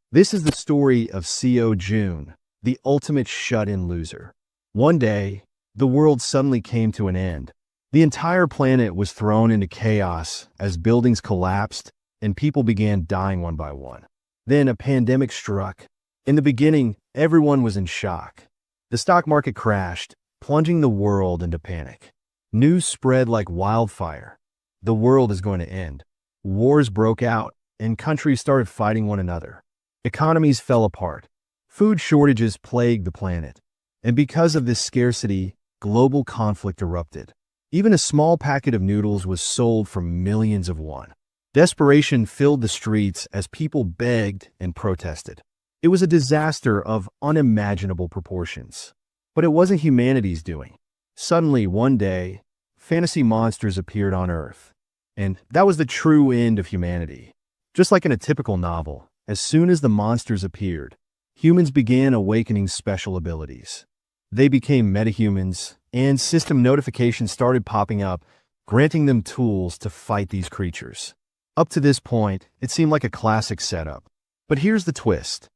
This is the story of Seo Jun, the ultimate shut-in loser. One day, the world suddenly came to an end. The entire planet was thrown into chaos as buildings collapsed and people began dying one by one. Then a pandemic struck. In the beginning, everyone was in shock. The stock market crashed, plunging the world into panic. News spread like wildfire. The world is going to end. Wars broke out, and countries started fighting one another. Economies fell apart. Food shortages plagued the planet. And because of this scarcity, global conflict erupted. Even a small packet of noodles was sold for millions of won. Desperation filled the streets as people begged and protested. It was a disaster of unimaginable proportions. But it wasn't humanity's doing. Suddenly, one day, fantasy monsters appeared on Earth. And that was the true end of humanity. Just like in a typical novel, as soon as the monsters appeared, humans began awakening special abilities. They became metahumans, and system notifications started popping up, granting them tools to fight these creatures. Up to this point, it seemed like a classic setup. But here's the twist.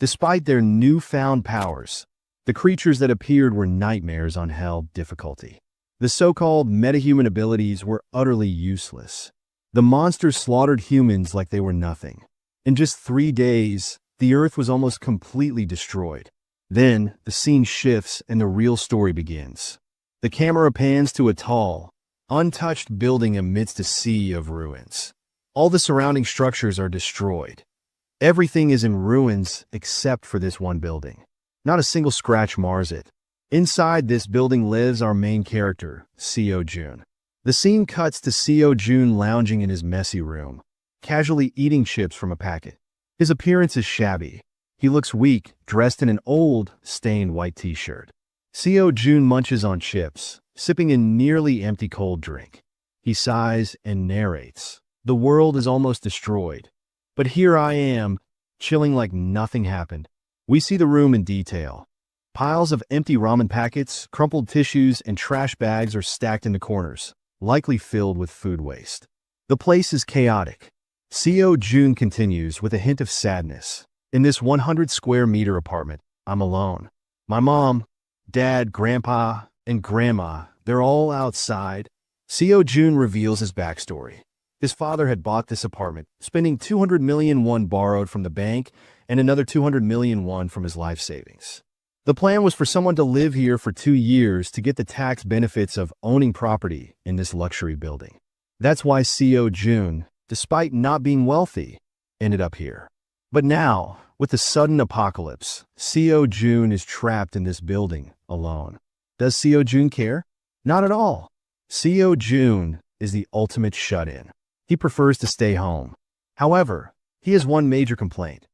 Despite their newfound powers, the creatures that appeared were nightmares on hell difficulty. The so-called metahuman abilities were utterly useless. The monsters slaughtered humans like they were nothing. In just 3 days, the Earth was almost completely destroyed. Then, the scene shifts and the real story begins. The camera pans to a tall, untouched building amidst a sea of ruins. All the surrounding structures are destroyed. Everything is in ruins except for this one building. Not a single scratch mars it. Inside this building lives our main character, Seo Jun. The scene cuts to Seo Jun lounging in his messy room, casually eating chips from a packet. His appearance is shabby. He looks weak, dressed in an old, stained white t-shirt. Seo Jun munches on chips, sipping a nearly empty cold drink. He sighs and narrates. The world is almost destroyed. But here I am, chilling like nothing happened. We see the room in detail. Piles of empty ramen packets, crumpled tissues, and trash bags are stacked in the corners, likely filled with food waste. The place is chaotic. Seo Jun continues with a hint of sadness. In this 100 square meter apartment, I'm alone. My mom, dad, grandpa, and grandma, they're all outside. Seo Jun reveals his backstory. His father had bought this apartment, spending 200 million won borrowed from the bank and another 200 million won from his life savings. The plan was for someone to live here for 2 years to get the tax benefits of owning property in this luxury building. That's why Seo Jun, despite not being wealthy, ended up here. But now, with the sudden apocalypse, Seo Jun is trapped in this building alone. Does Seo Jun care? Not at all. Seo Jun is the ultimate shut-in. He prefers to stay home. However, he has one major complaint.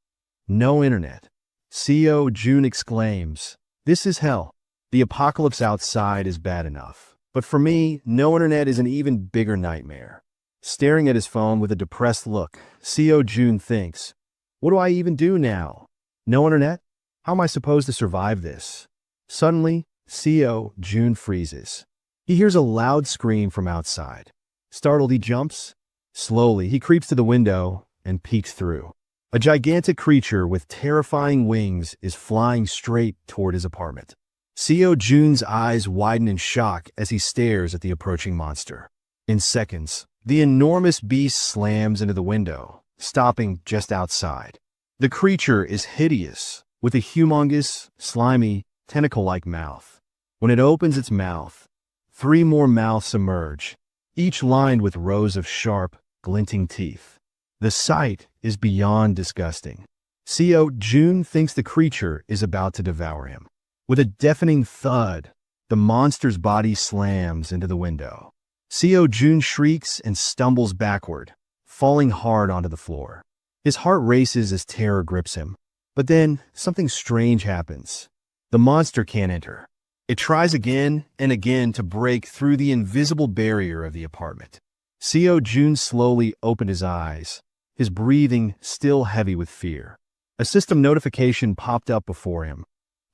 No internet. Seo Jun exclaims, "This is hell. The apocalypse outside is bad enough. But for me, no internet is an even bigger nightmare." Staring at his phone with a depressed look, Seo Jun thinks, what do I even do now? No internet? How am I supposed to survive this? Suddenly, Seo Jun freezes. He hears a loud scream from outside. Startled, he jumps. Slowly, he creeps to the window and peeks through. A gigantic creature with terrifying wings is flying straight toward his apartment. Seo Jun's eyes widen in shock as he stares at the approaching monster. In seconds, the enormous beast slams into the window, stopping just outside. The creature is hideous, with a humongous, slimy, tentacle-like mouth. When it opens its mouth, 3 more mouths emerge, each lined with rows of sharp, glinting teeth. The sight is beyond disgusting. Seo Jun thinks the creature is about to devour him. With a deafening thud, the monster's body slams into the window. Seo Jun shrieks and stumbles backward, falling hard onto the floor. His heart races as terror grips him. But then, something strange happens. The monster can't enter. It tries again and again to break through the invisible barrier of the apartment. Seo Jun slowly opened his eyes, his breathing still heavy with fear. A system notification popped up before him.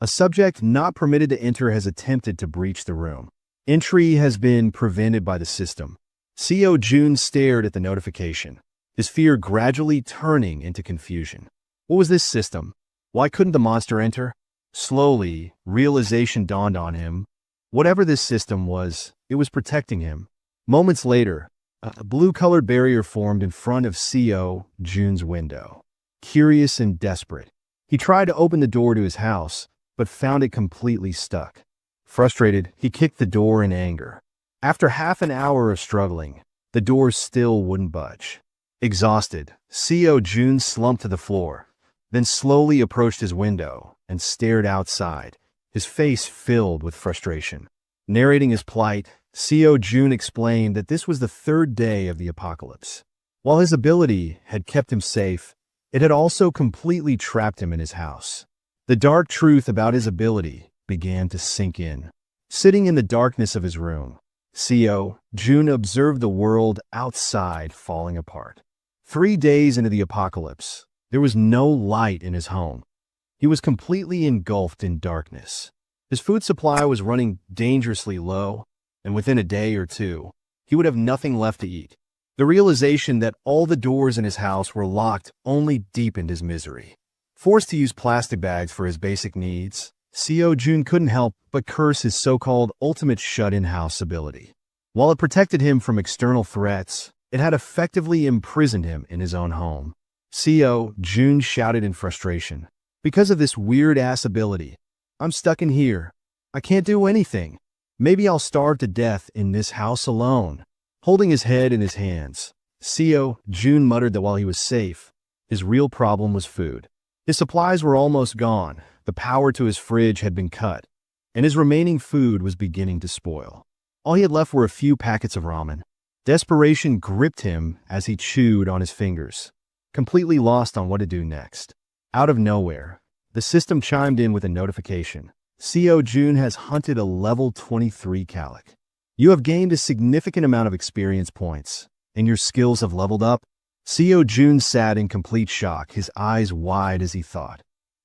A subject not permitted to enter has attempted to breach the room. Entry has been prevented by the system. Seo Jun stared at the notification, his fear gradually turning into confusion. What was this system? Why couldn't the monster enter? Slowly, realization dawned on him. Whatever this system was, it was protecting him. Moments later, a blue-colored barrier formed in front of Sayo Jun's window. Curious and desperate, he tried to open the door to his house, but found it completely stuck. Frustrated, he kicked the door in anger. After half an hour of struggling, the door still wouldn't budge. Exhausted, Sayo Jun slumped to the floor, then slowly approached his window and stared outside, his face filled with frustration. Narrating his plight, Sayo Jun explained that this was the third day of the apocalypse. While his ability had kept him safe, it had also completely trapped him in his house. The dark truth about his ability began to sink in. Sitting in the darkness of his room, Sayo Jun observed the world outside falling apart. 3 days into the apocalypse, there was no light in his home. He was completely engulfed in darkness. His food supply was running dangerously low, and within a day or two, he would have nothing left to eat. The realization that all the doors in his house were locked only deepened his misery. Forced to use plastic bags for his basic needs, Sayo Jun couldn't help but curse his so-called ultimate shut-in house ability. While it protected him from external threats, it had effectively imprisoned him in his own home. Sayo Jun shouted in frustration, "Because of this weird-ass ability, I'm stuck in here. I can't do anything. Maybe I'll starve to death in this house alone." Holding his head in his hands, Sayo Jun muttered that while he was safe, his real problem was food. His supplies were almost gone, the power to his fridge had been cut, and his remaining food was beginning to spoil. All he had left were a few packets of ramen. Desperation gripped him as he chewed on his fingers, completely lost on what to do next. Out of nowhere, the system chimed in with a notification. Sayo Jun has hunted a level 23 Calic. You have gained a significant amount of experience points, and your skills have leveled up. Sayo Jun sat in complete shock, his eyes wide as he thought,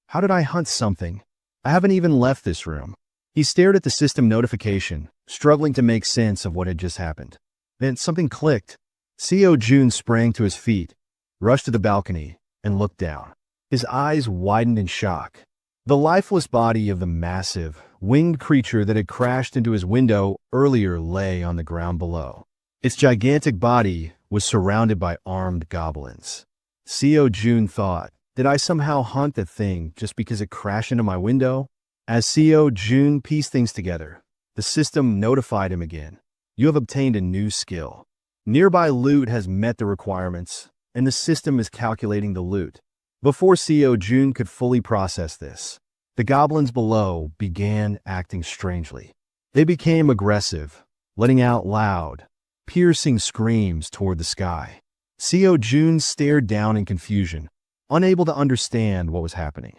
"How did I hunt something? I haven't even left this room." He stared at the system notification, struggling to make sense of what had just happened. Then something clicked. Sayo Jun sprang to his feet, rushed to the balcony, and looked down. His eyes widened in shock. The lifeless body of the massive, winged creature that had crashed into his window earlier lay on the ground below. Its gigantic body was surrounded by armed goblins. Sayo Jun thought, "Did I somehow hunt the thing just because it crashed into my window?" As Sayo Jun pieced things together, the system notified him again. "You have obtained a new skill. Nearby loot has met the requirements, and the system is calculating the loot." Before Sayo Jun could fully process this, the goblins below began acting strangely. They became aggressive, letting out loud, piercing screams toward the sky. Sayo Jun stared down in confusion, unable to understand what was happening.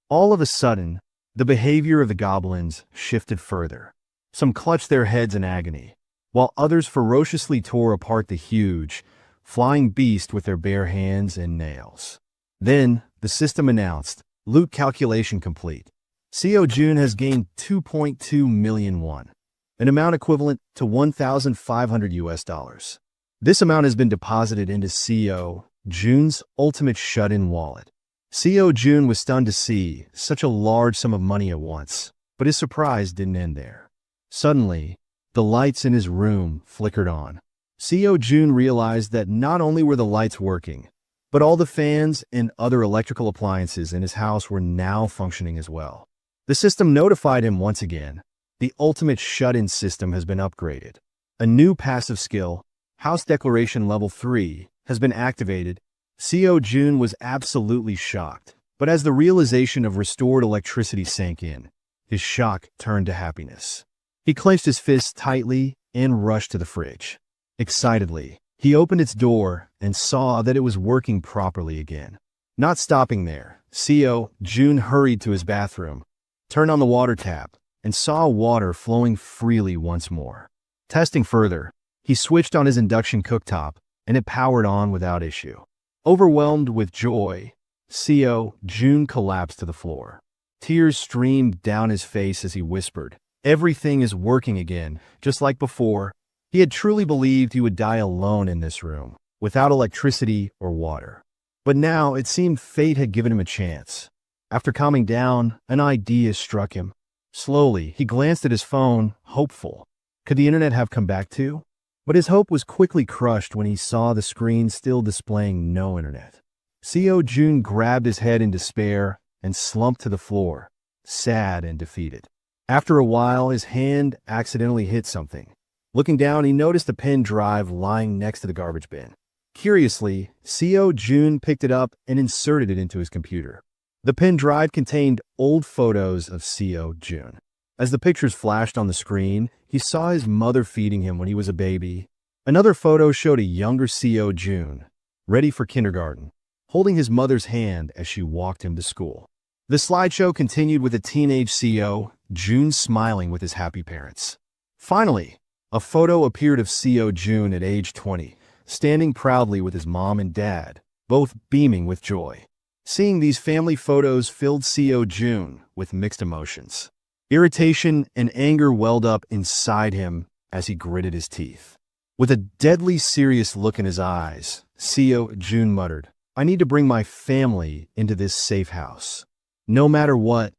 All of a sudden, the behavior of the goblins shifted further. Some clutched their heads in agony, while others ferociously tore apart the huge, flying beast with their bare hands and nails. Then, the system announced, "Loot calculation complete. Sayo Jun has gained 2.2 million won, an amount equivalent to $1,500. This amount has been deposited into Sayo Jun's ultimate shut-in wallet." Sayo Jun was stunned to see such a large sum of money at once, but his surprise didn't end there. Suddenly, the lights in his room flickered on. Sayo Jun realized that not only were the lights working, but all the fans and other electrical appliances in his house were now functioning as well. The system notified him once again. The ultimate shut-in system has been upgraded. A new passive skill, House Declaration Level 3, has been activated. Sayo Jun was absolutely shocked, but as the realization of restored electricity sank in, his shock turned to happiness. He clenched his fists tightly and rushed to the fridge. Excitedly, he opened its door and saw that it was working properly again. Not stopping there, Sayo Jun hurried to his bathroom, turned on the water tap, and saw water flowing freely once more. Testing further, he switched on his induction cooktop, and it powered on without issue. Overwhelmed with joy, Sayo Jun collapsed to the floor. Tears streamed down his face as he whispered, "Everything is working again, just like before." He had truly believed he would die alone in this room, without electricity or water. But now it seemed fate had given him a chance. After calming down, an idea struck him. Slowly, he glanced at his phone, hopeful. Could the internet have come back too? But his hope was quickly crushed when he saw the screen still displaying no internet. Seo Jun grabbed his head in despair and slumped to the floor, sad and defeated. After a while, his hand accidentally hit something. Looking down, he noticed a pen drive lying next to the garbage bin. Curiously, Seo Jun picked it up and inserted it into his computer. The pen drive contained old photos of Seo Jun. As the pictures flashed on the screen, he saw his mother feeding him when he was a baby. Another photo showed a younger Seo Jun, ready for kindergarten, holding his mother's hand as she walked him to school. The slideshow continued with a teenage Seo Jun smiling with his happy parents. Finally, a photo appeared of Seo Jun at age 20, standing proudly with his mom and dad, both beaming with joy. Seeing these family photos filled Seo Jun with mixed emotions. Irritation and anger welled up inside him as he gritted his teeth. With a deadly serious look in his eyes, Seo Jun muttered, "I need to bring my family into this safe house. No matter what,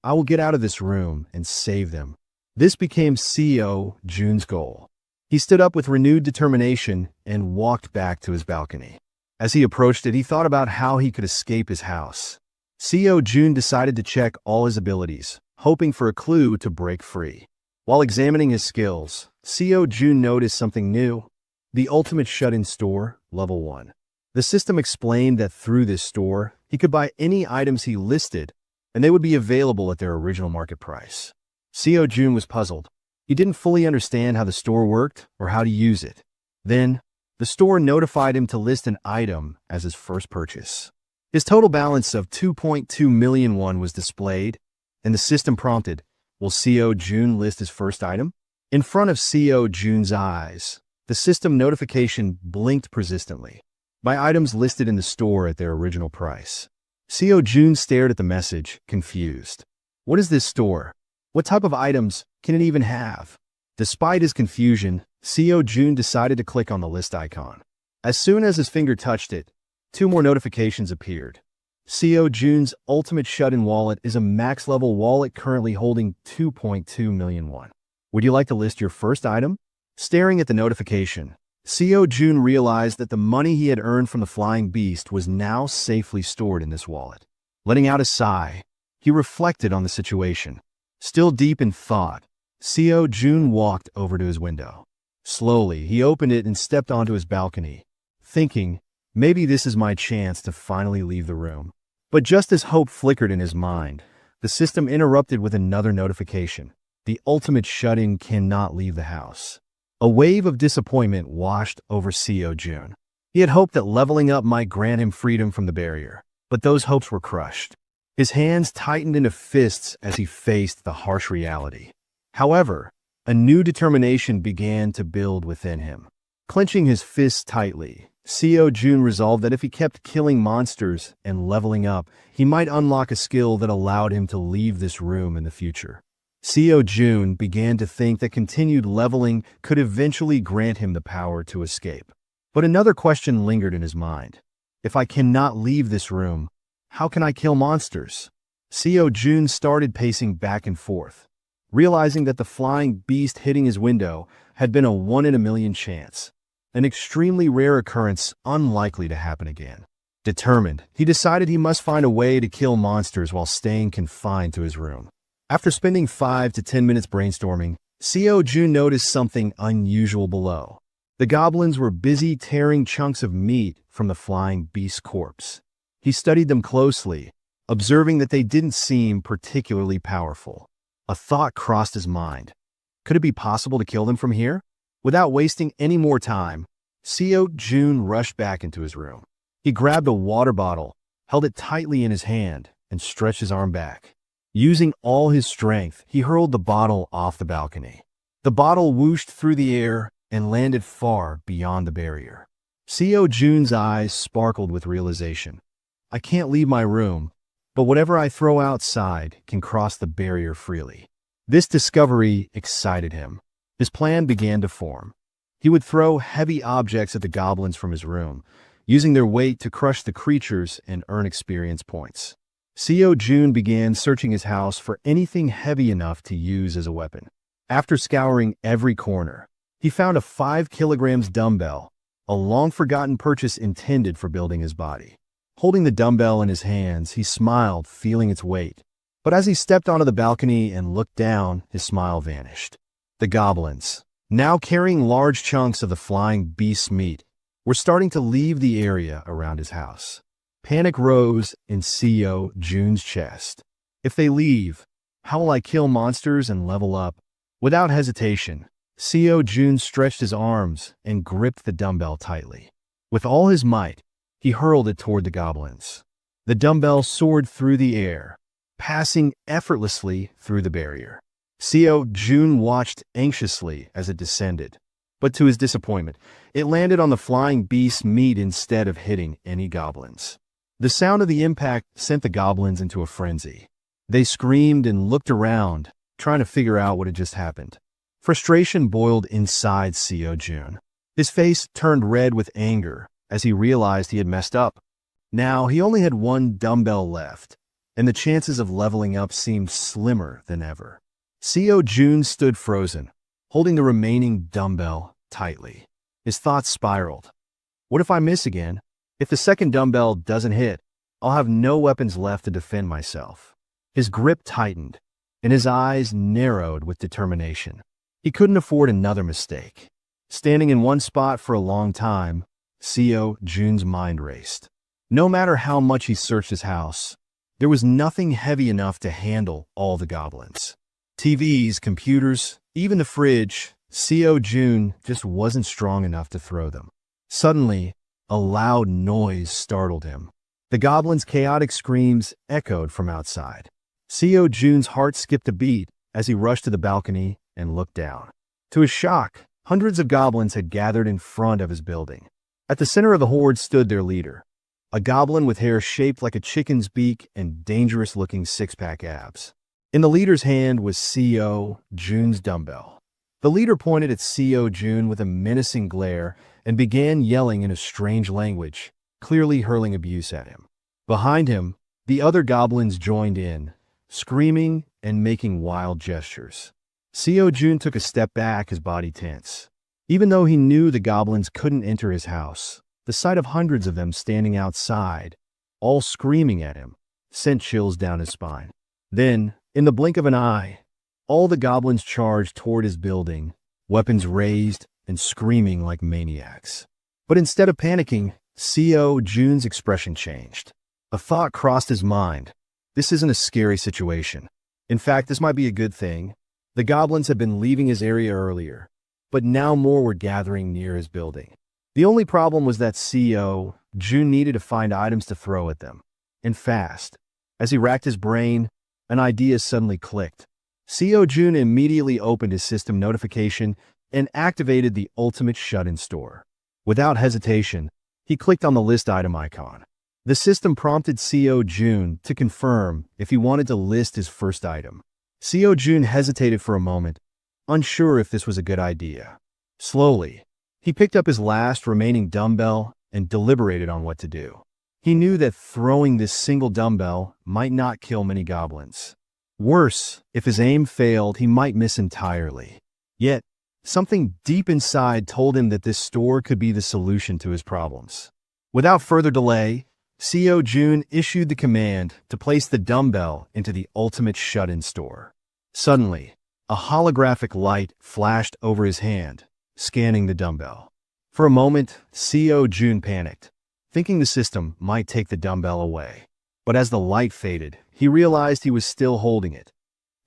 I will get out of this room and save them." This became Seo Jun's goal. He stood up with renewed determination and walked back to his balcony. As he approached it, he thought about how he could escape his house. Seo Jun decided to check all his abilities, hoping for a clue to break free. While examining his skills, Seo Jun noticed something new: the ultimate shut-in store, level 1. The system explained that through this store, he could buy any items he listed, and they would be available at their original market price. Seo Jun was puzzled. He didn't fully understand how the store worked or how to use it. Then, the store notified him to list an item as his first purchase. His total balance of 2.2 million won was displayed, and the system prompted, "Will Seo Jun list his first item?" In front of Seo Jun's eyes, the system notification blinked persistently. "Buy items listed in the store at their original price." Seo Jun stared at the message, confused. What is this store? What type of items can it even have? Despite his confusion, Seo Jun decided to click on the list icon. As soon as his finger touched it, 2 more notifications appeared. Seo Jun's ultimate shut-in wallet is a max-level wallet currently holding 2.2 million won. Would you like to list your first item? Staring at the notification, Seo Jun realized that the money he had earned from the flying beast was now safely stored in this wallet. Letting out a sigh, he reflected on the situation. Still deep in thought, Seo Jun walked over to his window. Slowly, he opened it and stepped onto his balcony, thinking, maybe this is my chance to finally leave the room. But just as hope flickered in his mind, the system interrupted with another notification. The ultimate shut-in cannot leave the house. A wave of disappointment washed over Seo Jun. He had hoped that leveling up might grant him freedom from the barrier, but those hopes were crushed. His hands tightened into fists as he faced the harsh reality. However, a new determination began to build within him. Clenching his fists tightly, Seo Jun resolved that if he kept killing monsters and leveling up, he might unlock a skill that allowed him to leave this room in the future. Seo Jun began to think that continued leveling could eventually grant him the power to escape. But another question lingered in his mind. If I cannot leave this room, how can I kill monsters? Seo Jun started pacing back and forth, realizing that the flying beast hitting his window had been a 1 in a million chance. An extremely rare occurrence unlikely to happen again. Determined, he decided he must find a way to kill monsters while staying confined to his room. After spending 5 to 10 minutes brainstorming, Seo Jun noticed something unusual below. The goblins were busy tearing chunks of meat from the flying beast's corpse. He studied them closely, observing that they didn't seem particularly powerful. A thought crossed his mind. Could it be possible to kill them from here? Without wasting any more time, Seo Jun rushed back into his room. He grabbed a water bottle, held it tightly in his hand, and stretched his arm back. Using all his strength, he hurled the bottle off the balcony. The bottle whooshed through the air and landed far beyond the barrier. Seo Jun's eyes sparkled with realization. I can't leave my room, but whatever I throw outside can cross the barrier freely. This discovery excited him. His plan began to form. He would throw heavy objects at the goblins from his room, using their weight to crush the creatures and earn experience points. Seo Jun began searching his house for anything heavy enough to use as a weapon. After scouring every corner, he found a 5 kilograms dumbbell, a long-forgotten purchase intended for building his body. Holding the dumbbell in his hands, he smiled, feeling its weight. But as he stepped onto the balcony and looked down, his smile vanished. The goblins, now carrying large chunks of the flying beast's meat, were starting to leave the area around his house. Panic rose in Seo Jun's chest. If they leave, how will I kill monsters and level up? Without hesitation, Seo Jun stretched his arms and gripped the dumbbell tightly. With all his might, he hurled it toward the goblins. The dumbbell soared through the air, passing effortlessly through the barrier. Seo Jun watched anxiously as it descended, but to his disappointment, it landed on the flying beast's meat instead of hitting any goblins. The sound of the impact sent the goblins into a frenzy. They screamed and looked around, trying to figure out what had just happened. Frustration boiled inside Seo Jun. His face turned red with anger as he realized he had messed up. Now he only had one dumbbell left, and the chances of leveling up seemed slimmer than ever. Seo Jun stood frozen, holding the remaining dumbbell tightly. His thoughts spiraled. What if I miss again? If the second dumbbell doesn't hit, I'll have no weapons left to defend myself. His grip tightened, and his eyes narrowed with determination. He couldn't afford another mistake. Standing in one spot for a long time, Seo Jun's mind raced. No matter how much he searched his house, there was nothing heavy enough to handle all the goblins. TVs, computers, even the fridge, Seo Jun just wasn't strong enough to throw them. Suddenly, a loud noise startled him. The goblins' chaotic screams echoed from outside. Seo Jun's heart skipped a beat as he rushed to the balcony and looked down. To his shock, hundreds of goblins had gathered in front of his building. At the center of the horde stood their leader, a goblin with hair shaped like a chicken's beak and dangerous-looking six-pack abs. In the leader's hand was Seo Jun's dumbbell. The leader pointed at Seo Jun with a menacing glare and began yelling in a strange language, clearly hurling abuse at him. Behind him, the other goblins joined in, screaming and making wild gestures. Seo Jun took a step back, his body tense. Even though he knew the goblins couldn't enter his house, the sight of hundreds of them standing outside, all screaming at him, sent chills down his spine. Then, in the blink of an eye, all the goblins charged toward his building, weapons raised and screaming like maniacs. But instead of panicking, Seo Jun's expression changed. A thought crossed his mind. This isn't a scary situation. In fact, this might be a good thing. The goblins had been leaving his area earlier, but now more were gathering near his building. The only problem was that Seo Jun needed to find items to throw at them, and fast. As he racked his brain, an idea suddenly clicked. Seo Jun immediately opened his system notification and activated the ultimate shut-in store. Without hesitation, he clicked on the list item icon. The system prompted Seo Jun to confirm if he wanted to list his first item. Seo Jun hesitated for a moment, unsure if this was a good idea. Slowly, he picked up his last remaining dumbbell and deliberated on what to do. He knew that throwing this single dumbbell might not kill many goblins. Worse, if his aim failed, he might miss entirely. Yet, something deep inside told him that this store could be the solution to his problems. Without further delay, Seo Jun issued the command to place the dumbbell into the ultimate shut-in store. Suddenly, a holographic light flashed over his hand, scanning the dumbbell. For a moment, Seo Jun panicked, thinking the system might take the dumbbell away. But as the light faded, he realized he was still holding it.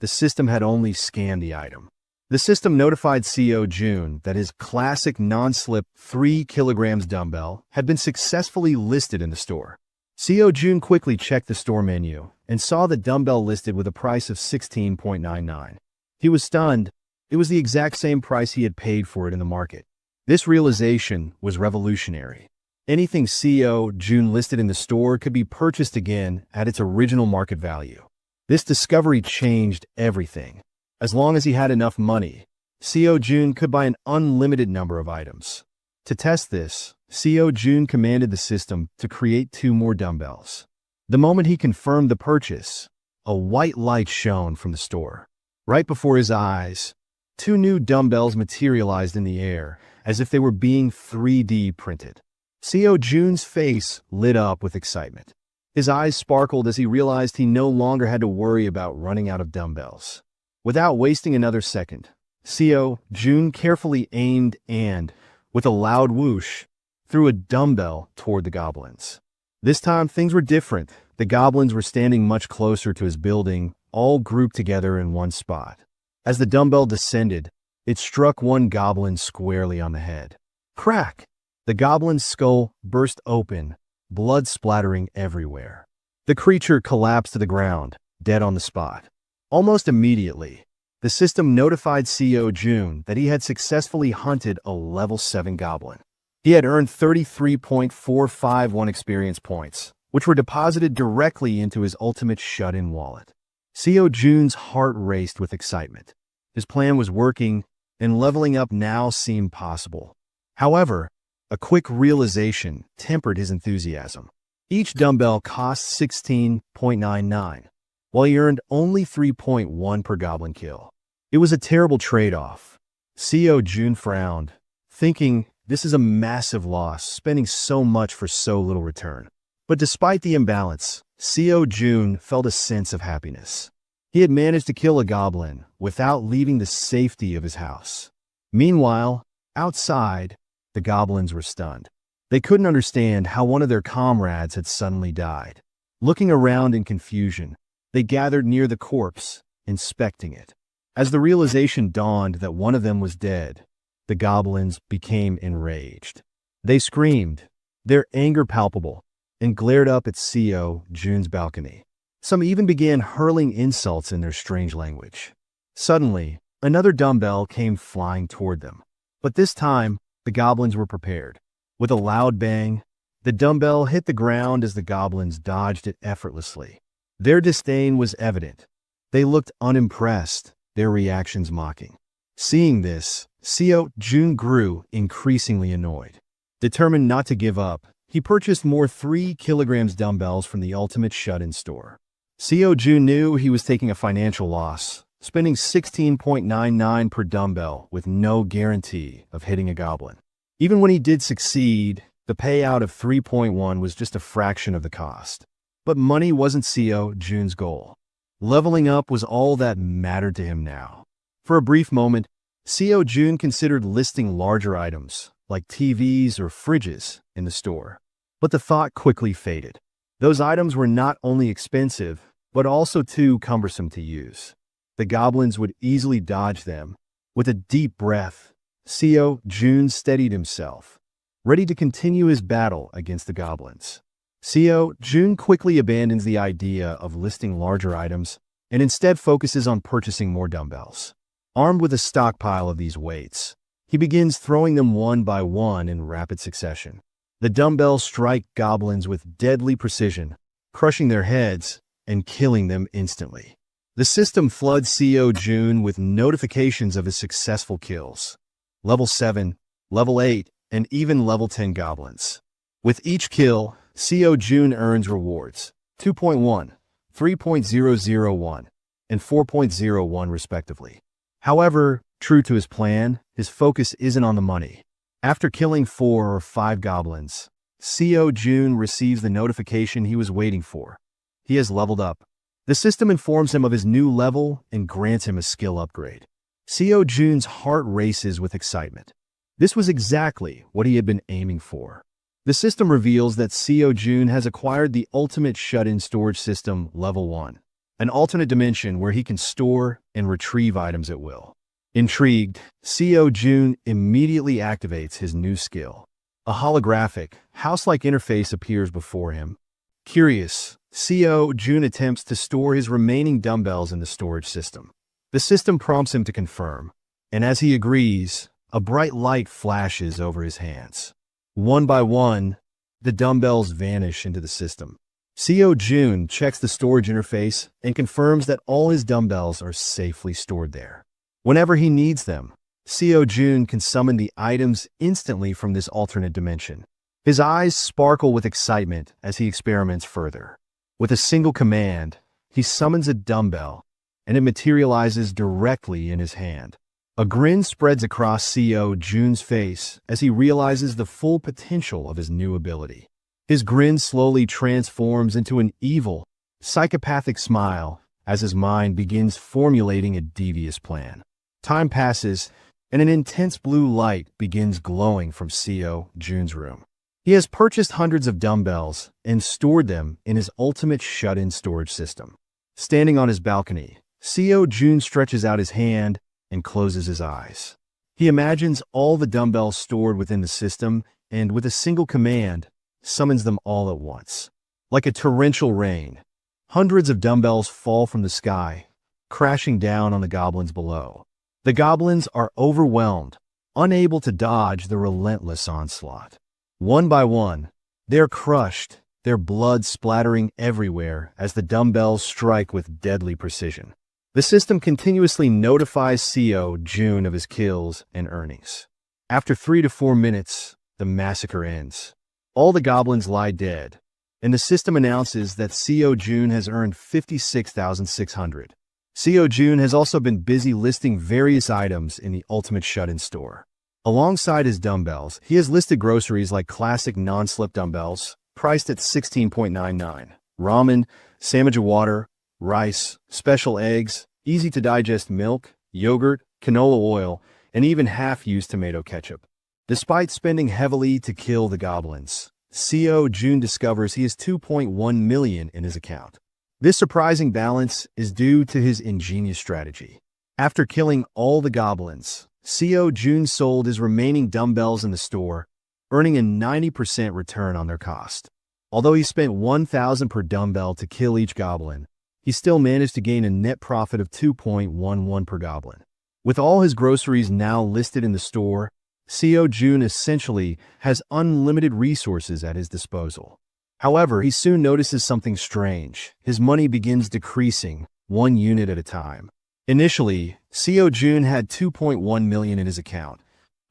The system had only scanned the item. The system notified Seo Jun that his classic non-slip 3 kilograms dumbbell had been successfully listed in the store. Seo Jun quickly checked the store menu and saw the dumbbell listed with a price of $16.99. He was stunned. It was the exact same price he had paid for it in the market. This realization was revolutionary. Anything Seo Jun listed in the store could be purchased again at its original market value. This discovery changed everything. As long as he had enough money, Seo Jun could buy an unlimited number of items. To test this, Seo Jun commanded the system to create 2 more dumbbells. The moment he confirmed the purchase, a white light shone from the store. Right before his eyes, 2 new dumbbells materialized in the air, as if they were being 3D printed. Seo Jun's face lit up with excitement. His eyes sparkled as he realized he no longer had to worry about running out of dumbbells. Without wasting another second, Seo Jun carefully aimed and, with a loud whoosh, threw a dumbbell toward the goblins. This time things were different. The goblins were standing much closer to his building, all grouped together in one spot. As the dumbbell descended, it struck one goblin squarely on the head. Crack! The goblin's skull burst open, blood splattering everywhere. The creature collapsed to the ground, dead on the spot. Almost immediately, the system notified Seo Jun that he had successfully hunted a level 7 goblin. He had earned 33.451 experience points, which were deposited directly into his ultimate shut-in wallet. Seo Jun's heart raced with excitement. His plan was working, and leveling up now seemed possible. However, a quick realization tempered his enthusiasm. Each dumbbell cost 16.99, while he earned only 3.1 per goblin kill. It was a terrible trade-off. Seo Jun frowned, thinking, this is a massive loss, spending so much for so little return. But despite the imbalance, Seo Jun felt a sense of happiness. He had managed to kill a goblin without leaving the safety of his house. Meanwhile, outside, the goblins were stunned. They couldn't understand how one of their comrades had suddenly died. Looking around in confusion, they gathered near the corpse, inspecting it. As the realization dawned that one of them was dead, the goblins became enraged. They screamed, their anger palpable, and glared up at Seo Jun's balcony. Some even began hurling insults in their strange language. Suddenly, another dumbbell came flying toward them. But this time, the goblins were prepared. With a loud bang, the dumbbell hit the ground as the goblins dodged it effortlessly. Their disdain was evident. They looked unimpressed, their reactions mocking. Seeing this, Seo Jun grew increasingly annoyed. Determined not to give up, he purchased more 3 kilograms dumbbells from the ultimate shut-in store. Seo Jun knew he was taking a financial loss, spending 16.99 per dumbbell with no guarantee of hitting a goblin. Even when he did succeed, the payout of 3.1 was just a fraction of the cost. But money wasn't Seo Jun's goal. Leveling up was all that mattered to him now. For a brief moment, Seo Jun considered listing larger items, like TVs or fridges, in the store. But the thought quickly faded. Those items were not only expensive, but also too cumbersome to use. The goblins would easily dodge them. With a deep breath, Seo Jun steadied himself, ready to continue his battle against the goblins. Seo Jun quickly abandons the idea of listing larger items and instead focuses on purchasing more dumbbells. Armed with a stockpile of these weights, he begins throwing them one by one in rapid succession. The dumbbells strike goblins with deadly precision, crushing their heads and killing them instantly. The system floods Seo Jun with notifications of his successful kills. Level 7, Level 8, and even Level 10 goblins. With each kill, Seo Jun earns rewards, 2.1, 3.001, and 4.01 respectively. However, true to his plan, his focus isn't on the money. After killing 4 or 5 goblins, Seo Jun receives the notification he was waiting for. He has leveled up. The system informs him of his new level and grants him a skill upgrade. Seo Jun's heart races with excitement. This was exactly what he had been aiming for. The system reveals that Seo Jun has acquired the ultimate shut-in storage system Level 1, an alternate dimension where he can store and retrieve items at will. Intrigued, Seo Jun immediately activates his new skill. A holographic, house-like interface appears before him. Curious, Seo Jun attempts to store his remaining dumbbells in the storage system. The system prompts him to confirm, and as he agrees, a bright light flashes over his hands. One by one, the dumbbells vanish into the system. Seo Jun checks the storage interface and confirms that all his dumbbells are safely stored there. Whenever he needs them, Seo Jun can summon the items instantly from this alternate dimension. His eyes sparkle with excitement as he experiments further. With a single command, he summons a dumbbell, and it materializes directly in his hand. A grin spreads across Seo Jun's face as he realizes the full potential of his new ability. His grin slowly transforms into an evil, psychopathic smile as his mind begins formulating a devious plan. Time passes, and an intense blue light begins glowing from Seo Jun's room. He has purchased hundreds of dumbbells and stored them in his ultimate shut-in storage system. Standing on his balcony, Seo Jun stretches out his hand and closes his eyes. He imagines all the dumbbells stored within the system and, with a single command, summons them all at once. Like a torrential rain, hundreds of dumbbells fall from the sky, crashing down on the goblins below. The goblins are overwhelmed, unable to dodge the relentless onslaught. One by one, they're crushed, their blood splattering everywhere as the dumbbells strike with deadly precision. The system continuously notifies Seo Jun of his kills and earnings. After 3 to 4 minutes, the massacre ends. All the goblins lie dead, and the system announces that Seo Jun has earned 56,600. Seo Jun has also been busy listing various items in the Ultimate Shut-In store. Alongside his dumbbells, he has listed groceries like classic non-slip dumbbells, priced at $16.99, ramen, sandwich of water, rice, special eggs, easy-to-digest milk, yogurt, canola oil, and even half-used tomato ketchup. Despite spending heavily to kill the goblins, Seo Jun discovers he has 2.1 million in his account. This surprising balance is due to his ingenious strategy. After killing all the goblins, Seo Jun sold his remaining dumbbells in the store, earning a 90% return on their cost. Although he spent 1,000 per dumbbell to kill each goblin, he still managed to gain a net profit of 2.11 per goblin. With all his groceries now listed in the store, Seo Jun essentially has unlimited resources at his disposal. However, he soon notices something strange. His money begins decreasing, 1 unit at a time. Initially, Seo Jun had 2.1 million in his account,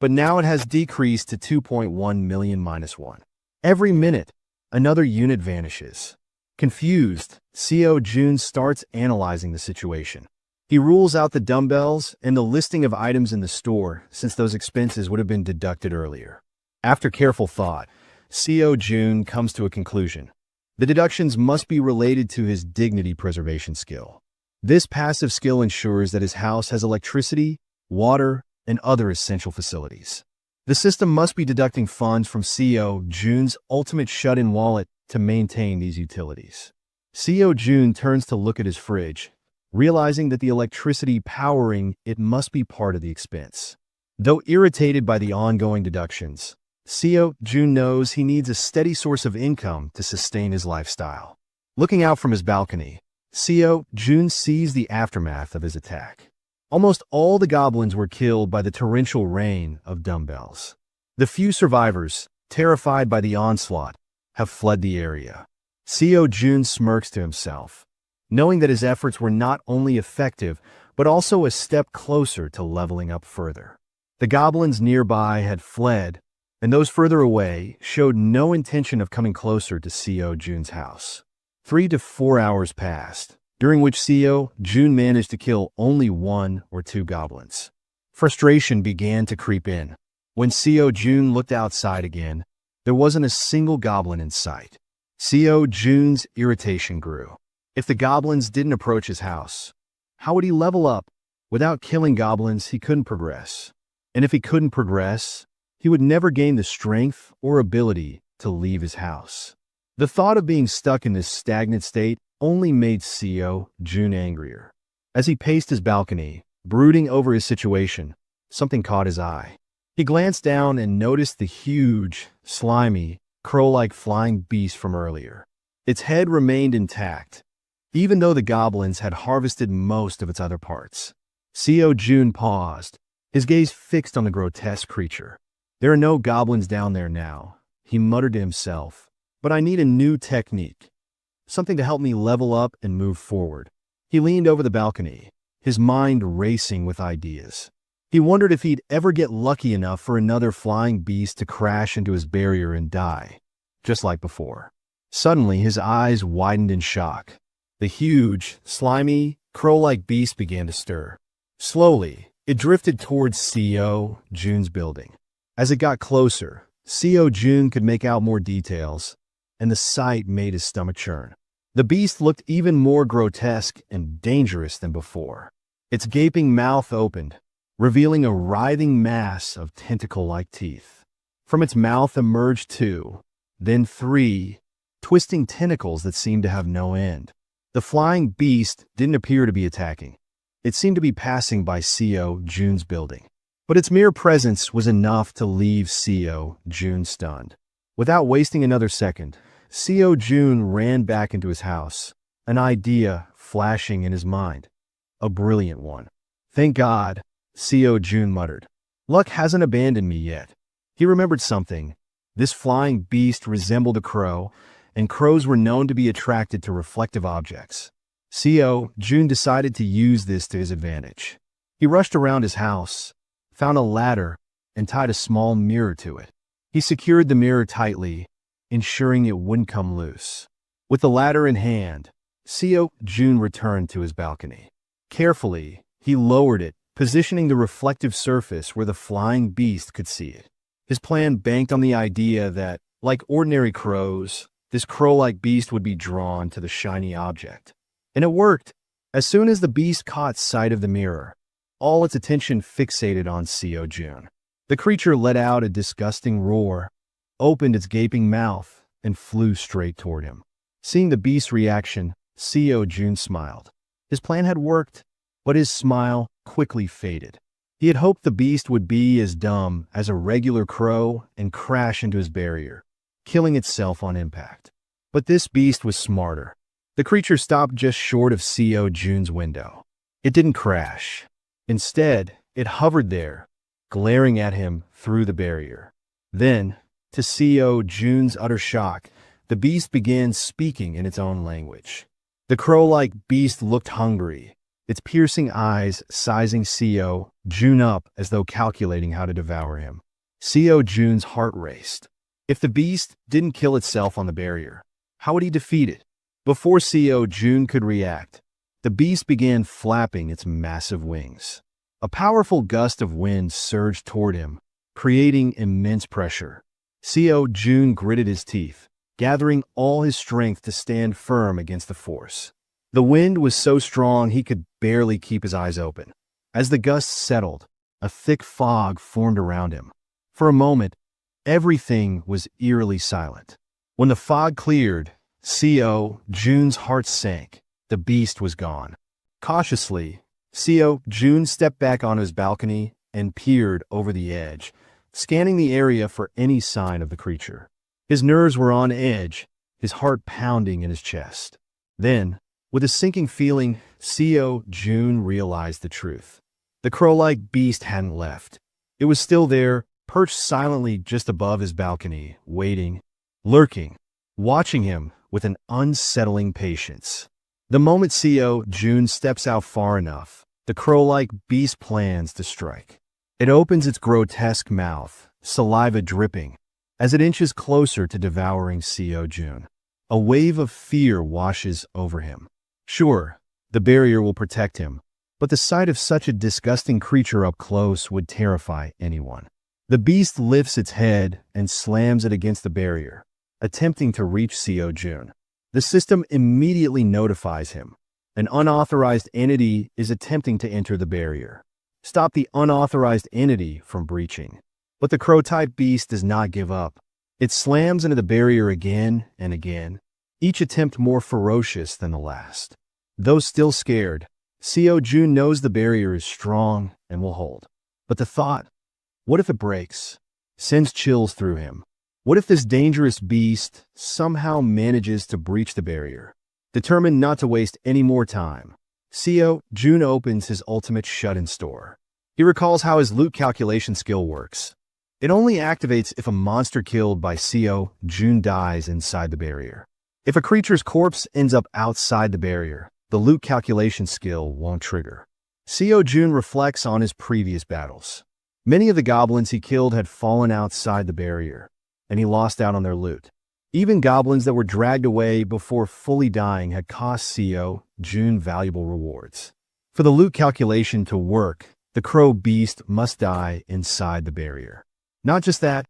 but now it has decreased to 2.1 million minus 1. Every minute, another unit vanishes. Confused, Seo Jun starts analyzing the situation. He rules out the dumbbells and the listing of items in the store, since those expenses would have been deducted earlier. After careful thought, Seo Jun comes to a conclusion. The deductions must be related to his dignity preservation skill. This passive skill ensures that his house has electricity, water, and other essential facilities. The system must be deducting funds from Seo Jun's ultimate shut-in wallet to maintain these utilities. Seo Jun turns to look at his fridge, realizing that the electricity powering it must be part of the expense. Though irritated by the ongoing deductions, Seo Jun knows he needs a steady source of income to sustain his lifestyle. Looking out from his balcony, Seo Jun sees the aftermath of his attack. Almost all the goblins were killed by the torrential rain of dumbbells. The few survivors, terrified by the onslaught, have fled the area. Seo Jun smirks to himself, knowing that his efforts were not only effective, but also a step closer to leveling up further. The goblins nearby had fled, and those further away showed no intention of coming closer to Seo Jun's house. 3 to 4 hours passed, during which Seo Jun managed to kill only 1 or 2 goblins. Frustration began to creep in. When Seo Jun looked outside again, there wasn't a single goblin in sight. Seo Jun's irritation grew. If the goblins didn't approach his house, how would he level up? Without killing goblins, he couldn't progress. And if he couldn't progress, he would never gain the strength or ability to leave his house. The thought of being stuck in this stagnant state only made Seo Jun angrier. As he paced his balcony, brooding over his situation, something caught his eye. He glanced down and noticed the huge, slimy, crow-like flying beast from earlier. Its head remained intact, even though the goblins had harvested most of its other parts. Seo Jun paused, his gaze fixed on the grotesque creature. There are no goblins down there now, he muttered to himself, but I need a new technique. Something to help me level up and move forward. He leaned over the balcony, his mind racing with ideas. He wondered if he'd ever get lucky enough for another flying beast to crash into his barrier and die, just like before. Suddenly, his eyes widened in shock. The huge, slimy, crow-like beast began to stir. Slowly, it drifted towards Sayo Jun's building. As it got closer, Sayo Jun could make out more details, and the sight made his stomach churn. The beast looked even more grotesque and dangerous than before. Its gaping mouth opened, revealing a writhing mass of tentacle-like teeth. From its mouth emerged 2, then 3, twisting tentacles that seemed to have no end. The flying beast didn't appear to be attacking. It seemed to be passing by Sayo Jun's building. But its mere presence was enough to leave Sayo Jun stunned. Without wasting another second, Sayo Jun ran back into his house, an idea flashing in his mind. A brilliant one. Thank God, Sayo Jun muttered. Luck hasn't abandoned me yet. He remembered something. This flying beast resembled a crow, and crows were known to be attracted to reflective objects. Sayo Jun decided to use this to his advantage. He rushed around his house, found a ladder, and tied a small mirror to it. He secured the mirror tightly, ensuring it wouldn't come loose. With the ladder in hand, Sayo Jun returned to his balcony. Carefully, he lowered it, positioning the reflective surface where the flying beast could see it. His plan banked on the idea that, like ordinary crows, this crow-like beast would be drawn to the shiny object. And it worked. As soon as the beast caught sight of the mirror, all its attention fixated on Sayo Jun. The creature let out a disgusting roar, opened its gaping mouth, and flew straight toward him. Seeing the beast's reaction, Sayo Jun smiled. His plan had worked, but his smile quickly faded. He had hoped the beast would be as dumb as a regular crow and crash into his barrier, killing itself on impact. But this beast was smarter. The creature stopped just short of Sayo Jun's window. It didn't crash. Instead, it hovered there, glaring at him through the barrier. Then, to Sayo Jun's utter shock, the beast began speaking in its own language. The crow-like beast looked hungry, its piercing eyes sizing Sayo Jun up as though calculating how to devour him. Sayo Jun's heart raced. If the beast didn't kill itself on the barrier, how would he defeat it? Before Sayo Jun could react, the beast began flapping its massive wings. A powerful gust of wind surged toward him, creating immense pressure. Sayo Jun gritted his teeth, gathering all his strength to stand firm against the force. The wind was so strong he could barely keep his eyes open. As the gust settled, a thick fog formed around him. For a moment, everything was eerily silent. When the fog cleared, Sayo Jun's heart sank. The beast was gone. Cautiously, Sayo Jun stepped back onto his balcony and peered over the edge, scanning the area for any sign of the creature. His nerves were on edge, his heart pounding in his chest. Then, with a sinking feeling, Sayo Jun realized the truth. The crow-like beast hadn't left. It was still there, perched silently just above his balcony, waiting, lurking, watching him with an unsettling patience. The moment Sayo Jun steps out far enough, the crow-like beast plans to strike. It opens its grotesque mouth, saliva dripping, as it inches closer to devouring Sayo Jun. A wave of fear washes over him. Sure, the barrier will protect him, but the sight of such a disgusting creature up close would terrify anyone. The beast lifts its head and slams it against the barrier, attempting to reach Sayo Jun. The system immediately notifies him. An unauthorized entity is attempting to enter the barrier. Stop the unauthorized entity from breaching. But the crow-type beast does not give up. It slams into the barrier again and again, each attempt more ferocious than the last. Though still scared, Sayo Jun knows the barrier is strong and will hold. But the thought, what if it breaks, sends chills through him. What if this dangerous beast somehow manages to breach the barrier? Determined not to waste any more time, Sayo Jun opens his ultimate shut-in store. He recalls how his loot calculation skill works. It only activates if a monster killed by Sayo Jun dies inside the barrier. If a creature's corpse ends up outside the barrier, the loot calculation skill won't trigger. Seo Jun reflects on his previous battles. Many of the goblins he killed had fallen outside the barrier, and he lost out on their loot. Even goblins that were dragged away before fully dying had cost Seo Jun valuable rewards. For the loot calculation to work, the crow beast must die inside the barrier. Not just that,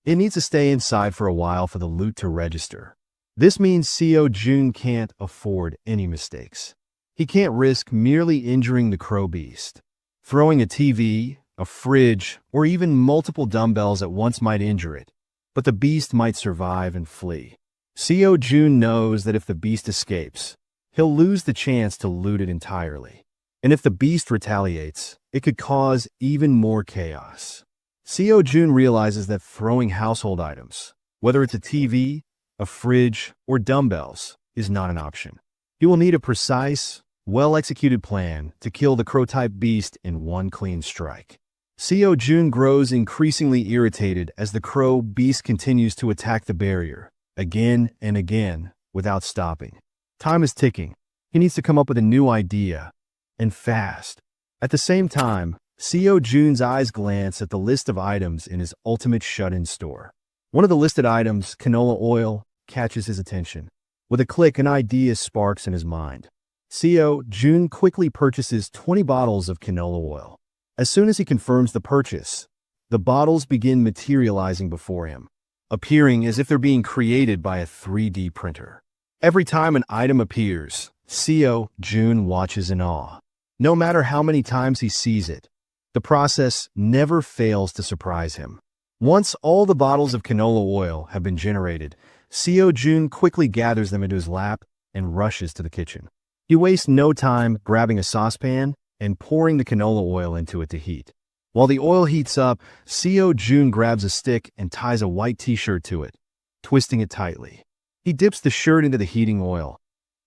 it needs to stay inside for a while for the loot to register. This means Seo Jun can't afford any mistakes. He can't risk merely injuring the crow beast. Throwing a TV, a fridge, or even multiple dumbbells at once might injure it, but the beast might survive and flee. Seo Jun knows that if the beast escapes, he'll lose the chance to loot it entirely. And if the beast retaliates, it could cause even more chaos. Seo Jun realizes that throwing household items, whether it's a TV, a fridge, or dumbbells, is not an option. He will need a precise, well-executed plan to kill the crow-type beast in one clean strike. Seo Jun grows increasingly irritated as the crow beast continues to attack the barrier, again and again, without stopping. Time is ticking. He needs to come up with a new idea, and fast. At the same time, Seo Jun's eyes glance at the list of items in his ultimate shut-in store. One of the listed items, canola oil, catches his attention. With a click, an idea sparks in his mind. Seo Jun quickly purchases 20 bottles of canola oil. As soon as he confirms the purchase, the bottles begin materializing before him, appearing as if they're being created by a 3D printer. Every time an item appears, Seo Jun watches in awe. No matter how many times he sees it, the process never fails to surprise him. Once all the bottles of canola oil have been generated, Seo Jun quickly gathers them into his lap and rushes to the kitchen. He wastes no time grabbing a saucepan and pouring the canola oil into it to heat. While the oil heats up, Seo Jun grabs a stick and ties a white t-shirt to it, twisting it tightly. He dips the shirt into the heating oil,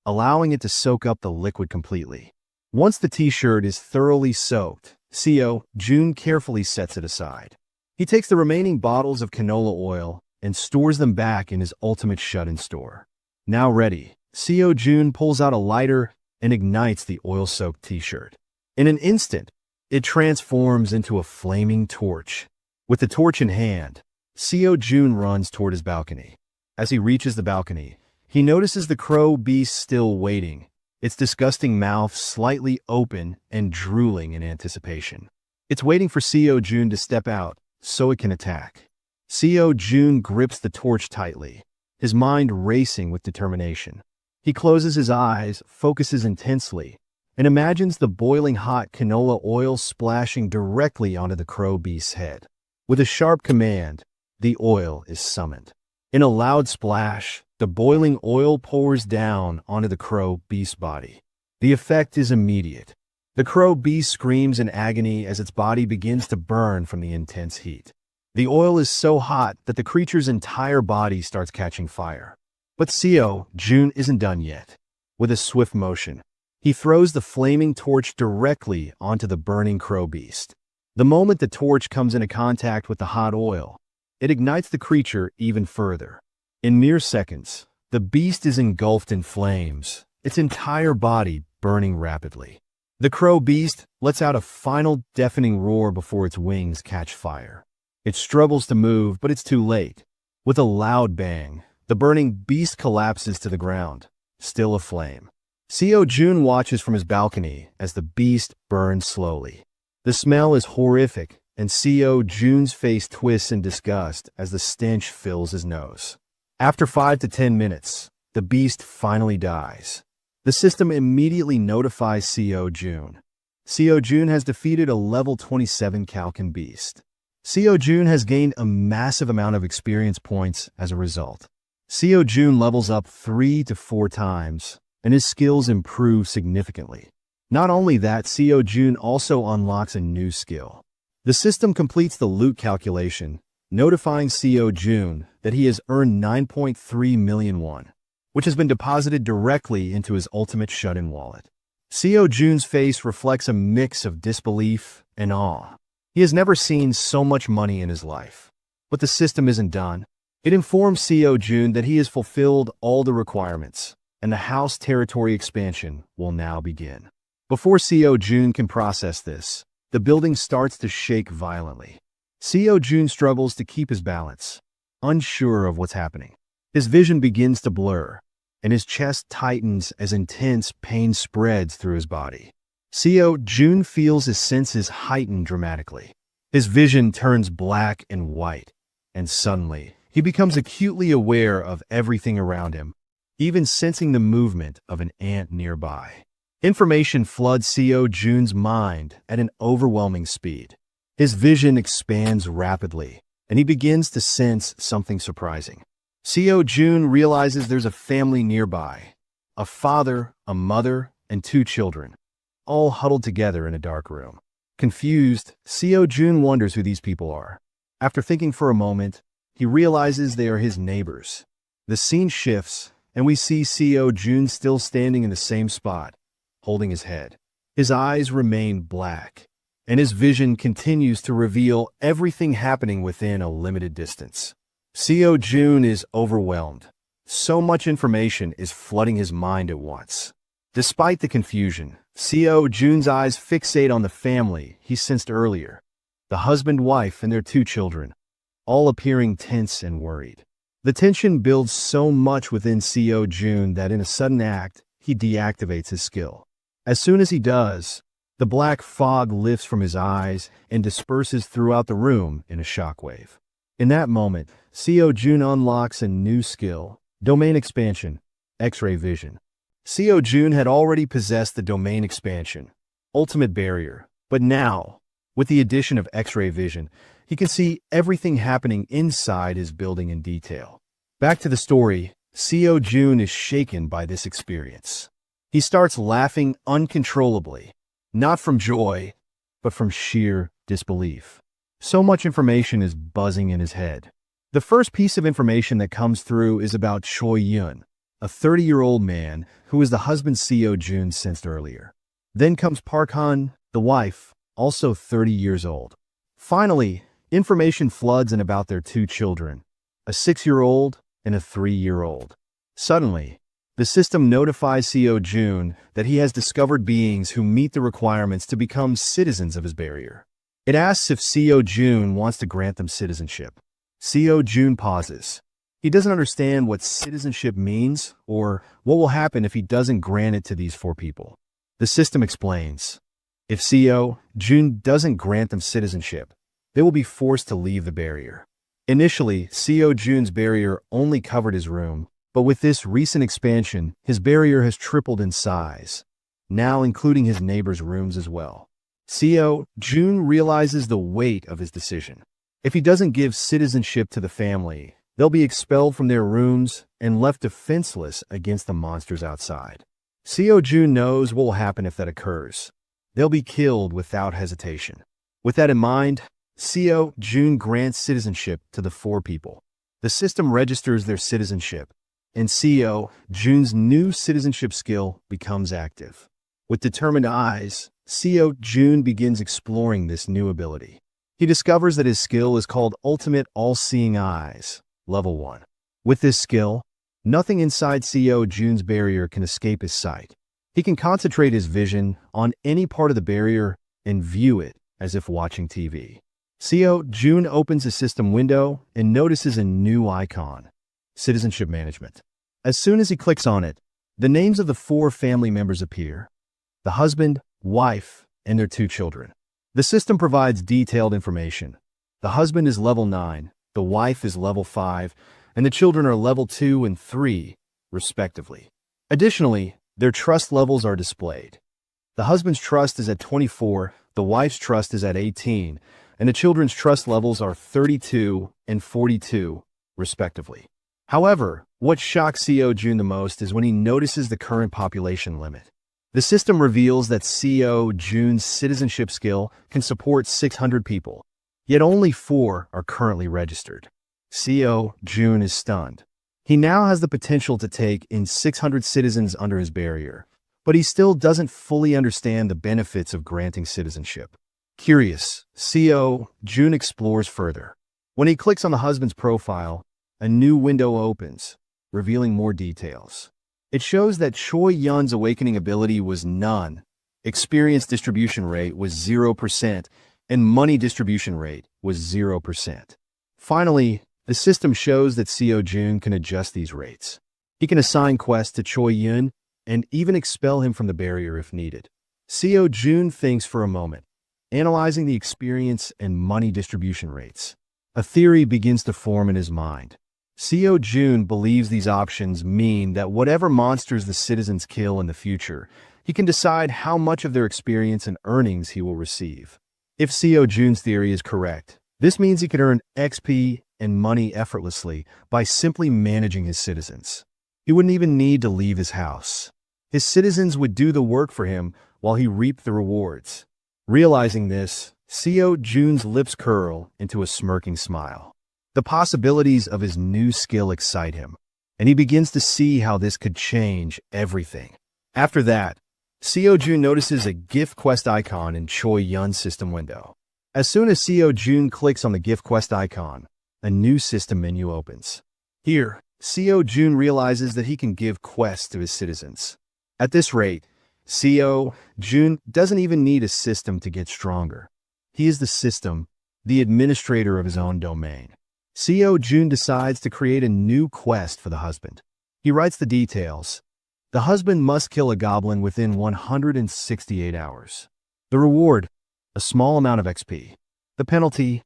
allowing it to soak up the liquid completely. Once the t-shirt is thoroughly soaked, Seo Jun carefully sets it aside. He takes the remaining bottles of canola oil and stores them back in his ultimate shut-in store. Now ready, Seo Jun pulls out a lighter and ignites the oil-soaked t-shirt. In an instant, it transforms into a flaming torch. With the torch in hand, Seo Jun runs toward his balcony. As he reaches the balcony, he notices the crow beast still waiting, its disgusting mouth slightly open and drooling in anticipation. It's waiting for Seo Jun to step out so it can attack. Seo Jun grips the torch tightly, his mind racing with determination. He closes his eyes, focuses intensely, and imagines the boiling hot canola oil splashing directly onto the crow beast's head. With a sharp command, the oil is summoned. In a loud splash, the boiling oil pours down onto the crow beast's body. The effect is immediate. The crow beast screams in agony as its body begins to burn from the intense heat. The oil is so hot that the creature's entire body starts catching fire. But Seo Jun isn't done yet. With a swift motion, he throws the flaming torch directly onto the burning crow beast. The moment the torch comes into contact with the hot oil, it ignites the creature even further. In mere seconds, the beast is engulfed in flames, its entire body burning rapidly. The crow beast lets out a final deafening roar before its wings catch fire. It struggles to move, but it's too late. With a loud bang, the burning beast collapses to the ground, still aflame. Seo Jun watches from his balcony as the beast burns slowly. The smell is horrific, and Seo Jun's face twists in disgust as the stench fills his nose. After 5 to 10 minutes, the beast finally dies. The system immediately notifies Seo Jun. Seo Jun has defeated a level 27 Kalkan beast. Seo Jun has gained a massive amount of experience points as a result. Seo Jun levels up 3 to 4 times, and his skills improve significantly. Not only that, Seo Jun also unlocks a new skill. The system completes the loot calculation, notifying Seo Jun that he has earned 9.3 million won, which has been deposited directly into his ultimate shut-in wallet. Seo Jun's face reflects a mix of disbelief and awe. He has never seen so much money in his life. But the system isn't done. It informs Seo Jun that he has fulfilled all the requirements, and the house territory expansion will now begin. Before Seo Jun can process this, the building starts to shake violently. Seo Jun struggles to keep his balance, unsure of what's happening. His vision begins to blur, and his chest tightens as intense pain spreads through his body. Seo Jun feels his senses heighten dramatically. His vision turns black and white, and suddenly, he becomes acutely aware of everything around him, even sensing the movement of an ant nearby. Information floods Seo Jun's mind at an overwhelming speed. His vision expands rapidly, and he begins to sense something surprising. Seo Jun realizes there's a family nearby, a father, a mother, and 2 children, all huddled together in a dark room. Confused, Seo Jun wonders who these people are. After thinking for a moment, he realizes they are his neighbors. The scene shifts, and we see Seo Jun still standing in the same spot, holding his head. His eyes remain black, and his vision continues to reveal everything happening within a limited distance. Seo Jun is overwhelmed. So much information is flooding his mind at once. Despite the confusion, Seo Jun's eyes fixate on the family he sensed earlier, the husband, wife, and their 2 children, all appearing tense and worried. The tension builds so much within Seo Jun that in a sudden act, he deactivates his skill. As soon as he does, the black fog lifts from his eyes and disperses throughout the room in a shockwave. In that moment, Seo Jun unlocks a new skill, Domain Expansion, X-ray Vision. Seo Jun had already possessed the Domain Expansion, Ultimate Barrier, but now, with the addition of X-ray Vision, he can see everything happening inside his building in detail. Back to the story, Seo Jun is shaken by this experience. He starts laughing uncontrollably, not from joy, but from sheer disbelief. So much information is buzzing in his head. The first piece of information that comes through is about Choi Yun, a 30-year-old man who is the husband Seo Jun sensed earlier. Then comes Park Han, the wife, also 30 years old. Finally, information floods in about their 2 children, a 6-year-old and a 3-year-old. Suddenly, the system notifies Seo Jun that he has discovered beings who meet the requirements to become citizens of his barrier. It asks if Seo Jun wants to grant them citizenship. Seo Jun pauses. He doesn't understand what citizenship means or what will happen if he doesn't grant it to these 4 people. The system explains. If Seo Jun doesn't grant them citizenship, they will be forced to leave the barrier. Initially, Seo Jun's barrier only covered his room, but with this recent expansion, his barrier has tripled in size, now including his neighbors' rooms as well. Seo Jun realizes the weight of his decision. If he doesn't give citizenship to the family, they'll be expelled from their rooms and left defenseless against the monsters outside. Seo Jun knows what will happen if that occurs. They'll be killed without hesitation. With that in mind, Seo Jun grants citizenship to the 4 people. The system registers their citizenship, and Seo Jun's new citizenship skill becomes active. With determined eyes, Seo Jun begins exploring this new ability. He discovers that his skill is called Ultimate All-Seeing Eyes, Level 1. With this skill, nothing inside Seo Jun's barrier can escape his sight. He can concentrate his vision on any part of the barrier and view it as if watching TV. Seo Jun opens the system window and notices a new icon, Citizenship Management. As soon as he clicks on it, the names of the 4 family members appear, the husband, wife, and their 2 children. The system provides detailed information. The husband is level 9, the wife is level 5, and the children are level 2 and 3, respectively. Additionally, their trust levels are displayed. The husband's trust is at 24, the wife's trust is at 18, and the children's trust levels are 32 and 42, respectively. However, what shocks Seo Jun the most is when he notices the current population limit. The system reveals that Seo Jun's citizenship skill can support 600 people, yet only 4 are currently registered. Seo Jun is stunned. He now has the potential to take in 600 citizens under his barrier, but he still doesn't fully understand the benefits of granting citizenship. Curious, Seo Jun explores further. When he clicks on the husband's profile, a new window opens, revealing more details. It shows that Choi Yun's awakening ability was none, experience distribution rate was 0%, and money distribution rate was 0%. Finally, the system shows that Seo Jun can adjust these rates. He can assign quests to Choi Yun and even expel him from the barrier if needed. Seo Jun thinks for a moment, analyzing the experience and money distribution rates. A theory begins to form in his mind. Seo Jun believes these options mean that whatever monsters the citizens kill in the future, he can decide how much of their experience and earnings he will receive. If Seo Jun's theory is correct, this means he can earn XP and money effortlessly by simply managing his citizens. He wouldn't even need to leave his house. His citizens would do the work for him while he reaped the rewards. Realizing this, Seo Jun's lips curl into a smirking smile. The possibilities of his new skill excite him, and he begins to see how this could change everything. After that, Seo Jun notices a gift quest icon in Choi Yun's system window. As soon as Seo Jun clicks on the gift quest icon, a new system menu opens. Here, Seo Jun realizes that he can give quests to his citizens. At this rate, Seo Jun doesn't even need a system to get stronger. He is the system, the administrator of his own domain. Seo Jun decides to create a new quest for the husband. He writes the details. The husband must kill a goblin within 168 hours. The reward, a small amount of XP. The penalty,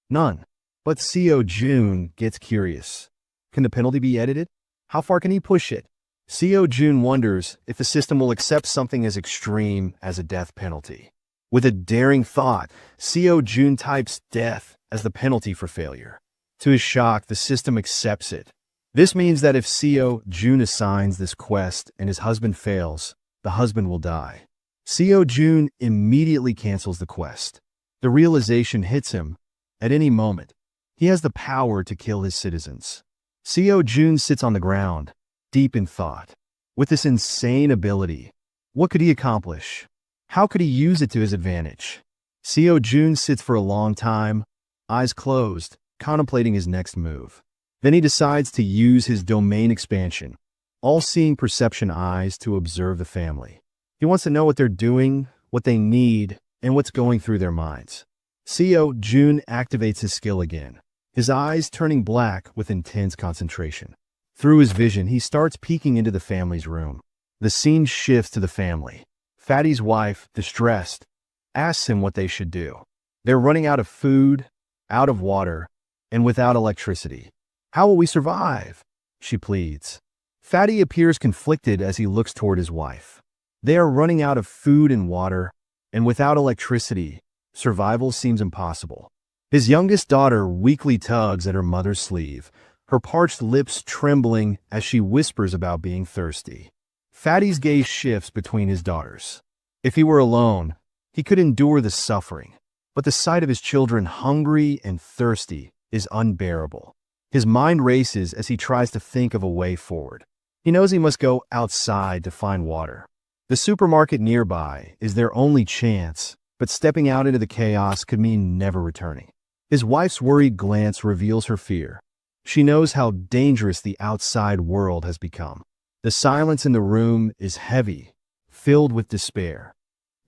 none. But Seo Jun gets curious. Can the penalty be edited? How far can he push it? Seo Jun wonders if the system will accept something as extreme as a death penalty. With a daring thought, Seo Jun types death as the penalty for failure. To his shock, the system accepts it. This means that if Seo Jun assigns this quest and his husband fails, the husband will die. Seo Jun immediately cancels the quest. The realization hits him. At any moment, he has the power to kill his citizens. Seo Jun sits on the ground, deep in thought. With this insane ability, what could he accomplish? How could he use it to his advantage? Seo Jun sits for a long time, eyes closed, contemplating his next move. Then he decides to use his domain expansion, all-seeing perception eyes, to observe the family. He wants to know what they're doing, what they need, and what's going through their minds. Seo Jun activates his skill again, his eyes turning black with intense concentration. Through his vision, he starts peeking into the family's room. The scene shifts to the family. Fatty's wife, distressed, asks him what they should do. They're running out of food, out of water, and without electricity. How will we survive? She pleads. Fatty appears conflicted as he looks toward his wife. They are running out of food and water, and without electricity, survival seems impossible. His youngest daughter weakly tugs at her mother's sleeve, her parched lips trembling as she whispers about being thirsty. Fatty's gaze shifts between his daughters. If he were alone, he could endure the suffering, but the sight of his children hungry and thirsty is unbearable. His mind races as he tries to think of a way forward. He knows he must go outside to find water. The supermarket nearby is their only chance, but stepping out into the chaos could mean never returning. His wife's worried glance reveals her fear. She knows how dangerous the outside world has become. The silence in the room is heavy, filled with despair.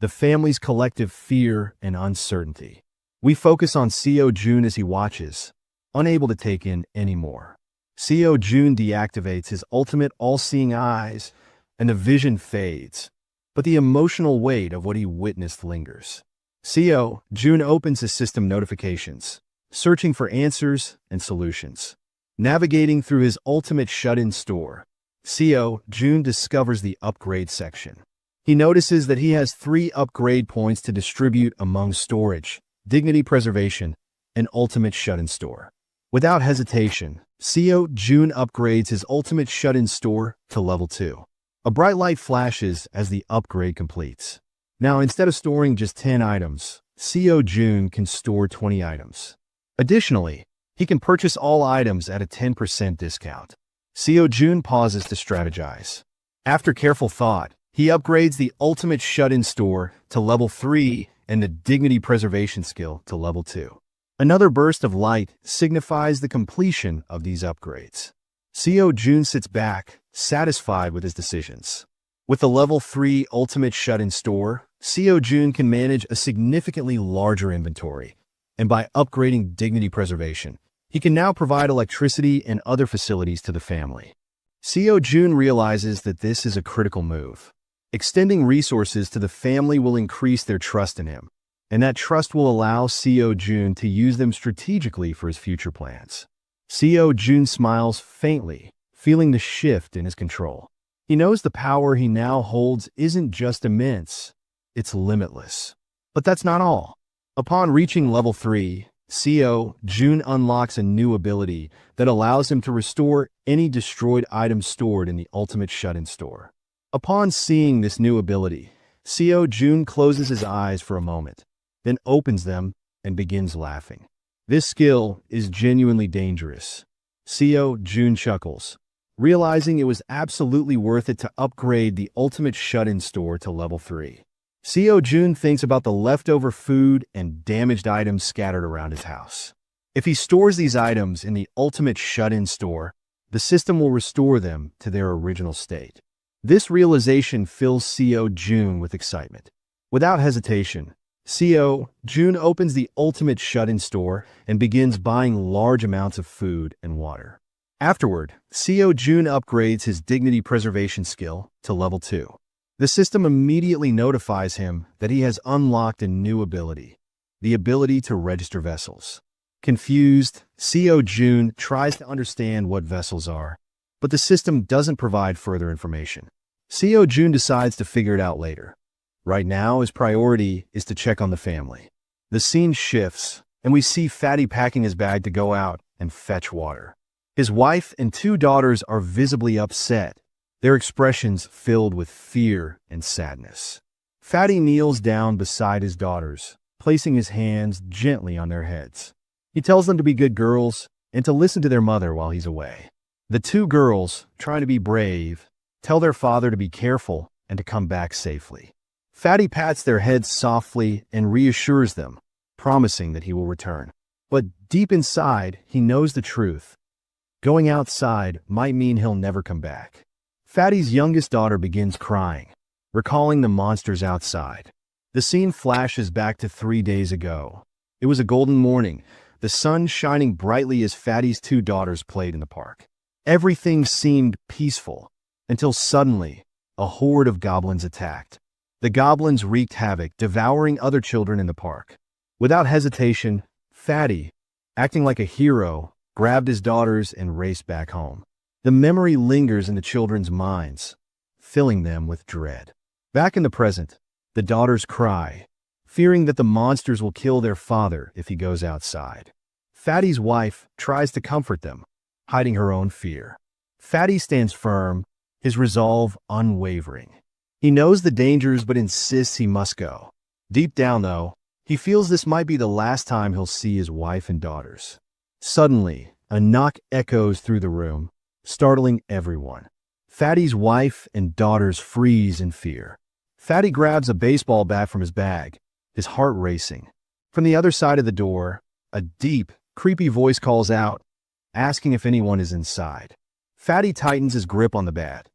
The family's collective fear and uncertainty. We focus on Seo Jun as he watches, unable to take in anymore. Seo Jun deactivates his ultimate all-seeing eyes, and the vision fades, but the emotional weight of what he witnessed lingers. Seo Jun opens his system notifications, searching for answers and solutions. Navigating through his ultimate shut-in store, Seo Jun discovers the upgrade section. He notices that he has 3 upgrade points to distribute among storage, dignity preservation, and ultimate shut-in store. Without hesitation, Seo Jun upgrades his ultimate shut-in store to level 2. A bright light flashes as the upgrade completes. Now, instead of storing just 10 items, Seo Jun can store 20 items. Additionally, he can purchase all items at a 10% discount. Seo Jun pauses to strategize. After careful thought, he upgrades the ultimate shut-in store to level 3 and the dignity preservation skill to level 2. Another burst of light signifies the completion of these upgrades. Seo Jun sits back, satisfied with his decisions. With the level 3 ultimate shut-in store, Seo Jun can manage a significantly larger inventory, and by upgrading dignity preservation, he can now provide electricity and other facilities to the family. Seo Jun realizes that this is a critical move. Extending resources to the family will increase their trust in him, and that trust will allow Seo Jun to use them strategically for his future plans. Seo Jun smiles faintly, feeling the shift in his control. He knows the power he now holds isn't just immense, it's limitless. But that's not all. Upon reaching level 3, Seo Jun unlocks a new ability that allows him to restore any destroyed items stored in the ultimate shut-in store. Upon seeing this new ability, Seo Jun closes his eyes for a moment, then opens them and begins laughing. This skill is genuinely dangerous. Seo Jun chuckles, realizing it was absolutely worth it to upgrade the ultimate shut-in store to level 3. Seo Jun thinks about the leftover food and damaged items scattered around his house. If he stores these items in the ultimate shut-in store, the system will restore them to their original state. This realization fills Seo Jun with excitement. Without hesitation, Seo Jun opens the ultimate shut-in store and begins buying large amounts of food and water. Afterward, Seo Jun upgrades his dignity preservation skill to level 2. The system immediately notifies him that he has unlocked a new ability, the ability to register vessels. Confused, Seo Jun tries to understand what vessels are, but the system doesn't provide further information. Seo Jun decides to figure it out later. Right now, his priority is to check on the family. The scene shifts, and we see Fatty packing his bag to go out and fetch water. His wife and 2 daughters are visibly upset, their expressions filled with fear and sadness. Fatty kneels down beside his daughters, placing his hands gently on their heads. He tells them to be good girls and to listen to their mother while he's away. The 2 girls, trying to be brave, tell their father to be careful and to come back safely. Fatty pats their heads softly and reassures them, promising that he will return. But deep inside, he knows the truth. Going outside might mean he'll never come back. Fatty's youngest daughter begins crying, recalling the monsters outside. The scene flashes back to 3 days ago. It was a golden morning, the sun shining brightly as Fatty's 2 daughters played in the park. Everything seemed peaceful, until suddenly, a horde of goblins attacked. The goblins wreaked havoc, devouring other children in the park. Without hesitation, Fatty, acting like a hero, grabbed his daughters and raced back home. The memory lingers in the children's minds, filling them with dread. Back in the present, the daughters cry, fearing that the monsters will kill their father if he goes outside. Fatty's wife tries to comfort them, hiding her own fear. Fatty stands firm, his resolve unwavering. He knows the dangers but insists he must go. Deep down, though, he feels this might be the last time he'll see his wife and daughters. Suddenly, a knock echoes through the room, startling everyone. Fatty's wife and daughters freeze in fear. Fatty grabs a baseball bat from his bag, his heart racing. From the other side of the door, a deep, creepy voice calls out, asking if anyone is inside. Fatty tightens his grip on the bat,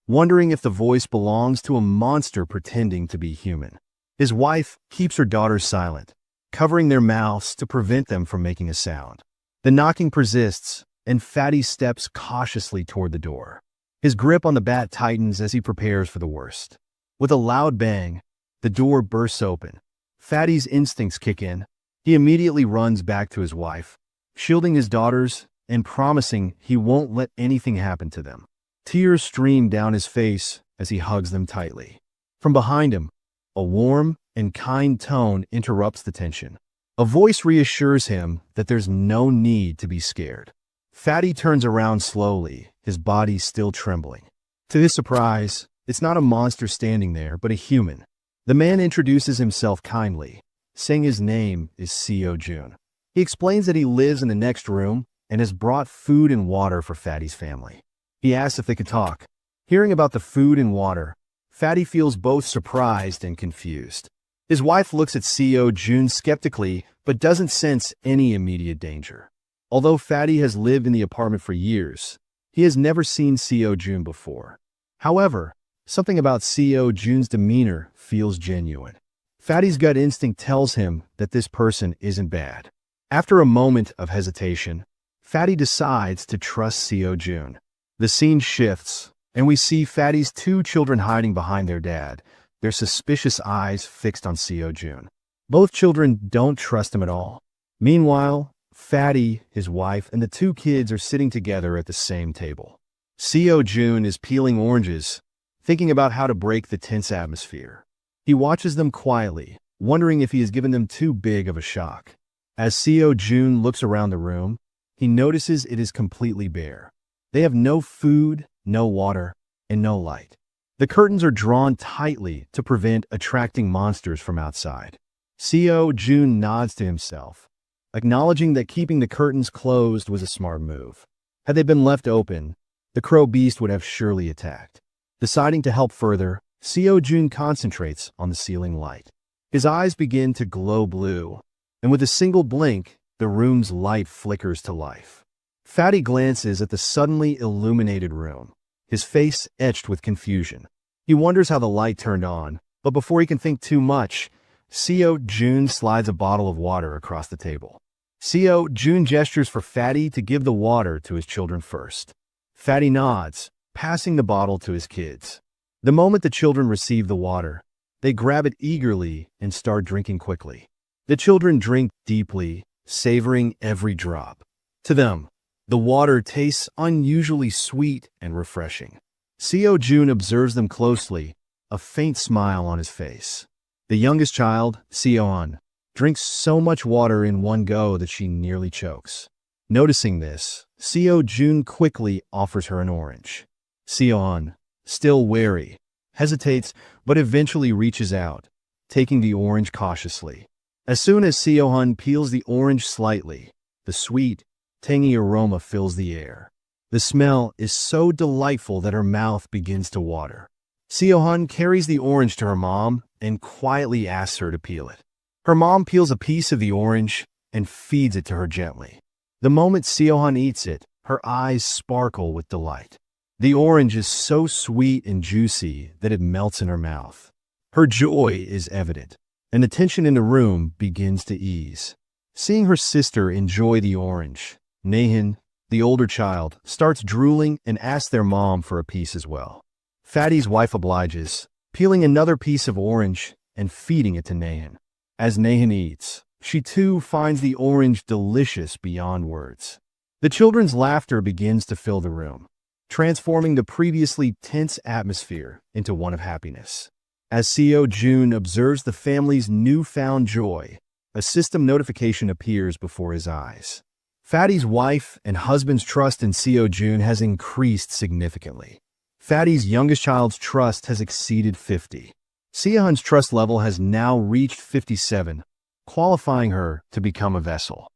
wondering if the voice belongs to a monster pretending to be human. His wife keeps her daughters silent, covering their mouths to prevent them from making a sound. The knocking persists, and Fatty steps cautiously toward the door. His grip on the bat tightens as he prepares for the worst. With a loud bang, the door bursts open. Fatty's instincts kick in. He immediately runs back to his wife, shielding his daughters and promising he won't let anything happen to them. Tears stream down his face as he hugs them tightly. From behind him, a warm and kind tone interrupts the tension. A voice reassures him that there's no need to be scared. Fatty turns around slowly, his body still trembling. To his surprise, it's not a monster standing there, but a human. The man introduces himself kindly, saying his name is Seo Jun. He explains that he lives in the next room and has brought food and water for Fatty's family. He asks if they could talk. Hearing about the food and water, Fatty feels both surprised and confused. His wife looks at Seo Jun skeptically, but doesn't sense any immediate danger. Although Fatty has lived in the apartment for years, he has never seen Seo Jun before. However, Something about Seo Jun's demeanor feels genuine. Fatty's gut instinct tells him that this person isn't bad. After a moment of hesitation, Fatty decides to trust Seo Jun. The scene shifts, and we see Fatty's two children hiding behind their dad, their suspicious eyes fixed on Seo Jun. Both children don't trust him at all. Meanwhile, Fatty, his wife, and the two kids are sitting together at the same table. Seo Jun is peeling oranges, thinking about how to break the tense atmosphere. He watches them quietly, wondering if he has given them too big of a shock. As Seo Jun looks around the room, he notices it is completely bare. They have no food, no water, and no light. The curtains are drawn tightly to prevent attracting monsters from outside. Seo Jun nods to himself, acknowledging that keeping the curtains closed was a smart move. Had they been left open, the crow beast would have surely attacked. Deciding to help further, Seo Jun concentrates on the ceiling light. His eyes begin to glow blue, and with a single blink, the room's light flickers to life. Fatty glances at the suddenly illuminated room, his face etched with confusion. He wonders how the light turned on, but before he can think too much, Seo Jun slides a bottle of water across the table. Seo Jun gestures for Fatty to give the water to his children first. Fatty nods, passing the bottle to his kids. The moment the children receive the water, they grab it eagerly and start drinking quickly. The children drink deeply, savoring every drop. To them, the water tastes unusually sweet and refreshing. Seo Jun observes them closely, a faint smile on his face. The youngest child, Seohan, drinks so much water in one go that she nearly chokes. Noticing this, Seo Jun quickly offers her an orange. Seohan, still wary, hesitates but eventually reaches out, taking the orange cautiously. As soon as Seohan peels the orange slightly, the sweet, tangy aroma fills the air. The smell is so delightful that her mouth begins to water. Seohan carries the orange to her mom and quietly asks her to peel it. Her mom peels a piece of the orange and feeds it to her gently. The moment Seohan eats it, her eyes sparkle with delight. The orange is so sweet and juicy that it melts in her mouth. Her joy is evident, and the tension in the room begins to ease. Seeing her sister enjoy the orange, Nahin, the older child, starts drooling and asks their mom for a piece as well. Fatty's wife obliges, peeling another piece of orange and feeding it to Nahin. As Nahin eats, she too finds the orange delicious beyond words. The children's laughter begins to fill the room, transforming the previously tense atmosphere into one of happiness. As Seo Jun observes the family's newfound joy, a system notification appears before his eyes. Fatty's wife and husband's trust in Seo Jun has increased significantly. Fatty's youngest child's trust has exceeded 50. Seohan's trust level has now reached 57, qualifying her to become a vessel.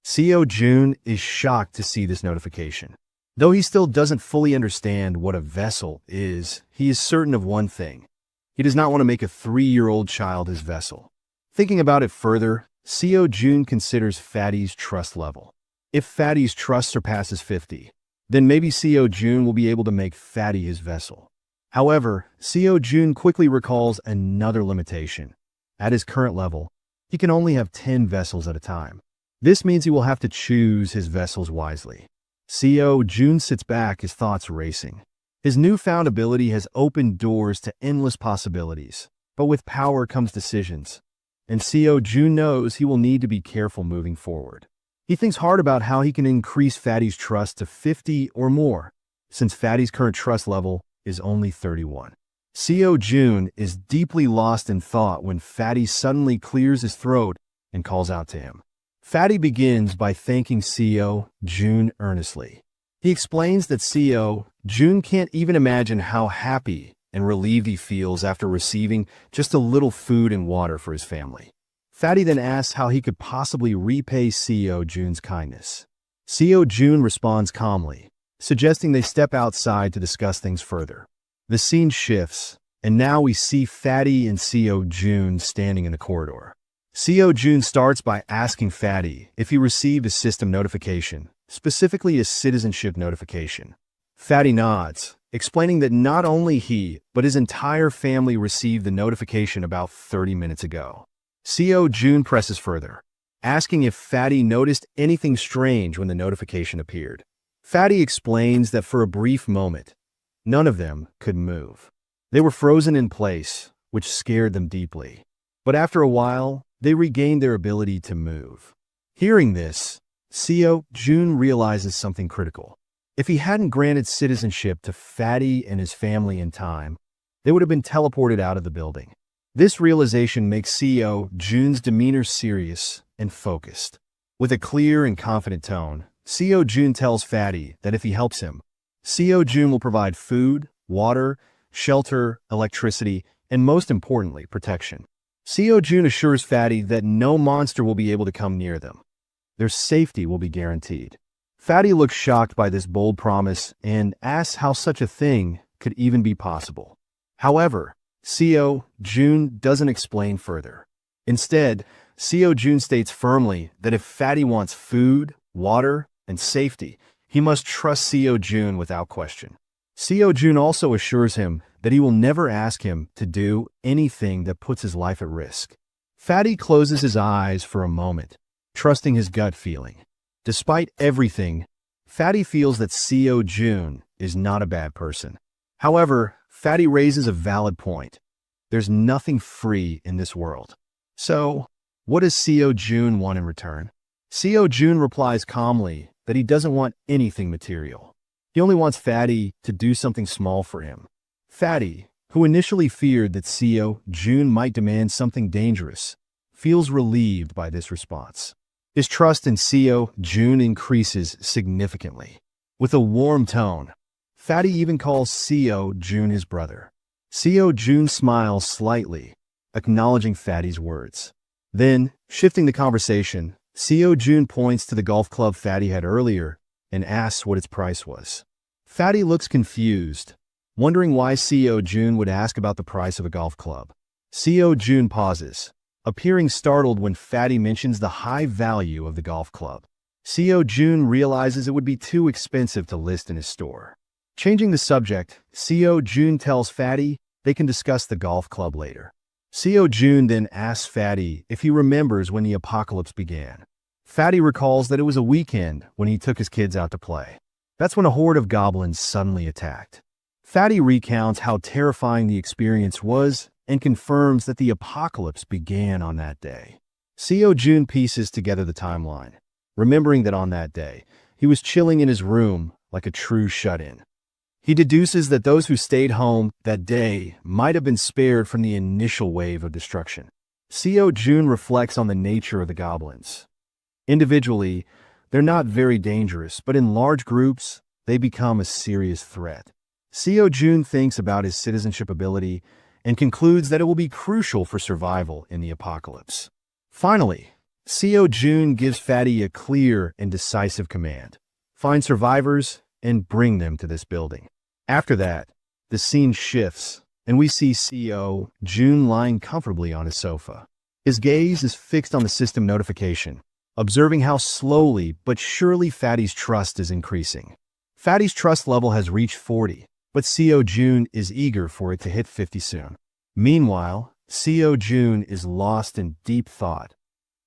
Seo Jun is shocked to see this notification. Though he still doesn't fully understand what a vessel is, he is certain of one thing. He does not want to make a 3-year-old child his vessel. Thinking about it further, Seo Jun considers Fatty's trust level. If Fatty's trust surpasses 50, then maybe Seo Jun will be able to make Fatty his vessel. However, Seo Jun quickly recalls another limitation. At his current level, he can only have 10 vessels at a time. This means he will have to choose his vessels wisely. Seo Jun sits back, his thoughts racing. His newfound ability has opened doors to endless possibilities, but with power comes decisions. And Seo Jun knows he will need to be careful moving forward. He thinks hard about how he can increase Fatty's trust to 50 or more, since Fatty's current trust level is only 31. Seo Jun is deeply lost in thought when Fatty suddenly clears his throat and calls out to him. Fatty begins by thanking Seo Jun earnestly. He explains that Seo Jun can't even imagine how happy and relieved he feels after receiving just a little food and water for his family. Fatty then asks how he could possibly repay Seo Jun's kindness. Seo Jun responds calmly, suggesting they step outside to discuss things further. The scene shifts, and now we see Fatty and Seo Jun standing in the corridor. Seo Jun starts by asking Fatty if he received a system notification, specifically a citizenship notification. Fatty nods, explaining that not only he, but his entire family received the notification about 30 minutes ago. Seo Jun presses further, asking if Fatty noticed anything strange when the notification appeared. Fatty explains that for a brief moment, none of them could move. They were frozen in place, which scared them deeply. But after a while, they regained their ability to move. Hearing this, Seo Jun realizes something critical. If he hadn't granted citizenship to Fatty and his family in time, they would have been teleported out of the building. This realization makes Seo Jun's demeanor serious and focused. With a clear and confident tone, Seo Jun tells Fatty that if he helps him, Seo Jun will provide food, water, shelter, electricity, and most importantly, protection. Seo Jun assures Fatty that no monster will be able to come near them. Their safety will be guaranteed. Fatty looks shocked by this bold promise and asks how such a thing could even be possible. However, Seo Jun doesn't explain further. Instead, Seo Jun states firmly that if Fatty wants food, water, and safety, he must trust Seo Jun without question. Seo Jun also assures him that he will never ask him to do anything that puts his life at risk. Fatty closes his eyes for a moment, trusting his gut feeling. Despite everything, Fatty feels that Seo Jun is not a bad person. However, Fatty raises a valid point. There's nothing free in this world. So, what does Seo Jun want in return? Seo Jun replies calmly that he doesn't want anything material. He only wants Fatty to do something small for him. Fatty, who initially feared that Seo Jun might demand something dangerous, feels relieved by this response. His trust in Seo Jun increases significantly. With a warm tone, Fatty even calls Seo Jun his brother. Seo Jun smiles slightly, acknowledging Fatty's words. Then, shifting the conversation, Seo Jun points to the golf club Fatty had earlier and asks what its price was. Fatty looks confused, wondering why Seo Jun would ask about the price of a golf club. Seo Jun pauses, appearing startled when Fatty mentions the high value of the golf club. Seo Jun realizes it would be too expensive to list in his store. Changing the subject, Seo Jun tells Fatty they can discuss the golf club later. Seo Jun then asks Fatty if he remembers when the apocalypse began. Fatty recalls that it was a weekend when he took his kids out to play. That's when a horde of goblins suddenly attacked. Fatty recounts how terrifying the experience was and confirms that the apocalypse began on that day. Seo Jun pieces together the timeline, remembering that on that day, he was chilling in his room like a true shut-in. He deduces that those who stayed home that day might have been spared from the initial wave of destruction. Seo Jun reflects on the nature of the goblins. Individually, they're not very dangerous, but in large groups, they become a serious threat. Seo Jun thinks about his citizenship ability and concludes that it will be crucial for survival in the apocalypse. Finally, Seo Jun gives Fatty a clear and decisive command: find survivors and bring them to this building. After that, the scene shifts, and we see Seo Jun lying comfortably on his sofa. His gaze is fixed on the system notification, observing how slowly but surely Fatty's trust is increasing. Fatty's trust level has reached 40, but Seo Jun is eager for it to hit 50 soon. Meanwhile, Seo Jun is lost in deep thought,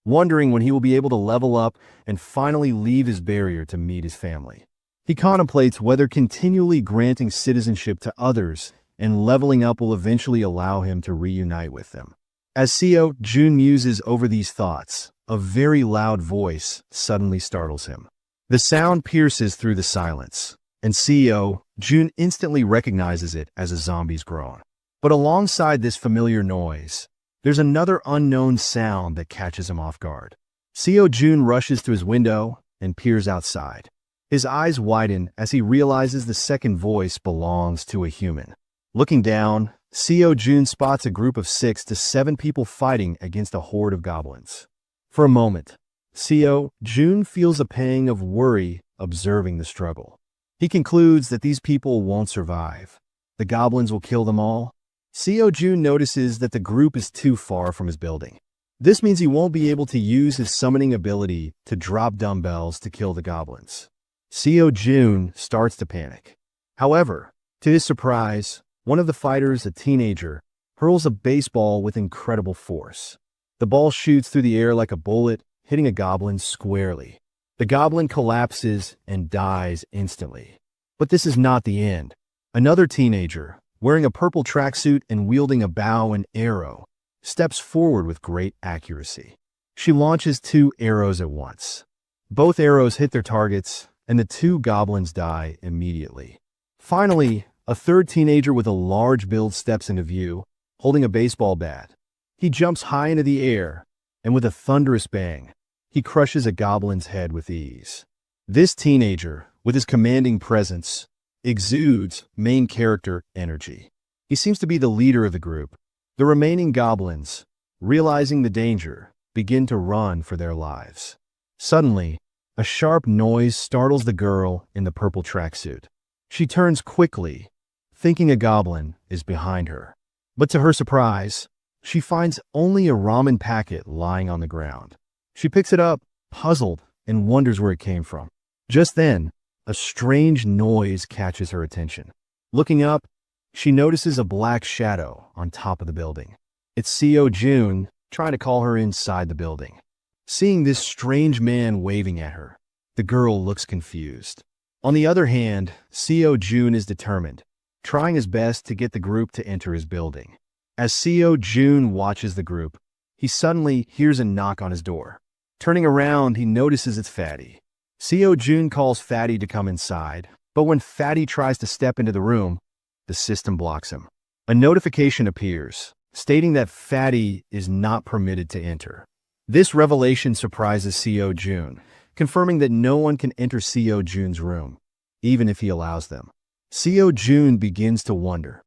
wondering when he will be able to level up and finally leave his barrier to meet his family. He contemplates whether continually granting citizenship to others and leveling up will eventually allow him to reunite with them. As Seo Jun muses over these thoughts, a very loud voice suddenly startles him. The sound pierces through the silence, and Seo Jun instantly recognizes it as a zombie's groan. But alongside this familiar noise, there's another unknown sound that catches him off guard. Seo Jun rushes to his window and peers outside. His eyes widen as he realizes the second voice belongs to a human. Looking down, Seo Jun spots a group of 6 to 7 people fighting against a horde of goblins. For a moment, Seo Jun feels a pang of worry observing the struggle. He concludes that these people won't survive. The goblins will kill them all. Seo Jun notices that the group is too far from his building. This means he won't be able to use his summoning ability to drop dumbbells to kill the goblins. Seo Jun starts to panic. However, To his surprise, one of the fighters, a teenager, hurls a baseball with incredible force. The ball shoots through the air like a bullet, hitting a goblin squarely. The goblin collapses and dies instantly. But this is not the end. Another teenager, wearing a purple tracksuit and wielding a bow and arrow, steps forward with great accuracy. She launches 2 arrows at once. Both arrows hit their targets, and the 2 goblins die immediately. Finally, a third teenager with a large build steps into view, holding a baseball bat. He jumps high into the air, and with a thunderous bang, he crushes a goblin's head with ease. This teenager, with his commanding presence, exudes main character energy. He seems to be the leader of the group. The remaining goblins, realizing the danger, begin to run for their lives. Suddenly, a sharp noise startles the girl in the purple tracksuit. She turns quickly, thinking a goblin is behind her. But to her surprise, she finds only a ramen packet lying on the ground. She picks it up, puzzled, and wonders where it came from. Just then, a strange noise catches her attention. Looking up, she notices a black shadow on top of the building. It's Sayo Jun trying to call her inside the building. Seeing this strange man waving at her, the girl looks confused. On the other hand, Sayo Jun is determined, trying his best to get the group to enter his building. As Sayo Jun watches the group, he suddenly hears a knock on his door. Turning around, he notices it's Fatty. Sayo Jun calls Fatty to come inside, but when Fatty tries to step into the room, the system blocks him. A notification appears, stating that Fatty is not permitted to enter. This revelation surprises Sayo Jun, confirming that no one can enter Sayo Jun's room, even if he allows them. Sayo Jun begins to wonder,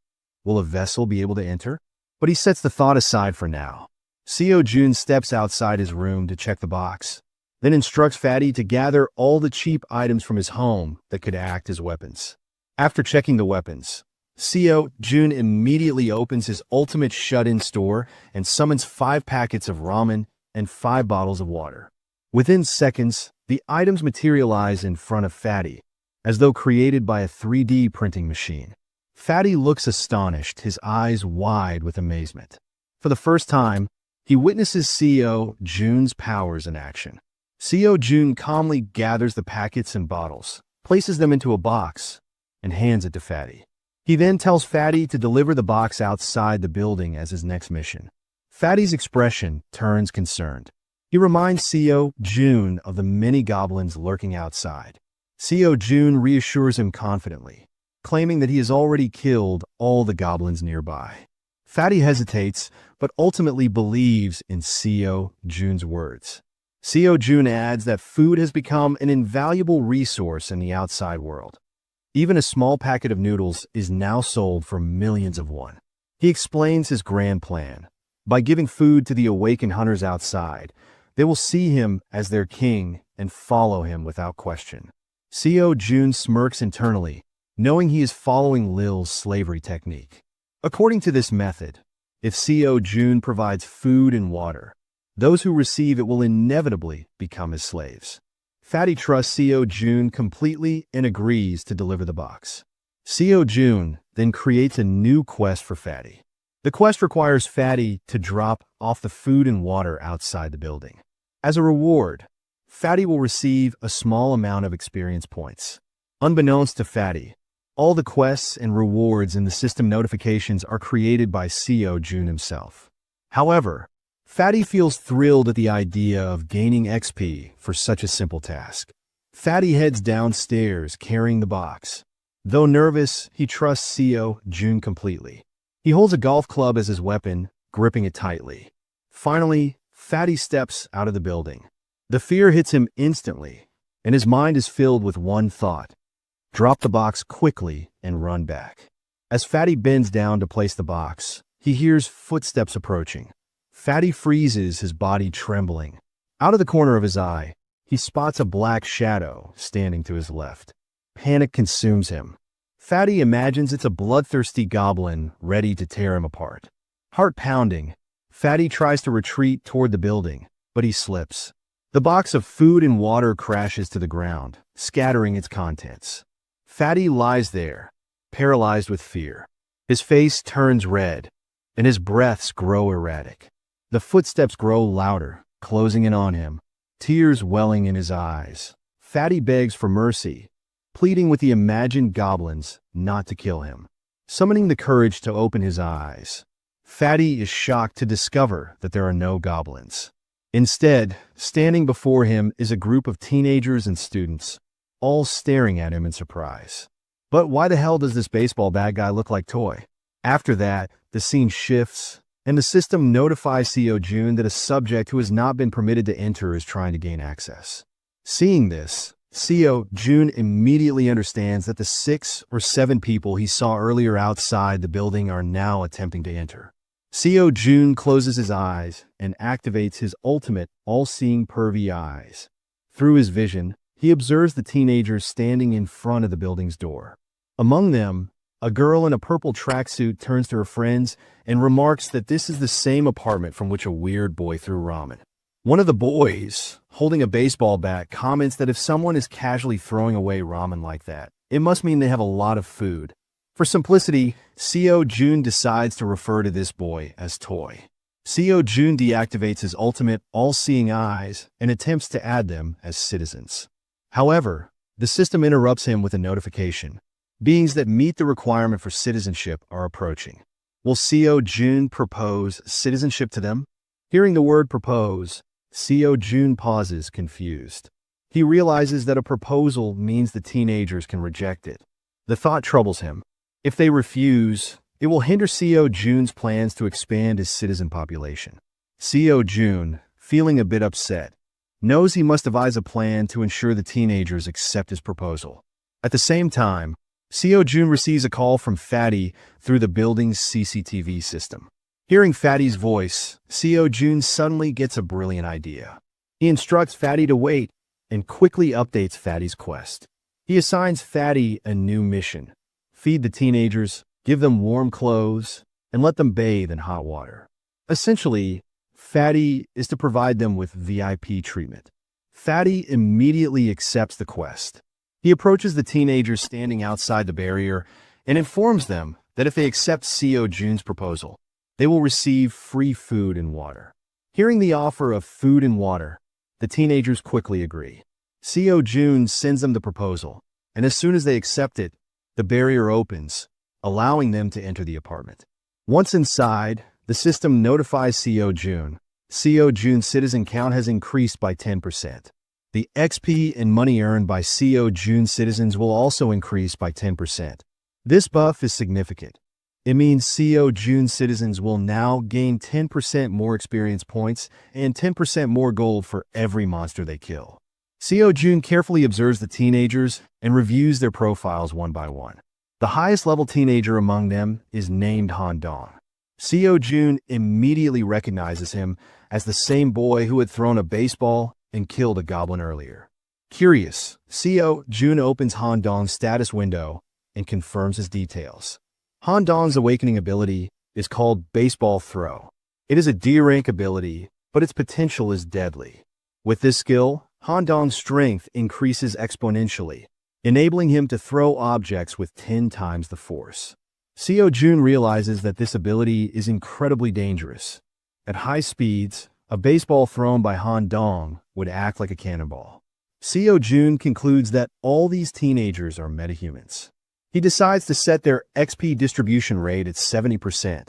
will a vessel be able to enter? But he sets the thought aside for now. Sayo Jun steps outside his room to check the box, then instructs Fatty to gather all the cheap items from his home that could act as weapons. After checking the weapons, Sayo Jun immediately opens his ultimate shut-in store and summons 5 packets of ramen and 5 bottles of water. Within seconds, the items materialize in front of Fatty, as though created by a 3D printing machine. Fatty looks astonished, his eyes wide with amazement. For the first time, he witnesses Sayo Jun's powers in action. Sayo Jun calmly gathers the packets and bottles, places them into a box, and hands it to Fatty. He then tells Fatty to deliver the box outside the building as his next mission. Fatty's expression turns concerned. He reminds Sayo Jun of the many goblins lurking outside. Sayo Jun reassures him confidently, claiming that he has already killed all the goblins nearby. Fatty hesitates, but ultimately believes in Sayo Jun's words. Sayo Jun adds that food has become an invaluable resource in the outside world. Even a small packet of noodles is now sold for millions of won. He explains his grand plan. By giving food to the awakened hunters outside, they will see him as their king and follow him without question. Sayo Jun smirks internally, knowing he is following Lil's slavery technique. According to this method, if Sayo Jun provides food and water, those who receive it will inevitably become his slaves. Fatty trusts Sayo Jun completely and agrees to deliver the box. Sayo Jun then creates a new quest for Fatty. The quest requires Fatty to drop off the food and water outside the building. As a reward, Fatty will receive a small amount of experience points. Unbeknownst to Fatty, all the quests and rewards in the system notifications are created by Sayo Jun himself. However, Fatty feels thrilled at the idea of gaining XP for such a simple task. Fatty heads downstairs carrying the box. Though nervous, he trusts Sayo Jun completely. He holds a golf club as his weapon, gripping it tightly. Finally, Fatty steps out of the building. The fear hits him instantly, and his mind is filled with one thought: drop the box quickly and run back. As Fatty bends down to place the box, he hears footsteps approaching. Fatty freezes, his body trembling. Out of the corner of his eye, he spots a black shadow standing to his left. Panic consumes him. Fatty imagines it's a bloodthirsty goblin ready to tear him apart. Heart pounding, Fatty tries to retreat toward the building, but he slips. The box of food and water crashes to the ground, scattering its contents. Fatty lies there, paralyzed with fear. His face turns red, and his breaths grow erratic. The footsteps grow louder, closing in on him, tears welling in his eyes. Fatty begs for mercy, pleading with the imagined goblins not to kill him, summoning the courage to open his eyes. Fatty is shocked to discover that there are no goblins. Instead, standing before him is a group of teenagers and students, all staring at him in surprise. But why the hell does this baseball bad guy look like Toy? After that, the scene shifts, and the system notifies Sayo Jun that a subject who has not been permitted to enter is trying to gain access. Seeing this, Sayo Jun immediately understands that the 6 or 7 people he saw earlier outside the building are now attempting to enter. Sayo Jun closes his eyes and activates his ultimate all-seeing pervy eyes. Through his vision, he observes the teenagers standing in front of the building's door. Among them, a girl in a purple tracksuit turns to her friends and remarks that this is the same apartment from which a weird boy threw ramen. One of the boys, holding a baseball bat, comments that if someone is casually throwing away ramen like that, it must mean they have a lot of food. For simplicity, Sayo Jun decides to refer to this boy as Toy. Sayo Jun deactivates his ultimate all-seeing eyes and attempts to add them as citizens. However, the system interrupts him with a notification. Beings that meet the requirement for citizenship are approaching. Will Sayo Jun propose citizenship to them? Hearing the word propose, Sayo Jun pauses, confused. He realizes that a proposal means the teenagers can reject it. The thought troubles him. If they refuse, it will hinder Sayo Jun's plans to expand his citizen population. Sayo Jun, feeling a bit upset, knows he must devise a plan to ensure the teenagers accept his proposal. At the same time, Sayo Jun receives a call from Fatty through the building's CCTV system. Hearing Fatty's voice, Sayo Jun suddenly gets a brilliant idea. He instructs Fatty to wait and quickly updates Fatty's quest. He assigns Fatty a new mission: feed the teenagers, give them warm clothes, and let them bathe in hot water. Essentially, Fatty is to provide them with VIP treatment. Fatty immediately accepts the quest. He approaches the teenagers standing outside the barrier and informs them that if they accept Sayo Jun's proposal, they will receive free food and water. Hearing the offer of food and water, the teenagers quickly agree. Sayo Jun sends them the proposal, and as soon as they accept it, the barrier opens, allowing them to enter the apartment. Once inside, the system notifies Sayo Jun. Sayo Jun's citizen count has increased by 10%. The XP and money earned by Sayo Jun citizens will also increase by 10%. This buff is significant. It means Sayo Jun citizens will now gain 10% more experience points and 10% more gold for every monster they kill. Sayo Jun carefully observes the teenagers and reviews their profiles one by one. The highest level teenager among them is named Han Dong. Sayo Jun immediately recognizes him as the same boy who had thrown a baseball and killed a goblin earlier. Curious, Sayo Jun opens Han Dong's status window and confirms his details. Han Dong's awakening ability is called Baseball Throw. It is a D-rank ability, but its potential is deadly. With this skill, Han Dong's strength increases exponentially, enabling him to throw objects with 10 times the force. Sayo Jun realizes that this ability is incredibly dangerous. At high speeds, a baseball thrown by Han Dong would act like a cannonball. Sayo Jun concludes that all these teenagers are metahumans. He decides to set their XP distribution rate at 70%,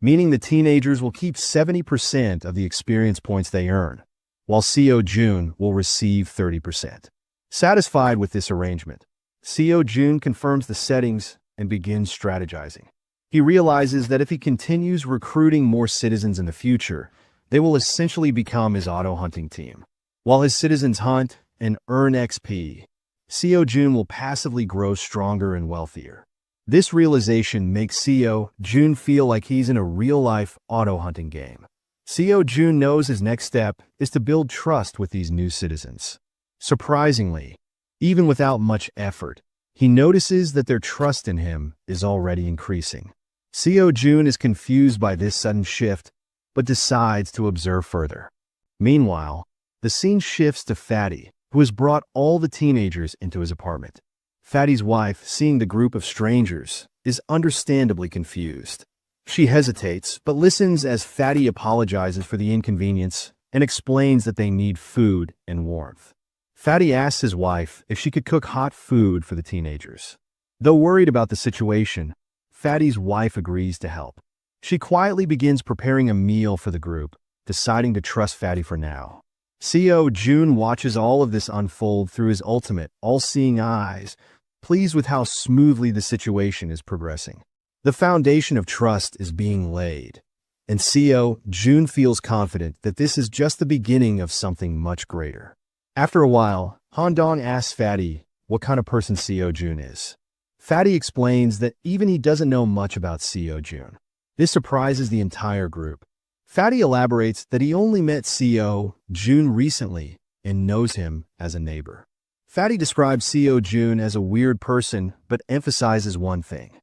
meaning the teenagers will keep 70% of the experience points they earn, while Sayo Jun will receive 30%. Satisfied with this arrangement, Sayo Jun confirms the settings and begins strategizing. He realizes that if he continues recruiting more citizens in the future, they will essentially become his auto-hunting team. While his citizens hunt and earn XP, Sayo Jun will passively grow stronger and wealthier. This realization makes Sayo Jun feel like he's in a real-life auto-hunting game. Sayo Jun knows his next step is to build trust with these new citizens. Surprisingly, even without much effort, he notices that their trust in him is already increasing. Sayo Jun is confused by this sudden shift, but decides to observe further. Meanwhile, the scene shifts to Fatty, who has brought all the teenagers into his apartment. Fatty's wife, seeing the group of strangers, is understandably confused. She hesitates, but listens as Fatty apologizes for the inconvenience and explains that they need food and warmth. Fatty asks his wife if she could cook hot food for the teenagers. Though worried about the situation, Fatty's wife agrees to help. She quietly begins preparing a meal for the group, deciding to trust Fatty for now. Sayo Jun watches all of this unfold through his ultimate, all-seeing eyes, pleased with how smoothly the situation is progressing. The foundation of trust is being laid, and Sayo Jun feels confident that this is just the beginning of something much greater. After a while, Handong asks Fatty what kind of person Sayo Jun is. Fatty explains that even he doesn't know much about Sayo Jun. This surprises the entire group. Fatty elaborates that he only met Sayo Jun recently and knows him as a neighbor. Fatty describes Sayo Jun as a weird person, but emphasizes one thing.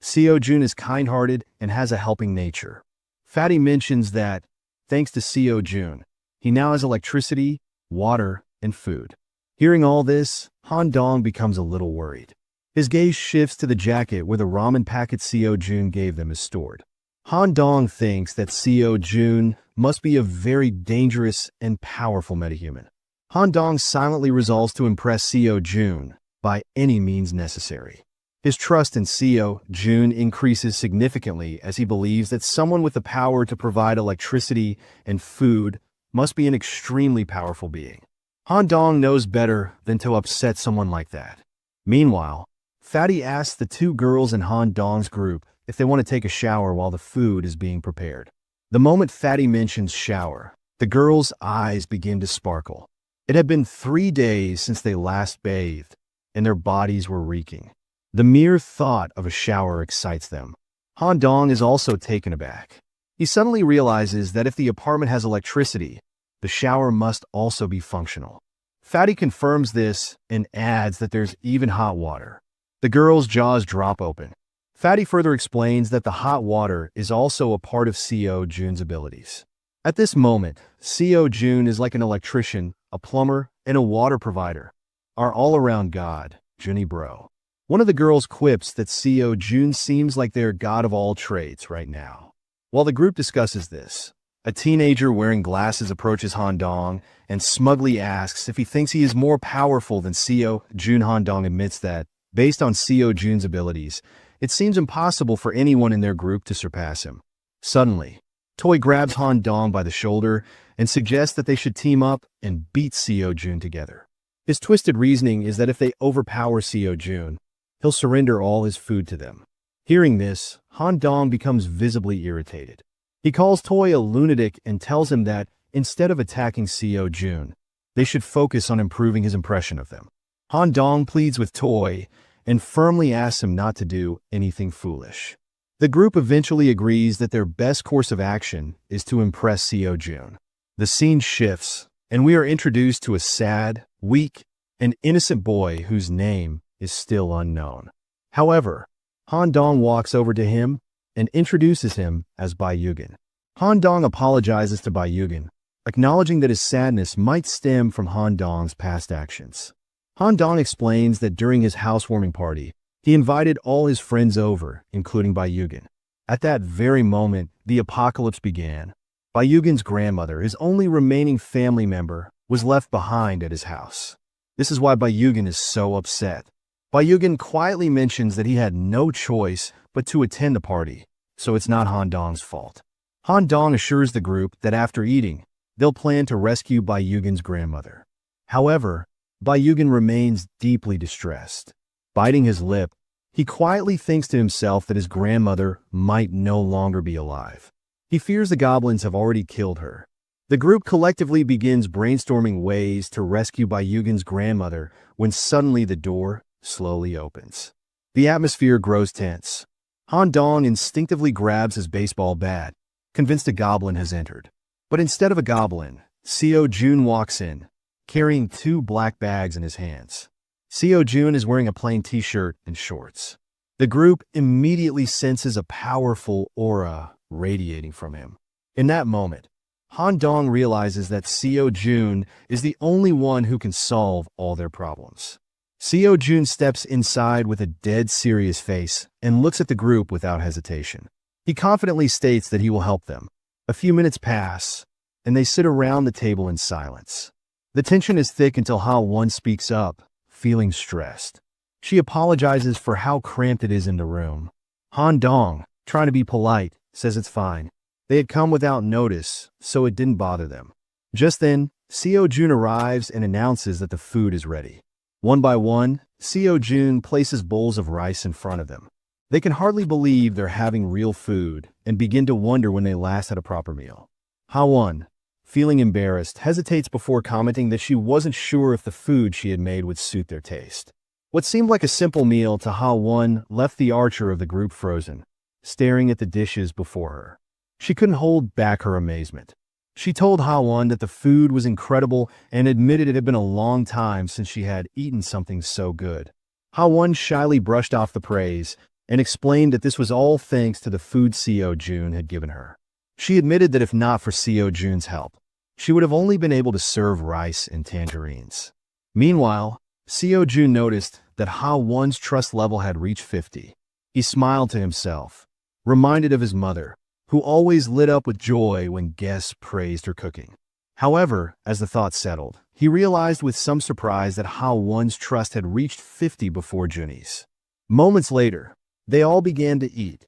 Sayo Jun is kind-hearted and has a helping nature. Fatty mentions that, thanks to Sayo Jun, he now has electricity, water, and food. Hearing all this, Handong becomes a little worried. His gaze shifts to the jacket where the ramen packet Sayo Jun gave them is stored. Handong thinks that Sayo Jun must be a very dangerous and powerful metahuman. Handong silently resolves to impress Sayo Jun by any means necessary. His trust in Sayo Jun increases significantly as he believes that someone with the power to provide electricity and food must be an extremely powerful being. Handong knows better than to upset someone like that. Meanwhile, Fatty asks the two girls in Handong's group if they want to take a shower while the food is being prepared. The moment Fatty mentions shower, the girls' eyes begin to sparkle. It had been 3 days since they last bathed, and their bodies were reeking. The mere thought of a shower excites them. Handong is also taken aback. He suddenly realizes that if the apartment has electricity, the shower must also be functional. Fatty confirms this and adds that there's even hot water. The girls' jaws drop open. Fatty further explains that the hot water is also a part of Sayo Jun's abilities. At this moment, Sayo Jun is like an electrician, a plumber, and a water provider. Our all-around god, Junny Bro. One of the girls quips that Sayo Jun seems like their god of all trades right now. While the group discusses this, a teenager wearing glasses approaches Handong and smugly asks if he thinks he is more powerful than Sayo Jun. Handong admits that, based on Sayo Jun's abilities, it seems impossible for anyone in their group to surpass him. Suddenly, Toy grabs Handong by the shoulder and suggests that they should team up and beat Sayo Jun together. His twisted reasoning is that if they overpower Sayo Jun, he'll surrender all his food to them. Hearing this, Handong becomes visibly irritated. He calls Toy a lunatic and tells him that, instead of attacking Sayo Jun, they should focus on improving his impression of them. Handong pleads with Toy and firmly asks him not to do anything foolish. The group eventually agrees that their best course of action is to impress Sayo Jun. The scene shifts, and we are introduced to a sad, weak, and innocent boy whose name is still unknown. However, Handong walks over to him and introduces him as Bayugan. Handong apologizes to Bayugan, acknowledging that his sadness might stem from Handong's past actions. Handong explains that during his housewarming party, he invited all his friends over, including Bayugan. At that very moment, the apocalypse began. Bayugan's grandmother, his only remaining family member, was left behind at his house. This is why Bayugan is so upset. Bayugan quietly mentions that he had no choice but to attend the party, so it's not Handong's fault. Handong assures the group that after eating, they'll plan to rescue Bayugan's grandmother. However, Bayugan remains deeply distressed. Biting his lip, he quietly thinks to himself that his grandmother might no longer be alive. He fears the goblins have already killed her. The group collectively begins brainstorming ways to rescue Bayugan's grandmother when suddenly the door slowly opens. The atmosphere grows tense. Handong instinctively grabs his baseball bat, convinced a goblin has entered. But instead of a goblin, Sayo Jun walks in, carrying 2 black bags in his hands. Sayo Jun is wearing a plain t-shirt and shorts. The group immediately senses a powerful aura radiating from him. In that moment, Handong realizes that Sayo Jun is the only one who can solve all their problems. Seo Jun steps inside with a dead serious face and looks at the group without hesitation. He confidently states that he will help them. A few minutes pass, and they sit around the table in silence. The tension is thick until Ha-won speaks up, feeling stressed. She apologizes for how cramped it is in the room. Han Dong, trying to be polite, says it's fine. They had come without notice, so it didn't bother them. Just then, Seo Jun arrives and announces that the food is ready. One by one, Seo Jun places bowls of rice in front of them. They can hardly believe they're having real food and begin to wonder when they last had a proper meal. Ha-won, feeling embarrassed, hesitates before commenting that she wasn't sure if the food she had made would suit their taste. What seemed like a simple meal to Ha-won left the archer of the group frozen, staring at the dishes before her. She couldn't hold back her amazement. She told Ha-won that the food was incredible and admitted it had been a long time since she had eaten something so good. Ha-won shyly brushed off the praise and explained that this was all thanks to the food Seo Jun had given her. She admitted that if not for Seo Jun's help, she would have only been able to serve rice and tangerines. Meanwhile, Seo Jun noticed that Ha-won's trust level had reached 50. He smiled to himself, reminded of his mother, who always lit up with joy when guests praised her cooking. However, as the thought settled, he realized with some surprise that Ha-won's trust had reached 50 before Jun's. Moments later, they all began to eat,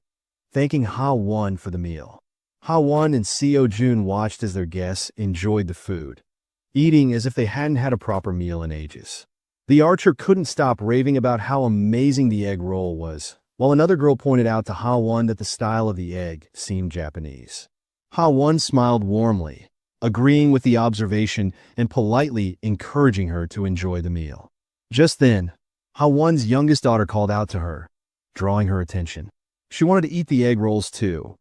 thanking Ha-won for the meal. Ha-won and Seo Jun watched as their guests enjoyed the food, eating as if they hadn't had a proper meal in ages. The archer couldn't stop raving about how amazing the egg roll was, while another girl pointed out to Ha-won that the style of the egg seemed Japanese. Ha-won smiled warmly, agreeing with the observation and politely encouraging her to enjoy the meal. Just then, Ha-won's youngest daughter called out to her, drawing her attention. She wanted to eat the egg rolls too,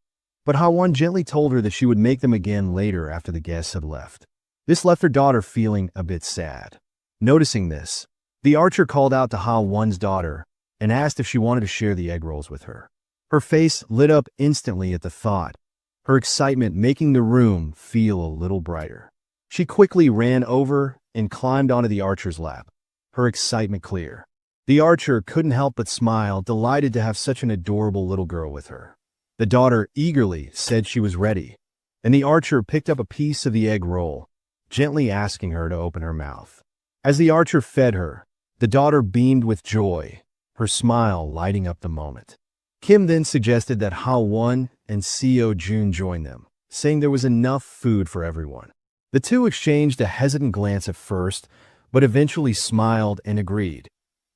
but Ha-won gently told her that she would make them again later after the guests had left. This left her daughter feeling a bit sad. Noticing this, the archer called out to Ha-won's daughter and asked if she wanted to share the egg rolls with her. Her face lit up instantly at the thought, her excitement making the room feel a little brighter. She quickly ran over and climbed onto the archer's lap, her excitement clear. The archer couldn't help but smile, delighted to have such an adorable little girl with her. The daughter eagerly said she was ready, and the archer picked up a piece of the egg roll, gently asking her to open her mouth. As the archer fed her, the daughter beamed with joy, her smile lighting up the moment. Kim then suggested that Ha-won and Seo Jun join them, saying there was enough food for everyone. The two exchanged a hesitant glance at first, but eventually smiled and agreed,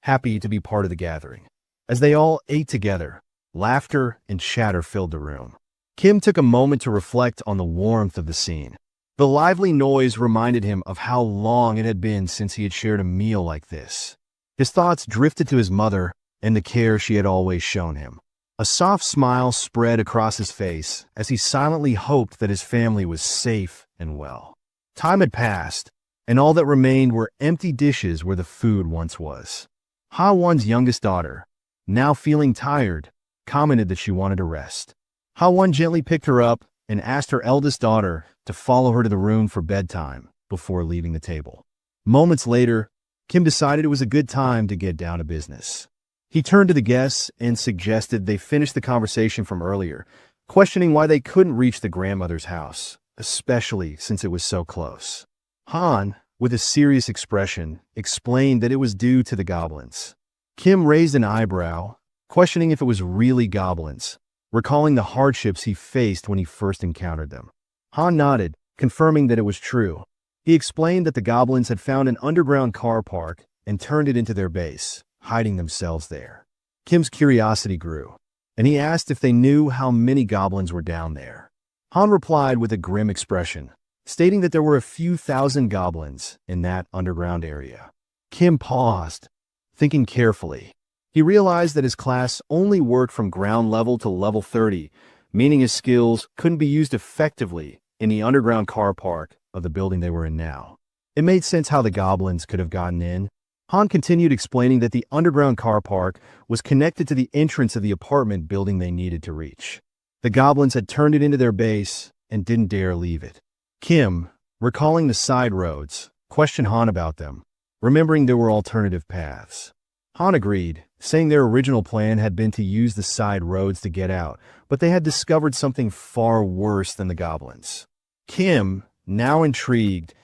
happy to be part of the gathering. As they all ate together, laughter and chatter filled the room. Kim took a moment to reflect on the warmth of the scene. The lively noise reminded him of how long it had been since he had shared a meal like this. His thoughts drifted to his mother and the care she had always shown him. A soft smile spread across his face as he silently hoped that his family was safe and well. Time had passed, and all that remained were empty dishes where the food once was. Ha-won's youngest daughter, now feeling tired, commented that she wanted to rest. Ha-won gently picked her up and asked her eldest daughter to follow her to the room for bedtime before leaving the table. Moments later, Kim decided it was a good time to get down to business. He turned to the guests and suggested they finish the conversation from earlier, questioning why they couldn't reach the grandmother's house, especially since it was so close. Han, with a serious expression, explained that it was due to the goblins. Kim raised an eyebrow, questioning if it was really goblins, recalling the hardships he faced when he first encountered them. Han nodded, confirming that it was true. He explained that the goblins had found an underground car park and turned it into their base, hiding themselves there. Kim's curiosity grew, and he asked if they knew how many goblins were down there. Han replied with a grim expression, stating that there were a few thousand goblins in that underground area. Kim paused, thinking carefully. He realized that his class only worked from ground level to level 30, meaning his skills couldn't be used effectively in the underground car park of the building they were in now. It made sense how the goblins could have gotten in. Han continued explaining that the underground car park was connected to the entrance of the apartment building they needed to reach. The goblins had turned it into their base and didn't dare leave it. Kim, recalling the side roads, questioned Han about them, remembering there were alternative paths. Han agreed, saying their original plan had been to use the side roads to get out, but they had discovered something far worse than the goblins. Kim, now intrigued,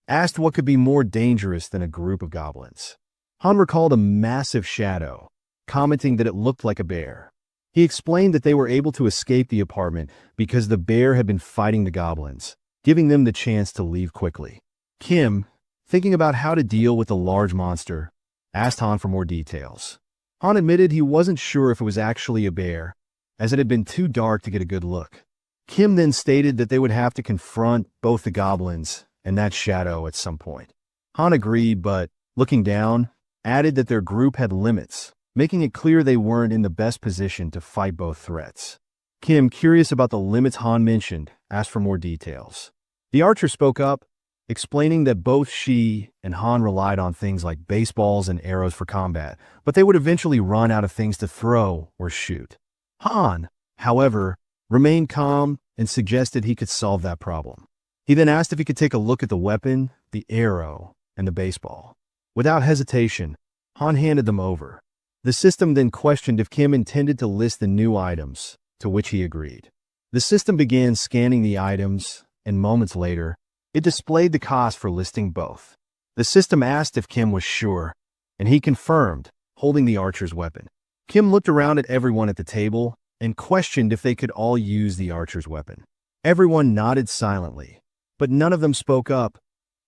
asked what could be more dangerous than a group of goblins. Han recalled a massive shadow, commenting that it looked like a bear. He explained that they were able to escape the apartment because the bear had been fighting the goblins, giving them the chance to leave quickly. Kim, thinking about how to deal with the large monster, asked Han for more details. Han admitted he wasn't sure if it was actually a bear, as it had been too dark to get a good look. Kim then stated that they would have to confront both the goblins and that shadow at some point. Han agreed, but, looking down, added that their group had limits, making it clear they weren't in the best position to fight both threats. Kim, curious about the limits Han mentioned, asked for more details. The archer spoke up, explaining that both she and Han relied on things like baseballs and arrows for combat, but they would eventually run out of things to throw or shoot. Han, however, remained calm and suggested he could solve that problem. He then asked if he could take a look at the weapon, the arrow, and the baseball. Without hesitation, Han handed them over. The system then questioned if Kim intended to list the new items, to which he agreed. The system began scanning the items, and moments later, it displayed the cost for listing both. The system asked if Kim was sure, and he confirmed, holding the archer's weapon. Kim looked around at everyone at the table and questioned if they could all use the archer's weapon. Everyone nodded silently, but none of them spoke up,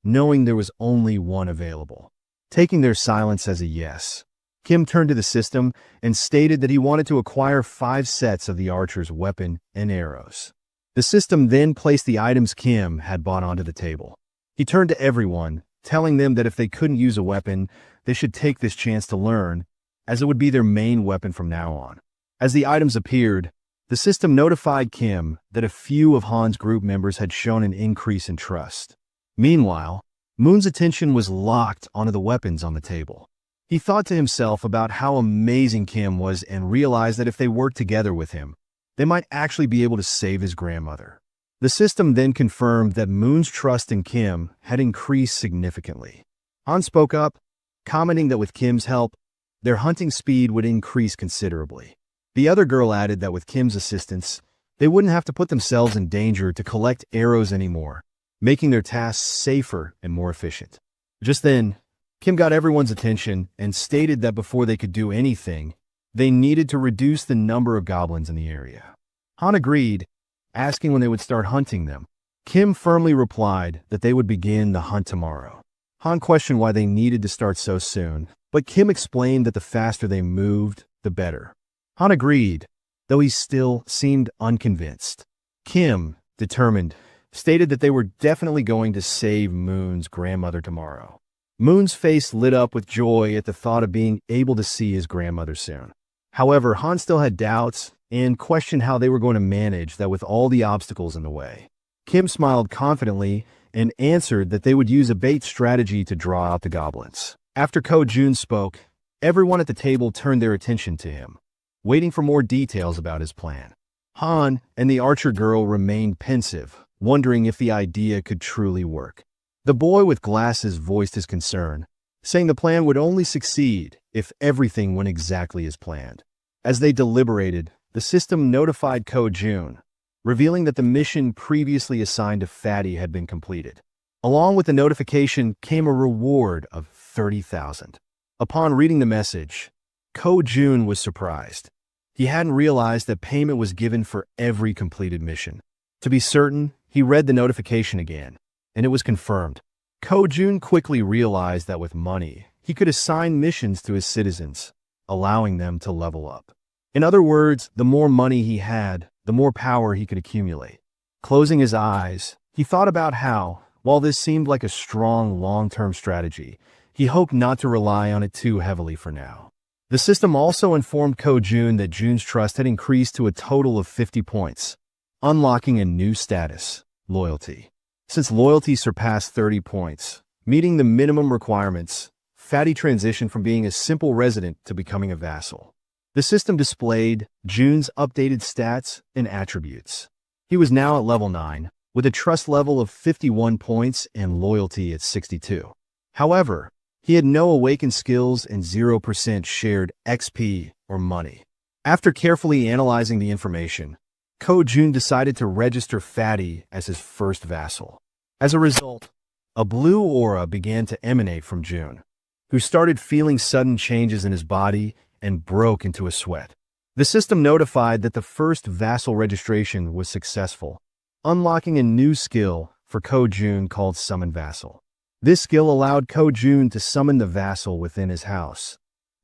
knowing there was only one available. Taking their silence as a yes, Kim turned to the system and stated that he wanted to acquire 5 sets of the archer's weapon and arrows. The system then placed the items Kim had bought onto the table. He turned to everyone, telling them that if they couldn't use a weapon, they should take this chance to learn, as it would be their main weapon from now on. As the items appeared, the system notified Kim that a few of Han's group members had shown an increase in trust. Meanwhile, Moon's attention was locked onto the weapons on the table. He thought to himself about how amazing Kim was and realized that if they worked together with him, they might actually be able to save his grandmother. The system then confirmed that Moon's trust in Kim had increased significantly. Han spoke up, commenting that with Kim's help, their hunting speed would increase considerably. The other girl added that with Kim's assistance, they wouldn't have to put themselves in danger to collect arrows anymore, making their tasks safer and more efficient. Just then, Kim got everyone's attention and stated that before they could do anything, they needed to reduce the number of goblins in the area. Han agreed, asking when they would start hunting them. Kim firmly replied that they would begin the hunt tomorrow. Han questioned why they needed to start so soon, but Kim explained that the faster they moved, the better. Han agreed, though he still seemed unconvinced. Kim, determined, stated that they were definitely going to save Moon's grandmother tomorrow. Moon's face lit up with joy at the thought of being able to see his grandmother soon. However, Han still had doubts and questioned how they were going to manage that with all the obstacles in the way. Kim smiled confidently and answered that they would use a bait strategy to draw out the goblins. After Ko Jun spoke, everyone at the table turned their attention to him, waiting for more details about his plan. Han and the archer girl remained pensive, wondering if the idea could truly work. The boy with glasses voiced his concern, saying the plan would only succeed if everything went exactly as planned. As they deliberated, the system notified Ko Jun, revealing that the mission previously assigned to Fatty had been completed. Along with the notification came a reward of 30,000. Upon reading the message, Ko Jun was surprised. He hadn't realized that payment was given for every completed mission. To be certain, he read the notification again, and it was confirmed. Ko Jun quickly realized that with money, he could assign missions to his citizens, allowing them to level up. In other words, the more money he had, the more power he could accumulate. Closing his eyes, he thought about how, while this seemed like a strong long-term strategy, he hoped not to rely on it too heavily for now. The system also informed Ko Jun that Jun's trust had increased to a total of 50 points, unlocking a new status, loyalty. Since loyalty surpassed 30 points, meeting the minimum requirements, Fatty transitioned from being a simple resident to becoming a vassal. The system displayed Jun's updated stats and attributes. He was now at level 9, with a trust level of 51 points and loyalty at 62. However, He had no awakened skills and 0% shared XP or money. After carefully analyzing the information, Ko-jun decided to register Fatty as his first vassal. As a result, a blue aura began to emanate from Jun, who started feeling sudden changes in his body and broke into a sweat. The system notified that the first vassal registration was successful, unlocking a new skill for Ko-jun called Summon Vassal. This skill allowed Ko-jun to summon the vassal within his house,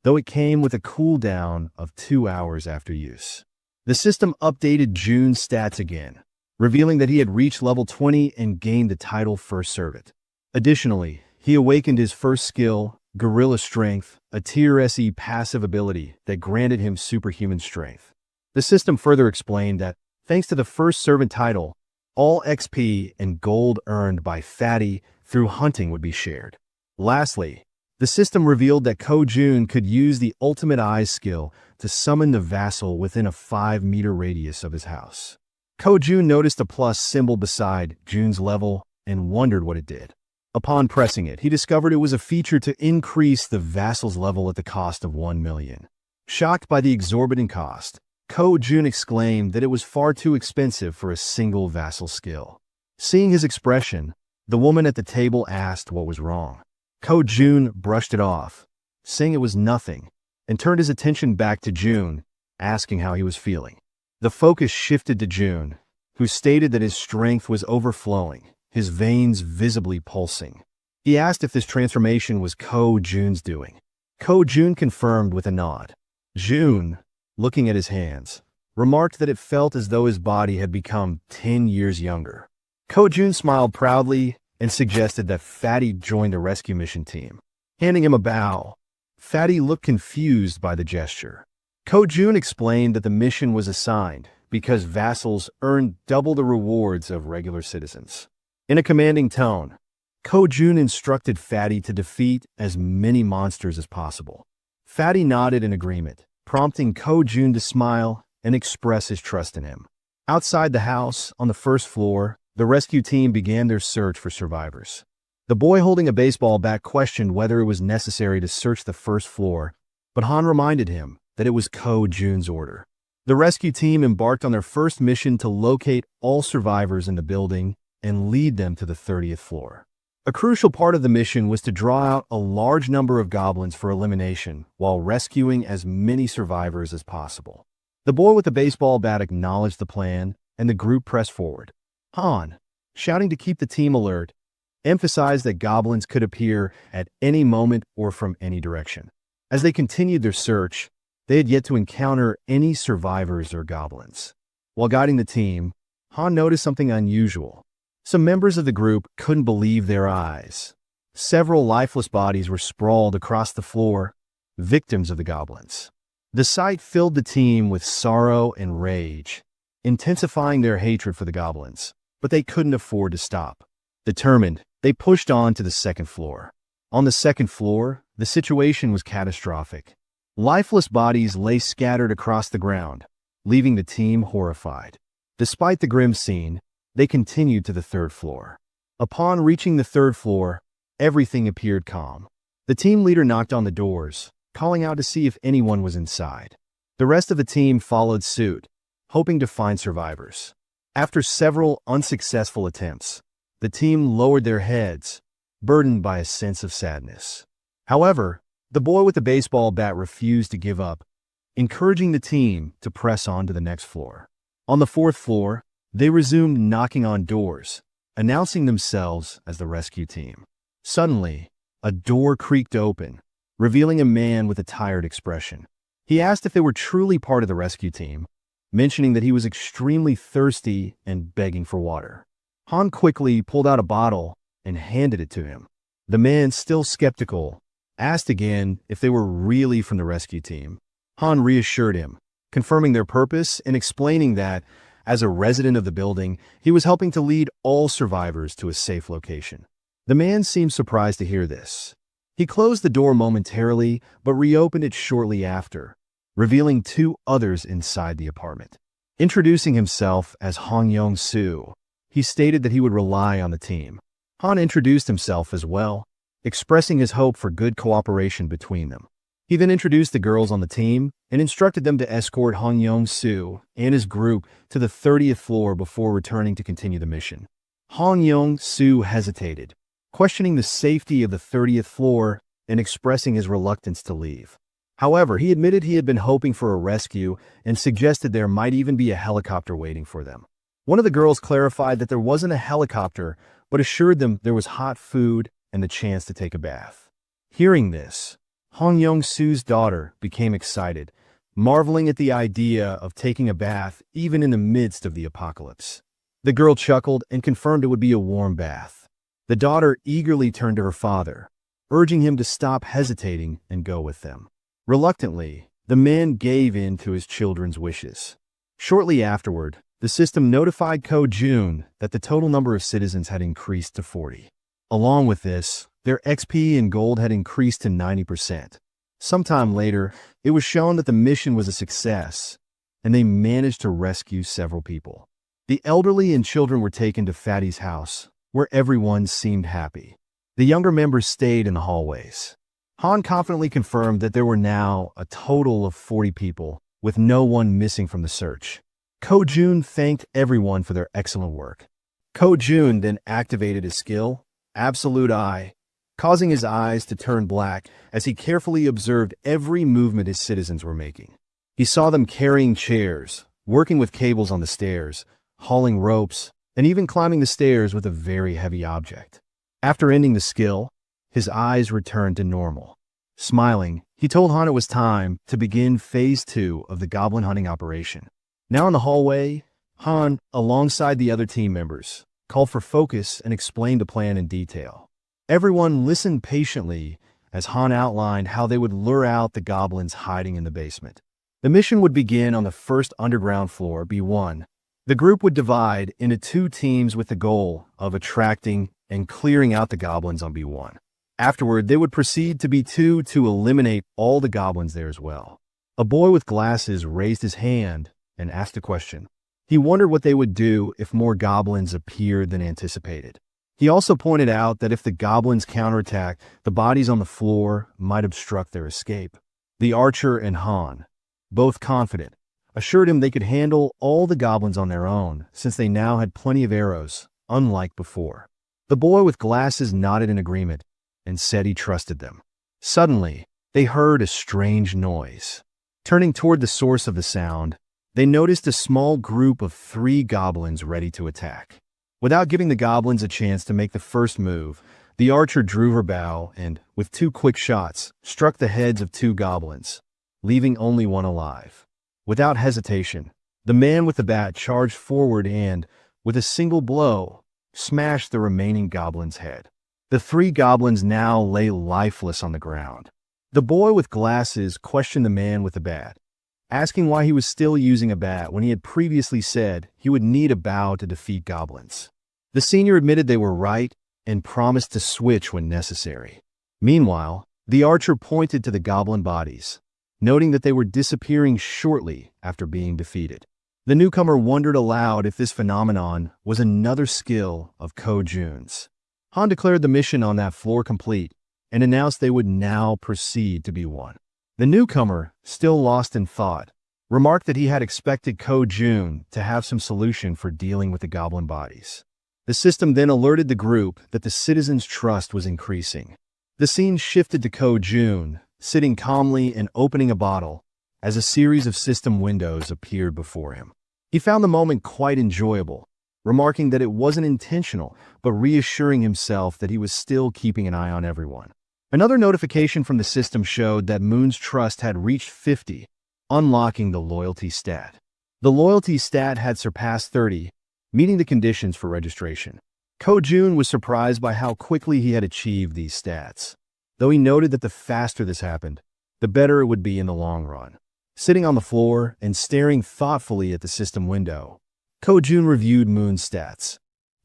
though it came with a cooldown of 2 hours after use. The system updated Jun's stats again, revealing that he had reached level 20 and gained the title First Servant. Additionally, he awakened his first skill, Gorilla Strength, a Tier SE passive ability that granted him superhuman strength. The system further explained that, thanks to the First Servant title, all XP and gold earned by Fatty through hunting would be shared. Lastly, the system revealed that Ko-jun could use the Ultimate Eyes skill to summon the vassal within a 5-meter radius of his house. Ko-jun noticed a plus symbol beside Jun's level and wondered what it did. Upon pressing it, he discovered it was a feature to increase the vassal's level at the cost of 1 million. Shocked by the exorbitant cost, Ko-jun exclaimed that it was far too expensive for a single vassal skill. Seeing his expression, the woman at the table asked what was wrong. Ko-jun brushed it off, saying it was nothing, and turned his attention back to Jun, asking how he was feeling. The focus shifted to Jun, who stated that his strength was overflowing, his veins visibly pulsing. He asked if this transformation was Ko-jun's doing. Ko-jun confirmed with a nod. Jun, looking at his hands, remarked that it felt as though his body had become 10 years younger. Ko-jun smiled proudly and suggested that Fatty join the rescue mission team. Handing him a bow, Fatty looked confused by the gesture. Ko-jun explained that the mission was assigned because vassals earned double the rewards of regular citizens. In a commanding tone, Ko-jun instructed Fatty to defeat as many monsters as possible. Fatty nodded in agreement, prompting Ko-jun to smile and express his trust in him. Outside the house, on the first floor, the rescue team began their search for survivors. The boy holding a baseball bat questioned whether it was necessary to search the first floor, but Han reminded him that it was Ko-jun's order. The rescue team embarked on their first mission to locate all survivors in the building and lead them to the 30th floor. A crucial part of the mission was to draw out a large number of goblins for elimination while rescuing as many survivors as possible. The boy with the baseball bat acknowledged the plan, and the group pressed forward. Han, shouting to keep the team alert, emphasized that goblins could appear at any moment or from any direction. As they continued their search, they had yet to encounter any survivors or goblins. While guiding the team, Han noticed something unusual. Some members of the group couldn't believe their eyes. Several lifeless bodies were sprawled across the floor, victims of the goblins. The sight filled the team with sorrow and rage, intensifying their hatred for the goblins, but they couldn't afford to stop. Determined, they pushed on to the second floor. On the second floor, the situation was catastrophic. Lifeless bodies lay scattered across the ground, leaving the team horrified. Despite the grim scene, they continued to the third floor. Upon reaching the third floor, everything appeared calm. The team leader knocked on the doors, calling out to see if anyone was inside. The rest of the team followed suit, hoping to find survivors. After several unsuccessful attempts, the team lowered their heads, burdened by a sense of sadness. However, the boy with the baseball bat refused to give up, encouraging the team to press on to the next floor. On the fourth floor, they resumed knocking on doors, announcing themselves as the rescue team. Suddenly, a door creaked open, revealing a man with a tired expression. He asked if they were truly part of the rescue team, mentioning that he was extremely thirsty and begging for water. Han quickly pulled out a bottle and handed it to him. The man, still skeptical, asked again if they were really from the rescue team. Han reassured him, confirming their purpose and explaining that, as a resident of the building, he was helping to lead all survivors to a safe location. The man seemed surprised to hear this. He closed the door momentarily, but reopened it shortly after, revealing 2 others inside the apartment. Introducing himself as Hong Yong-soo, he stated that he would rely on the team. Han introduced himself as well, expressing his hope for good cooperation between them. He then introduced the girls on the team and instructed them to escort Han Yong-soo and his group to the 30th floor before returning to continue the mission. Han Yong-soo hesitated, questioning the safety of the 30th floor and expressing his reluctance to leave. However, he admitted he had been hoping for a rescue and suggested there might even be a helicopter waiting for them. One of the girls clarified that there wasn't a helicopter, but assured them there was hot food and the chance to take a bath. Hearing this, Han Yong-soo's daughter became excited, marveling at the idea of taking a bath even in the midst of the apocalypse. The girl chuckled and confirmed it would be a warm bath. The daughter eagerly turned to her father, urging him to stop hesitating and go with them. Reluctantly, the man gave in to his children's wishes. Shortly afterward, the system notified Ko-jun that the total number of citizens had increased to 40. Along with this, their XP and gold had increased to 90%. Sometime later, it was shown that the mission was a success, and they managed to rescue several people. The elderly and children were taken to Fatty's house, where everyone seemed happy. The younger members stayed in the hallways. Han confidently confirmed that there were now a total of 40 people, with no one missing from the search. Ko-jun thanked everyone for their excellent work. Ko-jun then activated his skill, Absolute Eye, causing his eyes to turn black as he carefully observed every movement his citizens were making. He saw them carrying chairs, working with cables on the stairs, hauling ropes, and even climbing the stairs with a very heavy object. After ending the skill, his eyes returned to normal. Smiling, he told Han it was time to begin Phase 2 of the goblin hunting operation. Now in the hallway, Han, alongside the other team members, called for focus and explained the plan in detail. Everyone listened patiently as Han outlined how they would lure out the goblins hiding in the basement. The mission would begin on the first underground floor, B1. The group would divide into 2 teams with the goal of attracting and clearing out the goblins on B1. Afterward, they would proceed to B2 to eliminate all the goblins there as well. A boy with glasses raised his hand and asked a question. He wondered what they would do if more goblins appeared than anticipated. He also pointed out that if the goblins counterattack, the bodies on the floor might obstruct their escape. The archer and Han, both confident, assured him they could handle all the goblins on their own since they now had plenty of arrows, unlike before. The boy with glasses nodded in agreement and said he trusted them. Suddenly, they heard a strange noise. Turning toward the source of the sound, they noticed a small group of 3 goblins ready to attack. Without giving the goblins a chance to make the first move, the archer drew her bow and, with 2 quick shots, struck the heads of 2 goblins, leaving only one alive. Without hesitation, the man with the bat charged forward and, with a single blow, smashed the remaining goblin's head. The 3 goblins now lay lifeless on the ground. The boy with glasses questioned the man with the bat, asking why he was still using a bat when he had previously said he would need a bow to defeat goblins. The senior admitted they were right and promised to switch when necessary. Meanwhile, the archer pointed to the goblin bodies, noting that they were disappearing shortly after being defeated. The newcomer wondered aloud if this phenomenon was another skill of Ko-jun's. Han declared the mission on that floor complete and announced they would now proceed to B1. The newcomer, still lost in thought, remarked that he had expected Ko-jun to have some solution for dealing with the goblin bodies. The system then alerted the group that the citizens' trust was increasing. The scene shifted to Ko-jun, sitting calmly and opening a bottle as a series of system windows appeared before him. He found the moment quite enjoyable, remarking that it wasn't intentional, but reassuring himself that he was still keeping an eye on everyone. Another notification from the system showed that Moon's trust had reached 50, unlocking the loyalty stat. The loyalty stat had surpassed 30, meeting the conditions for registration. Ko-jun was surprised by how quickly he had achieved these stats, though he noted that the faster this happened, the better it would be in the long run. Sitting on the floor and staring thoughtfully at the system window, Ko-jun reviewed Moon's stats: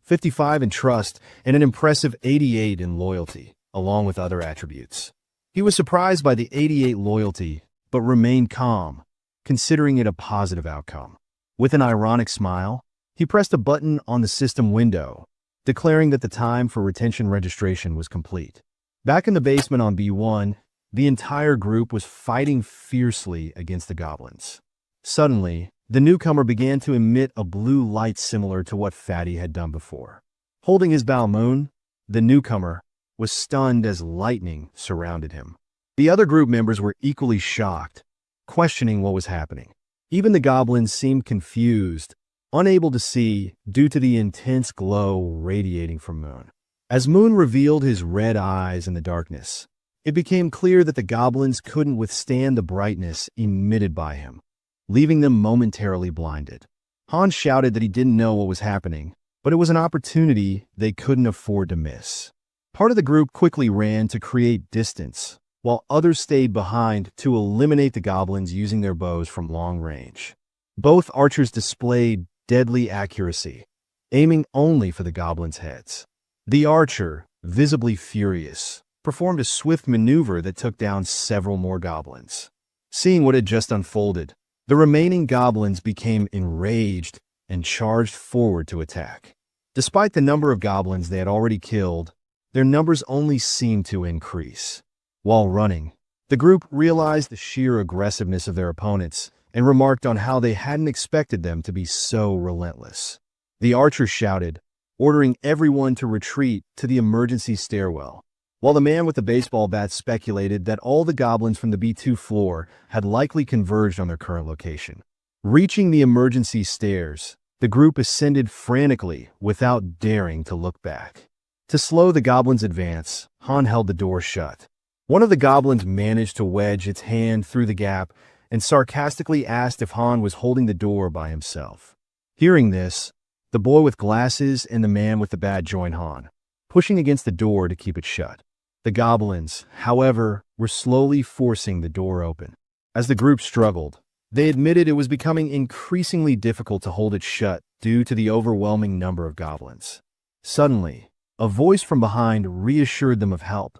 55 in trust and an impressive 88 in loyalty, along with other attributes. He was surprised by the 88 loyalty, but remained calm, considering it a positive outcome. With an ironic smile, he pressed a button on the system window, declaring that the time for retention registration was complete. Back in the basement on B1, the entire group was fighting fiercely against the goblins. Suddenly, the newcomer began to emit a blue light similar to what Fatty had done before. Holding his Balmoon, the newcomer was stunned as lightning surrounded him. The other group members were equally shocked, questioning what was happening. Even the goblins seemed confused, unable to see due to the intense glow radiating from Moon. As Moon revealed his red eyes in the darkness, it became clear that the goblins couldn't withstand the brightness emitted by him, leaving them momentarily blinded. Han shouted that he didn't know what was happening, but it was an opportunity they couldn't afford to miss. Part of the group quickly ran to create distance, while others stayed behind to eliminate the goblins using their bows from long range. Both archers displayed deadly accuracy, aiming only for the goblins' heads. The archer, visibly furious, performed a swift maneuver that took down several more goblins. Seeing what had just unfolded, the remaining goblins became enraged and charged forward to attack. Despite the number of goblins they had already killed, their numbers only seemed to increase. While running, the group realized the sheer aggressiveness of their opponents and remarked on how they hadn't expected them to be so relentless. The archer shouted, ordering everyone to retreat to the emergency stairwell, while the man with the baseball bat speculated that all the goblins from the B2 floor had likely converged on their current location. Reaching the emergency stairs, the group ascended frantically without daring to look back. To slow the goblins' advance, Han held the door shut. One of the goblins managed to wedge its hand through the gap and sarcastically asked if Han was holding the door by himself. Hearing this, the boy with glasses and the man with the bat joined Han, pushing against the door to keep it shut. The goblins, however, were slowly forcing the door open. As the group struggled, they admitted it was becoming increasingly difficult to hold it shut due to the overwhelming number of goblins. Suddenly, a voice from behind reassured them of help.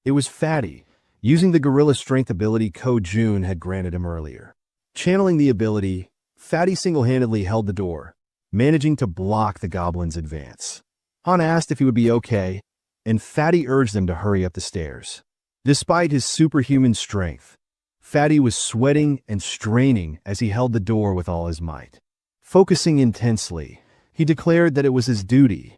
It was Fatty, using the gorilla strength ability Ko Jun had granted him earlier. Channeling the ability, Fatty single-handedly held the door, managing to block the goblins' advance. Han asked if he would be okay, and Fatty urged them to hurry up the stairs. Despite his superhuman strength, Fatty was sweating and straining as he held the door with all his might. Focusing intensely, he declared that it was his duty,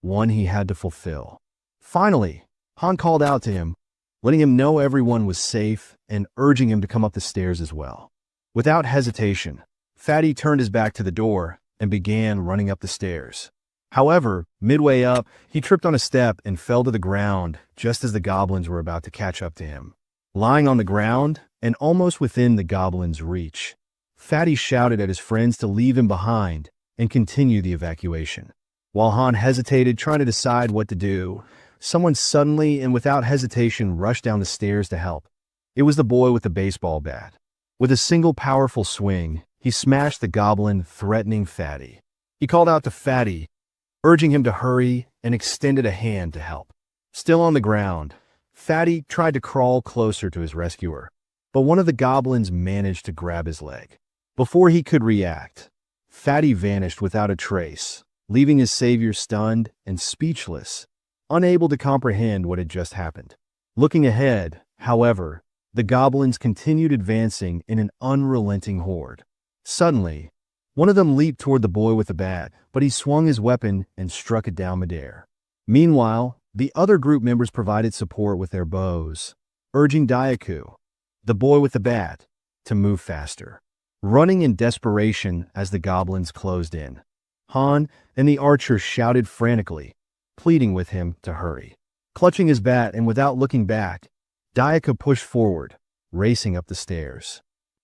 one he had to fulfill. Finally, Han called out to him, letting him know everyone was safe and urging him to come up the stairs as well. Without hesitation, Fatty turned his back to the door and began running up the stairs. However, midway up, he tripped on a step and fell to the ground just as the goblins were about to catch up to him. Lying on the ground and almost within the goblins' reach, Fatty shouted at his friends to leave him behind and continue the evacuation. While Han hesitated, trying to decide what to do, someone suddenly and without hesitation rushed down the stairs to help. It was the boy with the baseball bat. With a single powerful swing, he smashed the goblin, threatening Fatty. He called out to Fatty, urging him to hurry, and extended a hand to help. Still on the ground, Fatty tried to crawl closer to his rescuer, but one of the goblins managed to grab his leg. Before he could react, Fatty vanished without a trace, leaving his savior stunned and speechless, unable to comprehend what had just happened. Looking ahead, however, the goblins continued advancing in an unrelenting horde. Suddenly, one of them leaped toward the boy with the bat, but he swung his weapon and struck it down midair. Meanwhile, the other group members provided support with their bows, urging Daiku, the boy with the bat, to move faster. Running in desperation as the goblins closed in, Han and the archer shouted frantically, pleading with him to hurry. Clutching his bat and without looking back, Daiku pushed forward, racing up the stairs.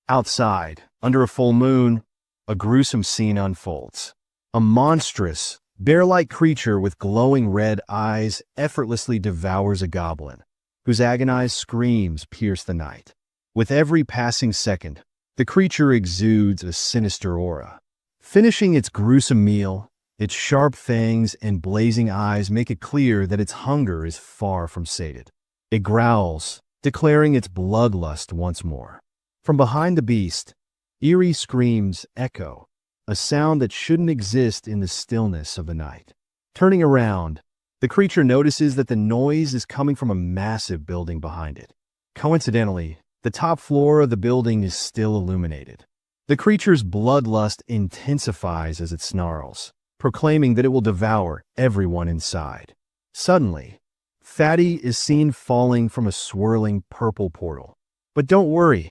Outside, under a full moon, a gruesome scene unfolds. A monstrous, bear-like creature with glowing red eyes effortlessly devours a goblin, whose agonized screams pierce the night. With every passing second, the creature exudes a sinister aura. Finishing its gruesome meal, its sharp fangs and blazing eyes make it clear that its hunger is far from sated. It growls, declaring its bloodlust once more. From behind the beast, eerie screams echo, a sound that shouldn't exist in the stillness of the night. Turning around, The creature notices that the noise is coming from a massive building behind it. Coincidentally, the top floor of the building is still illuminated. The creature's bloodlust intensifies as it snarls, proclaiming that it will devour everyone inside. Suddenly, Fatty is seen falling from a swirling purple portal. But don't worry,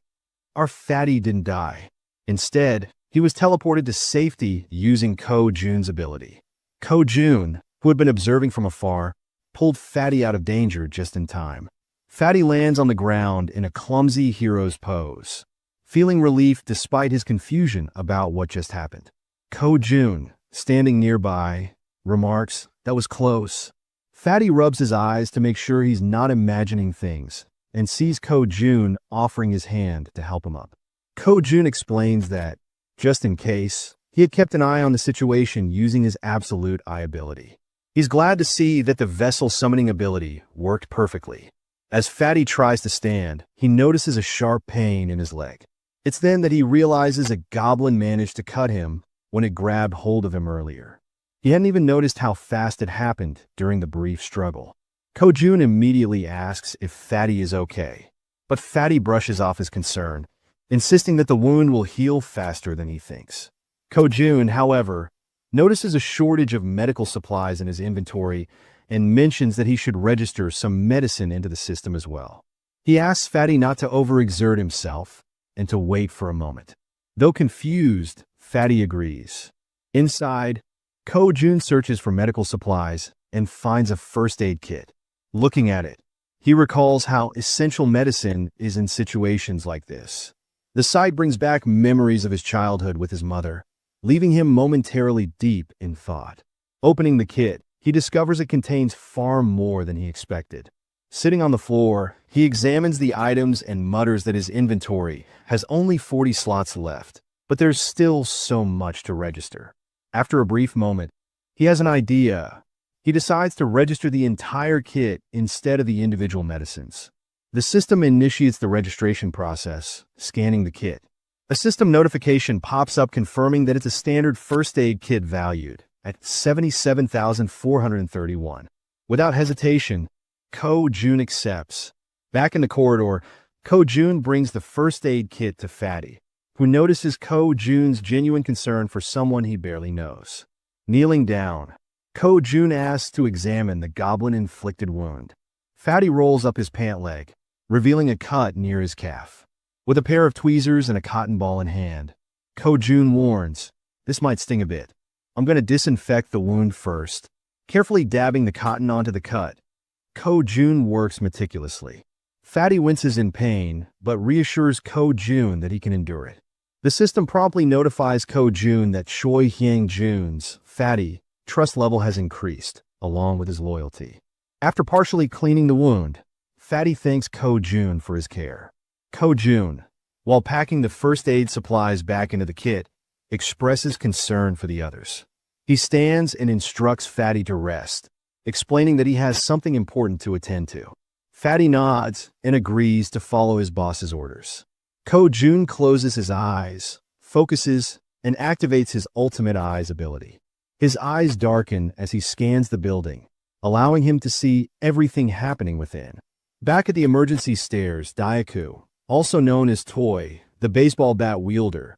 our Fatty didn't die. Instead, he was teleported to safety using Ko-jun's ability. Ko-jun, who had been observing from afar, pulled Fatty out of danger just in time. Fatty lands on the ground in a clumsy hero's pose, feeling relief despite his confusion about what just happened. Ko-jun, standing nearby, remarks, "That was close." Fatty rubs his eyes to make sure he's not imagining things, and sees Ko-jun offering his hand to help him up. Ko-jun explains that, just in case, he had kept an eye on the situation using his absolute eye ability. He's glad to see that the vessel summoning ability worked perfectly. As Fatty tries to stand, he notices a sharp pain in his leg. It's then that he realizes a goblin managed to cut him when it grabbed hold of him earlier. He hadn't even noticed how fast it happened during the brief struggle. Ko-jun immediately asks if Fatty is okay, but Fatty brushes off his concern, insisting that the wound will heal faster than he thinks. Ko-jun, however, notices a shortage of medical supplies in his inventory and mentions that he should register some medicine into the system as well. He asks Fatty not to overexert himself and to wait for a moment. Though confused, Fatty agrees. Inside, Ko-jun searches for medical supplies and finds a first aid kit. Looking at it, he recalls how essential medicine is in situations like this. The sight brings back memories of his childhood with his mother, leaving him momentarily deep in thought. Opening the kit, he discovers it contains far more than he expected. Sitting on the floor, he examines the items and mutters that his inventory has only 40 slots left, but there's still so much to register. After a brief moment, he has an idea. He decides to register the entire kit instead of the individual medicines. The system initiates the registration process, scanning the kit. A system notification pops up confirming that it's a standard first aid kit valued at 77,431. Without hesitation, Ko-jun accepts. Back in the corridor, Ko-jun brings the first aid kit to Fatty, who notices Ko-jun's genuine concern for someone he barely knows. Kneeling down, Ko-jun asks to examine the goblin-inflicted wound. Fatty rolls up his pant leg, revealing a cut near his calf. With a pair of tweezers and a cotton ball in hand, Ko-jun warns, "This might sting a bit. I'm going to disinfect the wound first." Carefully dabbing the cotton onto the cut, Ko-jun works meticulously. Fatty winces in pain, but reassures Ko-jun that he can endure it. The system promptly notifies Ko-jun that Choi Hyang-jun's, Fatty, trust level has increased, along with his loyalty. After partially cleaning the wound, Fatty thanks Ko-jun for his care. Ko-jun, while packing the first aid supplies back into the kit, expresses concern for the others. He stands and instructs Fatty to rest, explaining that he has something important to attend to. Fatty nods and agrees to follow his boss's orders. Ko-jun closes his eyes, focuses, and activates his ultimate eyes ability. His eyes darken as he scans the building, allowing him to see everything happening within. Back at the emergency stairs, Daiku, also known as Toy, the baseball bat wielder,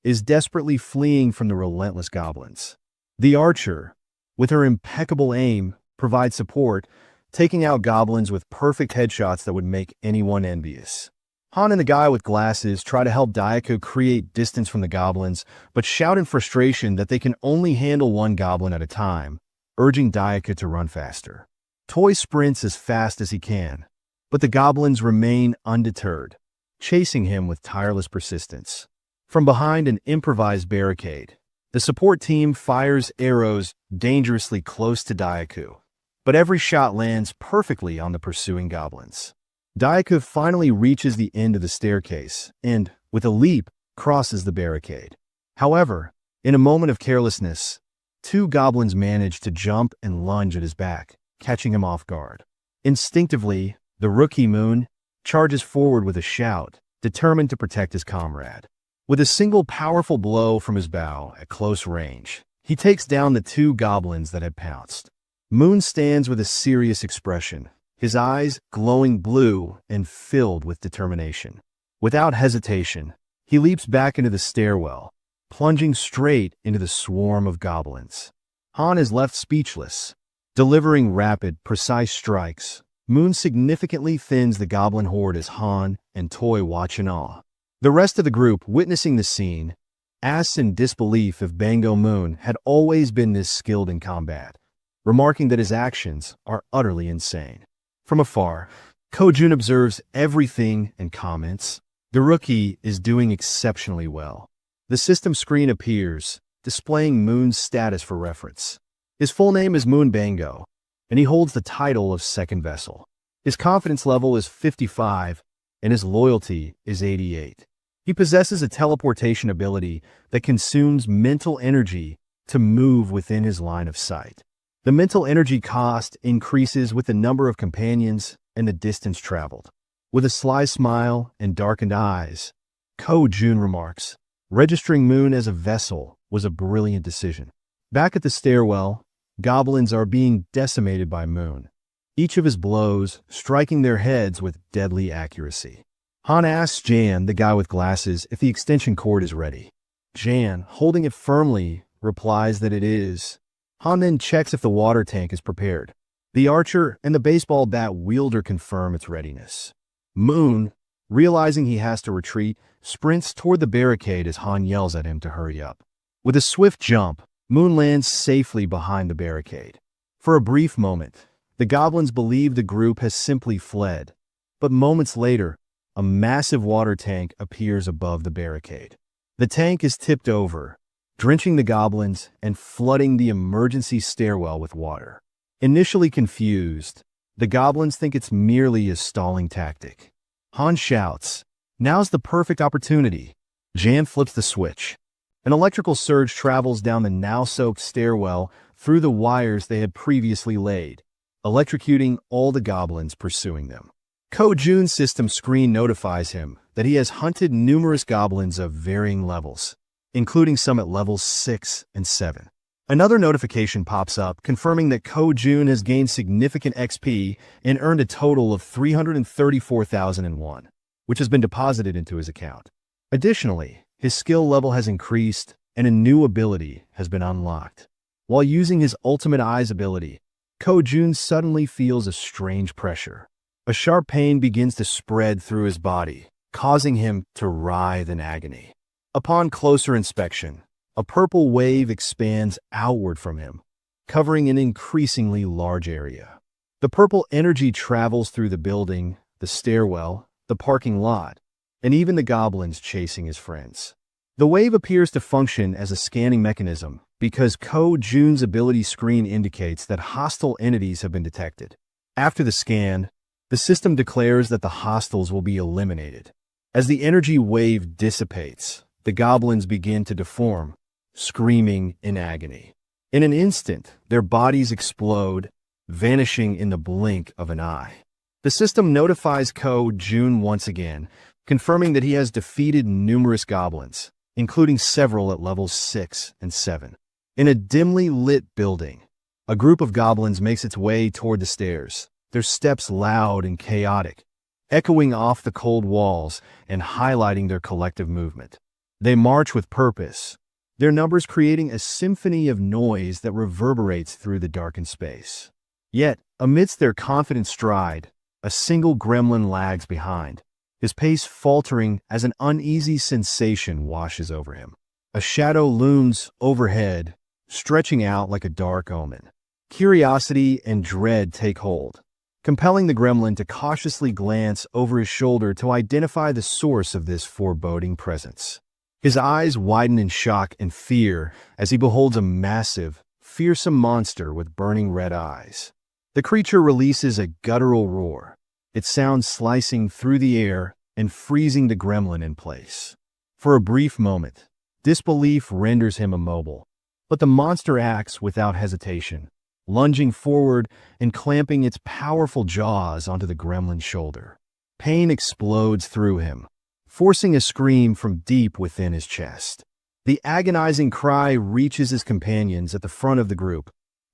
is desperately fleeing from the relentless goblins. The archer, with her impeccable aim, provides support, taking out goblins with perfect headshots that would make anyone envious. Han and the guy with glasses try to help Daiku create distance from the goblins, but shout in frustration that they can only handle one goblin at a time, urging Daiku to run faster. Toy sprints as fast as he can, but the goblins remain undeterred, chasing him with tireless persistence. From behind an improvised barricade, the support team fires arrows dangerously close to Daiku, but every shot lands perfectly on the pursuing goblins. Daiku finally reaches the end of the staircase and, with a leap, crosses the barricade. However, in a moment of carelessness, two goblins manage to jump and lunge at his back, catching him off guard. Instinctively, the rookie Moon charges forward with a shout, determined to protect his comrade. With a single powerful blow from his bow at close range, he takes down the two goblins that had pounced. Moon stands with a serious expression, his eyes glowing blue and filled with determination. Without hesitation, he leaps back into the stairwell, plunging straight into the swarm of goblins. Han is left speechless. Delivering rapid, precise strikes, Moon significantly thins the goblin horde as Han and Toy watch in awe. The rest of the group, witnessing the scene, asks in disbelief if Bango Moon had always been this skilled in combat, remarking that his actions are utterly insane. From afar, Ko-jun observes everything and comments, "The rookie is doing exceptionally well." The system screen appears, displaying Moon's status for reference. His full name is Moon Bango, and he holds the title of second vessel. His confidence level is 55, and his loyalty is 88. He possesses a teleportation ability that consumes mental energy to move within his line of sight. The mental energy cost increases with the number of companions and the distance traveled. With a sly smile and darkened eyes, Ko-jun remarks, "Registering Moon as a vessel was a brilliant decision." Back at the stairwell, goblins are being decimated by Moon, each of his blows striking their heads with deadly accuracy. Han asks Jan, the guy with glasses, if the extension cord is ready. Jan, holding it firmly, replies that it is. Han then checks if the water tank is prepared. The archer and the baseball bat wielder confirm its readiness. Moon, realizing he has to retreat, sprints toward the barricade as Han yells at him to hurry up. With a swift jump, Moon lands safely behind the barricade. For a brief moment, the goblins believe the group has simply fled, but moments later, a massive water tank appears above the barricade. The tank is tipped over, drenching the goblins and flooding the emergency stairwell with water. Initially confused, the goblins think it's merely a stalling tactic. Han shouts, "Now's the perfect opportunity." Jan flips the switch. An electrical surge travels down the now-soaked stairwell through the wires they had previously laid, electrocuting all the goblins pursuing them. Ko-jun's system screen notifies him that he has hunted numerous goblins of varying levels, including some at levels 6 and 7. Another notification pops up confirming that Ko-jun has gained significant XP and earned a total of 334,001, which has been deposited into his account. Additionally, his skill level has increased and a new ability has been unlocked. While using his Ultimate Eyes ability, Ko-jun suddenly feels a strange pressure. A sharp pain begins to spread through his body, causing him to writhe in agony. Upon closer inspection, a purple wave expands outward from him, covering an increasingly large area. The purple energy travels through the building, the stairwell, the parking lot, and even the goblins chasing his friends. The wave appears to function as a scanning mechanism because Ko-jun's ability screen indicates that hostile entities have been detected. After the scan, the system declares that the hostiles will be eliminated. As the energy wave dissipates, the goblins begin to deform, screaming in agony. In an instant, their bodies explode, vanishing in the blink of an eye. The system notifies Ko-jun once again, confirming that he has defeated numerous goblins, including several at levels 6 and 7. In a dimly lit building, a group of goblins makes its way toward the stairs, their steps loud and chaotic, echoing off the cold walls and highlighting their collective movement. They march with purpose, their numbers creating a symphony of noise that reverberates through the darkened space. Yet, amidst their confident stride, a single gremlin lags behind, his pace faltering as an uneasy sensation washes over him. A shadow looms overhead, stretching out like a dark omen. Curiosity and dread take hold, compelling the gremlin to cautiously glance over his shoulder to identify the source of this foreboding presence. His eyes widen in shock and fear as he beholds a massive, fearsome monster with burning red eyes. The creature releases a guttural roar, its sound slicing through the air and freezing the gremlin in place. For a brief moment, disbelief renders him immobile, but the monster acts without hesitation, lunging forward and clamping its powerful jaws onto the gremlin's shoulder. Pain explodes through him, forcing a scream from deep within his chest. The agonizing cry reaches his companions at the front of the group,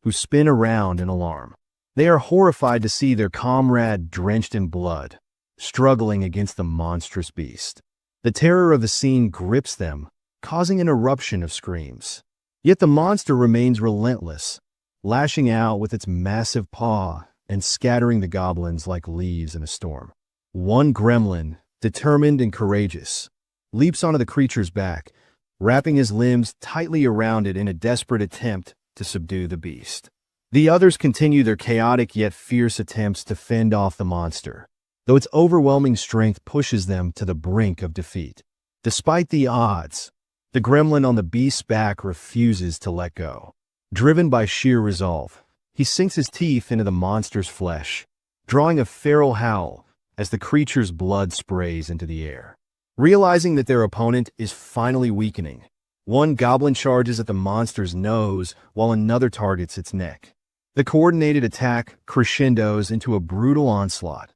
who spin around in alarm. They are horrified to see their comrade drenched in blood, struggling against the monstrous beast. The terror of the scene grips them, causing an eruption of screams. Yet the monster remains relentless, lashing out with its massive paw and scattering the goblins like leaves in a storm. One gremlin, determined and courageous, leaps onto the creature's back, wrapping his limbs tightly around it in a desperate attempt to subdue the beast. The others continue their chaotic yet fierce attempts to fend off the monster, though its overwhelming strength pushes them to the brink of defeat. Despite the odds, the gremlin on the beast's back refuses to let go. Driven by sheer resolve, he sinks his teeth into the monster's flesh, drawing a feral howl as the creature's blood sprays into the air. Realizing that their opponent is finally weakening, one goblin charges at the monster's nose while another targets its neck. The coordinated attack crescendos into a brutal onslaught,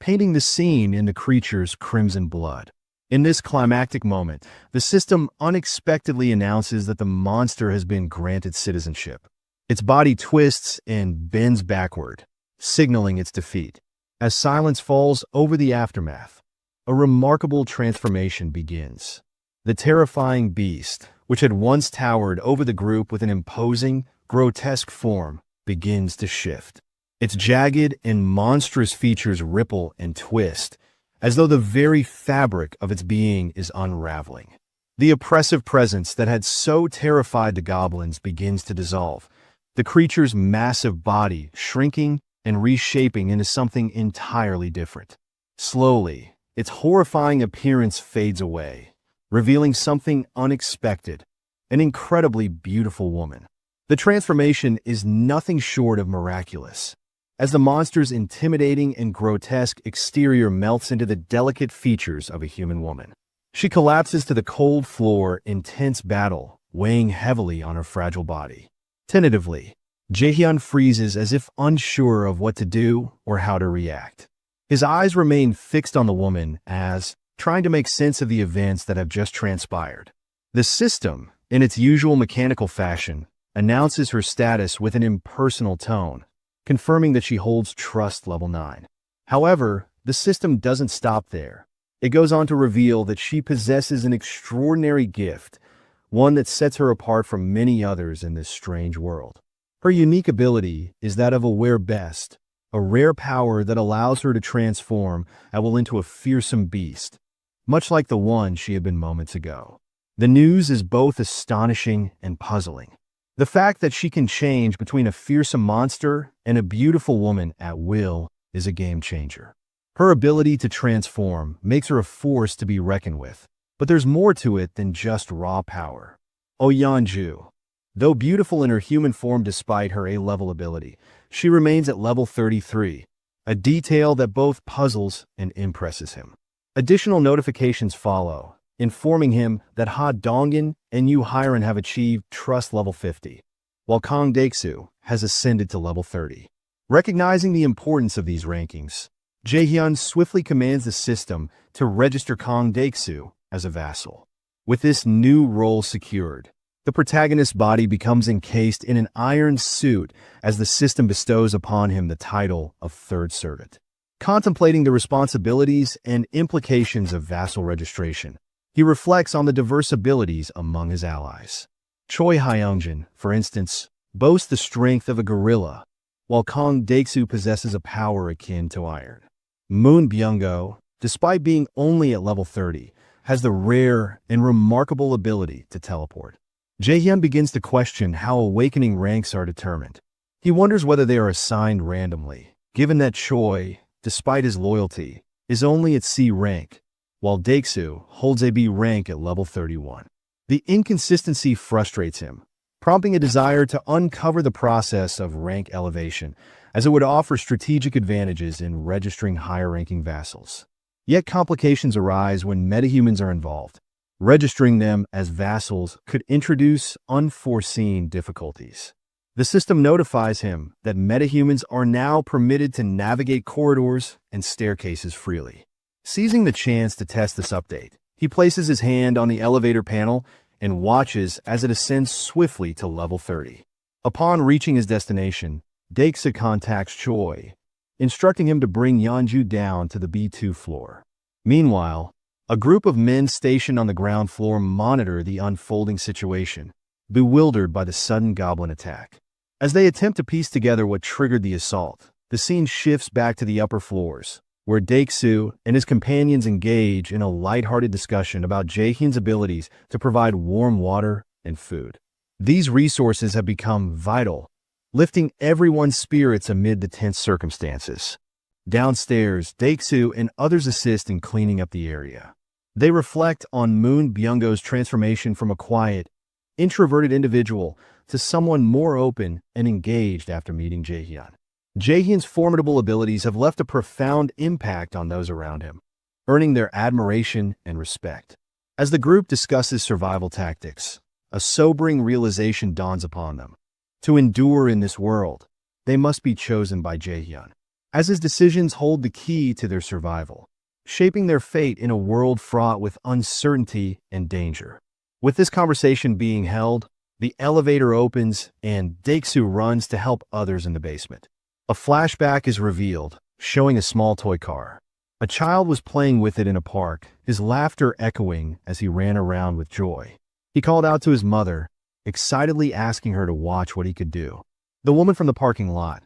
painting the scene in the creature's crimson blood. In this climactic moment, the system unexpectedly announces that the monster has been granted citizenship. Its body twists and bends backward, signaling its defeat. As silence falls over the aftermath, a remarkable transformation begins. The terrifying beast, which had once towered over the group with an imposing, grotesque form, begins to shift. Its jagged and monstrous features ripple and twist, as though the very fabric of its being is unraveling. The oppressive presence that had so terrified the goblins begins to dissolve, the creature's massive body shrinking and reshaping into something entirely different. Slowly, its horrifying appearance fades away, revealing something unexpected, an incredibly beautiful woman. The transformation is nothing short of miraculous, as the monster's intimidating and grotesque exterior melts into the delicate features of a human woman. She collapses to the cold floor in tense battle, weighing heavily on her fragile body. Tentatively, Jaehyun freezes as if unsure of what to do or how to react. His eyes remain fixed on the woman as, trying to make sense of the events that have just transpired. The system, in its usual mechanical fashion, announces her status with an impersonal tone, confirming that she holds trust level 9. However, the system doesn't stop there. It goes on to reveal that she possesses an extraordinary gift, one that sets her apart from many others in this strange world. Her unique ability is that of Aware Best, a rare power that allows her to transform at will into a fearsome beast, much like the one she had been moments ago. The news is both astonishing and puzzling. The fact that she can change between a fearsome monster and a beautiful woman at will is a game changer. Her ability to transform makes her a force to be reckoned with, but there's more to it than just raw power. Oyeonju, though beautiful in her human form despite her A-level ability, she remains at level 33, a detail that both puzzles and impresses him. Additional notifications follow, informing him that Ha Dongin and Yu Hiren have achieved trust level 50, while Kang Daeksu has ascended to level 30. Recognizing the importance of these rankings, Jaehyun swiftly commands the system to register Kang Daeksu as a vassal. With this new role secured, the protagonist's body becomes encased in an iron suit as the system bestows upon him the title of Third Servant. Contemplating the responsibilities and implications of vassal registration, he reflects on the diverse abilities among his allies. Choi Hyeongjin, for instance, boasts the strength of a gorilla, while Kang Daeksu possesses a power akin to iron. Moon Byung-go, despite being only at level 30, has the rare and remarkable ability to teleport. Jaehyun begins to question how awakening ranks are determined. He wonders whether they are assigned randomly, given that Choi, despite his loyalty, is only at C rank, while Daeksu holds a B rank at level 31. The inconsistency frustrates him, prompting a desire to uncover the process of rank elevation, as it would offer strategic advantages in registering higher-ranking vassals. Yet complications arise when metahumans are involved. Registering them as vassals could introduce unforeseen difficulties. The system notifies him that metahumans are now permitted to navigate corridors and staircases freely. Seizing the chance to test this update, he places his hand on the elevator panel and watches as it ascends swiftly to level 30. Upon reaching his destination, Daexa contacts Choi, instructing him to bring Yeonju down to the B2 floor. Meanwhile, a group of men stationed on the ground floor monitor the unfolding situation, bewildered by the sudden goblin attack. As they attempt to piece together what triggered the assault, the scene shifts back to the upper floors, where Daesu and his companions engage in a lighthearted discussion about Jaehyun's abilities to provide warm water and food. These resources have become vital, lifting everyone's spirits amid the tense circumstances. Downstairs, Daesu and others assist in cleaning up the area. They reflect on Moon Byung-go's transformation from a quiet, introverted individual to someone more open and engaged after meeting Jaehyun. Jaehyun's formidable abilities have left a profound impact on those around him, earning their admiration and respect. As the group discusses survival tactics, a sobering realization dawns upon them. To endure in this world, they must be chosen by Jaehyun, as his decisions hold the key to their survival, shaping their fate in a world fraught with uncertainty and danger. With this conversation being held, the elevator opens and Daesu runs to help others in the basement. A flashback is revealed, showing a small toy car. A child was playing with it in a park, his laughter echoing as he ran around with joy. He called out to his mother, excitedly asking her to watch what he could do. The woman from the parking lot,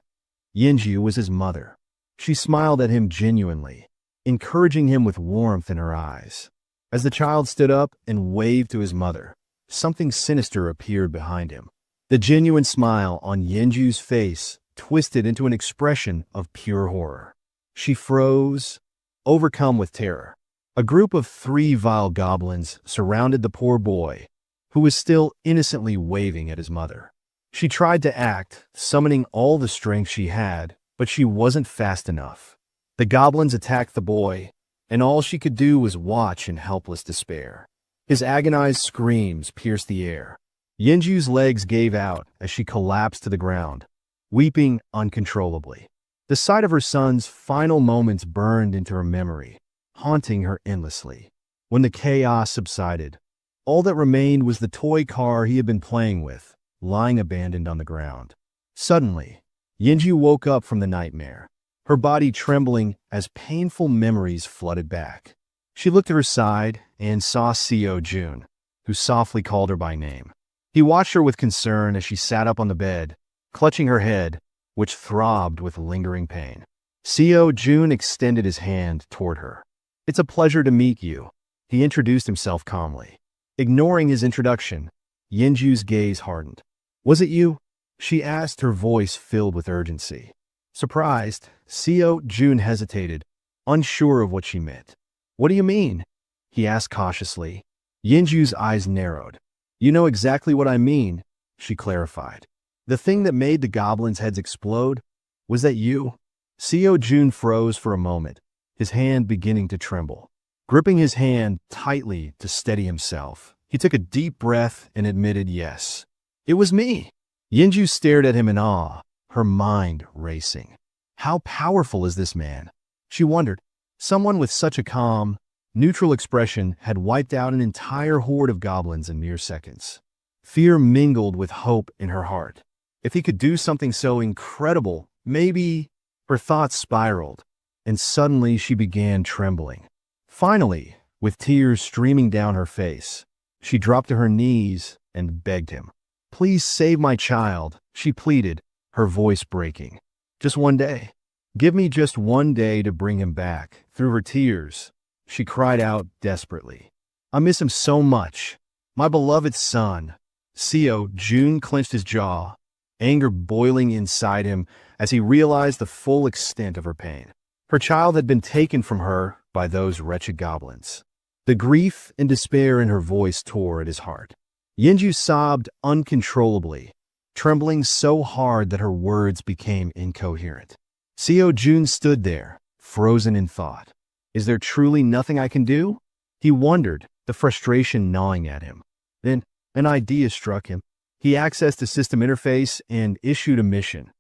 Yeonju, was his mother. She smiled at him genuinely, encouraging him with warmth in her eyes. As the child stood up and waved to his mother, something sinister appeared behind him. The genuine smile on Yeonju's face twisted into an expression of pure horror. She froze, overcome with terror. A group of 3 vile goblins surrounded the poor boy, who was still innocently waving at his mother. She tried to act, summoning all the strength she had, but she wasn't fast enough. The goblins attacked the boy, and all she could do was watch in helpless despair. His agonized screams pierced the air. Yeonju's legs gave out as she collapsed to the ground, weeping uncontrollably. The sight of her son's final moments burned into her memory, haunting her endlessly. When the chaos subsided, all that remained was the toy car he had been playing with, lying abandoned on the ground. Suddenly, Yeonju woke up from the nightmare, her body trembling as painful memories flooded back. She looked to her side and saw Seo Jun, who softly called her by name. He watched her with concern as she sat up on the bed, clutching her head, which throbbed with lingering pain. Seo Jun extended his hand toward her. "It's a pleasure to meet you," he introduced himself calmly. Ignoring his introduction, Yeonju's gaze hardened. "Was it you?" she asked, her voice filled with urgency. Surprised, Seo Jun hesitated, unsure of what she meant. "What do you mean?" he asked cautiously. Yeonju's eyes narrowed. "You know exactly what I mean," she clarified. "The thing that made the goblins' heads explode? Was that you?" Seo Jun froze for a moment, his hand beginning to tremble. Gripping his hand tightly to steady himself, he took a deep breath and admitted yes. "It was me." Yeonju stared at him in awe, her mind racing. How powerful is this man? She wondered. Someone with such a calm, neutral expression had wiped out an entire horde of goblins in mere seconds. Fear mingled with hope in her heart. If he could do something so incredible, maybe... Her thoughts spiraled, and suddenly she began trembling. Finally, with tears streaming down her face, she dropped to her knees and begged him. "Please save my child," she pleaded, her voice breaking. "Just one day. Give me just one day to bring him back." Through her tears, she cried out desperately. "I miss him so much. My beloved son." Seo Jun clenched his jaw, anger boiling inside him as he realized the full extent of her pain. Her child had been taken from her by those wretched goblins. The grief and despair in her voice tore at his heart. Yeonju sobbed uncontrollably, trembling so hard that her words became incoherent. Seo Jun stood there, frozen in thought. Is there truly nothing I can do? He wondered, the frustration gnawing at him. Then an idea struck him. He accessed the system interface and issued a mission.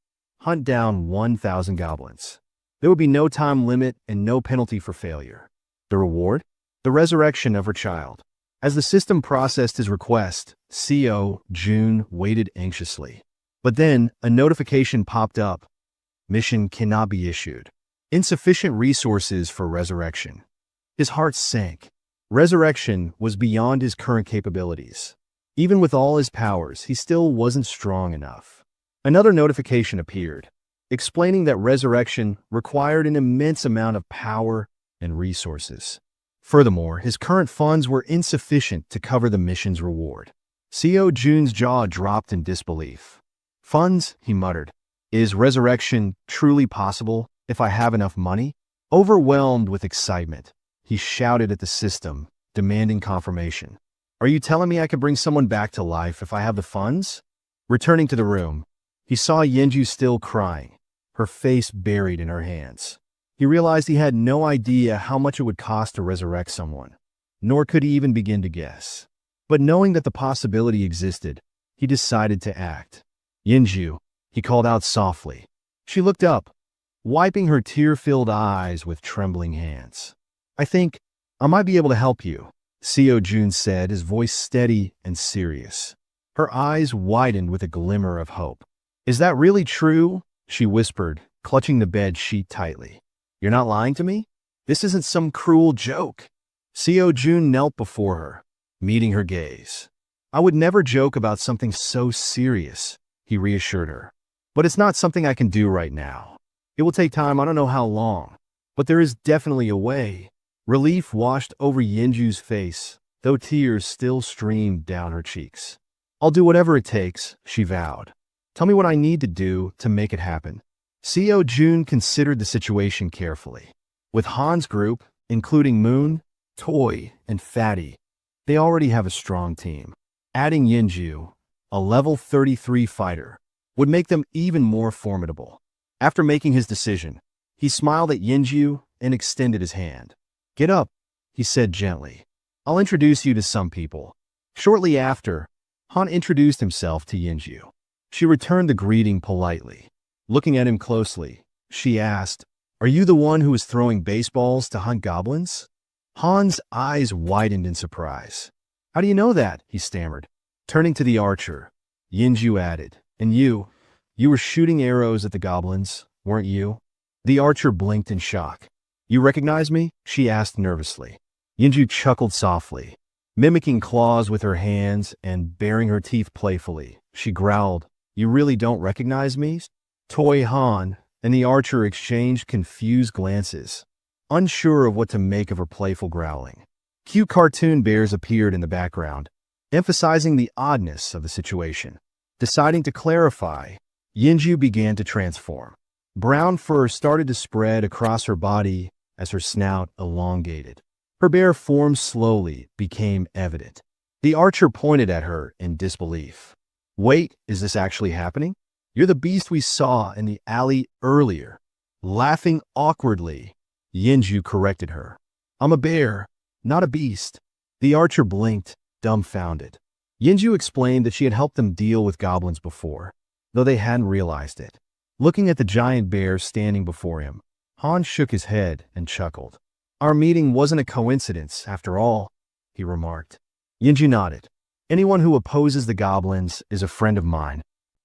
Hunt down 1,000 goblins. There would be no time limit and no penalty for failure. The reward? The resurrection of her child. As the system processed his request, Seo Jun waited anxiously. But then a notification popped up. Mission cannot be issued. Insufficient resources for resurrection. His heart sank. Resurrection was beyond his current capabilities. Even with all his powers, he still wasn't strong enough. Another notification appeared, explaining that resurrection required an immense amount of power and resources. Furthermore, his current funds were insufficient to cover the mission's reward. Seo Jun's jaw dropped in disbelief. Funds, he muttered. Is resurrection truly possible if I have enough money? Overwhelmed with excitement, he shouted at the system, demanding confirmation. Are you telling me I could bring someone back to life if I have the funds? Returning to the room, he saw Yenju still crying, her face buried in her hands. He realized he had no idea how much it would cost to resurrect someone, nor could he even begin to guess. But knowing that the possibility existed, he decided to act. Yenju, he called out softly. She looked up, wiping her tear-filled eyes with trembling hands. I think I might be able to help you, Seo Jun said, his voice steady and serious. Her eyes widened with a glimmer of hope. Is that really true? She whispered, clutching the bed sheet tightly. You're not lying to me? This isn't some cruel joke. Seo Jun knelt before her, meeting her gaze. I would never joke about something so serious, he reassured her. But it's not something I can do right now. It will take time, I don't know how long. But there is definitely a way. Relief washed over Yenju's face, though tears still streamed down her cheeks. I'll do whatever it takes, she vowed. Tell me what I need to do to make it happen. Seo Jun considered the situation carefully. With Han's group, including Moon, Toy, and Fatty, they already have a strong team. Adding Yenju, a level 33 fighter, would make them even more formidable. After making his decision, he smiled at Yenju and extended his hand. Get up, he said gently. I'll introduce you to some people. Shortly after, Han introduced himself to Yenju. She returned the greeting politely. Looking at him closely, she asked, Are you the one who is throwing baseballs to hunt goblins? Han's eyes widened in surprise. How do you know that? He stammered. Turning to the archer, Yenju added, And you were shooting arrows at the goblins, weren't you? The archer blinked in shock. You recognize me? She asked nervously. Yenju chuckled softly, mimicking claws with her hands and baring her teeth playfully. She growled, You really don't recognize me? Toy Han and the archer exchanged confused glances, unsure of what to make of her playful growling. Cute cartoon bears appeared in the background, emphasizing the oddness of the situation. Deciding to clarify, Yenju began to transform. Brown fur started to spread across her body as her snout elongated. Her bare form slowly became evident. The archer pointed at her in disbelief. Wait, is this actually happening? You're the beast we saw in the alley earlier. Laughing awkwardly, Yenju corrected her. I'm a bear, not a beast. The archer blinked, dumbfounded. Yenju explained that she had helped them deal with goblins before, though they hadn't realized it. Looking at the giant bear standing before him, Han shook his head and chuckled. Our meeting wasn't a coincidence, after all, he remarked. Yenju nodded. Anyone who opposes the goblins is a friend of mine.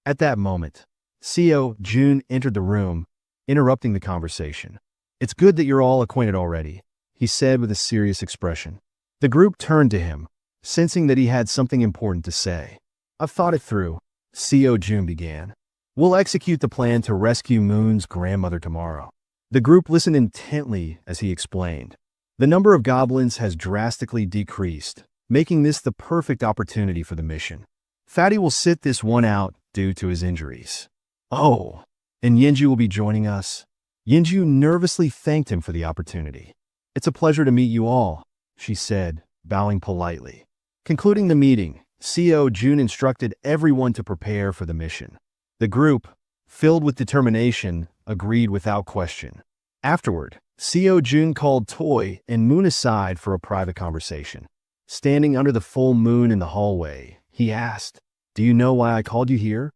At that moment, Seo Jun entered the room, interrupting the conversation. It's good that you're all acquainted already, he said with a serious expression. The group turned to him, sensing that he had something important to say. I've thought it through, Seo Jun began. We'll execute the plan to rescue Moon's grandmother tomorrow. The group listened intently as he explained. The number of goblins has drastically decreased, making this the perfect opportunity for the mission. Fatty will sit this one out due to his injuries. Oh, and Yenju will be joining us. Yenju nervously thanked him for the opportunity. It's a pleasure to meet you all, she said, bowing politely. Concluding the meeting, Seo Jun instructed everyone to prepare for the mission. The group, filled with determination, agreed without question. Afterward, Seo Jun called Toy and Moon aside for a private conversation. Standing under the full moon in the hallway, he asked, Do you know why I called you here?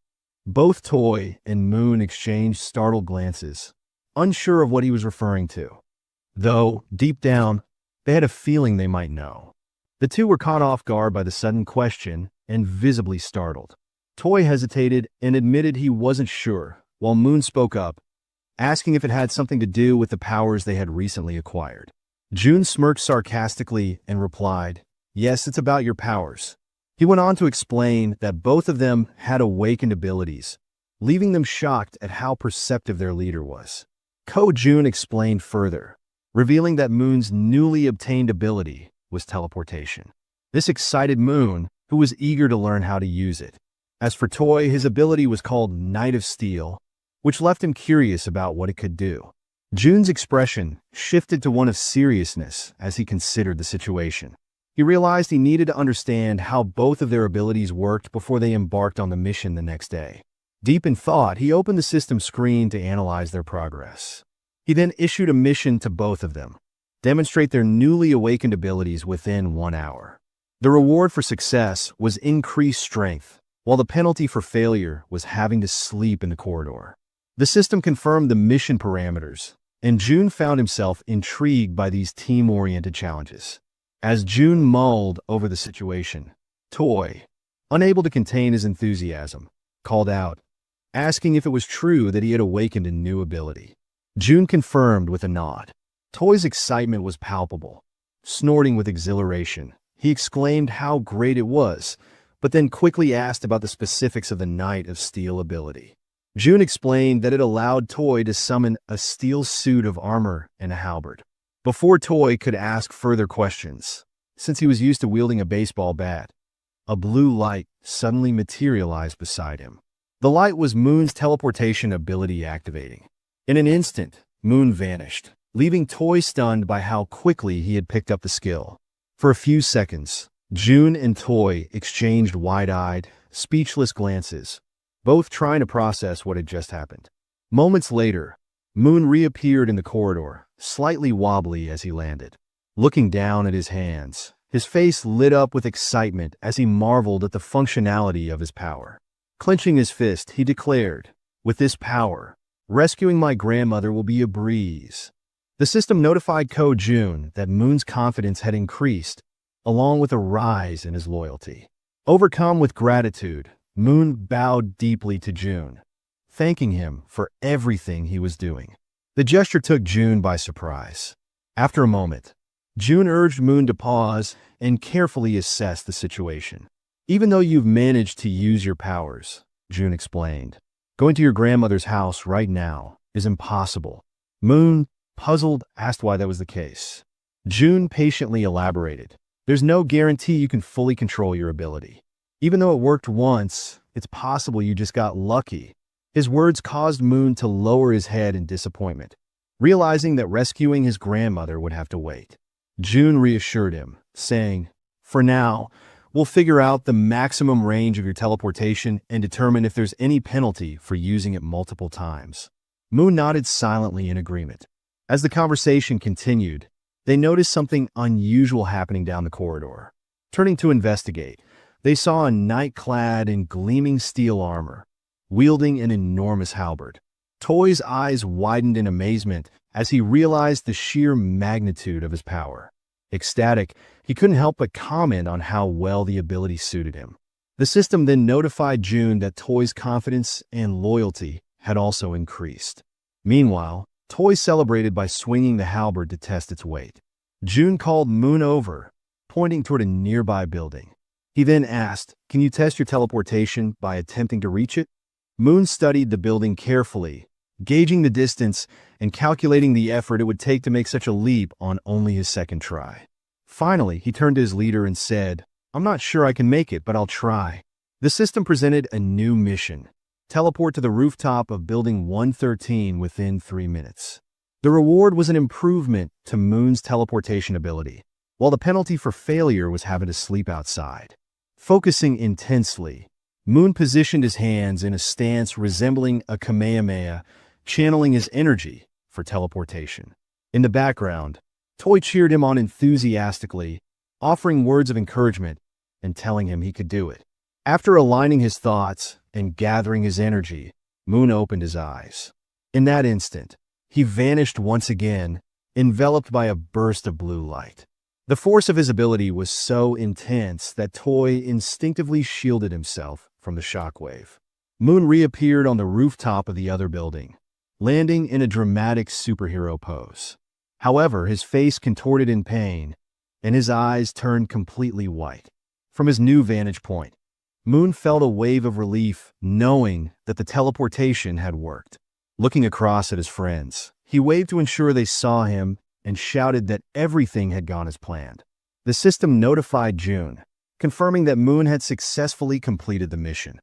Both Toy and Moon exchanged startled glances, unsure of what he was referring to. Though, deep down, they had a feeling they might know. The two were caught off guard by the sudden question and visibly startled. Toy hesitated and admitted he wasn't sure, while Moon spoke up, asking if it had something to do with the powers they had recently acquired. June smirked sarcastically and replied, "Yes, it's about your powers." He went on to explain that both of them had awakened abilities, leaving them shocked at how perceptive their leader was. June explained further, revealing that Moon's newly obtained ability was teleportation. This excited Moon, who was eager to learn how to use it. As for Toy, his ability was called Knight of Steel, which left him curious about what it could do. June's expression shifted to one of seriousness as he considered the situation. He realized he needed to understand how both of their abilities worked before they embarked on the mission the next day. Deep in thought, he opened the system screen to analyze their progress. He then issued a mission to both of them: demonstrate their newly awakened abilities within 1 hour. The reward for success was increased strength, while the penalty for failure was having to sleep in the corridor. The system confirmed the mission parameters, and June found himself intrigued by these team-oriented challenges. As June mulled over the situation, Toy, unable to contain his enthusiasm, called out, asking if it was true that he had awakened a new ability. June confirmed with a nod. Toy's excitement was palpable. Snorting with exhilaration, he exclaimed how great it was, but then quickly asked about the specifics of the Knight of Steel ability. June explained that it allowed Toy to summon a steel suit of armor and a halberd. Before Toy could ask further questions, since he was used to wielding a baseball bat, a blue light suddenly materialized beside him. The light was Moon's teleportation ability activating. In an instant, Moon vanished, leaving Toy stunned by how quickly he had picked up the skill. For a few seconds, June and Toy exchanged wide-eyed, speechless glances, both trying to process what had just happened. Moments later, Moon reappeared in the corridor, slightly wobbly as he landed. Looking down at his hands, his face lit up with excitement as he marveled at the functionality of his power. Clenching his fist, he declared, "With this power, rescuing my grandmother will be a breeze." The system notified June that Moon's confidence had increased, along with a rise in his loyalty. Overcome with gratitude, Moon bowed deeply to June, thanking him for everything he was doing. The gesture took June by surprise. After a moment, June urged Moon to pause and carefully assess the situation. "Even though you've managed to use your powers," June explained, "going to your grandmother's house right now is impossible." Moon, puzzled, asked why that was the case. June patiently elaborated, "There's no guarantee you can fully control your ability. Even though it worked once, it's possible you just got lucky." His words caused Moon to lower his head in disappointment, realizing that rescuing his grandmother would have to wait. June reassured him, saying, "For now, we'll figure out the maximum range of your teleportation and determine if there's any penalty for using it multiple times." Moon nodded silently in agreement. As the conversation continued, they noticed something unusual happening down the corridor. Turning to investigate, they saw a knight clad in gleaming steel armor, wielding an enormous halberd. Toy's eyes widened in amazement as he realized the sheer magnitude of his power. Ecstatic, he couldn't help but comment on how well the ability suited him. The system then notified June that Toy's confidence and loyalty had also increased. Meanwhile, Toy celebrated by swinging the halberd to test its weight. June called Moon over, pointing toward a nearby building. He then asked, "Can you test your teleportation by attempting to reach it?" Moon studied the building carefully, gauging the distance and calculating the effort it would take to make such a leap on only his second try. Finally, he turned to his leader and said, "I'm not sure I can make it, but I'll try." The system presented a new mission: teleport to the rooftop of Building 113 within 3 minutes. The reward was an improvement to Moon's teleportation ability, while the penalty for failure was having to sleep outside. Focusing intensely, Moon positioned his hands in a stance resembling a Kamehameha, channeling his energy for teleportation. In the background, Toy cheered him on enthusiastically, offering words of encouragement and telling him he could do it. After aligning his thoughts and gathering his energy, Moon opened his eyes. In that instant, he vanished once again, enveloped by a burst of blue light. The force of his ability was so intense that Toy instinctively shielded himself from the shockwave. Moon reappeared on the rooftop of the other building, landing in a dramatic superhero pose. However, his face contorted in pain, and his eyes turned completely white. From his new vantage point, Moon felt a wave of relief, knowing that the teleportation had worked. Looking across at his friends, he waved to ensure they saw him and shouted that everything had gone as planned. The system notified June, confirming that Moon had successfully completed the mission.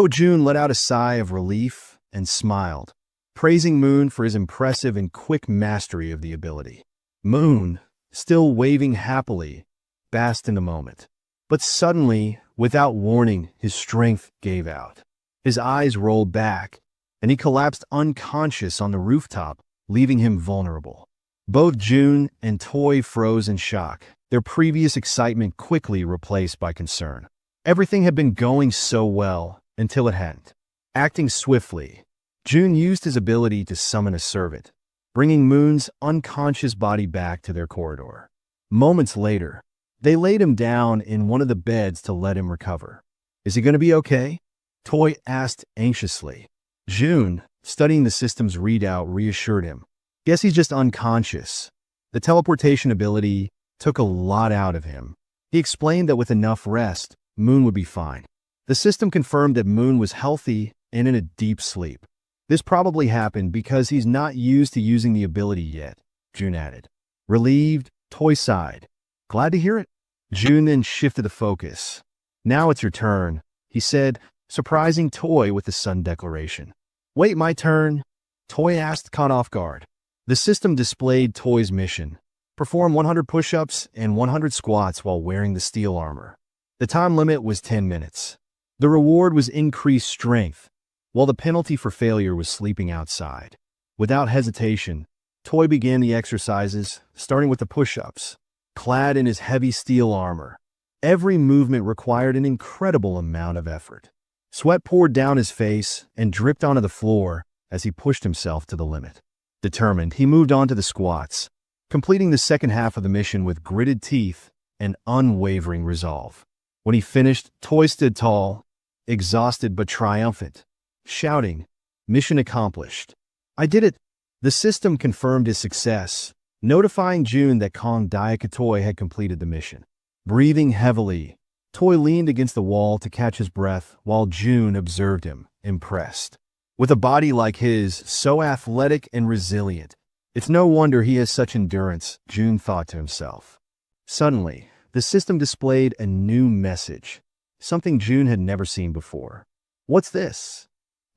June let out a sigh of relief and smiled, praising Moon for his impressive and quick mastery of the ability. Moon, still waving happily, basked in the moment. But suddenly, without warning, his strength gave out. His eyes rolled back, and he collapsed unconscious on the rooftop, leaving him vulnerable. Both June and Toy froze in shock, their previous excitement quickly replaced by concern. Everything had been going so well until it hadn't. Acting swiftly, June used his ability to summon a servant, bringing Moon's unconscious body back to their corridor. Moments later, they laid him down in one of the beds to let him recover. "Is he going to be okay?" Toy asked anxiously. June, studying the system's readout, reassured him. "Guess he's just unconscious. The teleportation ability took a lot out of him." He explained that with enough rest, Moon would be fine. The system confirmed that Moon was healthy and in a deep sleep. "This probably happened because he's not used to using the ability yet," June added. Relieved, Toy sighed. "Glad to hear it." June then shifted the focus. "Now it's your turn," he said, surprising Toy with the sudden declaration. "Wait, my turn?" Toy asked, caught off guard. The system displayed Toy's mission: perform 100 push-ups and 100 squats while wearing the steel armor. The time limit was 10 minutes. The reward was increased strength, while the penalty for failure was sleeping outside. Without hesitation, Toy began the exercises, starting with the push-ups. Clad in his heavy steel armor, every movement required an incredible amount of effort. Sweat poured down his face and dripped onto the floor as he pushed himself to the limit. Determined, he moved on to the squats, completing the second half of the mission with gritted teeth and unwavering resolve. When he finished, Toy stood tall, exhausted but triumphant, shouting, "Mission accomplished. I did it!" The system confirmed his success, notifying June that Kong Toy had completed the mission. Breathing heavily, Toy leaned against the wall to catch his breath while June observed him, impressed. With a body like his, so athletic and resilient, it's no wonder he has such endurance, June thought to himself. Suddenly, the system displayed a new message, something June had never seen before. "What's this?"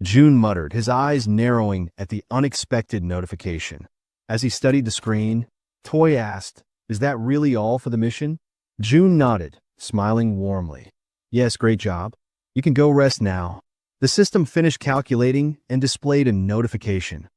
June muttered, his eyes narrowing at the unexpected notification. As he studied the screen, Toy asked, "Is that really all for the mission?" June nodded, smiling warmly. "Yes, great job. You can go rest now." The system finished calculating and displayed a notification.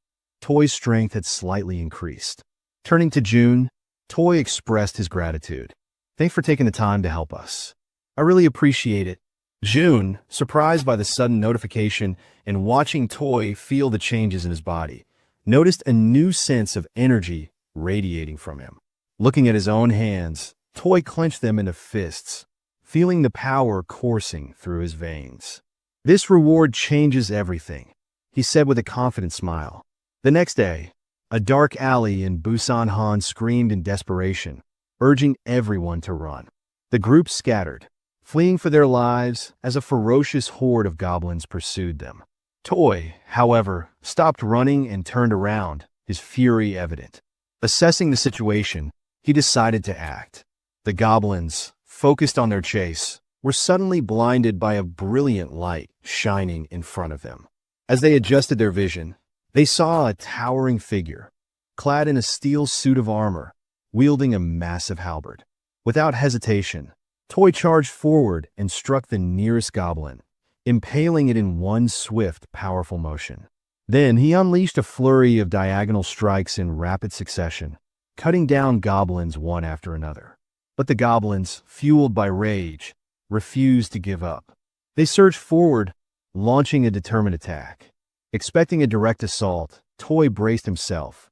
Toy's strength had slightly increased. Turning to June, Toy expressed his gratitude. "Thanks for taking the time to help us. I really appreciate it." June, surprised by the sudden notification and watching Toy feel the changes in his body, noticed a new sense of energy radiating from him. Looking at his own hands, Toy clenched them into fists, feeling the power coursing through his veins. "This reward changes everything," he said with a confident smile. The next day, a dark alley in Busan Han screamed in desperation, urging everyone to run. The group scattered, fleeing for their lives as a ferocious horde of goblins pursued them. Toy, however, stopped running and turned around, his fury evident. Assessing the situation, he decided to act. The goblins, focused on their chase, were suddenly blinded by a brilliant light shining in front of them. As they adjusted their vision, they saw a towering figure, clad in a steel suit of armor, wielding a massive halberd. Without hesitation, Toy charged forward and struck the nearest goblin, impaling it in one swift, powerful motion. Then he unleashed a flurry of diagonal strikes in rapid succession, cutting down goblins one after another. But the goblins, fueled by rage, refused to give up. They surged forward, launching a determined attack. Expecting a direct assault, Toy braced himself,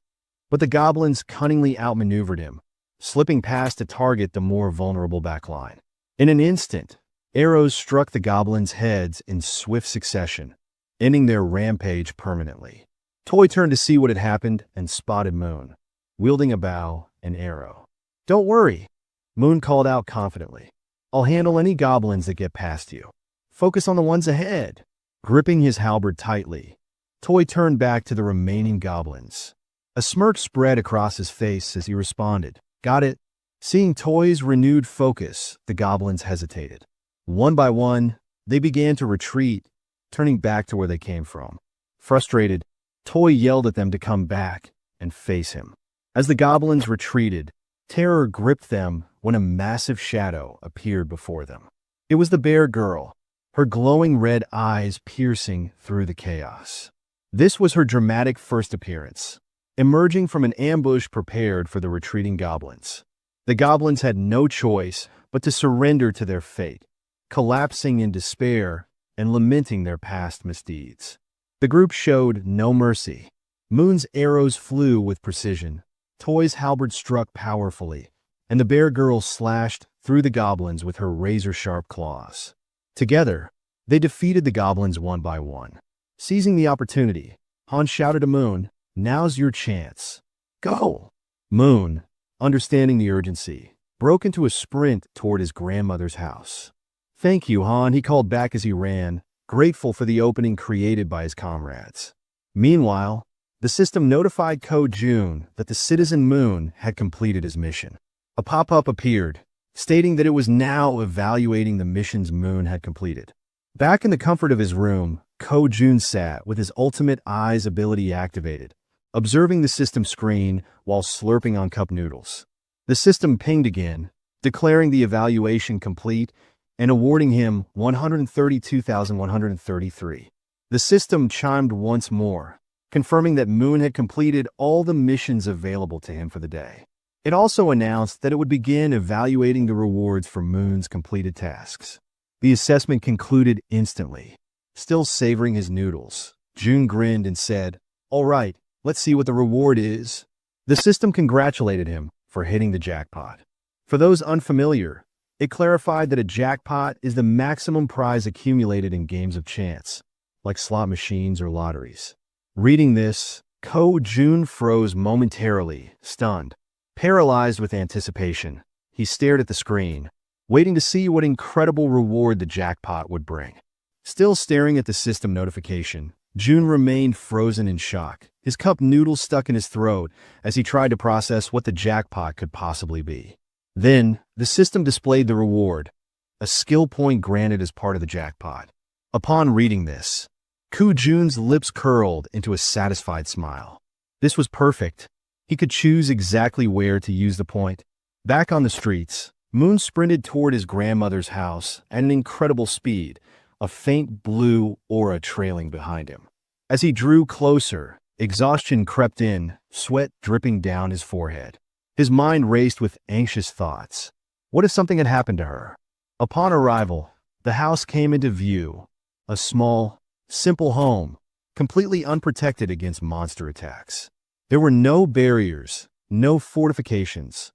but the goblins cunningly outmaneuvered him, slipping past to target the more vulnerable backline. In an instant, Arrows struck the goblins' heads in swift succession, ending their rampage permanently. Toy turned to see what had happened and spotted Moon, wielding a bow and arrow. "Don't worry," Moon called out confidently. "I'll handle any goblins that get past you. Focus on the ones ahead." Gripping his halberd tightly, Toy turned back to the remaining goblins. A smirk spread across his face as he responded, "Got it." Seeing Toy's renewed focus, the goblins hesitated. One by one, they began to retreat, turning back to where they came from. Frustrated, Toy yelled at them to come back and face him. As the goblins retreated, terror gripped them when a massive shadow appeared before them. It was the bear girl, her glowing red eyes piercing through the chaos. This was her dramatic first appearance, emerging from an ambush prepared for the retreating goblins. The goblins had no choice but to surrender to their fate, collapsing in despair and lamenting their past misdeeds. The group showed no mercy. Moon's arrows flew with precision, Toy's halberd struck powerfully, and the bear girl slashed through the goblins with her razor-sharp claws. Together, they defeated the goblins one by one. Seizing the opportunity, Han shouted to Moon, "Now's your chance. Go!" Moon, understanding the urgency, broke into a sprint toward his grandmother's house. "Thank you, Han," he called back as he ran, grateful for the opening created by his comrades. Meanwhile, the system notified Ko Jun that the citizen Moon had completed his mission. A pop-up appeared, stating that it was now evaluating the missions Moon had completed. Back in the comfort of his room, Ko Jun sat with his ultimate eyes ability activated, observing the system screen while slurping on cup noodles. The system pinged again, declaring the evaluation complete and awarding him 132,133. The system chimed once more, confirming that Moon had completed all the missions available to him for the day. It also announced that it would begin evaluating the rewards for Moon's completed tasks. The assessment concluded instantly. Still savoring his noodles, June grinned and said, "All right, let's see what the reward is." The system congratulated him for hitting the jackpot. For those unfamiliar, it clarified that a jackpot is the maximum prize accumulated in games of chance, like slot machines or lotteries. Reading this, Ko Jun froze momentarily, stunned. Paralyzed with anticipation, he stared at the screen, waiting to see what incredible reward the jackpot would bring. Still staring at the system notification, Jun remained frozen in shock, his cup noodle stuck in his throat as he tried to process what the jackpot could possibly be. Then, the system displayed the reward, a skill point granted as part of the jackpot. Upon reading this, Ko Jun's lips curled into a satisfied smile. This was perfect. He could choose exactly where to use the point. Back on the streets, Moon sprinted toward his grandmother's house at an incredible speed, a faint blue aura trailing behind him. As he drew closer, exhaustion crept in, sweat dripping down his forehead. His mind raced with anxious thoughts. What if something had happened to her? Upon arrival, the house came into view, a small, simple home, completely unprotected against monster attacks. There were no barriers, no fortifications,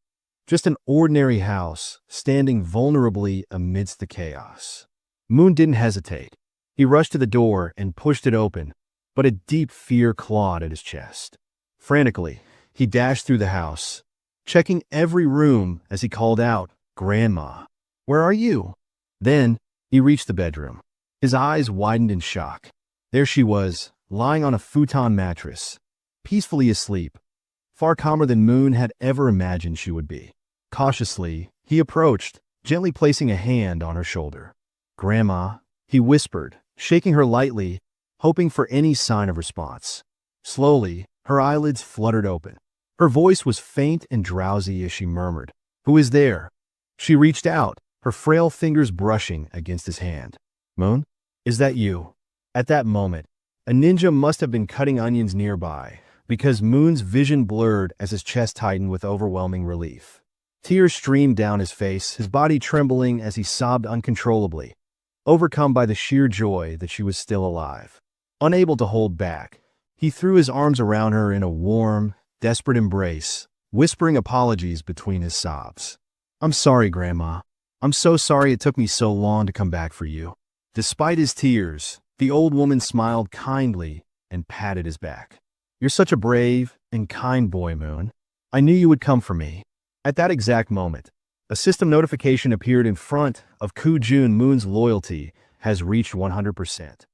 just an ordinary house standing vulnerably amidst the chaos. Moon didn't hesitate. He rushed to the door and pushed it open, but a deep fear clawed at his chest. Frantically, he dashed through the house, checking every room as he called out, "Grandma, where are you?" Then, he reached the bedroom. His eyes widened in shock. There she was, lying on a futon mattress, peacefully asleep, far calmer than Moon had ever imagined she would be. Cautiously, he approached, gently placing a hand on her shoulder. "Grandma," he whispered, shaking her lightly, hoping for any sign of response. Slowly, her eyelids fluttered open. Her voice was faint and drowsy as she murmured, "Who is there?" She reached out, her frail fingers brushing against his hand. "Moon, is that you?" At that moment, a ninja must have been cutting onions nearby, because Moon's vision blurred as his chest tightened with overwhelming relief. Tears streamed down his face, his body trembling as he sobbed uncontrollably, overcome by the sheer joy that she was still alive. Unable to hold back, he threw his arms around her in a warm, desperate embrace, whispering apologies between his sobs. "I'm sorry, Grandma. I'm so sorry it took me so long to come back for you." Despite his tears, the old woman smiled kindly and patted his back. "You're such a brave and kind boy, Moon. I knew you would come for me." At that exact moment, a system notification appeared in front of Jun. Moon's loyalty has reached 100%.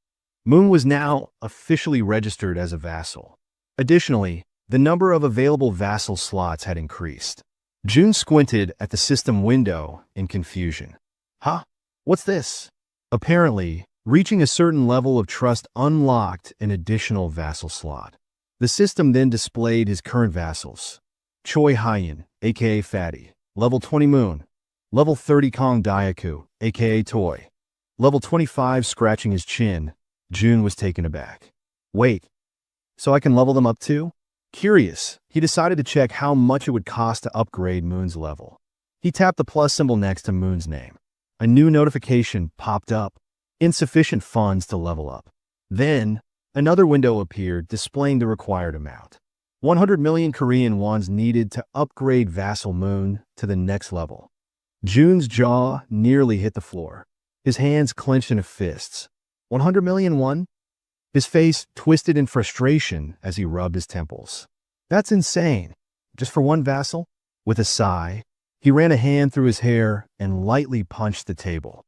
Moon was now officially registered as a vassal. Additionally, the number of available vassal slots had increased. Jun squinted at the system window in confusion. "Huh? What's this?" Apparently, reaching a certain level of trust unlocked an additional vassal slot. The system then displayed his current vassals. Choi Hyen, aka Fatty, level 20 Moon, level 30 Kong Daiku, aka Toy, level 25 scratching his chin. Jun was taken aback. "Wait, so I can level them up too?" Curious, he decided to check how much it would cost to upgrade Moon's level. He tapped the plus symbol next to Moon's name. A new notification popped up. Insufficient funds to level up. Then, another window appeared displaying the required amount. 100 million Korean wons needed to upgrade Vassal Moon to the next level. Jun's jaw nearly hit the floor. His hands clenched into fists. 100 million won? His face twisted in frustration as he rubbed his temples. "That's insane. Just for one vassal?" With a sigh, he ran a hand through his hair and lightly punched the table.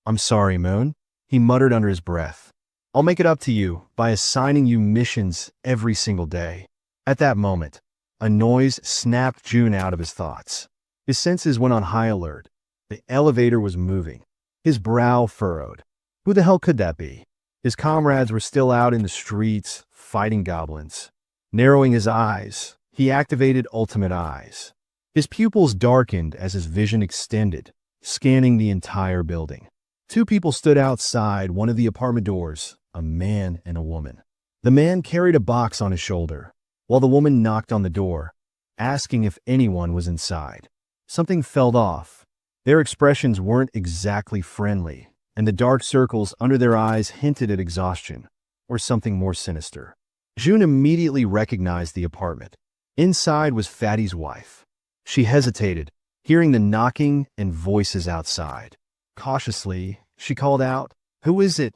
"I'm sorry, Moon," he muttered under his breath. "I'll make it up to you by assigning you missions every single day." At that moment, a noise snapped Jun out of his thoughts. His senses went on high alert. The elevator was moving. His brow furrowed. Who the hell could that be? His comrades were still out in the streets, fighting goblins. Narrowing his eyes, he activated Ultimate Eyes. His pupils darkened as his vision extended, scanning the entire building. Two people stood outside one of the apartment doors, a man and a woman. The man carried a box on his shoulder, while the woman knocked on the door, asking if anyone was inside. Something fell off. Their expressions weren't exactly friendly, and the dark circles under their eyes hinted at exhaustion, or something more sinister. Jun immediately recognized the apartment. Inside was Fatty's wife. She hesitated, hearing the knocking and voices outside. Cautiously, she called out, "Who is it?"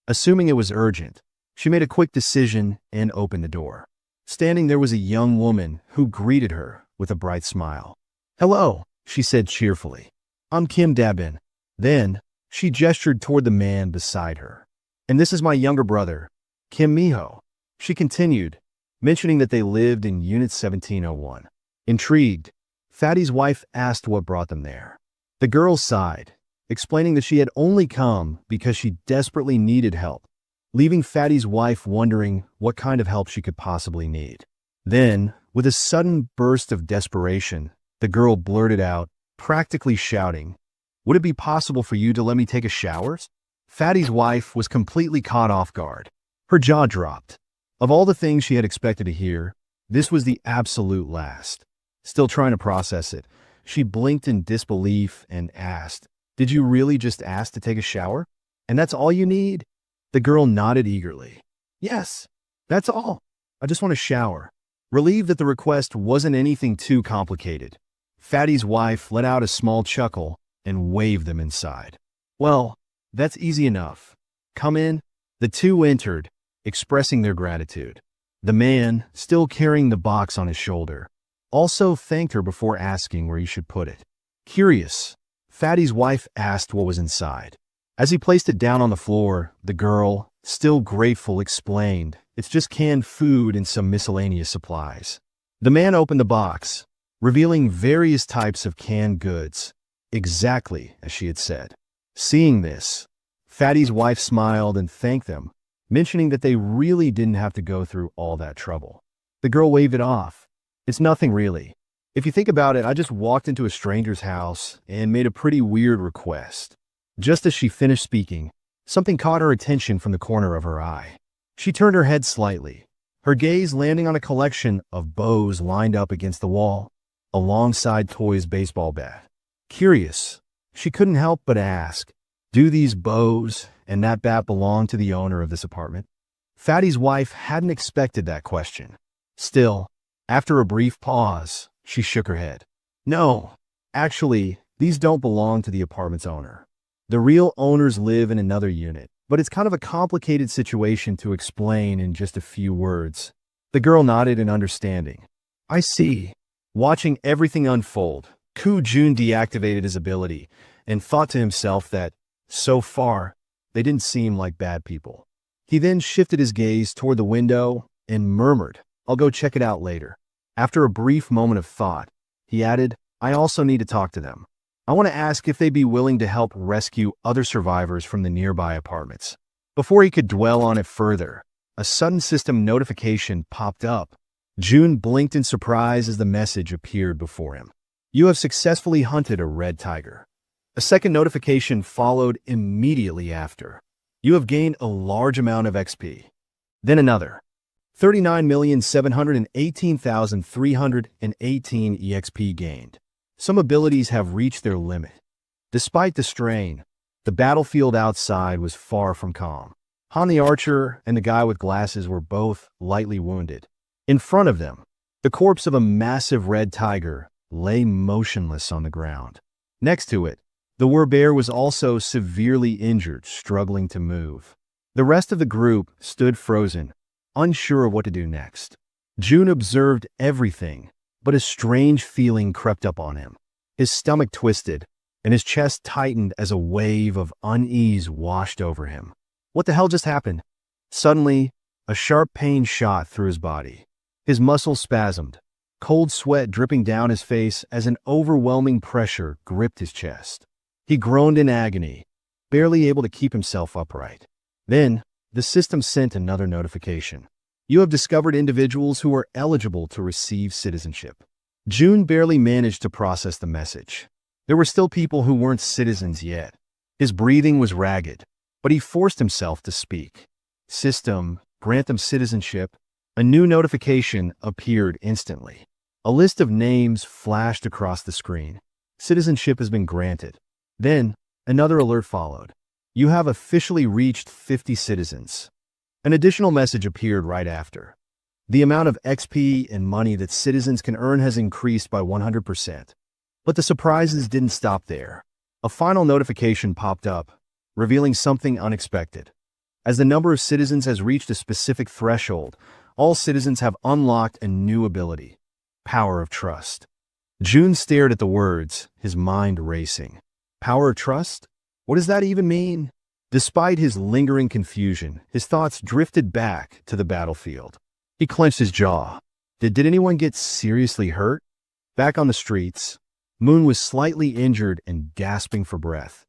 Assuming it was urgent, she made a quick decision and opened the door. Standing there was a young woman who greeted her with a bright smile. "Hello," she said cheerfully. "I'm Kim Dabin." Then, she gestured toward the man beside her. "And this is my younger brother, Kim Miho," she continued, mentioning that they lived in Unit 1701. Intrigued, Fatty's wife asked what brought them there. The girl sighed, explaining that she had only come because she desperately needed help, leaving Fatty's wife wondering what kind of help she could possibly need. Then, with a sudden burst of desperation, the girl blurted out, practically shouting, "Would it be possible for you to let me take a shower?" Fatty's wife was completely caught off guard. Her jaw dropped. Of all the things she had expected to hear, this was the absolute last. Still trying to process it, she blinked in disbelief and asked, "Did you really just ask to take a shower? And that's all you need?" The girl nodded eagerly. "Yes, that's all. I just want to shower." Relieved that the request wasn't anything too complicated, Fatty's wife let out a small chuckle and waved them inside. "Well, that's easy enough. Come in." The two entered, expressing their gratitude. The man, still carrying the box on his shoulder, also thanked her before asking where he should put it. Curious, Fatty's wife asked what was inside. As he placed it down on the floor, the girl, still grateful, explained, "It's just canned food and some miscellaneous supplies." The man opened the box, revealing various types of canned goods, exactly as she had said. Seeing this, Fatty's wife smiled and thanked them, mentioning that they really didn't have to go through all that trouble. The girl waved it off. "It's nothing really. If you think about it, I just walked into a stranger's house and made a pretty weird request." Just as she finished speaking, something caught her attention from the corner of her eye. She turned her head slightly, her gaze landing on a collection of bows lined up against the wall, alongside Toy's baseball bat. Curious, she couldn't help but ask, "Do these bows and that bat belong to the owner of this apartment?" Fatty's wife hadn't expected that question. Still, after a brief pause, she shook her head. "No, actually, These don't belong to the apartment's owner. The real owners live in another unit, but it's kind of a complicated situation to explain in just a few words. The girl nodded in understanding. I see. Watching everything unfold, Jun deactivated his ability and thought to himself that, so far, they didn't seem like bad people. He then shifted his gaze toward the window and murmured, I'll go check it out later. After a brief moment of thought, he added, I also need to talk to them. I want to ask if they'd be willing to help rescue other survivors from the nearby apartments. Before he could dwell on it further, a sudden system notification popped up. Jun blinked in surprise as the message appeared before him. You have successfully hunted a red tiger. A second notification followed immediately after. You have gained a large amount of XP. Then another. 39,718,318 EXP gained. Some abilities have reached their limit. Despite the strain, the battlefield outside was far from calm. Han the archer and the guy with glasses were both lightly wounded. In front of them, the corpse of a massive red tiger lay motionless on the ground. Next to it, the werbear was also severely injured, struggling to move. The rest of the group stood frozen, unsure of what to do next. Jun observed everything, but a strange feeling crept up on him. His stomach twisted, and his chest tightened as a wave of unease washed over him. What the hell just happened? Suddenly, a sharp pain shot through his body. His muscles spasmed, cold sweat dripping down his face as an overwhelming pressure gripped his chest. He groaned in agony, barely able to keep himself upright. Then, the system sent another notification. You have discovered individuals who are eligible to receive citizenship. Jun barely managed to process the message. There were still people who weren't citizens yet. His breathing was ragged, but he forced himself to speak. System, grant them citizenship. A new notification appeared instantly. A list of names flashed across the screen. Citizenship has been granted. Then, another alert followed. You have officially reached 50 citizens. An additional message appeared right after. The amount of XP and money that citizens can earn has increased by 100%. But the surprises didn't stop there. A final notification popped up, revealing something unexpected. As the number of citizens has reached a specific threshold, all citizens have unlocked a new ability, Power of Trust. Jun stared at the words, his mind racing. Power of Trust? What does that even mean? Despite his lingering confusion, his thoughts drifted back to the battlefield. He clenched his jaw. Did anyone get seriously hurt? Back on the streets, Moon was slightly injured and gasping for breath,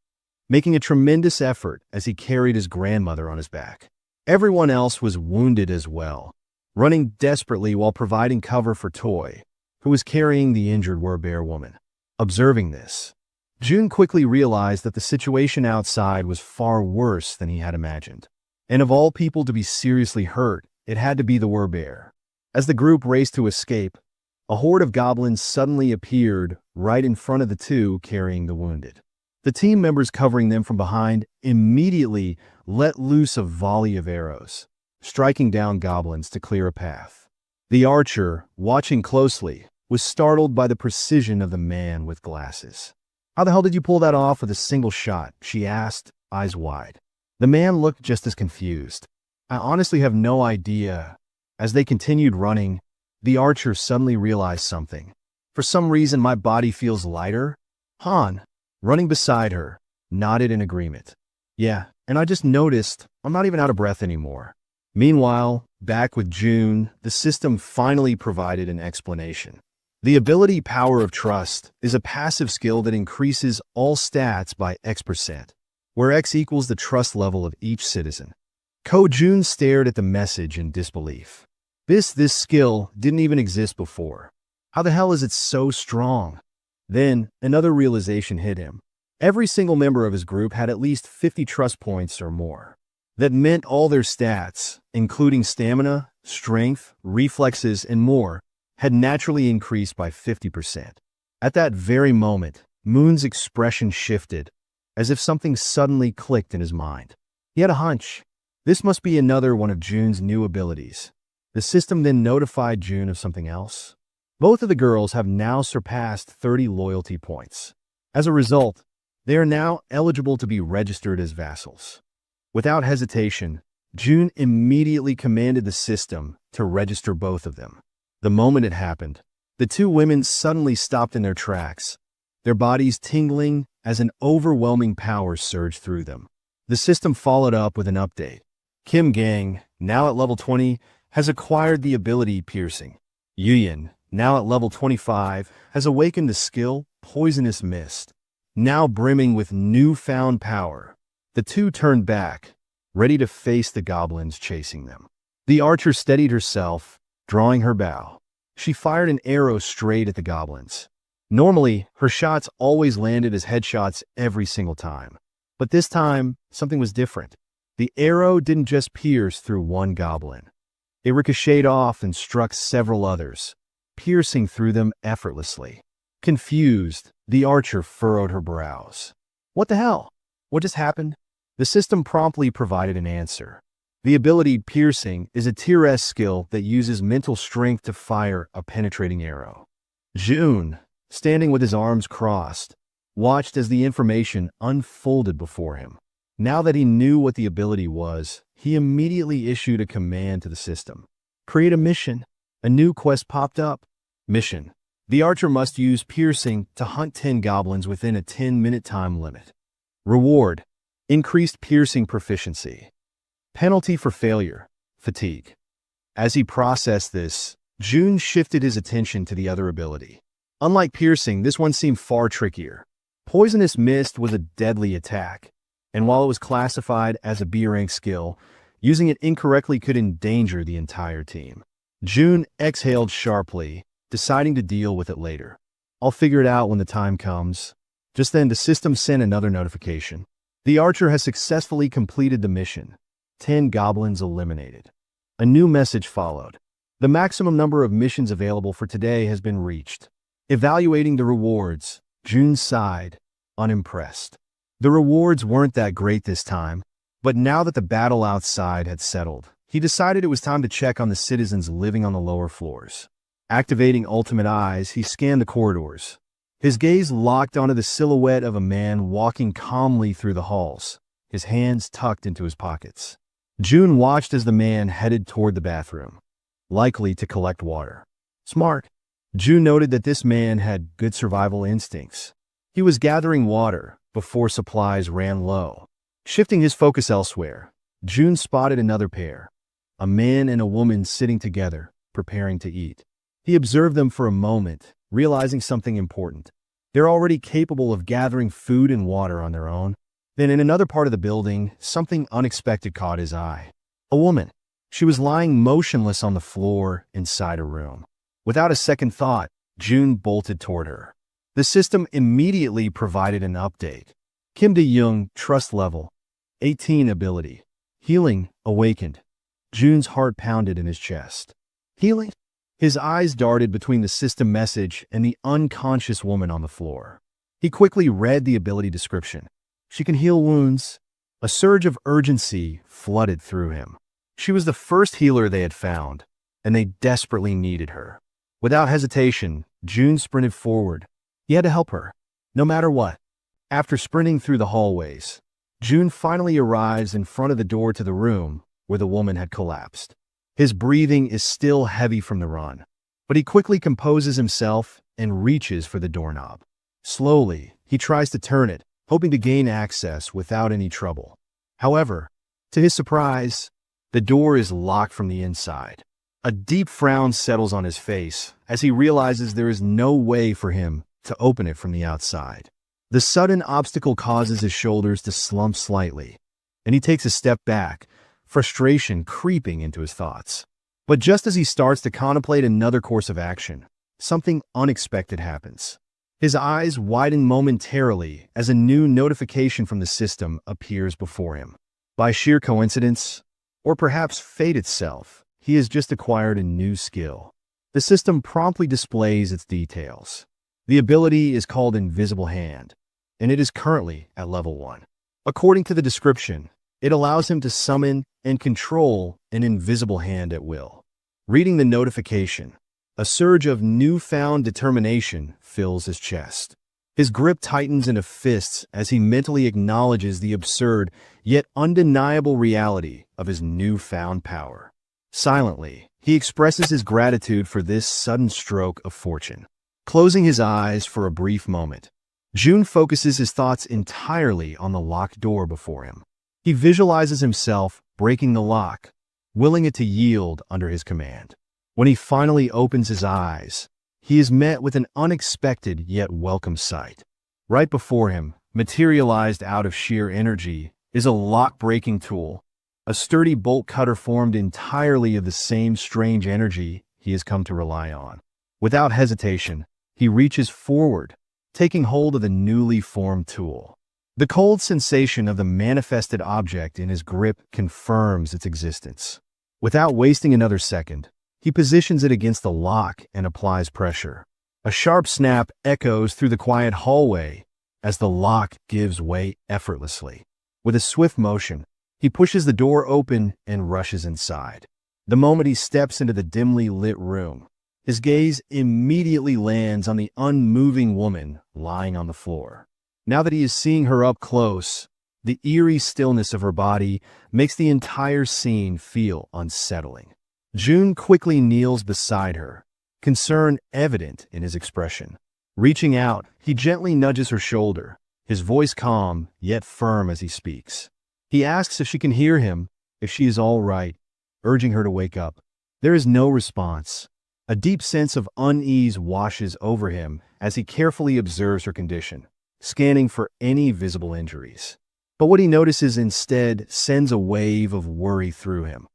making a tremendous effort as he carried his grandmother on his back. Everyone else was wounded as well, running desperately while providing cover for Toy, who was carrying the injured werbear woman. Observing this, Jun quickly realized that the situation outside was far worse than he had imagined. And of all people to be seriously hurt, it had to be the werbear. As the group raced to escape, a horde of goblins suddenly appeared right in front of the two carrying the wounded. The team members covering them from behind immediately let loose a volley of arrows, striking down goblins to clear a path. The archer, watching closely, was startled by the precision of the man with glasses. How the hell did you pull that off with a single shot? She asked, eyes wide. The man looked just as confused. I honestly have no idea. As they continued running, the archer suddenly realized something. For some reason, my body feels lighter. Han, running beside her, nodded in agreement. Yeah, and I just noticed I'm not even out of breath anymore. Meanwhile, back with Jun, the system finally provided an explanation. The ability Power of Trust is a passive skill that increases all stats by X%, where X equals the trust level of each citizen. Jun stared at the message in disbelief. This skill didn't even exist before. How the hell is it so strong? Then, another realization hit him. Every single member of his group had at least 50 trust points or more. That meant all their stats, including stamina, strength, reflexes, and more, had naturally increased by 50%. At that very moment, Moon's expression shifted, as if something suddenly clicked in his mind. He had a hunch. This must be another one of Jun's new abilities. The system then notified Jun of something else. Both of the girls have now surpassed 30 loyalty points. As a result, they are now eligible to be registered as vassals. Without hesitation, June immediately commanded the system to register both of them. The moment it happened, the two women suddenly stopped in their tracks, their bodies tingling as an overwhelming power surged through them. The system followed up with an update. Kim Gang, now at level 20, has acquired the ability Piercing. Yuyan, now at level 25, has awakened the skill Poisonous Mist, now brimming with newfound power. The two turned back, ready to face the goblins chasing them. The archer steadied herself, drawing her bow. She fired an arrow straight at the goblins. Normally, her shots always landed as headshots every single time. But this time, something was different. The arrow didn't just pierce through one goblin. It ricocheted off and struck several others, piercing through them effortlessly. Confused, the archer furrowed her brows. What the hell? What just happened? The system promptly provided an answer. The ability Piercing is a tier S skill that uses mental strength to fire a penetrating arrow. June, standing with his arms crossed, watched as the information unfolded before him. Now that he knew what the ability was, he immediately issued a command to the system. Create a mission. A new quest popped up. Mission. The archer must use Piercing to hunt 10 goblins within a 10-minute time limit. Reward. Increased Piercing proficiency. Penalty for failure. Fatigue. As he processed this, June shifted his attention to the other ability. Unlike Piercing, this one seemed far trickier. Poisonous Mist was a deadly attack, and while it was classified as a B-rank skill, using it incorrectly could endanger the entire team. June exhaled sharply, deciding to deal with it later. I'll figure it out when the time comes. Just then, the system sent another notification. The archer has successfully completed the mission. 10 goblins eliminated. A new message followed. The maximum number of missions available for today has been reached. Evaluating the rewards, June sighed, unimpressed. The rewards weren't that great this time, but now that the battle outside had settled, he decided it was time to check on the citizens living on the lower floors. Activating Ultimate Eyes, he scanned the corridors. His gaze locked onto the silhouette of a man walking calmly through the halls, his hands tucked into his pockets. June watched as the man headed toward the bathroom, likely to collect water. Smart. June noted that this man had good survival instincts. He was gathering water before supplies ran low. Shifting his focus elsewhere, June spotted another pair, a man and a woman sitting together, preparing to eat. He observed them for a moment, realizing something important. They're already capable of gathering food and water on their own. Then in another part of the building, something unexpected caught his eye. A woman. She was lying motionless on the floor inside a room. Without a second thought, June bolted toward her. The system immediately provided an update. Kim De-young, trust level, 18 ability. Healing, awakened. June's heart pounded in his chest. Healing? His eyes darted between the system message and the unconscious woman on the floor. He quickly read the ability description. She can heal wounds. A surge of urgency flooded through him. She was the first healer they had found, and they desperately needed her. Without hesitation, June sprinted forward. He had to help her, no matter what. After sprinting through the hallways, June finally arrives in front of the door to the room where the woman had collapsed. His breathing is still heavy from the run, but he quickly composes himself and reaches for the doorknob. Slowly, he tries to turn it, hoping to gain access without any trouble. However, to his surprise, the door is locked from the inside. A deep frown settles on his face as he realizes there is no way for him to open it from the outside. The sudden obstacle causes his shoulders to slump slightly, and he takes a step back, frustration creeping into his thoughts. But just as he starts to contemplate another course of action, something unexpected happens. His eyes widen momentarily as a new notification from the system appears before him. By sheer coincidence, or perhaps fate itself, he has just acquired a new skill. The system promptly displays its details. The ability is called Invisible Hand, and it is currently at level 1. According to the description, it allows him to summon and control an invisible hand at will. Reading the notification, a surge of newfound determination fills his chest. His grip tightens into fists as he mentally acknowledges the absurd yet undeniable reality of his newfound power. Silently, he expresses his gratitude for this sudden stroke of fortune. Closing his eyes for a brief moment, Jun focuses his thoughts entirely on the locked door before him. He visualizes himself breaking the lock, willing it to yield under his command. When he finally opens his eyes, he is met with an unexpected yet welcome sight. Right before him, materialized out of sheer energy, is a lock-breaking tool, a sturdy bolt cutter formed entirely of the same strange energy he has come to rely on. Without hesitation, he reaches forward, taking hold of the newly formed tool. The cold sensation of the manifested object in his grip confirms its existence. Without wasting another second, he positions it against the lock and applies pressure. A sharp snap echoes through the quiet hallway as the lock gives way effortlessly. With a swift motion, he pushes the door open and rushes inside. The moment he steps into the dimly lit room, his gaze immediately lands on the unmoving woman lying on the floor. Now that he is seeing her up close, the eerie stillness of her body makes the entire scene feel unsettling. Jun quickly kneels beside her, concern evident in his expression. Reaching out, he gently nudges her shoulder, his voice calm yet firm as he speaks. He asks if she can hear him, if she is all right, urging her to wake up. There is no response. A deep sense of unease washes over him as he carefully observes her condition, scanning for any visible injuries. But what he notices instead sends a wave of worry through him.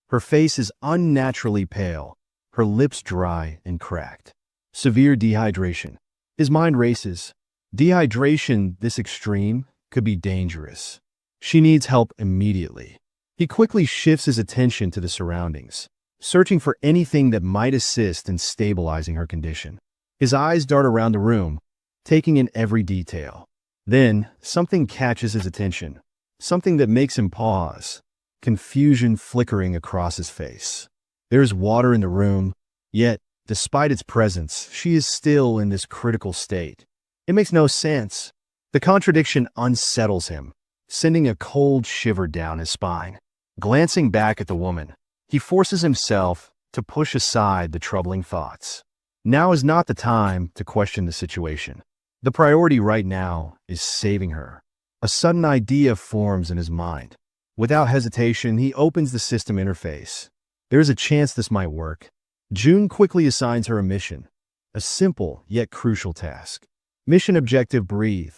Her face is unnaturally pale, her lips dry and cracked. Severe dehydration. His mind races. Dehydration this extreme could be dangerous. She needs help immediately. He quickly shifts his attention to the surroundings, searching for anything that might assist in stabilizing her condition. His eyes dart around the room, taking in every detail. Then, something catches his attention, something that makes him pause, confusion flickering across his face. There is water in the room, yet, despite its presence, she is still in this critical state. It makes no sense. The contradiction unsettles him, sending a cold shiver down his spine. Glancing back at the woman, he forces himself to push aside the troubling thoughts. Now is not the time to question the situation. The priority right now is saving her. A sudden idea forms in his mind. Without hesitation, he opens the system interface. There is a chance this might work. Jun quickly assigns her a mission, a simple yet crucial task. Mission objective: breathe.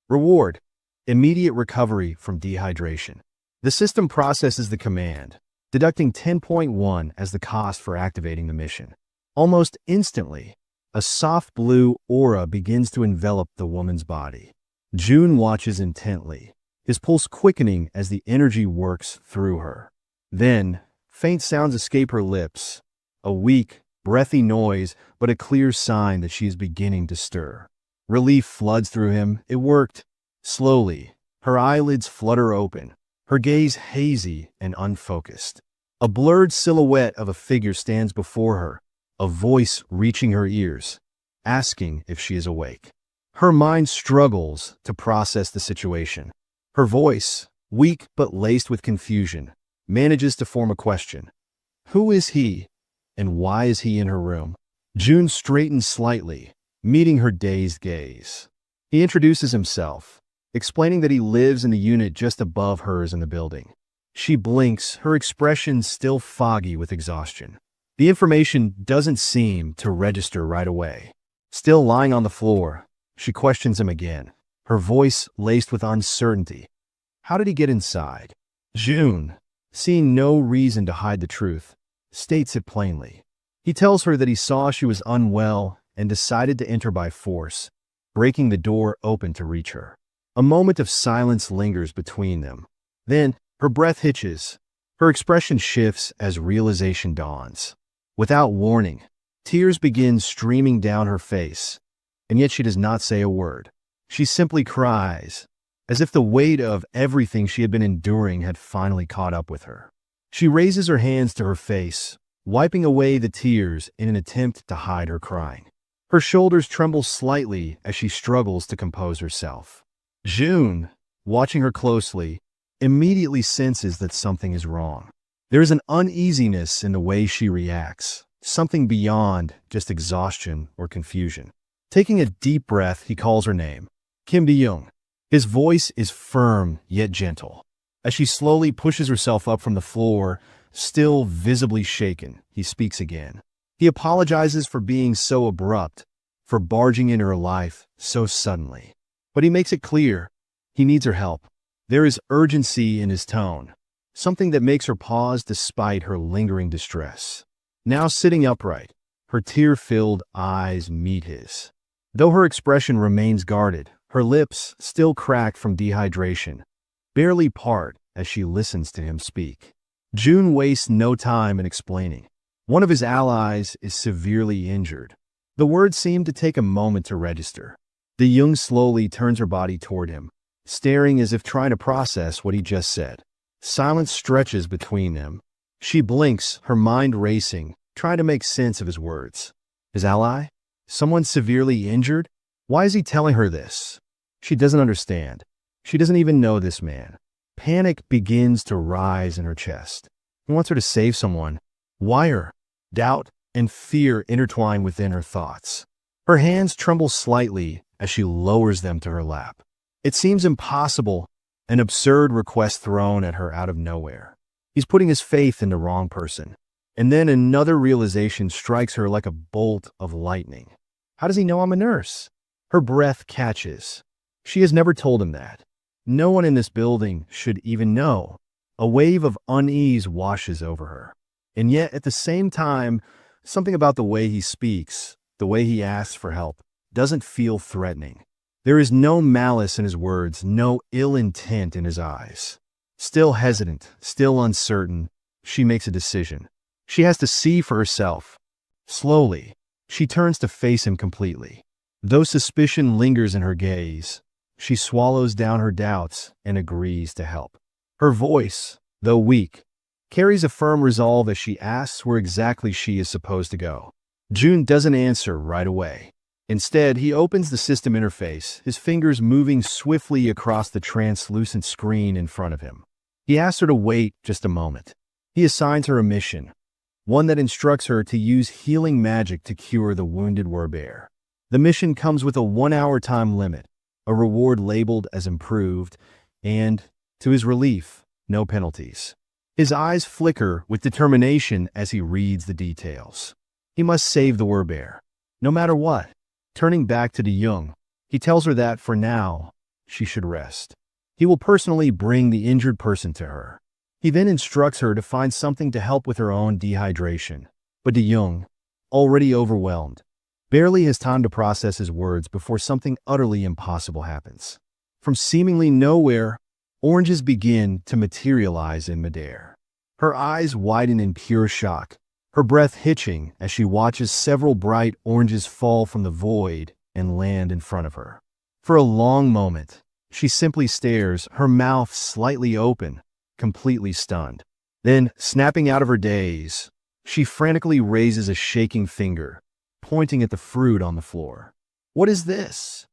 Reward: immediate recovery from dehydration. The system processes the command, deducting 10.1 as the cost for activating the mission. Almost instantly, a soft blue aura begins to envelop the woman's body. Jun watches intently, his pulse quickening as the energy works through her. Then, faint sounds escape her lips, a weak, breathy noise, but a clear sign that she is beginning to stir. Relief floods through him. It worked. Slowly, her eyelids flutter open, her gaze hazy and unfocused. A blurred silhouette of a figure stands before her, a voice reaching her ears, asking if she is awake. Her mind struggles to process the situation. Her voice, weak but laced with confusion, manages to form a question. Who is he, and why is he in her room? Jun straightens slightly, meeting her dazed gaze. He introduces himself, explaining that he lives in the unit just above hers in the building. She blinks, her expression still foggy with exhaustion. The information doesn't seem to register right away. Still lying on the floor, she questions him again, her voice laced with uncertainty. How did he get inside? Jun, seeing no reason to hide the truth, states it plainly. He tells her that he saw she was unwell and decided to enter by force, breaking the door open to reach her. A moment of silence lingers between them. Then, her breath hitches. Her expression shifts as realization dawns. Without warning, tears begin streaming down her face, and yet she does not say a word. She simply cries, as if the weight of everything she had been enduring had finally caught up with her. She raises her hands to her face, wiping away the tears in an attempt to hide her crying. Her shoulders tremble slightly as she struggles to compose herself. June, watching her closely, immediately senses that something is wrong. There is an uneasiness in the way she reacts, something beyond just exhaustion or confusion. Taking a deep breath, he calls her name, Kim De-young. His voice is firm yet gentle. As she slowly pushes herself up from the floor, still visibly shaken, he speaks again. He apologizes for being so abrupt, for barging into her life so suddenly. But he makes it clear he needs her help. There is urgency in his tone, something that makes her pause despite her lingering distress. Now sitting upright, her tear-filled eyes meet his. Though her expression remains guarded, her lips, still cracked from dehydration, barely part as she listens to him speak. June wastes no time in explaining. One of his allies is severely injured. The words seem to take a moment to register. De-young slowly turns her body toward him, staring as if trying to process what he just said. Silence stretches between them. She blinks, her mind racing, trying to make sense of his words. His ally? Someone severely injured? Why is he telling her this? She doesn't understand. She doesn't even know this man. Panic begins to rise in her chest. He wants her to save someone. Why her? Doubt and fear intertwine within her thoughts. Her hands tremble slightly as she lowers them to her lap. It seems impossible, an absurd request thrown at her out of nowhere. He's putting his faith in the wrong person. And then another realization strikes her like a bolt of lightning. How does he know I'm a nurse? Her breath catches. She has never told him that. No one in this building should even know. A wave of unease washes over her. And yet, at the same time, something about the way he speaks, the way he asks for help, doesn't feel threatening. There is no malice in his words, no ill intent in his eyes. Still hesitant, still uncertain, she makes a decision. She has to see for herself. Slowly, she turns to face him completely. Though suspicion lingers in her gaze, she swallows down her doubts and agrees to help. Her voice, though weak, carries a firm resolve as she asks where exactly she is supposed to go. June doesn't answer right away. Instead, he opens the system interface, his fingers moving swiftly across the translucent screen in front of him. He asks her to wait just a moment. He assigns her a mission, one that instructs her to use healing magic to cure the wounded werbear. The mission comes with a 1-hour time limit, a reward labeled as improved, and, to his relief, no penalties. His eyes flicker with determination as he reads the details. He must save the werbear, no matter what. Turning back to De-young, he tells her that, for now, she should rest. He will personally bring the injured person to her. He then instructs her to find something to help with her own dehydration. But De-young, already overwhelmed, barely has time to process his words before something utterly impossible happens. From seemingly nowhere, oranges begin to materialize in midair. Her eyes widen in pure shock, her breath hitching as she watches several bright oranges fall from the void and land in front of her. For a long moment, she simply stares, her mouth slightly open, completely stunned. Then, snapping out of her daze, she frantically raises a shaking finger, pointing at the fruit on the floor. What is this?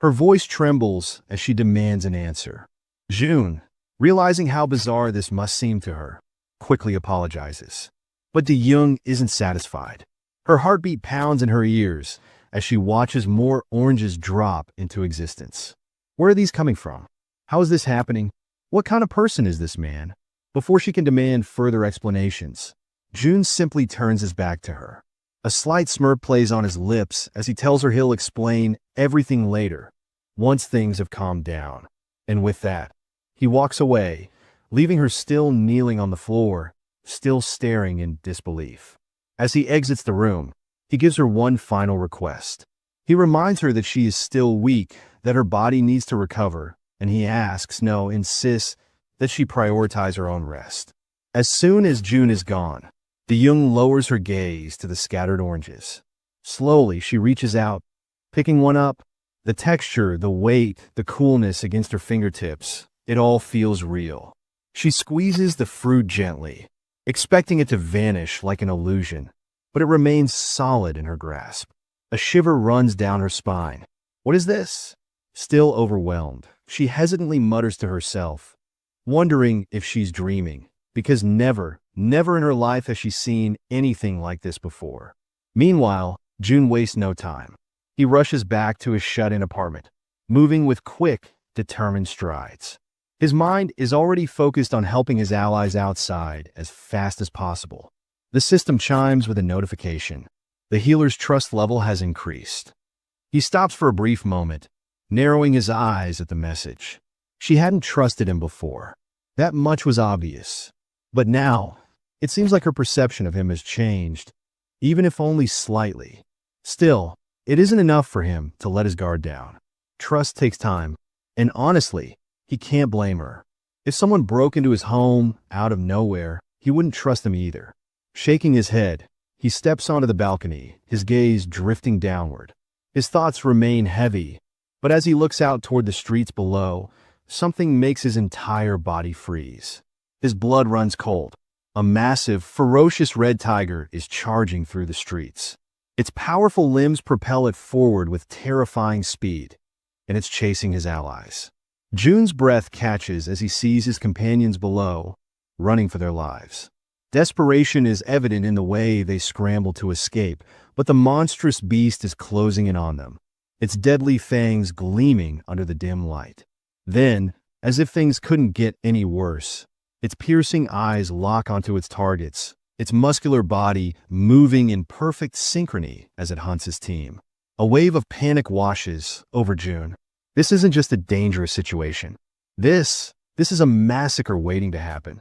Her voice trembles as she demands an answer. June, realizing how bizarre this must seem to her, quickly apologizes. But De-young isn't satisfied. Her heartbeat pounds in her ears as she watches more oranges drop into existence. Where are these coming from? How is this happening? What kind of person is this man? Before she can demand further explanations, June simply turns his back to her. A slight smirk plays on his lips as he tells her he'll explain everything later, once things have calmed down. And with that, he walks away, leaving her still kneeling on the floor, still staring in disbelief. As he exits the room, he gives her one final request. He reminds her that she is still weak, that her body needs to recover, and he insists that she prioritize her own rest. As soon as June is gone, De-young lowers her gaze to the scattered oranges. Slowly, she reaches out, picking one up. The texture, the weight, the coolness against her fingertips, it all feels real. She squeezes the fruit gently, expecting it to vanish like an illusion, but it remains solid in her grasp. A shiver runs down her spine. What is this? Still overwhelmed, she hesitantly mutters to herself, wondering if she's dreaming, because never in her life has she seen anything like this before. Meanwhile, June wastes no time. He rushes back to his shut-in apartment, moving with quick, determined strides. His mind is already focused on helping his allies outside as fast as possible. The system chimes with a notification. The healer's trust level has increased. He stops for a brief moment, narrowing his eyes at the message. She hadn't trusted him before. That much was obvious. But now, it seems like her perception of him has changed, even if only slightly. Still, it isn't enough for him to let his guard down. Trust takes time, and honestly, he can't blame her. If someone broke into his home out of nowhere, he wouldn't trust them either. Shaking his head, he steps onto the balcony, his gaze drifting downward. His thoughts remain heavy, but as he looks out toward the streets below, something makes his entire body freeze. His blood runs cold. A massive, ferocious red tiger is charging through the streets. Its powerful limbs propel it forward with terrifying speed, and it's chasing his allies. June's breath catches as he sees his companions below, running for their lives. Desperation is evident in the way they scramble to escape, but the monstrous beast is closing in on them, its deadly fangs gleaming under the dim light. Then, as if things couldn't get any worse, its piercing eyes lock onto its targets, its muscular body moving in perfect synchrony as it hunts his team. A wave of panic washes over June. This isn't just a dangerous situation. This is a massacre waiting to happen.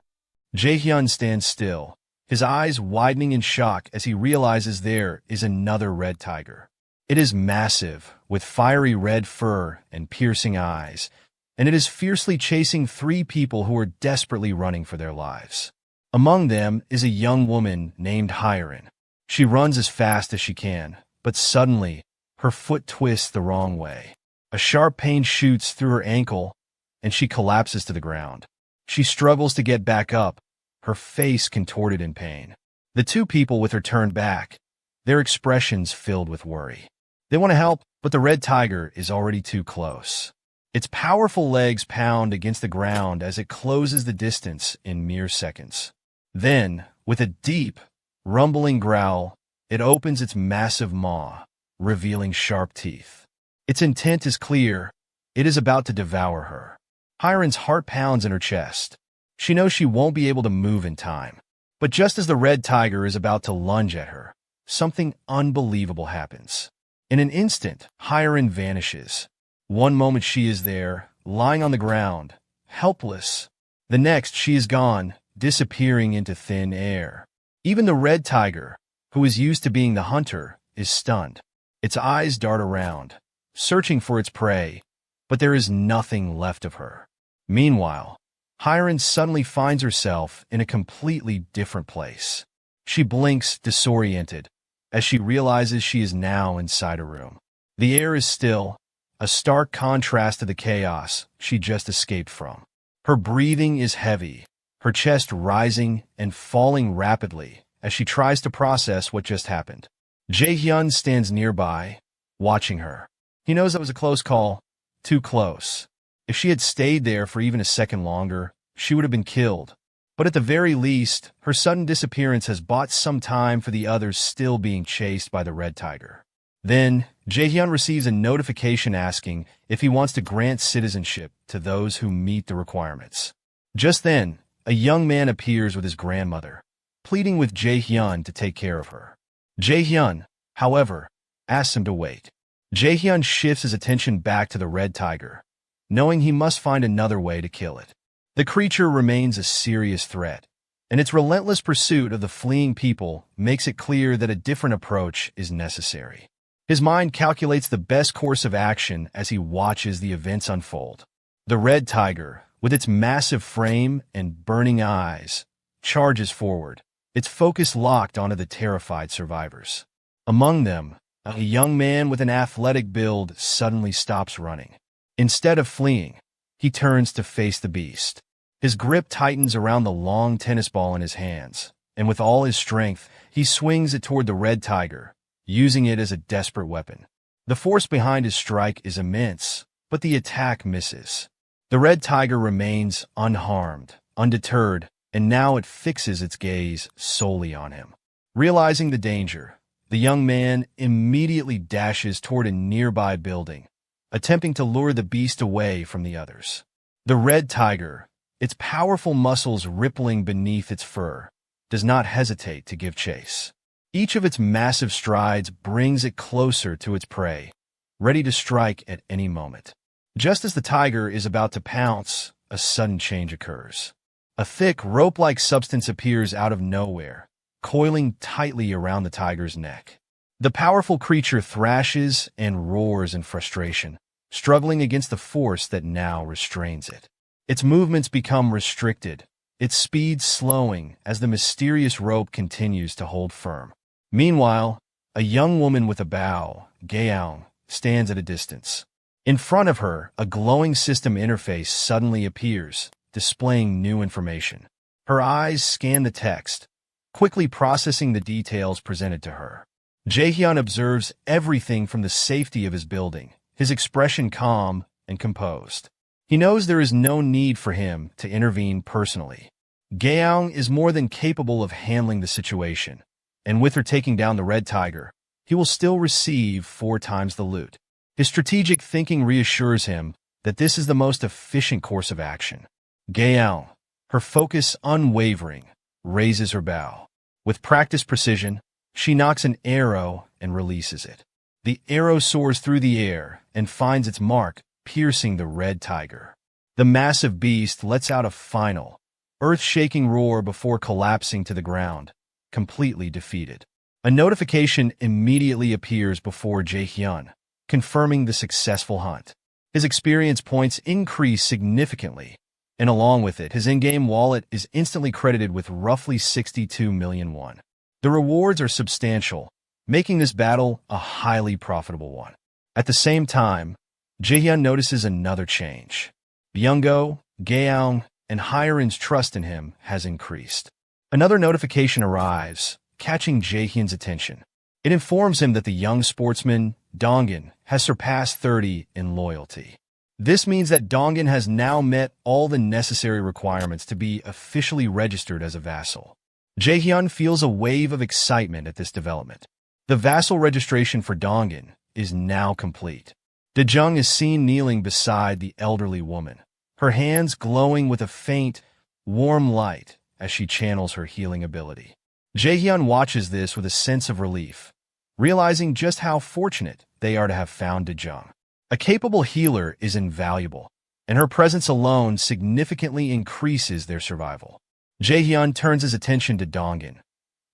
Jaehyun stands still, his eyes widening in shock as he realizes there is another red tiger. It is massive, with fiery red fur and piercing eyes, and it is fiercely chasing 3 people who are desperately running for their lives. Among them is a young woman named Hyren. She runs as fast as she can, but suddenly, her foot twists the wrong way. A sharp pain shoots through her ankle, and she collapses to the ground. She struggles to get back up, her face contorted in pain. The 2 people with her turned back, their expressions filled with worry. They want to help, but the red tiger is already too close. Its powerful legs pound against the ground as it closes the distance in mere seconds. Then, with a deep, rumbling growl, it opens its massive maw, revealing sharp teeth. Its intent is clear. It is about to devour her. Hyren's heart pounds in her chest. She knows she won't be able to move in time. But just as the red tiger is about to lunge at her, something unbelievable happens. In an instant, Hyren vanishes. One moment she is there, lying on the ground, helpless. The next she is gone, disappearing into thin air. Even the red tiger, who is used to being the hunter, is stunned. Its eyes dart around, searching for its prey, but there is nothing left of her. Meanwhile, Hyren suddenly finds herself in a completely different place. She blinks, disoriented, as she realizes she is now inside a room. The air is still, a stark contrast to the chaos she just escaped from. Her breathing is heavy, her chest rising and falling rapidly as she tries to process what just happened. Jaehyun stands nearby, watching her. He knows that was a close call, too close. If she had stayed there for even a second longer, she would have been killed. But at the very least, her sudden disappearance has bought some time for the others still being chased by the red tiger. Then, Jaehyun receives a notification asking if he wants to grant citizenship to those who meet the requirements. Just then, a young man appears with his grandmother, pleading with Jaehyun to take care of her. Jaehyun, however, asks him to wait. Jaehyun shifts his attention back to the red tiger, knowing he must find another way to kill it. The creature remains a serious threat, and its relentless pursuit of the fleeing people makes it clear that a different approach is necessary. His mind calculates the best course of action as he watches the events unfold. The red tiger, with its massive frame and burning eyes, charges forward, its focus locked onto the terrified survivors. Among them, a young man with an athletic build suddenly stops running. Instead of fleeing, he turns to face the beast. His grip tightens around the long tennis ball in his hands, and with all his strength, he swings it toward the red tiger, using it as a desperate weapon. The force behind his strike is immense, but the attack misses. The red tiger remains unharmed, undeterred, and now it fixes its gaze solely on him. Realizing the danger, the young man immediately dashes toward a nearby building, attempting to lure the beast away from the others. The red tiger, its powerful muscles rippling beneath its fur, does not hesitate to give chase. Each of its massive strides brings it closer to its prey, ready to strike at any moment. Just as the tiger is about to pounce, a sudden change occurs. A thick, rope-like substance appears out of nowhere, coiling tightly around the tiger's neck. The powerful creature thrashes and roars in frustration, struggling against the force that now restrains it. Its movements become restricted, its speed slowing as the mysterious rope continues to hold firm. Meanwhile, a young woman with a bow, Gaeong, stands at a distance. In front of her, a glowing system interface suddenly appears, displaying new information. Her eyes scan the text, quickly processing the details presented to her. Jaehyun observes everything from the safety of his building, his expression calm and composed. He knows there is no need for him to intervene personally. Gaeong is more than capable of handling the situation, and with her taking down the red tiger, he will still receive 4 times the loot. His strategic thinking reassures him that this is the most efficient course of action. Gaeong, her focus unwavering, raises her bow. With practiced precision, she knocks an arrow and releases it. The arrow soars through the air and finds its mark, piercing the red tiger. The massive beast lets out a final, earth-shaking roar before collapsing to the ground, completely defeated. A notification immediately appears before Jaehyun, confirming the successful hunt. His experience points increase significantly, and along with it, his in-game wallet is instantly credited with roughly 62 million won. The rewards are substantial, making this battle a highly profitable one. At the same time, Jaehyun notices another change. Byunggo, Gaeong, and Hyeon's trust in him has increased. Another notification arrives, catching Jaehyun's attention. It informs him that the young sportsman, Dongin, has surpassed 30 in loyalty. This means that Dongin has now met all the necessary requirements to be officially registered as a vassal. Jaehyun feels a wave of excitement at this development. The vassal registration for Dongin is now complete. Dejung is seen kneeling beside the elderly woman, her hands glowing with a faint, warm light as she channels her healing ability. Jaehyun watches this with a sense of relief, realizing just how fortunate they are to have found Dejung. A capable healer is invaluable, and her presence alone significantly increases their survival. Jaehyun turns his attention to Dongin,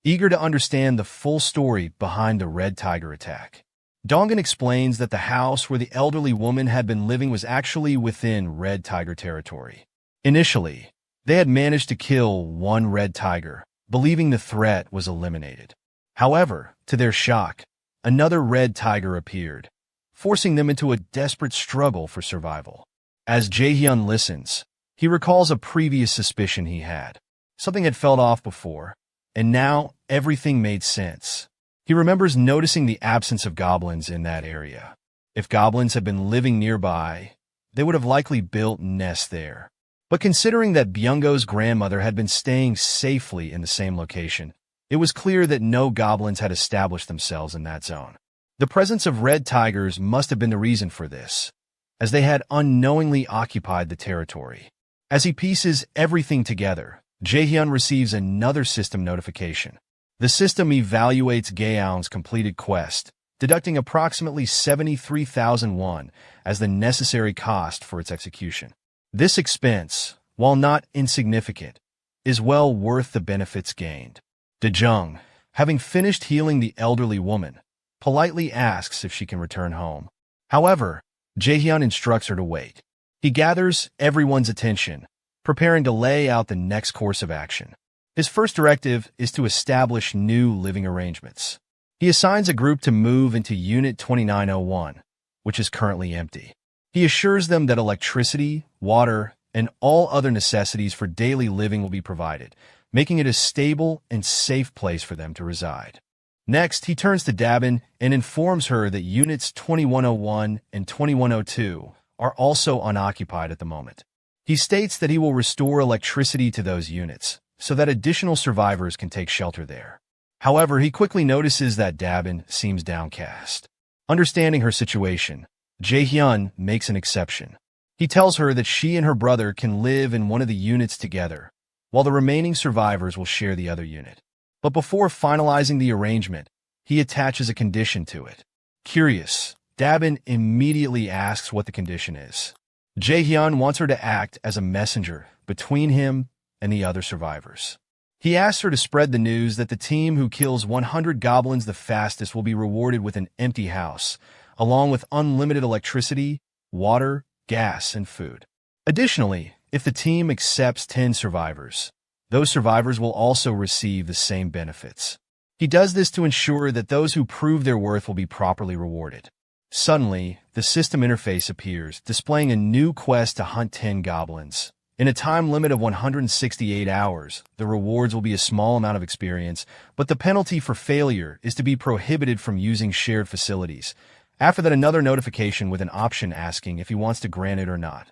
eager to understand the full story behind the red tiger attack. Dongin explains that the house where the elderly woman had been living was actually within red tiger territory. Initially, they had managed to kill one red tiger, believing the threat was eliminated. However, to their shock, another red tiger appeared, forcing them into a desperate struggle for survival. As Jaehyun listens, he recalls a previous suspicion he had. Something had felt off before, and now everything made sense. He remembers noticing the absence of goblins in that area. If goblins had been living nearby, they would have likely built nests there. But considering that Byunggo's grandmother had been staying safely in the same location, it was clear that no goblins had established themselves in that zone. The presence of red tigers must have been the reason for this, as they had unknowingly occupied the territory. As he pieces everything together, Jaehyun receives another system notification. The system evaluates Gaeong's completed quest, deducting approximately 73,000 won as the necessary cost for its execution. This expense, while not insignificant, is well worth the benefits gained. Dejung, having finished healing the elderly woman, politely asks if she can return home. However, Jaehyun instructs her to wait. He gathers everyone's attention, preparing to lay out the next course of action. His first directive is to establish new living arrangements. He assigns a group to move into Unit 2901, which is currently empty. He assures them that electricity, water, and all other necessities for daily living will be provided, making it a stable and safe place for them to reside. Next, he turns to Dabin and informs her that Units 2101 and 2102 are also unoccupied at the moment. He states that he will restore electricity to those units so that additional survivors can take shelter there. However, he quickly notices that Dabin seems downcast. Understanding her situation, Jae-hyun makes an exception. He tells her that she and her brother can live in one of the units together, while the remaining survivors will share the other unit. But before finalizing the arrangement, he attaches a condition to it. Curious, Dabin immediately asks what the condition is. Jae-hyun wants her to act as a messenger between him and the other survivors. He asks her to spread the news that the team who kills 100 goblins the fastest will be rewarded with an empty house, along with unlimited electricity, water, gas, and food. Additionally, if the team accepts 10 survivors, those survivors will also receive the same benefits. He does this to ensure that those who prove their worth will be properly rewarded. Suddenly, the system interface appears, displaying a new quest to hunt 10 goblins. In a time limit of 168 hours, the rewards will be a small amount of experience, but the penalty for failure is to be prohibited from using shared facilities. After that, another notification with an option asking if he wants to grant it or not.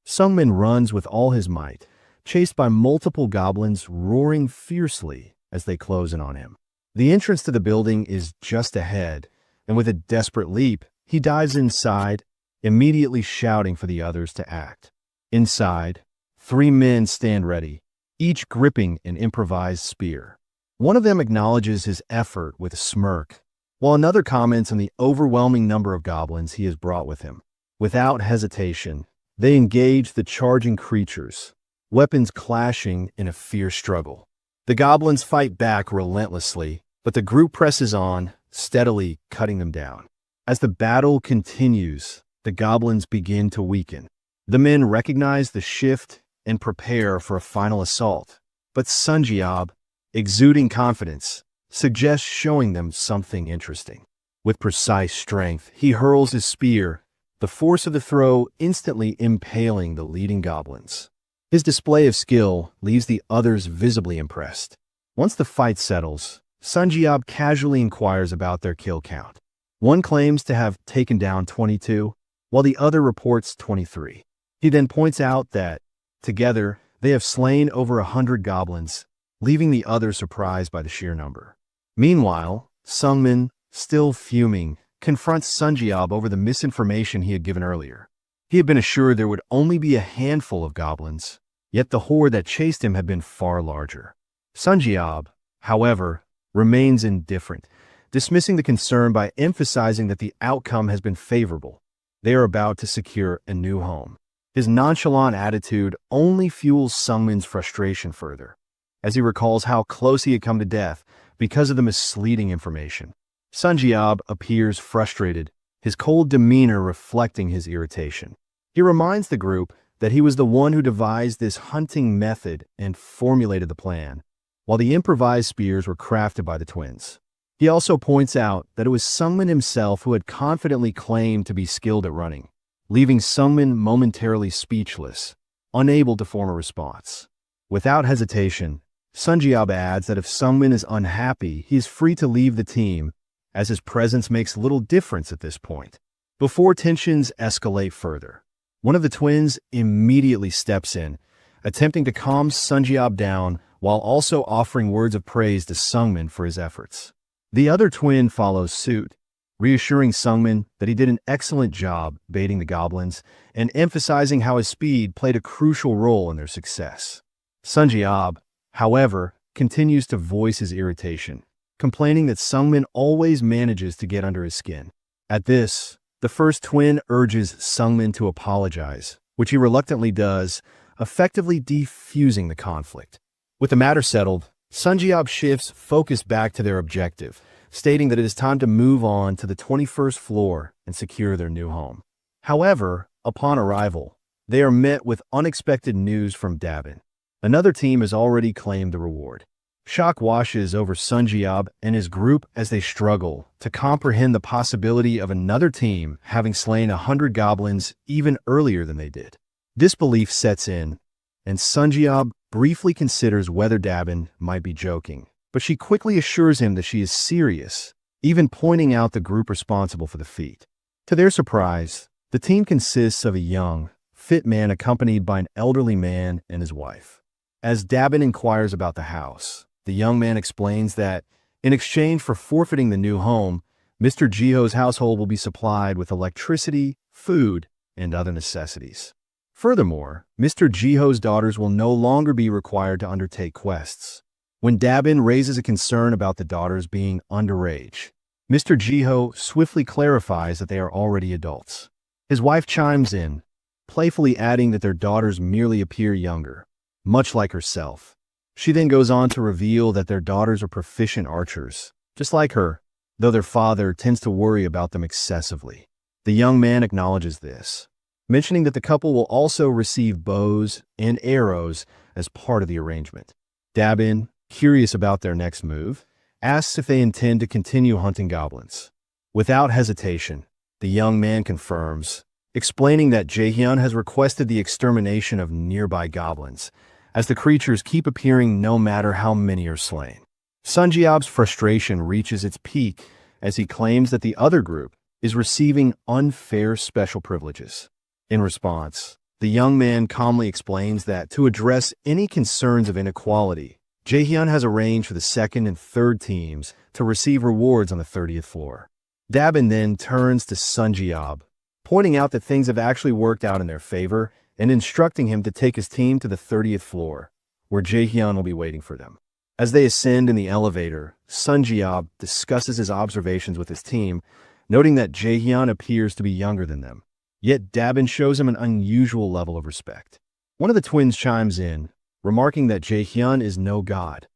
Sungmin runs with all his might, chased by multiple goblins roaring fiercely as they close in on him. The entrance to the building is just ahead, and with a desperate leap, he dives inside, immediately shouting for the others to act. Inside, 3 men stand ready, each gripping an improvised spear. One of them acknowledges his effort with a smirk, while another comments on the overwhelming number of goblins he has brought with him. Without hesitation, they engage the charging creatures, weapons clashing in a fierce struggle. The goblins fight back relentlessly, but the group presses on, steadily cutting them down. As the battle continues, the goblins begin to weaken. The men recognize the shift and prepare for a final assault, but Sunjiob, exuding confidence, suggests showing them something interesting. With precise strength, he hurls his spear, the force of the throw instantly impaling the leading goblins. His display of skill leaves the others visibly impressed. Once the fight settles, Sunjiob casually inquires about their kill count. One claims to have taken down 22, while the other reports 23. He then points out that, together, they have slain over 100 goblins, leaving the others surprised by the sheer number. Meanwhile, Sungmin, still fuming, confronts Sunjiob over the misinformation he had given earlier. He had been assured there would only be a handful of goblins, yet the horde that chased him had been far larger. Sunjiob, however, remains indifferent, dismissing the concern by emphasizing that the outcome has been favorable. They are about to secure a new home. His nonchalant attitude only fuels Sungmin's frustration further, as he recalls how close he had come to death because of the misleading information. Sunjiob appears frustrated, his cold demeanor reflecting his irritation. He reminds the group that he was the one who devised this hunting method and formulated the plan, while the improvised spears were crafted by the twins. He also points out that it was Sungmin himself who had confidently claimed to be skilled at running, leaving Sungmin momentarily speechless, unable to form a response. Without hesitation, Sunjiob adds that if Sungmin is unhappy, he is free to leave the team, as his presence makes little difference at this point. Before tensions escalate further, one of the twins immediately steps in, attempting to calm Sunjiob down while also offering words of praise to Sungmin for his efforts. The other twin follows suit, reassuring Sungmin that he did an excellent job baiting the goblins and emphasizing how his speed played a crucial role in their success. Sunjiob, however, continues to voice his irritation, complaining that Sungmin always manages to get under his skin. At this, the first twin urges Sungmin to apologize, which he reluctantly does, effectively defusing the conflict. With the matter settled, Sunjiob shifts focus back to their objective, stating that it is time to move on to the 21st floor and secure their new home. However, upon arrival, they are met with unexpected news from Dabin. Another team has already claimed the reward. Shock washes over Sunjiob and his group as they struggle to comprehend the possibility of another team having slain 100 goblins even earlier than they did. Disbelief sets in, and Sunjiob briefly considers whether Dabin might be joking, but she quickly assures him that she is serious, even pointing out the group responsible for the feat. To their surprise, the team consists of a young, fit man accompanied by an elderly man and his wife. As Dabin inquires about the house, the young man explains that, in exchange for forfeiting the new home, Mr. Jiho's household will be supplied with electricity, food, and other necessities. Furthermore, Mr. Jiho's daughters will no longer be required to undertake quests. When Dabin raises a concern about the daughters being underage, Mr. Jiho swiftly clarifies that they are already adults. His wife chimes in, playfully adding that their daughters merely appear younger, much like herself. She then goes on to reveal that their daughters are proficient archers, just like her, though their father tends to worry about them excessively. The young man acknowledges this, mentioning that the couple will also receive bows and arrows as part of the arrangement. Dabin, curious about their next move, asks if they intend to continue hunting goblins. Without hesitation, the young man confirms, explaining that Jaehyun has requested the extermination of nearby goblins, as the creatures keep appearing no matter how many are slain. Sunjiab's frustration reaches its peak as he claims that the other group is receiving unfair special privileges. In response, the young man calmly explains that to address any concerns of inequality, Jaehyun has arranged for the second and third teams to receive rewards on the 30th floor. Dabin then turns to Sunjiab, pointing out that things have actually worked out in their favor and instructing him to take his team to the 30th floor, where Jaehyun will be waiting for them. As they ascend in the elevator, Sunjiab discusses his observations with his team, noting that Jaehyun appears to be younger than them. Yet Dabin shows him an unusual level of respect. One of the twins chimes in, remarking that Jaehyun is no god,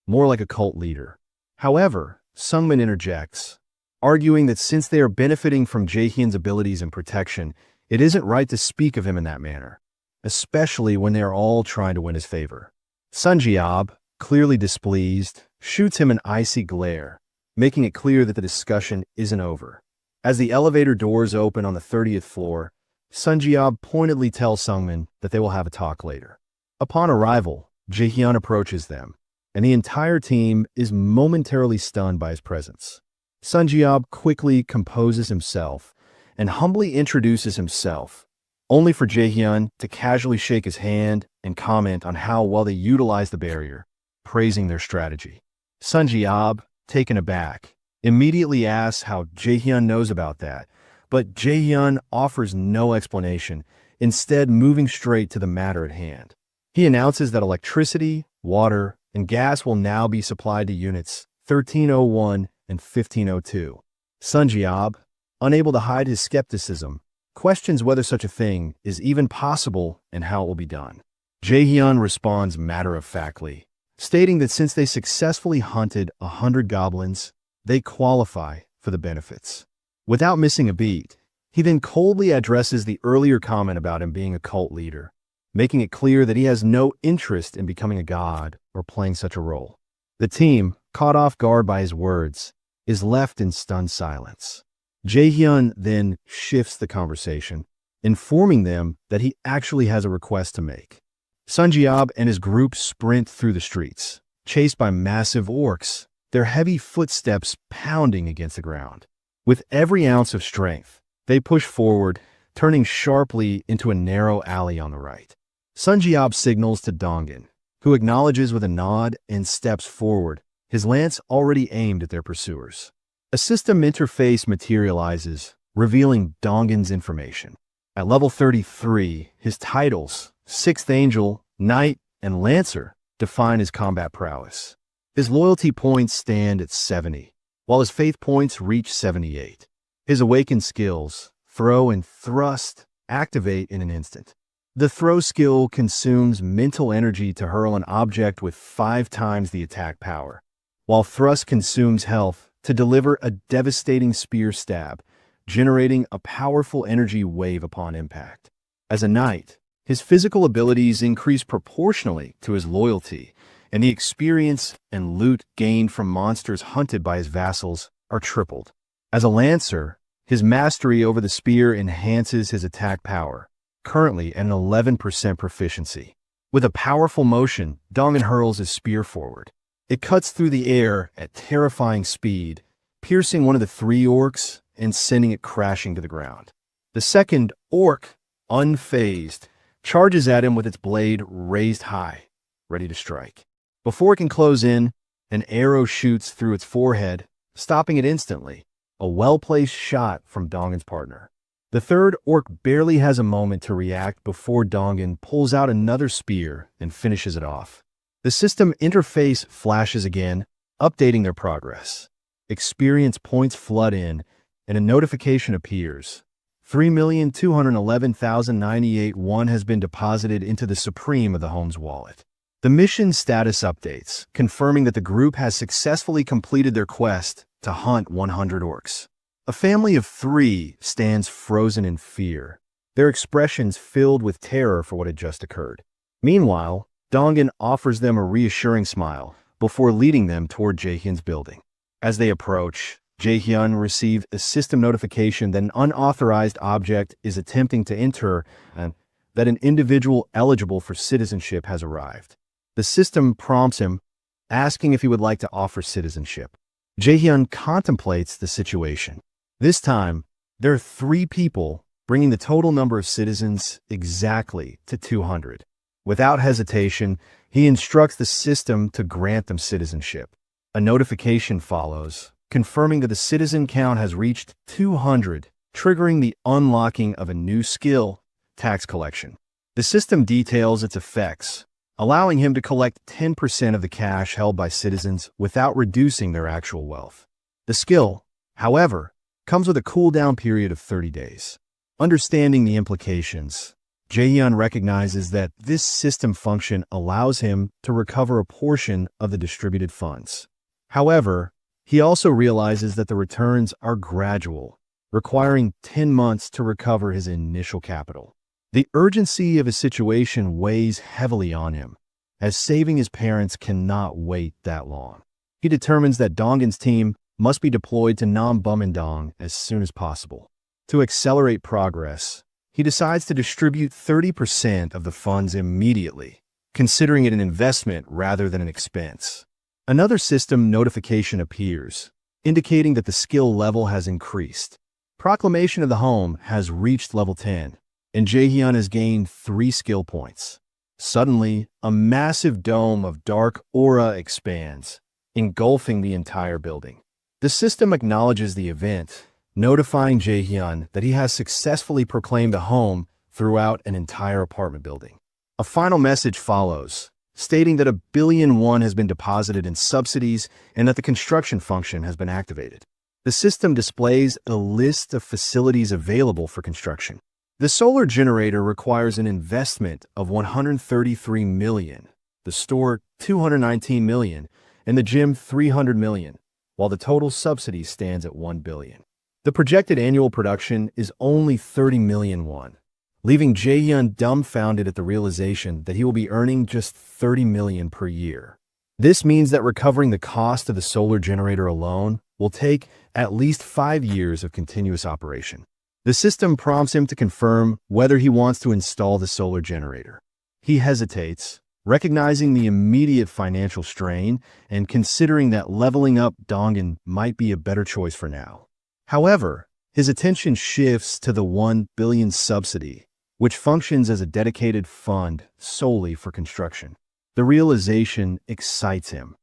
more like a cult leader. However, Sungmin interjects, arguing that since they are benefiting from Jaehyun's abilities and protection, it isn't right to speak of him in that manner, especially when they are all trying to win his favor. Sunjiab, clearly displeased, shoots him an icy glare, making it clear that the discussion isn't over. As the elevator doors open on the 30th floor, Sunjiab pointedly tells Sungmin that they will have a talk later. Upon arrival, Jaehyun approaches them, and the entire team is momentarily stunned by his presence. Sunjiab quickly composes himself and humbly introduces himself, only for Jaehyun to casually shake his hand and comment on how well they utilize the barrier, praising their strategy. Sunjiab, taken aback, immediately asks how Jaehyun knows about that, but Jaehyun offers no explanation, instead moving straight to the matter at hand. He announces that electricity, water, and gas will now be supplied to units 1301 and 1502. Sunjiab, unable to hide his skepticism, questions whether such a thing is even possible and how it will be done. Jaehyun responds matter-of-factly, stating that since they successfully hunted 100 goblins, they qualify for the benefits. Without missing a beat, he then coldly addresses the earlier comment about him being a cult leader, making it clear that he has no interest in becoming a god or playing such a role. The team, caught off guard by his words, is left in stunned silence. Jaehyun then shifts the conversation, informing them that he actually has a request to make. Sunjiab and his group sprint through the streets, chased by massive orcs, their heavy footsteps pounding against the ground. With every ounce of strength, they push forward, turning sharply into a narrow alley on the right. Sunjiab signals to Dongan, who acknowledges with a nod and steps forward, his lance already aimed at their pursuers. A system interface materializes, revealing Dongan's information. At level 33, his titles, Sixth Angel, Knight, and Lancer, define his combat prowess. His loyalty points stand at 70, while his faith points reach 78. His awakened skills, Throw and Thrust, activate in an instant. The Throw skill consumes mental energy to hurl an object with 5 times the attack power, while Thrust consumes health to deliver a devastating spear stab, generating a powerful energy wave upon impact. As a knight, his physical abilities increase proportionally to his loyalty, and the experience and loot gained from monsters hunted by his vassals are tripled. As a lancer, his mastery over the spear enhances his attack power, currently at an 11% proficiency. With a powerful motion, Dongan hurls his spear forward. It cuts through the air at terrifying speed, piercing one of the three orcs and sending it crashing to the ground. The second orc, unfazed, charges at him with its blade raised high, ready to strike. Before it can close in, an arrow shoots through its forehead, stopping it instantly, a well-placed shot from Dongan's partner. The third orc barely has a moment to react before Dongan pulls out another spear and finishes it off. The system interface flashes again, updating their progress. Experience points flood in, and a notification appears. 3,211,098 has been deposited into the Supreme of the Home's wallet. The mission status updates, confirming that the group has successfully completed their quest to hunt 100 orcs. A family of 3 stands frozen in fear, their expressions filled with terror for what had just occurred. Meanwhile, Dongan offers them a reassuring smile before leading them toward Jaehyun's building. As they approach, Jaehyun receives a system notification that an unauthorized object is attempting to enter and that an individual eligible for citizenship has arrived. The system prompts him, asking if he would like to offer citizenship. Jaehyun contemplates the situation. This time, there are 3 people, bringing the total number of citizens exactly to 200. Without hesitation, he instructs the system to grant them citizenship. A notification follows, confirming that the citizen count has reached 200, triggering the unlocking of a new skill, tax collection. The system details its effects, allowing him to collect 10% of the cash held by citizens without reducing their actual wealth. The skill, however, comes with a cooldown period of 30 days. Understanding the implications, Jaehyun recognizes that this system function allows him to recover a portion of the distributed funds. However, he also realizes that the returns are gradual, requiring 10 months to recover his initial capital. The urgency of his situation weighs heavily on him, as saving his parents cannot wait that long. He determines that Dongan's team must be deployed to Nam Bumindong as soon as possible. To accelerate progress, he decides to distribute 30% of the funds immediately, considering it an investment rather than an expense. Another system notification appears, indicating that the skill level has increased. Proclamation of the Home has reached level 10, and Jaehyun has gained 3 skill points. Suddenly, a massive dome of dark aura expands, engulfing the entire building. The system acknowledges the event, notifying Jaehyun that he has successfully proclaimed the home throughout an entire apartment building. A final message follows, stating that 1 billion won has been deposited in subsidies and that the construction function has been activated. The system displays a list of facilities available for construction. The solar generator requires an investment of 133 million, the store 219 million, and the gym 300 million, while the total subsidy stands at 1 billion. The projected annual production is only 30 million won, leaving Jaehyun dumbfounded at the realization that he will be earning just 30 million per year. This means that recovering the cost of the solar generator alone will take at least 5 years of continuous operation. The system prompts him to confirm whether he wants to install the solar generator. He hesitates, recognizing the immediate financial strain and considering that leveling up Dongan might be a better choice for now. However, his attention shifts to the 1 billion subsidy, which functions as a dedicated fund solely for construction. The realization excites him,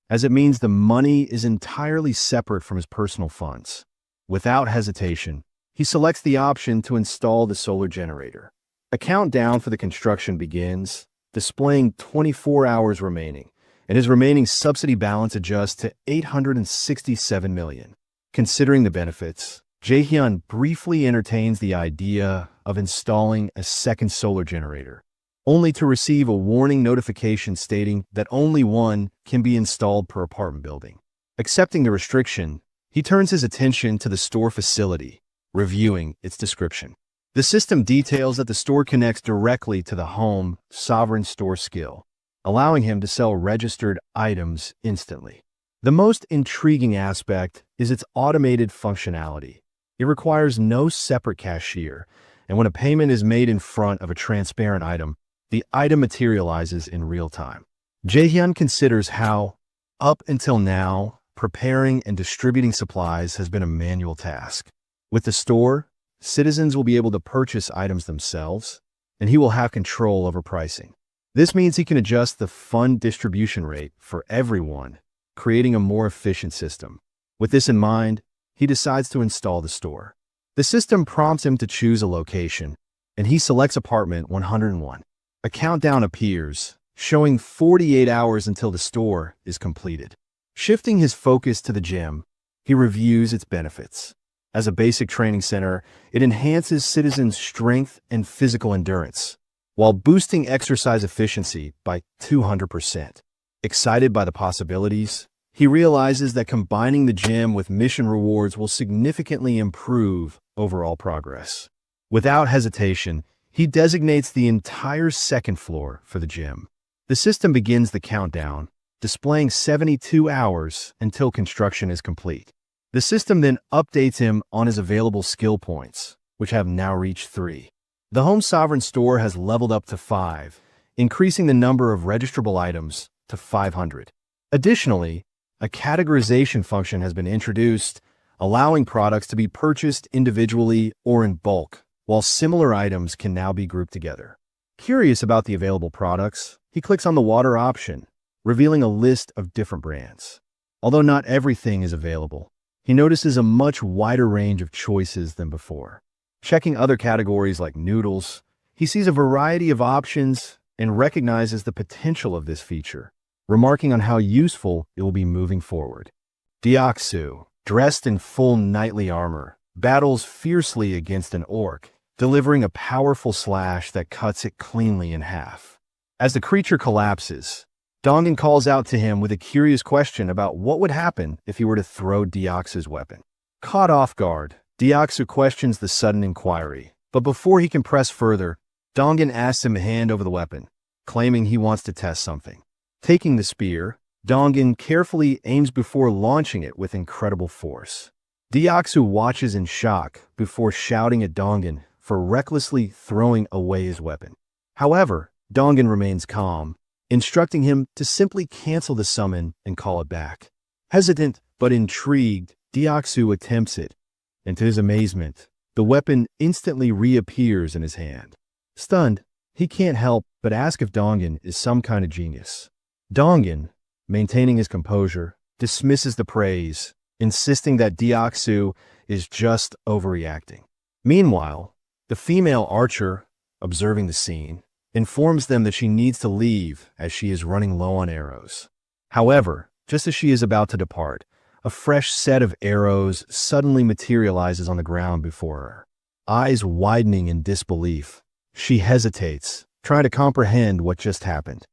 as it means the money is entirely separate from his personal funds. Without hesitation, he selects the option to install the solar generator. A countdown for the construction begins, displaying 24 hours remaining, and his remaining subsidy balance adjusts to 867 million. Considering the benefits, Jaehyun briefly entertains the idea of installing a second solar generator, only to receive a warning notification stating that only one can be installed per apartment building. Accepting the restriction, he turns his attention to the store facility, reviewing its description. The system details that the store connects directly to the home sovereign store skill, allowing him to sell registered items instantly. The most intriguing aspect is its automated functionality. It requires no separate cashier, and when a payment is made in front of a transparent item, the item materializes in real time. Jaehyun considers how, Up until now, preparing and distributing supplies has been a manual task. With the store, citizens will be able to purchase items themselves, and he will have control over pricing. This means he can adjust the fund distribution rate for everyone, creating a more efficient system. With this in mind, he decides to install the store. The system prompts him to choose a location, and he selects apartment 101. A countdown appears, showing 48 hours until the store is completed. Shifting his focus to the gym, he reviews its benefits. As a basic training center, it enhances citizens' strength and physical endurance, while boosting exercise efficiency by 200%. Excited by the possibilities, he realizes that combining the gym with mission rewards will significantly improve overall progress. Without hesitation, he designates the entire second floor for the gym. The system begins the countdown, displaying 72 hours until construction is complete. The system then updates him on his available skill points, which have now reached 3. The Home Sovereign store has leveled up to 5, increasing the number of registrable items to 500. Additionally, a categorization function has been introduced, allowing products to be purchased individually or in bulk, while similar items can now be grouped together. Curious about the available products, he clicks on the water option, revealing a list of different brands. Although not everything is available, he notices a much wider range of choices than before. Checking other categories like noodles, he sees a variety of options and recognizes the potential of this feature, remarking on how useful it will be moving forward. Deoxys, dressed in full knightly armor, battles fiercely against an orc, delivering a powerful slash that cuts it cleanly in half. As the creature collapses, Dongan calls out to him with a curious question about what would happen if he were to throw Deoxys' weapon. Caught off guard, Deoxys questions the sudden inquiry, but before he can press further, Dongan asks him to hand over the weapon, claiming he wants to test something. Taking the spear, Dongan carefully aims before launching it with incredible force. Deoxys watches in shock before shouting at Dongan for recklessly throwing away his weapon. However, Dongan remains calm, instructing him to simply cancel the summon and call it back. Hesitant but intrigued, Deoxys attempts it, and to his amazement, the weapon instantly reappears in his hand. Stunned, he can't help but ask if Dongan is some kind of genius. Dongan, maintaining his composure, dismisses the praise, insisting that Deoxys is just overreacting. Meanwhile, the female archer, observing the scene, informs them that she needs to leave as she is running low on arrows. However, just as she is about to depart, a fresh set of arrows suddenly materializes on the ground before her. Eyes widening in disbelief, she hesitates, trying to comprehend what just happened.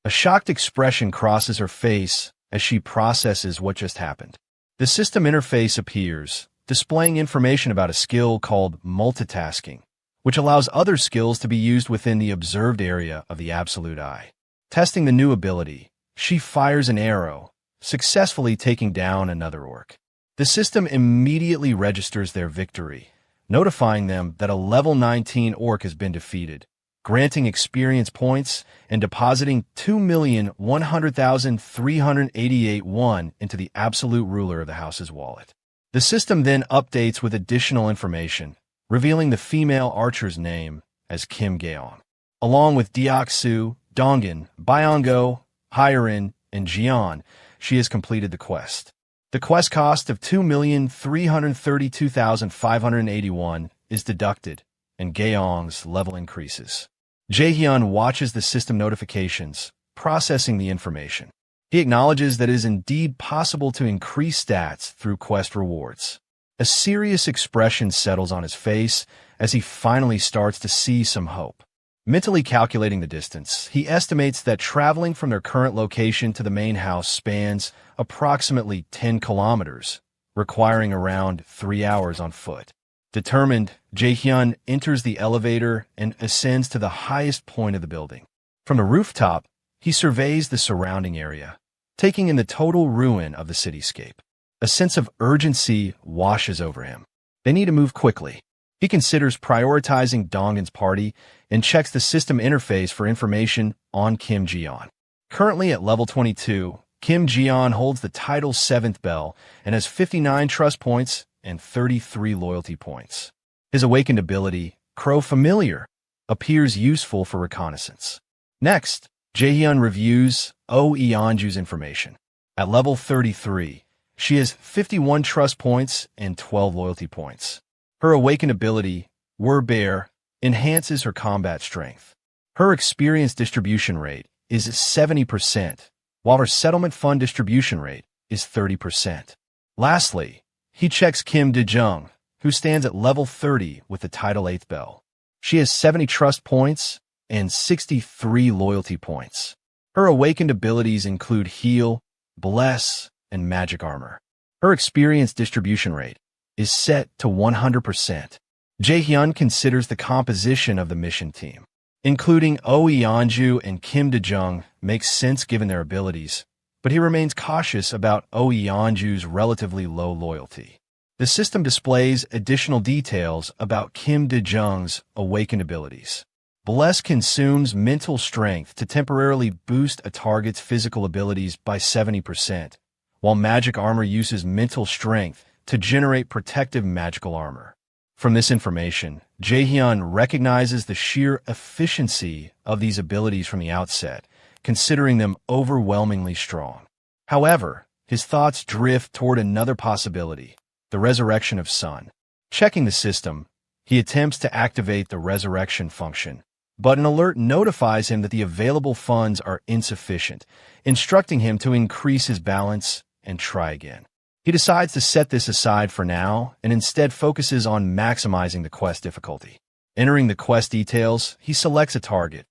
A shocked expression crosses her face as she processes what just happened. The system interface appears, displaying information about a skill called multitasking, which allows other skills to be used within the observed area of the absolute eye. Testing the new ability, she fires an arrow, successfully taking down another orc. The system immediately registers their victory, notifying them that a level 19 orc has been defeated, granting experience points and depositing 2,100,388 won into the absolute ruler of the house's wallet. The system then updates with additional information, revealing the female archer's name as Kim Gaon. Along with Deoxys, Dongan, Byongo, Hyerin, and Jian, she has completed the quest. The quest cost of 2,332,581 is deducted, and Gaong's level increases. Jaehyun watches the system notifications, processing the information. He acknowledges that it is indeed possible to increase stats through quest rewards. A serious expression settles on his face as he finally starts to see some hope. Mentally calculating the distance, he estimates that traveling from their current location to the main house spans approximately 10 kilometers, requiring around 3 hours on foot. Determined, Jaehyun enters the elevator and ascends to the highest point of the building. From the rooftop, he surveys the surrounding area, taking in the total ruin of the cityscape. A sense of urgency washes over him. They need to move quickly. He considers prioritizing Dongan's party and checks the system interface for information on Kim Jian. Currently at level 22, Kim Jian holds the title's 7th bell and has 59 trust points and 33 loyalty points. His awakened ability, Crow Familiar, appears useful for reconnaissance. Next, Jaehyun reviews Oh Yeonju's information. At level 33, she has 51 trust points and 12 loyalty points. Her awakened ability, Bear, enhances her combat strength. Her experience distribution rate is 70%, while her settlement fund distribution rate is 30%. Lastly, he checks Kim Dejung, who stands at level 30 with the title 8th bell. She has 70 trust points and 63 loyalty points. Her awakened abilities include Heal, Bless, and Magic Armor. Her experience distribution rate is set to 100%. Jaehyun considers the composition of the mission team, including Oh Yeonju and Kim Dejung, makes sense given their abilities, but he remains cautious about Oh Yeonju's relatively low loyalty. The system displays additional details about Kim Dejung's awakened abilities. Bless consumes mental strength to temporarily boost a target's physical abilities by 70%, while Magic Armor uses mental strength to generate protective magical armor. From this information, Jaehyun recognizes the sheer efficiency of these abilities from the outset, considering them overwhelmingly strong. However, his thoughts drift toward another possibility, the resurrection of Sun. Checking the system, he attempts to activate the resurrection function, but an alert notifies him that the available funds are insufficient, instructing him to increase his balance and try again. He decides to set this aside for now and instead focuses on maximizing the quest difficulty. Entering the quest details, he selects a target,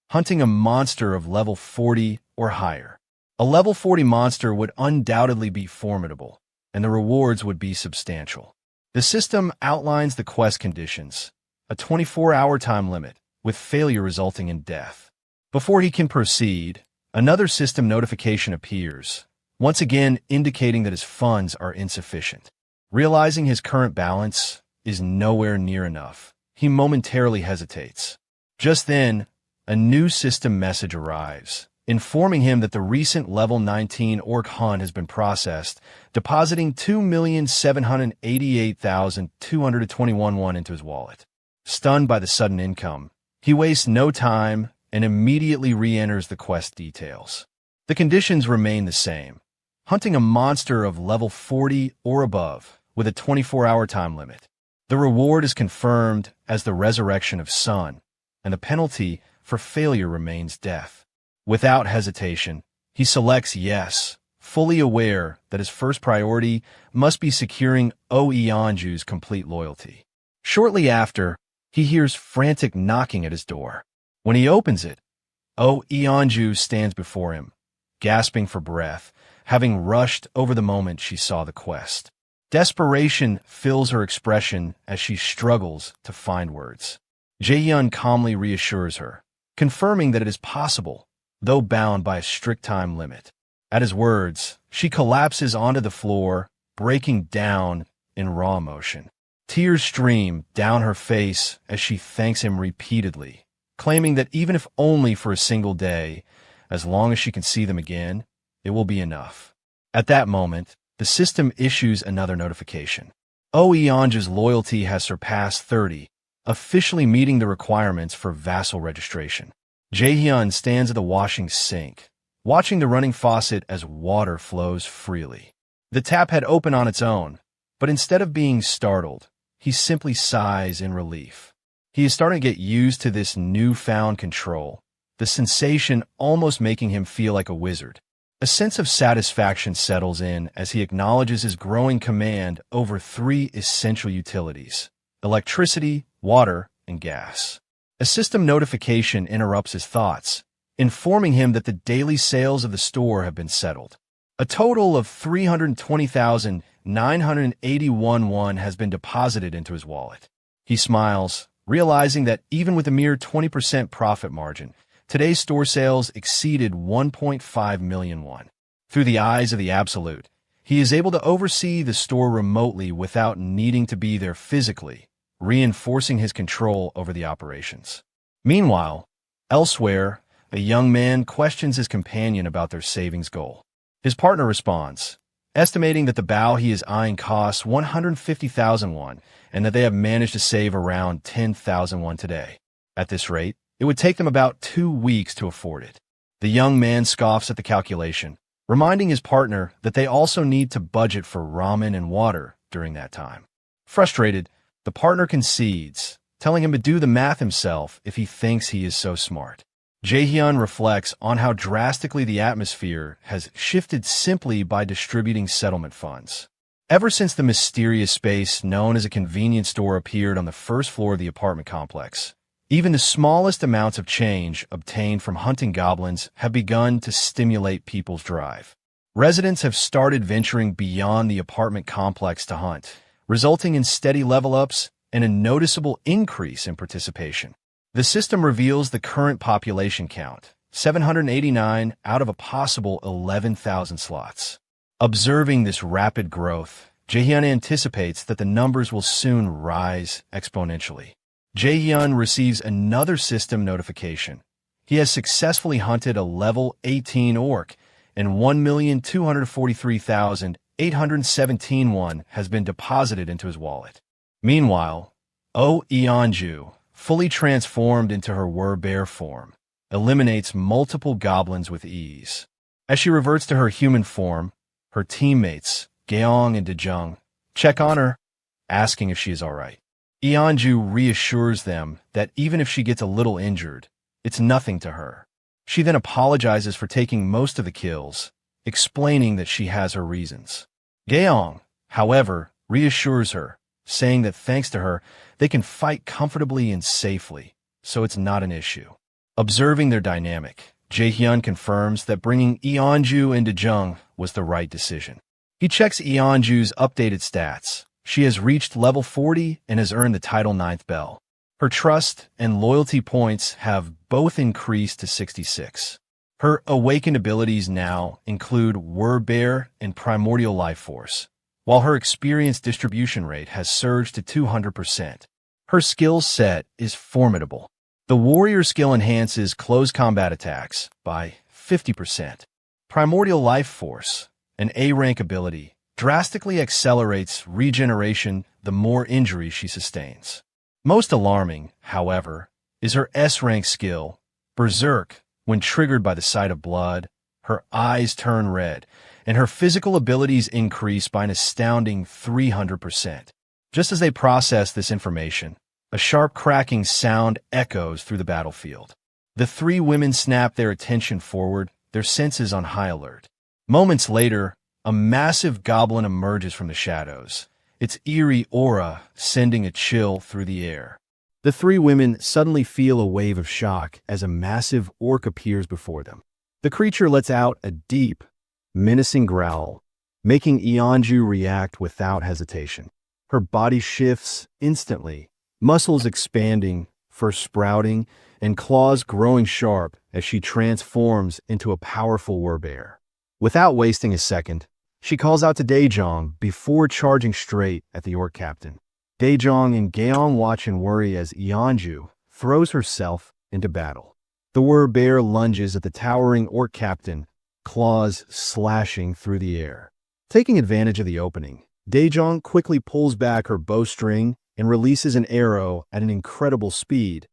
hunting a monster of level 40 or higher. A level 40 monster would undoubtedly be formidable, and the rewards would be substantial. The system outlines the quest conditions, a 24-hour time limit, with failure resulting in death. Before he can proceed, another system notification appears, once again indicating that his funds are insufficient. Realizing his current balance is nowhere near enough, he momentarily hesitates. Just then, a new system message arrives, informing him that the recent level 19 orc hunt has been processed, depositing 2,788,221 won into his wallet. Stunned by the sudden income, he wastes no time and immediately re-enters the quest details. The conditions remain the same. Hunting a monster of level 40 or above with a 24-hour time limit. The reward is confirmed as the resurrection of Sun, and the penalty for failure remains death. Without hesitation, he selects yes, fully aware that his first priority must be securing Oh Yeonju's complete loyalty. Shortly after, he hears frantic knocking at his door. When he opens it, Oh Yeonju stands before him, gasping for breath, having rushed over the moment she saw the quest. Desperation fills her expression as she struggles to find words. Jaehyun calmly reassures her, confirming that it is possible, though bound by a strict time limit. At his words, she collapses onto the floor, breaking down in raw emotion. Tears stream down her face as she thanks him repeatedly, claiming that even if only for a single day, as long as she can see them again, it will be enough. At that moment, the system issues another notification. Oh Yeonju's loyalty has surpassed 30, officially meeting the requirements for vassal registration. Jaehyun stands at the washing sink, watching the running faucet as water flows freely. The tap had opened on its own, but instead of being startled, he simply sighs in relief. He is starting to get used to this newfound control, the sensation almost making him feel like a wizard. A sense of satisfaction settles in as he acknowledges his growing command over 3 essential utilities: electricity, water, and gas. A system notification interrupts his thoughts, informing him that the daily sales of the store have been settled. A total of 320,981 won has been deposited into his wallet. He smiles, realizing that even with a mere 20% profit margin, today's store sales exceeded 1.5 million won. Through the eyes of the Absolute, he is able to oversee the store remotely without needing to be there physically, reinforcing his control over the operations. Meanwhile, elsewhere, a young man questions his companion about their savings goal. His partner responds, estimating that the bow he is eyeing costs 150,000 won and that they have managed to save around 10,000 won today. At this rate, it would take them about 2 weeks to afford it. The young man scoffs at the calculation, reminding his partner that they also need to budget for ramen and water during that time. Frustrated, the partner concedes, telling him to do the math himself if he thinks he is so smart. Jaehyun reflects on how drastically the atmosphere has shifted simply by distributing settlement funds. Ever since the mysterious space known as a convenience store appeared on the first floor of the apartment complex, even the smallest amounts of change obtained from hunting goblins have begun to stimulate people's drive. Residents have started venturing beyond the apartment complex to hunt, resulting in steady level-ups and a noticeable increase in participation. The system reveals the current population count, 789 out of a possible 11,000 slots. Observing this rapid growth, Jaehyun anticipates that the numbers will soon rise exponentially. Jaehyun receives another system notification. He has successfully hunted a level 18 orc, and 1,243,817 won has been deposited into his wallet. Meanwhile, Yeonju, fully transformed into her were-bear form, eliminates multiple goblins with ease. As she reverts to her human form, her teammates, Gaeong and Dejung, check on her, asking if she is alright. Yeonju reassures them that even if she gets a little injured, it's nothing to her. She then apologizes for taking most of the kills, explaining that she has her reasons. Gaeong, however, reassures her, saying that thanks to her, they can fight comfortably and safely, so it's not an issue. Observing their dynamic, Jaehyun confirms that bringing Yeonju and Dejung was the right decision. He checks Yeonju's updated stats. She has reached level 40 and has earned the title 9th bell. Her trust and loyalty points have both increased to 66. Her awakened abilities now include Were-Bear and Primordial Life Force, while her experience distribution rate has surged to 200%. Her skill set is formidable. The warrior skill enhances close combat attacks by 50%. Primordial Life Force, an A-rank ability, drastically accelerates regeneration the more injuries she sustains. Most alarming, however, is her S-rank skill, Berserk. When triggered by the sight of blood, her eyes turn red, and her physical abilities increase by an astounding 300%. Just as they process this information, a sharp cracking sound echoes through the battlefield. The three women snap their attention forward, their senses on high alert. Moments later, a massive goblin emerges from the shadows, its eerie aura sending a chill through the air. The three women suddenly feel a wave of shock as a massive orc appears before them. The creature lets out a deep, menacing growl, making Yeonju react without hesitation. Her body shifts instantly, muscles expanding, fur sprouting, and claws growing sharp as she transforms into a powerful were-bear. Without wasting a second, she calls out to Daejong before charging straight at the orc captain. Daejong and Gaeong watch in worry as Yeonju throws herself into battle. The were-bear lunges at the towering orc captain, claws slashing through the air. Taking advantage of the opening, Daejong quickly pulls back her bowstring and releases an arrow at an incredible speed,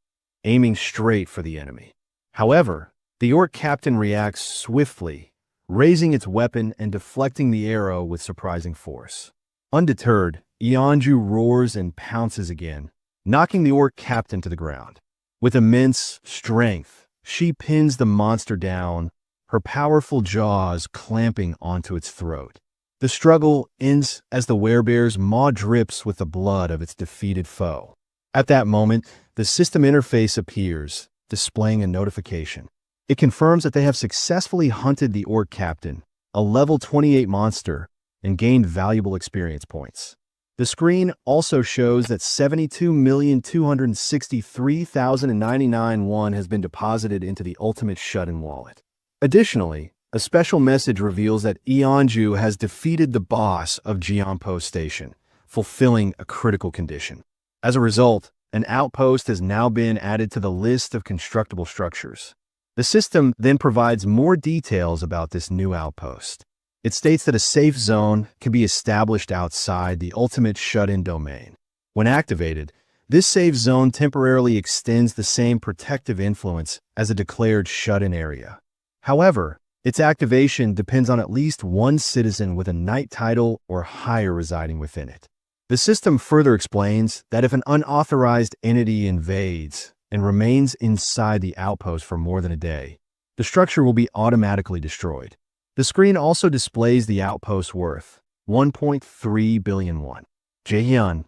aiming straight for the enemy. However, the orc captain reacts swiftly, raising its weapon and deflecting the arrow with surprising force. Undeterred, Yeonju roars and pounces again, knocking the orc captain to the ground. With immense strength, she pins the monster down, her powerful jaws clamping onto its throat. The struggle ends as the werebear's maw drips with the blood of its defeated foe. At that moment, the system interface appears, displaying a notification. It confirms that they have successfully hunted the orc captain, a level 28 monster, and gained valuable experience points. The screen also shows that 72,263,099 won has been deposited into the ultimate shut-in wallet. Additionally, a special message reveals that Yeonju has defeated the boss of Jeonpo Station, fulfilling a critical condition. As a result, an outpost has now been added to the list of constructible structures. The system then provides more details about this new outpost. It states that a safe zone can be established outside the ultimate shut-in domain. When activated, this safe zone temporarily extends the same protective influence as a declared shut-in area. However, its activation depends on at least one citizen with a knight title or higher residing within it. The system further explains that if an unauthorized entity invades and remains inside the outpost for more than a day, the structure will be automatically destroyed. The screen also displays the outpost's worth, 1.3 billion won. Jae-hyun,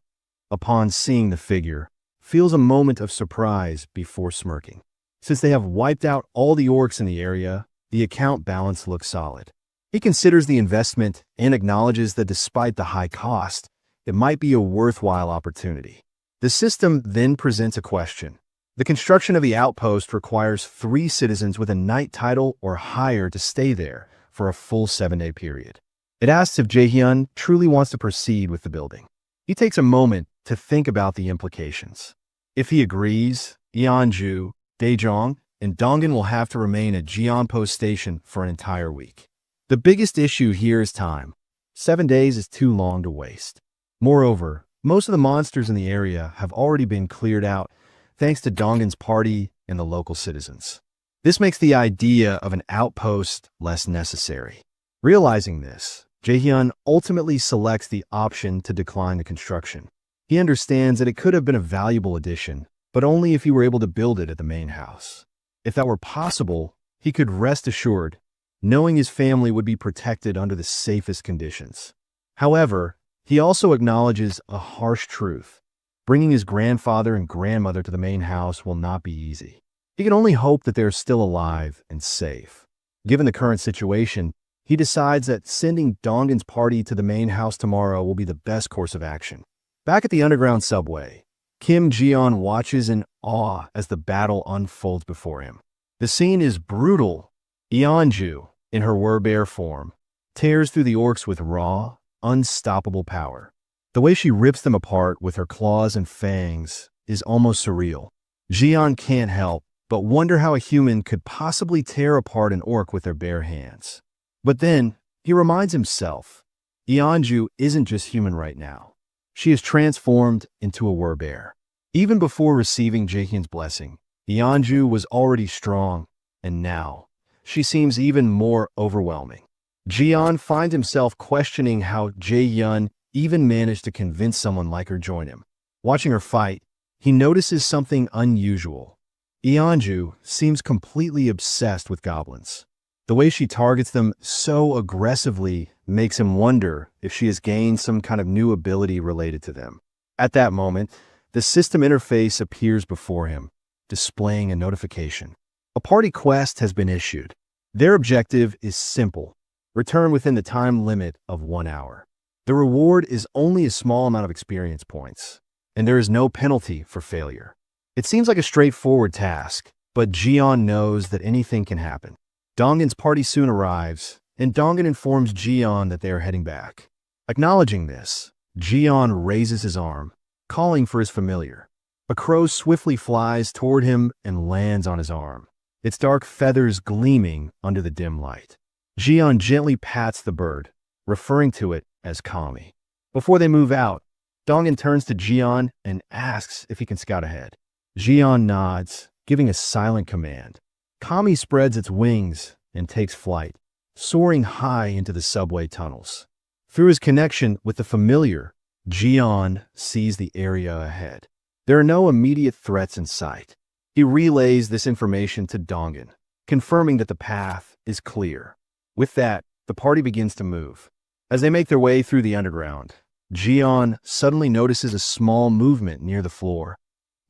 upon seeing the figure, feels a moment of surprise before smirking. Since they have wiped out all the orcs in the area, the account balance looks solid. He considers the investment and acknowledges that despite the high cost, it might be a worthwhile opportunity. The system then presents a question. The construction of the outpost requires 3 citizens with a knight title or higher to stay there for a full 7-day period. It asks if Jae-hyun truly wants to proceed with the building. He takes a moment to think about the implications. If he agrees, Yeonju, Daejong, and Dongin will have to remain at Jeonpo Station for an entire week. The biggest issue here is time. 7 days is too long to waste. Moreover, most of the monsters in the area have already been cleared out thanks to Dongin's party and the local citizens. This makes the idea of an outpost less necessary. Realizing this, Jae-hyun ultimately selects the option to decline the construction. He understands that it could have been a valuable addition, but only if he were able to build it at the main house. If that were possible, he could rest assured, knowing his family would be protected under the safest conditions. However, he also acknowledges a harsh truth. Bringing his grandfather and grandmother to the main house will not be easy. He can only hope that they are still alive and safe. Given the current situation, he decides that sending Dongin's party to the main house tomorrow will be the best course of action. Back at the underground subway, Kim Ji-yeon watches in awe as the battle unfolds before him. The scene is brutal. Yeonju, in her werbear form, tears through the orcs with raw, unstoppable power. The way she rips them apart with her claws and fangs is almost surreal. Ji-yeon can't help but wonder how a human could possibly tear apart an orc with their bare hands. But then, he reminds himself, Yeonju isn't just human right now. She is transformed into a werbear. Even before receiving Jae-hyun's blessing, Yeonju was already strong, and now, she seems even more overwhelming. Ji-yeon finds himself questioning how Jae-hyun even managed to convince someone like her join him. Watching her fight, he notices something unusual. Yeonju seems completely obsessed with goblins. The way she targets them so aggressively makes him wonder if she has gained some kind of new ability related to them. At that moment, the system interface appears before him, displaying a notification. A party quest has been issued. Their objective is simple: return within the time limit of 1 hour. The reward is only a small amount of experience points, and there is no penalty for failure. It seems like a straightforward task, but Ji-yeon knows that anything can happen. Dongin's party soon arrives, and Dongin informs Ji-yeon that they are heading back. Acknowledging this, Ji-yeon raises his arm, calling for his familiar. A crow swiftly flies toward him and lands on his arm, its dark feathers gleaming under the dim light. Ji-yeon gently pats the bird, referring to it as Kami. Before they move out, Dongin turns to Ji-yeon and asks if he can scout ahead. Ji-yeon nods, giving a silent command. Kami spreads its wings and takes flight, soaring high into the subway tunnels. Through his connection with the familiar, Ji-yeon sees the area ahead. There are no immediate threats in sight. He relays this information to Dongin, confirming that the path is clear. With that, the party begins to move. As they make their way through the underground, Ji-yeon suddenly notices a small movement near the floor,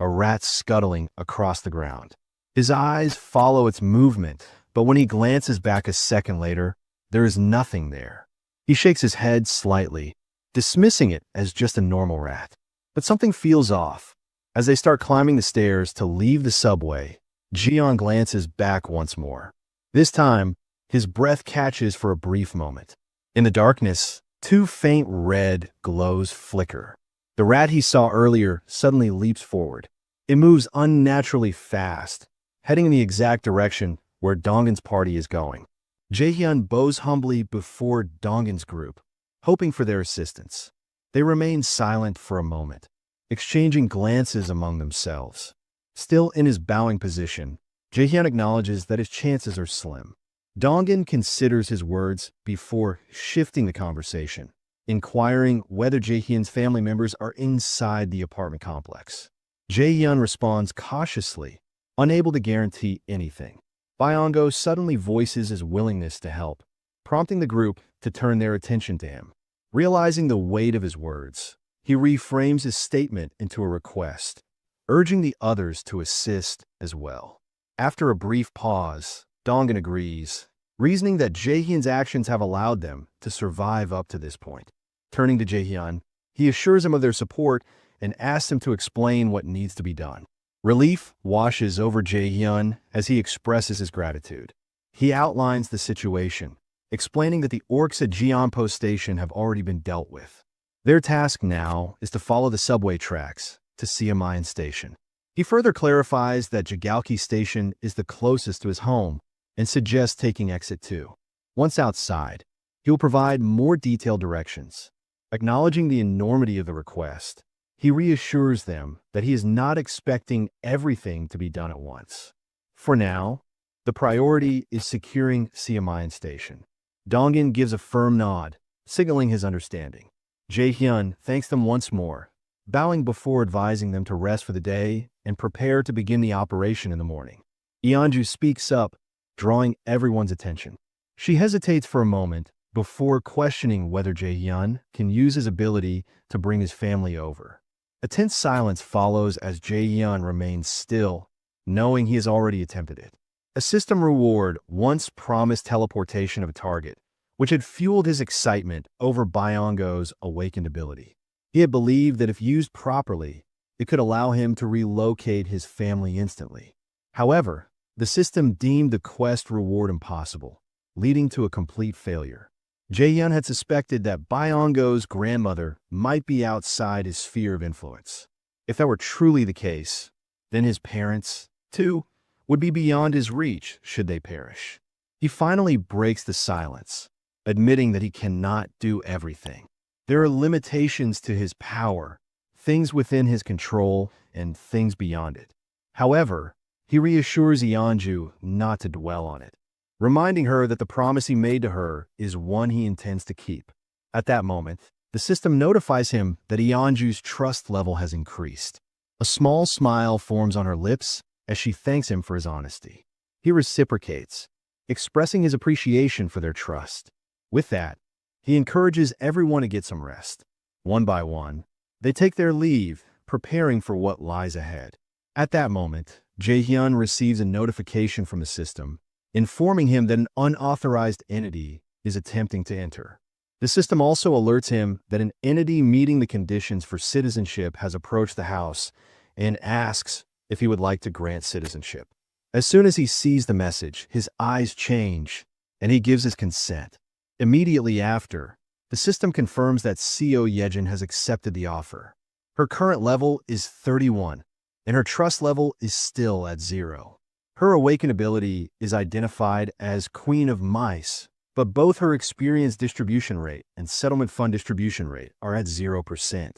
a rat scuttling across the ground. His eyes follow its movement, but when he glances back a second later, there is nothing there. He shakes his head slightly, dismissing it as just a normal rat. But something feels off. As they start climbing the stairs to leave the subway, Ji-yeon glances back once more. This time, his breath catches for a brief moment. In the darkness, 2 faint red glows flicker. The rat he saw earlier suddenly leaps forward. It moves unnaturally fast, heading in the exact direction where Dongin's party is going. Jaehyun bows humbly before Donggin's group, hoping for their assistance. They remain silent for a moment, exchanging glances among themselves. Still in his bowing position, Jaehyun acknowledges that his chances are slim. Donggin considers his words before shifting the conversation, inquiring whether Jaehyun's family members are inside the apartment complex. Jaehyun responds cautiously, unable to guarantee anything. Byongo suddenly voices his willingness to help, prompting the group to turn their attention to him. Realizing the weight of his words, he reframes his statement into a request, urging the others to assist as well. After a brief pause, Donggin agrees, reasoning that Jaehyun's actions have allowed them to survive up to this point. Turning to Jaehyun, he assures him of their support and asks him to explain what needs to be done. Relief washes over Jaehyun as he expresses his gratitude. He outlines the situation, explaining that the orcs at Jeonpo Station have already been dealt with. Their task now is to follow the subway tracks to Siamayan Station. He further clarifies that Jigaoki Station is the closest to his home and suggests taking exit 2. Once outside, he will provide more detailed directions. Acknowledging the enormity of the request, he reassures them that he is not expecting everything to be done at once. For now, the priority is securing Siamayan Station. Donggin gives a firm nod, signaling his understanding. Jaehyun thanks them once more, bowing before advising them to rest for the day and prepare to begin the operation in the morning. Yeonju speaks up, drawing everyone's attention. She hesitates for a moment before questioning whether Jaehyun can use his ability to bring his family over. A tense silence follows as Jaehyun remains still, knowing he has already attempted it. A system reward once promised teleportation of a target, which had fueled his excitement over Byongo's awakened ability. He had believed that if used properly, it could allow him to relocate his family instantly. However, the system deemed the quest reward impossible, leading to a complete failure. Jaehyun had suspected that Byongo's grandmother might be outside his sphere of influence. If that were truly the case, then his parents, too, would be beyond his reach should they perish. He finally breaks the silence, admitting that he cannot do everything. There are limitations to his power, things within his control and things beyond it. However, he reassures Yeonju not to dwell on it, reminding her that the promise he made to her is one he intends to keep. At that moment, the system notifies him that Yeonju's trust level has increased. A small smile forms on her lips as she thanks him for his honesty. He reciprocates, expressing his appreciation for their trust. With that, he encourages everyone to get some rest. One by one, they take their leave, preparing for what lies ahead. At that moment, Jaehyun receives a notification from the system, informing him that an unauthorized entity is attempting to enter. The system also alerts him that an entity meeting the conditions for citizenship has approached the house and asks if he would like to grant citizenship. As soon as he sees the message, his eyes change, and he gives his consent. Immediately after, the system confirms that Sayo Yejin has accepted the offer. Her current level is 31, and her trust level is still at 0. Her awakened ability is identified as Queen of Mice, but both her experience distribution rate and settlement fund distribution rate are at 0%.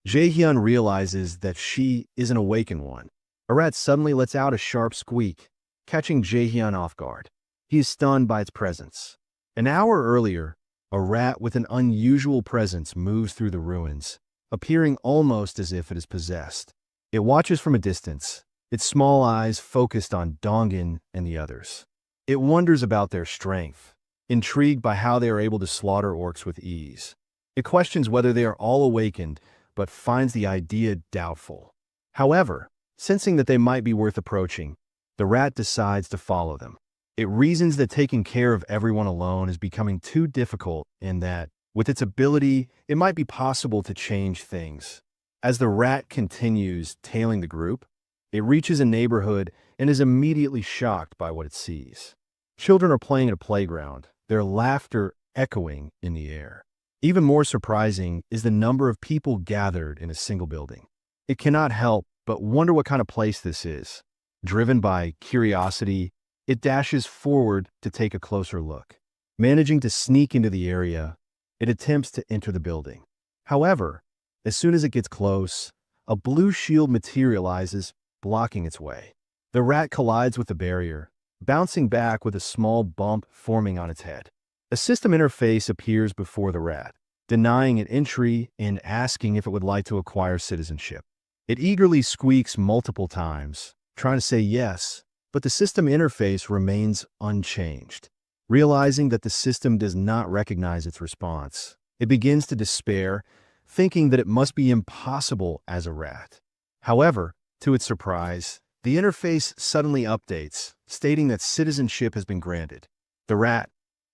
Jaehyun realizes that she is an awakened one. A rat suddenly lets out a sharp squeak, catching Jaehyun off guard. He is stunned by its presence. An hour earlier, a rat with an unusual presence moves through the ruins, appearing almost as if it is possessed. It watches from a distance, its small eyes focused on Donggin and the others. It wonders about their strength, intrigued by how they are able to slaughter orcs with ease. It questions whether they are all awakened, but finds the idea doubtful. However, sensing that they might be worth approaching, the rat decides to follow them. It reasons that taking care of everyone alone is becoming too difficult and that, with its ability, it might be possible to change things. As the rat continues tailing the group, it reaches a neighborhood and is immediately shocked by what it sees. Children are playing at a playground, their laughter echoing in the air. Even more surprising is the number of people gathered in a single building. It cannot help but wonder what kind of place this is. Driven by curiosity, it dashes forward to take a closer look. Managing to sneak into the area, it attempts to enter the building. However, as soon as it gets close, a blue shield materializes, blocking its way. The rat collides with the barrier, bouncing back with a small bump forming on its head. A system interface appears before the rat, denying it entry and asking if it would like to acquire citizenship. It eagerly squeaks multiple times, trying to say yes, but the system interface remains unchanged. Realizing that the system does not recognize its response, it begins to despair, thinking that it must be impossible as a rat. However, to its surprise, the interface suddenly updates, stating that citizenship has been granted. The rat,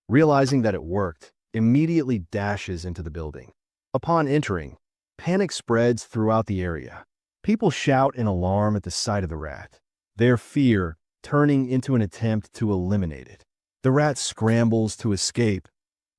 realizing that it worked, immediately dashes into the building. Upon entering, panic spreads throughout the area. People shout in alarm at the sight of the rat, their fear turning into an attempt to eliminate it. The rat scrambles to escape,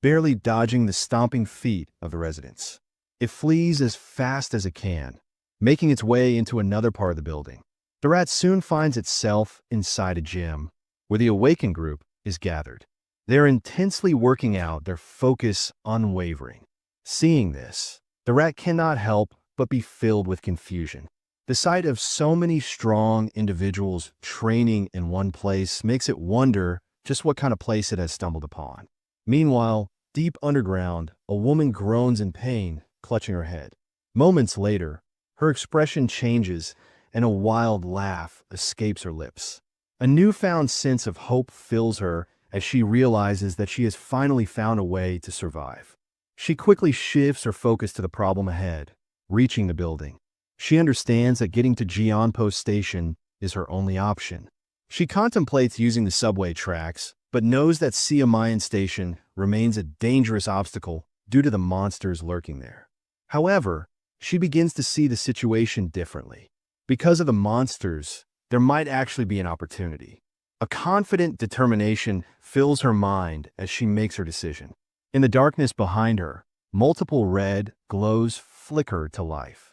barely dodging the stomping feet of the residents. It flees as fast as it can, making its way into another part of the building. The rat soon finds itself inside a gym, where the awakened group is gathered. They're intensely working out, their focus unwavering. Seeing this, the rat cannot help but be filled with confusion. The sight of so many strong individuals training in one place makes it wonder just what kind of place it has stumbled upon. Meanwhile, deep underground, a woman groans in pain, clutching her head. Moments later, her expression changes and a wild laugh escapes her lips. A newfound sense of hope fills her as she realizes that she has finally found a way to survive. She quickly shifts her focus to the problem ahead, reaching the building. She understands that getting to Jianpo Station is her only option. She contemplates using the subway tracks, but knows that Siamayan Station remains a dangerous obstacle due to the monsters lurking there. However, she begins to see the situation differently. Because of the monsters, there might actually be an opportunity. A confident determination fills her mind as she makes her decision. In the darkness behind her, multiple red glows flicker to life.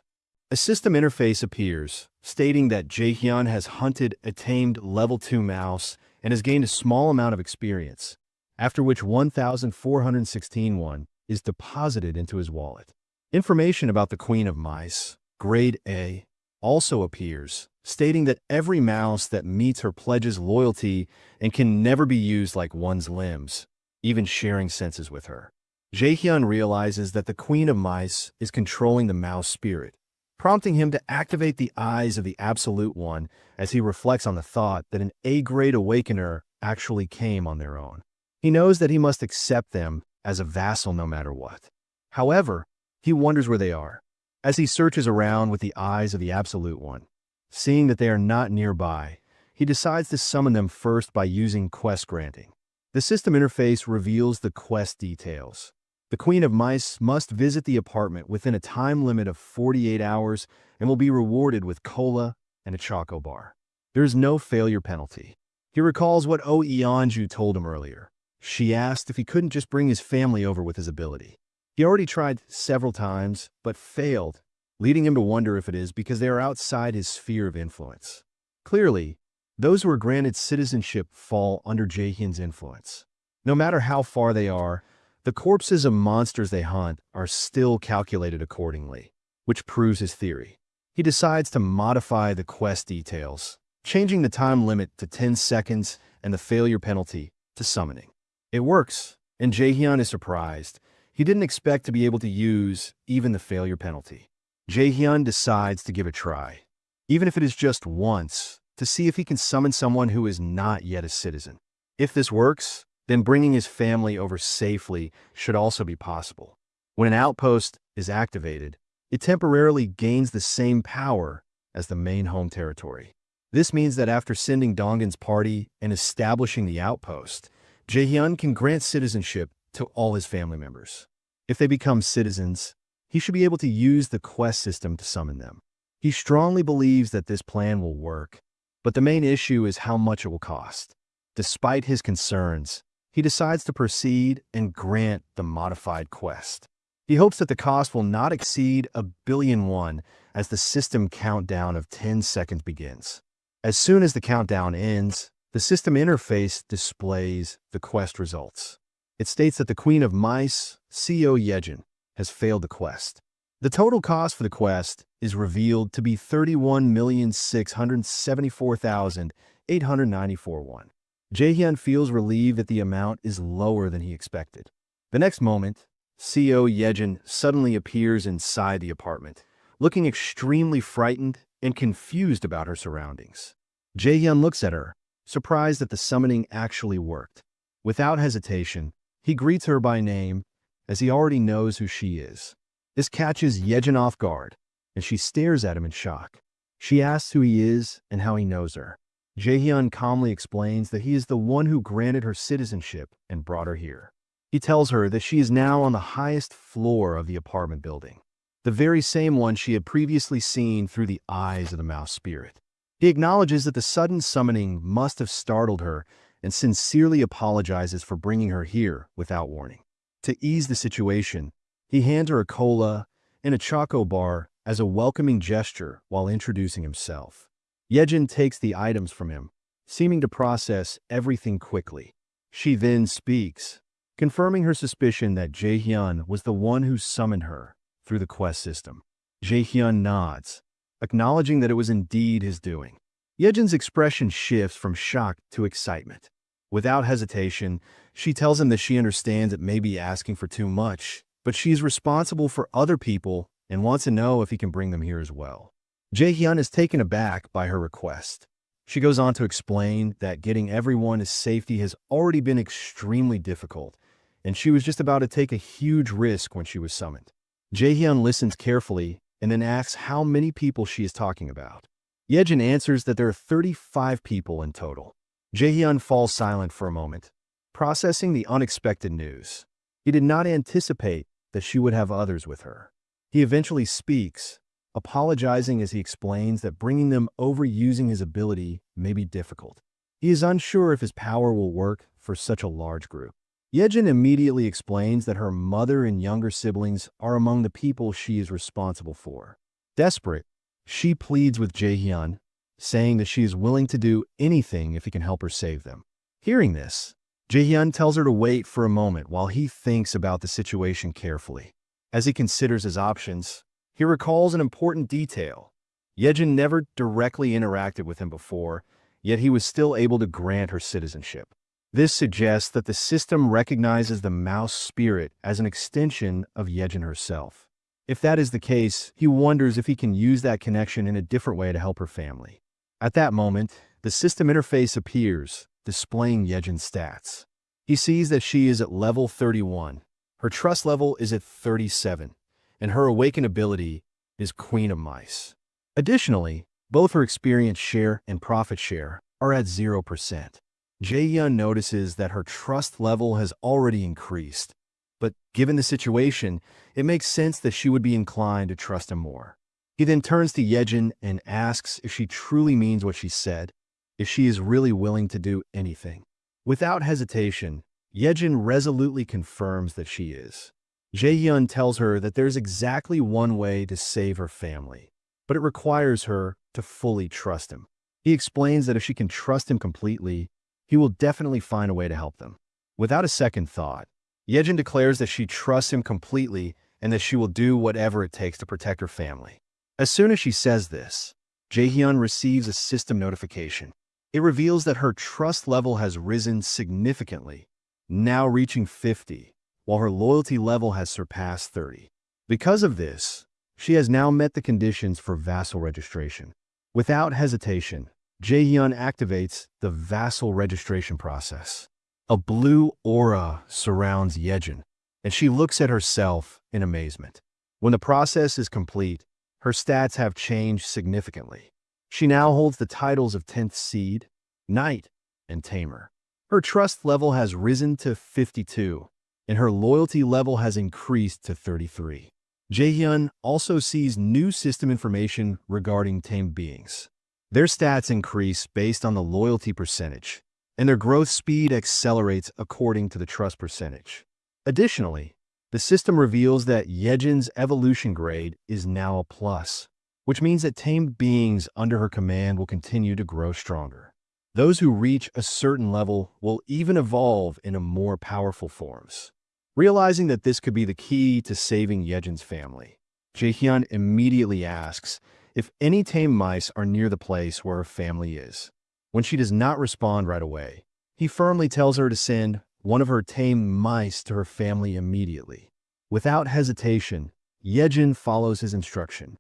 A system interface appears, stating that Jaehyun has hunted a tamed level 2 mouse and has gained a small amount of experience, after which 1,416 won is deposited into his wallet. Information about the Queen of Mice, Grade A, also appears, stating that every mouse that meets her pledges loyalty and can never be used like one's limbs, even sharing senses with her. Jaehyun realizes that the Queen of Mice is controlling the mouse spirit, prompting him to activate the eyes of the Absolute One as he reflects on the thought that an A-grade awakener actually came on their own. He knows that he must accept them as a vassal no matter what. However, he wonders where they are. As he searches around with the eyes of the Absolute One, seeing that they are not nearby, he decides to summon them first by using quest granting. The system interface reveals the quest details. The Queen of Mice must visit the apartment within a time limit of 48 hours and will be rewarded with cola and a choco bar. There is no failure penalty. He recalls what Oh Yeonju told him earlier. She asked if he couldn't just bring his family over with his ability. He already tried several times, but failed, leading him to wonder if it is because they are outside his sphere of influence. Clearly, those who are granted citizenship fall under Jaehyun's influence. No matter how far they are, the corpses of monsters they hunt are still calculated accordingly, which proves his theory. He decides to modify the quest details, changing the time limit to 10 seconds and the failure penalty to summoning. It works, and Jaehyun is surprised. He didn't expect to be able to use even the failure penalty. Jaehyun decides to give it a try, even if it is just once, to see if he can summon someone who is not yet a citizen. If this works, then bringing his family over safely should also be possible. When an outpost is activated, it temporarily gains the same power as the main home territory. This means that after sending Dongan's party and establishing the outpost, Jaehyun can grant citizenship to all his family members. If they become citizens, he should be able to use the quest system to summon them. He strongly believes that this plan will work, but the main issue is how much it will cost. Despite his concerns, he decides to proceed and grant the modified quest. He hopes that the cost will not exceed 1 billion won as the system countdown of 10 seconds begins. As soon as the countdown ends, the system interface displays the quest results. It states that the Queen of Mice, Sayo Yejin, has failed the quest. The total cost for the quest is revealed to be 31,674,894 won. Jaehyun feels relieved that the amount is lower than he expected. The next moment, Sayo Yejin suddenly appears inside the apartment, looking extremely frightened and confused about her surroundings. Jaehyun looks at her, surprised that the summoning actually worked. Without hesitation, he greets her by name, as he already knows who she is. This catches Yejin off guard, and she stares at him in shock. She asks who he is and how he knows her. Jaehyun calmly explains that he is the one who granted her citizenship and brought her here. He tells her that she is now on the highest floor of the apartment building, the very same one she had previously seen through the eyes of the mouse spirit. He acknowledges that the sudden summoning must have startled her and sincerely apologizes for bringing her here without warning. To ease the situation, he hands her a cola and a choco bar as a welcoming gesture while introducing himself. Yejin takes the items from him, seeming to process everything quickly. She then speaks, confirming her suspicion that Jaehyun was the one who summoned her through the quest system. Jaehyun nods, acknowledging that it was indeed his doing. Yejin's expression shifts from shock to excitement. Without hesitation, she tells him that she understands it may be asking for too much, but she is responsible for other people and wants to know if he can bring them here as well. Jaehyun is taken aback by her request. She goes on to explain that getting everyone to safety has already been extremely difficult, and she was just about to take a huge risk when she was summoned. Jaehyun listens carefully and then asks how many people she is talking about. Yejin answers that there are 35 people in total. Jaehyun falls silent for a moment, processing the unexpected news. He did not anticipate that she would have others with her. He eventually speaks, apologizing as he explains that bringing them over using his ability may be difficult. He is unsure if his power will work for such a large group. Yejin immediately explains that her mother and younger siblings are among the people she is responsible for. Desperate, she pleads with Jaehyun, saying that she is willing to do anything if he can help her save them. Hearing this, Jaehyun tells her to wait for a moment while he thinks about the situation carefully. As he considers his options, he recalls an important detail. Yejin never directly interacted with him before, yet he was still able to grant her citizenship. This suggests that the system recognizes the mouse spirit as an extension of Yejin herself. If that is the case, he wonders if he can use that connection in a different way to help her family. At that moment, the system interface appears, displaying Yejin's stats. He sees that she is at level 31, her trust level is at 37, and her awakened ability is Queen of Mice. Additionally, both her experience share and profit share are at 0%. Jaehyun notices that her trust level has already increased, but given the situation, it makes sense that she would be inclined to trust him more. He then turns to Yejin and asks if she truly means what she said, if she is really willing to do anything. Without hesitation, Yejin resolutely confirms that she is. Jaehyun tells her that there's exactly one way to save her family, but it requires her to fully trust him. He explains that if she can trust him completely, he will definitely find a way to help them. Without a second thought, Yejin declares that she trusts him completely and that she will do whatever it takes to protect her family. As soon as she says this, Jaehyun receives a system notification. It reveals that her trust level has risen significantly, now reaching 50, while her loyalty level has surpassed 30. Because of this, she has now met the conditions for vassal registration. Without hesitation, Jaehyun activates the vassal registration process. A blue aura surrounds Yejin, and she looks at herself in amazement. When the process is complete, her stats have changed significantly. She now holds the titles of 10th Seed, Knight, and Tamer. Her trust level has risen to 52, and her loyalty level has increased to 33. Jaehyun also sees new system information regarding tamed beings. Their stats increase based on the loyalty percentage, and their growth speed accelerates according to the trust percentage. Additionally, the system reveals that Yejin's evolution grade is now a plus, which means that tamed beings under her command will continue to grow stronger. Those who reach a certain level will even evolve into more powerful forms. Realizing that this could be the key to saving Yejin's family, Jaehyun immediately asks if any tame mice are near the place where her family is. When she does not respond right away, he firmly tells her to send one of her tame mice to her family immediately. Without hesitation, Yejin follows his instruction.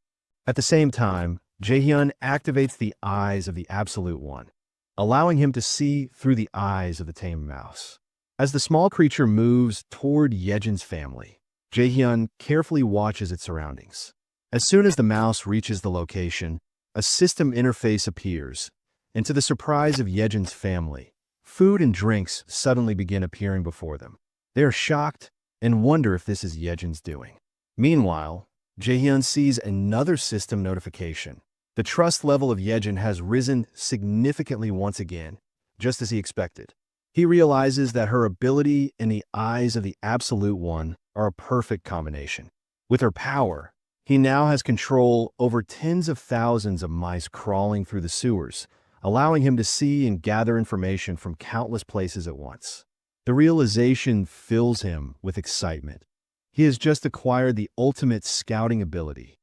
At the same time, Jaehyun activates the eyes of the Absolute One, allowing him to see through the eyes of the tame mouse. As the small creature moves toward Yejin's family, Jaehyun carefully watches its surroundings. As soon as the mouse reaches the location, a system interface appears, and to the surprise of Yejin's family, food and drinks suddenly begin appearing before them. They are shocked and wonder if this is Yejin's doing. Meanwhile, Jaehyun sees another system notification. The trust level of Yejin has risen significantly once again, just as he expected. He realizes that her ability and the eyes of the Absolute One are a perfect combination. With her power, he now has control over tens of thousands of mice crawling through the sewers, allowing him to see and gather information from countless places at once. The realization fills him with excitement. He has just acquired the ultimate scouting ability.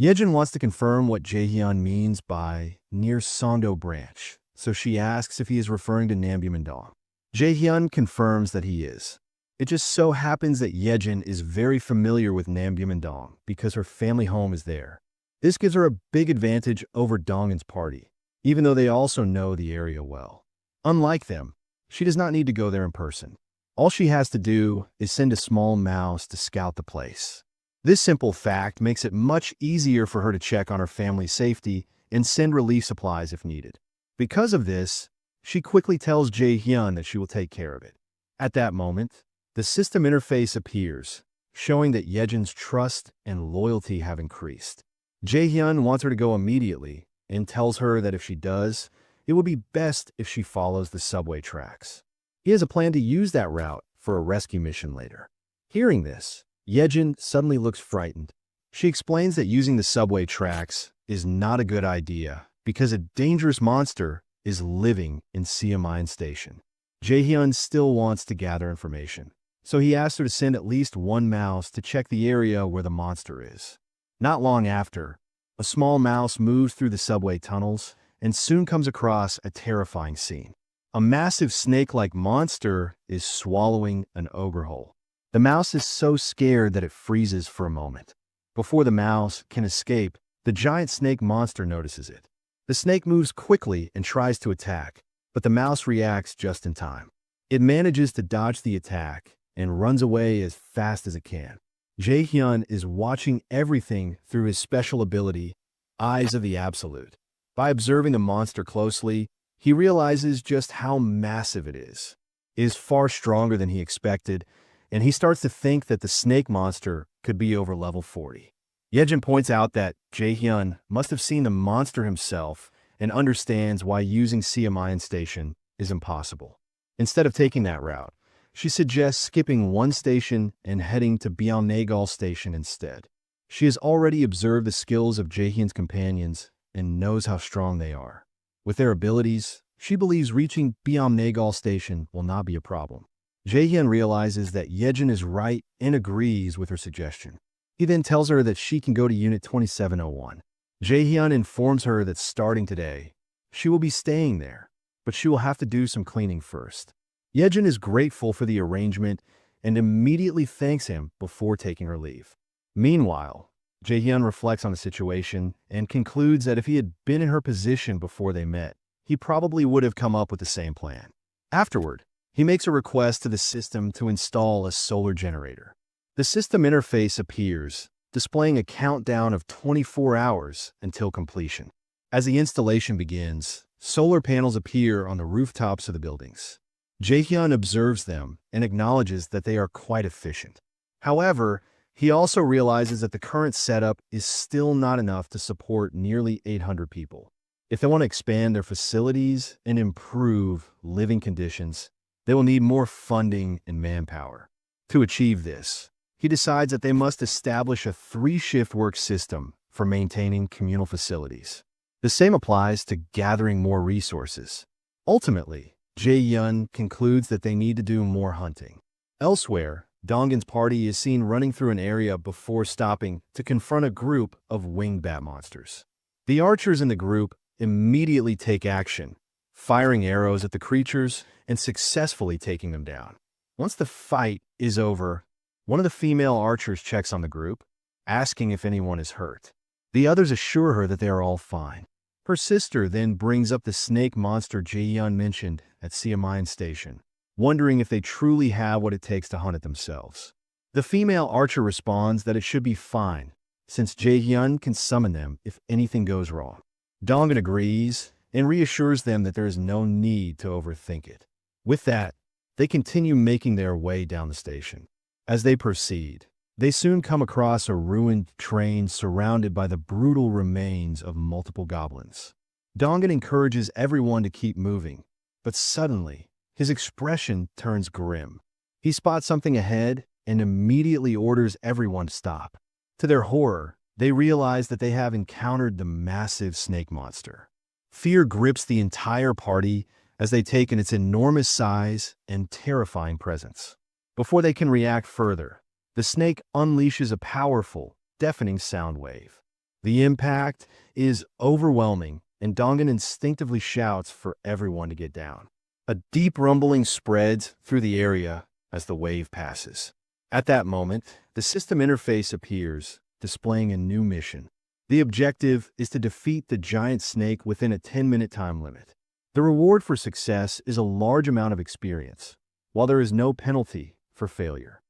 Yejin wants to confirm what Jaehyun means by near Songdo branch, so she asks if he is referring to Nambyumindong. Jaehyun confirms that he is. It just so happens that Yejin is very familiar with Nambyumindong because her family home is there. This gives her a big advantage over Dongin's party, even though they also know the area well. Unlike them, she does not need to go there in person. All she has to do is send a small mouse to scout the place. This simple fact makes it much easier for her to check on her family's safety and send relief supplies if needed. Because of this, she quickly tells Jaehyun that she will take care of it. At that moment, the system interface appears, showing that Yejin's trust and loyalty have increased. Jaehyun wants her to go immediately and tells her that if she does, it would be best if she follows the subway tracks. He has a plan to use that route for a rescue mission later. Hearing this, Yejin suddenly looks frightened. She explains that using the subway tracks is not a good idea because a dangerous monster is living in Siamine Station. Jaehyun still wants to gather information, so he asks her to send at least one mouse to check the area where the monster is. Not long after, a small mouse moves through the subway tunnels and soon comes across a terrifying scene. A massive snake-like monster is swallowing an ogre whole. The mouse is so scared that it freezes for a moment. Before the mouse can escape, the giant snake monster notices it. The snake moves quickly and tries to attack, but the mouse reacts just in time. It manages to dodge the attack and runs away as fast as it can. Jaehyun is watching everything through his special ability, Eyes of the Absolute. By observing the monster closely, he realizes just how massive it is. It is far stronger than he expected, and he starts to think that the snake monster could be over level 40. Yejin points out that Jaehyun must have seen the monster himself and understands why using Siamine Station is impossible. Instead of taking that route, she suggests skipping one station and heading to Byeonnagal Station instead. She has already observed the skills of Jaehyun's companions and knows how strong they are. With their abilities, she believes reaching Byeonnagal Station will not be a problem. Jaehyun realizes that Yejin is right and agrees with her suggestion. He then tells her that she can go to Unit 2701. Jaehyun informs her that starting today, she will be staying there, but she will have to do some cleaning first. Yejin is grateful for the arrangement and immediately thanks him before taking her leave. Meanwhile, Jaehyun reflects on the situation and concludes that if he had been in her position before they met, he probably would have come up with the same plan. Afterward, he makes a request to the system to install a solar generator. The system interface appears, displaying a countdown of 24 hours until completion. As the installation begins, solar panels appear on the rooftops of the buildings. Jaehyun observes them and acknowledges that they are quite efficient. However, he also realizes that the current setup is still not enough to support nearly 800 people. If they want to expand their facilities and improve living conditions, they will need more funding and manpower. To achieve this, he decides that they must establish a 3-shift work system for maintaining communal facilities. The same applies to gathering more resources. Ultimately, Jae-hyun concludes that they need to do more hunting. Elsewhere, Donggin's party is seen running through an area before stopping to confront a group of winged bat monsters. The archers in the group immediately take action, firing arrows at the creatures and successfully taking them down. Once the fight is over, one of the female archers checks on the group, asking if anyone is hurt. The others assure her that they are all fine. Her sister then brings up the snake monster Jae-hyun mentioned at Siamine Station, wondering if they truly have what it takes to hunt it themselves. The female archer responds that it should be fine, since Jae-hyun can summon them if anything goes wrong. Dongin agrees and reassures them that there is no need to overthink it. With that, they continue making their way down the station. As they proceed, they soon come across a ruined train surrounded by the brutal remains of multiple goblins. Dongin encourages everyone to keep moving, but suddenly, his expression turns grim. He spots something ahead and immediately orders everyone to stop. To their horror, they realize that they have encountered the massive snake monster. Fear grips the entire party as they take in its enormous size and terrifying presence. Before they can react further, the snake unleashes a powerful, deafening sound wave. The impact is overwhelming, and Dongin instinctively shouts for everyone to get down. A deep rumbling spreads through the area as the wave passes. At that moment, the system interface appears, displaying a new mission. The objective is to defeat the giant snake within a 10-minute time limit. The reward for success is a large amount of experience, while there is no penalty for failure.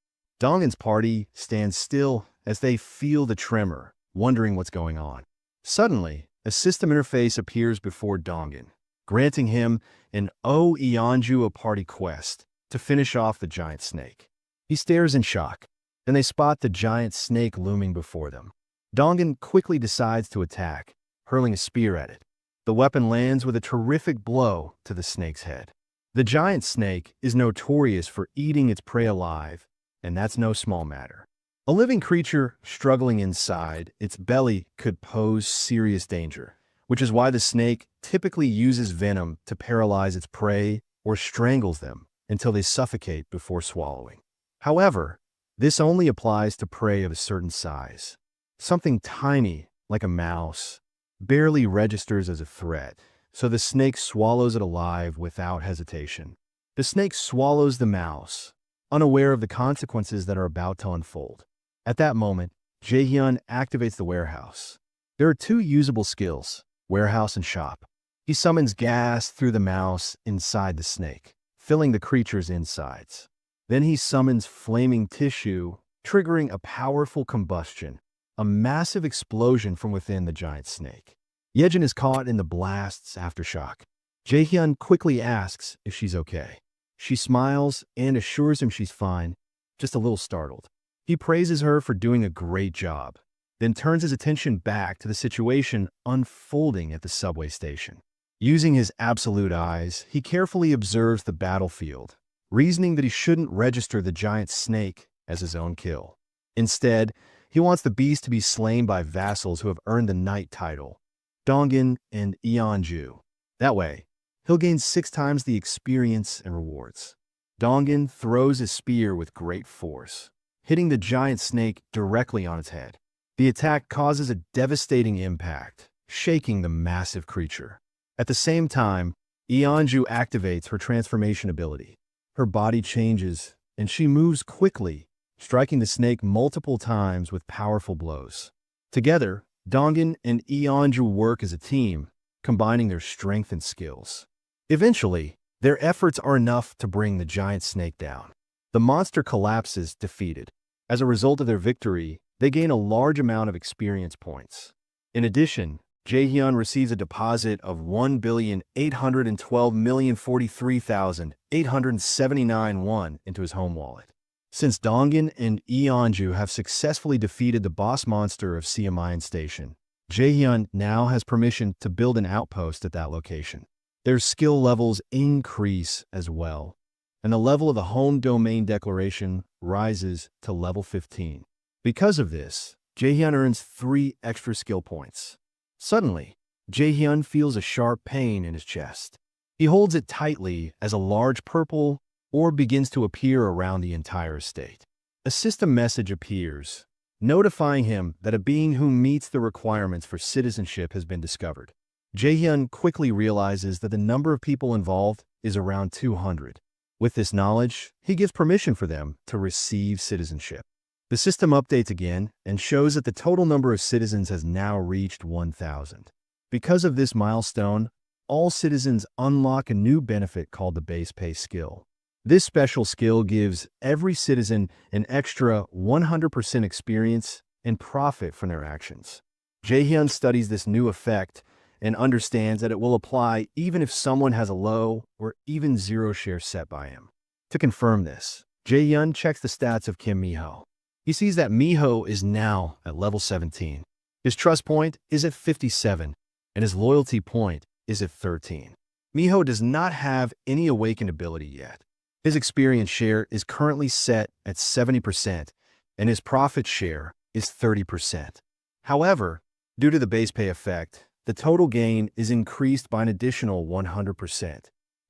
Donggin's party stands still as they feel the tremor, wondering what's going on. Suddenly, a system interface appears before Dongin, granting him an Yeonju party quest to finish off the giant snake. He stares in shock, and they spot the giant snake looming before them. Dongin quickly decides to attack, hurling a spear at it. The weapon lands with a terrific blow to the snake's head. The giant snake is notorious for eating its prey alive, and that's no small matter. A living creature struggling inside its belly could pose serious danger, which is why the snake typically uses venom to paralyze its prey or strangles them until they suffocate before swallowing. However, this only applies to prey of a certain size. Something tiny, like a mouse, barely registers as a threat, so the snake swallows it alive without hesitation. The snake swallows the mouse, unaware of the consequences that are about to unfold. At that moment, Jae-hyun activates the warehouse. There are two usable skills, warehouse and shop. He summons gas through the mouse inside the snake, filling the creature's insides. Then he summons flaming tissue, triggering a powerful combustion, a massive explosion from within the giant snake. Yejin is caught in the blast's aftershock. Jae-hyun quickly asks if she's okay. She smiles and assures him she's fine, just a little startled. He praises her for doing a great job, then turns his attention back to the situation unfolding at the subway station. Using his absolute eyes, he carefully observes the battlefield, reasoning that he shouldn't register the giant snake as his own kill. Instead, he wants the beast to be slain by vassals who have earned the knight title, Dongin and Yeonju. That way, he'll gain 6 times the experience and rewards. Dongin throws his spear with great force, hitting the giant snake directly on its head. The attack causes a devastating impact, shaking the massive creature. At the same time, Yeonju activates her transformation ability. Her body changes, and she moves quickly, striking the snake multiple times with powerful blows. Together, Dongin and Yeonju work as a team, combining their strength and skills. Eventually, their efforts are enough to bring the giant snake down. The monster collapses, defeated. As a result of their victory, they gain a large amount of experience points. In addition, Jae-hyun receives a deposit of 1,812,043,879 won into his home wallet. Since Dongin and Yeonju have successfully defeated the boss monster of Siamine Station, Jae-hyun now has permission to build an outpost at that location. Their skill levels increase as well, and the level of the home domain declaration rises to level 15. Because of this, Jae-hyun earns 3 extra skill points. Suddenly, Jae-hyun feels a sharp pain in his chest. He holds it tightly as a large purple orb begins to appear around the entire estate. A system message appears, notifying him that a being who meets the requirements for citizenship has been discovered. Jaehyun quickly realizes that the number of people involved is around 200. With this knowledge, he gives permission for them to receive citizenship. The system updates again and shows that the total number of citizens has now reached 1,000. Because of this milestone, all citizens unlock a new benefit called the base pay skill. This special skill gives every citizen an extra 100% experience and profit from their actions. Jaehyun studies this new effect and understands that it will apply even if someone has a low or even zero share set by him. To confirm this, Jaehyun checks the stats of Kim Miho. He sees that Miho is now at level 17. His trust point is at 57, and his loyalty point is at 13. Miho does not have any awakened ability yet. His experience share is currently set at 70%, and his profit share is 30%. However, due to the base pay effect, the total gain is increased by an additional 100%.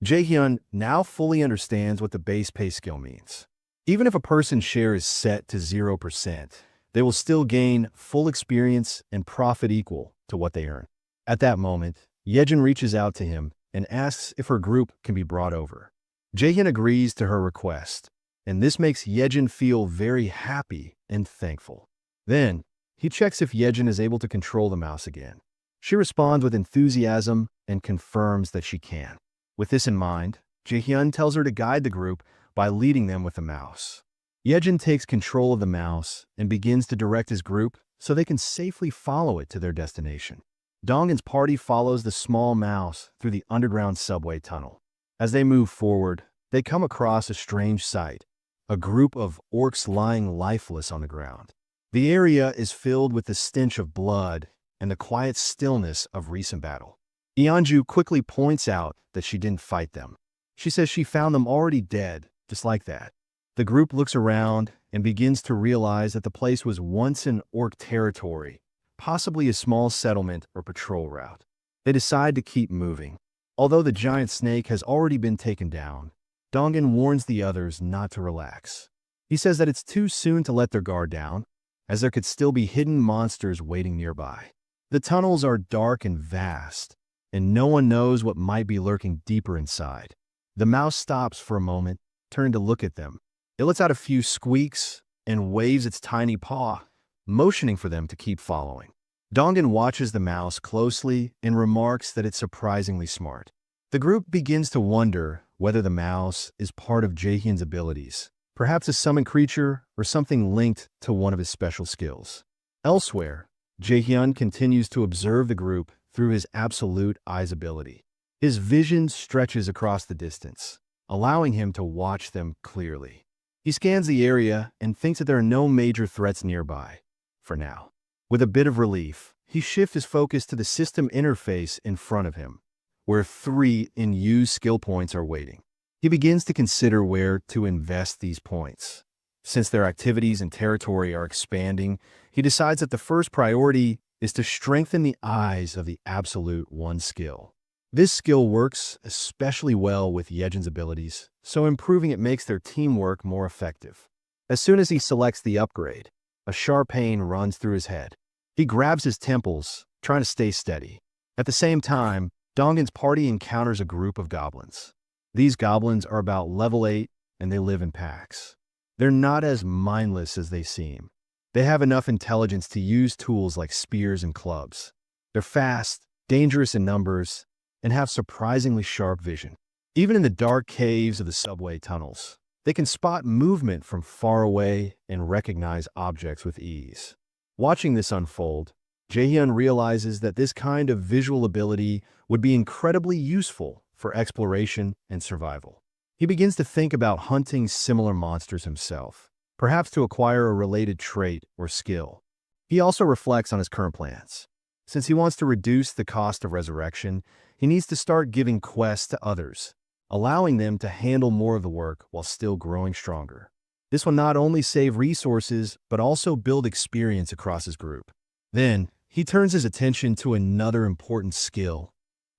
Jaehyun now fully understands what the base pay skill means. Even if a person's share is set to 0%, they will still gain full experience and profit equal to what they earn. At that moment, Yejin reaches out to him and asks if her group can be brought over. Jaehyun agrees to her request, and this makes Yejin feel very happy and thankful. Then, he checks if Yejin is able to control the mouse again. She responds with enthusiasm and confirms that she can. With this in mind, Jaehyun tells her to guide the group by leading them with the mouse. Yejin takes control of the mouse and begins to direct his group so they can safely follow it to their destination. Donggin's party follows the small mouse through the underground subway tunnel. As they move forward, they come across a strange sight, a group of orcs lying lifeless on the ground. The area is filled with the stench of blood and the quiet stillness of recent battle. Yeonju quickly points out that she didn't fight them. She says she found them already dead, just like that. The group looks around and begins to realize that the place was once in orc territory, possibly a small settlement or patrol route. They decide to keep moving. Although the giant snake has already been taken down, Donggin warns the others not to relax. He says that it's too soon to let their guard down, as there could still be hidden monsters waiting nearby. The tunnels are dark and vast, and no one knows what might be lurking deeper inside. The mouse stops for a moment, turning to look at them. It lets out a few squeaks and waves its tiny paw, motioning for them to keep following. Donggin watches the mouse closely and remarks that it's surprisingly smart. The group begins to wonder whether the mouse is part of Jaehyun's abilities, perhaps a summoned creature or something linked to one of his special skills. Elsewhere, Jaehyun continues to observe the group through his absolute eyes ability. His vision stretches across the distance, allowing him to watch them clearly. He scans the area and thinks that there are no major threats nearby, for now. With a bit of relief, he shifts his focus to the system interface in front of him, where 3 unused skill points are waiting. He begins to consider where to invest these points. Since their activities and territory are expanding, he decides that the first priority is to strengthen the eyes of the Absolute One skill. This skill works especially well with Yejin's abilities, so improving it makes their teamwork more effective. As soon as he selects the upgrade, a sharp pain runs through his head. He grabs his temples, trying to stay steady. At the same time, Donggin's party encounters a group of goblins. These goblins are about level 8, and they live in packs. They're not as mindless as they seem. They have enough intelligence to use tools like spears and clubs. They're fast, dangerous in numbers, and have surprisingly sharp vision. Even in the dark caves of the subway tunnels, they can spot movement from far away and recognize objects with ease. Watching this unfold, Jaehyun realizes that this kind of visual ability would be incredibly useful for exploration and survival. He begins to think about hunting similar monsters himself, perhaps to acquire a related trait or skill. He also reflects on his current plans. Since he wants to reduce the cost of resurrection, he needs to start giving quests to others, allowing them to handle more of the work while still growing stronger. This will not only save resources, but also build experience across his group. Then, he turns his attention to another important skill: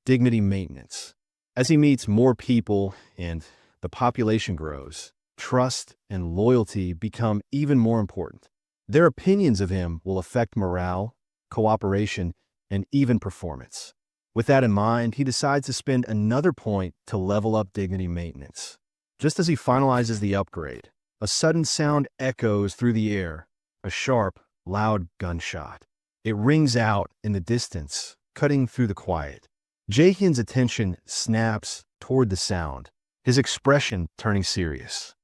dignity maintenance. As he meets more people and the population grows, trust and loyalty become even more important. Their opinions of him will affect morale, cooperation, and even performance. With that in mind, he decides to spend another point to level up dignity maintenance. Just as he finalizes the upgrade, a sudden sound echoes through the air, a sharp, loud gunshot. It rings out in the distance, cutting through the quiet. Jaehyun's attention snaps toward the sound, his expression turning serious.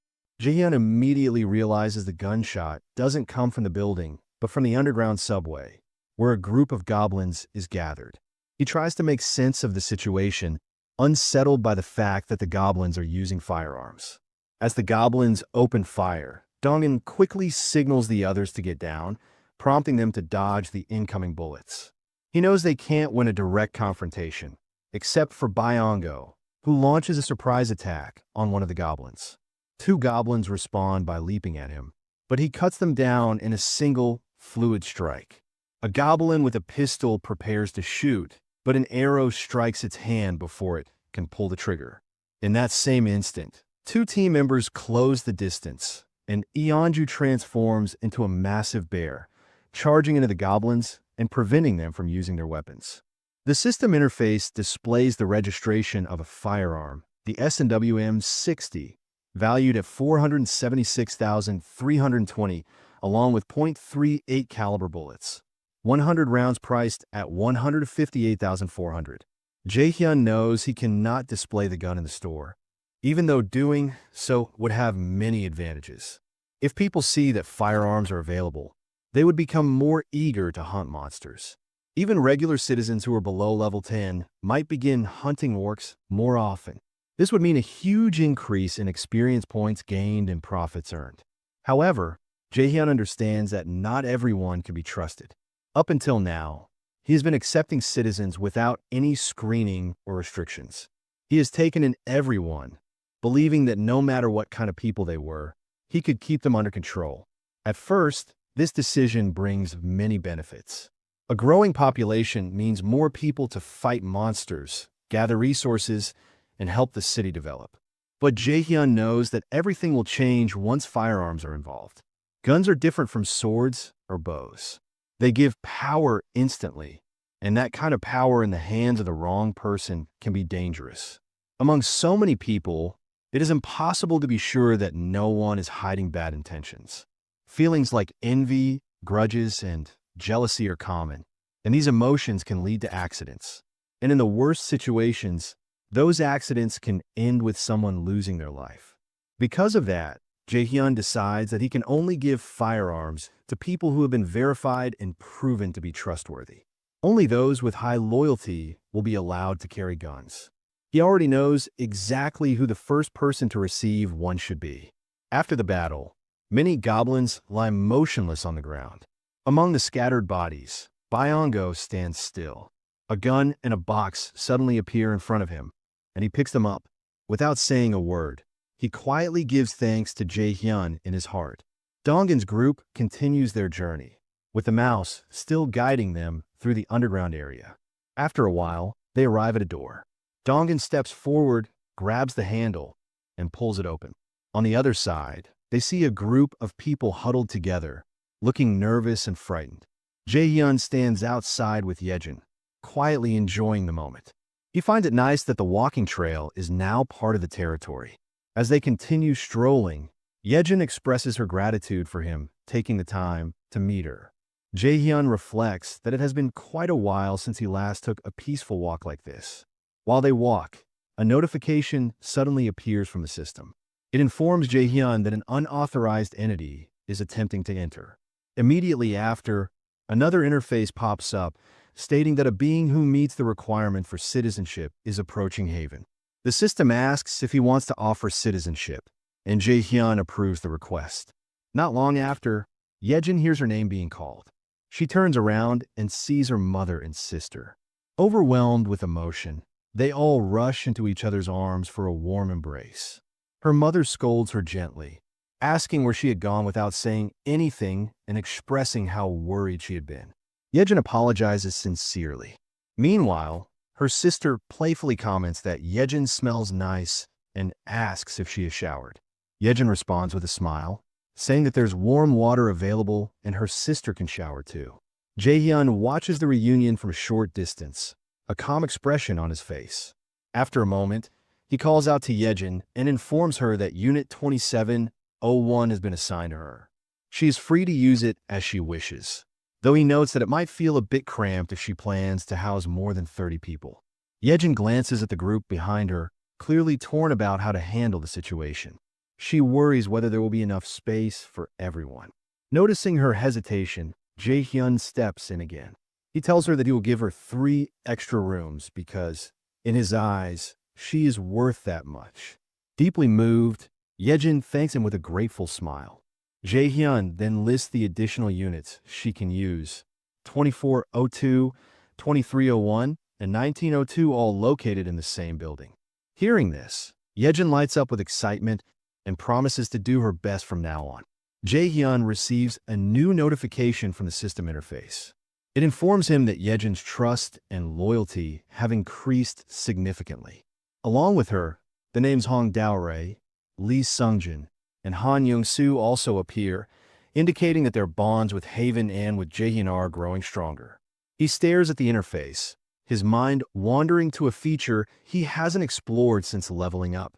Jaehyun immediately realizes the gunshot doesn't come from the building, but from the underground subway, where a group of goblins is gathered. He tries to make sense of the situation, unsettled by the fact that the goblins are using firearms. As the goblins open fire, Dongan quickly signals the others to get down, prompting them to dodge the incoming bullets. He knows they can't win a direct confrontation, except for Byongo, who launches a surprise attack on one of the goblins. Two goblins respond by leaping at him, but he cuts them down in a single, fluid strike. A goblin with a pistol prepares to shoot, but an arrow strikes its hand before it can pull the trigger. In that same instant, two team members close the distance, and Eonju transforms into a massive bear, charging into the goblins and preventing them from using their weapons. The system interface displays the registration of a firearm, the S&WM 60, valued at 476,320, along with .38 caliber bullets. 100 rounds priced at 158,400. Jaehyun knows he cannot display the gun in the store, even though doing so would have many advantages. If people see that firearms are available, they would become more eager to hunt monsters. Even regular citizens who are below level 10 might begin hunting orcs more often. This would mean a huge increase in experience points gained and profits earned. However, Jaehyun understands that not everyone can be trusted. Up until now, he has been accepting citizens without any screening or restrictions. He has taken in everyone, believing that no matter what kind of people they were, he could keep them under control. At first, this decision brings many benefits. A growing population means more people to fight monsters, gather resources, and help the city develop. But Jaehyun knows that everything will change once firearms are involved. Guns are different from swords or bows. They give power instantly, and that kind of power in the hands of the wrong person can be dangerous. Among so many people, it is impossible to be sure that no one is hiding bad intentions. Feelings like envy, grudges, and jealousy are common, and these emotions can lead to accidents. And in the worst situations, those accidents can end with someone losing their life. Because of that, Jaehyun decides that he can only give firearms to people who have been verified and proven to be trustworthy. Only those with high loyalty will be allowed to carry guns. He already knows exactly who the first person to receive one should be. After the battle, many goblins lie motionless on the ground. Among the scattered bodies, Byongo stands still. A gun and a box suddenly appear in front of him, and he picks them up. Without saying a word, he quietly gives thanks to Jaehyun in his heart. Dongan's group continues their journey, with the mouse still guiding them through the underground area. After a while, they arrive at a door. Dongan steps forward, grabs the handle, and pulls it open. On the other side, they see a group of people huddled together, looking nervous and frightened. Jaehyun stands outside with Yejin, quietly enjoying the moment. He finds it nice that the walking trail is now part of the territory. As they continue strolling, Yejin expresses her gratitude for him taking the time to meet her. Jaehyun reflects that it has been quite a while since he last took a peaceful walk like this. While they walk, a notification suddenly appears from the system. It informs Jaehyun that an unauthorized entity is attempting to enter. Immediately after, another interface pops up, stating that a being who meets the requirement for citizenship is approaching Haven. The system asks if he wants to offer citizenship, and Jaehyun approves the request. Not long after, Yejin hears her name being called. She turns around and sees her mother and sister. Overwhelmed with emotion, they all rush into each other's arms for a warm embrace. Her mother scolds her gently, asking where she had gone without saying anything and expressing how worried she had been. Yejin apologizes sincerely. Meanwhile, Her sister playfully comments that Yejin smells nice and asks if she has showered. Yejin responds with a smile, saying that there's warm water available and her sister can shower too. Jaehyun watches the reunion from a short distance, a calm expression on his face. After a moment, he calls out to Yejin and informs her that Unit 2701 has been assigned to her. She is free to use it as she wishes, though he notes that it might feel a bit cramped if she plans to house more than 30 people. Yejin glances at the group behind her, clearly torn about how to handle the situation. She worries whether there will be enough space for everyone. Noticing her hesitation, Jaehyun steps in again. He tells her that he will give her 3 extra rooms because, in his eyes, she is worth that much. Deeply moved, Yejin thanks him with a grateful smile. Jaehyun then lists the additional units she can use: 2402, 2301, and 1902, all located in the same building. Hearing this, Yejin lights up with excitement and promises to do her best from now on. Jaehyun receives a new notification from the system interface. It informs him that Yejin's trust and loyalty have increased significantly. Along with her, the names Hong Daorei, Lee Sungjin, and Han Young-soo also appear, indicating that their bonds with Haven and with Jaehyun are growing stronger. He stares at the interface, his mind wandering to a feature he hasn't explored since leveling up: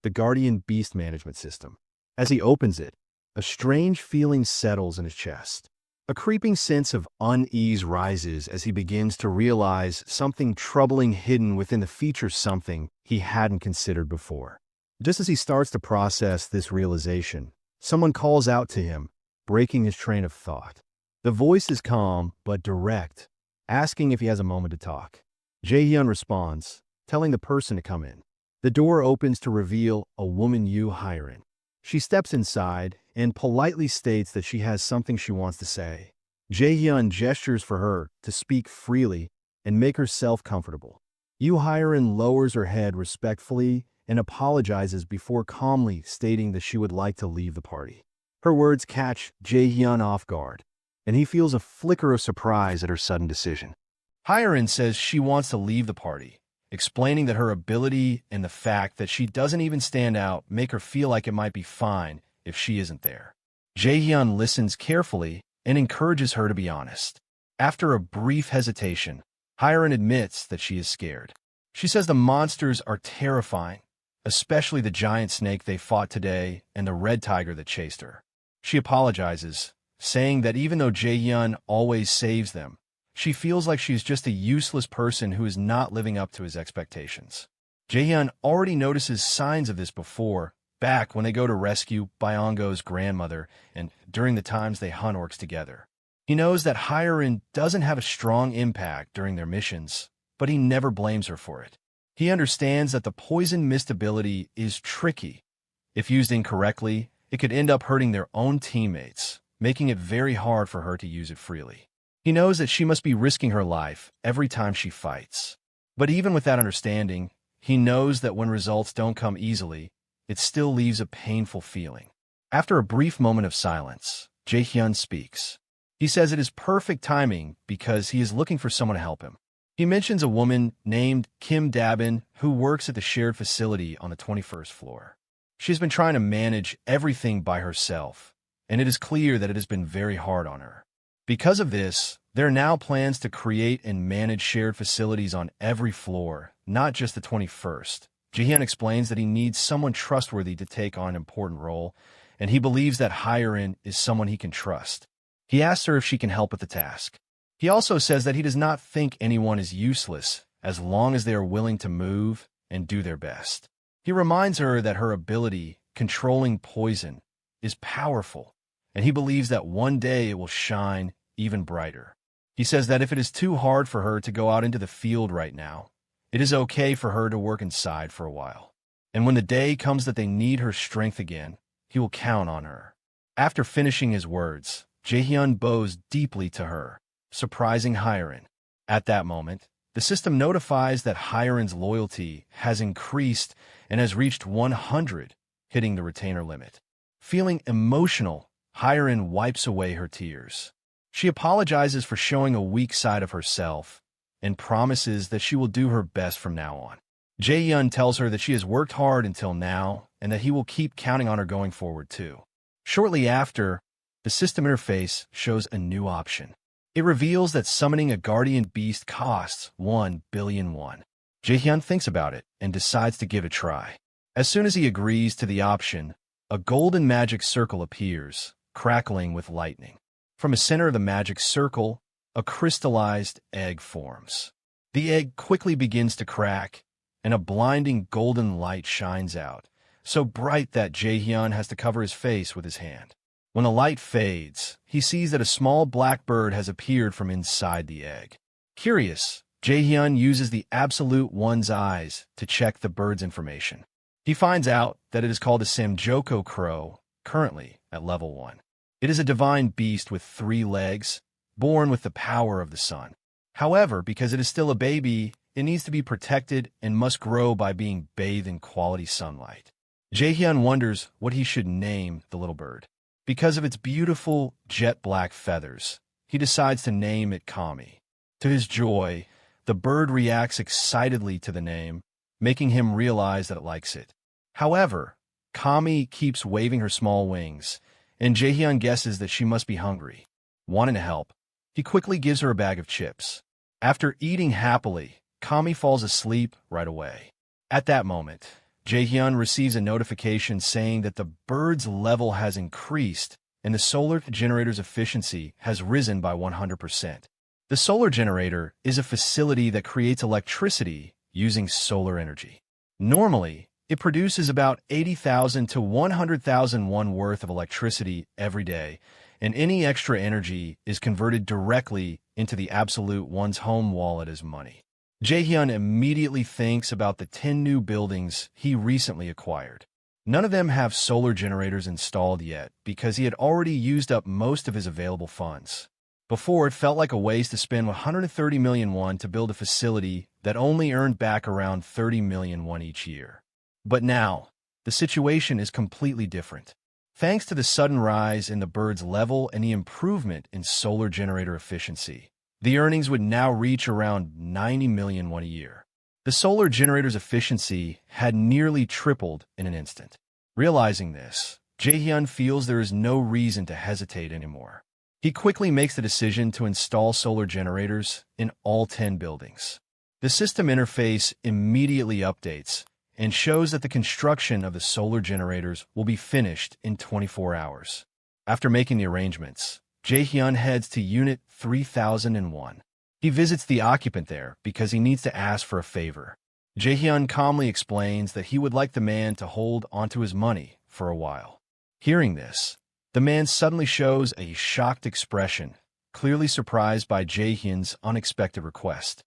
the Guardian Beast Management System. As he opens it, a strange feeling settles in his chest. A creeping sense of unease rises as he begins to realize something troubling hidden within the feature, something he hadn't considered before. Just as he starts to process this realization, someone calls out to him, breaking his train of thought. The voice is calm but direct, asking if he has a moment to talk. Jaehyun responds, telling the person to come in. The door opens to reveal a woman, Yoo Hyrin. She steps inside and politely states that she has something she wants to say. Jaehyun gestures for her to speak freely and make herself comfortable. Yoo Hyrin lowers her head respectfully and apologizes before calmly stating that she would like to leave the party. Her words catch Jaehyun off guard, and he feels a flicker of surprise at her sudden decision. Hyrin says she wants to leave the party, explaining that her ability and the fact that she doesn't even stand out make her feel like it might be fine if she isn't there. Jaehyun listens carefully and encourages her to be honest. After a brief hesitation, Hyrin admits that she is scared. She says the monsters are terrifying, especially the giant snake they fought today and the red tiger that chased her. She apologizes, saying that even though Jaehyun always saves them, she feels like she's just a useless person who is not living up to his expectations. Jaehyun already notices signs of this before, back when they go to rescue Byongo's grandmother and during the times they hunt orcs together. He knows that Hyrin doesn't have a strong impact during their missions, but he never blames her for it. He understands that the poison mist ability is tricky. If used incorrectly, it could end up hurting their own teammates, making it very hard for her to use it freely. He knows that she must be risking her life every time she fights. But even with that understanding, he knows that when results don't come easily, it still leaves a painful feeling. After a brief moment of silence, Jaehyun speaks. He says it is perfect timing because he is looking for someone to help him. He mentions a woman named Kim Dabin who works at the shared facility on the 21st floor. She's been trying to manage everything by herself, and it is clear that it has been very hard on her. Because of this, there are now plans to create and manage shared facilities on every floor, not just the 21st. Jaehyun explains that he needs someone trustworthy to take on an important role, and he believes that Hyrin is someone he can trust. He asks her if she can help with the task. He also says that he does not think anyone is useless as long as they are willing to move and do their best. He reminds her that her ability, controlling poison, is powerful, and he believes that one day it will shine even brighter. He says that if it is too hard for her to go out into the field right now, it is okay for her to work inside for a while. And when the day comes that they need her strength again, he will count on her. After finishing his words, Jaehyun bows deeply to her, surprising Hyrin. At that moment, the system notifies that Hyrin's loyalty has increased and has reached 100, hitting the retainer limit. Feeling emotional, Hyrin wipes away her tears. She apologizes for showing a weak side of herself and promises that she will do her best from now on. Jae-hyun tells her that she has worked hard until now and that he will keep counting on her going forward too. Shortly after, the system interface shows a new option. It reveals that summoning a guardian beast costs 1 billion won. Jae-hyun thinks about it and decides to give it a try. As soon as he agrees to the option, a golden magic circle appears, crackling with lightning. From the center of the magic circle, a crystallized egg forms. The egg quickly begins to crack, and a blinding golden light shines out, so bright that Jae-hyun has to cover his face with his hand. When the light fades, he sees that a small black bird has appeared from inside the egg. Curious, Jae-hyun uses the Absolute One's eyes to check the bird's information. He finds out that it is called a Samjoko crow, currently at level 1. It is a divine beast with 3 legs, born with the power of the sun. However, because it is still a baby, it needs to be protected and must grow by being bathed in quality sunlight. Jae-hyun wonders what he should name the little bird. Because of its beautiful jet black feathers, he decides to name it Kami. To his joy, the bird reacts excitedly to the name, making him realize that it likes it. However, Kami keeps waving her small wings, and Jae-hyun guesses that she must be hungry. Wanting to help, he quickly gives her a bag of chips. After eating happily, Kami falls asleep right away. At that moment, Jae-hyun receives a notification saying that the bird's level has increased and the solar generator's efficiency has risen by 100%. The solar generator is a facility that creates electricity using solar energy. Normally, it produces about 80,000 to 100,000 won worth of electricity every day, and any extra energy is converted directly into the Absolute One's home wallet as money. Jae-hyun immediately thinks about the 10 new buildings he recently acquired. None of them have solar generators installed yet because he had already used up most of his available funds. Before, it felt like a waste to spend 130 million won to build a facility that only earned back around 30 million won each year. But now, the situation is completely different. Thanks to the sudden rise in the bird's level and the improvement in solar generator efficiency, the earnings would now reach around 90 million won a year. The solar generator's efficiency had nearly tripled in an instant. Realizing this, Jae-hyun feels there is no reason to hesitate anymore. He quickly makes the decision to install solar generators in all 10 buildings. The system interface immediately updates and shows that the construction of the solar generators will be finished in 24 hours. After making the arrangements, Jae-hyun heads to Unit 3001. He visits the occupant there because he needs to ask for a favor. Jae-hyun calmly explains that he would like the man to hold onto his money for a while. Hearing this, the man suddenly shows a shocked expression, clearly surprised by Jae-hyun's unexpected request.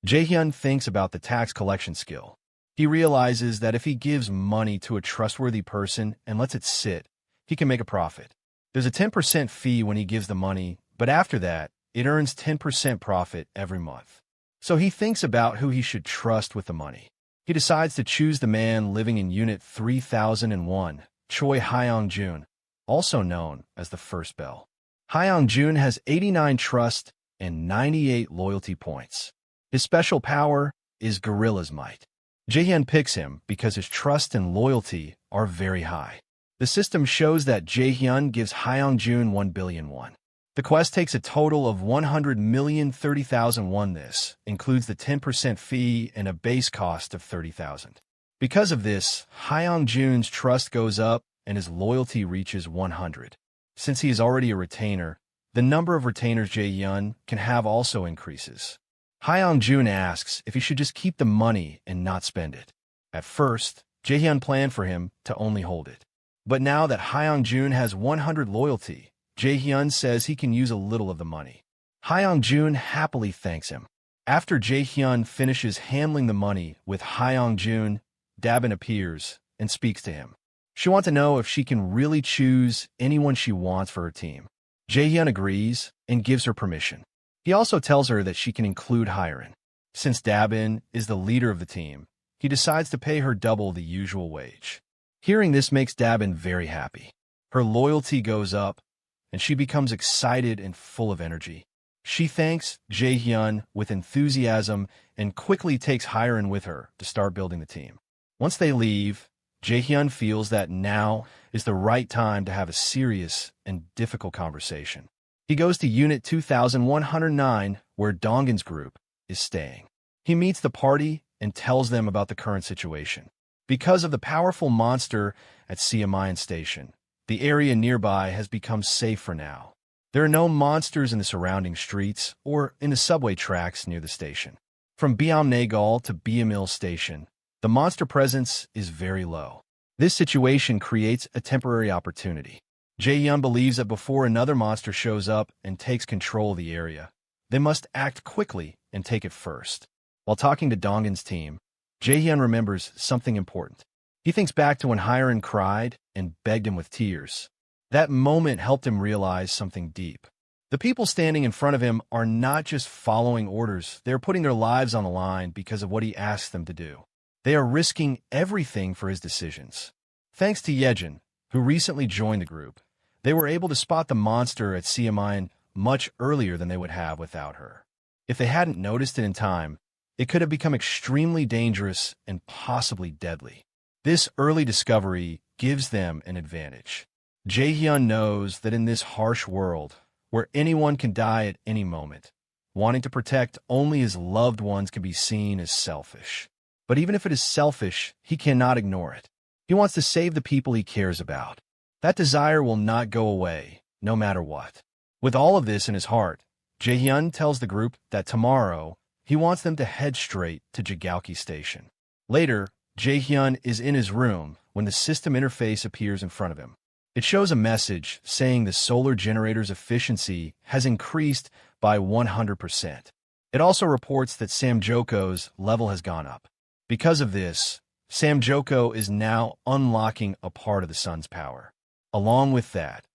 Jae-hyun thinks about the tax collection skill. He realizes that if he gives money to a trustworthy person and lets it sit, he can make a profit. There's a 10% fee when he gives the money, but after that, it earns 10% profit every month. So he thinks about who he should trust with the money. He decides to choose the man living in Unit 3001, Choi Hyung-jun, also known as the First Bell. Hyung-jun has 89 trust and 98 loyalty points. His special power is Gorilla's Might. Jae-hyun picks him because his trust and loyalty are very high. The system shows that Jae-hyun gives Hyung-jun 1 billion won. The quest takes a total of 100,030,000 won. This includes the 10% fee and a base cost of 30,000. Because of this, Hyung-jun's trust goes up and his loyalty reaches 100. Since he is already a retainer, the number of retainers Jae-hyun can have also increases. Hyung-jun asks if he should just keep the money and not spend it. At first, Jae-hyun planned for him to only hold it. But now that Hyung-jun has 100 loyalty, Jae-hyun says he can use a little of the money. Hyung-jun happily thanks him. After Jae-hyun finishes handling the money with Hyung-jun, Dabin appears and speaks to him. She wants to know if she can really choose anyone she wants for her team. Jae-hyun agrees and gives her permission. He also tells her that she can include Hyun. Since Dabin is the leader of the team, he decides to pay her double the usual wage. Hearing this makes Dabin very happy. Her loyalty goes up, and she becomes excited and full of energy. She thanks Jaehyun with enthusiasm and quickly takes Hyun with her to start building the team. Once they leave, Jaehyun feels that now is the right time to have a serious and difficult conversation. He goes to Unit 2109, where Donggin's group is staying. He meets the party and tells them about the current situation. Because of the powerful monster at Siamayan Station, the area nearby has become safe for now. There are no monsters in the surrounding streets or in the subway tracks near the station. From Biamnagal to Biamil Station, the monster presence is very low. This situation creates a temporary opportunity. Jaehyun believes that before another monster shows up and takes control of the area, they must act quickly and take it first. While talking to Donggin's team, Jaehyun remembers something important. He thinks back to when Hyun cried and begged him with tears. That moment helped him realize something deep. The people standing in front of him are not just following orders, they are putting their lives on the line because of what he asked them to do. They are risking everything for his decisions. Thanks to Yejin, who recently joined the group, they were able to spot the monster at Siamayan much earlier than they would have without her. If they hadn't noticed it in time, it could have become extremely dangerous and possibly deadly. This early discovery gives them an advantage. Jaehyun knows that in this harsh world, where anyone can die at any moment, wanting to protect only his loved ones can be seen as selfish. But even if it is selfish, he cannot ignore it. He wants to save the people he cares about. That desire will not go away, no matter what. With all of this in his heart, Jaehyun tells the group that tomorrow, he wants them to head straight to Jigaoki Station. Later, Jaehyun is in his room when the system interface appears in front of him. It shows a message saying the solar generator's efficiency has increased by 100%. It also reports that Samjoko's level has gone up. Because of this, Samjoko is now unlocking a part of the sun's power. Along with that,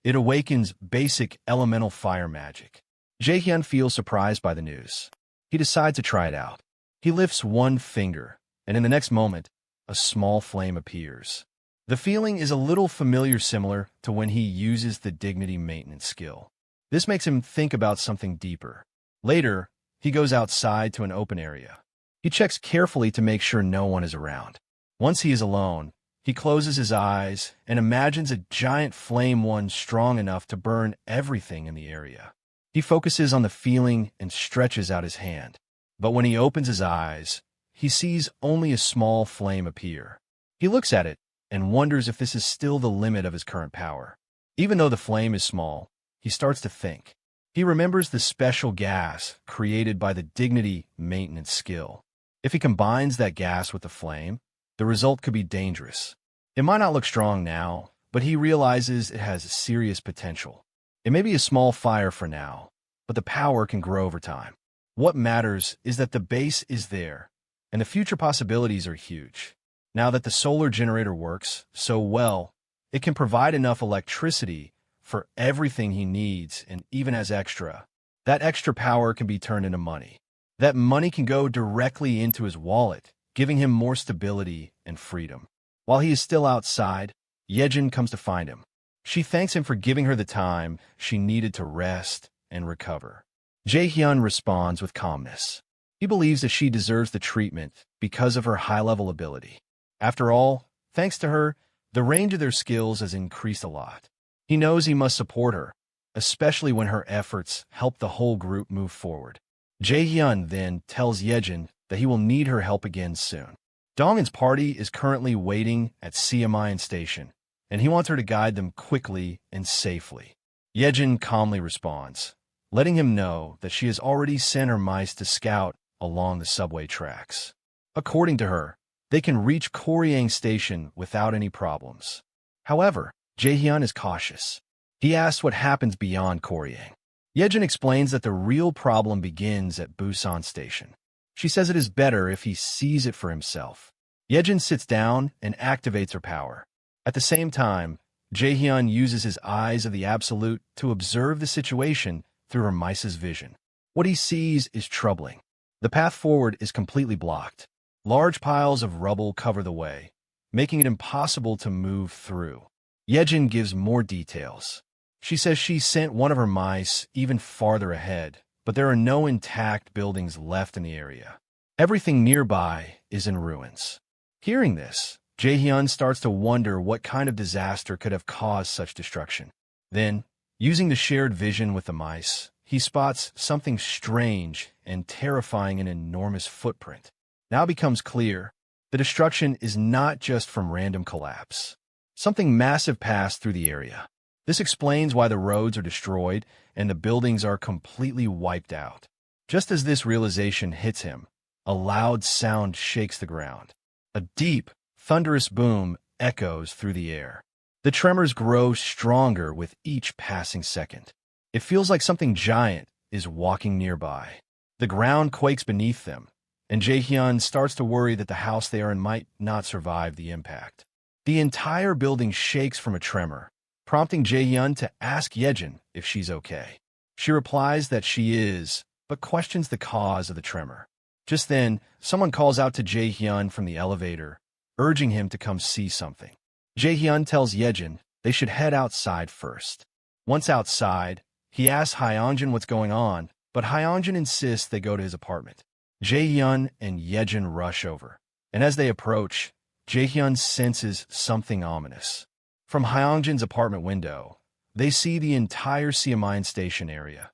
it awakens basic elemental fire magic. Jaehyun feels surprised by the news. He decides to try it out. He lifts one finger, and in the next moment, a small flame appears. The feeling is a little familiar, similar to when he uses the dignity maintenance skill. This makes him think about something deeper. Later, he goes outside to an open area. He checks carefully to make sure no one is around. Once he is alone, he closes his eyes and imagines a giant flame, one strong enough to burn everything in the area. He focuses on the feeling and stretches out his hand. But when he opens his eyes, he sees only a small flame appear. He looks at it and wonders if this is still the limit of his current power. Even though the flame is small, he starts to think. He remembers the special gas created by the dignity maintenance skill. If he combines that gas with the flame, the result could be dangerous. It might not look strong now, but he realizes it has serious potential. It may be a small fire for now, but the power can grow over time. What matters is that the base is there, and the future possibilities are huge. Now that the solar generator works so well, it can provide enough electricity for everything he needs and even has extra. That extra power can be turned into money. That money can go directly into his wallet, giving him more stability and freedom. While he is still outside, Yejin comes to find him. She thanks him for giving her the time she needed to rest and recover. Jaehyun responds with calmness. He believes that she deserves the treatment because of her high-level ability. After all, thanks to her, the range of their skills has increased a lot. He knows he must support her, especially when her efforts help the whole group move forward. Jaehyun then tells Yejin that he will need her help again soon. Donggin's party is currently waiting at Siamayan Station, and he wants her to guide them quickly and safely. Yejin calmly responds, letting him know that she has already sent her mice to scout along the subway tracks. According to her, they can reach Koryang Station without any problems. However, Jaehyun is cautious. He asks what happens beyond Koryang. Yejin explains that the real problem begins at Busan Station. She says it is better if he sees it for himself. Yejin sits down and activates her power. At the same time, Jaehyun uses his eyes of the Absolute to observe the situation through her mice's vision. What he sees is troubling. The path forward is completely blocked. Large piles of rubble cover the way, making it impossible to move through. Yejin gives more details. She says she sent one of her mice even farther ahead but there are no intact buildings left in the area. Everything nearby is in ruins. Hearing this, Jae-hyun starts to wonder what kind of disaster could have caused such destruction. Then, using the shared vision with the mice, he spots something strange and terrifying, an enormous footprint. Now becomes clear, the destruction is not just from random collapse. Something massive passed through the area. This explains why the roads are destroyed and the buildings are completely wiped out. Just as this realization hits him, a loud sound shakes the ground. A deep, thunderous boom echoes through the air. The tremors grow stronger with each passing second. It feels like something giant is walking nearby. The ground quakes beneath them, and Jae-hyun starts to worry that the house they are in might not survive the impact. The entire building shakes from a tremor, prompting Jae-hyun to ask Yejin if she's okay. She replies that she is, but questions the cause of the tremor. Just then, someone calls out to Jae-hyun from the elevator, urging him to come see something. Jae-hyun tells Yejin they should head outside first. Once outside, he asks Hyeonjin what's going on, but Hyeonjin insists they go to his apartment. Jae-hyun and Yejin rush over, and as they approach, Jae-hyun senses something ominous. From Hyeonjin's apartment window, they see the entire Siamine station area,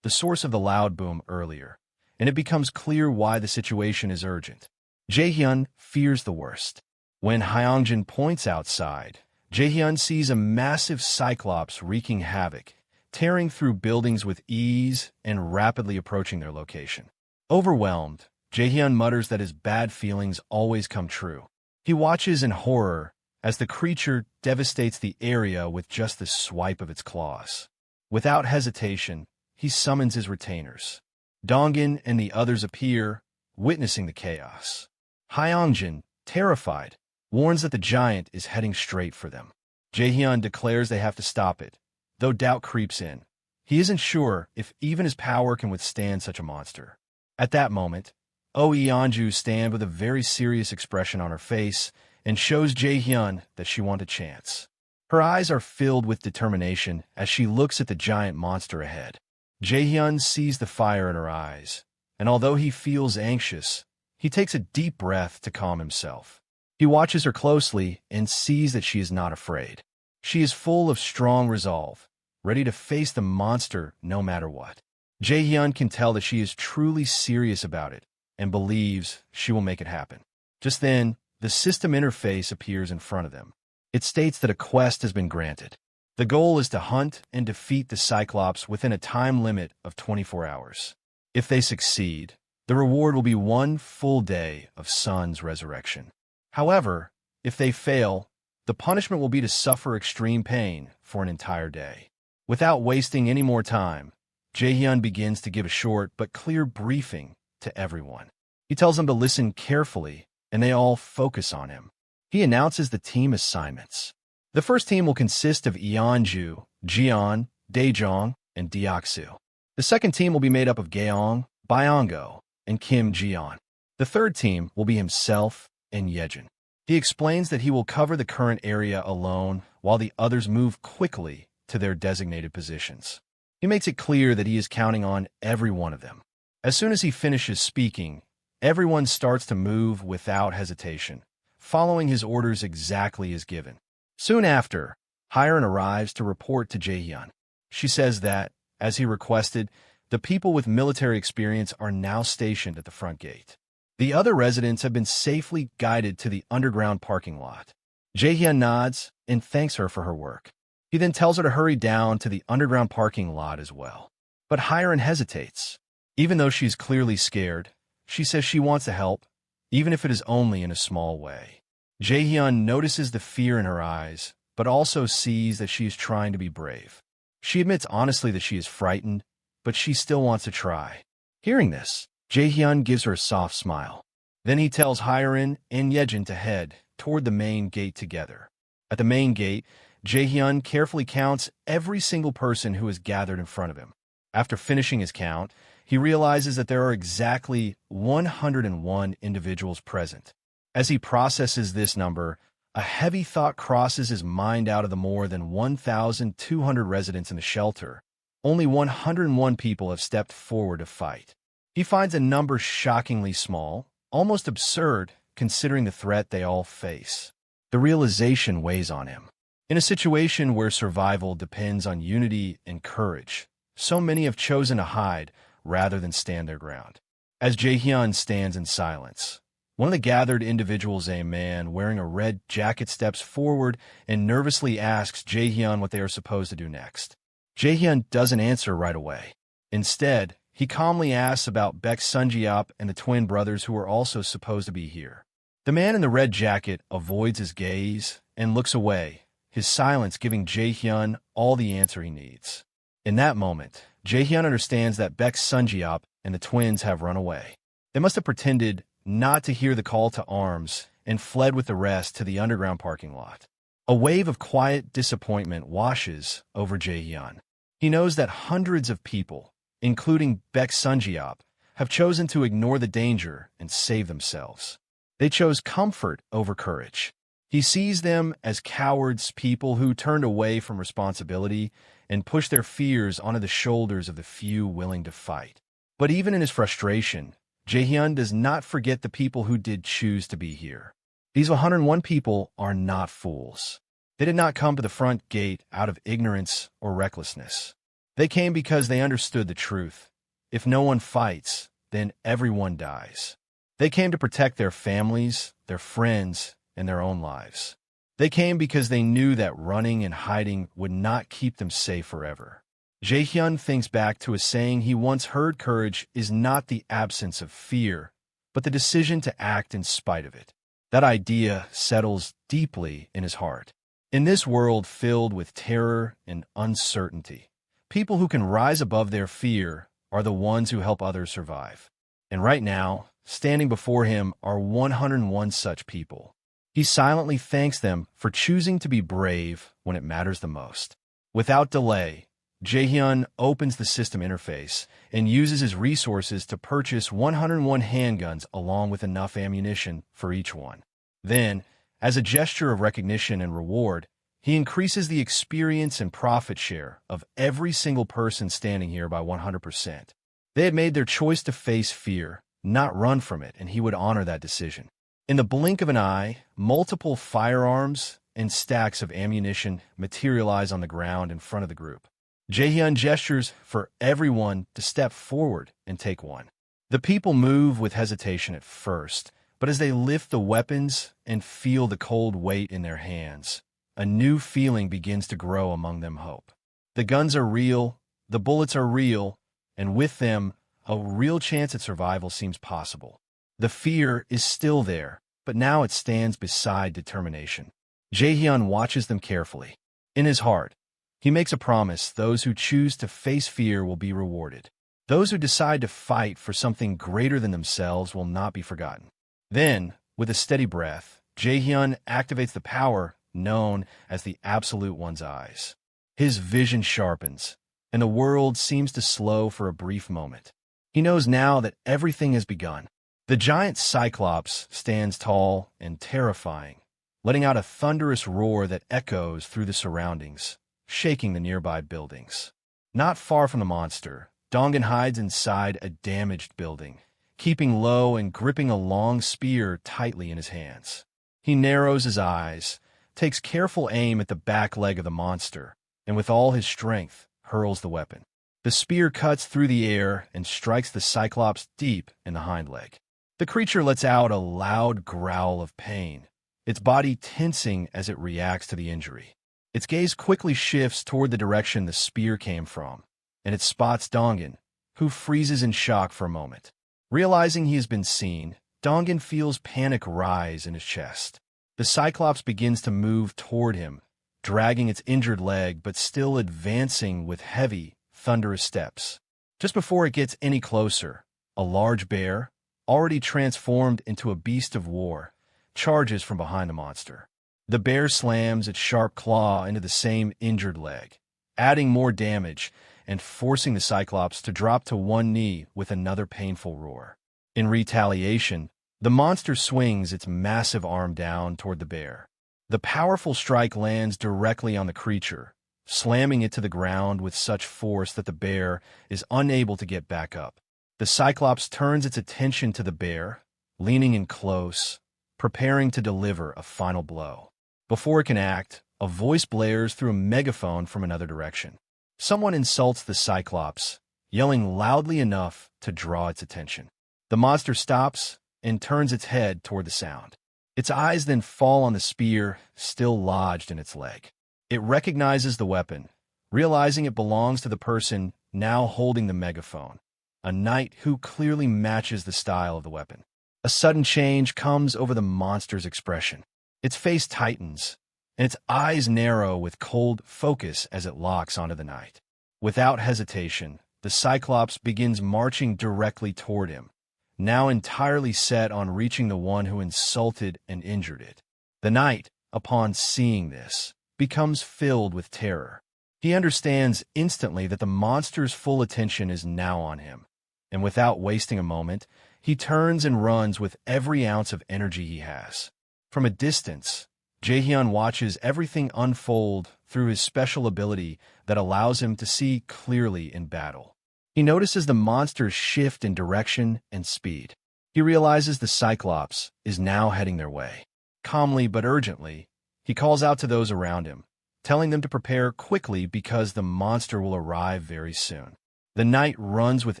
the source of the loud boom earlier, and it becomes clear why the situation is urgent. Jae-hyun fears the worst. When Hyeonjin points outside, Jae-hyun sees a massive cyclops wreaking havoc, tearing through buildings with ease and rapidly approaching their location. Overwhelmed, Jae-hyun mutters that his bad feelings always come true. He watches in horror as the creature devastates the area with just the swipe of its claws. Without hesitation, he summons his retainers. Dongin and the others appear, witnessing the chaos. Hyeonjin, terrified, warns that the giant is heading straight for them. Jae-hyun declares they have to stop it, though doubt creeps in. He isn't sure if even his power can withstand such a monster. At that moment, Oh Yeonju stands with a very serious expression on her face and shows Jae-hyun that she wants a chance. Her eyes are filled with determination as she looks at the giant monster ahead. Jae-hyun sees the fire in her eyes, and although he feels anxious, he takes a deep breath to calm himself. He watches her closely and sees that she is not afraid. She is full of strong resolve, ready to face the monster no matter what. Jae-hyun can tell that she is truly serious about it and believes she will make it happen. Just then, the system interface appears in front of them. It states that a quest has been granted. The goal is to hunt and defeat the Cyclops within a time limit of 24 hours. If they succeed, the reward will be 1 full day of Sun's resurrection. However, if they fail, the punishment will be to suffer extreme pain for an entire day. Without wasting any more time, Jae-hyun begins to give a short but clear briefing to everyone. He tells them to listen carefully, and they all focus on him. He announces the team assignments. The first team will consist of Yeonju, Jeon, Daejong, and Deoksu. The second team will be made up of Gaeong, Byongo, and Kim Jeon. The third team will be himself and Yejin. He explains that he will cover the current area alone while the others move quickly to their designated positions. He makes it clear that he is counting on every one of them. As soon as he finishes speaking, everyone starts to move without hesitation, following his orders exactly as given. Soon after, Hyeon arrives to report to Jae-hyun. She says that, as he requested, the people with military experience are now stationed at the front gate. The other residents have been safely guided to the underground parking lot. Jae-hyun nods and thanks her for her work. He then tells her to hurry down to the underground parking lot as well. But Hyeon hesitates. Even though she's clearly scared, she says she wants to help, even if it is only in a small way. Jae-hyun notices the fear in her eyes, but also sees that she is trying to be brave. She admits honestly that she is frightened, but she still wants to try. Hearing this, Jae-hyun gives her a soft smile. Then he tells Hyeon and Yejin to head toward the main gate together. At the main gate, Jae-hyun carefully counts every single person who is gathered in front of him. After finishing his count, he realizes that there are exactly 101 individuals present. As he processes this number, a heavy thought crosses his mind. Out of the more than 1,200 residents in the shelter, Only 101 people have stepped forward to fight. He finds a number shockingly small, almost absurd, considering the threat they all face. The realization weighs on him. In a situation where survival depends on unity and courage, so many have chosen to hide rather than stand their ground. As Jaehyun stands in silence, one of the gathered individuals, a man wearing a red jacket, steps forward and nervously asks Jaehyun what they are supposed to do next. Jaehyun doesn't answer right away. Instead, he calmly asks about Baek Sunjiap and the twin brothers who are also supposed to be here. The man in the red jacket avoids his gaze and looks away, his silence giving Jaehyun all the answer he needs. In that moment, Jaehyun understands that Baek Sunjiap and the twins have run away. They must have pretended not to hear the call to arms and fled with the rest to the underground parking lot. A wave of quiet disappointment washes over Jaehyun. He knows that hundreds of people, including Baek Sunjiap, have chosen to ignore the danger and save themselves. They chose comfort over courage. He sees them as cowards, people who turned away from responsibility and pushed their fears onto the shoulders of the few willing to fight. But even in his frustration, Jaehyun does not forget the people who did choose to be here. These 101 people are not fools. They did not come to the front gate out of ignorance or recklessness. They came because they understood the truth. If no one fights, then everyone dies. They came to protect their families, their friends, and their own lives. They came because they knew that running and hiding would not keep them safe forever. Jaehyun thinks back to a saying he once heard: courage is not the absence of fear, but the decision to act in spite of it. That idea settles deeply in his heart. In this world filled with terror and uncertainty, people who can rise above their fear are the ones who help others survive. And right now, standing before him are 101 such people. He silently thanks them for choosing to be brave when it matters the most. Without delay, Jaehyun opens the system interface and uses his resources to purchase 101 handguns along with enough ammunition for each one. Then, as a gesture of recognition and reward, he increases the experience and profit share of every single person standing here by 100%. They had made their choice to face fear, not run from it, and he would honor that decision. In the blink of an eye, multiple firearms and stacks of ammunition materialize on the ground in front of the group. Jaehyun gestures for everyone to step forward and take one. The people move with hesitation at first, but as they lift the weapons and feel the cold weight in their hands, a new feeling begins to grow among them: hope. The guns are real, the bullets are real, and with them, a real chance at survival seems possible. The fear is still there, but now it stands beside determination. Jaehyun watches them carefully. In his heart, he makes a promise: those who choose to face fear will be rewarded. Those who decide to fight for something greater than themselves will not be forgotten. Then, with a steady breath, Jaehyun activates the power known as the Absolute One's eyes. His vision sharpens, and the world seems to slow for a brief moment. He knows now that everything has begun. The giant Cyclops stands tall and terrifying, letting out a thunderous roar that echoes through the surroundings, shaking the nearby buildings. Not far from the monster, Dongan hides inside a damaged building, keeping low and gripping a long spear tightly in his hands. He narrows his eyes, takes careful aim at the back leg of the monster, and with all his strength, hurls the weapon. The spear cuts through the air and strikes the Cyclops deep in the hind leg. The creature lets out a loud growl of pain, its body tensing as it reacts to the injury. Its gaze quickly shifts toward the direction the spear came from, and it spots Dongan, who freezes in shock for a moment. Realizing he has been seen, Dongan feels panic rise in his chest. The Cyclops begins to move toward him, dragging its injured leg but still advancing with heavy, thunderous steps. Just before it gets any closer, a large bear, already transformed into a beast of war, charges from behind the monster. The bear slams its sharp claw into the same injured leg, adding more damage and forcing the Cyclops to drop to one knee with another painful roar. In retaliation, the monster swings its massive arm down toward the bear. The powerful strike lands directly on the creature, slamming it to the ground with such force that the bear is unable to get back up. The Cyclops turns its attention to the bear, leaning in close, preparing to deliver a final blow. Before it can act, a voice blares through a megaphone from another direction. Someone insults the Cyclops, yelling loudly enough to draw its attention. The monster stops and turns its head toward the sound. Its eyes then fall on the spear still lodged in its leg. It recognizes the weapon, realizing it belongs to the person now holding the megaphone, a knight who clearly matches the style of the weapon. A sudden change comes over the monster's expression. Its face tightens, and its eyes narrow with cold focus as it locks onto the knight. Without hesitation, the Cyclops begins marching directly toward him, now entirely set on reaching the one who insulted and injured it. The knight, upon seeing this, becomes filled with terror. He understands instantly that the monster's full attention is now on him, and without wasting a moment, he turns and runs with every ounce of energy he has. From a distance, Jaehyun watches everything unfold through his special ability that allows him to see clearly in battle. He notices the monsters shift in direction and speed. He realizes the Cyclops is now heading their way. Calmly but urgently, he calls out to those around him, telling them to prepare quickly because the monster will arrive very soon. The knight runs with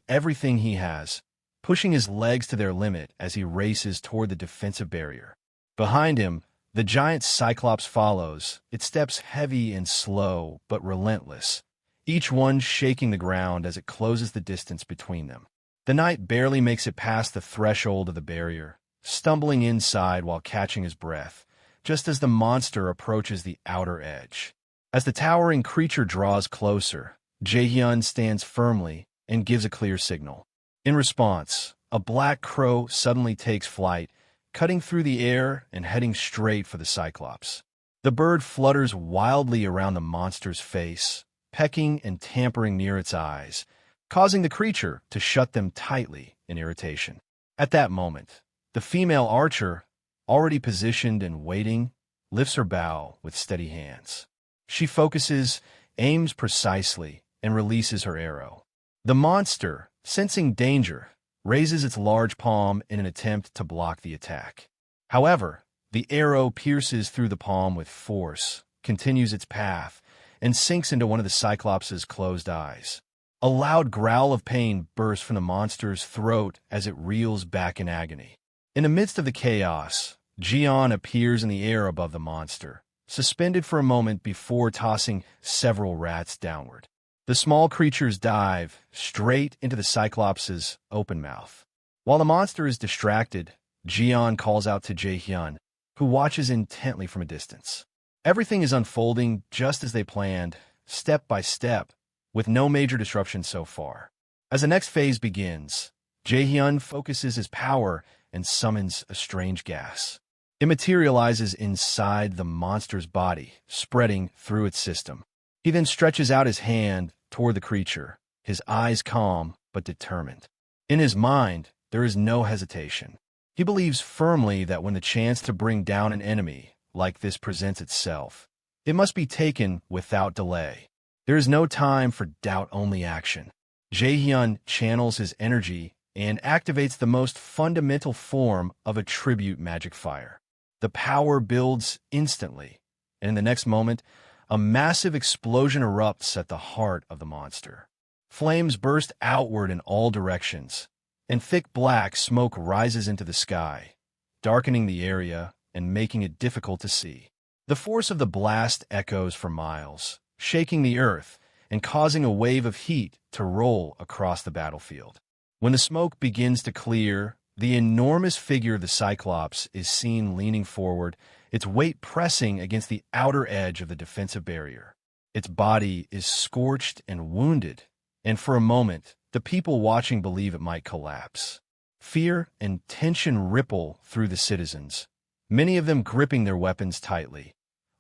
everything he has, pushing his legs to their limit as he races toward the defensive barrier. Behind him, the giant Cyclops follows, its steps heavy and slow but relentless, each one shaking the ground as it closes the distance between them. The knight barely makes it past the threshold of the barrier, stumbling inside while catching his breath, just as the monster approaches the outer edge. As the towering creature draws closer, Jaehyun stands firmly and gives a clear signal. In response, a black crow suddenly takes flight, cutting through the air and heading straight for the Cyclops. The bird flutters wildly around the monster's face, pecking and tampering near its eyes, causing the creature to shut them tightly in irritation. At that moment, the female archer, already positioned and waiting, lifts her bow with steady hands. She focuses, aims precisely, and releases her arrow. The monster, sensing danger, raises its large palm in an attempt to block the attack. However, the arrow pierces through the palm with force, continues its path, and sinks into one of the Cyclops' closed eyes. A loud growl of pain bursts from the monster's throat as it reels back in agony. In the midst of the chaos, Jian appears in the air above the monster, suspended for a moment before tossing several rats downward. The small creatures dive straight into the Cyclops' open mouth. While the monster is distracted, Jian calls out to Jaehyun, who watches intently from a distance. Everything is unfolding just as they planned, step by step, with no major disruption so far. As the next phase begins, Jaehyun focuses his power and summons a strange gas. It materializes inside the monster's body, spreading through its system. He then stretches out his hand toward the creature, his eyes calm but determined. In his mind, there is no hesitation. He believes firmly that when the chance to bring down an enemy like this presents itself, it must be taken without delay. There is no time for doubt-only action. Jaehyun channels his energy and activates the most fundamental form of a tribute magic fire. The power builds instantly, and in the next moment, a massive explosion erupts at the heart of the monster. Flames burst outward in all directions, and thick black smoke rises into the sky, darkening the area and making it difficult to see. The force of the blast echoes for miles, shaking the earth and causing a wave of heat to roll across the battlefield. When the smoke begins to clear, the enormous figure of the Cyclops is seen leaning forward, its weight pressing against the outer edge of the defensive barrier. Its body is scorched and wounded, and for a moment, the people watching believe it might collapse. Fear and tension ripple through the citizens, many of them gripping their weapons tightly,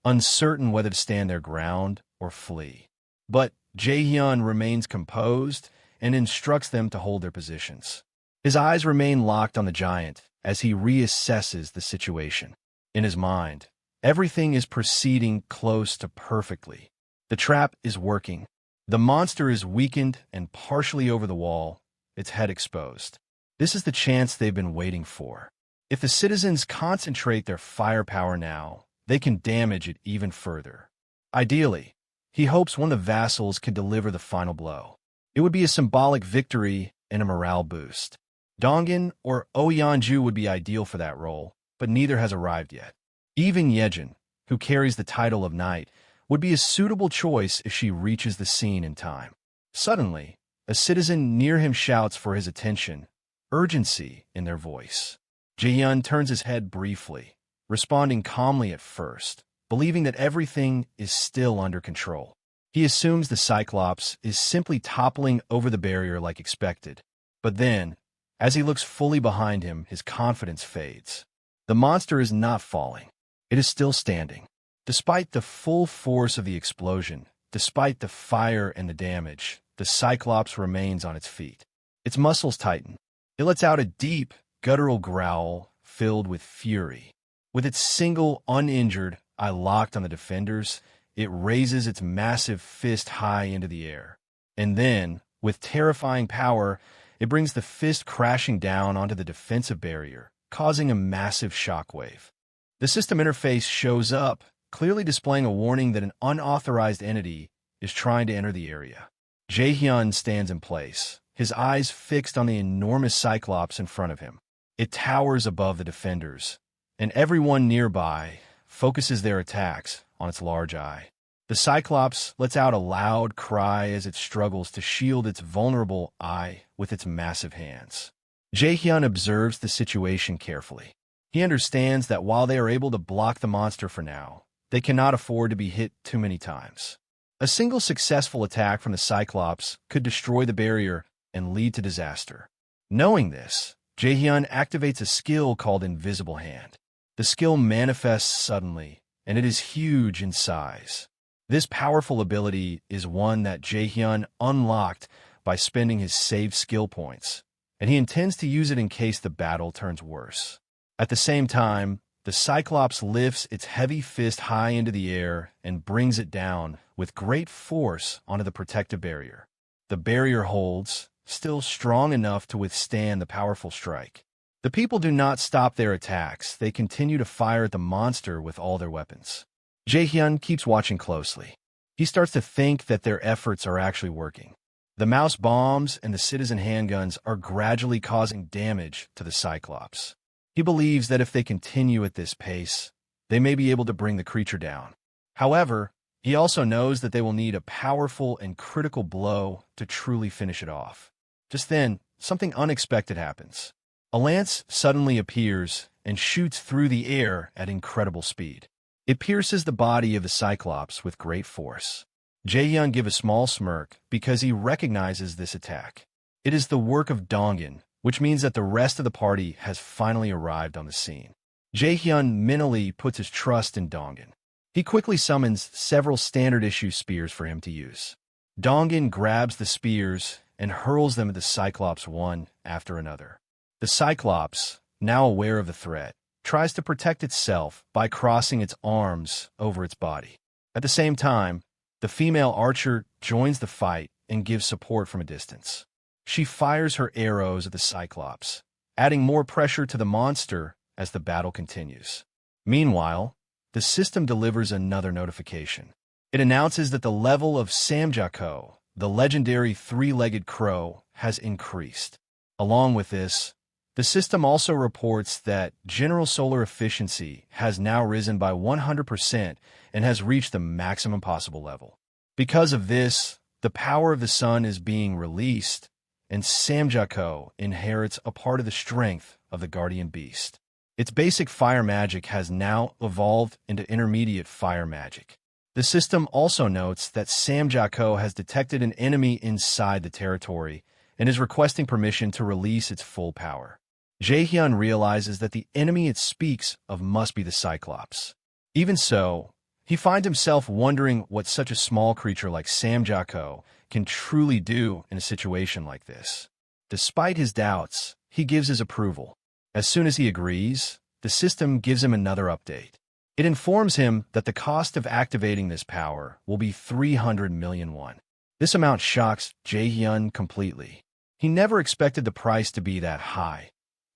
uncertain whether to stand their ground or flee. But Jaehyun remains composed and instructs them to hold their positions. His eyes remain locked on the giant as he reassesses the situation. In his mind, everything is proceeding close to perfectly. The trap is working. The monster is weakened and partially over the wall, its head exposed. This is the chance they've been waiting for. If the citizens concentrate their firepower now, they can damage it even further. Ideally, he hopes one of the vassals can deliver the final blow. It would be a symbolic victory and a morale boost. Dongan or Oyeonju would be ideal for that role, but neither has arrived yet. Even Yejin, who carries the title of knight, would be a suitable choice if she reaches the scene in time. Suddenly, a citizen near him shouts for his attention, urgency in their voice. Jaehyun turns his head briefly, responding calmly at first, believing that everything is still under control. He assumes the Cyclops is simply toppling over the barrier like expected. But then, as he looks fully behind him, his confidence fades. The monster is not falling. It is still standing. Despite the full force of the explosion, despite the fire and the damage, the Cyclops remains on its feet. Its muscles tighten. It lets out a deep, guttural growl filled with fury. With its single, uninjured eye locked on the defenders, it raises its massive fist high into the air. And then, with terrifying power, it brings the fist crashing down onto the defensive barrier, causing a massive shockwave. The system interface shows up, clearly displaying a warning that an unauthorized entity is trying to enter the area. Jaehyun stands in place, his eyes fixed on the enormous Cyclops in front of him. It towers above the defenders, and everyone nearby focuses their attacks on its large eye. The Cyclops lets out a loud cry as it struggles to shield its vulnerable eye with its massive hands. Jaehyun observes the situation carefully. He understands that while they are able to block the monster for now, they cannot afford to be hit too many times. A single successful attack from the Cyclops could destroy the barrier and lead to disaster. Knowing this, Jaehyun activates a skill called Invisible Hand. The skill manifests suddenly, and it is huge in size. This powerful ability is one that Jaehyun unlocked by spending his saved skill points, and he intends to use it in case the battle turns worse. At the same time, the Cyclops lifts its heavy fist high into the air and brings it down with great force onto the protective barrier. The barrier holds, still strong enough to withstand the powerful strike. The people do not stop their attacks. They continue to fire at the monster with all their weapons. Jaehyun keeps watching closely. He starts to think that their efforts are actually working. The mouse bombs and the citizen handguns are gradually causing damage to the Cyclops. He believes that if they continue at this pace, they may be able to bring the creature down. However, he also knows that they will need a powerful and critical blow to truly finish it off. Just then, something unexpected happens. A lance suddenly appears and shoots through the air at incredible speed. It pierces the body of the Cyclops with great force. Jaehyun gives a small smirk because he recognizes this attack. It is the work of Dongan, which means that the rest of the party has finally arrived on the scene. Jaehyun mentally puts his trust in Dongan. He quickly summons several standard-issue spears for him to use. Dongan grabs the spears and hurls them at the Cyclops one after another. The Cyclops, now aware of the threat, tries to protect itself by crossing its arms over its body. At the same time, the female archer joins the fight and gives support from a distance. She fires her arrows at the Cyclops, adding more pressure to the monster as the battle continues. Meanwhile, the system delivers another notification. It announces that the level of Samjako, the legendary three-legged crow, has increased. Along with this, the system also reports that general solar efficiency has now risen by 100% and has reached the maximum possible level. Because of this, the power of the sun is being released, and Samjako inherits a part of the strength of the guardian beast. Its basic fire magic has now evolved into intermediate fire magic. The system also notes that Samjako has detected an enemy inside the territory and is requesting permission to release its full power. Jaehyun realizes that the enemy it speaks of must be the Cyclops. Even so, he finds himself wondering what such a small creature like Samjako can truly do in a situation like this. Despite his doubts, he gives his approval. As soon as he agrees, the system gives him another update. It informs him that the cost of activating this power will be 300 million won. This amount shocks Jae-hyun completely. He never expected the price to be that high,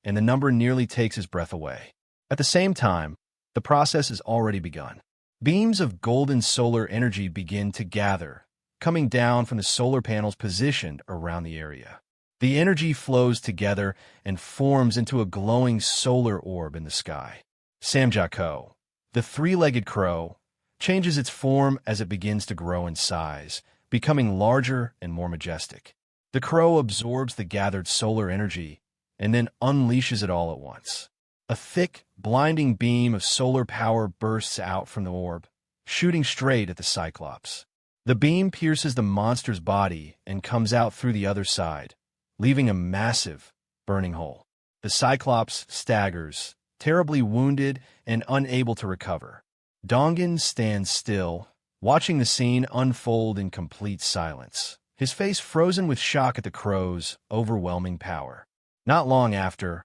and the number nearly takes his breath away. At the same time, the process has already begun. Beams of golden solar energy begin to gather, coming down from the solar panels positioned around the area. The energy flows together and forms into a glowing solar orb in the sky. Samjako, the three-legged crow, changes its form as it begins to grow in size, becoming larger and more majestic. The crow absorbs the gathered solar energy and then unleashes it all at once. A thick, blinding beam of solar power bursts out from the orb, shooting straight at the Cyclops. The beam pierces the monster's body and comes out through the other side, leaving a massive, burning hole. The Cyclops staggers, terribly wounded and unable to recover. Dongan stands still, watching the scene unfold in complete silence, his face frozen with shock at the crow's overwhelming power. Not long after,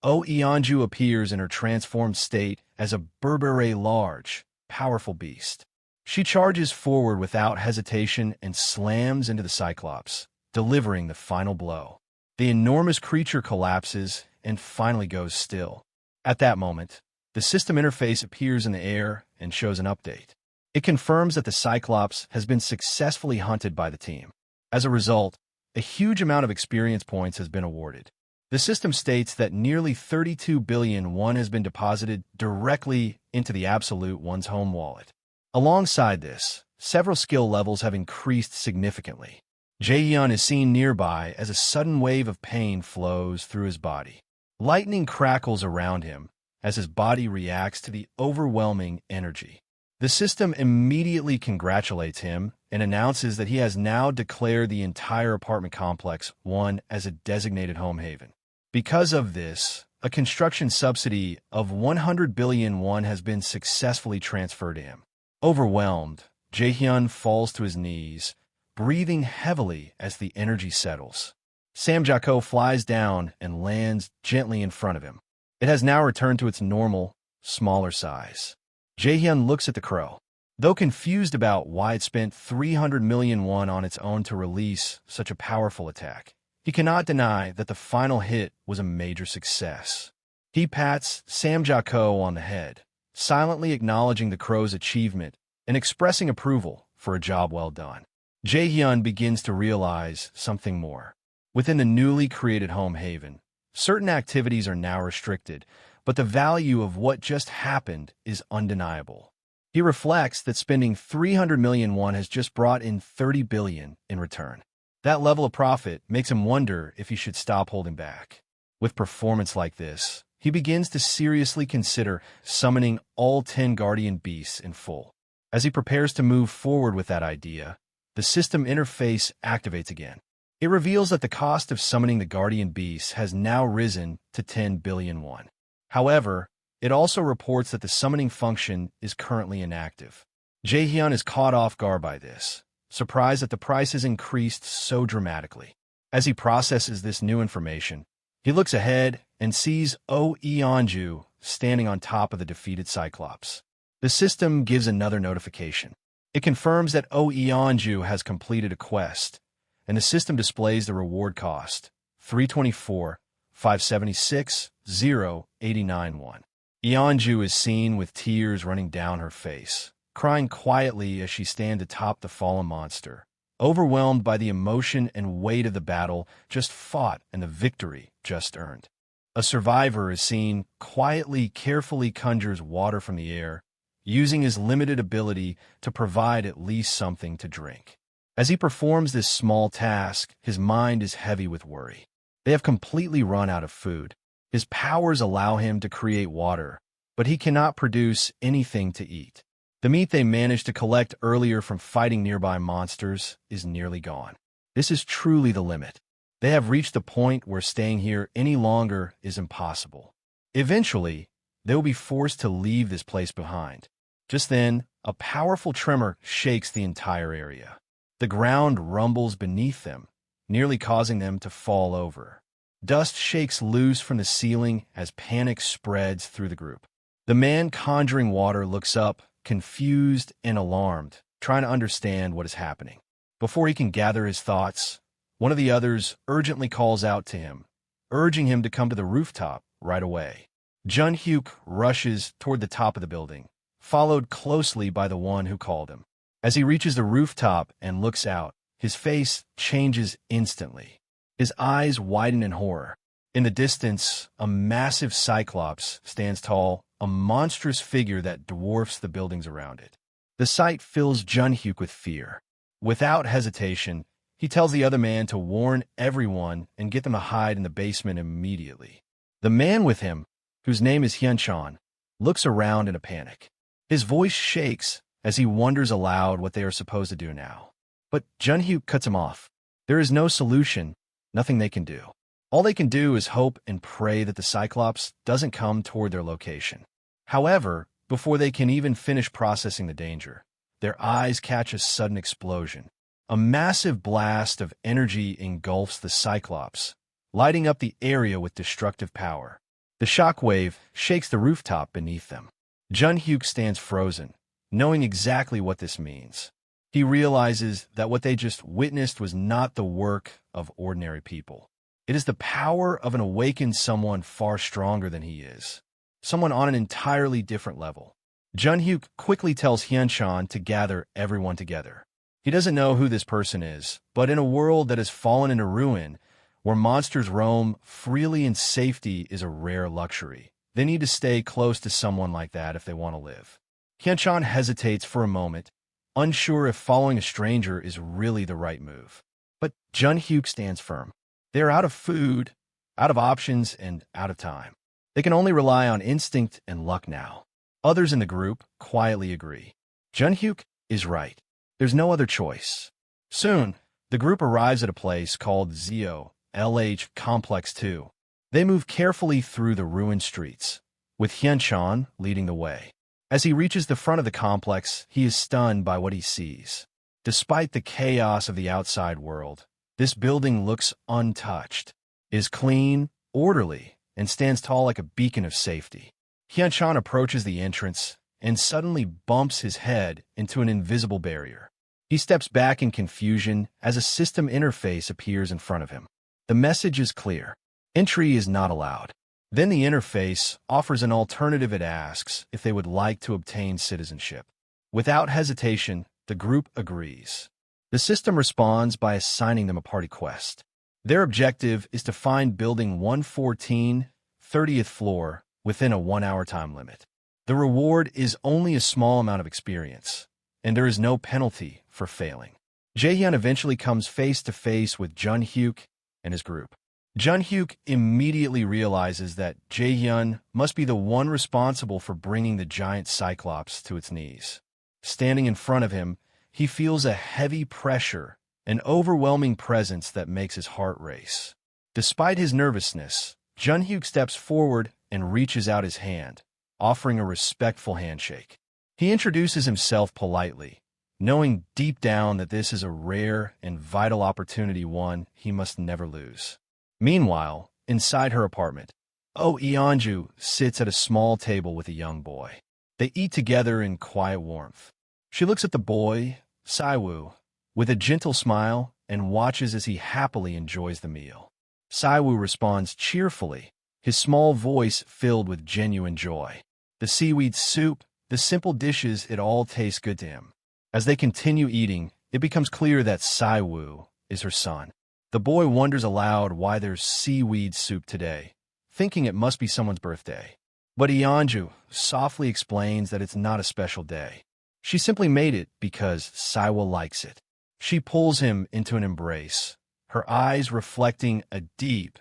Oh Eonju appears in her transformed state as a Berbere large, powerful beast. She charges forward without hesitation and slams into the Cyclops, delivering the final blow. The enormous creature collapses and finally goes still. At that moment, the system interface appears in the air and shows an update. It confirms that the Cyclops has been successfully hunted by the team. As a result, a huge amount of experience points has been awarded. The system states that nearly 32 billion won has been deposited directly into the Absolute One's home wallet. Alongside this, several skill levels have increased significantly. Jaehyun is seen nearby as a sudden wave of pain flows through his body. Lightning crackles around him as his body reacts to the overwhelming energy. The system immediately congratulates him and announces that he has now declared the entire apartment complex one as a designated home haven. Because of this, a construction subsidy of 100 billion won has been successfully transferred to him. Overwhelmed, Jaehyun falls to his knees, breathing heavily as the energy settles. Samjako flies down and lands gently in front of him. It has now returned to its normal, smaller size. Jaehyun looks at the crow. Though confused about why it spent 300 million won on its own to release such a powerful attack, he cannot deny that the final hit was a major success. He pats Samjako on the head, silently acknowledging the crow's achievement and expressing approval for a job well done. Jaehyun begins to realize something more. Within the newly created home haven, certain activities are now restricted, but the value of what just happened is undeniable. He reflects that spending 300 million won has just brought in 30 billion in return. That level of profit makes him wonder if he should stop holding back. With performance like this, he begins to seriously consider summoning all 10 guardian beasts in full. As he prepares to move forward with that idea, the system interface activates again. It reveals that the cost of summoning the guardian beasts has now risen to 10 billion won. However, it also reports that the summoning function is currently inactive. Jaehyun is caught off guard by this, surprised that the price has increased so dramatically. As he processes this new information, he looks ahead and sees Oh Eonju standing on top of the defeated Cyclops. The system gives another notification. It confirms that Oh Eonju has completed a quest, and the system displays the reward cost, 324,576,089 Eonju is seen with tears running down her face, crying quietly as she stands atop the fallen monster, overwhelmed by the emotion and weight of the battle just fought and the victory just earned. A survivor is seen quietly, carefully conjures water from the air, using his limited ability to provide at least something to drink. As he performs this small task, his mind is heavy with worry. They have completely run out of food. His powers allow him to create water, but he cannot produce anything to eat. The meat they managed to collect earlier from fighting nearby monsters is nearly gone. This is truly the limit. They have reached the point where staying here any longer is impossible. Eventually, they will be forced to leave this place behind. Just then, a powerful tremor shakes the entire area. The ground rumbles beneath them, nearly causing them to fall over. Dust shakes loose from the ceiling as panic spreads through the group. The man conjuring water looks up, confused and alarmed, trying to understand what is happening. Before he can gather his thoughts, one of the others urgently calls out to him, urging him to come to the rooftop right away. Jun-hyuk rushes toward the top of the building, followed closely by the one who called him. As he reaches the rooftop and looks out, his face changes instantly. His eyes widen in horror. In the distance, a massive cyclops stands tall, a monstrous figure that dwarfs the buildings around it. The sight fills Jun-hyuk with fear. Without hesitation, he tells the other man to warn everyone and get them to hide in the basement immediately. The man with him, whose name is Hyun-chan, looks around in a panic. His voice shakes as he wonders aloud what they are supposed to do now. But Jun-hyuk cuts him off. There is no solution, nothing they can do. All they can do is hope and pray that the Cyclops doesn't come toward their location. However, before they can even finish processing the danger, their eyes catch a sudden explosion. A massive blast of energy engulfs the Cyclops, lighting up the area with destructive power. The shockwave shakes the rooftop beneath them. Jun-hyuk stands frozen, knowing exactly what this means. He realizes that what they just witnessed was not the work of ordinary people. It is the power of an awakened someone far stronger than he is. Someone on an entirely different level. Jun-hyuk quickly tells Hyun-chan to gather everyone together. He doesn't know who this person is, but in a world that has fallen into ruin, where monsters roam freely and safety is a rare luxury, they need to stay close to someone like that if they want to live. Hyun-chan hesitates for a moment, unsure if following a stranger is really the right move. But Jun-hyuk stands firm. They are out of food, out of options, and out of time. They can only rely on instinct and luck now. Others in the group quietly agree. Jun-hyuk is right. There's no other choice. Soon, the group arrives at a place called Sayo LH Complex 2. They move carefully through the ruined streets, with Hyun-chan leading the way. As he reaches the front of the complex, he is stunned by what he sees. Despite the chaos of the outside world, this building looks untouched, is clean, orderly, and stands tall like a beacon of safety. Hyun-chan approaches the entrance and suddenly bumps his head into an invisible barrier. He steps back in confusion as a system interface appears in front of him. The message is clear. Entry is not allowed. Then the interface offers an alternative. It asks if they would like to obtain citizenship. Without hesitation, the group agrees. The system responds by assigning them a party quest. Their objective is to find Building 114, 30th floor, within a 1-hour time limit. The reward is only a small amount of experience, and there is no penalty for failing. Jaehyun eventually comes face to face with Jun-hyuk and his group. Jun-hyuk immediately realizes that Jaehyun must be the one responsible for bringing the giant Cyclops to its knees. Standing in front of him, he feels a heavy pressure, an overwhelming presence that makes his heart race. Despite his nervousness, Jun-hyuk steps forward and reaches out his hand, offering a respectful handshake. He introduces himself politely, knowing deep down that this is a rare and vital opportunity, one he must never lose. Meanwhile, inside her apartment, Eonju sits at a small table with a young boy. They eat together in quiet warmth. She looks at the boy, Sayo, with a gentle smile and watches as he happily enjoys the meal. Sayo responds cheerfully, his small voice filled with genuine joy. The seaweed soup, the simple dishes, it all tastes good to him. As they continue eating, it becomes clear that Sayo is her son. The boy wonders aloud why there's seaweed soup today, thinking it must be someone's birthday. But Eonju softly explains that it's not a special day. She simply made it because Sayo likes it. She pulls him into an embrace, her eyes reflecting a deep,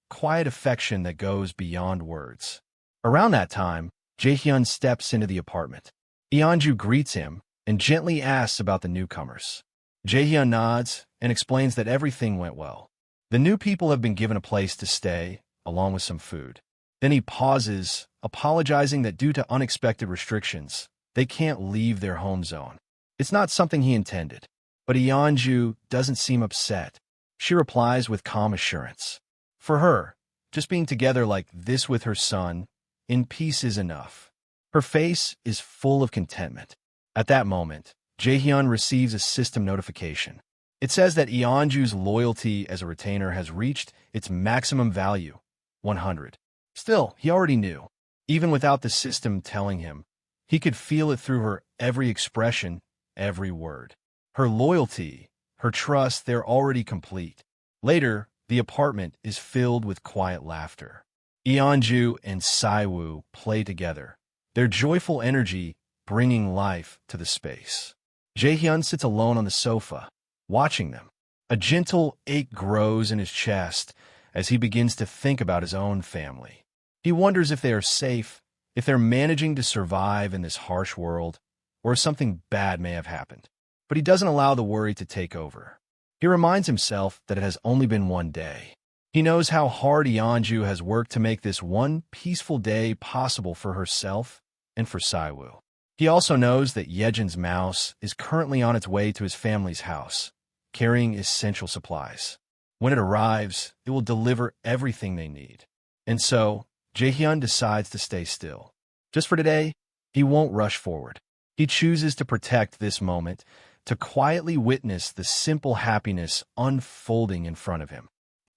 quiet affection that goes beyond words. Around that time, Jaehyun steps into the apartment. Eonju greets him and gently asks about the newcomers. Jaehyun nods and explains that everything went well. The new people have been given a place to stay, along with some food. Then he pauses, apologizing that due to unexpected restrictions, they can't leave their home zone. It's not something he intended, but Eonju doesn't seem upset. She replies with calm assurance. For her, just being together like this with her son, in peace is enough. Her face is full of contentment. At that moment, Jaehyun receives a system notification. It says that Yeonju's loyalty as a retainer has reached its maximum value, 100. Still, he already knew. Even without the system telling him, he could feel it through her every expression, every word. Her loyalty, her trust, they're already complete. Later, the apartment is filled with quiet laughter. Yeonju and Sayo play together, their joyful energy bringing life to the space. Jaehyun sits alone on the sofa, watching them. A gentle ache grows in his chest as he begins to think about his own family. He wonders if they are safe, if they're managing to survive in this harsh world, or if something bad may have happened. But he doesn't allow the worry to take over. He reminds himself that it has only been one day. He knows how hard Yeonju has worked to make this one peaceful day possible for herself and for Sayo. He also knows that Yejin's mouse is currently on its way to his family's house, carrying essential supplies. When it arrives, it will deliver everything they need. And so, Jaehyun decides to stay still. Just for today, he won't rush forward. He chooses to protect this moment, to quietly witness the simple happiness unfolding in front of him.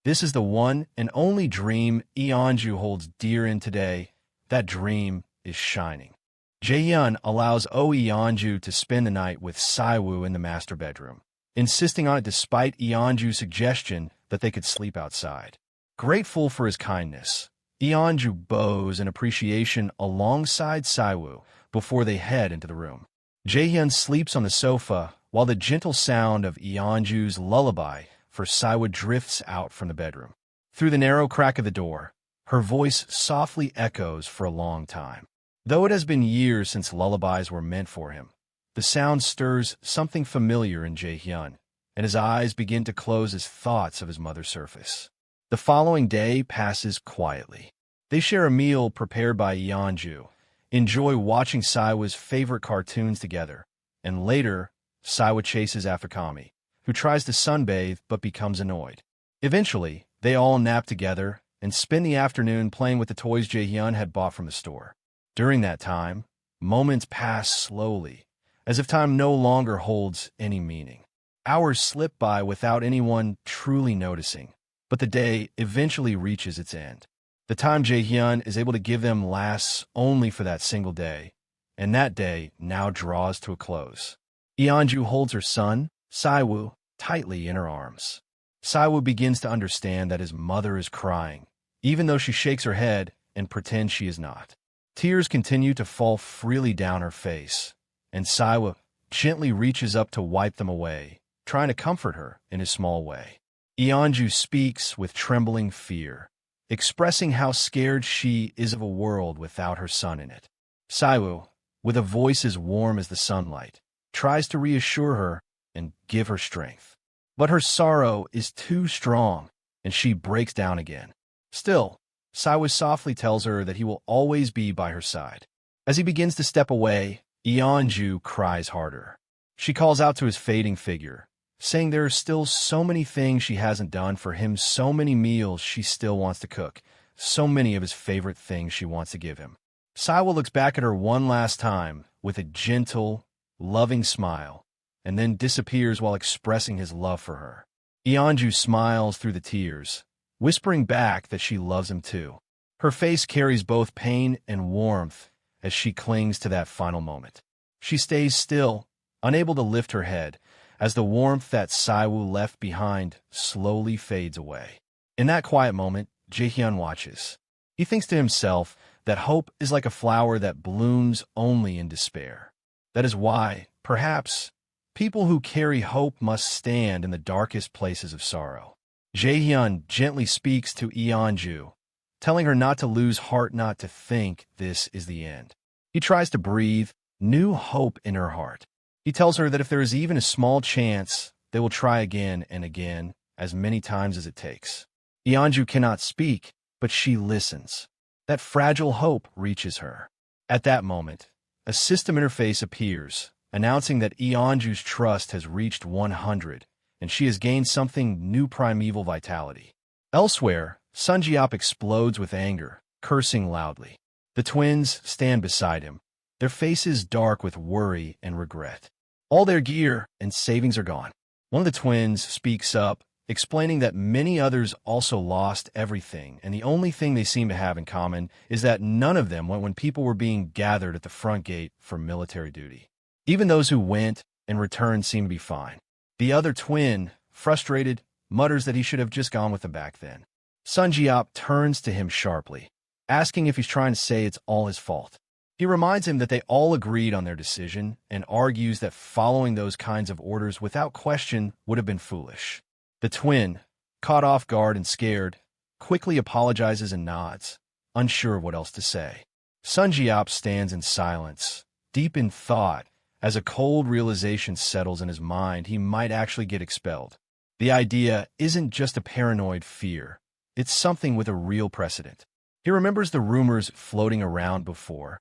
This is the one and only dream Yeonju holds dear in today. That dream is shining. Jaehyun allows Yeonju to spend the night with Sayo in the master bedroom, insisting on it despite Yeonju's suggestion that they could sleep outside. Grateful for his kindness, Yeonju bows in appreciation alongside Sayo before they head into the room. Jaehyun sleeps on the sofa while the gentle sound of Yeonju's lullaby for Sayo drifts out from the bedroom. Through the narrow crack of the door, her voice softly echoes for a long time. Though it has been years since lullabies were meant for him, the sound stirs something familiar in Jaehyun, and his eyes begin to close as thoughts of his mother surface. The following day passes quietly. They share a meal prepared by Yeonju, enjoy watching Sayo's favorite cartoons together, and later, Sayo chases after Kami, who tries to sunbathe but becomes annoyed. Eventually, they all nap together and spend the afternoon playing with the toys Jaehyun had bought from the store. During that time, moments pass slowly, as if time no longer holds any meaning. Hours slip by without anyone truly noticing, but the day eventually reaches its end. The time Jaehyun is able to give them lasts only for that single day, and that day now draws to a close. Yeonju holds her son, Sayo, tightly in her arms. Sayo begins to understand that his mother is crying, even though she shakes her head and pretends she is not. Tears continue to fall freely down her face, and Sayo gently reaches up to wipe them away, trying to comfort her in his small way. Yeonju speaks with trembling fear, expressing how scared she is of a world without her son in it. Sayo, with a voice as warm as the sunlight, tries to reassure her and give her strength. But her sorrow is too strong, and she breaks down again. Still, Sayo softly tells her that he will always be by her side. As he begins to step away, Yeonju cries harder. She calls out to his fading figure, saying there are still so many things she hasn't done for him, so many meals she still wants to cook, so many of his favorite things she wants to give him. Sayo looks back at her one last time with a gentle, loving smile, and then disappears while expressing his love for her. Yeonju smiles through the tears, whispering back that she loves him too. Her face carries both pain and warmth as she clings to that final moment. She stays still, unable to lift her head, as the warmth that Sayo left behind slowly fades away. In that quiet moment, Jaehyun watches. He thinks to himself that hope is like a flower that blooms only in despair. That is why, perhaps, people who carry hope must stand in the darkest places of sorrow. Jaehyun gently speaks to Yeonju, telling her not to lose heart, not to think this is the end. He tries to breathe new hope in her heart. He tells her that if there is even a small chance, they will try again and again, as many times as it takes. Yeonju cannot speak, but she listens. That fragile hope reaches her. At that moment, a system interface appears, announcing that Yeonju's trust has reached 100, and she has gained something new: primeval vitality. Elsewhere, Sunjiop explodes with anger, cursing loudly. The twins stand beside him, their faces dark with worry and regret. All their gear and savings are gone. One of the twins speaks up, explaining that many others also lost everything, and the only thing they seem to have in common is that none of them went when people were being gathered at the front gate for military duty. Even those who went and returned seem to be fine. The other twin, frustrated, mutters that he should have just gone with them back then. Sunjiap turns to him sharply, asking if he's trying to say it's all his fault. He reminds him that they all agreed on their decision and argues that following those kinds of orders without question would have been foolish. The twin, caught off guard and scared, quickly apologizes and nods, unsure of what else to say. Sunjiap stands in silence, deep in thought, as a cold realization settles in his mind he might actually get expelled. The idea isn't just a paranoid fear. It's something with a real precedent. He remembers the rumors floating around before.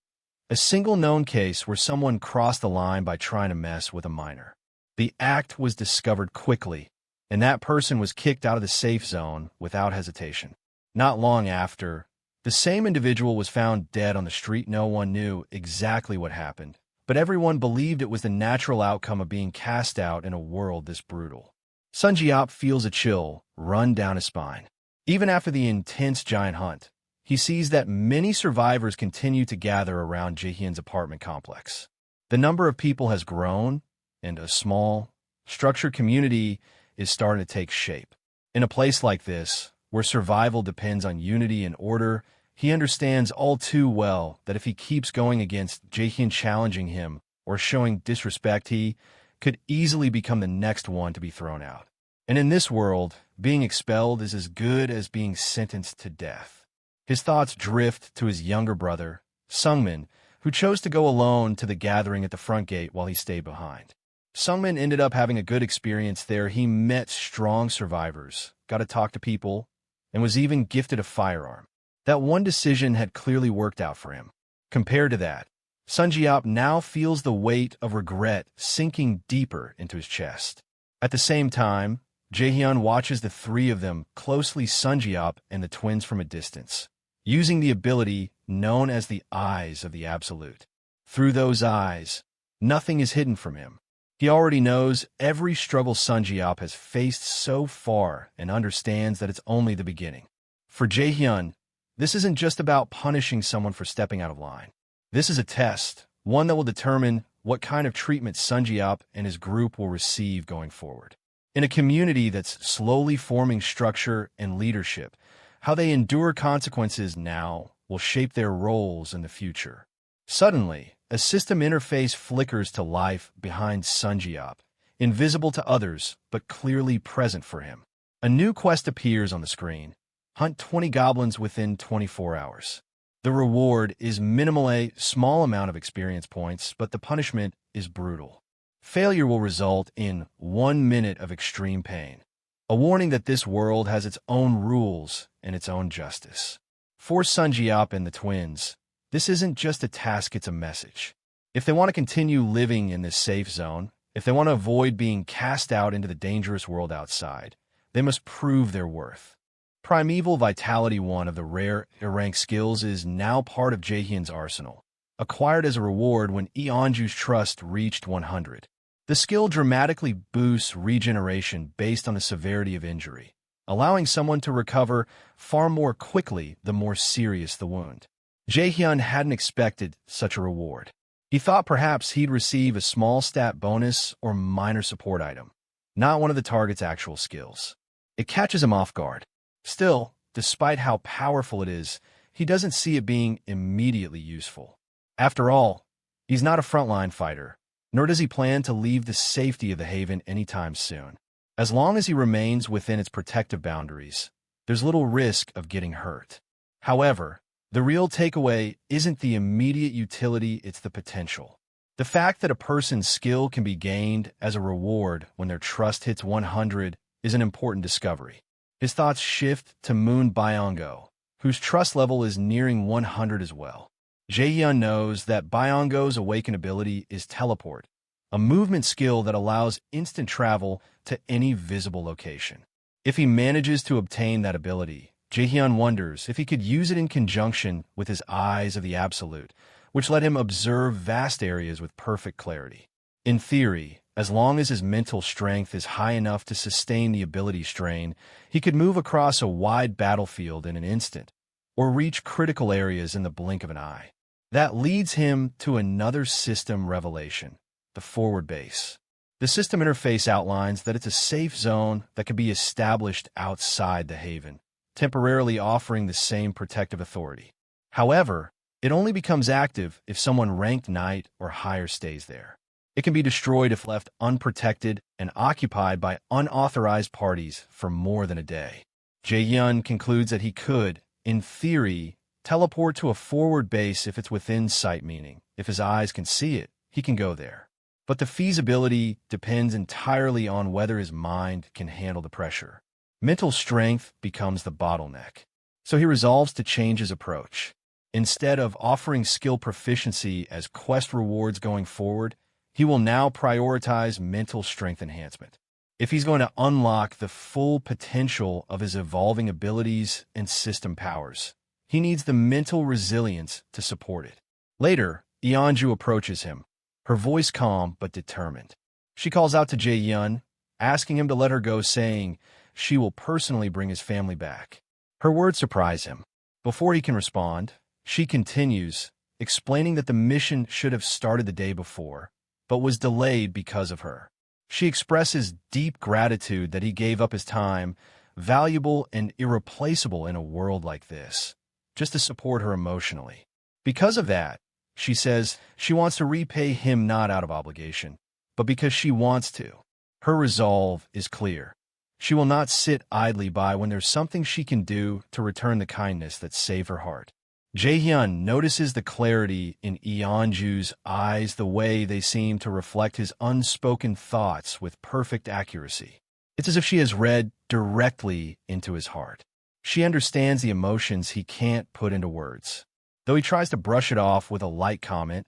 A single known case where someone crossed the line by trying to mess with a minor. The act was discovered quickly, and that person was kicked out of the safe zone without hesitation. Not long after, the same individual was found dead on the street. No one knew exactly what happened, but everyone believed it was the natural outcome of being cast out in a world this brutal. Sunjiap feels a chill run down his spine. Even after the intense giant hunt, he sees that many survivors continue to gather around Jaehyun's apartment complex. The number of people has grown, and a small, structured community is starting to take shape. In a place like this, where survival depends on unity and order, he understands all too well that if he keeps going against Jaehyun challenging him or showing disrespect, he could easily become the next one to be thrown out. And in this world, being expelled is as good as being sentenced to death. His thoughts drift to his younger brother, Sungmin, who chose to go alone to the gathering at the front gate while he stayed behind. Sungmin ended up having a good experience there. He met strong survivors, got to talk to people, and was even gifted a firearm. That one decision had clearly worked out for him. Compared to that, Sunjiap now feels the weight of regret sinking deeper into his chest. At the same time, Jaehyun watches the three of them closely, Sunjiap and the twins from a distance, using the ability known as the Eyes of the Absolute. Through those eyes, nothing is hidden from him. He already knows every struggle Sunjiap has faced so far and understands that it's only the beginning. For Jaehyun, this isn't just about punishing someone for stepping out of line. This is a test, one that will determine what kind of treatment Sunjiap and his group will receive going forward. In a community that's slowly forming structure and leadership, how they endure consequences now will shape their roles in the future. Suddenly, a system interface flickers to life behind Sunjiap, invisible to others but clearly present for him. A new quest appears on the screen. Hunt 20 goblins within 24 hours. The reward is minimal, a small amount of experience points, but the punishment is brutal. Failure will result in 1 minute of extreme pain. A warning that this world has its own rules and its own justice. For Sunjiap and the twins, this isn't just a task, it's a message. If they want to continue living in this safe zone, if they want to avoid being cast out into the dangerous world outside, they must prove their worth. Primeval Vitality, one of the rare rank skills, is now part of Jaehyun's arsenal, acquired as a reward when Eonju's trust reached 100. The skill dramatically boosts regeneration based on the severity of injury, allowing someone to recover far more quickly the more serious the wound. Jaehyun hadn't expected such a reward. He thought perhaps he'd receive a small stat bonus or minor support item, not one of the target's actual skills. It catches him off guard. Still, despite how powerful it is, he doesn't see it being immediately useful. After all, he's not a frontline fighter, nor does he plan to leave the safety of the haven anytime soon. As long as he remains within its protective boundaries, there's little risk of getting hurt. However, the real takeaway isn't the immediate utility, it's the potential. The fact that a person's skill can be gained as a reward when their trust hits 100 is an important discovery. His thoughts shift to Moon Byongo, whose trust level is nearing 100 as well. Jaehyun knows that Byongo's awakened ability is Teleport, a movement skill that allows instant travel to any visible location. If he manages to obtain that ability, Jaehyun wonders if he could use it in conjunction with his eyes of the absolute, which let him observe vast areas with perfect clarity. In theory, as long as his mental strength is high enough to sustain the ability strain, he could move across a wide battlefield in an instant, or reach critical areas in the blink of an eye. That leads him to another system revelation, the forward base. The system interface outlines that it's a safe zone that can be established outside the haven, temporarily offering the same protective authority. However, it only becomes active if someone ranked knight or higher stays there. It can be destroyed if left unprotected and occupied by unauthorized parties for more than a day. Jaehyun concludes that he could, in theory, teleport to a forward base if it's within sight, meaning if his eyes can see it, he can go there. But the feasibility depends entirely on whether his mind can handle the pressure. Mental strength becomes the bottleneck. So he resolves to change his approach. Instead of offering skill proficiency as quest rewards going forward, he will now prioritize mental strength enhancement. If he's going to unlock the full potential of his evolving abilities and system powers, he needs the mental resilience to support it. Later, Yeonju approaches him, her voice calm but determined. She calls out to Jaehyun, asking him to let her go, saying she will personally bring his family back. Her words surprise him. Before he can respond, she continues, explaining that the mission should have started the day before, but was delayed because of her. She expresses deep gratitude that he gave up his time, valuable and irreplaceable in a world like this, just to support her emotionally. Because of that, she says she wants to repay him not out of obligation, but because she wants to. Her resolve is clear. She will not sit idly by when there's something she can do to return the kindness that saved her heart. Jaehyun notices the clarity in Yeonju's eyes, the way they seem to reflect his unspoken thoughts with perfect accuracy. It's as if she has read directly into his heart. She understands the emotions he can't put into words. Though he tries to brush it off with a light comment,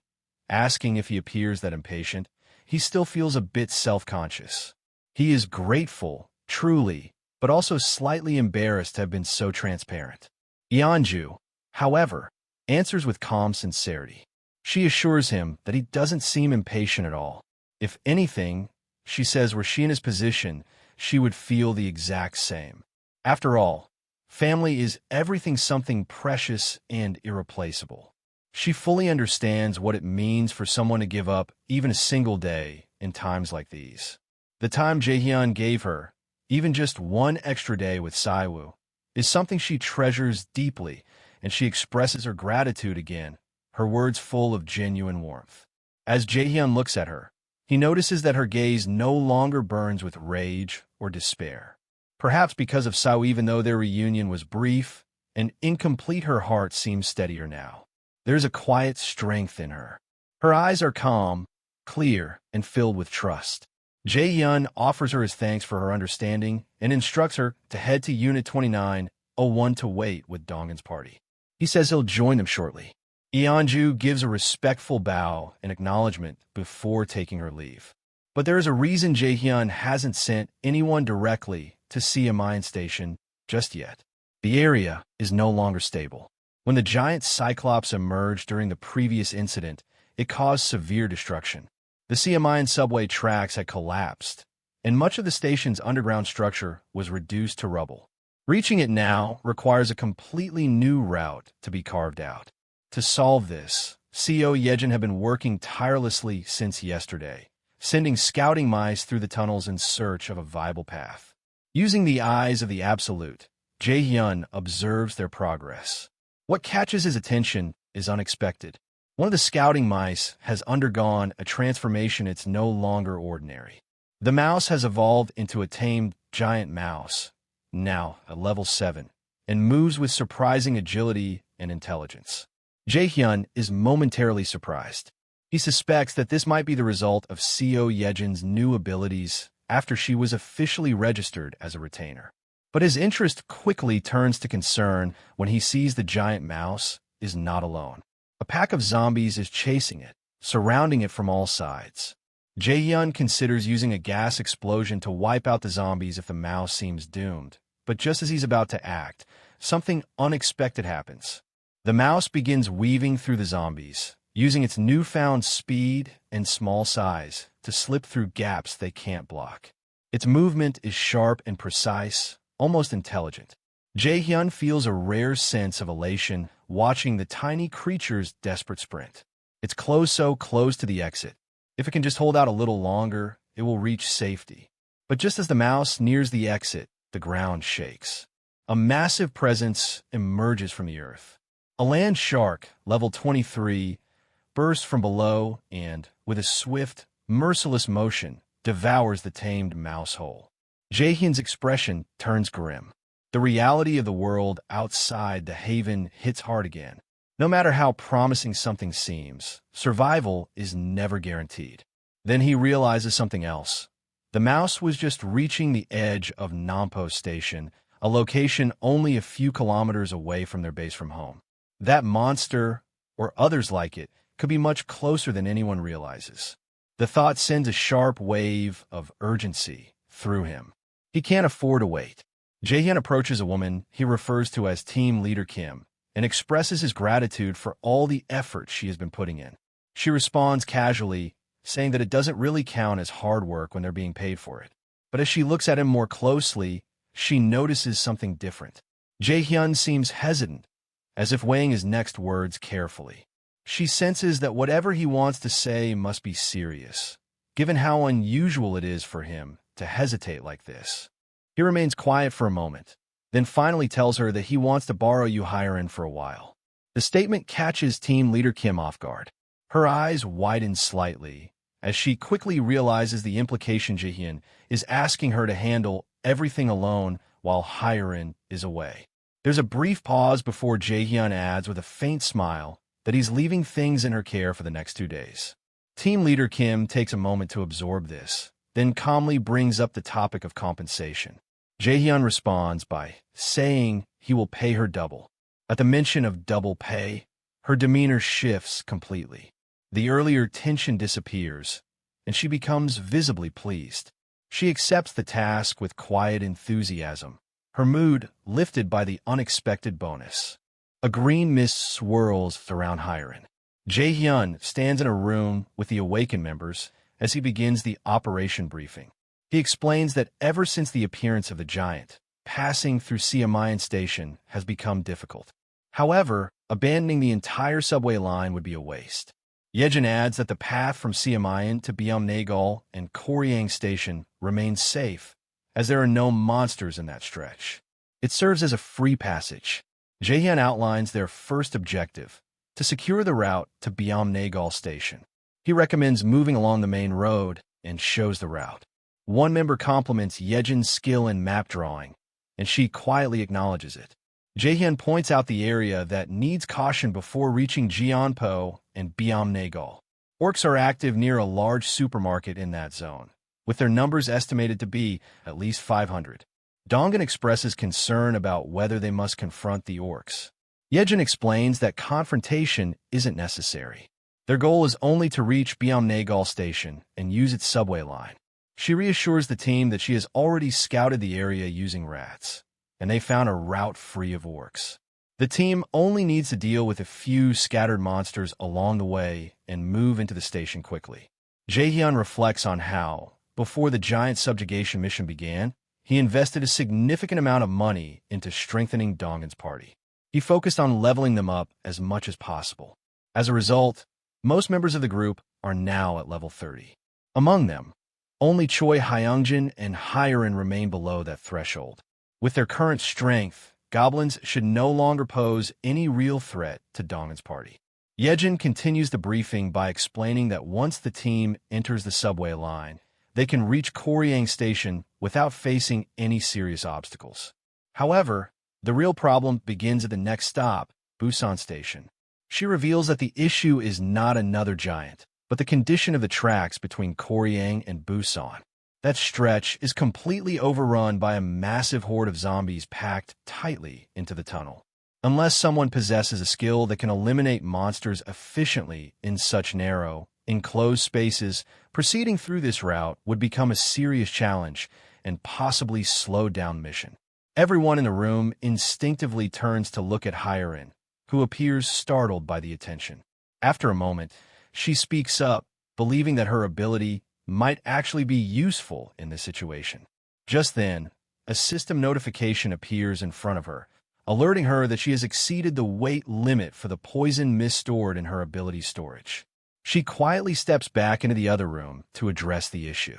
asking if he appears that impatient, he still feels a bit self-conscious. He is grateful, truly, but also slightly embarrassed to have been so transparent. Yeonju, however, answers with calm sincerity. She assures him that he doesn't seem impatient at all. If anything, she says were she in his position, she would feel the exact same. After all, family is everything, something precious and irreplaceable. She fully understands what it means for someone to give up even a single day in times like these. The time Jaehyun gave her, even just one extra day with Sayo, is something she treasures deeply, and she expresses her gratitude again, her words full of genuine warmth. As Jaehyun looks at her, he notices that her gaze no longer burns with rage or despair. Perhaps because of Sayo, even though their reunion was brief and incomplete, her heart seems steadier now. There's a quiet strength in her. Her eyes are calm, clear, and filled with trust. Jaehyun offers her his thanks for her understanding and instructs her to head to Unit 2901 to wait with Dongan's party. He says he'll join them shortly. Yeonju gives a respectful bow and acknowledgement before taking her leave. But there is a reason Jaehyun hasn't sent anyone directly to see a mine station just yet. The area is no longer stable. When the giant Cyclops emerged during the previous incident, it caused severe destruction. The Siamine subway tracks had collapsed, and much of the station's underground structure was reduced to rubble. Reaching it now requires a completely new route to be carved out. To solve this, Sayo Yejin had been working tirelessly since yesterday, sending scouting mice through the tunnels in search of a viable path. Using the eyes of the absolute, Jaehyun observes their progress. What catches his attention is unexpected. One of the scouting mice has undergone a transformation. It's no longer ordinary. The mouse has evolved into a tamed giant mouse, now at level 7, and moves with surprising agility and intelligence. Jaehyun is momentarily surprised. He suspects that this might be the result of Sayo Yejin's new abilities after she was officially registered as a retainer. But his interest quickly turns to concern when he sees the giant mouse is not alone. A pack of zombies is chasing it, surrounding it from all sides. Jaehyun considers using a gas explosion to wipe out the zombies if the mouse seems doomed, but just as he's about to act, something unexpected happens. The mouse begins weaving through the zombies, using its newfound speed and small size to slip through gaps they can't block. Its movement is sharp and precise, almost intelligent. Jae-hyun feels a rare sense of elation watching the tiny creature's desperate sprint. It's so close to the exit. If it can just hold out a little longer, it will reach safety. But just as the mouse nears the exit, the ground shakes. A massive presence emerges from the earth. A land shark, level 23, bursts from below and, with a swift, merciless motion, devours the tamed mouse whole. Jae-hyun's expression turns grim. The reality of the world outside the haven hits hard again. No matter how promising something seems, survival is never guaranteed. Then he realizes something else. The mouse was just reaching the edge of Nampo Station, a location only a few kilometers away from their base from home. That monster, or others like it, could be much closer than anyone realizes. The thought sends a sharp wave of urgency through him. He can't afford to wait. Jae-hyun approaches a woman he refers to as Team Leader Kim and expresses his gratitude for all the effort she has been putting in. She responds casually, saying that it doesn't really count as hard work when they're being paid for it. But as she looks at him more closely, she notices something different. Jae-hyun seems hesitant, as if weighing his next words carefully. She senses that whatever he wants to say must be serious, given how unusual it is for him to hesitate like this. He remains quiet for a moment, then finally tells her that he wants to borrow Yahello for a while. The statement catches Team Leader Kim off guard. Her eyes widen slightly as she quickly realizes the implication Jae-hyun is asking her to handle everything alone while Hyun is away. There's a brief pause before Jae-hyun adds with a faint smile that he's leaving things in her care for the next 2 days. Team Leader Kim takes a moment to absorb this, then calmly brings up the topic of compensation. Jae-hyun responds by saying he will pay her double. At the mention of double pay, her demeanor shifts completely. The earlier tension disappears, and she becomes visibly pleased. She accepts the task with quiet enthusiasm, her mood lifted by the unexpected bonus. A green mist swirls around Hyun. Jae-hyun stands in a room with the awakened members as he begins the operation briefing. He explains that ever since the appearance of the giant, passing through Siamayan Station has become difficult. However, abandoning the entire subway line would be a waste. Yejin adds that the path from Siamayan to Byumnagal and Koryang Station remains safe, as there are no monsters in that stretch. It serves as a free passage. Jae-hyun outlines their first objective, to secure the route to Byumnagal Station. He recommends moving along the main road and shows the route. One member compliments Yejin's skill in map drawing, and she quietly acknowledges it. Jae-hyun points out the area that needs caution before reaching Jeonpo and Byumnagal. Orcs are active near a large supermarket in that zone, with their numbers estimated to be at least 500. Dongan expresses concern about whether they must confront the orcs. Yejin explains that confrontation isn't necessary. Their goal is only to reach Byumnagal Station and use its subway line. She reassures the team that she has already scouted the area using rats, and they found a route free of orcs. The team only needs to deal with a few scattered monsters along the way and move into the station quickly. Jae-hyun reflects on how, before the giant subjugation mission began, he invested a significant amount of money into strengthening Dongan's party. He focused on leveling them up as much as possible. As a result, most members of the group are now at level 30. Among them, only Choi Hyungjin and Hyun remain below that threshold. With their current strength, goblins should no longer pose any real threat to Dongan's party. Yejin continues the briefing by explaining that once the team enters the subway line, they can reach Koryang Station without facing any serious obstacles. However, the real problem begins at the next stop, Busan Station. She reveals that the issue is not another giant, but the condition of the tracks between Koryang and Busan. That stretch is completely overrun by a massive horde of zombies packed tightly into the tunnel. Unless someone possesses a skill that can eliminate monsters efficiently in such narrow, enclosed spaces, proceeding through this route would become a serious challenge and possibly slow down mission. Everyone in the room instinctively turns to look at Hiren, who appears startled by the attention. After a moment, she speaks up, believing that her ability might actually be useful in this situation. Just then, a system notification appears in front of her, alerting her that she has exceeded the weight limit for the poison mist stored in her ability storage. She quietly steps back into the other room to address the issue.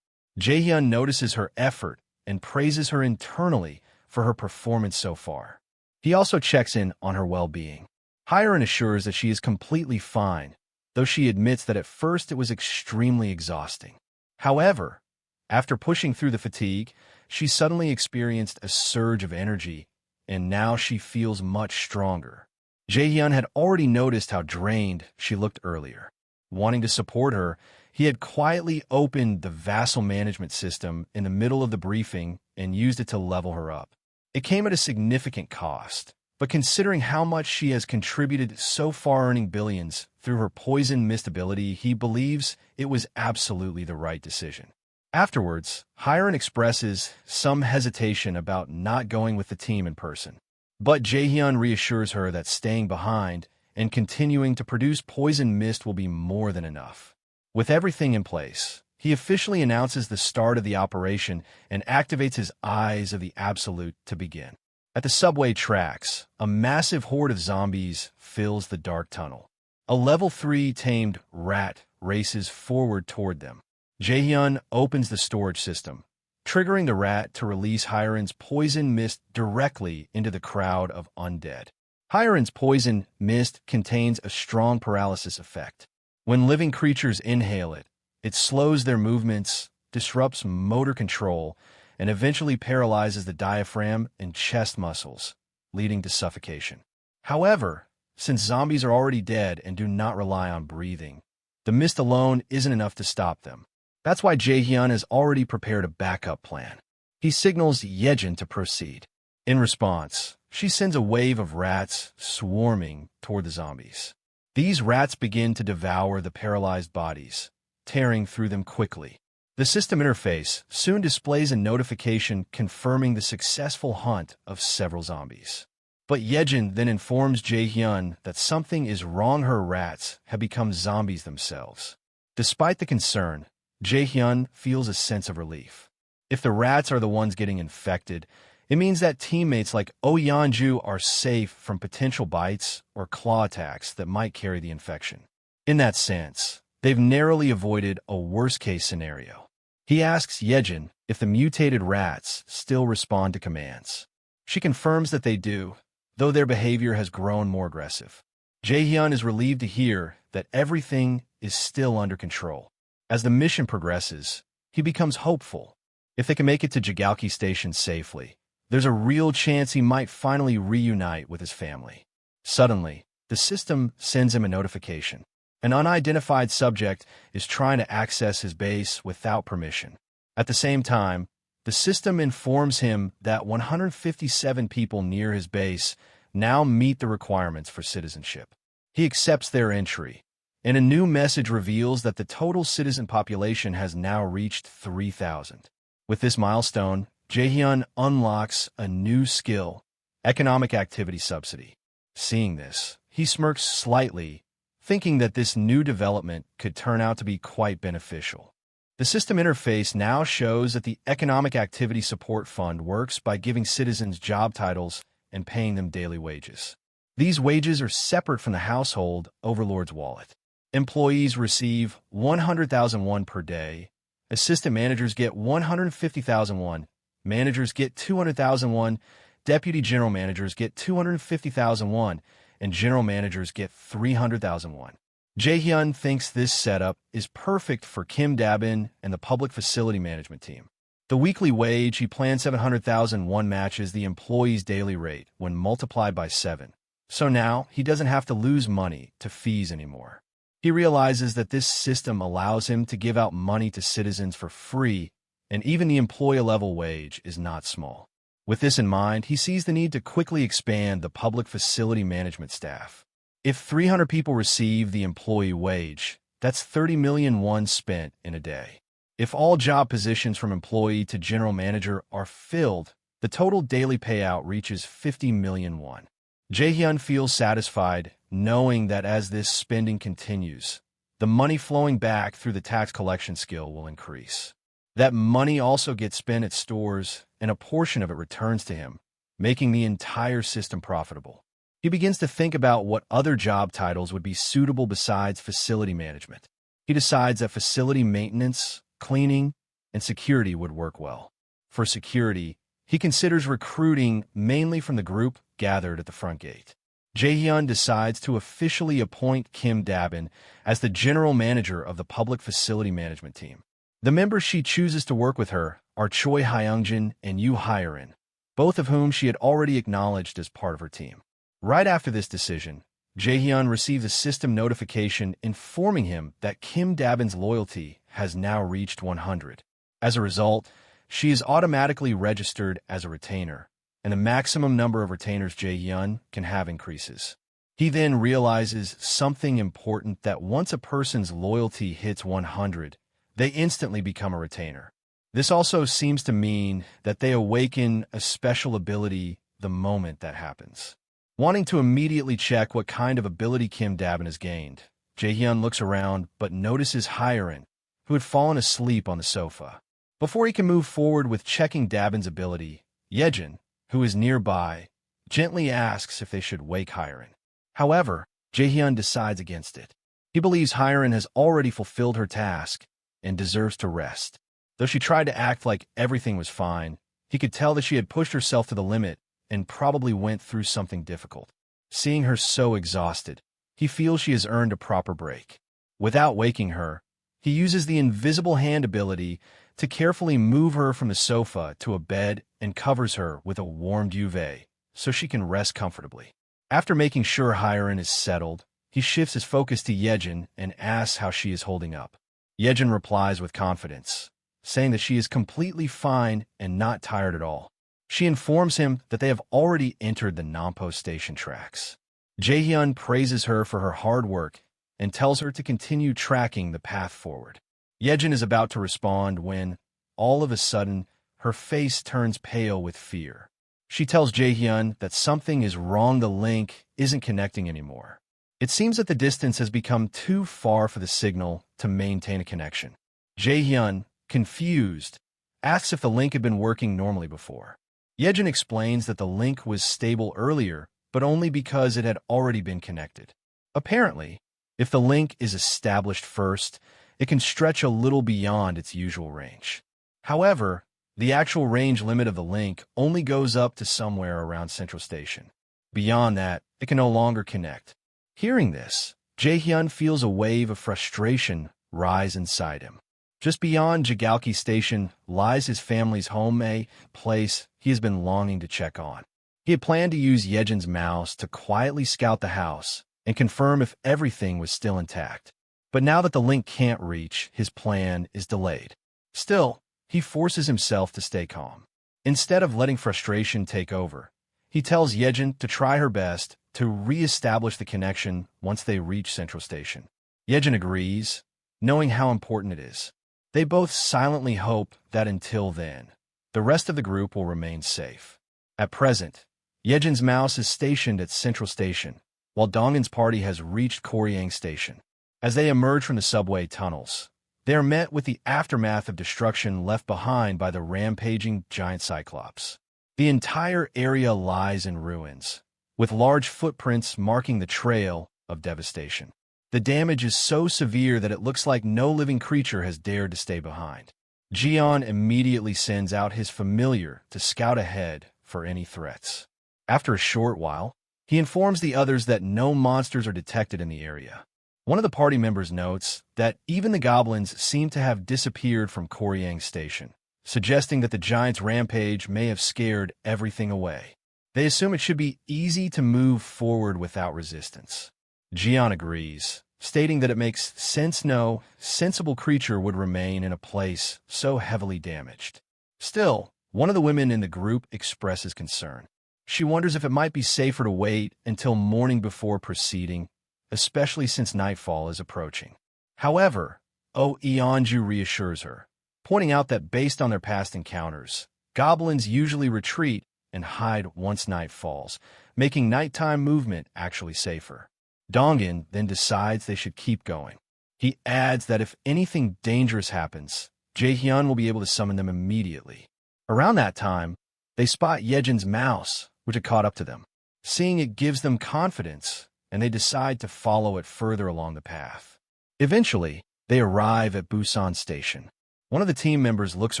Jaehyun notices her effort and praises her internally for her performance so far. He also checks in on her well-being. Hiren assures that she is completely fine, though she admits that at first it was extremely exhausting. However, after pushing through the fatigue, she suddenly experienced a surge of energy, and now she feels much stronger. Jaehyun had already noticed how drained she looked earlier. Wanting to support her, he had quietly opened the vassal management system in the middle of the briefing and used it to level her up. It came at a significant cost, but considering how much she has contributed so far, earning billions through her poison mist ability, he believes it was absolutely the right decision. Afterwards, Hiren expresses some hesitation about not going with the team in person, but Jaehyun reassures her that staying behind and continuing to produce poison mist will be more than enough. With everything in place, he officially announces the start of the operation and activates his Eyes of the Absolute to begin. At the subway tracks, a massive horde of zombies fills the dark tunnel. A level 3 tamed rat races forward toward them. Jaehyun opens the storage system, triggering the rat to release Hiren's poison mist directly into the crowd of undead. Hiren's poison mist contains a strong paralysis effect. When living creatures inhale it, it slows their movements, disrupts motor control, and eventually paralyzes the diaphragm and chest muscles, leading to suffocation. However, since zombies are already dead and do not rely on breathing, the mist alone isn't enough to stop them. That's why Jaehyun has already prepared a backup plan. He signals Yejin to proceed. In response, she sends a wave of rats swarming toward the zombies. These rats begin to devour the paralyzed bodies, tearing through them quickly. The system interface soon displays a notification confirming the successful hunt of several zombies. But Yejin then informs Jaehyun that something is wrong. Her rats have become zombies themselves. Despite the concern, Jaehyun feels a sense of relief. If the rats are the ones getting infected, it means that teammates like Oh Yeonju are safe from potential bites or claw attacks that might carry the infection. In that sense, they've narrowly avoided a worst-case scenario. He asks Yejin if the mutated rats still respond to commands. She confirms that they do, though their behavior has grown more aggressive. Jaehyun is relieved to hear that everything is still under control. As the mission progresses, he becomes hopeful. If they can make it to Jigalki Station safely, there's a real chance he might finally reunite with his family. Suddenly, the system sends him a notification. An unidentified subject is trying to access his base without permission. At the same time, the system informs him that 157 people near his base now meet the requirements for citizenship. He accepts their entry, and a new message reveals that the total citizen population has now reached 3,000. With this milestone, Jaehyun unlocks a new skill, Economic Activity Subsidy. Seeing this, he smirks slightly, thinking that this new development could turn out to be quite beneficial. The system interface now shows that the Economic Activity Support Fund works by giving citizens job titles and paying them daily wages. These wages are separate from the household overlord's wallet. Employees receive 100,000 won per day. Assistant managers get 150,000 won. Managers get 200,000 won. Deputy general managers get 250,000 won. And general managers get 300,000 won. Jaehyun thinks this setup is perfect for Kim Dabin and the public facility management team. The weekly wage he planned 700,000 won matches the employee's daily rate when multiplied by 7. So now he doesn't have to lose money to fees anymore. He realizes that this system allows him to give out money to citizens for free, and even the employee-level wage is not small. With this in mind, he sees the need to quickly expand the public facility management staff. If 300 people receive the employee wage, that's 30 million won spent in a day. If all job positions from employee to general manager are filled, The total daily payout reaches 50 million won. Jaehyun feels satisfied, knowing that as this spending continues, the money flowing back through the tax collection skill will increase. That money also gets spent at stores, and a portion of it returns to him, making the entire system profitable. He begins to think about what other job titles would be suitable besides facility management. He decides that facility maintenance, cleaning, and security would work well. For security, he considers recruiting mainly from the group gathered at the front gate. Jaehyun decides to officially appoint Kim Dabin as the general manager of the public facility management team. The members she chooses to work with her are Choi Hyungjin and Yoo Hyerin, both of whom she had already acknowledged as part of her team. Right after this decision, Jaehyun receives a system notification informing him that Kim Dabin's loyalty has now reached 100. As a result, she is automatically registered as a retainer, and the maximum number of retainers Jaehyun can have increases. He then realizes something important, that once a person's loyalty hits 100, they instantly become a retainer. This also seems to mean that they awaken a special ability the moment that happens. Wanting to immediately check what kind of ability Kim Dabin has gained, Jaehyun looks around but notices Hyerin, who had fallen asleep on the sofa. Before he can move forward with checking Dabin's ability, Yejin, who is nearby, gently asks if they should wake Hyerin. However, Jaehyun decides against it. He believes Hyerin has already fulfilled her task and deserves to rest. Though she tried to act like everything was fine, he could tell that she had pushed herself to the limit and probably went through something difficult. Seeing her so exhausted, he feels she has earned a proper break. Without waking her, he uses the invisible hand ability to carefully move her from the sofa to a bed and covers her with a warm duvet so she can rest comfortably. After making sure Hyerin is settled, he shifts his focus to Yejin and asks how she is holding up. Yejin replies with confidence, saying that she is completely fine and not tired at all. She informs him that they have already entered the Nampo station tracks. Jaehyun praises her for her hard work and tells her to continue tracking the path forward. Yejin is about to respond when, all of a sudden, her face turns pale with fear. She tells Jaehyun that something is wrong, the link isn't connecting anymore. It seems that the distance has become too far for the signal to maintain a connection. Jaehyun, confused, asks if the link had been working normally before. Yejin explains that the link was stable earlier, but only because it had already been connected. Apparently, if the link is established first, it can stretch a little beyond its usual range. However, the actual range limit of the link only goes up to somewhere around Central Station. Beyond that, it can no longer connect. Hearing this, Jaehyun feels a wave of frustration rise inside him. Just beyond Jigalki Station lies his family's home, a place he has been longing to check on. He had planned to use Yejin's mouse to quietly scout the house and confirm if everything was still intact. But now that the link can't reach, his plan is delayed. Still, he forces himself to stay calm. Instead of letting frustration take over, he tells Yejin to try her best to re-establish the connection once they reach Central Station. Yejin agrees, knowing how important it is. They both silently hope that until then, the rest of the group will remain safe. At present, Yejin's mouse is stationed at Central Station, while Dongin's party has reached Koryang Station. As they emerge from the subway tunnels, they are met with the aftermath of destruction left behind by the rampaging giant Cyclops. The entire area lies in ruins, with large footprints marking the trail of devastation. The damage is so severe that it looks like no living creature has dared to stay behind. Jian immediately sends out his familiar to scout ahead for any threats. After a short while, he informs the others that no monsters are detected in the area. One of the party members notes that even the goblins seem to have disappeared from Koryang Station, suggesting that the giant's rampage may have scared everything away. They assume it should be easy to move forward without resistance. Jian agrees, stating that it makes sense no sensible creature would remain in a place so heavily damaged. Still, one of the women in the group expresses concern. She wonders if it might be safer to wait until morning before proceeding, especially since nightfall is approaching. However, Eonju reassures her, pointing out that based on their past encounters, Goblins usually retreat and hide once night falls, making nighttime movement actually safer. Dongan then decides they should keep going. He adds that if anything dangerous happens, Jaehyun will be able to summon them immediately. Around that time, they spot Yejin's mouse, which had caught up to them. Seeing it gives them confidence, and they decide to follow it further along the path. Eventually, they arrive at Busan Station. One of the team members looks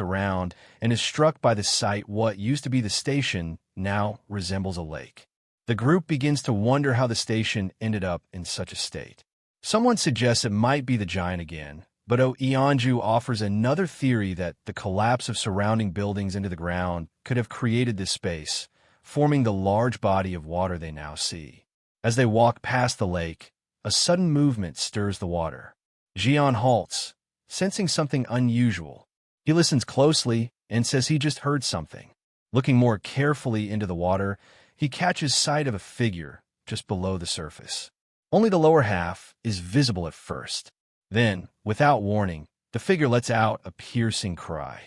around and is struck by the sight what used to be the station now resembles a lake. The group begins to wonder how the station ended up in such a state. Someone suggests it might be the giant again, but Yeonju offers another theory that the collapse of surrounding buildings into the ground could have created this space, forming the large body of water they now see. As they walk past the lake, a sudden movement stirs the water. Jian halts, sensing something unusual. He listens closely and says he just heard something. Looking more carefully into the water, he catches sight of a figure just below the surface. Only the lower half is visible at first. Then, without warning, the figure lets out a piercing cry.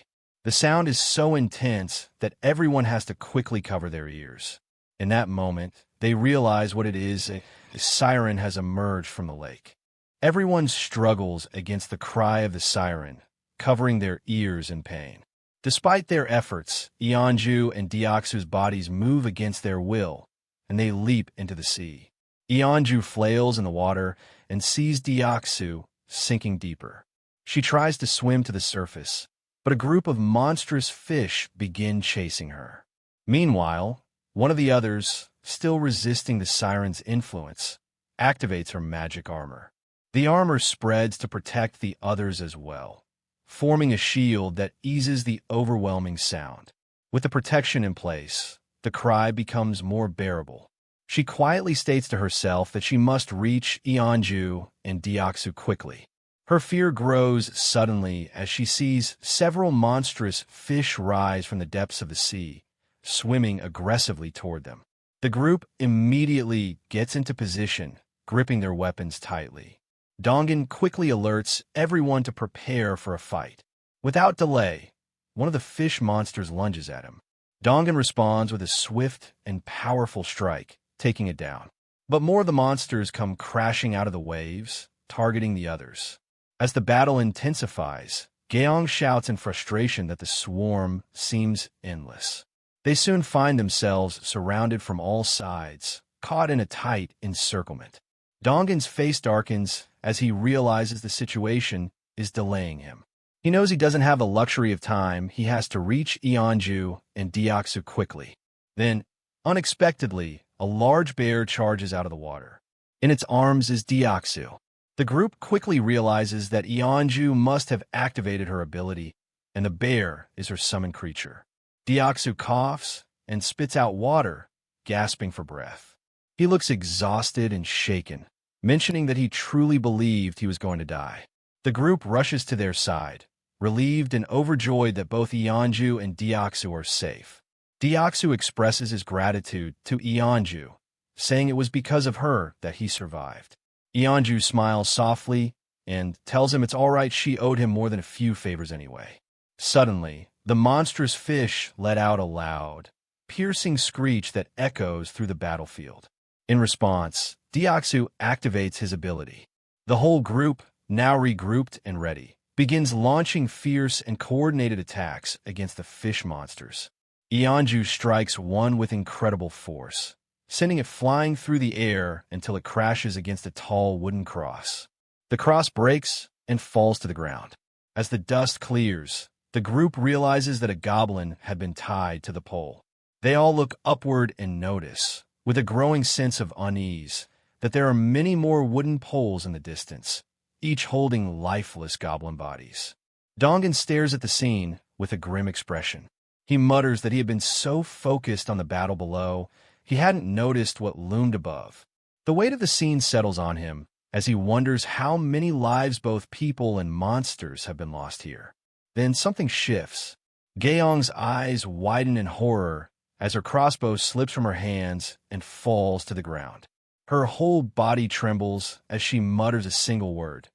The sound is so intense that everyone has to quickly cover their ears. In that moment, they realize what it is. A siren has emerged from the lake. Everyone struggles against the cry of the siren, covering their ears in pain. Despite their efforts, Yeonju and Deoksu's bodies move against their will, and they leap into the sea. Yeonju flails in the water and sees Deoksu sinking deeper. She tries to swim to the surface, but a group of monstrous fish begin chasing her. Meanwhile, one of the others, still resisting the siren's influence, activates her magic armor. The armor spreads to protect the others as well, forming a shield that eases the overwhelming sound. With the protection in place, the cry becomes more bearable. She quietly states to herself that she must reach Yeonju and Deoksu quickly. Her fear grows suddenly as she sees several monstrous fish rise from the depths of the sea, swimming aggressively toward them. The group immediately gets into position, gripping their weapons tightly. Dongan quickly alerts everyone to prepare for a fight. Without delay, one of the fish monsters lunges at him. Dongan responds with a swift and powerful strike, taking it down. But more of the monsters come crashing out of the waves, targeting the others. As the battle intensifies, Gaeong shouts in frustration that the swarm seems endless. They soon find themselves surrounded from all sides, caught in a tight encirclement. Dongan's face darkens as he realizes the situation is delaying him. He knows he doesn't have the luxury of time. He has to reach Yeonju and Deoksu quickly. Then, unexpectedly, a large bear charges out of the water. In its arms is Deoksu. The group quickly realizes that Yeonju must have activated her ability, and the bear is her summoned creature. Deoksu coughs and spits out water, gasping for breath. He looks exhausted and shaken, mentioning that he truly believed he was going to die. The group rushes to their side, relieved and overjoyed that both Yeonju and Deoksu are safe. Deoksu expresses his gratitude to Yeonju, saying it was because of her that he survived. Yeonju smiles softly and tells him it's all right, she owed him more than a few favors anyway. Suddenly, the monstrous fish let out a loud, piercing screech that echoes through the battlefield. In response, Deoksu activates his ability. The whole group, now regrouped and ready, begins launching fierce and coordinated attacks against the fish monsters. Yeonju strikes one with incredible force, sending it flying through the air until it crashes against a tall wooden cross. The cross breaks and falls to the ground. As the dust clears, the group realizes that a goblin had been tied to the pole. They all look upward and notice, with a growing sense of unease, that there are many more wooden poles in the distance, each holding lifeless goblin bodies. Dongan stares at the scene with a grim expression. He mutters that he had been so focused on the battle below, he hadn't noticed what loomed above. The weight of the scene settles on him as he wonders how many lives both people and monsters have been lost here. Then something shifts. Gaeong's eyes widen in horror as her crossbow slips from her hands and falls to the ground. Her whole body trembles as she mutters a single word.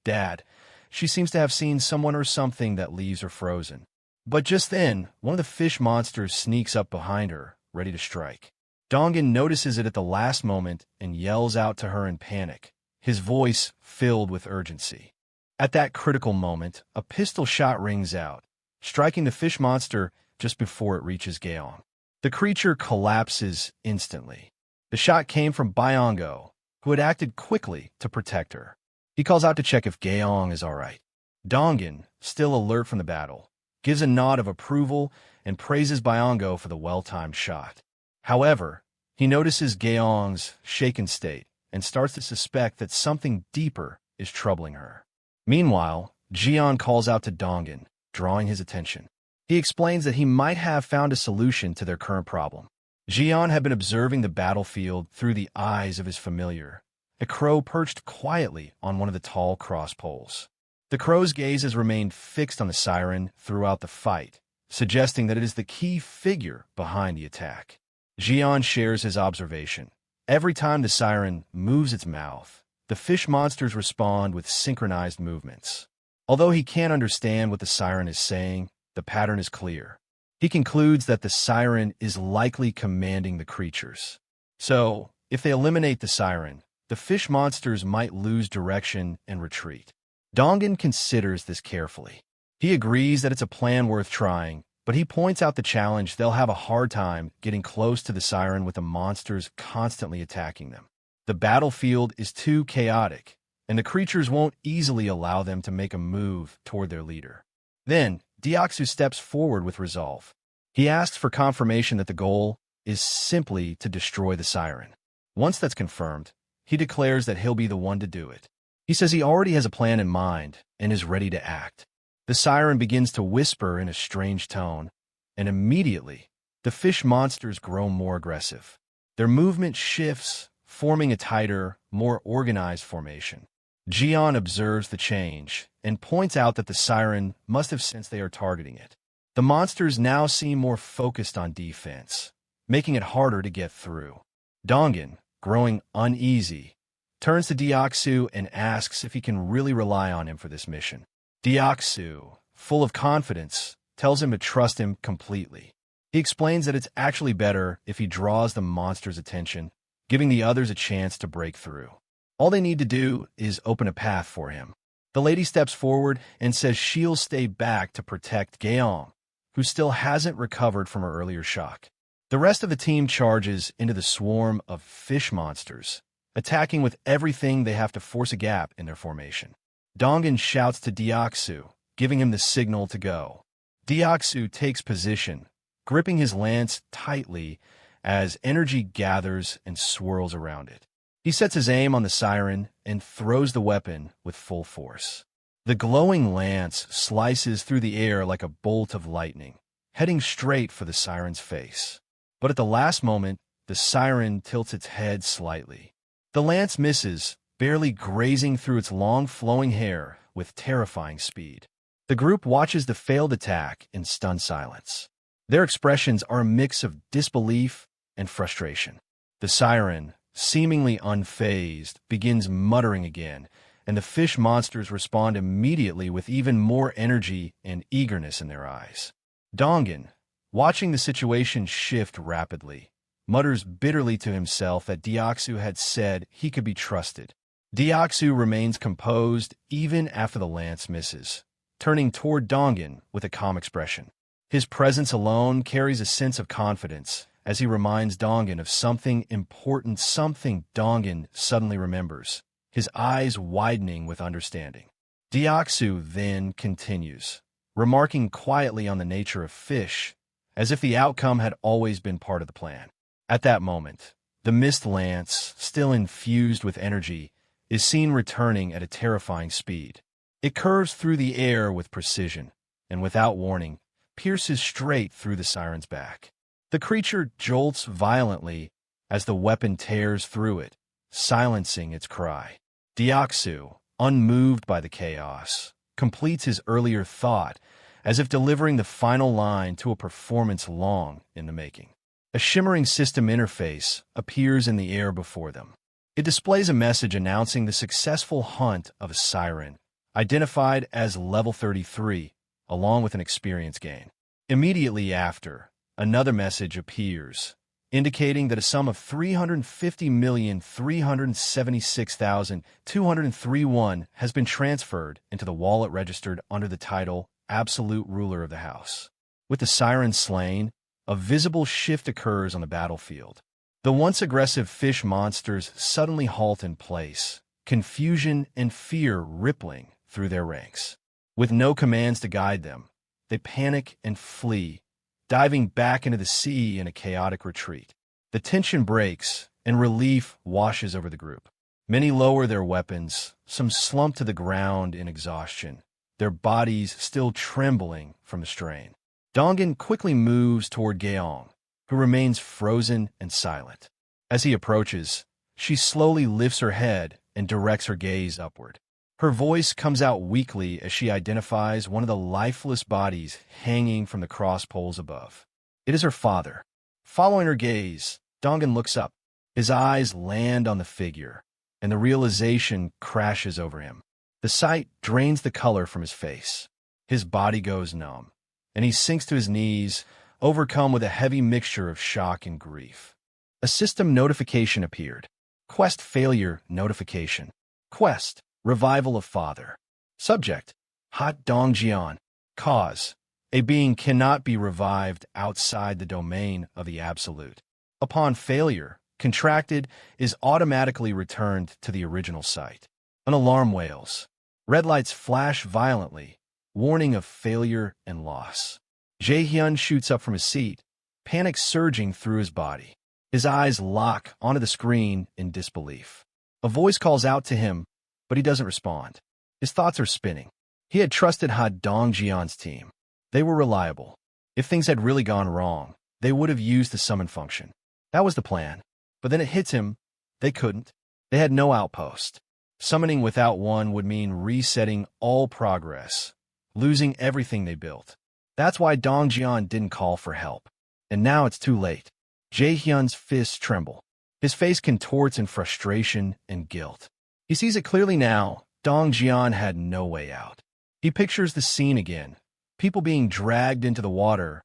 Dad. She seems to have seen someone or something that leaves her frozen. But just then, one of the fish monsters sneaks up behind her, ready to strike. Dongan notices it at the last moment and yells out to her in panic, his voice filled with urgency. At that critical moment, a pistol shot rings out, striking the fish monster just before it reaches Gaeong. The creature collapses instantly. The shot came from Byongo, who had acted quickly to protect her. He calls out to check if Gaeong is all right. Dongan, still alert from the battle, gives a nod of approval and praises Byongo for the well-timed shot. However, he notices Gaeong's shaken state and starts to suspect that something deeper is troubling her. Meanwhile, Jian calls out to Dongan, drawing his attention. He explains that he might have found a solution to their current problem. Jian had been observing the battlefield through the eyes of his familiar, a crow perched quietly on one of the tall cross poles. The crow's gaze has remained fixed on the siren throughout the fight, suggesting that it is the key figure behind the attack. Jian shares his observation. Every time the siren moves its mouth, the fish monsters respond with synchronized movements. Although he can't understand what the siren is saying, the pattern is clear. He concludes that the siren is likely commanding the creatures. So, if they eliminate the siren, the fish monsters might lose direction and retreat. Dongan considers this carefully. He agrees that it's a plan worth trying, but he points out the challenge: they'll have a hard time getting close to the siren with the monsters constantly attacking them. The battlefield is too chaotic, and the creatures won't easily allow them to make a move toward their leader. Then, Deoxys steps forward with resolve. He asks for confirmation that the goal is simply to destroy the siren. Once that's confirmed, he declares that he'll be the one to do it. He says he already has a plan in mind and is ready to act. The siren begins to whisper in a strange tone, and immediately, the fish monsters grow more aggressive. Their movement shifts, forming a tighter, more organized formation. Jian observes the change and points out that the siren must have sensed they are targeting it. The monsters now seem more focused on defense, making it harder to get through. Dongan, growing uneasy, turns to Deoxys and asks if he can really rely on him for this mission. Deoxys, full of confidence, tells him to trust him completely. He explains that it's actually better if he draws the monster's attention, giving the others a chance to break through. All they need to do is open a path for him. The lady steps forward and says she'll stay back to protect Gaeong, who still hasn't recovered from her earlier shock. The rest of the team charges into the swarm of fish monsters, attacking with everything they have to force a gap in their formation. Dongan shouts to Deoxys, giving him the signal to go. Deoxys takes position, gripping his lance tightly as energy gathers and swirls around it. He sets his aim on the siren and throws the weapon with full force. The glowing lance slices through the air like a bolt of lightning, heading straight for the siren's face. But at the last moment, the siren tilts its head slightly. The lance misses, barely grazing through its long flowing hair with terrifying speed. The group watches the failed attack in stunned silence. Their expressions are a mix of disbelief and frustration. The siren, seemingly unfazed, begins muttering again, and the fish monsters respond immediately with even more energy and eagerness in their eyes. Dongan, watching the situation shift rapidly, mutters bitterly to himself that Deoxys had said he could be trusted. Deoxys remains composed even after the lance misses, turning toward Dongan with a calm expression. His presence alone carries a sense of confidence as he reminds Dongan of something important, something Dongan suddenly remembers, his eyes widening with understanding. Deoxys then continues, remarking quietly on the nature of fish, as if the outcome had always been part of the plan. At that moment, the mist lance, still infused with energy, is seen returning at a terrifying speed. It curves through the air with precision, and without warning, pierces straight through the siren's back. The creature jolts violently as the weapon tears through it, silencing its cry. Deoxys, unmoved by the chaos, completes his earlier thought, as if delivering the final line to a performance long in the making. A shimmering system interface appears in the air before them. It displays a message announcing the successful hunt of a siren, identified as level 33, along with an experience gain. Immediately after, another message appears, indicating that a sum of 350,376,203 has been transferred into the wallet registered under the title Absolute Ruler of the House. With the siren slain, a visible shift occurs on the battlefield. The once aggressive fish monsters suddenly halt in place, confusion and fear rippling through their ranks. With no commands to guide them, they panic and flee, diving back into the sea in a chaotic retreat. The tension breaks, and relief washes over the group. Many lower their weapons, some slump to the ground in exhaustion, their bodies still trembling from the strain. Dongan quickly moves toward Gaeong, who remains frozen and silent. As he approaches, she slowly lifts her head and directs her gaze upward. Her voice comes out weakly as she identifies one of the lifeless bodies hanging from the cross poles above. It is her father. Following her gaze, Dongan looks up. His eyes land on the figure, and the realization crashes over him. The sight drains the color from his face. His body goes numb, and he sinks to his knees, overcome with a heavy mixture of shock and grief. A system notification appeared. Quest failure notification. Quest, revival of father. Subject, Hot Dongjian. Cause, a being cannot be revived outside the domain of the Absolute. Upon failure, contracted is automatically returned to the original site. An alarm wails. Red lights flash violently, warning of failure and loss. Jaehyun shoots up from his seat, panic surging through his body. His eyes lock onto the screen in disbelief. A voice calls out to him, but he doesn't respond. His thoughts are spinning. He had trusted Ha Dongjian's team. They were reliable. If things had really gone wrong, they would have used the summon function. That was the plan. But then it hits him. They couldn't. They had no outpost. Summoning without one would mean resetting all progress, losing everything they built. That's why Dongjian didn't call for help. And now it's too late. Jaehyun's fists tremble. His face contorts in frustration and guilt. He sees it clearly now. Dongjian had no way out. He pictures the scene again. People being dragged into the water,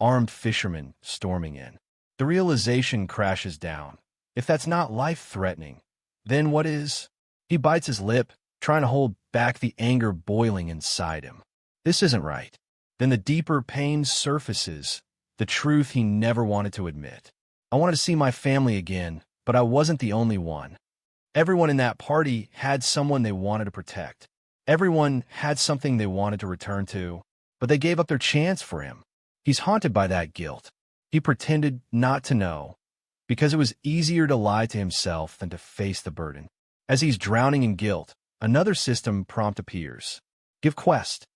armed fishermen storming in. The realization crashes down. If that's not life-threatening, then what is? He bites his lip, trying to hold back the anger boiling inside him. This isn't right. Then the deeper pain surfaces, the truth he never wanted to admit. I wanted to see my family again, but I wasn't the only one. Everyone in that party had someone they wanted to protect. Everyone had something they wanted to return to, but they gave up their chance for him. He's haunted by that guilt. He pretended not to know, because it was easier to lie to himself than to face the burden. As he's drowning in guilt, another system prompt appears. Give quest.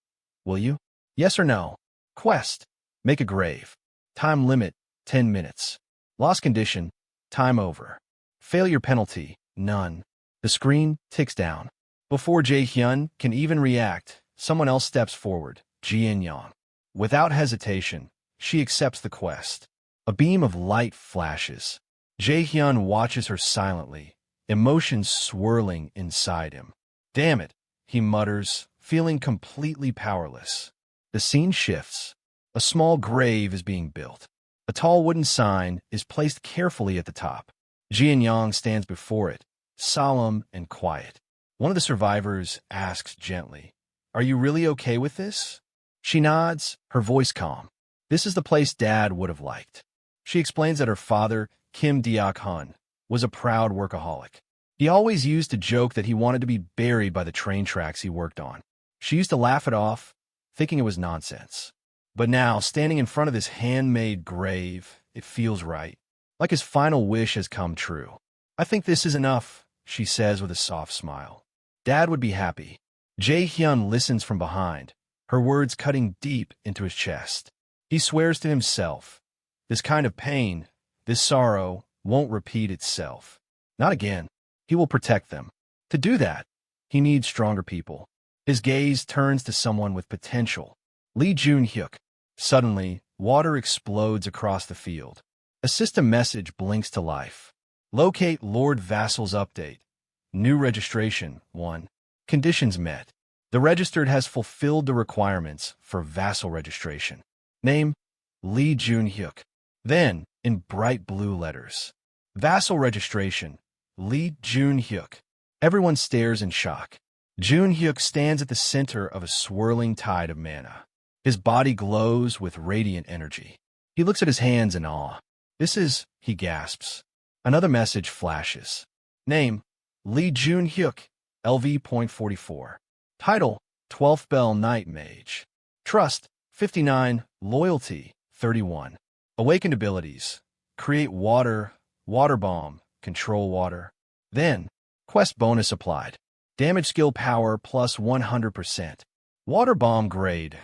Will you? Yes or no? Quest. Make a grave. Time limit, 10 minutes. Loss condition, time over. Failure penalty, none. The screen ticks down. Before Jaehyun can even react, someone else steps forward, Jian-yang. Without hesitation, she accepts the quest. A beam of light flashes. Jaehyun watches her silently, emotions swirling inside him. Damn it, he mutters, feeling completely powerless. The scene shifts. A small grave is being built. A tall wooden sign is placed carefully at the top. Jian-yang stands before it, solemn and quiet. One of the survivors asks gently, "Are you really okay with this?" She nods, her voice calm. This is the place Dad would have liked. She explains that her father, Kim Deok-hun, was a proud workaholic. He always used to joke that he wanted to be buried by the train tracks he worked on. She used to laugh it off, thinking it was nonsense. But now, standing in front of this handmade grave, it feels right. Like his final wish has come true. "I think this is enough," she says with a soft smile. Dad would be happy. Jae-hyun listens from behind, her words cutting deep into his chest. He swears to himself, this kind of pain, this sorrow, won't repeat itself. Not again. He will protect them. To do that, he needs stronger people. His gaze turns to someone with potential. Lee Jun-hyuk. Suddenly, water explodes across the field. A system message blinks to life. Locate Lord Vassal's update. New registration, 1. Conditions met. The registered has fulfilled the requirements for vassal registration. Name, Lee Junhyuk. Then, in bright blue letters, vassal registration, Lee Junhyuk. Everyone stares in shock. Junhyuk stands at the center of a swirling tide of mana. His body glows with radiant energy. He looks at his hands in awe. This is, he gasps. Another message flashes. Name, Lee Junhyuk, LV.44. Title, 12th Bell Night Mage. Trust, 59. Loyalty, 31. Awakened abilities. Create water, water bomb, control water. Then, quest bonus applied. Damage skill power plus 100%. Water bomb grade.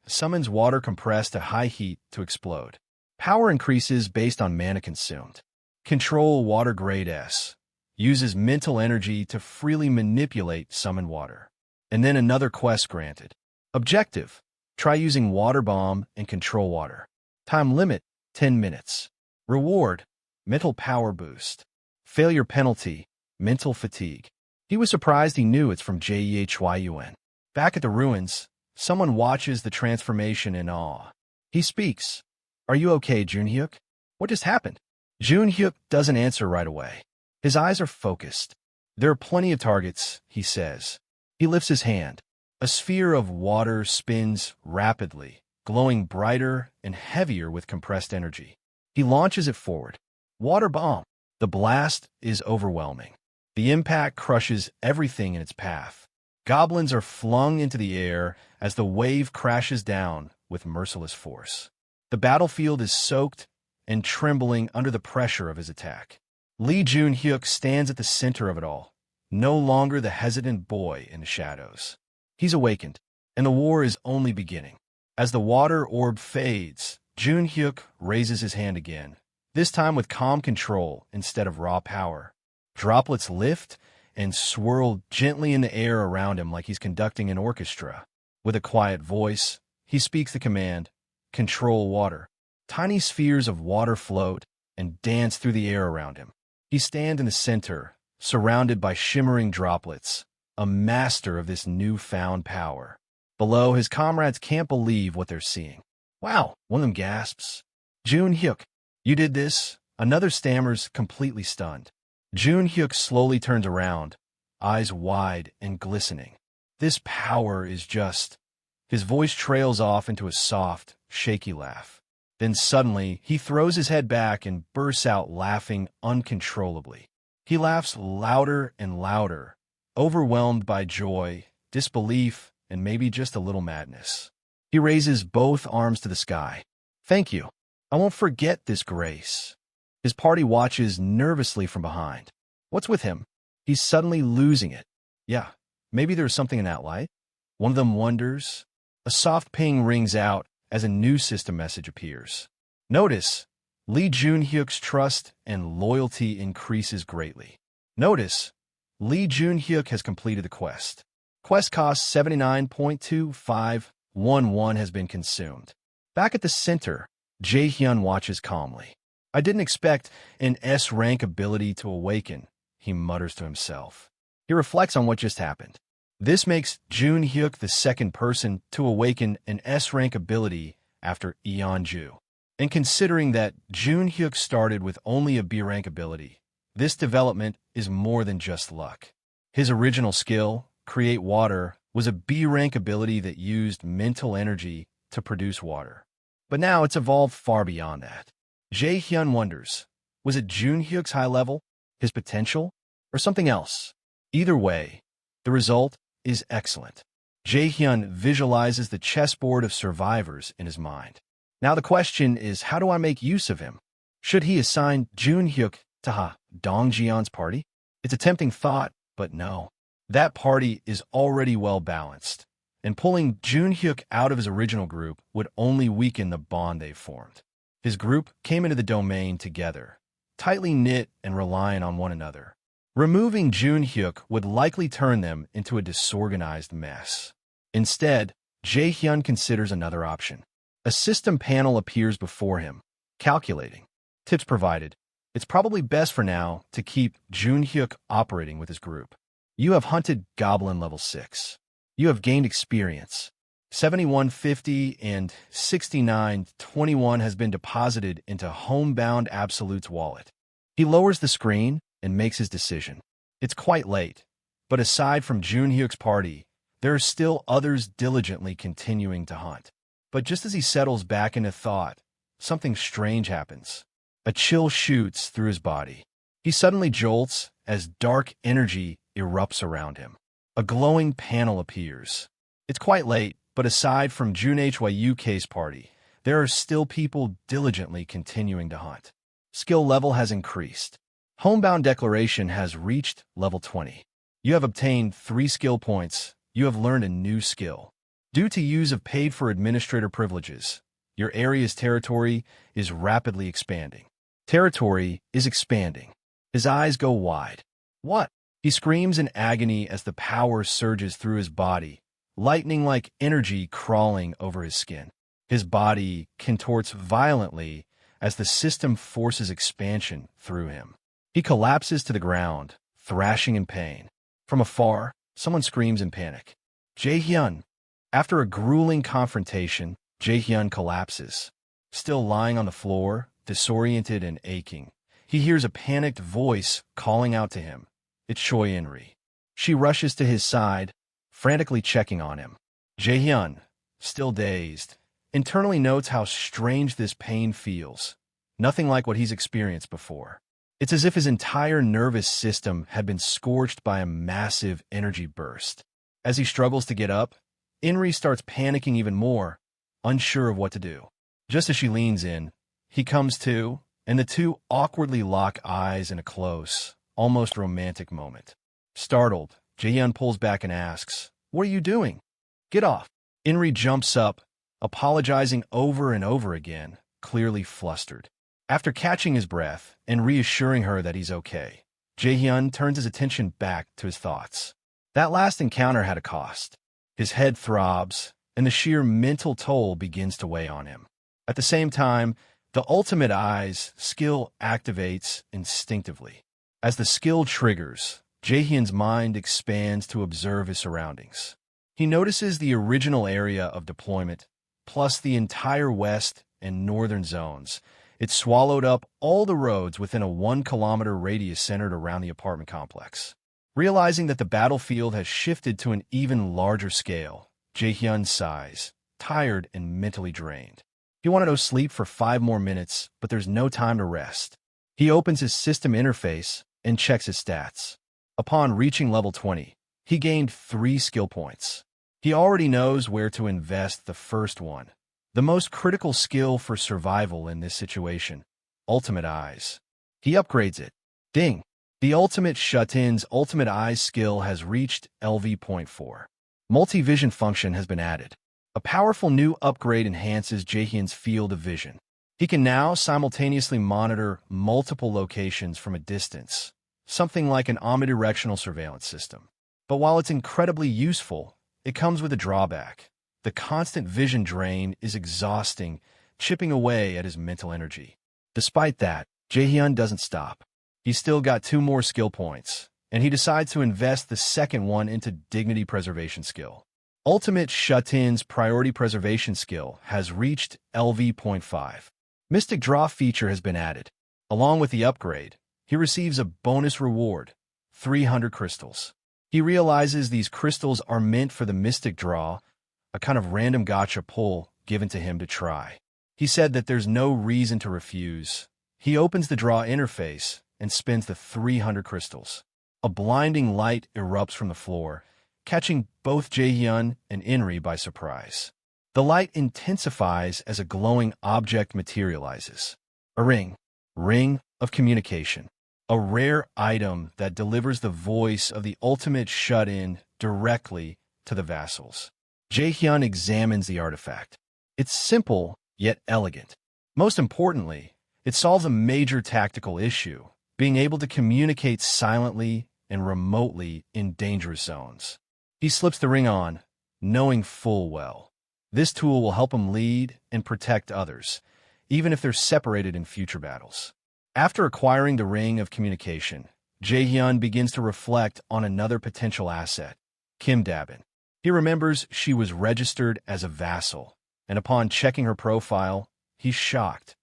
Summons water compressed to high heat to explode. Power increases based on mana consumed. Control water grade S. Uses mental energy to freely manipulate summoned water. And then another quest granted. Objective. Try using water bomb and control water. Time limit, 10 minutes. Reward, mental power boost. Failure penalty, mental fatigue. He was surprised he knew it's from Jehyun. Back at the ruins, someone watches the transformation in awe. He speaks. Are you okay, Junhyuk? What just happened? Junhyuk doesn't answer right away. His eyes are focused. There are plenty of targets, he says. He lifts his hand. A sphere of water spins rapidly, glowing brighter and heavier with compressed energy. He launches it forward. Water bomb. The blast is overwhelming. The impact crushes everything in its path. Goblins are flung into the air as the wave crashes down with merciless force. The battlefield is soaked and trembling under the pressure of his attack. Lee Junhyuk stands at the center of it all, no longer the hesitant boy in the shadows. He's awakened, and the war is only beginning. As the water orb fades, Junhyuk raises his hand again, this time with calm control instead of raw power. Droplets lift and swirl gently in the air around him like he's conducting an orchestra. With a quiet voice, he speaks the command, control water. Tiny spheres of water float and dance through the air around him. He stands in the center, surrounded by shimmering droplets, a master of this newfound power. Below, his comrades can't believe what they're seeing. Wow, one of them gasps. Junhyuk, you did this? Another stammers, completely stunned. Junhyuk slowly turns around, eyes wide and glistening. This power is just... His voice trails off into a soft, shaky laugh. Then suddenly, he throws his head back and bursts out laughing uncontrollably. He laughs louder and louder, overwhelmed by joy, disbelief, and maybe just a little madness. He raises both arms to the sky. Thank you. I won't forget this grace. His party watches nervously from behind. What's with him? He's suddenly losing it. Yeah, maybe there's something in that light. One of them wonders. A soft ping rings out as a new system message appears. Notice, Lee Junhyuk's trust and loyalty increases greatly. Notice, Lee Junhyuk has completed the quest. Quest cost 79.2511 has been consumed. Back at the center, Jaehyun watches calmly. I didn't expect an S-rank ability to awaken, he mutters to himself. He reflects on what just happened. This makes Junhyuk the second person to awaken an S-rank ability after Eonju. And considering that Junhyuk started with only a B-rank ability, this development is more than just luck. His original skill, Create Water, was a B-rank ability that used mental energy to produce water. But now it's evolved far beyond that. Jaehyun wonders, was it Junhyuk's high level, his potential, or something else? Either way, the result is excellent. Jaehyun visualizes the chessboard of survivors in his mind. Now the question is, how do I make use of him? Should he assign Junhyuk to Dongjian's party? It's a tempting thought, but no. That party is already well balanced, and pulling Junhyuk out of his original group would only weaken the bond they've formed. His group came into the domain together, tightly knit and reliant on one another. Removing Junhyuk would likely turn them into a disorganized mess. Instead, Jaehyun considers another option. A system panel appears before him, calculating. Tips provided. It's probably best for now to keep Junhyuk operating with his group. You have hunted Goblin level 6. You have gained experience. 7150 and 6921 has been deposited into Homebound Absolute's wallet. He lowers the screen and makes his decision. It's quite late, but aside from Junhyuk's party, there are still others diligently continuing to hunt. But just as he settles back into thought, something strange happens. A chill shoots through his body. He suddenly jolts as dark energy erupts around him. A glowing panel appears. It's quite late, but aside from Junhyuk's party, there are still people diligently continuing to hunt. Skill level has increased. Homebound Declaration has reached level 20. You have obtained 3 skill points. You have learned a new skill. Due to use of paid-for administrator privileges, your area's territory is rapidly expanding. Territory is expanding. His eyes go wide. What? He screams in agony as the power surges through his body, lightning-like energy crawling over his skin. His body contorts violently as the system forces expansion through him. He collapses to the ground, thrashing in pain. From afar, someone screams in panic. Jaehyun. After a grueling confrontation, Jaehyun collapses. Still lying on the floor, disoriented and aching, he hears a panicked voice calling out to him. It's Choi Inri. She rushes to his side, frantically checking on him. Jaehyun, still dazed, internally notes how strange this pain feels. Nothing like what he's experienced before. It's as if his entire nervous system had been scorched by a massive energy burst. As he struggles to get up, Inri starts panicking even more, unsure of what to do. Just as she leans in, he comes to, and the two awkwardly lock eyes in a close, almost romantic moment. Startled, Jaehyun pulls back and asks, "What are you doing? Get off." Inri jumps up, apologizing over and over again, clearly flustered. After catching his breath and reassuring her that he's okay, Jaehyun turns his attention back to his thoughts. That last encounter had a cost. His head throbs, and the sheer mental toll begins to weigh on him. At the same time, the Ultimate Eyes skill activates instinctively. As the skill triggers, Jaehyun's mind expands to observe his surroundings. He notices the original area of deployment, plus the entire west and northern zones. It swallowed up all the roads within a 1-kilometer radius centered around the apartment complex. Realizing that the battlefield has shifted to an even larger scale, Jaehyun sighs, tired and mentally drained. He wanted to sleep for 5 more minutes, but there's no time to rest. He opens his system interface and checks his stats. Upon reaching level 20, he gained 3 skill points. He already knows where to invest the first one, the most critical skill for survival in this situation, Ultimate Eyes. He upgrades it. Ding! The Ultimate Shut-In's Ultimate Eyes skill has reached LV.4. Multi-vision function has been added. A powerful new upgrade enhances Jaehyun's field of vision. He can now simultaneously monitor multiple locations from a distance, something like an omnidirectional surveillance system. But while it's incredibly useful, it comes with a drawback. The constant vision drain is exhausting, chipping away at his mental energy. Despite that, Jaehyun doesn't stop. He's still got 2 more skill points, and he decides to invest the second one into Dignity Preservation skill. Ultimate Shut-In's Priority Preservation skill has reached LV.5. Mystic Draw feature has been added. Along with the upgrade, he receives a bonus reward, 300 crystals. He realizes these crystals are meant for the Mystic Draw, a kind of random gacha pull given to him to try. He said that there's no reason to refuse. He opens the draw interface and spins the 300 crystals. A blinding light erupts from the floor, catching both Jaehyun and Inri by surprise. The light intensifies as a glowing object materializes. A ring. Ring of communication. A rare item that delivers the voice of the Ultimate Shut-In directly to the vassals. Jaehyun examines the artifact. It's simple, yet elegant. Most importantly, it solves a major tactical issue, being able to communicate silently and remotely in dangerous zones. He slips the ring on, knowing full well this tool will help him lead and protect others, even if they're separated in future battles. After acquiring the ring of communication, Jaehyun begins to reflect on another potential asset, Kim Dabin. He remembers she was registered as a vassal, and upon checking her profile, he's shocked.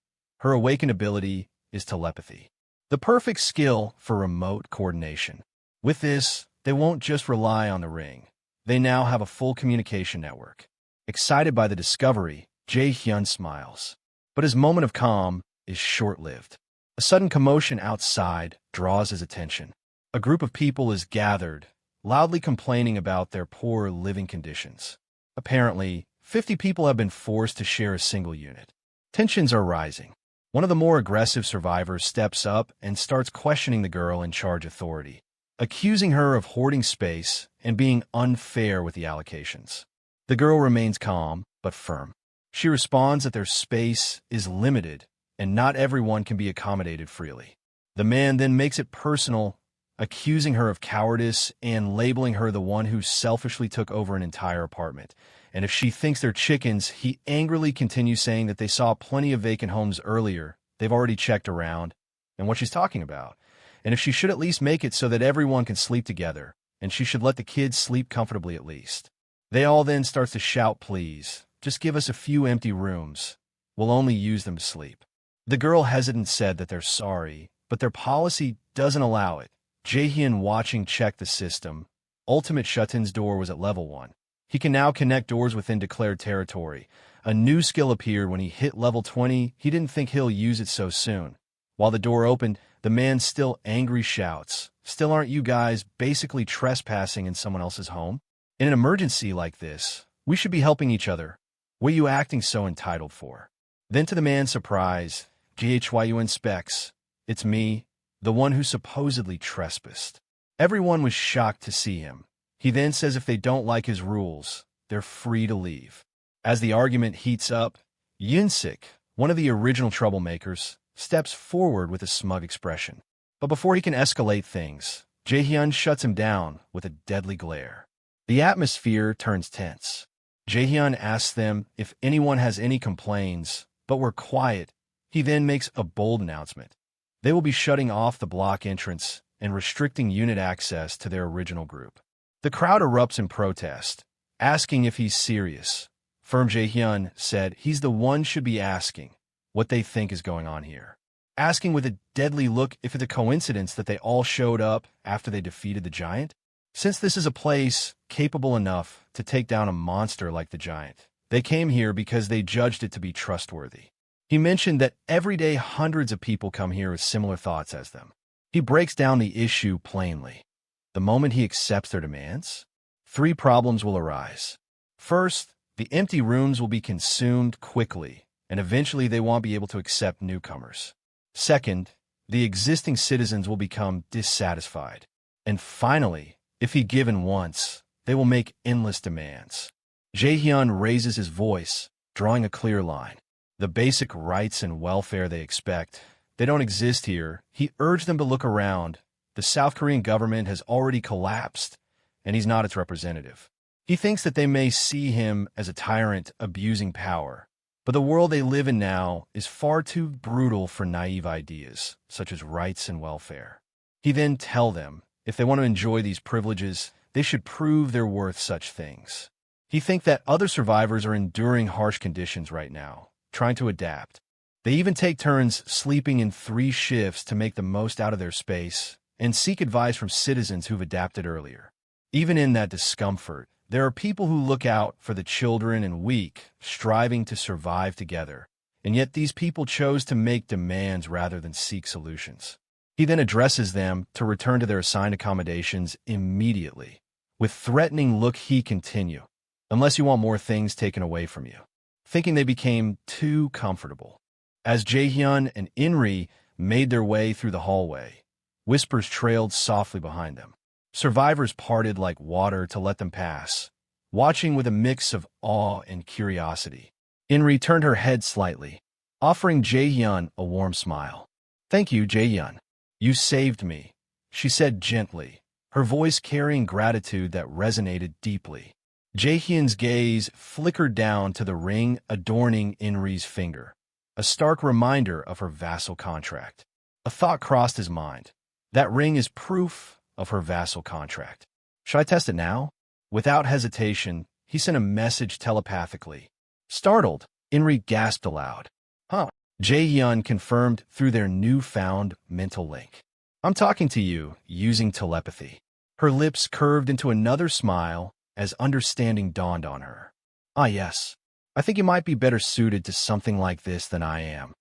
Her awakened ability is telepathy, the perfect skill for remote coordination. With this, they won't just rely on the ring. They now have a full communication network. Excited by the discovery, Jae-hyun smiles. But his moment of calm is short-lived. A sudden commotion outside draws his attention. A group of people is gathered, loudly complaining about their poor living conditions. Apparently, 50 people have been forced to share a single unit. Tensions are rising. One of the more aggressive survivors steps up and starts questioning the girl in charge authority, accusing her of hoarding space and being unfair with the allocations. The girl remains calm but firm. She responds that their space is limited and not everyone can be accommodated freely. The man then makes it personal, accusing her of cowardice and labeling her the one who selfishly took over an entire apartment. And if she thinks they're chickens, he angrily continues saying that they saw plenty of vacant homes earlier, they've already checked around, and what she's talking about. And if she should at least make it so that everyone can sleep together, and she should let the kids sleep comfortably at least. They all then start to shout, please, just give us a few empty rooms. We'll only use them to sleep. The girl hesitant said that they're sorry, but their policy doesn't allow it. Jae-hyun watching checked the system. Ultimate Shutton's door was at level 1. He can now connect doors within declared territory. A new skill appeared when he hit level 20. He didn't think he'll use it so soon. While the door opened, the man still angry shouts, still aren't you guys basically trespassing in someone else's home? In an emergency like this, we should be helping each other. What are you acting so entitled for? Then to the man's surprise, GHYUN specs, it's me, the one who supposedly trespassed. Everyone was shocked to see him. He then says if they don't like his rules, they're free to leave. As the argument heats up, Yunsik, one of the original troublemakers, steps forward with a smug expression. But before he can escalate things, Jae-hyun shuts him down with a deadly glare. The atmosphere turns tense. Jae-hyun asks them if anyone has any complaints, but we're quiet. He then makes a bold announcement. They will be shutting off the block entrance and restricting unit access to their original group. The crowd erupts in protest, asking if he's serious. Firm Jae-hyun said he's the one should be asking what they think is going on here. Asking with a deadly look if it's a coincidence that they all showed up after they defeated the giant. Since this is a place capable enough to take down a monster like the giant, they came here because they judged it to be trustworthy. He mentioned that every day hundreds of people come here with similar thoughts as them. He breaks down the issue plainly. The moment he accepts their demands, 3 problems will arise. First, the empty rooms will be consumed quickly, and eventually they won't be able to accept newcomers. Second, the existing citizens will become dissatisfied. And finally, if he given once, they will make endless demands. Jae-hyun raises his voice, drawing a clear line. The basic rights and welfare they expect, they don't exist here. He urged them to look around. The South Korean government has already collapsed, and he's not its representative. He thinks that they may see him as a tyrant abusing power, but the world they live in now is far too brutal for naive ideas, such as rights and welfare. He then tells them, if they want to enjoy these privileges, they should prove they're worth such things. He thinks that other survivors are enduring harsh conditions right now, trying to adapt. They even take turns sleeping in 3 shifts to make the most out of their space, and seek advice from citizens who've adapted earlier. Even in that discomfort, there are people who look out for the children and weak, striving to survive together, and yet these people chose to make demands rather than seek solutions. He then addresses them to return to their assigned accommodations immediately. With threatening look he continue, unless you want more things taken away from you, thinking they became too comfortable. As Jae-hyun and Inri made their way through the hallway, whispers trailed softly behind them. Survivors parted like water to let them pass, watching with a mix of awe and curiosity. Inri turned her head slightly, offering Jae-hyun a warm smile. Thank you, Jae-hyun. You saved me, she said gently, her voice carrying gratitude that resonated deeply. Jae-hyun's gaze flickered down to the ring adorning Inri's finger, a stark reminder of her vassal contract. A thought crossed his mind. That ring is proof of her vassal contract. Should I test it now? Without hesitation, he sent a message telepathically. Startled, Inri gasped aloud. Huh. Jaehyun confirmed through their newfound mental link. I'm talking to you using telepathy. Her lips curved into another smile as understanding dawned on her. Ah yes, I think you might be better suited to something like this than I am.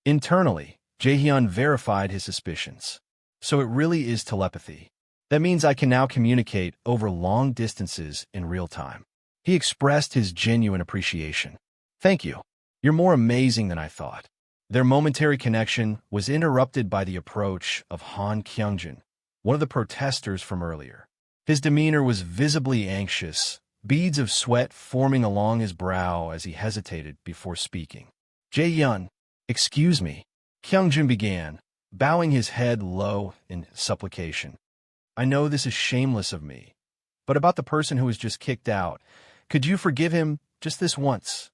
Internally, Jaehyun verified his suspicions. So it really is telepathy. That means I can now communicate over long distances in real time. He expressed his genuine appreciation. Thank you. You're more amazing than I thought. Their momentary connection was interrupted by the approach of Han Kyungjin, one of the protesters from earlier. His demeanor was visibly anxious, beads of sweat forming along his brow as he hesitated before speaking. Jaehyun, excuse me, Kyungjin began, bowing his head low in supplication. I know this is shameless of me, but about the person who was just kicked out, could you forgive him just this once?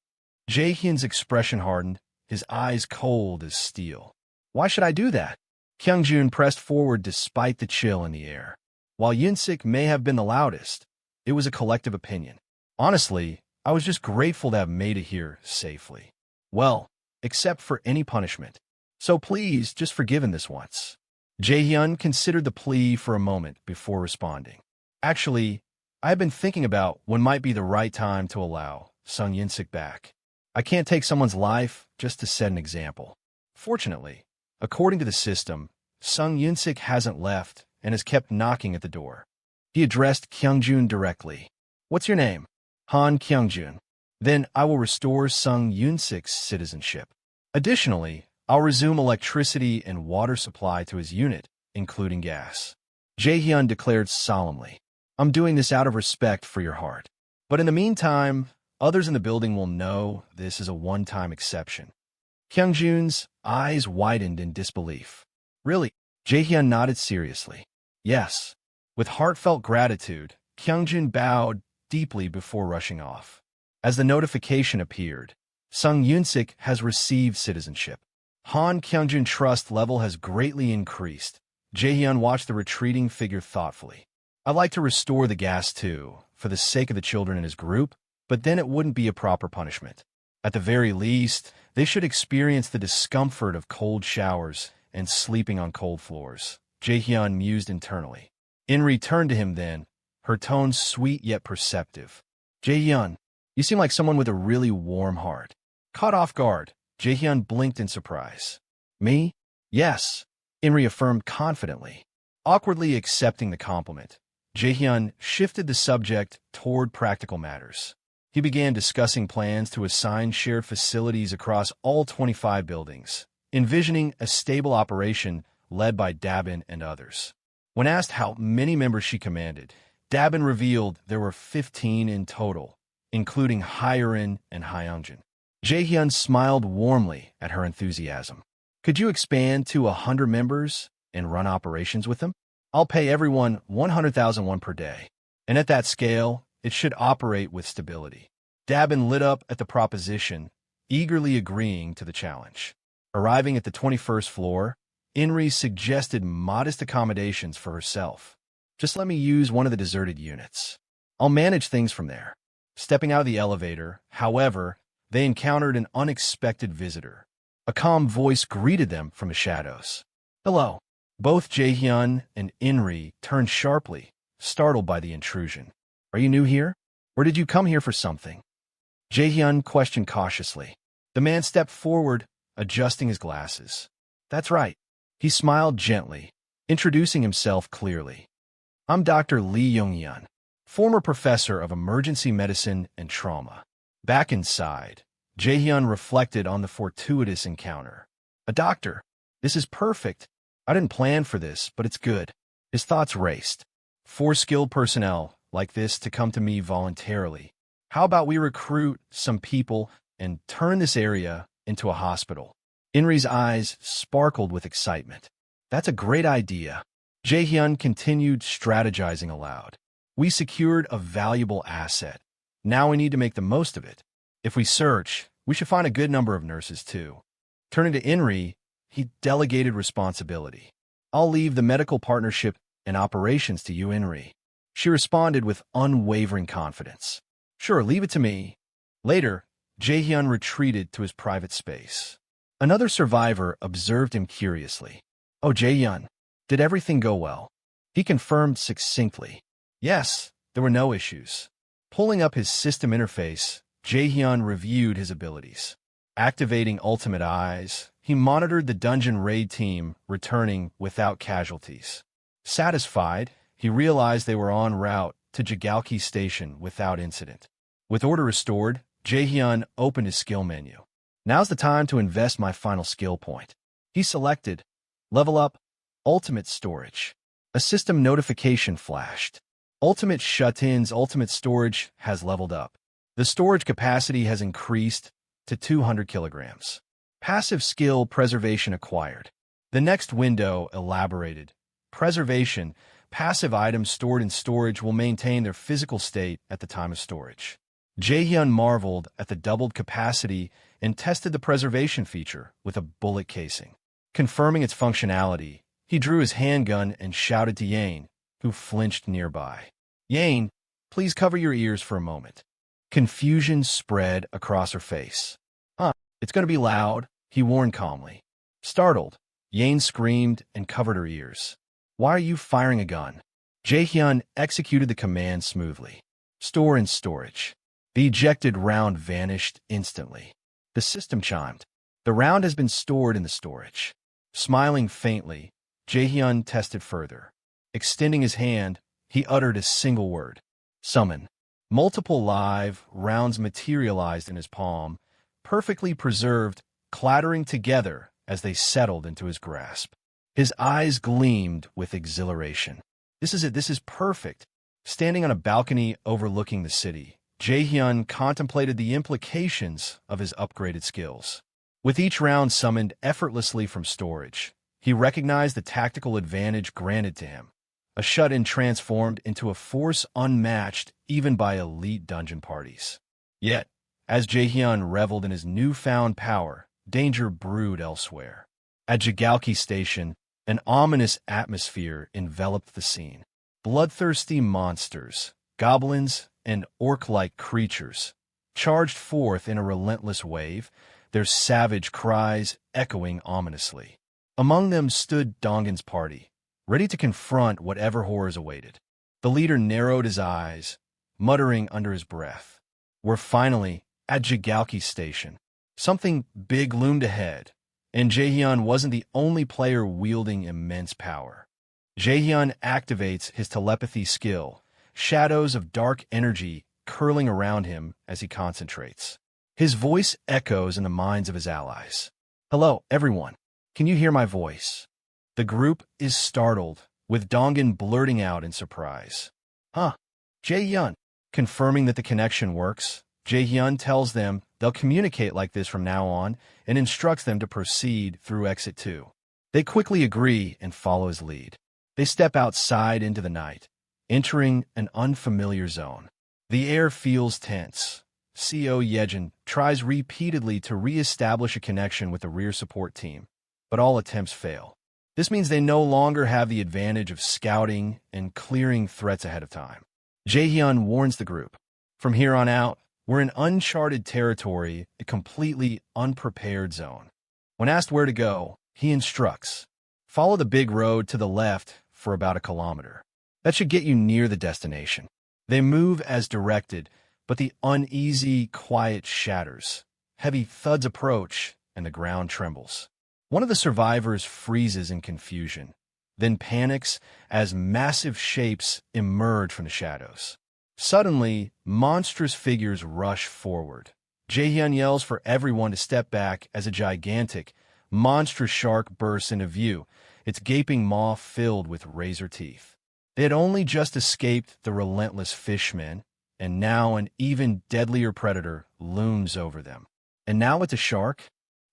Jaehyun's expression hardened, his eyes cold as steel. Why should I do that? Kyungjin pressed forward despite the chill in the air. While Yunsik may have been the loudest, it was a collective opinion. Honestly, I was just grateful to have made it here safely. Well, except for any punishment. So please, just forgive him this once. Jaehyun considered the plea for a moment before responding. Actually, I have been thinking about when might be the right time to allow Sung Yunsik back. I can't take someone's life just to set an example. Fortunately, according to the system, Sung Yunsik hasn't left and has kept knocking at the door. He addressed Kyungjun directly. What's your name? Han Kyungjun. Then I will restore Sung Yunsik's citizenship. Additionally, I'll resume electricity and water supply to his unit, including gas. Jaehyun declared solemnly. I'm doing this out of respect for your heart. But in the meantime, others in the building will know this is a one-time exception. Kyungjun's eyes widened in disbelief. Really? Jaehyun nodded seriously. Yes. With heartfelt gratitude, Kyungjun bowed deeply before rushing off. As the notification appeared, Sung Yunsik has received citizenship. Han Kyungjun trust level has greatly increased. Jaehyun watched the retreating figure thoughtfully. I'd like to restore the gas too, for the sake of the children in his group, but then it wouldn't be a proper punishment. At the very least, they should experience the discomfort of cold showers and sleeping on cold floors. Jaehyun mused internally. Inri turned to him then, her tone sweet yet perceptive. Jaehyun, you seem like someone with a really warm heart. Caught off guard, Jaehyun blinked in surprise. Me? Yes, Inri affirmed confidently. Awkwardly accepting the compliment, Jaehyun shifted the subject toward practical matters. He began discussing plans to assign shared facilities across all 25 buildings, envisioning a stable operation led by Dabin and others. When asked how many members she commanded, Dabin revealed there were 15 in total, including Hyerin and Hyeongjin. Jaehyun smiled warmly at her enthusiasm. Could you expand to 100 members and run operations with them? I'll pay everyone 100,000 won per day. And at that scale, it should operate with stability. Dabin lit up at the proposition, eagerly agreeing to the challenge. Arriving at the 21st floor, Inri suggested modest accommodations for herself. Just let me use one of the deserted units. I'll manage things from there. Stepping out of the elevator, however, they encountered an unexpected visitor. A calm voice greeted them from the shadows. Hello. Both Jaehyun and Inri turned sharply, startled by the intrusion. Are you new here? Or did you come here for something? Jaehyun questioned cautiously. The man stepped forward, adjusting his glasses. That's right. He smiled gently, introducing himself clearly. I'm Dr. Lee Young-yeon, former professor of emergency medicine and trauma. Back inside, Jaehyun reflected on the fortuitous encounter. A doctor. This is perfect. I didn't plan for this, but it's good. His thoughts raced. 4 skilled personnel like this to come to me voluntarily. How about we recruit some people and turn this area into a hospital? Inri's eyes sparkled with excitement. That's a great idea. Jaehyun continued strategizing aloud. We secured a valuable asset. Now we need to make the most of it. If we search, we should find a good number of nurses too. Turning to Inri, he delegated responsibility. I'll leave the medical partnership and operations to you, Inri. She responded with unwavering confidence. Sure, leave it to me. Later, Jaehyun retreated to his private space. Another survivor observed him curiously. Oh, Jaehyun, did everything go well? He confirmed succinctly. Yes, there were no issues. Pulling up his system interface, Jaehyun reviewed his abilities. Activating Ultimate Eyes, he monitored the dungeon raid team returning without casualties. Satisfied, he realized they were en route to Jigalki Station without incident. With order restored, Jaehyun opened his skill menu. Now's the time to invest my final skill point. He selected Level Up, Ultimate Storage. A system notification flashed. Ultimate Shut-in's ultimate storage has leveled up. The storage capacity has increased to 200 kilograms. Passive skill preservation acquired. The next window elaborated. Preservation. Passive items stored in storage will maintain their physical state at the time of storage. Jaehyun marveled at the doubled capacity and tested the preservation feature with a bullet casing. Confirming its functionality, he drew his handgun and shouted to Yane, who flinched nearby. Yane, please cover your ears for a moment. Confusion spread across her face. It's going to be loud, he warned calmly. Startled, Yane screamed and covered her ears. Why are you firing a gun? Jaehyun executed the command smoothly. Store in storage. The ejected round vanished instantly. The system chimed. The round has been stored in the storage. Smiling faintly, Jaehyun tested further. Extending his hand, he uttered a single word. Summon. Multiple live rounds materialized in his palm, perfectly preserved, clattering together as they settled into his grasp. His eyes gleamed with exhilaration. This is it. This is perfect. Standing on a balcony overlooking the city, Jaehyun contemplated the implications of his upgraded skills. With each round summoned effortlessly from storage, he recognized the tactical advantage granted to him. A shut-in transformed into a force unmatched even by elite dungeon parties. Yet, as Jaehyun reveled in his newfound power, danger brewed elsewhere. At Jigalki Station, an ominous atmosphere enveloped the scene. Bloodthirsty monsters, goblins, and orc-like creatures charged forth in a relentless wave, their savage cries echoing ominously. Among them stood Dongan's party, ready to confront whatever horrors awaited. The leader narrowed his eyes, muttering under his breath. We're finally at Jigalki Station. Something big loomed ahead, and Jaehyun wasn't the only player wielding immense power. Jaehyun activates his telepathy skill, shadows of dark energy curling around him as he concentrates. His voice echoes in the minds of his allies. Hello, everyone. Can you hear my voice? The group is startled, with Dongan blurting out in surprise. Jaehyun. Confirming that the connection works, Jaehyun tells them they'll communicate like this from now on and instructs them to proceed through Exit 2. They quickly agree and follow his lead. They step outside into the night, entering an unfamiliar zone. The air feels tense. Sayo Yejin tries repeatedly to re-establish a connection with the rear support team, but all attempts fail. This means they no longer have the advantage of scouting and clearing threats ahead of time. Jaehyun warns the group. From here on out, we're in uncharted territory, a completely unprepared zone. When asked where to go, he instructs. Follow the big road to the left for about 1 kilometer. That should get you near the destination. They move as directed, but the uneasy quiet shatters. Heavy thuds approach, and the ground trembles. One of the survivors freezes in confusion, then panics as massive shapes emerge from the shadows. Suddenly, monstrous figures rush forward. Jaehyun yells for everyone to step back as a gigantic, monstrous shark bursts into view, its gaping maw filled with razor teeth. They had only just escaped the relentless fishmen, and now an even deadlier predator looms over them. And now it's a shark?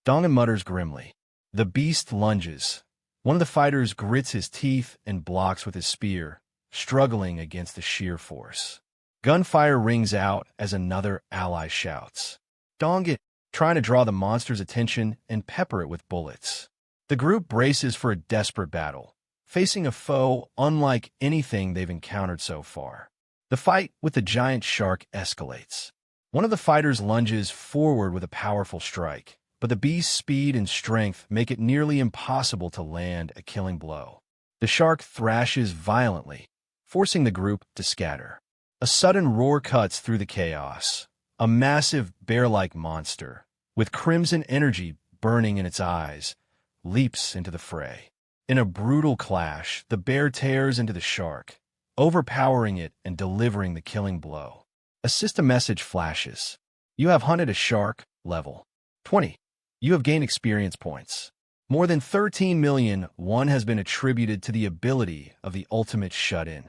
Dongan mutters grimly. The beast lunges. One of the fighters grits his teeth and blocks with his spear, struggling against the sheer force. Gunfire rings out as another ally shouts. Dongan, trying to draw the monster's attention and pepper it with bullets. The group braces for a desperate battle, facing a foe unlike anything they've encountered so far. The fight with the giant shark escalates. One of the fighters lunges forward with a powerful strike, but the beast's speed and strength make it nearly impossible to land a killing blow. The shark thrashes violently, forcing the group to scatter. A sudden roar cuts through the chaos. A massive bear-like monster, with crimson energy burning in its eyes, leaps into the fray. In a brutal clash, the bear tears into the shark, overpowering it and delivering the killing blow. A system message flashes. You have hunted a shark, level 20. You have gained experience points. More than 13 million has been attributed to the ability of the ultimate shut-in.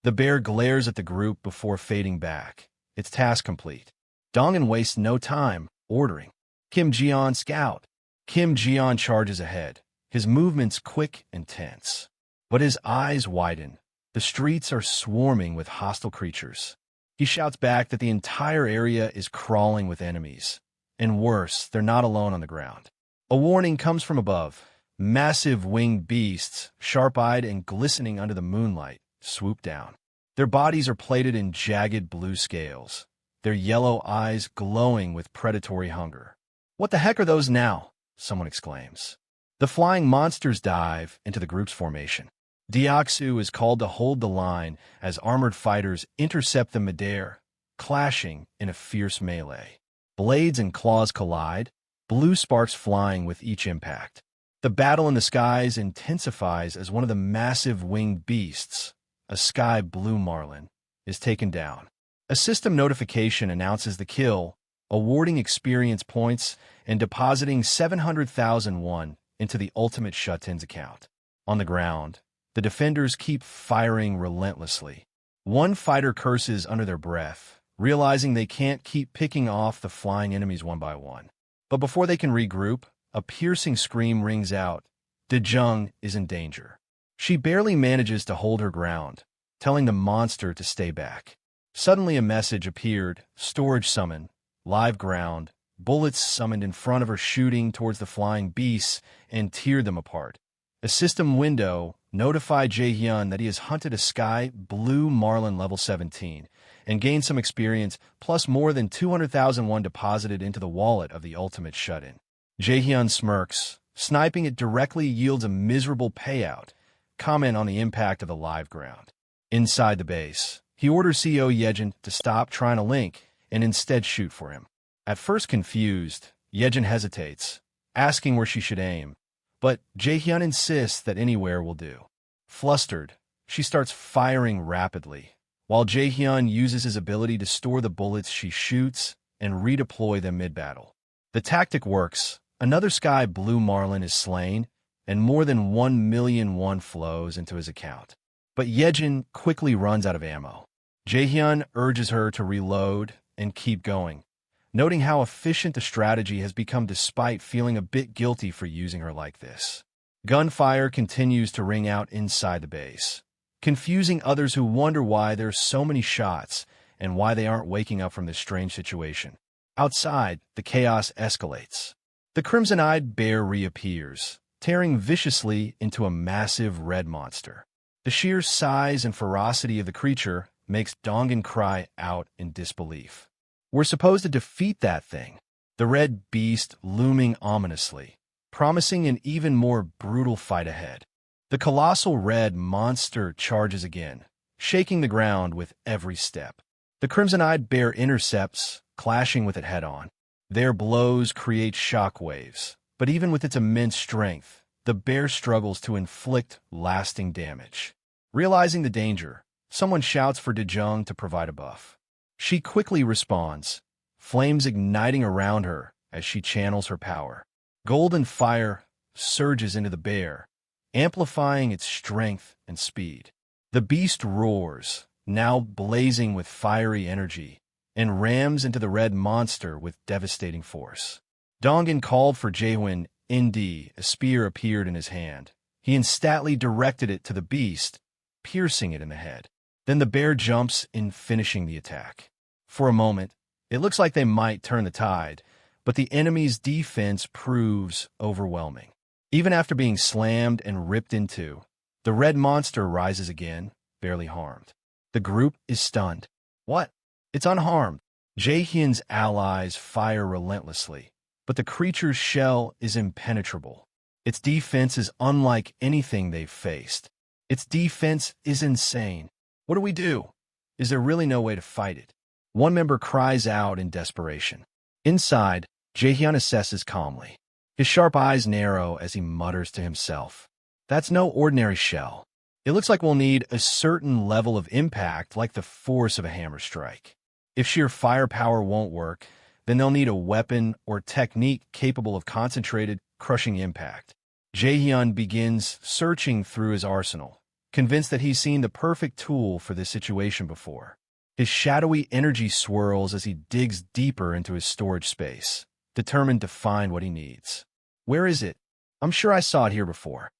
The bear glares at the group before fading back, its task complete. Dongan wastes no time, ordering, Kim Jian scout. Kim Jian charges ahead, his movements quick and tense. But his eyes widen. The streets are swarming with hostile creatures. He shouts back that the entire area is crawling with enemies. And worse, they're not alone on the ground. A warning comes from above. Massive winged beasts, sharp-eyed and glistening under the moonlight, swoop down. Their bodies are plated in jagged blue scales, their yellow eyes glowing with predatory hunger. "What the heck are those now?" someone exclaims. The flying monsters dive into the group's formation. Diaksu is called to hold the line as armored fighters intercept the midair, clashing in a fierce melee. Blades and claws collide, blue sparks flying with each impact. The battle in the skies intensifies as one of the massive winged beasts, a sky blue marlin, is taken down. A system notification announces the kill, awarding experience points and depositing 700,000 into the ultimate shut-in's account. On the ground, the defenders keep firing relentlessly. One fighter curses under their breath, realizing they can't keep picking off the flying enemies one by one. But before they can regroup, a piercing scream rings out. Dejung is in danger. She barely manages to hold her ground, telling the monster to stay back. Suddenly a message appeared, storage summon, live ground, bullets summoned in front of her shooting towards the flying beasts and teared them apart. A system window notified Jaehyun that he has hunted a sky blue marlin level 17 and gained some experience plus more than 200,000 deposited into the wallet of the ultimate shut-in. Jaehyun smirks. Sniping it directly yields a miserable payout. Comment on the impact of the live ground. Inside the base, he orders CEO Yejin to stop trying to link and instead shoot for him. At first confused, Yejin hesitates, asking where she should aim, but Jaehyun insists that anywhere will do. Flustered, she starts firing rapidly, while Jaehyun uses his ability to store the bullets she shoots and redeploy them mid-battle. The tactic works. Another sky blue marlin is slain, and more than 1 million flows into his account. But Yejin quickly runs out of ammo. Jaehyun urges her to reload and keep going, noting how efficient the strategy has become despite feeling a bit guilty for using her like this. Gunfire continues to ring out inside the base, confusing others who wonder why there's so many shots and why they aren't waking up from this strange situation. Outside, the chaos escalates. The crimson-eyed bear reappears, tearing viciously into a massive red monster. The sheer size and ferocity of the creature makes Dongan cry out in disbelief. We're supposed to defeat that thing, the red beast looming ominously, promising an even more brutal fight ahead. The colossal red monster charges again, shaking the ground with every step. The crimson-eyed bear intercepts, clashing with it head-on. Their blows create shockwaves, but even with its immense strength, the bear struggles to inflict lasting damage. Realizing the danger, someone shouts for Dejung to provide a buff. She quickly responds, flames igniting around her as she channels her power. Golden fire surges into the bear, amplifying its strength and speed. The beast roars, now blazing with fiery energy, and rams into the red monster with devastating force. Dongan called for Jaehyun. A spear appeared in his hand. He instantly directed it to the beast, piercing it in the head. Then the bear jumps in, finishing the attack. For a moment, it looks like they might turn the tide, but the enemy's defense proves overwhelming. Even after being slammed and ripped into, The red monster rises again, barely harmed. The group is stunned. What? It's unharmed. Jaehyun's allies fire relentlessly, but the creature's shell is impenetrable. Its defense is unlike anything they've faced. Its defense is insane. What do we do? Is there really no way to fight it? One member cries out in desperation. Inside, Jaehyun assesses calmly. His sharp eyes narrow as he mutters to himself. That's no ordinary shell. It looks like we'll need a certain level of impact, like the force of a hammer strike. If sheer firepower won't work, then they'll need a weapon or technique capable of concentrated, crushing impact. Jaehyun begins searching through his arsenal, convinced that he's seen the perfect tool for this situation before. His shadowy energy swirls as he digs deeper into his storage space, determined to find what he needs. Where is it? I'm sure I saw it here before.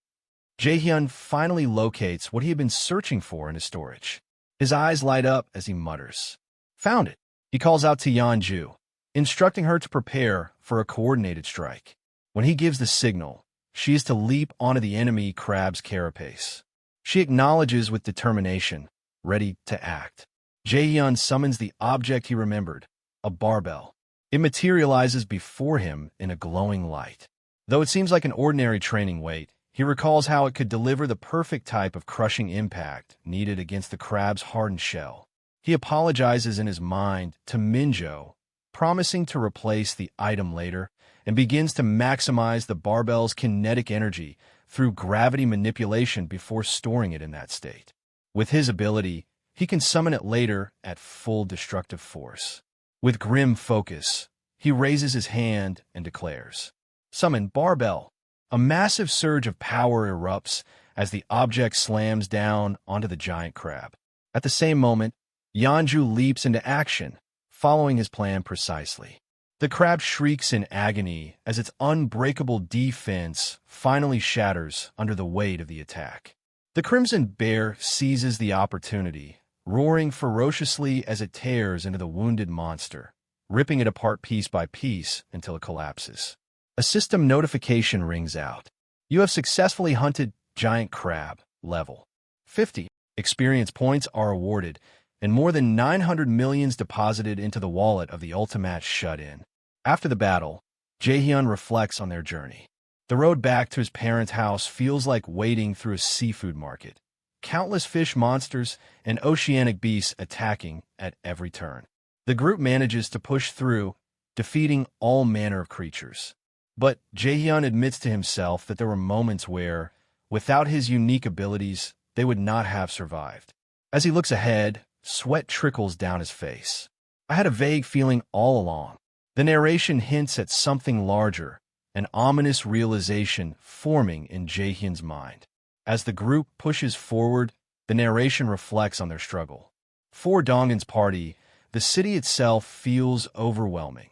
Jaehyun finally locates what he had been searching for in his storage. His eyes light up as he mutters. Found it. He calls out to Yeonju, instructing her to prepare for a coordinated strike. When he gives the signal, she is to leap onto the enemy crab's carapace. She acknowledges with determination, ready to act. Jaehyun summons the object he remembered, a barbell. It materializes before him in a glowing light. Though it seems like an ordinary training weight, he recalls how it could deliver the perfect type of crushing impact needed against the crab's hardened shell. He apologizes in his mind to Minjo, promising to replace the item later, and begins to maximize the barbell's kinetic energy through gravity manipulation before storing it in that state. With his ability, he can summon it later at full destructive force. With grim focus, he raises his hand and declares, "Summon barbell." A massive surge of power erupts as the object slams down onto the giant crab. At the same moment, Yeonju leaps into action, following his plan precisely. The crab shrieks in agony as its unbreakable defense finally shatters under the weight of the attack. The Crimson Bear seizes the opportunity, roaring ferociously as it tears into the wounded monster, ripping it apart piece by piece until it collapses. A system notification rings out. You have successfully hunted giant crab, level 50. Experience points are awarded, and more than 900 millions deposited into the wallet of the Ultimax shut-in. After the battle, Jaehyun reflects on their journey. The road back to his parents' house feels like wading through a seafood market. Countless fish monsters and oceanic beasts attacking at every turn. The group manages to push through, defeating all manner of creatures. But Jaehyun admits to himself that there were moments where, without his unique abilities, they would not have survived. As he looks ahead, sweat trickles down his face. I had a vague feeling all along. The narration hints at something larger, an ominous realization forming in Jaehyun's mind. As the group pushes forward, the narration reflects on their struggle. For Donghyun's party, the city itself feels overwhelming.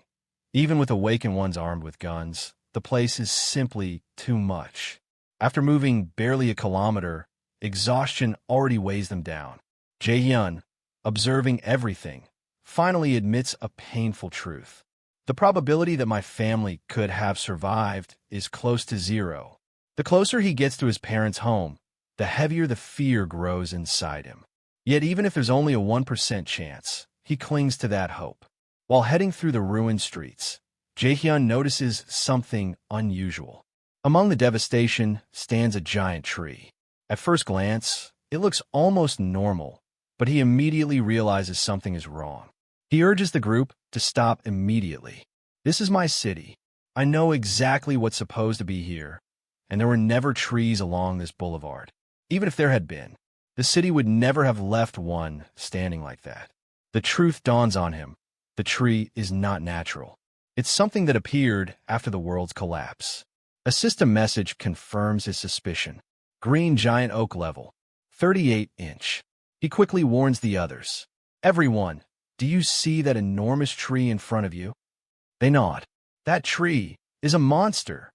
Even with awakened ones armed with guns, the place is simply too much. After moving barely a kilometer, exhaustion already weighs them down. Jaehyun, observing everything, finally admits a painful truth. The probability that my family could have survived is close to zero. The closer he gets to his parents' home, the heavier the fear grows inside him. Yet even if there's only a 1% chance, he clings to that hope. While heading through the ruined streets, Jaehyun notices something unusual. Among the devastation stands a giant tree. At first glance, it looks almost normal, but he immediately realizes something is wrong. He urges the group to stop immediately. This is my city. I know exactly what's supposed to be here, and there were never trees along this boulevard. Even if there had been, the city would never have left one standing like that. The truth dawns on him. The tree is not natural. It's something that appeared after the world's collapse. A system message confirms his suspicion. Green giant oak level, 38-inch. He quickly warns the others. Everyone, do you see that enormous tree in front of you? They nod. That tree is a monster.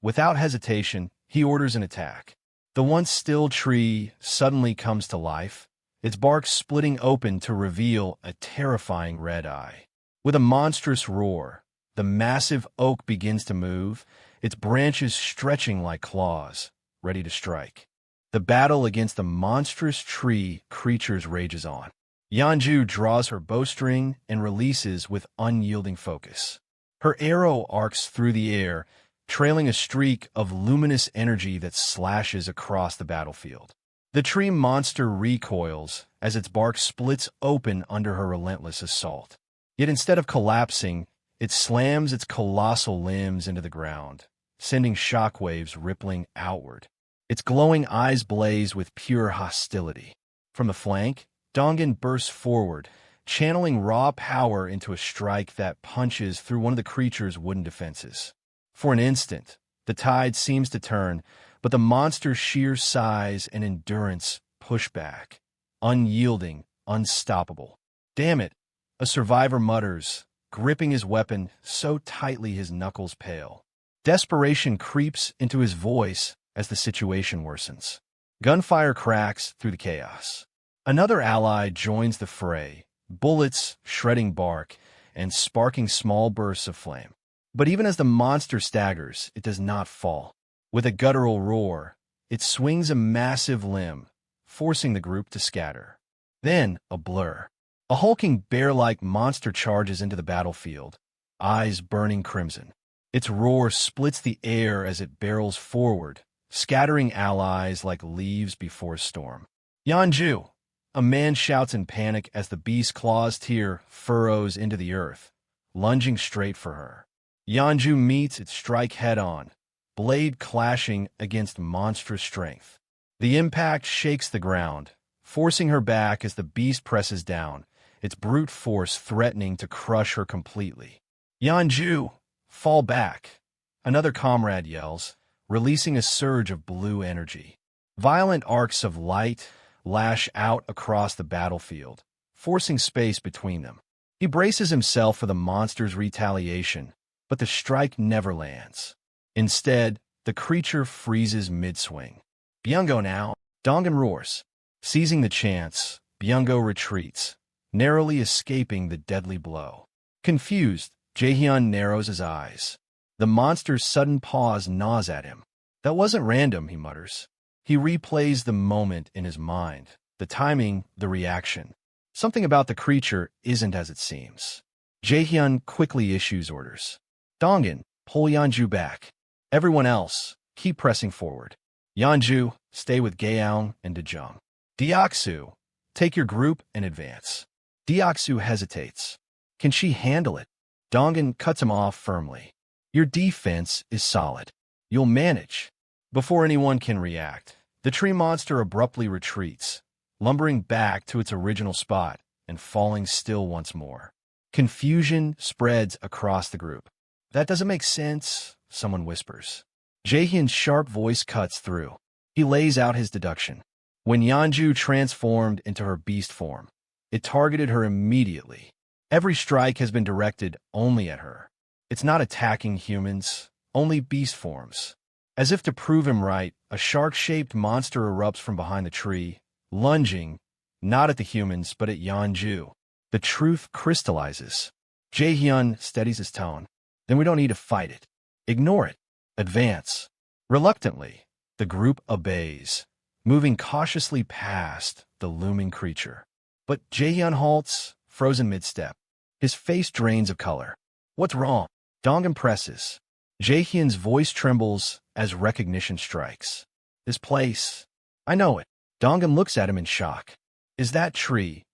Without hesitation, he orders an attack. The once still tree suddenly comes to life, its bark splitting open to reveal a terrifying red eye. With a monstrous roar, the massive oak begins to move, its branches stretching like claws, ready to strike. The battle against the monstrous tree creatures rages on. Yanju draws her bowstring and releases with unyielding focus. Her arrow arcs through the air, trailing a streak of luminous energy that slashes across the battlefield. The tree monster recoils as its bark splits open under her relentless assault. Yet instead of collapsing, it slams its colossal limbs into the ground, sending shockwaves rippling outward. Its glowing eyes blaze with pure hostility. From the flank, Dongan bursts forward, channeling raw power into a strike that punches through one of the creature's wooden defenses. For an instant, the tide seems to turn, but the monster's sheer size and endurance push back, unyielding, unstoppable. "Damn it," a survivor mutters, gripping his weapon so tightly his knuckles pale. Desperation creeps into his voice as the situation worsens. Gunfire cracks through the chaos. Another ally joins the fray, bullets shredding bark and sparking small bursts of flame. But even as the monster staggers, it does not fall. With a guttural roar, it swings a massive limb, forcing the group to scatter. Then, a blur. A hulking bear-like monster charges into the battlefield, eyes burning crimson. Its roar splits the air as it barrels forward, scattering allies like leaves before a storm. "Yanju!" A man shouts in panic as the beast's claws tear furrows into the earth, lunging straight for her. Yanju meets its strike head-on, blade clashing against monstrous strength. The impact shakes the ground, forcing her back as the beast presses down, its brute force threatening to crush her completely. "Yanju, fall back!" Another comrade yells, releasing a surge of blue energy. Violent arcs of light lash out across the battlefield, forcing space between them. He braces himself for the monster's retaliation, but the strike never lands. Instead, the creature freezes mid-swing. "Byungo now!" Dongan roars. Seizing the chance, Byungo retreats, narrowly escaping the deadly blow. Confused, Jaehyun narrows his eyes. The monster's sudden pause gnaws at him. "That wasn't random," he mutters. He replays the moment in his mind, the timing, the reaction. Something about the creature isn't as it seems. Jaehyun quickly issues orders. "Dongan, pull Yanju back. Everyone else, keep pressing forward. Yanju, stay with Gaeong and Dejung. Deoksu, take your group and advance." Deoksu hesitates. Can she handle it? Dongan cuts him off firmly. "Your defense is solid. You'll manage." Before anyone can react, the tree monster abruptly retreats, lumbering back to its original spot and falling still once more. Confusion spreads across the group. "That doesn't make sense," someone whispers. Jaehyun's sharp voice cuts through. He lays out his deduction. When Yanju transformed into her beast form, it targeted her immediately. Every strike has been directed only at her. It's not attacking humans, only beast forms. As if to prove him right, a shark-shaped monster erupts from behind the tree, lunging, not at the humans, but at Yanju. The truth crystallizes. Jaehyun steadies his tone. "Then we don't need to fight it. Ignore it. Advance." Reluctantly, the group obeys, moving cautiously past the looming creature. But Jaehyun halts, frozen mid-step. His face drains of color. "What's wrong?" Dongan presses. Jaehyun's voice trembles as recognition strikes. "This place. I know it." Dongan looks at him in shock. "Is that tree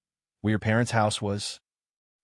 where your parents' house was?"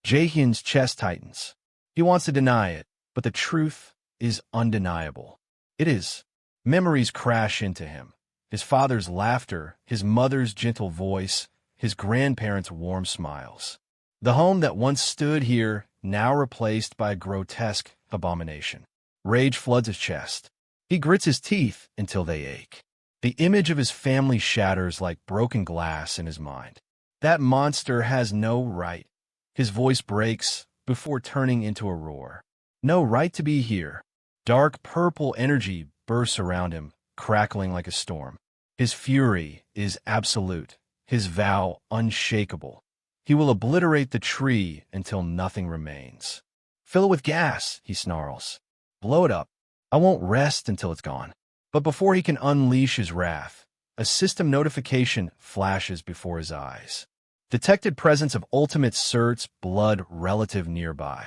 Jaehyun's chest tightens. He wants to deny it, but the truth is undeniable. It is. Memories crash into him. His father's laughter, his mother's gentle voice, his grandparents' warm smiles. The home that once stood here, now replaced by a grotesque abomination. Rage floods his chest. He grits his teeth until they ache. The image of his family shatters like broken glass in his mind. That monster has no right. His voice breaks before turning into a roar. No right to be here. Dark purple energy bursts around him, crackling like a storm. His fury is absolute, his vow unshakable. He will obliterate the tree until nothing remains. "Fill it with gas," he snarls. "Blow it up. I won't rest until it's gone." But before he can unleash his wrath, A system notification flashes before his eyes. Detected presence of ultimate certs blood relative nearby.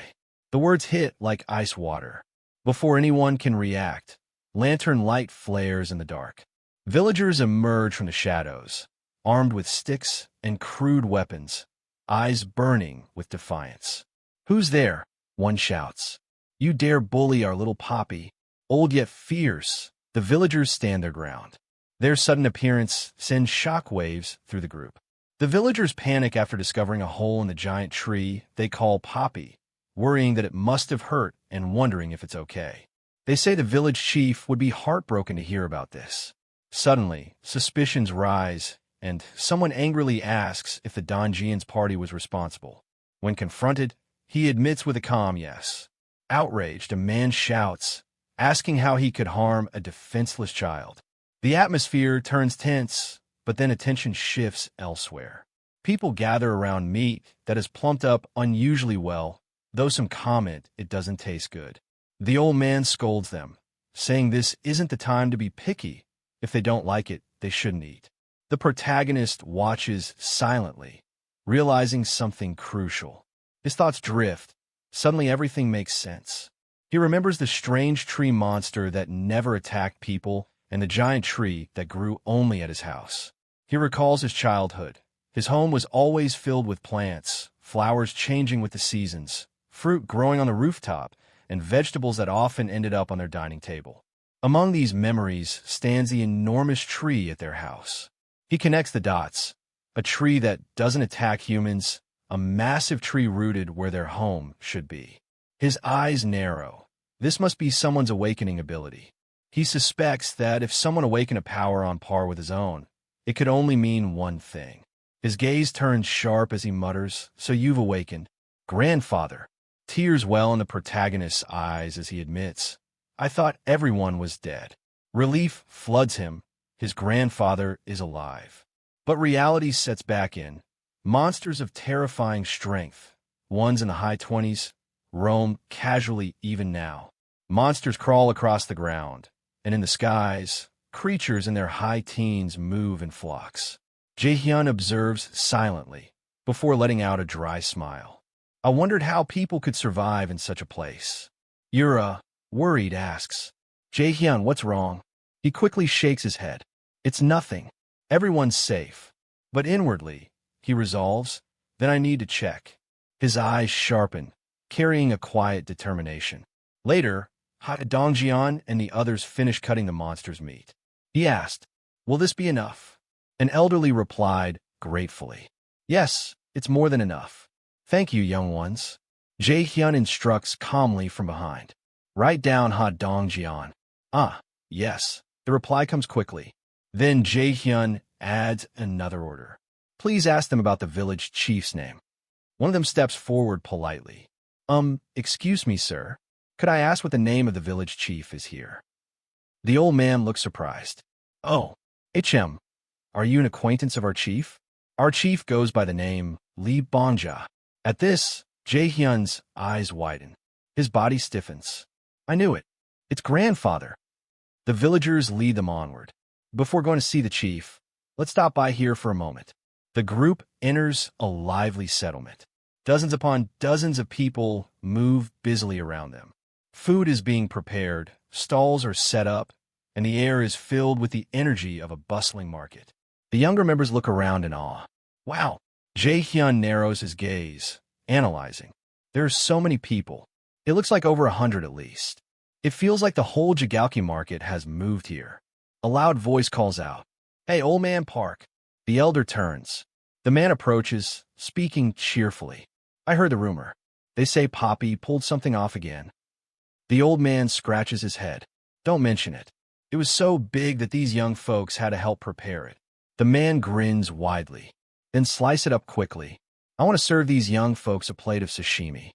The words hit like ice water. Before anyone can react, lantern light flares in the dark. Villagers emerge from the shadows, armed with sticks and crude weapons, eyes burning with defiance. "Who's there?" one shouts. "You dare bully our little Poppy?" Old yet fierce, the villagers stand their ground. Their sudden appearance sends shockwaves through the group. The villagers panic after discovering a hole in the giant tree they call Poppy, worrying that it must have hurt and wondering if it's okay. They say the village chief would be heartbroken to hear about this. Suddenly, suspicions rise, and someone angrily asks if the Donjian's party was responsible. When confronted, he admits with a calm yes. Outraged, a man shouts, asking how he could harm a defenseless child. The atmosphere turns tense, but then attention shifts elsewhere. People gather around meat that is plumped up unusually well, though some comment it doesn't taste good. The old man scolds them, saying this isn't the time to be picky. If they don't like it, they shouldn't eat. The protagonist watches silently, realizing something crucial. His thoughts drift. Suddenly everything makes sense. He remembers the strange tree monster that never attacked people and the giant tree that grew only at his house. He recalls his childhood. His home was always filled with plants, flowers changing with the seasons, fruit growing on the rooftop, and vegetables that often ended up on their dining table. Among these memories stands the enormous tree at their house. He connects the dots. A tree that doesn't attack humans, a massive tree rooted where their home should be. His eyes narrow. This must be someone's awakening ability. He suspects that if someone awakened a power on par with his own, it could only mean one thing. His gaze turns sharp as he mutters, "So you've awakened, grandfather." Tears well in the protagonist's eyes as he admits, "I thought everyone was dead." Relief floods him. His grandfather is alive. But reality sets back in. Monsters of terrifying strength, ones in the high 20s, roam casually even now. Monsters crawl across the ground, and in the skies, creatures in their high teens move in flocks. Jaehyun observes silently, before letting out a dry smile. I wondered how people could survive in such a place. Yura, worried, asks, "Jaehyun, what's wrong?" He quickly shakes his head. "It's nothing. Everyone's safe." But inwardly, he resolves, "Then I need to check." His eyes sharpen, carrying a quiet determination. Later, Dongjian and the others finish cutting the monster's meat. He asked, "Will this be enough?" An elderly replied, gratefully, "Yes, it's more than enough. Thank you, young ones." Jaehyun instructs calmly from behind, "Write down Dongjian." "Ah, yes." The reply comes quickly. Then Jaehyun adds another order. "Please ask them about the village chief's name." One of them steps forward politely. Excuse me, sir. Could I ask what the name of the village chief is here?" The old man looks surprised. "Oh, HM, are you an acquaintance of our chief? Our chief goes by the name Lee Bongja." At this, Jaehyun's eyes widen. His body stiffens. "I knew it. It's grandfather." The villagers lead them onward. "Before going to see the chief, let's stop by here for a moment." The group enters a lively settlement. Dozens upon dozens of people move busily around them. Food is being prepared, stalls are set up, and the air is filled with the energy of a bustling market. The younger members look around in awe. "Wow." Jaehyun narrows his gaze, analyzing. "There are so many people. It looks like over 100 at least. It feels like the whole Jigaoki market has moved here." A loud voice calls out, "Hey, old man Park." The elder turns. The man approaches, speaking cheerfully. "I heard the rumor. They say Poppy pulled something off again." The old man scratches his head. "Don't mention it. It was so big that these young folks had to help prepare it." The man grins widely. "Then slice it up quickly. I want to serve these young folks a plate of sashimi."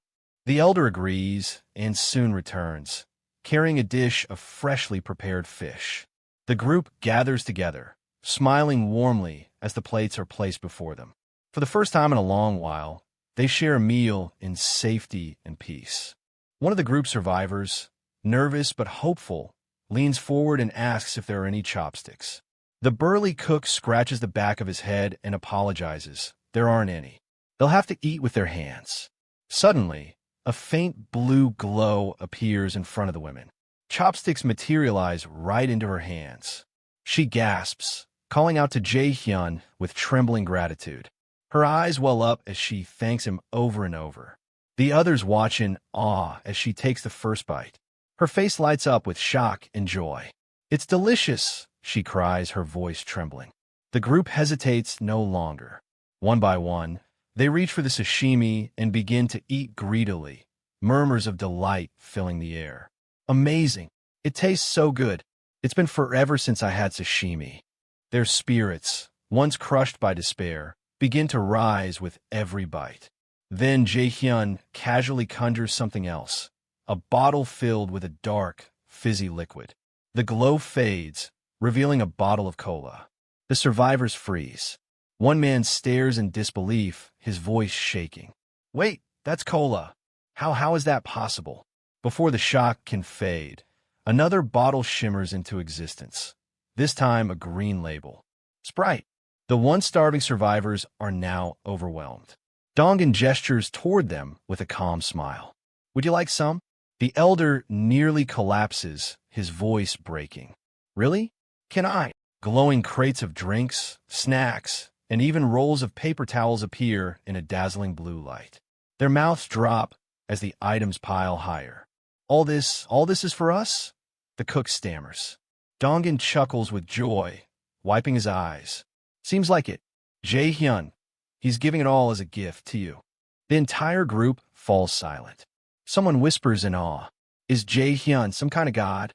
The elder agrees and soon returns, carrying a dish of freshly prepared fish. The group gathers together, smiling warmly as the plates are placed before them. For the first time in a long while, they share a meal in safety and peace. One of the group survivors, nervous but hopeful, leans forward and asks if there are any chopsticks. The burly cook scratches the back of his head and apologizes. There aren't any. They'll have to eat with their hands. Suddenly, a faint blue glow appears in front of the women. Chopsticks materialize right into her hands. She gasps, calling out to Jae-hyun with trembling gratitude. Her eyes well up as she thanks him over and over. The others watch in awe as she takes the first bite. Her face lights up with shock and joy. "It's delicious," she cries, her voice trembling. The group hesitates no longer. One by one, they reach for the sashimi and begin to eat greedily, murmurs of delight filling the air. "Amazing. It tastes so good. It's been forever since I had sashimi." Their spirits, once crushed by despair, begin to rise with every bite. Then Jae-hyun casually conjures something else, a bottle filled with a dark, fizzy liquid. The glow fades, revealing a bottle of cola. The survivors freeze. One man stares in disbelief, his voice shaking. "Wait, that's cola. How is that possible?" Before the shock can fade, another bottle shimmers into existence, this time a green label. Sprite. The once starving survivors are now overwhelmed. Dongan gestures toward them with a calm smile. "Would you like some?" The elder nearly collapses, his voice breaking. "Really? Can I?" Glowing crates of drinks, snacks, and even rolls of paper towels appear in a dazzling blue light. Their mouths drop as the items pile higher. All this is for us?" The cook stammers. Dongan chuckles with joy, wiping his eyes. "Seems like it. Jae-hyun, he's giving it all as a gift to you." The entire group falls silent. Someone whispers in awe. "Is Jae-hyun some kind of god?"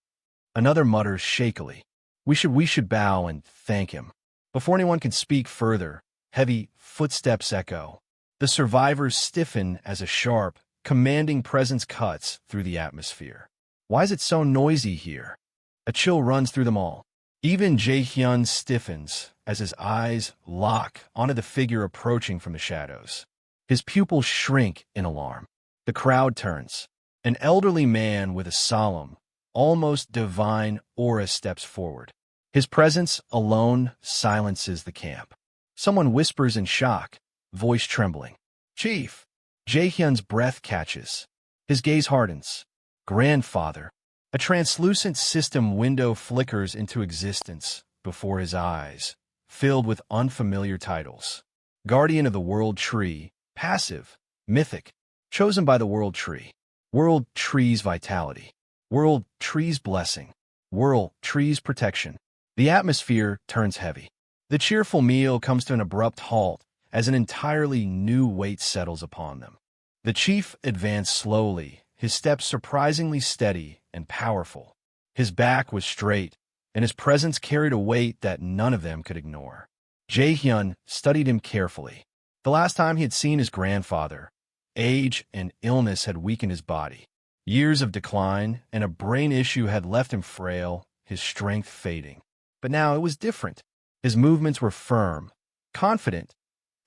Another mutters shakily. We should bow and thank him." Before anyone can speak further, heavy footsteps echo. The survivors stiffen as a sharp, commanding presence cuts through the atmosphere. Why is it so noisy here? A chill runs through them all. Even Jae-hyun stiffens as his eyes lock onto the figure approaching from the shadows. His pupils shrink in alarm. The crowd turns. An elderly man with a solemn, almost divine aura steps forward. His presence alone silences the camp. Someone whispers in shock, voice trembling. "Chief!" Jae-hyun's breath catches. His gaze hardens. "Grandfather." A translucent system window flickers into existence before his eyes, filled with unfamiliar titles. Guardian of the World Tree, passive, mythic, chosen by the World Tree. World Tree's vitality. World Tree's blessing. World Tree's protection. The atmosphere turns heavy. The cheerful meal comes to an abrupt halt as an entirely new weight settles upon them. The chief advanced slowly, his steps surprisingly steady and powerful. His back was straight, and his presence carried a weight that none of them could ignore. Jae-hyun studied him carefully. The last time he had seen his grandfather, age and illness had weakened his body. Years of decline and a brain issue had left him frail, his strength fading. But now it was different. His movements were firm, confident,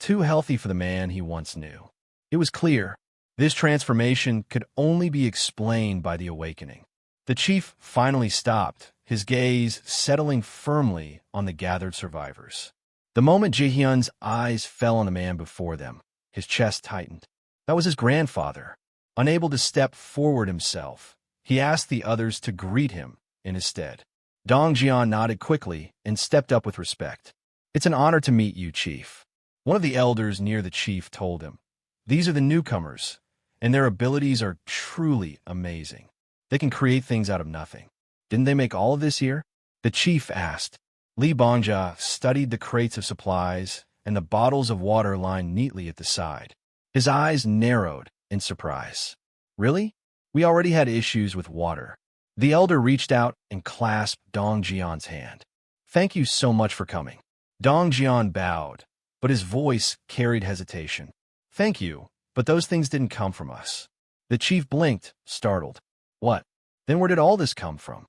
too healthy for the man he once knew. It was clear. This transformation could only be explained by the awakening. The chief finally stopped, his gaze settling firmly on the gathered survivors. The moment Jae-hyun's eyes fell on the man before them, his chest tightened. That was his grandfather. Unable to step forward himself, he asked the others to greet him in his stead. Dong-jian nodded quickly and stepped up with respect. "It's an honor to meet you, Chief." One of the elders near the chief told him, "These are the newcomers, and their abilities are truly amazing. They can create things out of nothing. Didn't they make all of this here?" The chief asked. Lee Bongja studied the crates of supplies and the bottles of water lined neatly at the side. His eyes narrowed in surprise. "Really? We already had issues with water." The elder reached out and clasped Dong-jian's hand. "Thank you so much for coming." Dong-jian bowed, but his voice carried hesitation. "Thank you, but those things didn't come from us." The chief blinked, startled. "What? Then where did all this come from?"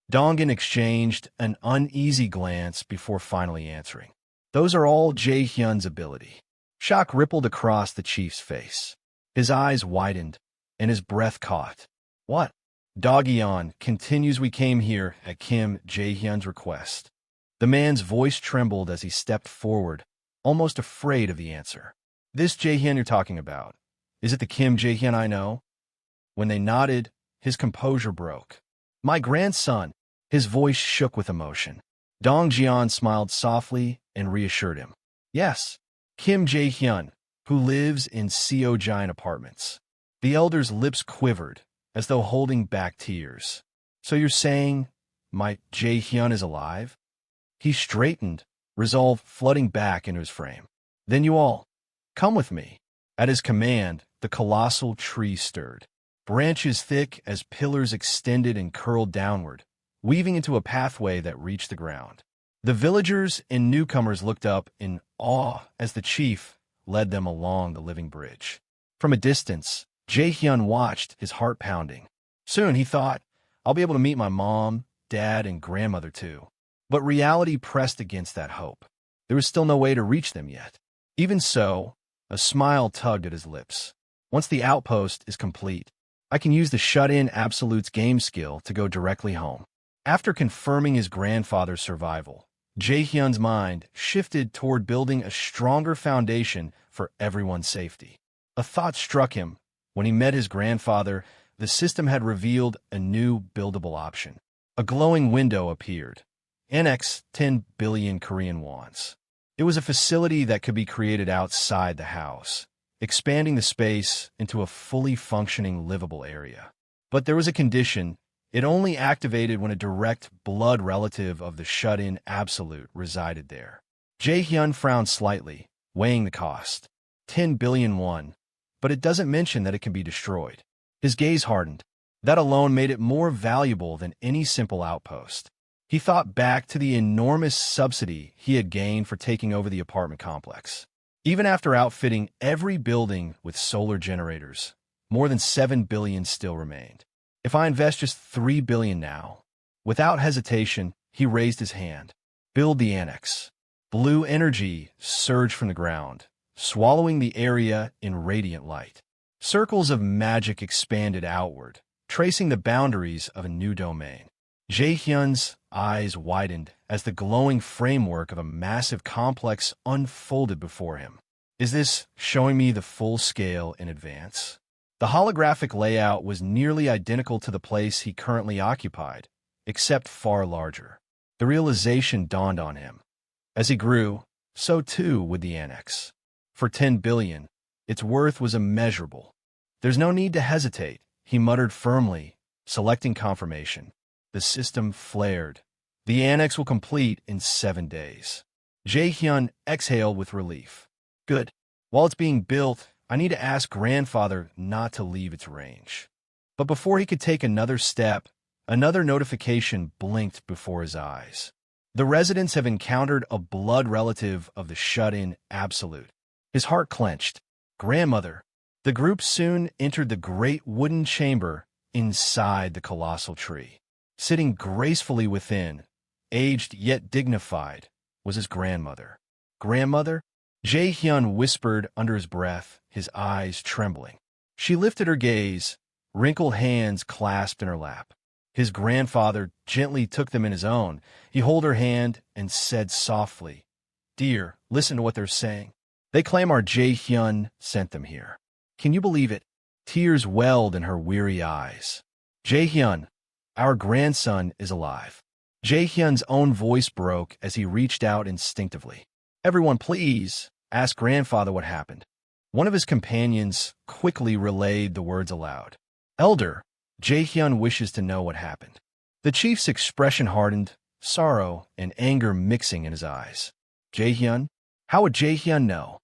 Dongan exchanged an uneasy glance before finally answering. "Those are all Jae-hyun's ability." Shock rippled across the chief's face. His eyes widened, and his breath caught. "What?" Dogyeon continues. "We came here at Kim Jae-hyun's request. The man's voice trembled as he stepped forward, almost afraid of the answer. This Jaehyun you're talking about, is it the Kim Jaehyun I know? When they nodded, his composure broke. My grandson, his voice shook with emotion. Dong Jian smiled softly and reassured him. Yes, Kim Jaehyun, who lives in Sayo Giant Apartments. The elder's lips quivered, as though holding back tears. So you're saying my Jaehyun is alive? He straightened, resolve flooding back into his frame. Then you all, come with me. At his command, the colossal tree stirred. Branches thick as pillars extended and curled downward, weaving into a pathway that reached the ground. The villagers and newcomers looked up in awe as the chief led them along the living bridge. From a distance, Jaehyun watched, his heart pounding. Soon, he thought, I'll be able to meet my mom, dad, and grandmother too. But reality pressed against that hope. There was still no way to reach them yet. Even so, a smile tugged at his lips. Once the outpost is complete, I can use the shut-in absolutes game skill to go directly home. After confirming his grandfather's survival, Jaehyun's mind shifted toward building a stronger foundation for everyone's safety. A thought struck him. When he met his grandfather, the system had revealed a new buildable option. A glowing window appeared. NX 10 billion Korean wons. It was a facility that could be created outside the house, expanding the space into a fully functioning livable area. But there was a condition. It only activated when a direct blood relative of the shut-in absolute resided there. Jaehyun frowned slightly, weighing the cost. 10 billion won, but it doesn't mention that it can be destroyed. His gaze hardened. That alone made it more valuable than any simple outpost. He thought back to the enormous subsidy he had gained for taking over the apartment complex. Even after outfitting every building with solar generators, more than 7 billion still remained. If I invest just 3 billion now, without hesitation, he raised his hand. Build the annex. Blue energy surged from the ground, swallowing the area in radiant light. Circles of magic expanded outward, tracing the boundaries of a new domain. Jaehyun's eyes widened as the glowing framework of a massive complex unfolded before him. Is this showing me the full scale in advance? The holographic layout was nearly identical to the place he currently occupied, except far larger. The realization dawned on him. As he grew, so too would the annex. For 10 billion, its worth was immeasurable. There's no need to hesitate, he muttered firmly, selecting confirmation. The system flared. The annex will complete in 7 days. Jaehyun exhaled with relief. Good. While it's being built, I need to ask grandfather not to leave its range. But before he could take another step, another notification blinked before his eyes. The residents have encountered a blood relative of the shut-in absolute. His heart clenched. Grandmother. The group soon entered the great wooden chamber inside the colossal tree. Sitting gracefully within, aged yet dignified, was his grandmother. Grandmother? Jaehyun whispered under his breath, his eyes trembling. She lifted her gaze, wrinkled hands clasped in her lap. His grandfather gently took them in his own. He held her hand and said softly, Dear, listen to what they're saying. They claim our Jaehyun sent them here. Can you believe it? Tears welled in her weary eyes. Jaehyun, our grandson is alive. Jaehyun's own voice broke as he reached out instinctively. Everyone, please, ask grandfather what happened. One of his companions quickly relayed the words aloud. Elder, Jaehyun wishes to know what happened. The chief's expression hardened, sorrow and anger mixing in his eyes. Jaehyun? How would Jaehyun know?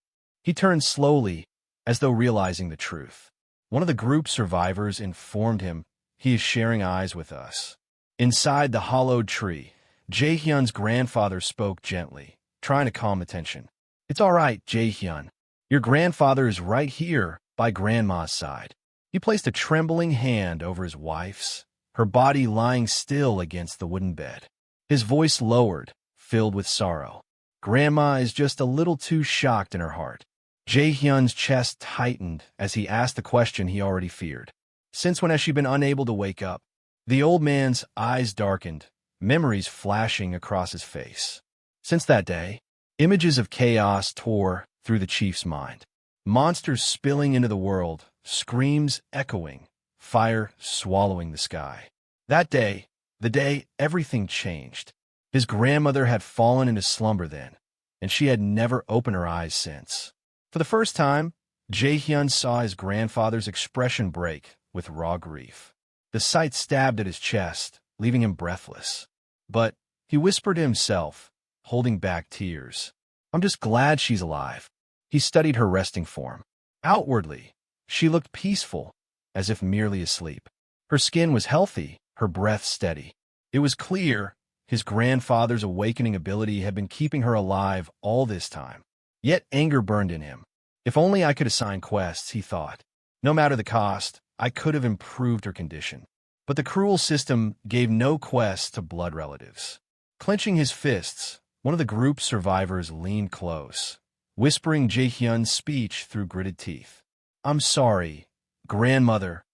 He turned slowly, as though realizing the truth. One of the group survivors informed him, he is sharing eyes with us. Inside the hollowed tree, Jaehyun's grandfather spoke gently, trying to calm the tension. It's all right, Jaehyun. Your grandfather is right here by Grandma's side. He placed a trembling hand over his wife's, her body lying still against the wooden bed. His voice lowered, filled with sorrow. Grandma is just a little too shocked in her heart. Jaehyun's chest tightened as he asked the question he already feared. Since when has she been unable to wake up? The old man's eyes darkened, memories flashing across his face. Since that day, images of chaos tore through the chief's mind. Monsters spilling into the world, screams echoing, fire swallowing the sky. That day, the day everything changed. His grandmother had fallen into slumber then, and she had never opened her eyes since. For the first time, Jae-hyun saw his grandfather's expression break with raw grief. The sight stabbed at his chest, leaving him breathless. But he whispered to himself, holding back tears, "I'm just glad she's alive." He studied her resting form. Outwardly, she looked peaceful, as if merely asleep. Her skin was healthy, her breath steady. It was clear his grandfather's awakening ability had been keeping her alive all this time. Yet anger burned in him. If only I could assign quests, he thought. No matter the cost, I could have improved her condition. But the cruel system gave no quests to blood relatives. Clenching his fists, one of the group's survivors leaned close, whispering Jae-hyun's speech through gritted teeth. "I'm sorry, grandmother.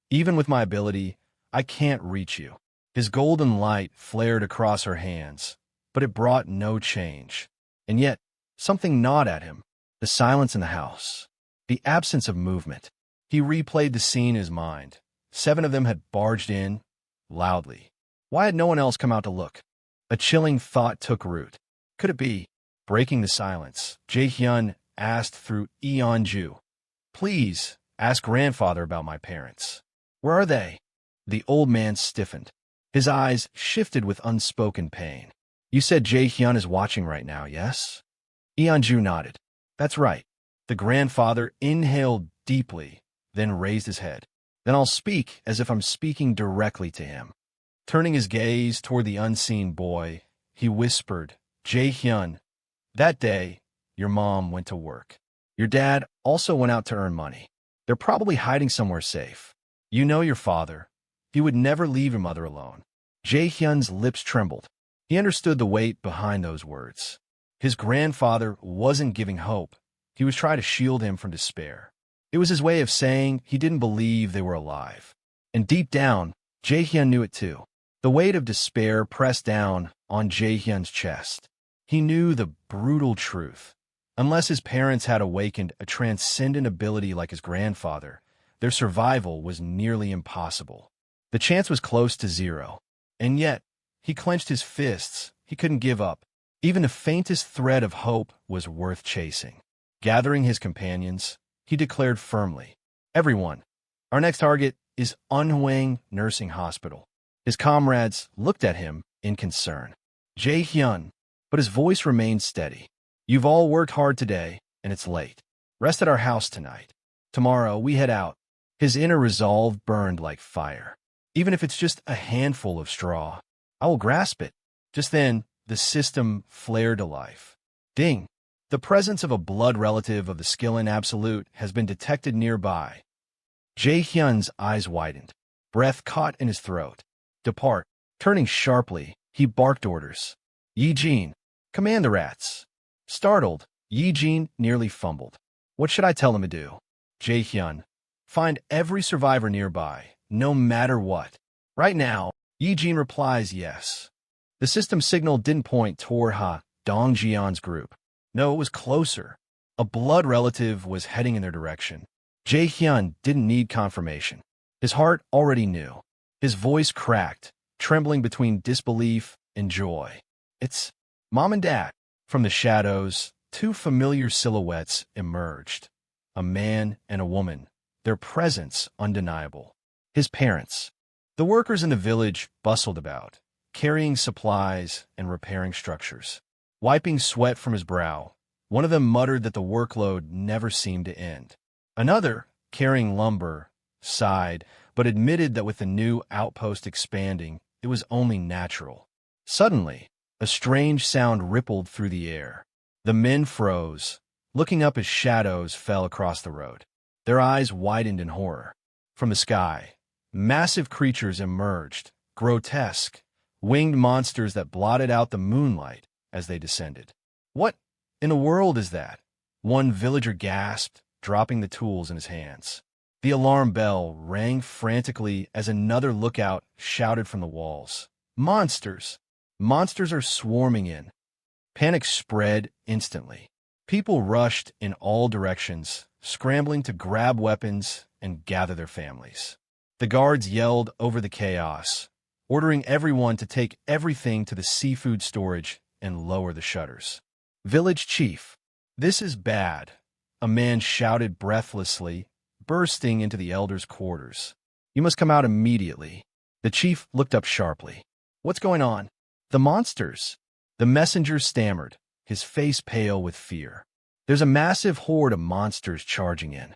Even with my ability, I can't reach you." His golden light flared across her hands, but it brought no change. And yet, something gnawed at him. The silence in the house. The absence of movement. He replayed the scene in his mind. 7 of them had barged in, loudly. Why had no one else come out to look? A chilling thought took root. Could it be? Breaking the silence, Jae-hyun asked through Eonju, "Please, ask grandfather about my parents. Where are they?" The old man stiffened. His eyes shifted with unspoken pain. "You said Jae-hyun is watching right now, yes?" Eonju nodded. "That's right." The grandfather inhaled deeply, then raised his head. "Then I'll speak as if I'm speaking directly to him." Turning his gaze toward the unseen boy, he whispered, "Jae-hyun, that day, your mom went to work. Your dad also went out to earn money. They're probably hiding somewhere safe. You know your father. He would never leave your mother alone." Jae-hyun's lips trembled. He understood the weight behind those words. His grandfather wasn't giving hope. He was trying to shield him from despair. It was his way of saying he didn't believe they were alive. And deep down, Jae-hyun knew it too. The weight of despair pressed down on Jae-hyun's chest. He knew the brutal truth. Unless his parents had awakened a transcendent ability like his grandfather, their survival was nearly impossible. The chance was close to zero. And yet, he clenched his fists. He couldn't give up. Even the faintest thread of hope was worth chasing. Gathering his companions, he declared firmly, "Everyone, our next target is Unhwang Nursing Hospital." His comrades looked at him in concern. "Jae-hyun," but his voice remained steady. "You've all worked hard today, and it's late. Rest at our house tonight. Tomorrow, we head out." His inner resolve burned like fire. "Even if it's just a handful of straw, I will grasp it." Just then, the system flared to life. Ding! The presence of a blood relative of the Skillin Absolute has been detected nearby. Jae-hyun's eyes widened. Breath caught in his throat. "Depart." Turning sharply, he barked orders. "Yi-jin, command the rats." Startled, Yi-jin nearly fumbled. "What should I tell him to do?" Jae-hyun, "Find every survivor nearby, no matter what." Right now, Yi-jin replies yes. The system signal didn't point toward Dongjian's group. No, it was closer. A blood relative was heading in their direction. Jae-hyun didn't need confirmation. His heart already knew. His voice cracked, trembling between disbelief and joy. "It's Mom and Dad." From the shadows, 2 familiar silhouettes emerged. A man and a woman, their presence undeniable. His parents. The workers in the village bustled about, carrying supplies and repairing structures. Wiping sweat from his brow, one of them muttered that the workload never seemed to end. Another, carrying lumber, sighed, but admitted that with the new outpost expanding, it was only natural. Suddenly, a strange sound rippled through the air. The men froze, looking up as shadows fell across the road. Their eyes widened in horror. From the sky, massive creatures emerged, grotesque, winged monsters that blotted out the moonlight as they descended. "What in the world is that?" One villager gasped, dropping the tools in his hands. The alarm bell rang frantically as another lookout shouted from the walls. "Monsters! Monsters are swarming in. Panic spread instantly. People rushed in all directions, scrambling to grab weapons and gather their families. The guards yelled over the chaos, ordering everyone to take everything to the seafood storage and lower the shutters. Village chief, this is bad, a man shouted breathlessly, bursting into the elder's quarters. You must come out immediately. The chief looked up sharply. What's going on? The monsters. The messenger stammered, his face pale with fear. There's a massive horde of monsters charging in.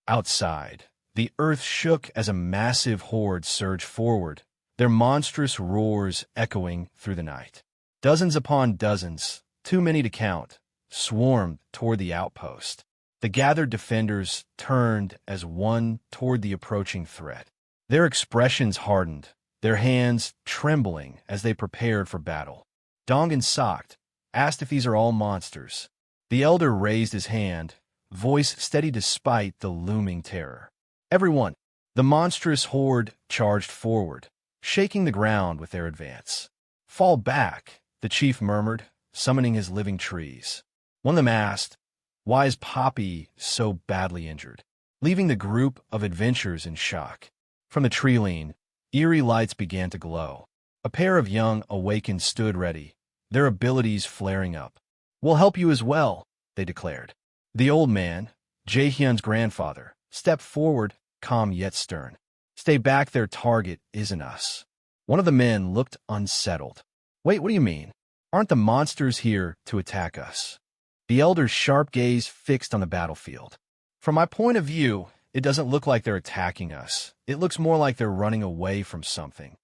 Outside, the earth shook as a massive horde surged forward, their monstrous roars echoing through the night. Dozens upon dozens, too many to count, swarmed toward the outpost. The gathered defenders turned as one toward the approaching threat. Their expressions hardened, their hands trembling as they prepared for battle. Dongan Socked asked if these are all monsters. The elder raised his hand, voice steady despite the looming terror. Everyone, the monstrous horde charged forward, shaking the ground with their advance. Fall back, the chief murmured, summoning his living trees. One of them asked, why is Poppy so badly injured? Leaving the group of adventurers in shock. From the tree lean, eerie lights began to glow. A pair of young awakened stood ready, their abilities flaring up. We'll help you as well, they declared. The old man, Jaehyun's grandfather, stepped forward, calm yet stern. Stay back, their target isn't us. One of the men looked unsettled. Wait, what do you mean? Aren't the monsters here to attack us? The elder's sharp gaze fixed on the battlefield. From my point of view, it doesn't look like they're attacking us. It looks more like they're running away from something.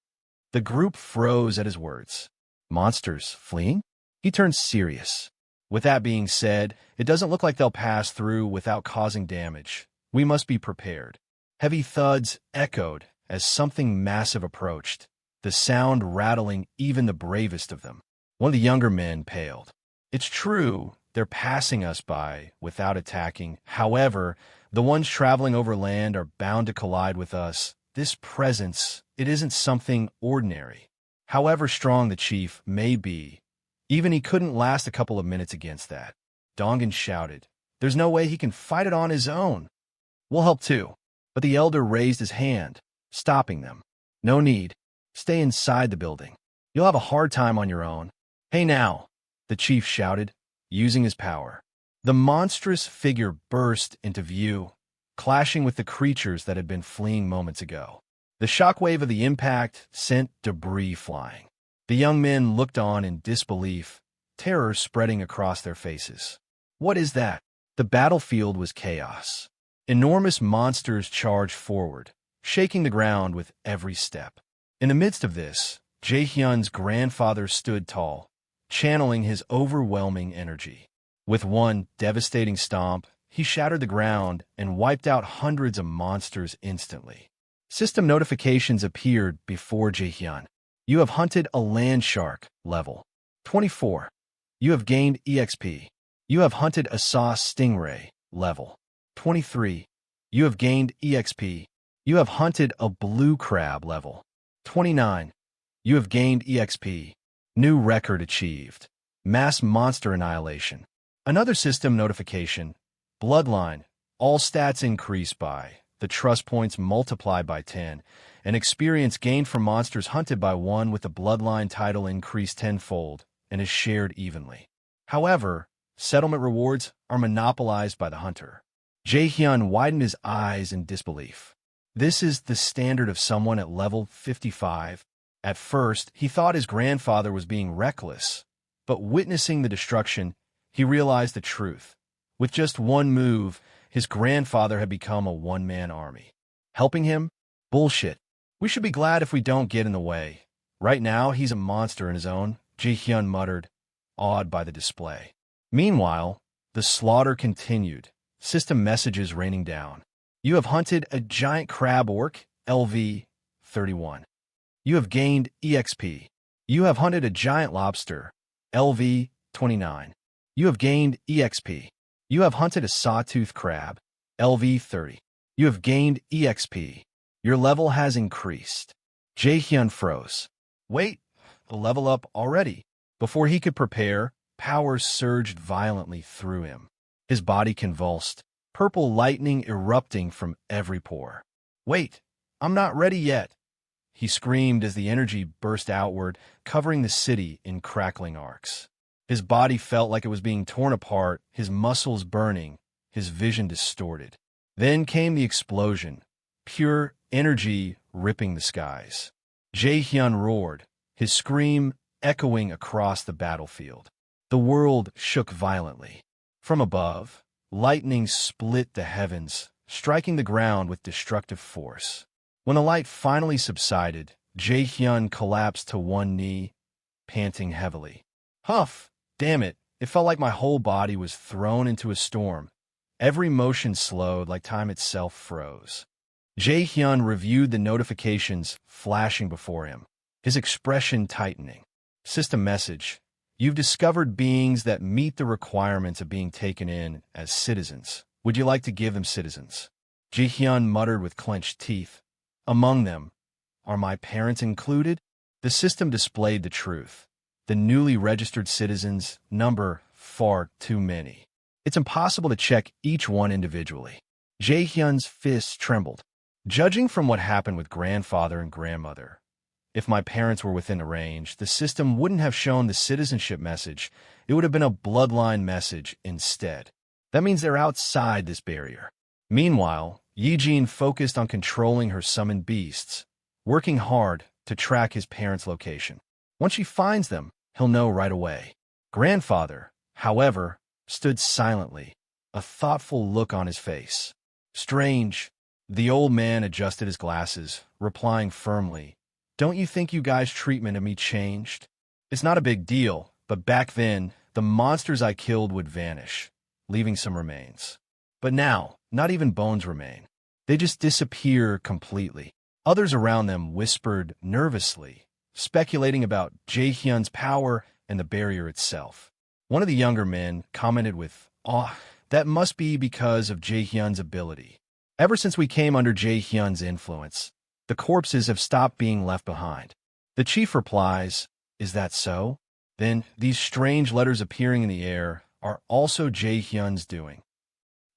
The group froze at his words. Monsters fleeing? He turned serious. With that being said, it doesn't look like they'll pass through without causing damage. We must be prepared. Heavy thuds echoed as something massive approached, the sound rattling even the bravest of them. One of the younger men paled. It's true, they're passing us by without attacking. However, the ones traveling over land are bound to collide with us. This presence, it isn't something ordinary. However strong the chief may be, even he couldn't last a couple of minutes against that. Dongan shouted, there's no way he can fight it on his own. We'll help too. But the elder raised his hand, stopping them. No need. Stay inside the building. You'll have a hard time on your own. Hey now, the chief shouted, using his power. The monstrous figure burst into view, clashing with the creatures that had been fleeing moments ago. The shockwave of the impact sent debris flying. The young men looked on in disbelief, terror spreading across their faces. What is that? The battlefield was chaos. Enormous monsters charged forward, shaking the ground with every step. In the midst of this, Jaehyun's grandfather stood tall, channeling his overwhelming energy. With one devastating stomp, he shattered the ground and wiped out hundreds of monsters instantly. System notifications appeared before Jaehyun. You have hunted a land shark, level 24. You have gained EXP. You have hunted a saw stingray, level 23. You have gained EXP. You have hunted a blue crab, level 29. You have gained EXP. New record achieved. Mass monster annihilation. Another system notification. Bloodline. All stats increase by. The trust points multiplied by 10. And experience gained from monsters hunted by one with the bloodline title increased tenfold and is shared evenly. However, settlement rewards are monopolized by the hunter. Jaehyun widened his eyes in disbelief. This is the standard of someone at level 55. At first, he thought his grandfather was being reckless, but witnessing the destruction, he realized the truth. With just one move, his grandfather had become a one-man army. Helping him? Bullshit. We should be glad if we don't get in the way. Right now, he's a monster in his own, Jaehyun muttered, awed by the display. Meanwhile, the slaughter continued, system messages raining down. You have hunted a giant crab orc, LV 31. You have gained EXP. You have hunted a giant lobster, LV 29. You have gained EXP. You have hunted a sawtooth crab, LV 30. You have gained EXP. Your level has increased. Jaehyun froze. Wait, level up already. Before he could prepare, power surged violently through him. His body convulsed, purple lightning erupting from every pore. "Wait, I'm not ready yet," he screamed as the energy burst outward, covering the city in crackling arcs. His body felt like it was being torn apart, his muscles burning, his vision distorted. Then came the explosion, pure energy ripping the skies. Jaehyun roared, his scream echoing across the battlefield. The world shook violently. From above, lightning split the heavens, striking the ground with destructive force. When the light finally subsided, Jaehyun collapsed to one knee, panting heavily. "Huff! Damn it, it felt like my whole body was thrown into a storm. Every motion slowed like time itself froze." Jaehyun reviewed the notifications flashing before him, his expression tightening. System message: "You've discovered beings that meet the requirements of being taken in as citizens. Would you like to give them citizens?" Jaehyun muttered with clenched teeth. "Among them, are my parents included?" The system displayed the truth. The newly registered citizens number far too many. It's impossible to check each one individually. Jaehyun's fists trembled. Judging from what happened with grandfather and grandmother, if my parents were within a range, the system wouldn't have shown the citizenship message. It would have been a bloodline message instead. That means they're outside this barrier. Meanwhile, Yijin focused on controlling her summoned beasts, working hard to track his parents' location. Once she finds them, he'll know right away. Grandfather, however, stood silently, a thoughtful look on his face. "Strange." The old man adjusted his glasses, replying firmly, "Don't you think you guys' treatment of me changed? It's not a big deal, but back then, the monsters I killed would vanish, leaving some remains. But now, not even bones remain. They just disappear completely." Others around them whispered nervously, speculating about Jaehyun's power and the barrier itself. One of the younger men commented with awe, "That must be because of Jaehyun's ability. Ever since we came under Jaehyun's influence, the corpses have stopped being left behind." The chief replies, "Is that so? Then these strange letters appearing in the air are also Jaehyun's doing."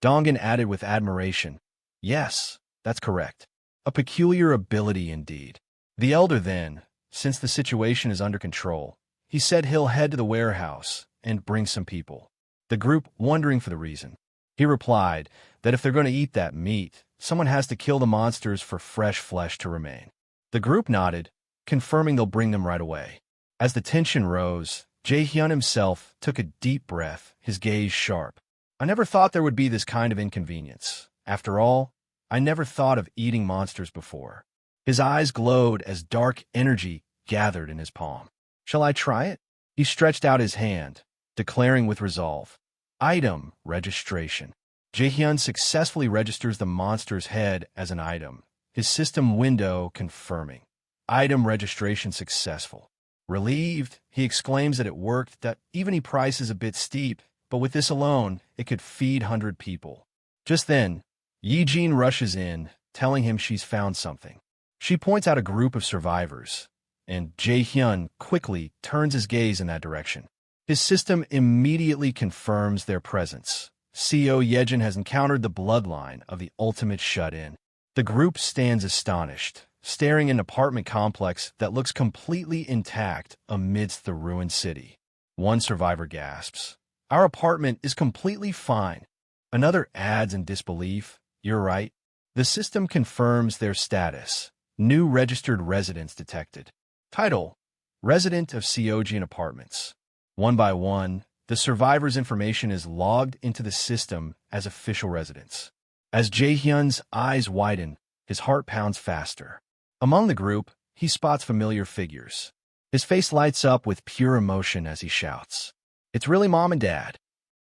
Dongan added with admiration, "Yes, that's correct. A peculiar ability indeed." The elder then, since the situation is under control, he said he'll head to the warehouse and bring some people. The group wondering for the reason. He replied that if they're going to eat that meat, someone has to kill the monsters for fresh flesh to remain. The group nodded, confirming they'll bring them right away. As the tension rose, Jaehyun himself took a deep breath, his gaze sharp. "I never thought there would be this kind of inconvenience. After all, I never thought of eating monsters before." His eyes glowed as dark energy gathered in his palm. "Shall I try it?" He stretched out his hand, declaring with resolve, "Item registration." Jaehyun successfully registers the monster's head as an item, his system window confirming. Item registration successful. Relieved, he exclaims that it worked, that even he price is a bit steep, but with this alone, it could feed 100 people. Just then, Yijin rushes in, telling him she's found something. She points out a group of survivors, and Jaehyun quickly turns his gaze in that direction. His system immediately confirms their presence. Sayo Yejin has encountered the bloodline of the ultimate shut-in. The group stands astonished, staring at an apartment complex that looks completely intact amidst the ruined city. One survivor gasps, "Our apartment is completely fine." Another adds in disbelief, "You're right." The system confirms their status. New registered residents detected. Title: Resident of Seojin Apartments. One by one, the survivors' information is logged into the system as official residents. As Jaehyun's eyes widen, his heart pounds faster. Among the group, he spots familiar figures. His face lights up with pure emotion as he shouts, "It's really Mom and Dad."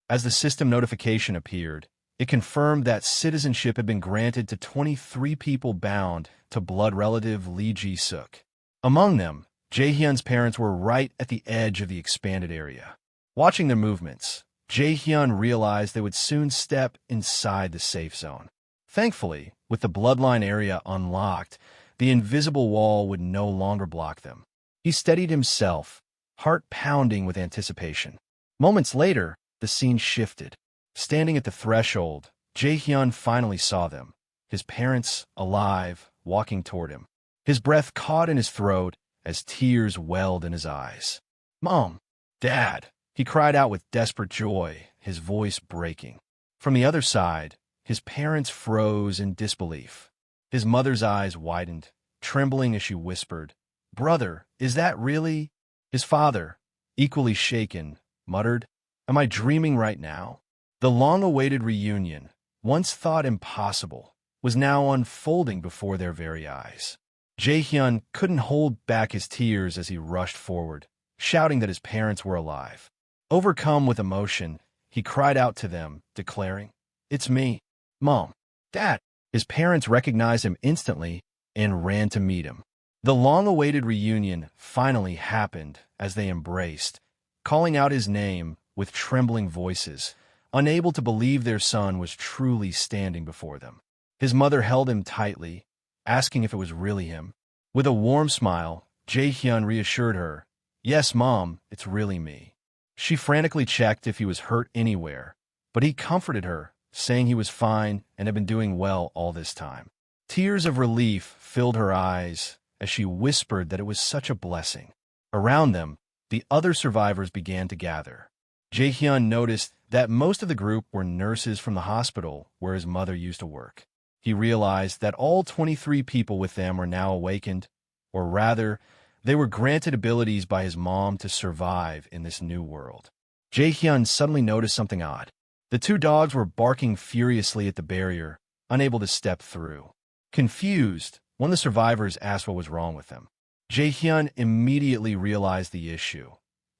As the system notification appeared, it confirmed that citizenship had been granted to 23 people bound to blood relative Lee Ji-suk. Among them, Jaehyun's parents were right at the edge of the expanded area. Watching their movements, Jaehyun realized they would soon step inside the safe zone. Thankfully, with the bloodline area unlocked, the invisible wall would no longer block them. He steadied himself, heart pounding with anticipation. Moments later, the scene shifted. Standing at the threshold, Jae-hyun finally saw them, his parents, alive, walking toward him. His breath caught in his throat as tears welled in his eyes. "Mom! Dad!" he cried out with desperate joy, his voice breaking. From the other side, his parents froze in disbelief. His mother's eyes widened, trembling as she whispered, "Brother, is that really—" His father, equally shaken, muttered, "Am I dreaming right now?" The long-awaited reunion, once thought impossible, was now unfolding before their very eyes. Jae-hyun couldn't hold back his tears as he rushed forward, shouting that his parents were alive. Overcome with emotion, he cried out to them, declaring, "It's me, Mom, Dad." His parents recognized him instantly and ran to meet him. The long-awaited reunion finally happened as they embraced, calling out his name with trembling voices, unable to believe their son was truly standing before them. His mother held him tightly, asking if it was really him. With a warm smile, Jae-hyun reassured her, "Yes, Mom, it's really me." She frantically checked if he was hurt anywhere, but he comforted her, saying he was fine and had been doing well all this time. Tears of relief filled her eyes as she whispered that it was such a blessing. Around them, the other survivors began to gather. Jae-hyun noticed that most of the group were nurses from the hospital where his mother used to work. He realized that all 23 people with them were now awakened, or rather, they were granted abilities by his mom to survive in this new world. Jae-hyun suddenly noticed something odd. The two dogs were barking furiously at the barrier, unable to step through. Confused, one of the survivors asked what was wrong with them. Jae-hyun immediately realized the issue.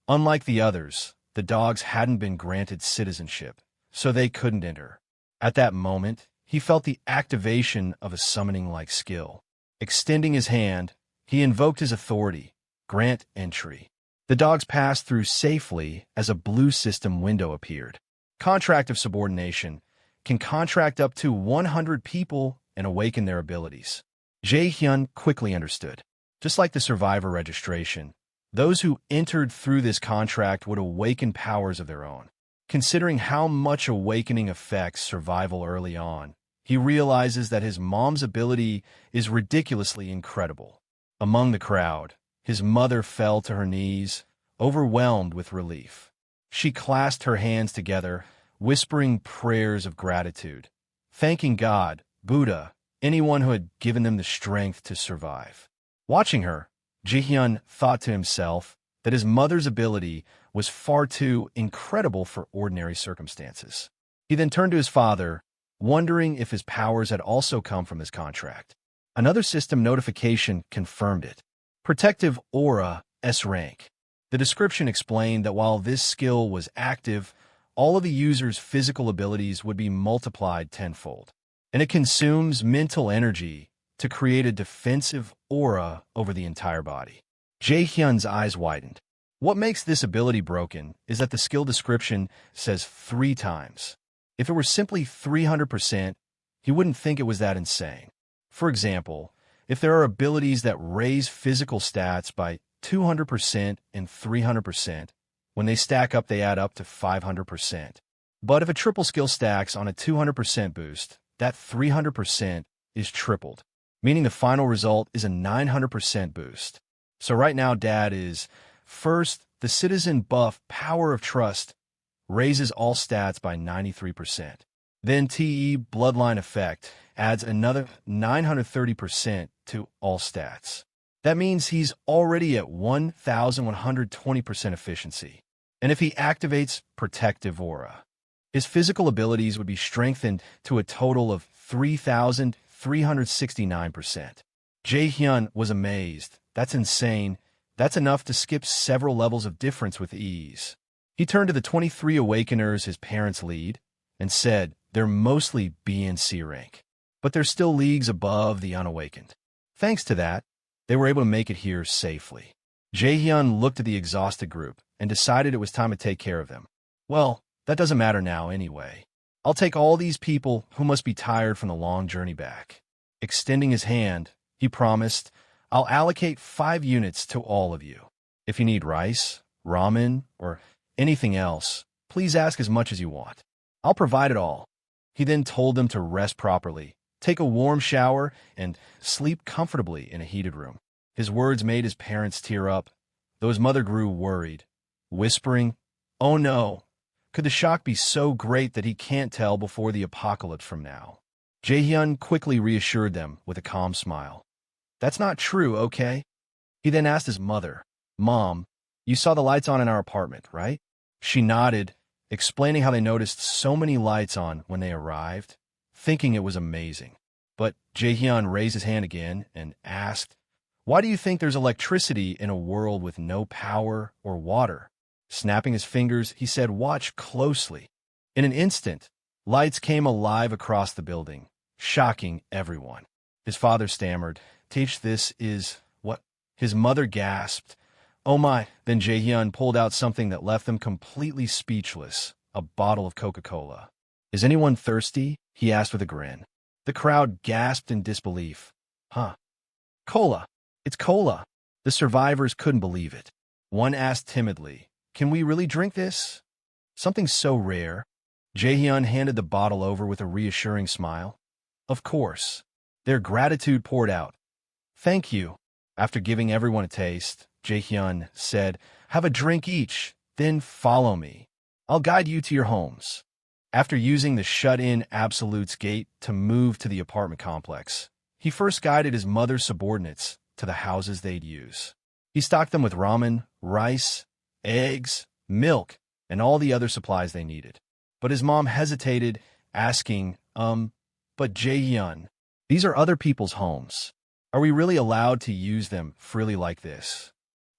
Unlike the others, the dogs hadn't been granted citizenship, so they couldn't enter. At that moment, he felt the activation of a summoning-like skill. Extending his hand, he invoked his authority, grant entry. The dogs passed through safely as a blue system window appeared. Contract of subordination can contract up to 100 people and awaken their abilities. Jae-hyun quickly understood. Just like the survivor registration, those who entered through this contract would awaken powers of their own. Considering how much awakening affects survival early on, he realizes that his mom's ability is ridiculously incredible. Among the crowd, his mother fell to her knees, overwhelmed with relief. She clasped her hands together, whispering prayers of gratitude, thanking God, Buddha, anyone who had given them the strength to survive. Watching her, Jae-hyun thought to himself that his mother's ability was far too incredible for ordinary circumstances. He then turned to his father, wondering if his powers had also come from this contract. Another system notification confirmed it. Protective Aura S rank. The description explained that while this skill was active, all of the user's physical abilities would be multiplied tenfold. And it consumes mental energy to create a defensive aura over the entire body. Jae-hyun's eyes widened. What makes this ability broken is that the skill description says 3 times. If it were simply 300%, he wouldn't think it was that insane. For example, if there are abilities that raise physical stats by 200% and 300%, when they stack up they add up to 500%. But if a triple skill stacks on a 200% boost, that 300% is tripled, meaning the final result is a 900% boost. So right now, Dad is, first, the citizen buff Power of Trust raises all stats by 93%. Then TE Bloodline Effect adds another 930% to all stats. That means he's already at 1,120% efficiency. And if he activates Protective Aura, his physical abilities would be strengthened to a total of 3,369%. Jae-hyun was amazed. That's insane. That's enough to skip several levels of difference with ease. He turned to the 23 Awakeners his parents lead and said they're mostly B and C rank, but they're still leagues above the unawakened. Thanks to that, they were able to make it here safely. Jae-hyun looked at the exhausted group and decided it was time to take care of them. Well, that doesn't matter now anyway. I'll take all these people who must be tired from the long journey back. Extending his hand, he promised, I'll allocate 5 units to all of you. If you need rice, ramen, or anything else, please ask as much as you want. I'll provide it all." He then told them to rest properly, take a warm shower, and sleep comfortably in a heated room. His words made his parents tear up, though his mother grew worried, whispering, "Oh no, could the shock be so great that he can't tell before the apocalypse from now?" Jaehyun quickly reassured them with a calm smile. "That's not true, okay?" He then asked his mother, "Mom, you saw the lights on in our apartment, right?" She nodded, explaining how they noticed so many lights on when they arrived, thinking it was amazing. But Jaehyun raised his hand again and asked, "Why do you think there's electricity in a world with no power or water?" Snapping his fingers, he said, "Watch closely." In an instant, lights came alive across the building, shocking everyone. His father stammered, "Teach, this is what?" His mother gasped, "Oh my." Then Jaehyun pulled out something that left them completely speechless, a bottle of Coca-Cola. "Is anyone thirsty?" he asked with a grin. The crowd gasped in disbelief. "Huh? Cola! It's cola!" The survivors couldn't believe it. One asked timidly, "Can we really drink this? Something so rare?" Jaehyun handed the bottle over with a reassuring smile. "Of course." Their gratitude poured out. "Thank you." After giving everyone a taste, Jaehyun said, "Have a drink each, then follow me. I'll guide you to your homes." After using the shut-in Absolute's gate to move to the apartment complex, he first guided his mother's subordinates to the houses they'd use. He stocked them with ramen, rice, eggs, milk, and all the other supplies they needed. But his mom hesitated, asking, "But Jaehyun, these are other people's homes. Are we really allowed to use them freely like this?"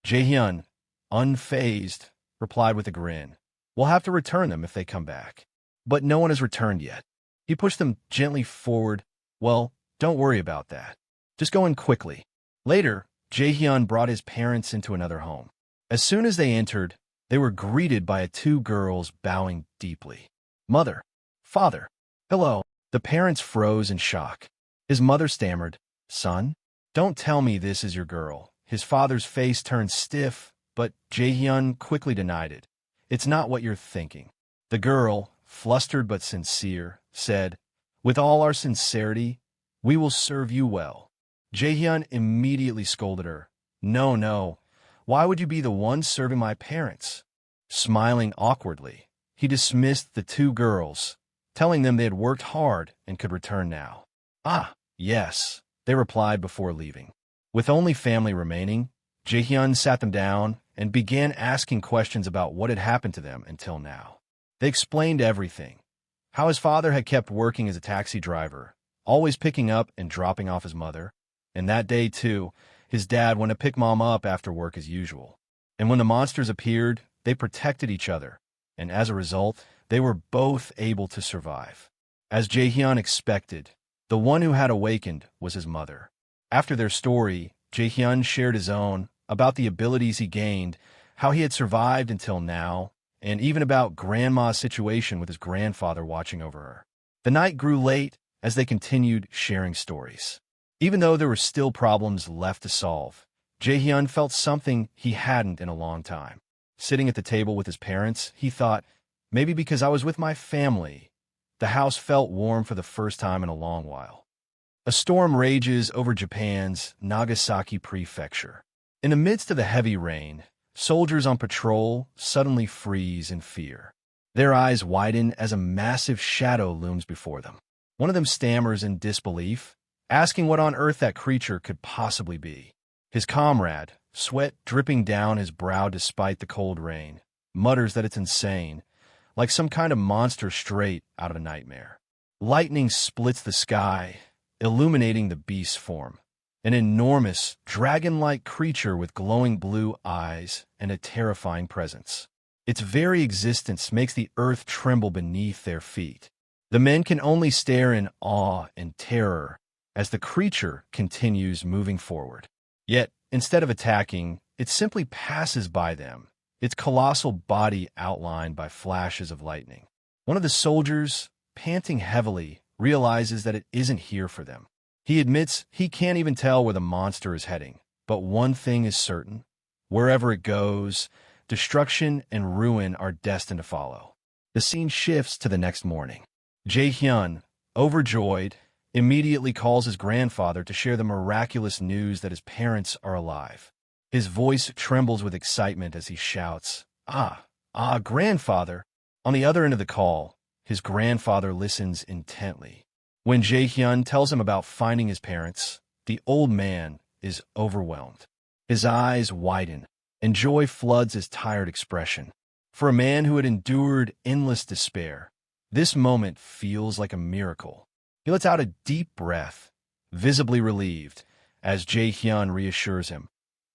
Jaehyun, unfazed, replied with a grin, "We'll have to return them if they come back. But no one has returned yet." He pushed them gently forward. "Well, don't worry about that. Just go in quickly." Later, Jaehyun brought his parents into another home. As soon as they entered, they were greeted by 2 girls bowing deeply. "Mother, father, hello." The parents froze in shock. His mother stammered, "Son, don't tell me this is your girl." His father's face turned stiff, but Jaehyun quickly denied it. "It's not what you're thinking." The girl, flustered but sincere, said, "With all our sincerity, we will serve you well." Jaehyun immediately scolded her. "No, no. Why would you be the one serving my parents?" Smiling awkwardly, he dismissed the 2 girls, telling them they had worked hard and could return now. "Ah, yes," they replied before leaving. With only family remaining, Jaehyun sat them down and began asking questions about what had happened to them until now. They explained everything. How his father had kept working as a taxi driver, always picking up and dropping off his mother. And that day, too, his dad went to pick Mom up after work as usual. And when the monsters appeared, they protected each other. And as a result, they were both able to survive. As Jaehyun expected, the one who had awakened was his mother. After their story, Jaehyun shared his own, about the abilities he gained, how he had survived until now, and even about Grandma's situation with his grandfather watching over her. The night grew late as they continued sharing stories. Even though there were still problems left to solve, Jaehyun felt something he hadn't in a long time. Sitting at the table with his parents, he thought, maybe because I was with my family, the house felt warm for the first time in a long while. A storm rages over Japan's Nagasaki prefecture. In the midst of the heavy rain, soldiers on patrol suddenly freeze in fear. Their eyes widen as a massive shadow looms before them. One of them stammers in disbelief, asking what on earth that creature could possibly be. His comrade, sweat dripping down his brow despite the cold rain, mutters that it's insane, like some kind of monster straight out of a nightmare. Lightning splits the sky, illuminating the beast's form. An enormous, dragon-like creature with glowing blue eyes and a terrifying presence. Its very existence makes the earth tremble beneath their feet. The men can only stare in awe and terror as the creature continues moving forward. Yet, instead of attacking, it simply passes by them, its colossal body outlined by flashes of lightning. One of the soldiers, panting heavily, realizes that it isn't here for them. He admits he can't even tell where the monster is heading, but one thing is certain. Wherever it goes, destruction and ruin are destined to follow. The scene shifts to the next morning. Jae-hyun, overjoyed, immediately calls his grandfather to share the miraculous news that his parents are alive. His voice trembles with excitement as he shouts, grandfather! On the other end of the call, his grandfather listens intently. When Jae-hyun tells him about finding his parents, the old man is overwhelmed. His eyes widen, and joy floods his tired expression. For a man who had endured endless despair, this moment feels like a miracle. He lets out a deep breath, visibly relieved, as Jae-hyun reassures him.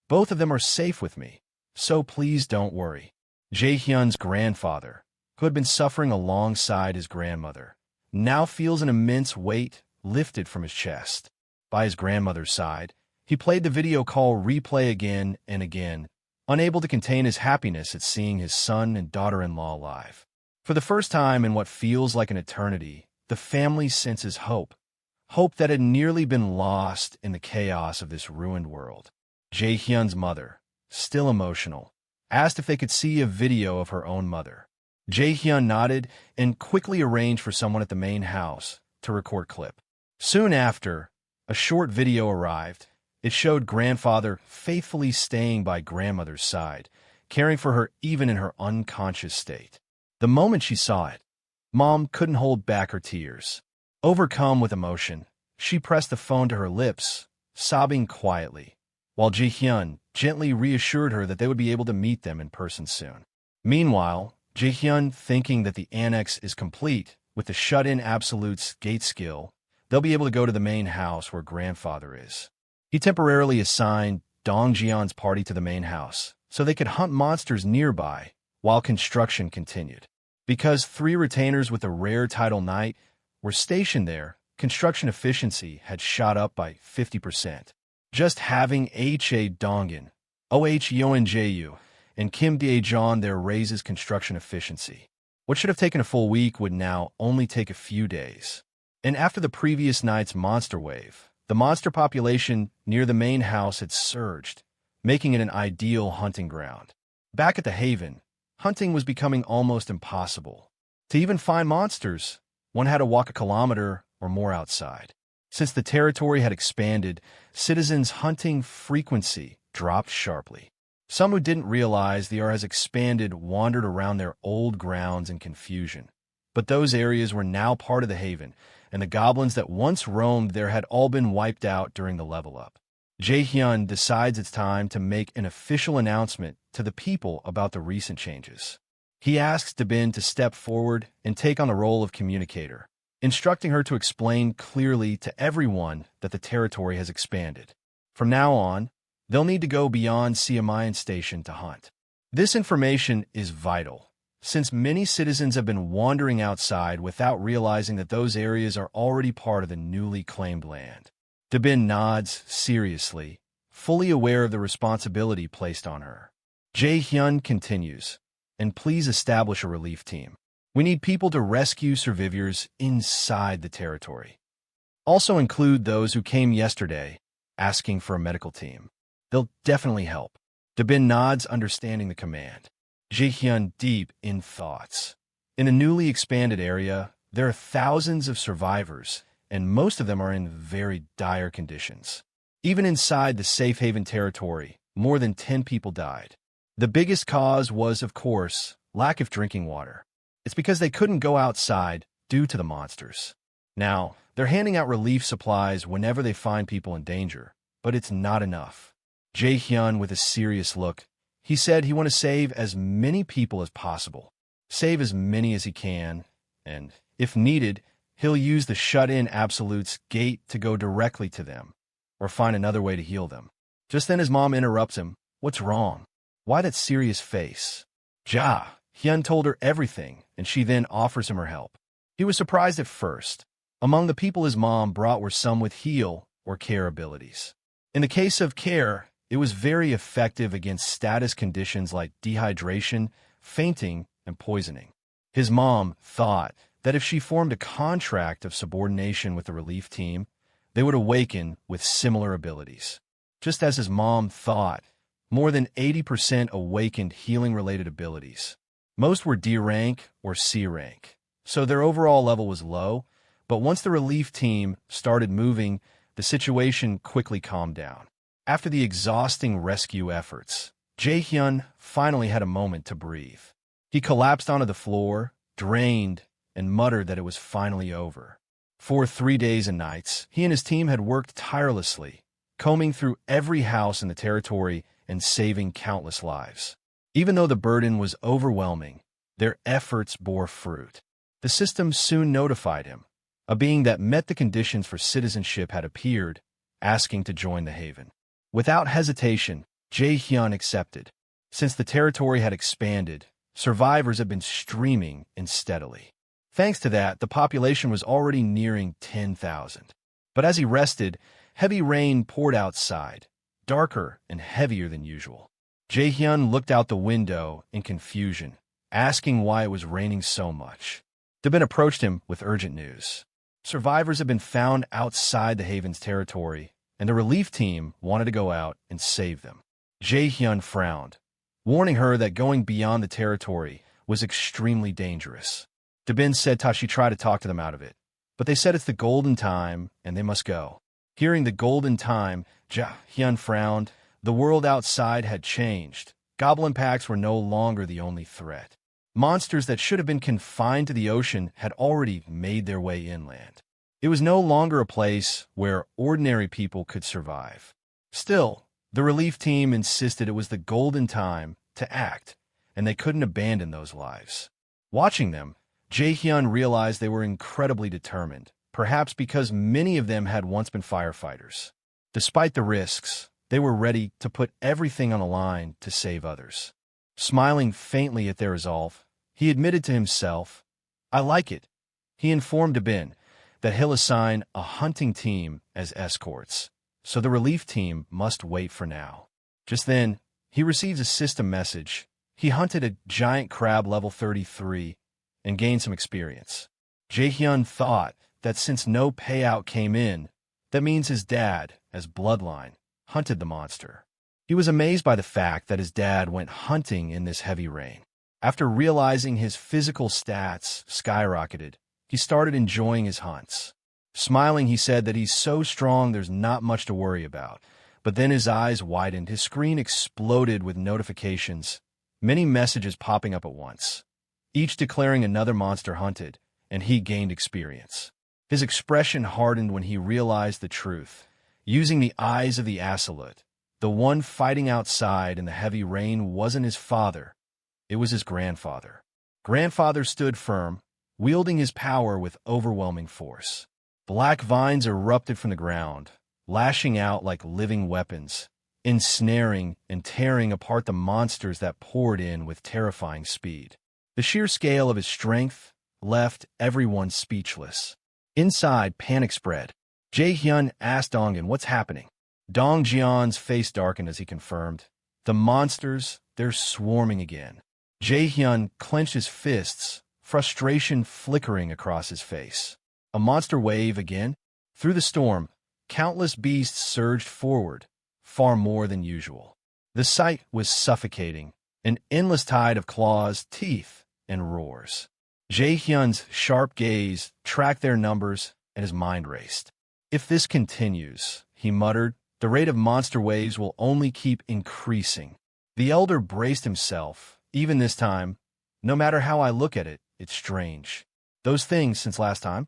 Both of them are safe with me, so please don't worry. Jae-hyun's grandfather, who had been suffering alongside his grandmother, now feels an immense weight lifted from his chest. By his grandmother's side, he played the video call replay again and again, unable to contain his happiness at seeing his son and daughter-in-law alive. For the first time in what feels like an eternity, the family senses hope. Hope that had nearly been lost in the chaos of this ruined world. Jae-hyun's mother, still emotional, asked if they could see a video of her own mother. Jae-hyun nodded and quickly arranged for someone at the main house to record clip. Soon after, a short video arrived. It showed grandfather faithfully staying by grandmother's side, caring for her even in her unconscious state. The moment she saw it, Mom couldn't hold back her tears. Overcome with emotion, she pressed the phone to her lips, sobbing quietly, while Jae-hyun gently reassured her that they would be able to meet them in person soon. Meanwhile, Jae-hyun, thinking that the annex is complete with the shut-in absolutes gate skill, they'll be able to go to the main house where grandfather is. He temporarily assigned Dongjeon's party to the main house so they could hunt monsters nearby while construction continued. Because 3 retainers with a rare title knight were stationed there, construction efficiency had shot up by 50%. Just having H.A. Dongan, O.H. Yeonjae, and Kim Dae-jeon there raises construction efficiency. What should have taken a full week would now only take a few days. And after the previous night's monster wave, the monster population near the main house had surged, making it an ideal hunting ground. Back at the Haven, hunting was becoming almost impossible. To even find monsters, one had to walk a kilometer or more outside. Since the territory had expanded, citizens' hunting frequency dropped sharply. Some who didn't realize the R has expanded wandered around their old grounds in confusion. But those areas were now part of the Haven, and the goblins that once roamed there had all been wiped out during the level up. Jae-hyun decides it's time to make an official announcement to the people about the recent changes. He asks Dabin to step forward and take on the role of communicator, instructing her to explain clearly to everyone that the territory has expanded. From now on, they'll need to go beyond Siamayan Station to hunt. This information is vital, since many citizens have been wandering outside without realizing that those areas are already part of the newly claimed land. Dabin nods seriously, fully aware of the responsibility placed on her. Jae-hyun continues, and please establish a relief team. We need people to rescue survivors inside the territory. Also include those who came yesterday, asking for a medical team. They'll definitely help. Dabin nods, understanding the command. Jae-hyun deep in thoughts. In a newly expanded area, there are thousands of survivors, and most of them are in very dire conditions. Even inside the safe haven territory, more than 10 people died. The biggest cause was, of course, lack of drinking water. It's because they couldn't go outside due to the monsters. Now, they're handing out relief supplies whenever they find people in danger, but it's not enough. Jae-hyun, with a serious look, he said he want to save as many people as possible. Save as many as he can, and, if needed, he'll use the shut-in absolutes gate to go directly to them, or find another way to heal them. Just then his mom interrupts him. What's wrong? Why that serious face? Hyun told her everything, and she then offers him her help. He was surprised at first. Among the people his mom brought were some with heal or care abilities. In the case of care, it was very effective against status conditions like dehydration, fainting, and poisoning. His mom thought that if she formed a contract of subordination with the relief team, they would awaken with similar abilities. Just as his mom thought, more than 80% awakened healing-related abilities. Most were D rank or C rank, so their overall level was low, but once the relief team started moving, the situation quickly calmed down. After the exhausting rescue efforts, Jae-hyun finally had a moment to breathe. He collapsed onto the floor, drained, and muttered that it was finally over. For 3 days and nights, he and his team had worked tirelessly, combing through every house in the territory and saving countless lives. Even though the burden was overwhelming, their efforts bore fruit. The system soon notified him. A being that met the conditions for citizenship had appeared, asking to join the haven. Without hesitation, Jae-hyun accepted. Since the territory had expanded, survivors had been streaming in steadily. Thanks to that, the population was already nearing 10,000. But as he rested, heavy rain poured outside, darker and heavier than usual. Jae-hyun looked out the window in confusion, asking why it was raining so much. Dabin approached him with urgent news. Survivors had been found outside the haven's territory, and the relief team wanted to go out and save them. Jae-hyun frowned, warning her that going beyond the territory was extremely dangerous. Dabin said Tashi tried to talk to them out of it, but they said it's the golden time and they must go. Hearing the golden time, Jae-hyun frowned. The world outside had changed. Goblin packs were no longer the only threat. Monsters that should have been confined to the ocean had already made their way inland. It was no longer a place where ordinary people could survive. Still, the relief team insisted it was the golden time to act, and they couldn't abandon those lives. Watching them, Jae-hyun realized they were incredibly determined, perhaps because many of them had once been firefighters. Despite the risks, they were ready to put everything on the line to save others. Smiling faintly at their resolve, he admitted to himself, "I like it." He informed Dabin that he'll assign a hunting team as escorts, so the relief team must wait for now. Just then, he receives a system message. He hunted a giant crab level 33 and gained some experience. Jae-hyun thought that since no payout came in, that means his dad, as bloodline, hunted the monster. He was amazed by the fact that his dad went hunting in this heavy rain. After realizing his physical stats skyrocketed, he started enjoying his hunts. Smiling, he said that he's so strong there's not much to worry about. But then his eyes widened, his screen exploded with notifications, many messages popping up at once, each declaring another monster hunted, and he gained experience. His expression hardened when he realized the truth. Using the eyes of the Absolute, the one fighting outside in the heavy rain wasn't his father. It was his grandfather. Grandfather stood firm, wielding his power with overwhelming force. Black vines erupted from the ground, lashing out like living weapons, ensnaring and tearing apart the monsters that poured in with terrifying speed. The sheer scale of his strength left everyone speechless. Inside, panic spread. Jae-hyun asked Dongin, "What's happening?" Dong Jian's face darkened as he confirmed, "The monsters, they're swarming again." Jae-hyun clenched his fists, frustration flickering across his face. A monster wave again? Through the storm, countless beasts surged forward, far more than usual. The sight was suffocating, an endless tide of claws, teeth, and roars. Jae-hyun's sharp gaze tracked their numbers, and his mind raced. "If this continues," he muttered, "the rate of monster waves will only keep increasing." The elder braced himself. "Even this time, no matter how I look at it, it's strange. Those things since last time,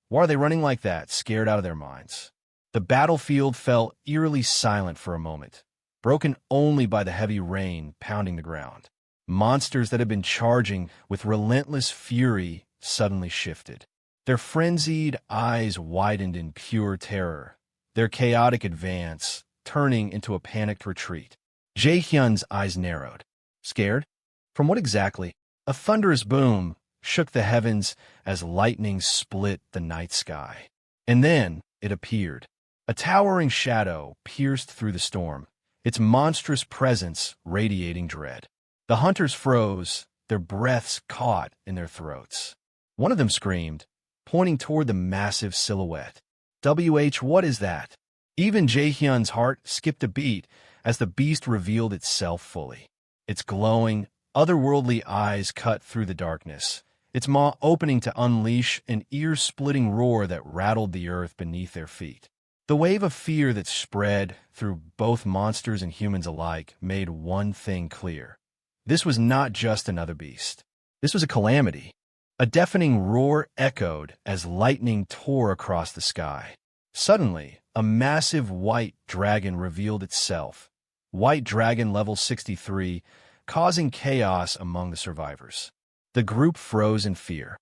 why are they running like that, scared out of their minds?" The battlefield fell eerily silent for a moment, broken only by the heavy rain pounding the ground. Monsters that had been charging with relentless fury suddenly shifted. Their frenzied eyes widened in pure terror, their chaotic advance turning into a panicked retreat. Jae-hyun's eyes narrowed. Scared? From what exactly? A thunderous boom shook the heavens as lightning split the night sky. And then it appeared. A towering shadow pierced through the storm, its monstrous presence radiating dread. The hunters froze, their breaths caught in their throats. One of them screamed, pointing toward the massive silhouette. What is that? Even Jaehyun's heart skipped a beat as the beast revealed itself fully. Its glowing, otherworldly eyes cut through the darkness, its maw opening to unleash an ear-splitting roar that rattled the earth beneath their feet. The wave of fear that spread through both monsters and humans alike made one thing clear. This was not just another beast. This was a calamity. A deafening roar echoed as lightning tore across the sky. Suddenly, a massive white dragon revealed itself. White Dragon level 63, causing chaos among the survivors. The group froze in fear.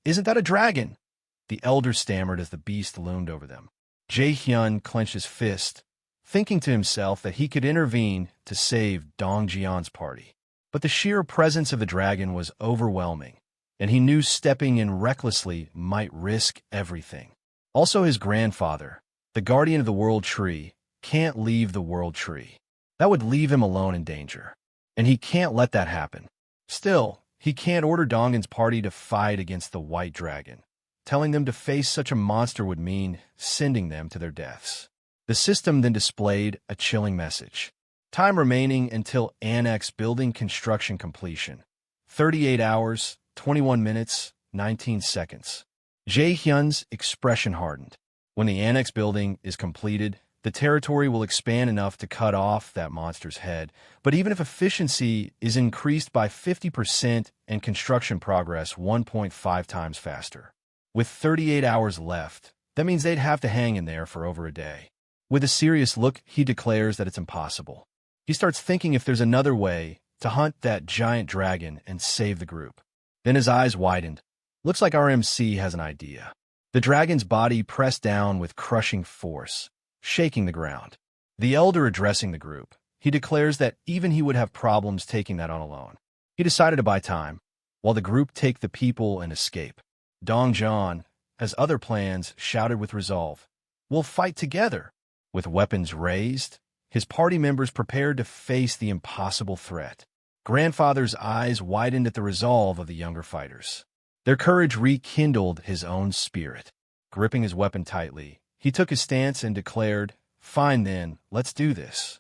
Isn't that a dragon? The elder stammered as the beast loomed over them. Jaehyun clenched his fist, thinking to himself that he could intervene to save Dongjian's party. But the sheer presence of the dragon was overwhelming, and he knew stepping in recklessly might risk everything. Also, his grandfather, the guardian of the World Tree, can't leave the World Tree. That would leave him alone in danger, and he can't let that happen. Still, he can't order Dongan's party to fight against the White Dragon. Telling them to face such a monster would mean sending them to their deaths. The system then displayed a chilling message. Time remaining until Annex building construction completion. 38 hours, 21 minutes, 19 seconds. Jaehyun's expression hardened. When the Annex building is completed, the territory will expand enough to cut off that monster's head, but even if efficiency is increased by 50% and construction progress 1.5 times faster. With 38 hours left, that means they'd have to hang in there for over a day. With a serious look, he declares that it's impossible. He starts thinking if there's another way to hunt that giant dragon and save the group. Then his eyes widened. Looks like our MC has an idea. The dragon's body pressed down with crushing force, shaking the ground. The elder addressing the group, he declares that even he would have problems taking that on alone. He decided to buy time, while the group take the people and escape. Dongjian, as other plans, shouted with resolve, "We'll fight together!" With weapons raised, his party members prepared to face the impossible threat. Grandfather's eyes widened at the resolve of the younger fighters. Their courage rekindled his own spirit. Gripping his weapon tightly, he took his stance and declared, "Fine then, let's do this."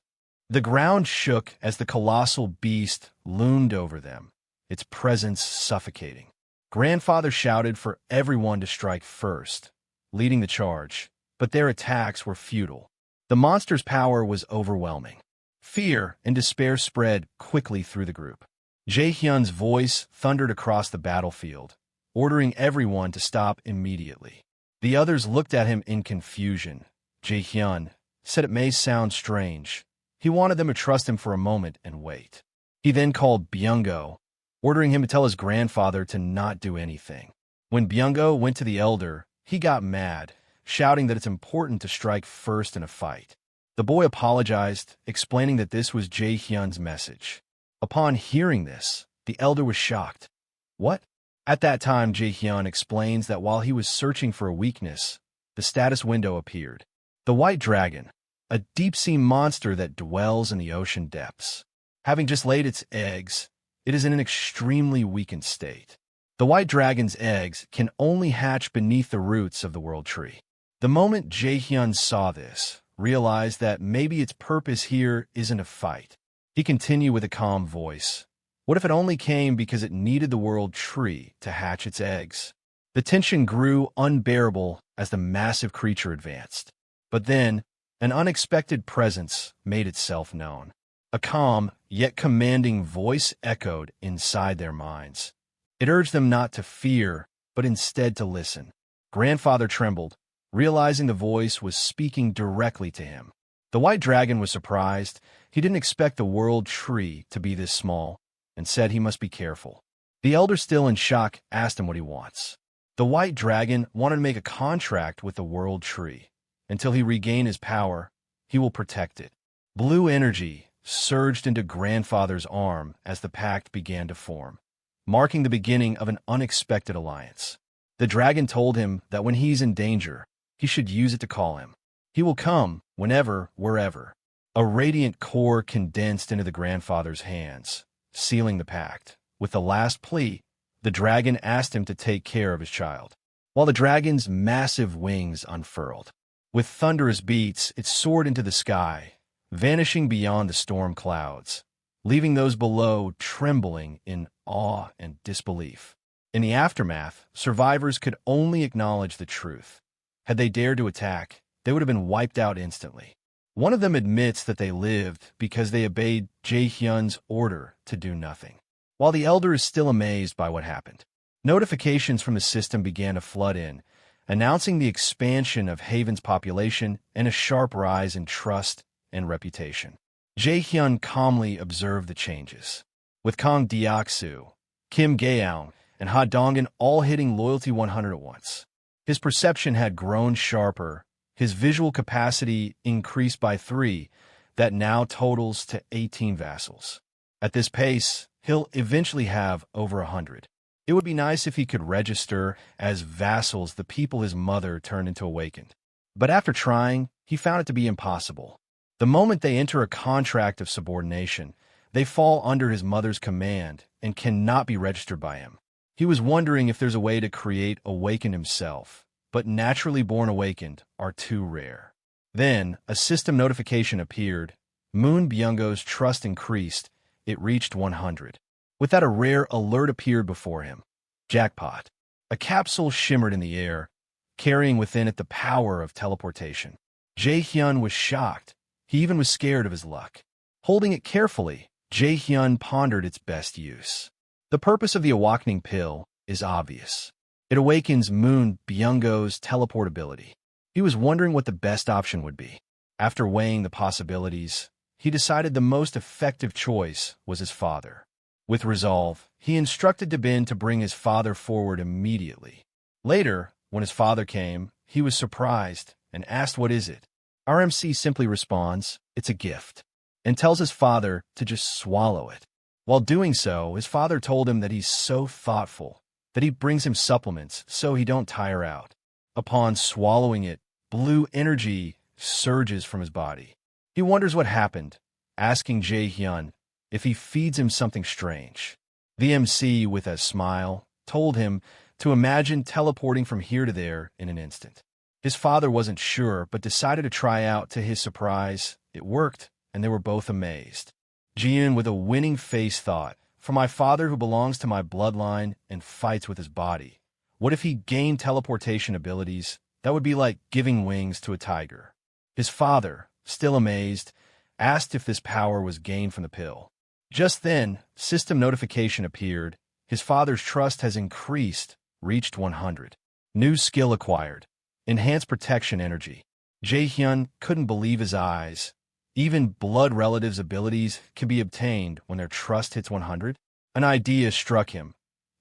The ground shook as the colossal beast loomed over them, its presence suffocating. Grandfather shouted for everyone to strike first, leading the charge, but their attacks were futile. The monster's power was overwhelming. Fear and despair spread quickly through the group. Jaehyun's voice thundered across the battlefield, ordering everyone to stop immediately. The others looked at him in confusion. Jaehyun said it may sound strange. He wanted them to trust him for a moment and wait. He then called Byung-go, ordering him to tell his grandfather to not do anything. When Byung-go went to the elder, he got mad, shouting that it's important to strike first in a fight. The boy apologized, explaining that this was Jaehyun's message. Upon hearing this, the elder was shocked. What? At that time, Jaehyun explains that while he was searching for a weakness, the status window appeared. The White Dragon, a deep-sea monster that dwells in the ocean depths. Having just laid its eggs, it is in an extremely weakened state. The White Dragon's eggs can only hatch beneath the roots of the World Tree. The moment Jaehyun saw this, realized that maybe its purpose here isn't a fight. He continued with a calm voice. What if it only came because it needed the World Tree to hatch its eggs? The tension grew unbearable as the massive creature advanced. But then, an unexpected presence made itself known. A calm, yet commanding voice echoed inside their minds. It urged them not to fear, but instead to listen. Grandfather trembled, realizing the voice was speaking directly to him. The White Dragon was surprised. He didn't expect the World Tree to be this small, and said he must be careful. The elder, still in shock, asked him what he wants. The White Dragon wanted to make a contract with the World Tree. Until he regained his power, he will protect it. Blue energy surged into Grandfather's arm as the pact began to form, marking the beginning of an unexpected alliance. The dragon told him that when he's in danger, he should use it to call him. He will come whenever, wherever. A radiant core condensed into the Grandfather's hands, sealing the pact. With the last plea, the dragon asked him to take care of his child. while the dragon's massive wings unfurled. With thunderous beats, it soared into the sky, vanishing beyond the storm clouds, leaving those below trembling in awe and disbelief. In the aftermath, survivors could only acknowledge the truth. Had they dared to attack, they would have been wiped out instantly. One of them admits that they lived because they obeyed Jae-hyun's order to do nothing. While the elder is still amazed by what happened, notifications from the system began to flood in, announcing the expansion of Haven's population and a sharp rise in trust and reputation. Jae-hyun calmly observed the changes, with Kang Deok-soo, Kim Gaeong, and Ha Dongin all hitting loyalty 100 at once. His perception had grown sharper, his visual capacity increased by 3, that now totals to 18 vassals. At this pace, he'll eventually have over 100. It would be nice if he could register as vassals the people his mother turned into awakened. But after trying, he found it to be impossible. The moment they enter a contract of subordination, they fall under his mother's command and cannot be registered by him. He was wondering if there's a way to create Awakened himself, but naturally born Awakened are too rare. Then, a system notification appeared. Moon Byung-go's trust increased. It reached 100. With that, a rare alert appeared before him. Jackpot. A capsule shimmered in the air, carrying within it the power of teleportation. Jae-hyun was shocked. He even was scared of his luck. Holding it carefully, Jae-hyun pondered its best use. The purpose of the awakening pill is obvious. It awakens Moon Byung-go's teleport ability. He was wondering what the best option would be. After weighing the possibilities, he decided the most effective choice was his father. With resolve, he instructed Dabin to bring his father forward immediately. Later, when his father came, he was surprised and asked what is it. RMC simply responds, "It's a gift," and tells his father to just swallow it. While doing so, his father told him that he's so thoughtful, that he brings him supplements so he don't tire out. Upon swallowing it, blue energy surges from his body. He wonders what happened, asking Jae-hyun if he feeds him something strange. The MC, with a smile, told him to imagine teleporting from here to there in an instant. His father wasn't sure, but decided to try out. To his surprise, it worked, and they were both amazed. Jiun, with a winning face, thought, "For my father who belongs to my bloodline and fights with his body, what if he gained teleportation abilities? That would be like giving wings to a tiger." His father, still amazed, asked if this power was gained from the pill. Just then, system notification appeared. His father's trust has increased, reached 100. New skill acquired. Enhanced protection energy. Jae-hyun couldn't believe his eyes. Even blood relatives' abilities can be obtained when their trust hits 100. An idea struck him.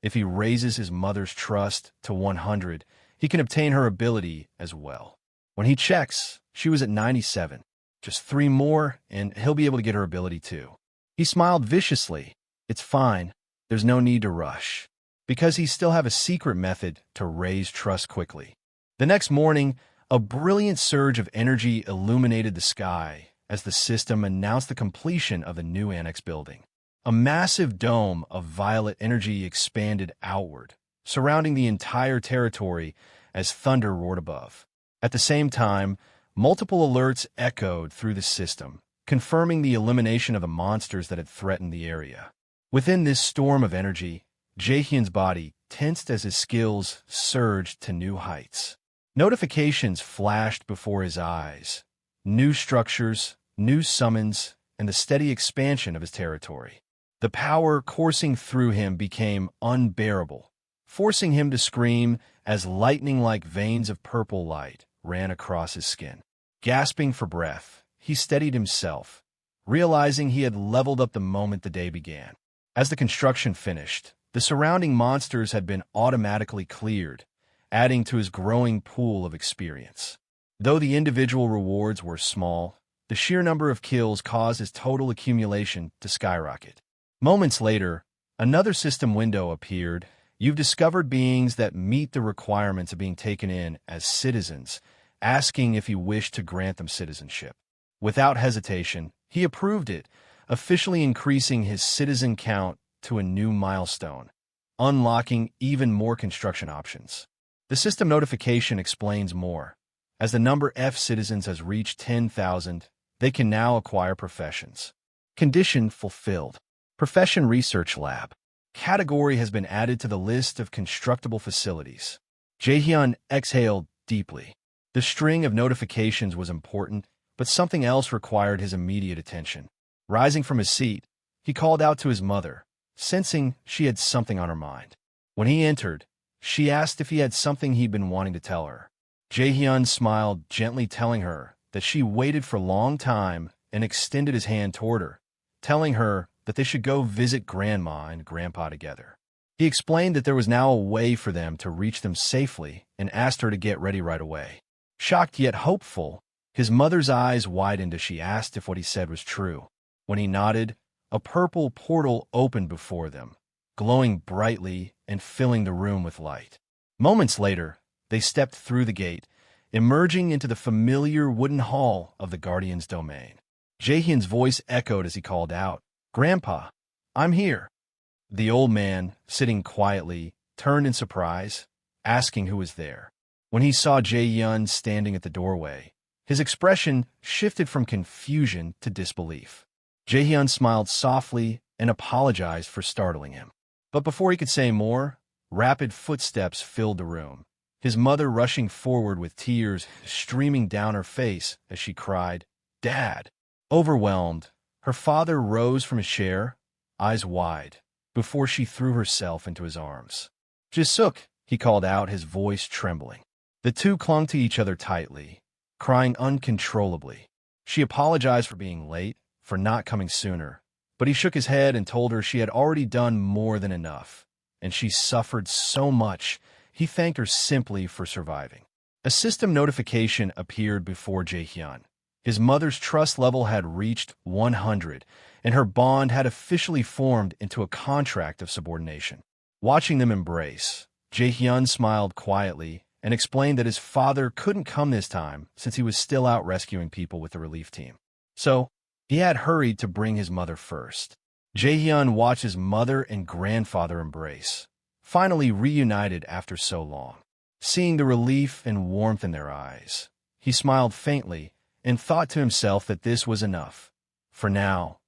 If he raises his mother's trust to 100, he can obtain her ability as well. When he checks, she was at 97. Just 3 more, and he'll be able to get her ability too. He smiled viciously. It's fine. There's no need to rush, because he still have a secret method to raise trust quickly. The next morning, a brilliant surge of energy illuminated the sky as the system announced the completion of the new annex building. A massive dome of violet energy expanded outward, surrounding the entire territory as thunder roared above. At the same time, multiple alerts echoed through the system, confirming the elimination of the monsters that had threatened the area. Within this storm of energy, Jae-hyun's body tensed as his skills surged to new heights. Notifications flashed before his eyes. New structures, new summons, and the steady expansion of his territory. The power coursing through him became unbearable, forcing him to scream as lightning-like veins of purple light ran across his skin. Gasping for breath, he steadied himself, realizing he had leveled up the moment the day began. As the construction finished, the surrounding monsters had been automatically cleared, adding to his growing pool of experience. Though the individual rewards were small, the sheer number of kills caused his total accumulation to skyrocket. Moments later, another system window appeared. You've discovered beings that meet the requirements of being taken in as citizens, asking if you wish to grant them citizenship. Without hesitation, he approved it, officially increasing his citizen count to a new milestone, unlocking even more construction options. The system notification explains more. As the number F citizens has reached 10,000, they can now acquire professions. Condition fulfilled. Profession Research Lab. Category has been added to the list of constructible facilities. Jaehyun exhaled deeply. The string of notifications was important, but something else required his immediate attention. Rising from his seat, he called out to his mother, sensing she had something on her mind. When he entered, she asked if he had something he'd been wanting to tell her. Jaehyun smiled, gently telling her that she waited for a long time and extended his hand toward her, telling her that they should go visit Grandma and Grandpa together. He explained that there was now a way for them to reach them safely and asked her to get ready right away. Shocked yet hopeful, his mother's eyes widened as she asked if what he said was true. When he nodded, a purple portal opened before them, glowing brightly and filling the room with light. Moments later, they stepped through the gate, emerging into the familiar wooden hall of the Guardian's domain. Jaehyun's voice echoed as he called out, "Grandpa, I'm here." The old man, sitting quietly, turned in surprise, asking who was there. When he saw Jaehyun standing at the doorway, his expression shifted from confusion to disbelief. Jaehyun smiled softly and apologized for startling him. But before he could say more, rapid footsteps filled the room, his mother rushing forward with tears streaming down her face as she cried, "Dad!" Overwhelmed, her father rose from his chair, eyes wide, before she threw herself into his arms. "Jisuk," he called out, his voice trembling. The two clung to each other tightly, crying uncontrollably. She apologized for being late, for not coming sooner, but he shook his head and told her she had already done more than enough, and she suffered so much he thanked her simply for surviving. A system notification appeared before Jaehyun. His mother's trust level had reached 100, and her bond had officially formed into a contract of subordination. Watching them embrace, Jaehyun smiled quietly and explained that his father couldn't come this time since he was still out rescuing people with the relief team. So, he had hurried to bring his mother first. Jaehyun watched his mother and grandfather embrace, finally reunited after so long. Seeing the relief and warmth in their eyes, he smiled faintly and thought to himself that this was enough. For now,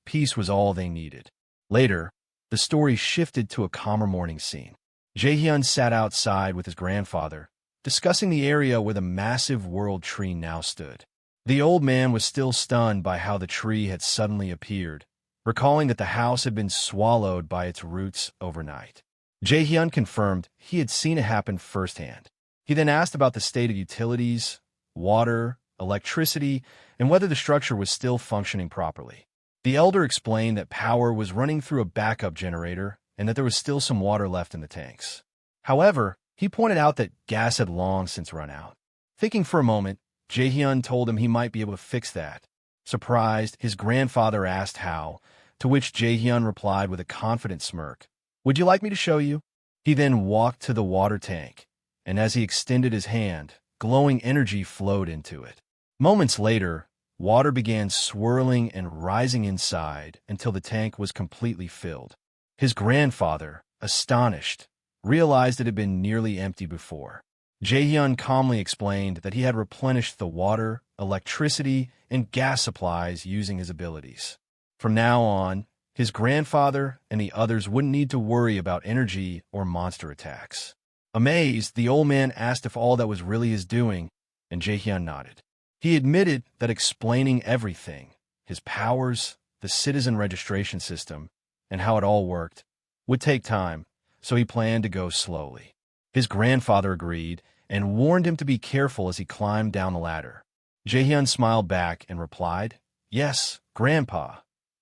peace was all they needed. Later, the story shifted to a calmer morning scene. Jaehyun sat outside with his grandfather, discussing the area where the massive world tree now stood. The old man was still stunned by how the tree had suddenly appeared, recalling that the house had been swallowed by its roots overnight. Jaehyun confirmed he had seen it happen firsthand. He then asked about the state of utilities, water, electricity, and whether the structure was still functioning properly. The elder explained that power was running through a backup generator and that there was still some water left in the tanks. However, he pointed out that gas had long since run out. Thinking for a moment, Jaehyun told him he might be able to fix that. Surprised, his grandfather asked how, to which Jaehyun replied with a confident smirk, "Would you like me to show you?" He then walked to the water tank, and as he extended his hand, glowing energy flowed into it. Moments later, water began swirling and rising inside until the tank was completely filled. His grandfather, astonished, realized it had been nearly empty before. Jaehyun calmly explained that he had replenished the water, electricity, and gas supplies using his abilities. From now on, his grandfather and the others wouldn't need to worry about energy or monster attacks. Amazed, the old man asked if all that was really his doing, and Jaehyun nodded. He admitted that explaining everything, his powers, the citizen registration system, and how it all worked, would take time, so he planned to go slowly. His grandfather agreed and warned him to be careful as he climbed down the ladder. Jaehyun smiled back and replied, "Yes, Grandpa,"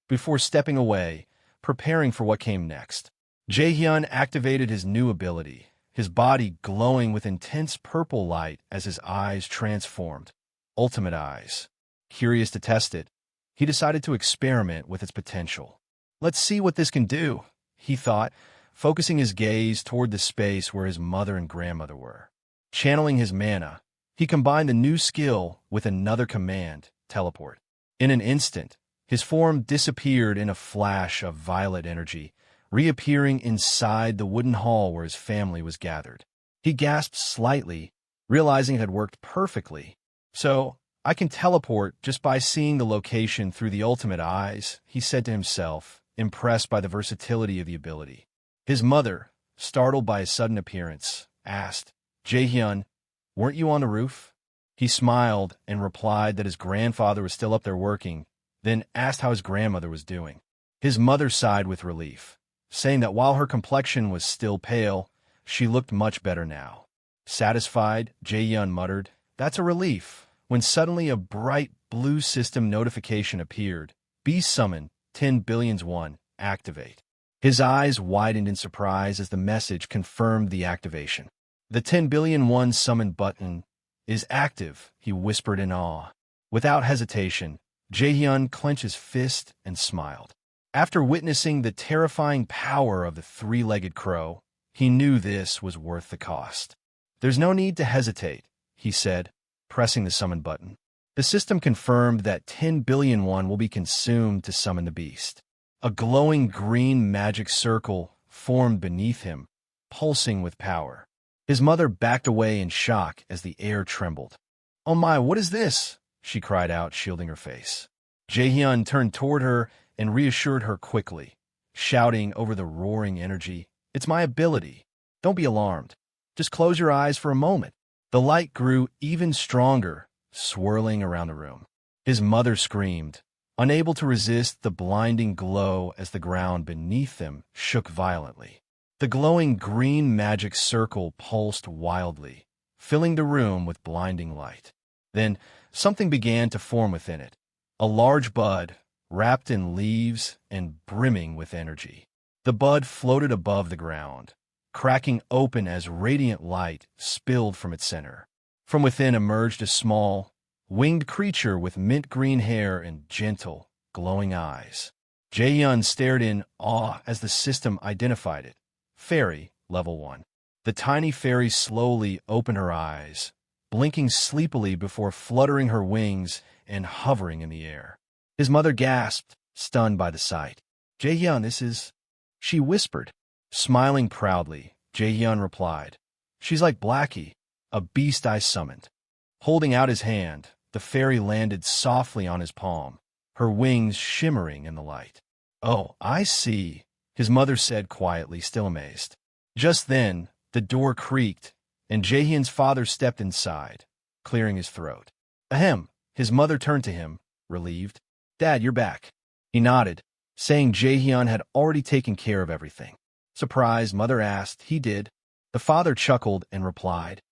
before stepping away, preparing for what came next. Jaehyun activated his new ability, his body glowing with intense purple light as his eyes transformed. Ultimate Eyes. Curious to test it, he decided to experiment with its potential. "Let's see what this can do," he thought, focusing his gaze toward the space where his mother and grandmother were. Channeling his mana, he combined the new skill with another command, teleport. In an instant, his form disappeared in a flash of violet energy, reappearing inside the wooden hall where his family was gathered. He gasped slightly, realizing it had worked perfectly. So, I can teleport just by seeing the location through the ultimate eyes, he said to himself, impressed by the versatility of the ability. His mother, startled by his sudden appearance, asked, "Jaehyun, weren't you on the roof?" He smiled and replied that his grandfather was still up there working, then asked how his grandmother was doing. His mother sighed with relief, saying that while her complexion was still pale, she looked much better now. Satisfied, Jaehyun muttered, "That's a relief," when suddenly a bright blue system notification appeared. "Beast summon, 10 billions 1, activate." His eyes widened in surprise as the message confirmed the activation. "The 10 billion 1 summon button is active," he whispered in awe. Without hesitation, Jaehyun clenched his fist and smiled. After witnessing the terrifying power of the three-legged crow, he knew this was worth the cost. "There's no need to hesitate," he said, pressing the summon button. The system confirmed that 10 billion 1 will be consumed to summon the beast. A glowing green magic circle formed beneath him, pulsing with power. His mother backed away in shock as the air trembled. "Oh my, what is this?" she cried out, shielding her face. Jaehyun turned toward her and reassured her quickly, shouting over the roaring energy, "It's my ability. Don't be alarmed. Just close your eyes for a moment." The light grew even stronger, swirling around the room. His mother screamed, unable to resist the blinding glow as the ground beneath them shook violently. The glowing green magic circle pulsed wildly, filling the room with blinding light. Then something began to form within it, a large bud, wrapped in leaves and brimming with energy. The bud floated above the ground, cracking open as radiant light spilled from its center. From within emerged a small, winged creature with mint-green hair and gentle, glowing eyes. Jaehyun stared in awe as the system identified it. Fairy, level 1. The tiny fairy slowly opened her eyes, blinking sleepily before fluttering her wings and hovering in the air. His mother gasped, stunned by the sight. "Jaehyun, this is—" she whispered. Smiling proudly, Jaehyun replied, "She's like Blackie, a beast I summoned." Holding out his hand, the fairy landed softly on his palm, her wings shimmering in the light. "Oh, I see," his mother said quietly, still amazed. Just then, the door creaked, and Jaehyun's father stepped inside, clearing his throat. "Ahem," his mother turned to him, relieved. "Dad, you're back." He nodded, saying Jaehyun had already taken care of everything. Surprised, mother asked, "He did?" The father chuckled and replied,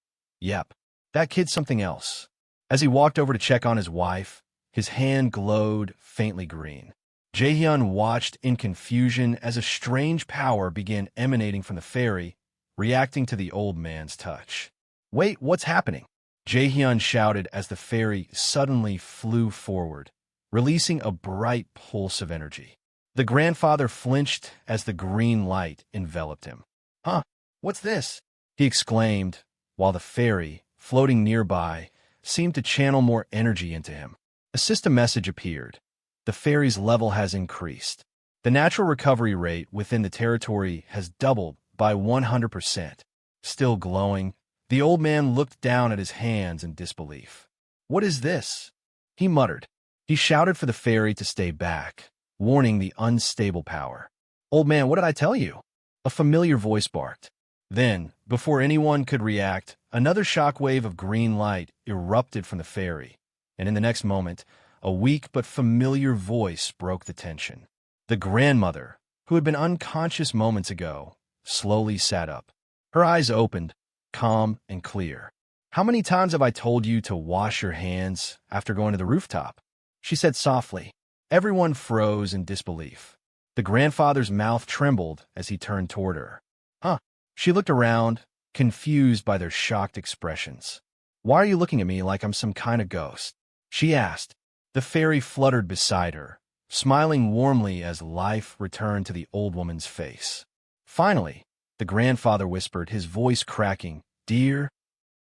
"Yep, that kid's something else." As he walked over to check on his wife, his hand glowed faintly green. Jaehyun watched in confusion as a strange power began emanating from the fairy, reacting to the old man's touch. "Wait, what's happening?" Jaehyun shouted as the fairy suddenly flew forward, releasing a bright pulse of energy. The grandfather flinched as the green light enveloped him. "Huh, what's this?" he exclaimed, while the fairy, floating nearby, seemed to channel more energy into him. A system message appeared. The fairy's level has increased. The natural recovery rate within the territory has doubled by 100%. Still glowing, the old man looked down at his hands in disbelief. "What is this?" he muttered. He shouted for the fairy to stay back, warning the unstable power. "Old man, what did I tell you?" a familiar voice barked. Then, before anyone could react, another shockwave of green light erupted from the fairy, and in the next moment, a weak but familiar voice broke the tension. The grandmother, who had been unconscious moments ago, slowly sat up. Her eyes opened, calm and clear. "How many times have I told you to wash your hands after going to the rooftop?" she said softly. Everyone froze in disbelief. The grandfather's mouth trembled as he turned toward her. "Huh?" She looked around, confused by their shocked expressions. "Why are you looking at me like I'm some kind of ghost?" she asked. The fairy fluttered beside her, smiling warmly as life returned to the old woman's face. Finally, the grandfather whispered, his voice cracking, "Dear?"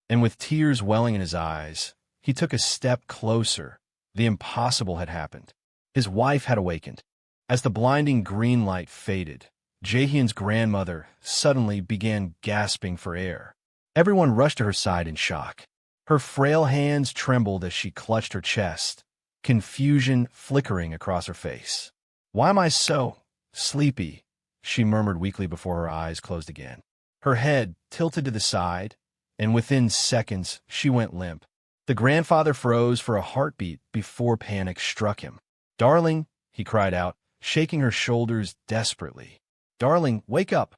And with tears welling in his eyes, he took a step closer. The impossible had happened. His wife had awakened. As the blinding green light faded, Jaehyun's grandmother suddenly began gasping for air. Everyone rushed to her side in shock. Her frail hands trembled as she clutched her chest, confusion flickering across her face. "Why am I so sleepy?" she murmured weakly before her eyes closed again. Her head tilted to the side, and within seconds she went limp. The grandfather froze for a heartbeat before panic struck him. "Darling," he cried out, shaking her shoulders desperately. "Darling, wake up!"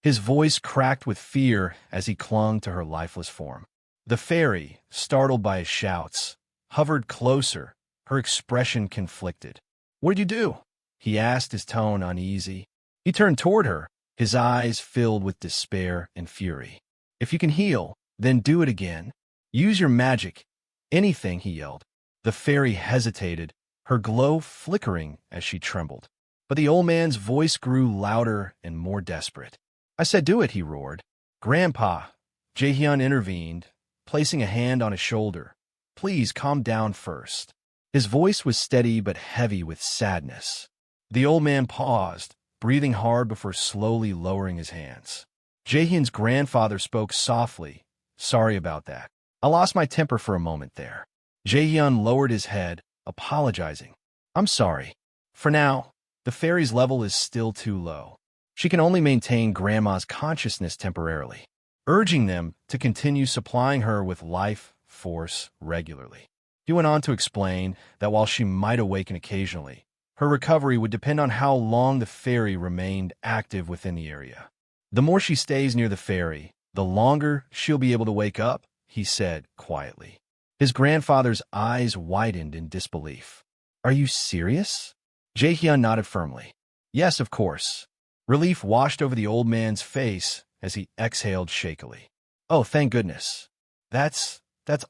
His voice cracked with fear as he clung to her lifeless form. The fairy, startled by his shouts, hovered closer, her expression conflicted. "What did you do?" he asked, his tone uneasy. He turned toward her, his eyes filled with despair and fury. "If you can heal, then do it again. Use your magic. Anything," he yelled. The fairy hesitated, her glow flickering as she trembled. But the old man's voice grew louder and more desperate. "I said do it," he roared. "Grandpa," Jaehyun intervened, placing a hand on his shoulder. "Please calm down first." His voice was steady but heavy with sadness. The old man paused, breathing hard before slowly lowering his hands. Jaehyun's grandfather spoke softly. "Sorry about that. I lost my temper for a moment there." Jaehyun lowered his head, apologizing. "I'm sorry. For now, the fairy's level is still too low. She can only maintain Grandma's consciousness temporarily," urging them to continue supplying her with life force regularly. He went on to explain that while she might awaken occasionally, her recovery would depend on how long the fairy remained active within the area. "The more she stays near the fairy, the longer she'll be able to wake up," he said quietly. His grandfather's eyes widened in disbelief. "Are you serious?" Jaehyun nodded firmly. "Yes, of course." Relief washed over the old man's face as he exhaled shakily. "Oh, thank goodness. That's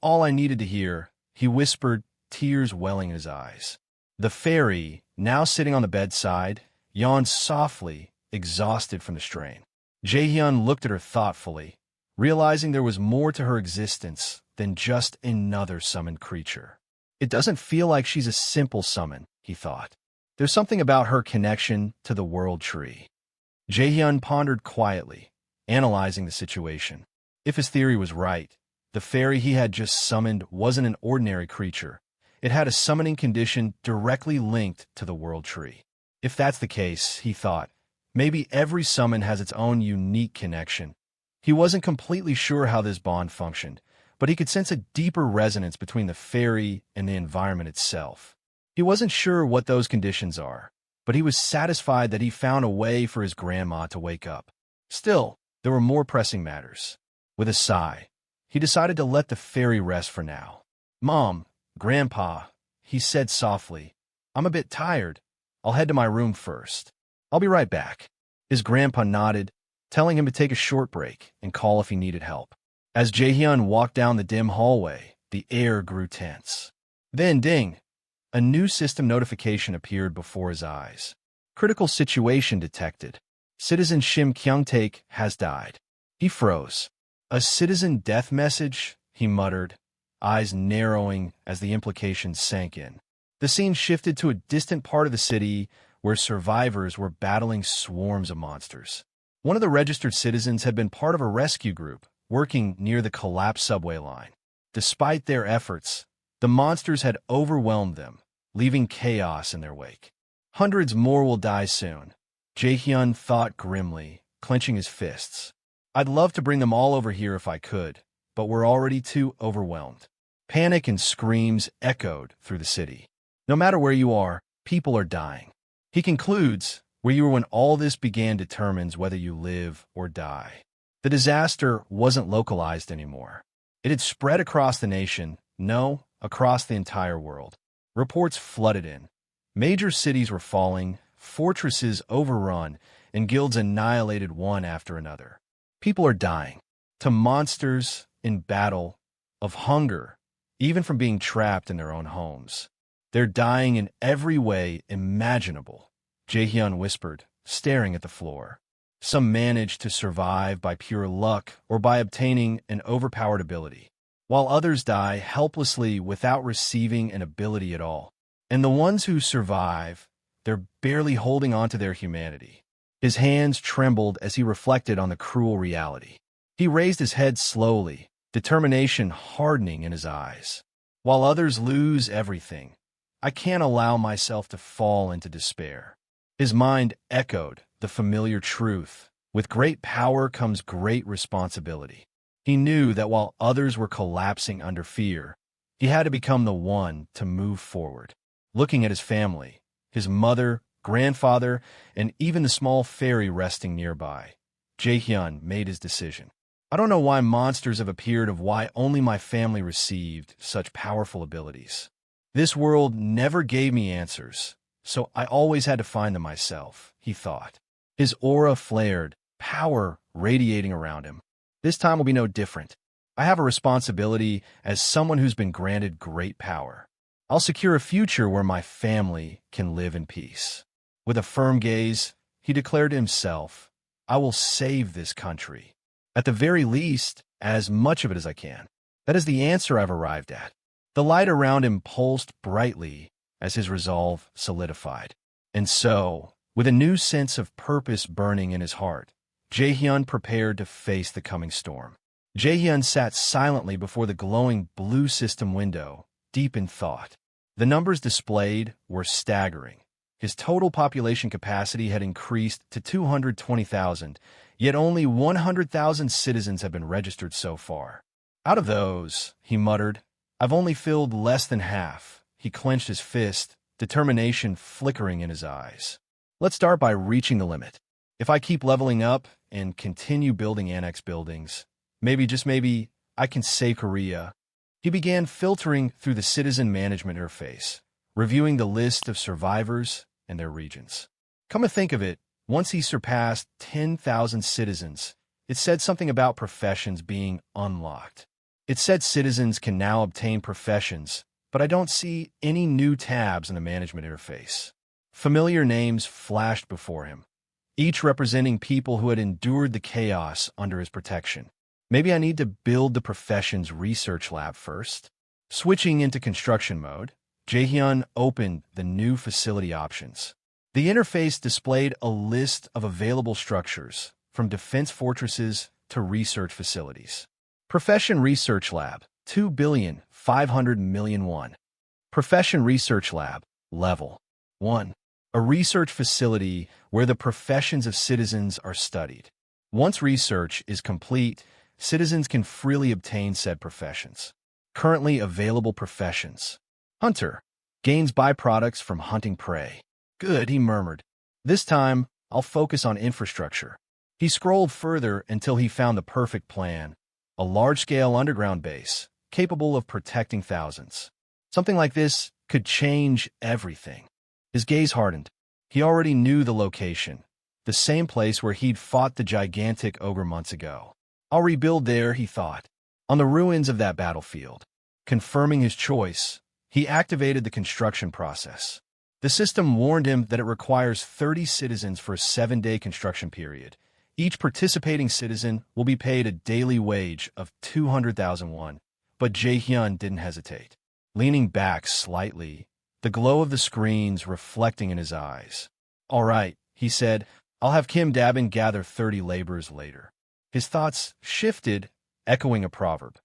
all I needed to hear," he whispered, tears welling in his eyes. The fairy, now sitting on the bedside, yawned softly, exhausted from the strain. Jaehyun looked at her thoughtfully, realizing there was more to her existence than just another summoned creature. "It doesn't feel like she's a simple summon," he thought. "There's something about her connection to the world tree." Jaehyun pondered quietly, analyzing the situation. If his theory was right, the fairy he had just summoned wasn't an ordinary creature. It had a summoning condition directly linked to the world tree. If that's the case, he thought, maybe every summon has its own unique connection. He wasn't completely sure how this bond functioned, but he could sense a deeper resonance between the fairy and the environment itself. He wasn't sure what those conditions are, but he was satisfied that he found a way for his grandma to wake up. Still, there were more pressing matters. With a sigh, he decided to let the fairy rest for now. "Mom, Grandpa," he said softly, "I'm a bit tired. I'll head to my room first. I'll be right back." His grandpa nodded, telling him to take a short break and call if he needed help. As Jaehyun walked down the dim hallway, the air grew tense. Then, ding! A new system notification appeared before his eyes. "Critical situation detected. Citizen Shim Kyungtaek has died." He froze. "A citizen death message?" he muttered, eyes narrowing as the implications sank in. The scene shifted to a distant part of the city where survivors were battling swarms of monsters. One of the registered citizens had been part of a rescue group working near the collapsed subway line. Despite their efforts, the monsters had overwhelmed them, leaving chaos in their wake. Hundreds more will die soon, Jaehyun thought grimly, clenching his fists. I'd love to bring them all over here if I could, but we're already too overwhelmed. Panic and screams echoed through the city. No matter where you are, people are dying. He concludes, where you were when all this began determines whether you live or die. The disaster wasn't localized anymore. It had spread across the nation, no, across the entire world. Reports flooded in. Major cities were falling, fortresses overrun, and guilds annihilated one after another. People are dying. To monsters, in battle, of hunger, even from being trapped in their own homes. They're dying in every way imaginable, Jaehyun whispered, staring at the floor. Some manage to survive by pure luck or by obtaining an overpowered ability, while others die helplessly without receiving an ability at all. And the ones who survive, they're barely holding on to their humanity. His hands trembled as he reflected on the cruel reality. He raised his head slowly, determination hardening in his eyes. While others lose everything, I can't allow myself to fall into despair. His mind echoed the familiar truth. With great power comes great responsibility. He knew that while others were collapsing under fear, he had to become the one to move forward. Looking at his family, his mother, grandfather, and even the small fairy resting nearby, Jaehyun made his decision. I don't know why monsters have appeared or why only my family received such powerful abilities. This world never gave me answers, so I always had to find them myself, he thought. His aura flared, power radiating around him. This time will be no different. I have a responsibility as someone who's been granted great power. I'll secure a future where my family can live in peace. With a firm gaze, he declared to himself, I will save this country. At the very least, as much of it as I can. That is the answer I've arrived at. The light around him pulsed brightly as his resolve solidified. And so, with a new sense of purpose burning in his heart, Jaehyun prepared to face the coming storm. Jaehyun sat silently before the glowing blue system window, deep in thought. The numbers displayed were staggering. His total population capacity had increased to 220,000, yet only 100,000 citizens have been registered so far. Out of those, he muttered, I've only filled less than half. He clenched his fist, determination flickering in his eyes. Let's start by reaching the limit. If I keep leveling up and continue building annex buildings, maybe, just maybe, I can save Korea. He began filtering through the citizen management interface, reviewing the list of survivors and their regions. Come to think of it, once he surpassed 10,000 citizens, it said something about professions being unlocked. It said citizens can now obtain professions, but I don't see any new tabs in the management interface. Familiar names flashed before him, each representing people who had endured the chaos under his protection. Maybe I need to build the professions research lab first. Switching into construction mode, Jaehyun opened the new facility options. The interface displayed a list of available structures, from defense fortresses to research facilities. Profession Research Lab, 2,500,000,000 won. Profession Research Lab, Level 1. A research facility where the professions of citizens are studied. Once research is complete, citizens can freely obtain said professions. Currently available professions. Hunter. Gains byproducts from hunting prey. Good, he murmured. This time, I'll focus on infrastructure. He scrolled further until he found the perfect plan. A large-scale underground base, capable of protecting thousands. Something like this could change everything. His gaze hardened. He already knew the location. The same place where he'd fought the gigantic ogre months ago. I'll rebuild there, he thought. On the ruins of that battlefield. Confirming his choice, he activated the construction process. The system warned him that it requires 30 citizens for a 7-day construction period. Each participating citizen will be paid a daily wage of 200,000 won. But Jaehyun didn't hesitate. Leaning back slightly, the glow of the screens reflecting in his eyes. All right, he said, I'll have Kim Dabin gather 30 laborers later. His thoughts shifted, echoing a proverb.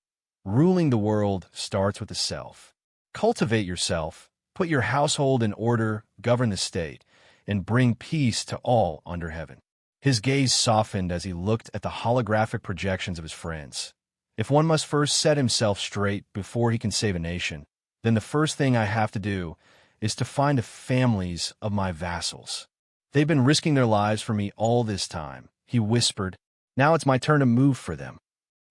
Ruling the world starts with the self. Cultivate yourself, put your household in order, govern the state, and bring peace to all under heaven. His gaze softened as he looked at the holographic projections of his friends. If one must first set himself straight before he can save a nation, then the first thing I have to do is to find the families of my vassals. They've been risking their lives for me all this time, he whispered. Now it's my turn to move for them.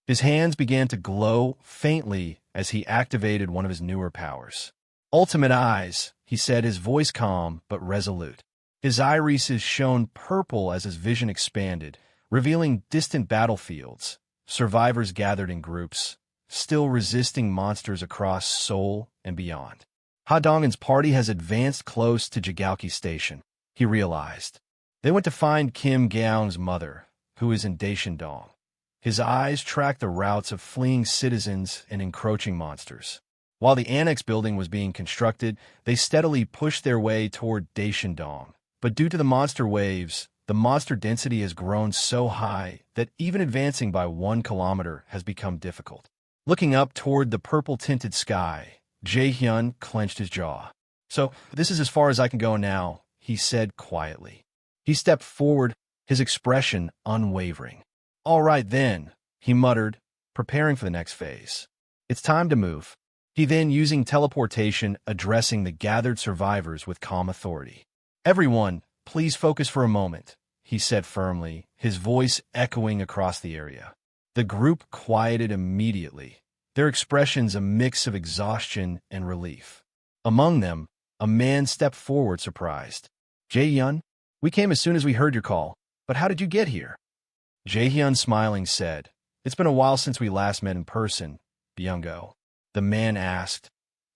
His hands began to glow faintly as he activated one of his newer powers. Ultimate Eyes, he said, his voice calm but resolute. His irises shone purple as his vision expanded, revealing distant battlefields, survivors gathered in groups, still resisting monsters across Seoul and beyond. Ha Dong's party has advanced close to Jigaoki Station, he realized. They went to find Kim Gaung's mother, who is in Daishandong. His eyes tracked the routes of fleeing citizens and encroaching monsters. While the annex building was being constructed, they steadily pushed their way toward Daishandong. But due to the monster waves, The monster density has grown so high that even advancing by 1 kilometer has become difficult. Looking up toward the purple-tinted sky, Jae-hyun clenched his jaw. "So, this is as far as I can go now," he said quietly. He stepped forward, his expression unwavering. "All right then," he muttered, preparing for the next phase. "It's time to move." He then, using teleportation, addressing the gathered survivors with calm authority. "Everyone, please focus for a moment," he said firmly, his voice echoing across the area. The group quieted immediately, their expressions a mix of exhaustion and relief. Among them, a man stepped forward surprised. "Jae-hyun, we came as soon as we heard your call, but how did you get here?" Jae-hyun, smiling, said, "It's been a while since we last met in person, Byung-go." The man asked,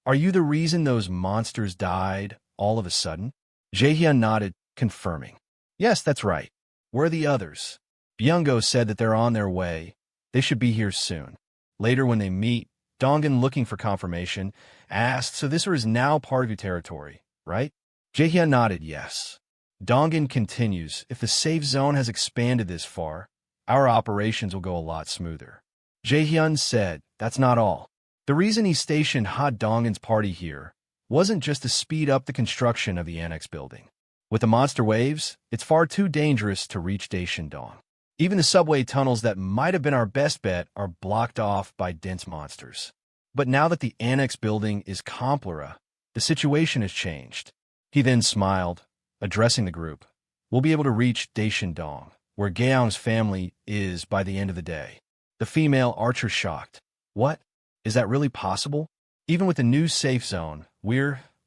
"Are you the reason those monsters died all of a sudden?" Jae-hyun nodded, confirming, "Yes, that's right. Where are the others?" Byung-go said that they're on their way. They should be here soon. Later, when they meet, Dongan, looking for confirmation, asked, "So this is now part of your territory, right?" Jae-hyun nodded yes. Dongan continues, "If the safe zone has expanded this far, our operations will go a lot smoother." Jae-hyun said, "That's not all. The reason he stationed Ha Dongan's party here wasn't just to speed up the construction of the annex building. With the monster waves, it's far too dangerous to reach Daishin-dong. Even the subway tunnels that might have been our best bet are blocked off by dense monsters. But now that the annex building is Complera, the situation has changed." He then smiled, addressing the group. "We'll be able to reach Daishin-dong, where Gaong's family is, by the end of the day." The female archer shocked. "What? Is that really possible? Even with the new safe zone,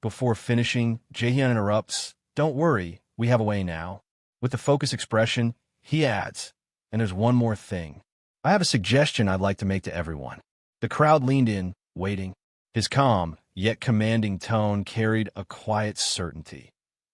Before finishing, Jae-hyun interrupts, "Don't worry, we have a way now." With the focused expression, he adds, "And there's one more thing. I have a suggestion I'd like to make to everyone." The crowd leaned in, waiting. His calm, yet commanding tone carried a quiet certainty,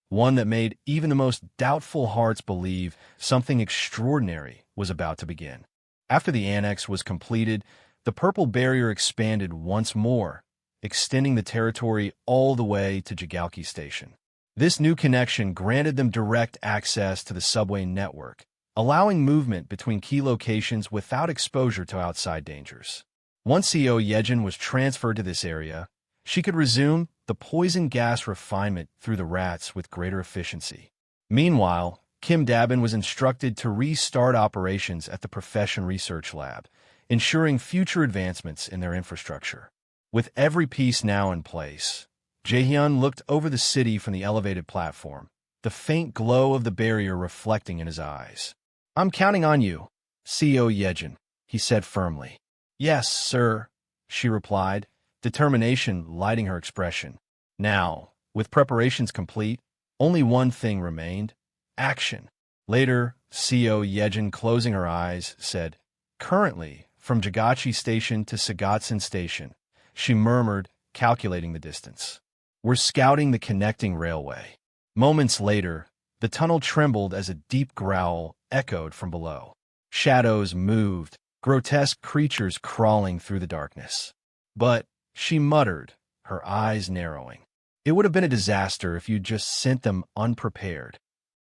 one that made even the most doubtful hearts believe something extraordinary was about to begin. After the annex was completed, the purple barrier expanded once more, extending the territory all the way to Jigaoki Station. This new connection granted them direct access to the subway network, allowing movement between key locations without exposure to outside dangers. Once Sayo Yejin was transferred to this area, she could resume the poison gas refinement through the rats with greater efficiency. Meanwhile, Kim Dabin was instructed to restart operations at the Profession Research Lab, ensuring future advancements in their infrastructure. With every piece now in place, Jae-hyun looked over the city from the elevated platform, the faint glow of the barrier reflecting in his eyes. "I'm counting on you, Sayo Yejin," he said firmly. "Yes, sir," she replied, determination lighting her expression. Now, with preparations complete, only one thing remained: action. Later, Sayo Yejin, closing her eyes, said, "Currently, from Jigaochi Station to Sagatsen Station," she murmured, calculating the distance. "We're scouting the connecting railway." Moments later, the tunnel trembled as a deep growl echoed from below. Shadows moved, grotesque creatures crawling through the darkness. "But," she muttered, her eyes narrowing, "it would have been a disaster if you'd just sent them unprepared."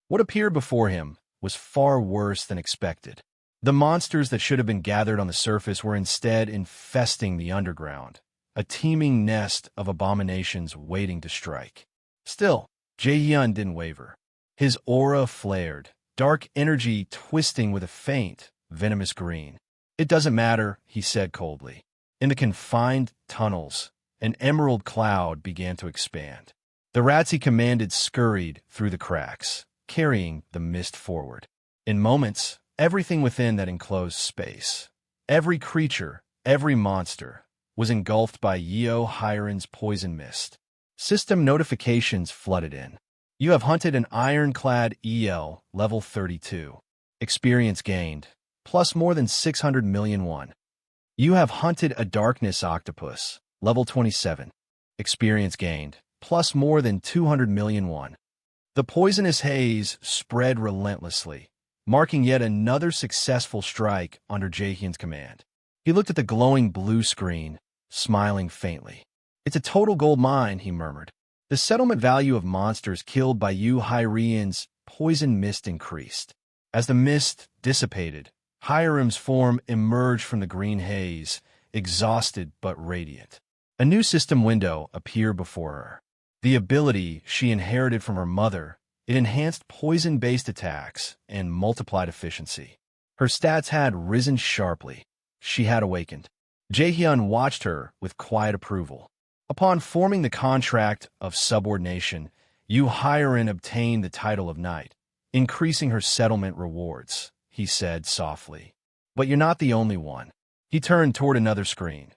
What appeared before him was far worse than expected. The monsters that should have been gathered on the surface were instead infesting the underground, a teeming nest of abominations waiting to strike. Still, Jae-hyun didn't waver. His aura flared, dark energy twisting with a faint, venomous green. "It doesn't matter," he said coldly. In the confined tunnels, an emerald cloud began to expand. The rats he commanded scurried through the cracks, carrying the mist forward. In moments, everything within that enclosed space, every creature, every monster, was engulfed by Yeo Hiren's poison mist. System notifications flooded in. "You have hunted an ironclad EL, level 32. Experience gained, plus more than 600 million won. You have hunted a darkness octopus, level 27. Experience gained, plus more than 200 million won." The poisonous haze spread relentlessly, marking yet another successful strike under Jae-hyun's command. He looked at the glowing blue screen, smiling faintly. "It's a total gold mine," he murmured. "The settlement value of monsters killed by Yu Hyrian's poison mist increased. As the mist dissipated, Hiram's form emerged from the green haze, exhausted but radiant. A new system window appeared before her. The ability she inherited from her mother, it enhanced poison-based attacks and multiplied efficiency. Her stats had risen sharply. She had awakened. Jaehyun watched her with quiet approval. Upon forming the contract of subordination, Yu Hiren obtained the title of knight, increasing her settlement rewards, he said softly. But you're not the only one. He turned toward another screen.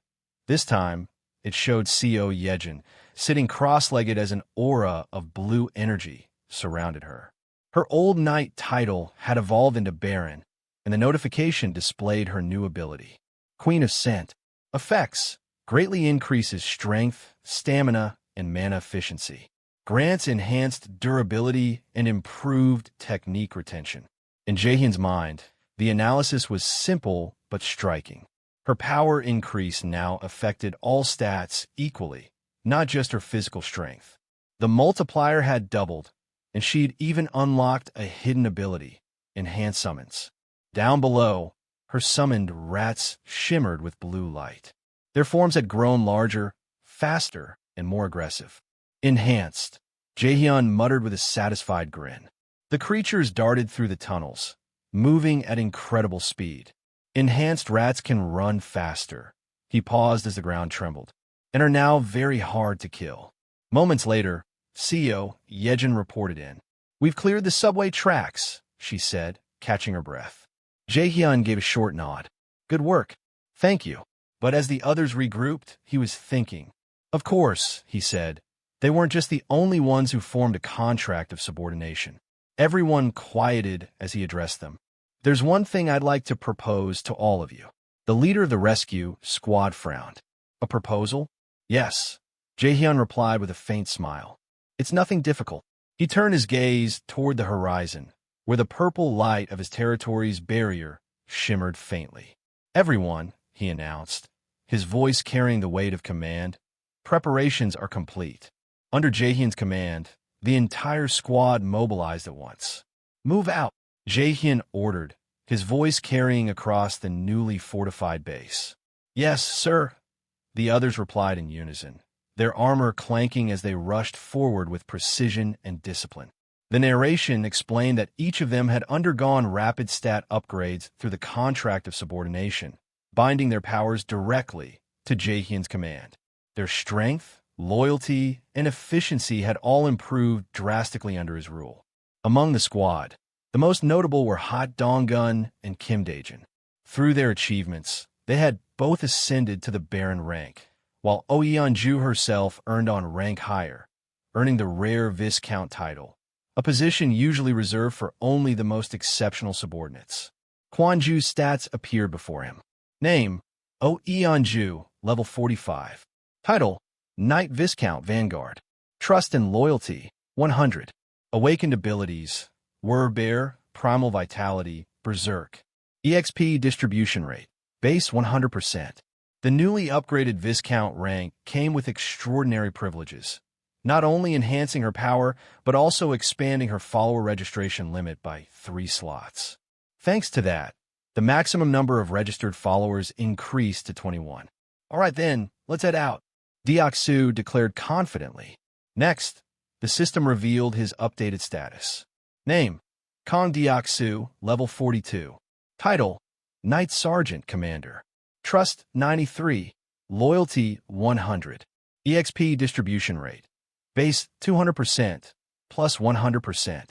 This time, it showed Sayo Yejin, sitting cross-legged as an aura of blue energy surrounded her. Her old knight title had evolved into Baron, and the notification displayed her new ability. Queen of Scent. Effects. Greatly increases strength, stamina, and mana efficiency. Grants enhanced durability and improved technique retention. In Jaehyun's mind, the analysis was simple but striking. Her power increase now affected all stats equally, not just her physical strength. The multiplier had doubled, and she'd even unlocked a hidden ability, Enhanced Summons. Down below, her summoned rats shimmered with blue light. Their forms had grown larger, faster, and more aggressive. Enhanced, Jaehyun muttered with a satisfied grin. The creatures darted through the tunnels, moving at incredible speed. Enhanced rats can run faster. He paused as the ground trembled, and are now very hard to kill. Moments later, Sayo Yejin reported in. We've cleared the subway tracks, she said, catching her breath. Jaehyun gave a short nod. Good work. Thank you. But as the others regrouped, he was thinking. Of course, he said. They weren't just the only ones who formed a contract of subordination. Everyone quieted as he addressed them. There's one thing I'd like to propose to all of you. The leader of the rescue squad frowned. A proposal? Yes. Jaehyun replied with a faint smile. It's nothing difficult. He turned his gaze toward the horizon, where the purple light of his territory's barrier shimmered faintly. Everyone, he announced, his voice carrying the weight of command, preparations are complete. Under Jaehyun's command, the entire squad mobilized at once. Move out, Jaehyun ordered, his voice carrying across the newly fortified base. Yes, sir, the others replied in unison, their armor clanking as they rushed forward with precision and discipline. The narration explained that each of them had undergone rapid stat upgrades through the contract of subordination, binding their powers directly to Jaehyun's command. Their strength, loyalty, and efficiency had all improved drastically under his rule. Among the squad, the most notable were Hot Dong-gun and Kim Daejin. Through their achievements, they had both ascended to the Baron rank, while Oh Yeon-ju herself earned on rank higher, earning the rare Viscount title, a position usually reserved for only the most exceptional subordinates. Kwon-ju's stats appeared before him. Name, Oh Yeon-ju, level 45. Title, Knight Viscount Vanguard. Trust and Loyalty, 100. Awakened abilities, Whirlbear, Primal Vitality, Berserk. EXP distribution rate, base 100%. The newly upgraded Viscount rank came with extraordinary privileges, not only enhancing her power, but also expanding her follower registration limit by 3 slots. Thanks to that, the maximum number of registered followers increased to 21. All right then, let's head out, Deok-soo declared confidently. Next, the system revealed his updated status. Name, Kong Deok-soo, level 42. Title, Knight Sergeant Commander. Trust 93, Loyalty 100. EXP distribution rate, base 200%, plus 100%.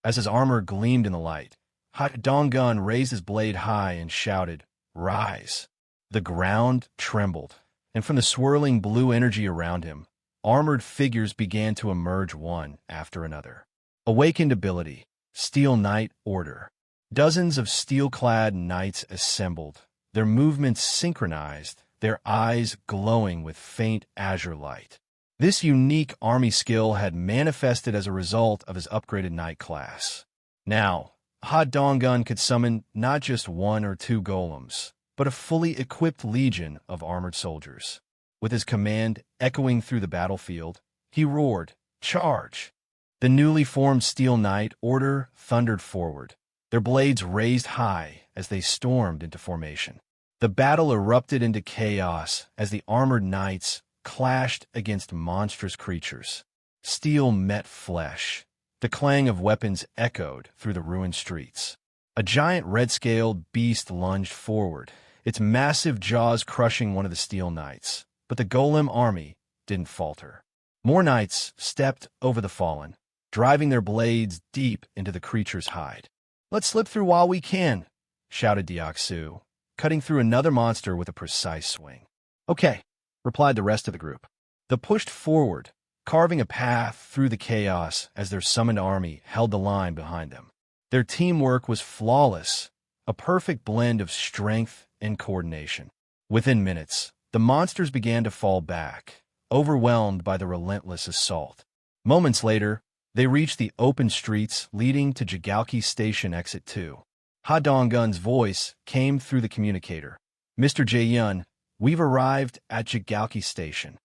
As his armor gleamed in the light, Hot Dong-gun raised his blade high and shouted, Rise! The ground trembled, and from the swirling blue energy around him, armored figures began to emerge one after another. Awakened ability, Steel Knight Order. Dozens of steel-clad knights assembled, their movements synchronized, their eyes glowing with faint azure light. This unique army skill had manifested as a result of his upgraded knight class. Now, Hot Dong-gun could summon not just 1 or 2 golems, but a fully equipped legion of armored soldiers. With his command echoing through the battlefield, he roared, Charge! The newly formed Steel Knight Order thundered forward, their blades raised high as they stormed into formation. The battle erupted into chaos as the armored knights clashed against monstrous creatures. Steel met flesh. The clang of weapons echoed through the ruined streets. A giant red-scaled beast lunged forward, its massive jaws crushing one of the Steel Knights. But the golem army didn't falter. More knights stepped over the fallen, driving their blades deep into the creature's hide. "Let's slip through while we can," shouted Deoxys, cutting through another monster with a precise swing. "Okay," replied the rest of the group. They pushed forward, carving a path through the chaos as their summoned army held the line behind them. Their teamwork was flawless, a perfect blend of strength and coordination. Within minutes, the monsters began to fall back, overwhelmed by the relentless assault. Moments later, they reached the open streets leading to Jigalki Station Exit 2. Ha Donggun's voice came through the communicator. "Mr. Jae-hyun, we've arrived at Jigalki Station."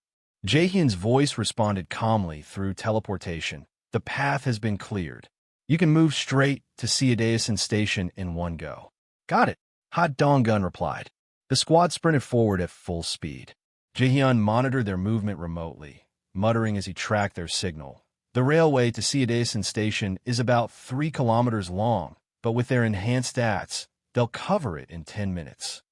Jae-hyun's voice responded calmly through teleportation. "The path has been cleared. You can move straight to Seodaesan Station in one go." "Got it," Ha Donggun replied. The squad sprinted forward at full speed. Jae-hyun monitored their movement remotely, muttering as he tracked their signal. The railway to Seodaesan Station is about 3 kilometers long, but with their enhanced stats, they'll cover it in 10 minutes.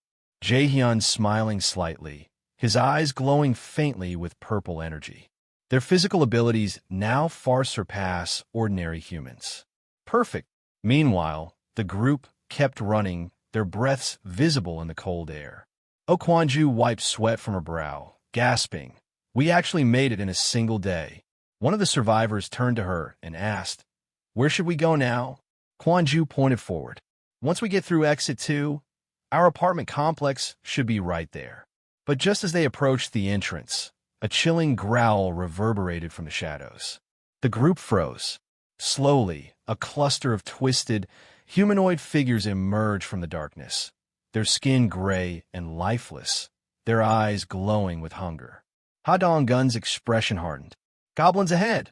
Jae-hyun smiling slightly, his eyes glowing faintly with purple energy. Their physical abilities now far surpass ordinary humans. Perfect. Meanwhile, the group kept running, their breaths visible in the cold air. Oh Kwon-ju wiped sweat from her brow, gasping. "We actually made it in a single day." One of the survivors turned to her and asked, "Where should we go now?" Kwon-ju pointed forward. "Once we get through Exit 2, our apartment complex should be right there." But just as they approached the entrance, a chilling growl reverberated from the shadows. The group froze. Slowly, a cluster of twisted, humanoid figures emerged from the darkness, their skin gray and lifeless, their eyes glowing with hunger. Ha Donggun's expression hardened. "Goblins ahead!"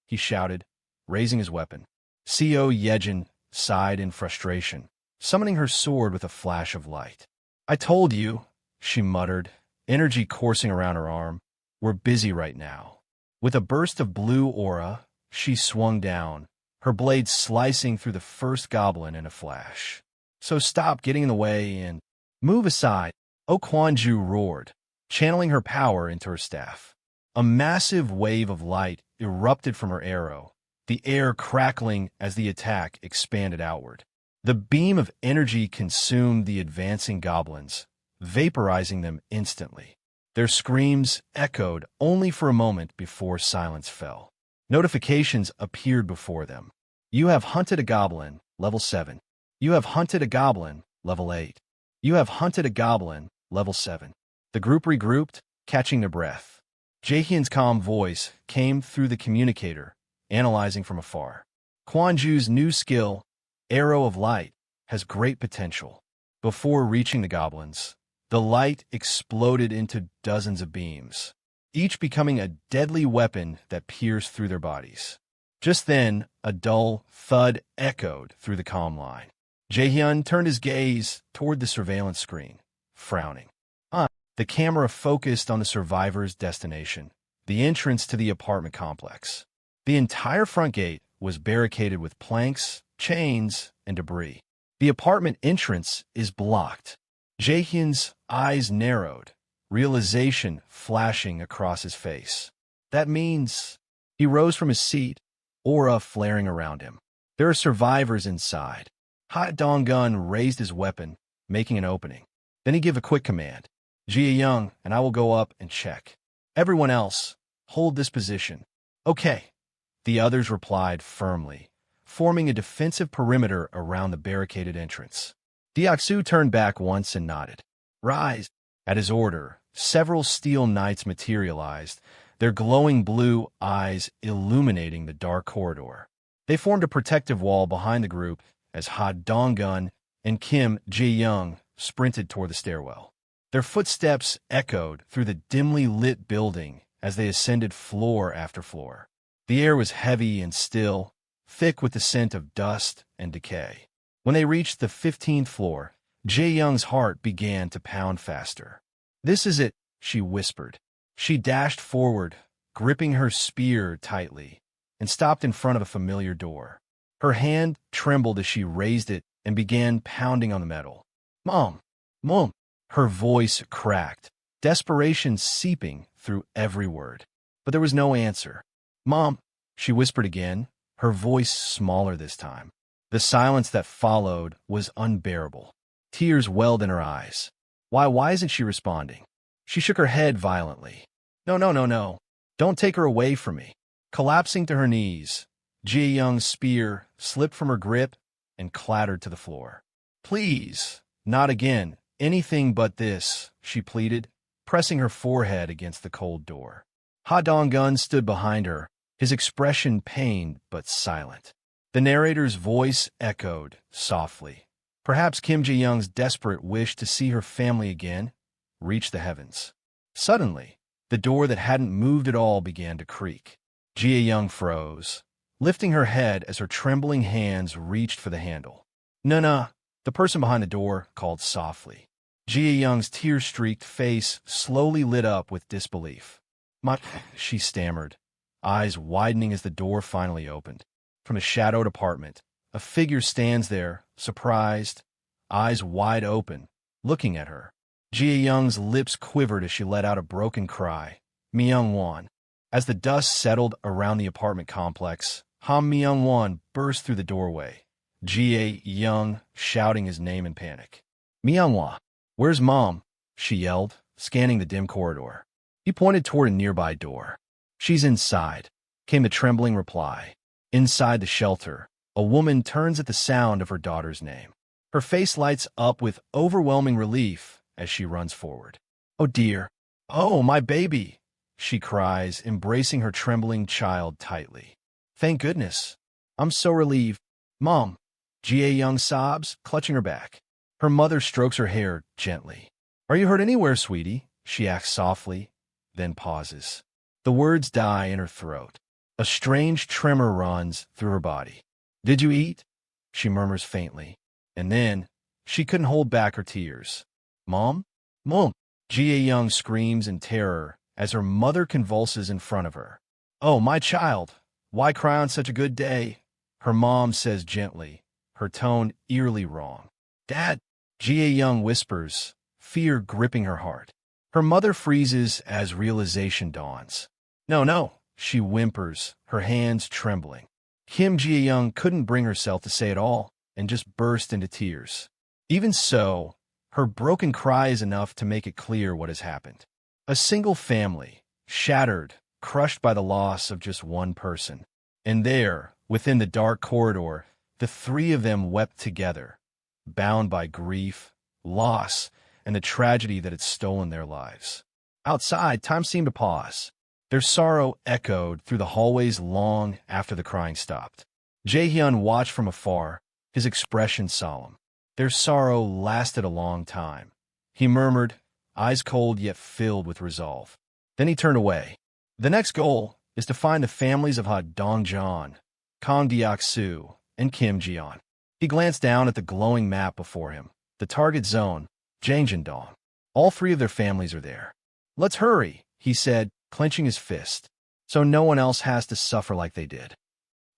he shouted, raising his weapon. Seo Yejin sighed in frustration, summoning her sword with a flash of light. "I told you," she muttered, energy coursing around her arm. "We're busy right now." With a burst of blue aura, she swung down, her blade slicing through the first goblin in a flash. "So stop getting in the way and move aside," Oh Kwon-ju roared, channeling her power into her staff. A massive wave of light erupted from her arrow, the air crackling as the attack expanded outward. The beam of energy consumed the advancing goblins, vaporizing them instantly. Their screams echoed only for a moment before silence fell. Notifications appeared before them. "You have hunted a goblin, level 7. You have hunted a goblin, level 8. You have hunted a goblin, level 7. The group regrouped, catching their breath. Jae-hyun's calm voice came through the communicator, analyzing from afar. Kwon-ju's new skill, Arrow of Light, has great potential. Before reaching the goblins, the light exploded into dozens of beams, each becoming a deadly weapon that pierced through their bodies. Just then, a dull thud echoed through the comm line. Jae-hyun turned his gaze toward the surveillance screen, frowning. The camera focused on the survivor's destination, the entrance to the apartment complex. The entire front gate was barricaded with planks, chains, and debris. The apartment entrance is blocked. Jae-hyun's eyes narrowed, realization flashing across his face. That means... He rose from his seat, aura flaring around him. There are survivors inside. Ha Donggun raised his weapon, making an opening. Then he gave a quick command. Jia-young and I will go up and check. Everyone else, hold this position. Okay. The others replied firmly, forming a defensive perimeter around the barricaded entrance. Deoxys turned back once and nodded. Rise. At his order, several steel knights materialized, their glowing blue eyes illuminating the dark corridor. They formed a protective wall behind the group as Ha Donggun and Kim Jae-young sprinted toward the stairwell. Their footsteps echoed through the dimly lit building as they ascended floor after floor. The air was heavy and still, thick with the scent of dust and decay. When they reached the 15th floor, Jae-young's heart began to pound faster. "This is it," she whispered. She dashed forward, gripping her spear tightly, and stopped in front of a familiar door. Her hand trembled as she raised it and began pounding on the metal. "Mom! Mom!" Her voice cracked, desperation seeping through every word. But there was no answer. "Mom!" she whispered again, her voice smaller this time. The silence that followed was unbearable. Tears welled in her eyes. Why isn't she responding? She shook her head violently. No, no, no, no. Don't take her away from me." Collapsing to her knees, Jae-young's spear slipped from her grip and clattered to the floor. "Please, not again. Anything but this," she pleaded, pressing her forehead against the cold door. Ha Dong-gun stood behind her, his expression pained but silent. The narrator's voice echoed softly. Perhaps Kim Jae-young's desperate wish to see her family again reached the heavens. Suddenly, the door that hadn't moved at all began to creak. Jae-young froze, lifting her head as her trembling hands reached for the handle. "Nah," the person behind the door called softly. Jae-young's tear-streaked face slowly lit up with disbelief. She stammered, eyes widening as the door finally opened. From a shadowed apartment, a figure stands there, surprised, eyes wide open, looking at her. Jae-young's lips quivered as she let out a broken cry. "Myung-won." As the dust settled around the apartment complex, Ham Myung-won burst through the doorway, Jae-young shouting his name in panic. "Myung-won, where's Mom?" she yelled, scanning the dim corridor. He pointed toward a nearby door. "She's inside," came the trembling reply. Inside the shelter, a woman turns at the sound of her daughter's name. Her face lights up with overwhelming relief as she runs forward. "Oh dear! Oh, my baby!" she cries, embracing her trembling child tightly. "Thank goodness! I'm so relieved." "Mom!" Jae-young sobs, clutching her back. Her mother strokes her hair gently. "Are you hurt anywhere, sweetie?" she asks softly, then pauses. The words die in her throat. A strange tremor runs through her body. "Did you eat?" she murmurs faintly. And then, she couldn't hold back her tears. "Mom? Mom!" Jae-young screams in terror as her mother convulses in front of her. "Oh, my child! Why cry on such a good day?" her mom says gently, her tone eerily wrong. "Dad!" Jae-young whispers, fear gripping her heart. Her mother freezes as realization dawns. "No, no," she whimpers, her hands trembling. Kim Jae-young couldn't bring herself to say it all and just burst into tears. Even so, her broken cry is enough to make it clear what has happened. A single family, shattered, crushed by the loss of just one person. And there, within the dark corridor, the three of them wept together, bound by grief, loss, and the tragedy that had stolen their lives. Outside, time seemed to pause. Their sorrow echoed through the hallways long after the crying stopped. Jae-hyun watched from afar, his expression solemn. Their sorrow lasted a long time. He murmured, eyes cold yet filled with resolve. Then he turned away. The next goal is to find the families of Ha Dong-jan, Kang Deok-soo, and Kim Ji-yeon. He glanced down at the glowing map before him. The target zone, Jangjin-dong. All three of their families are there. "Let's hurry," he said, clenching his fist, so no one else has to suffer like they did.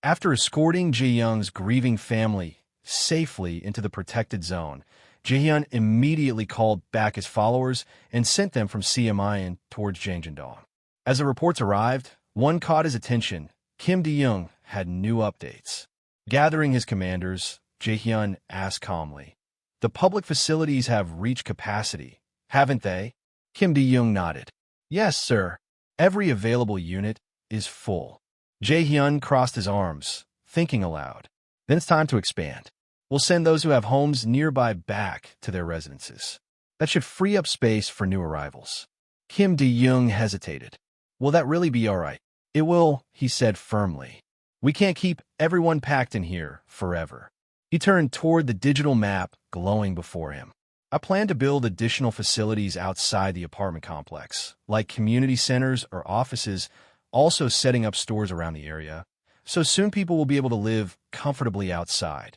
After escorting Jae-young's grieving family safely into the protected zone, Jae-hyun immediately called back his followers and sent them from Siamayan towards Jangjin-dong. As the reports arrived, one caught his attention. Kim De-young had new updates. Gathering his commanders, Jae-hyun asked calmly, "The public facilities have reached capacity, haven't they?" Kim De-young nodded. "Yes, sir. Every available unit is full." Jae-hyun crossed his arms, thinking aloud. "Then it's time to expand. We'll send those who have homes nearby back to their residences. That should free up space for new arrivals." Kim De-young hesitated. "Will that really be all right?" "It will," he said firmly. "We can't keep everyone packed in here forever." He turned toward the digital map glowing before him. "I plan to build additional facilities outside the apartment complex, like community centers or offices, also setting up stores around the area, so soon people will be able to live comfortably outside.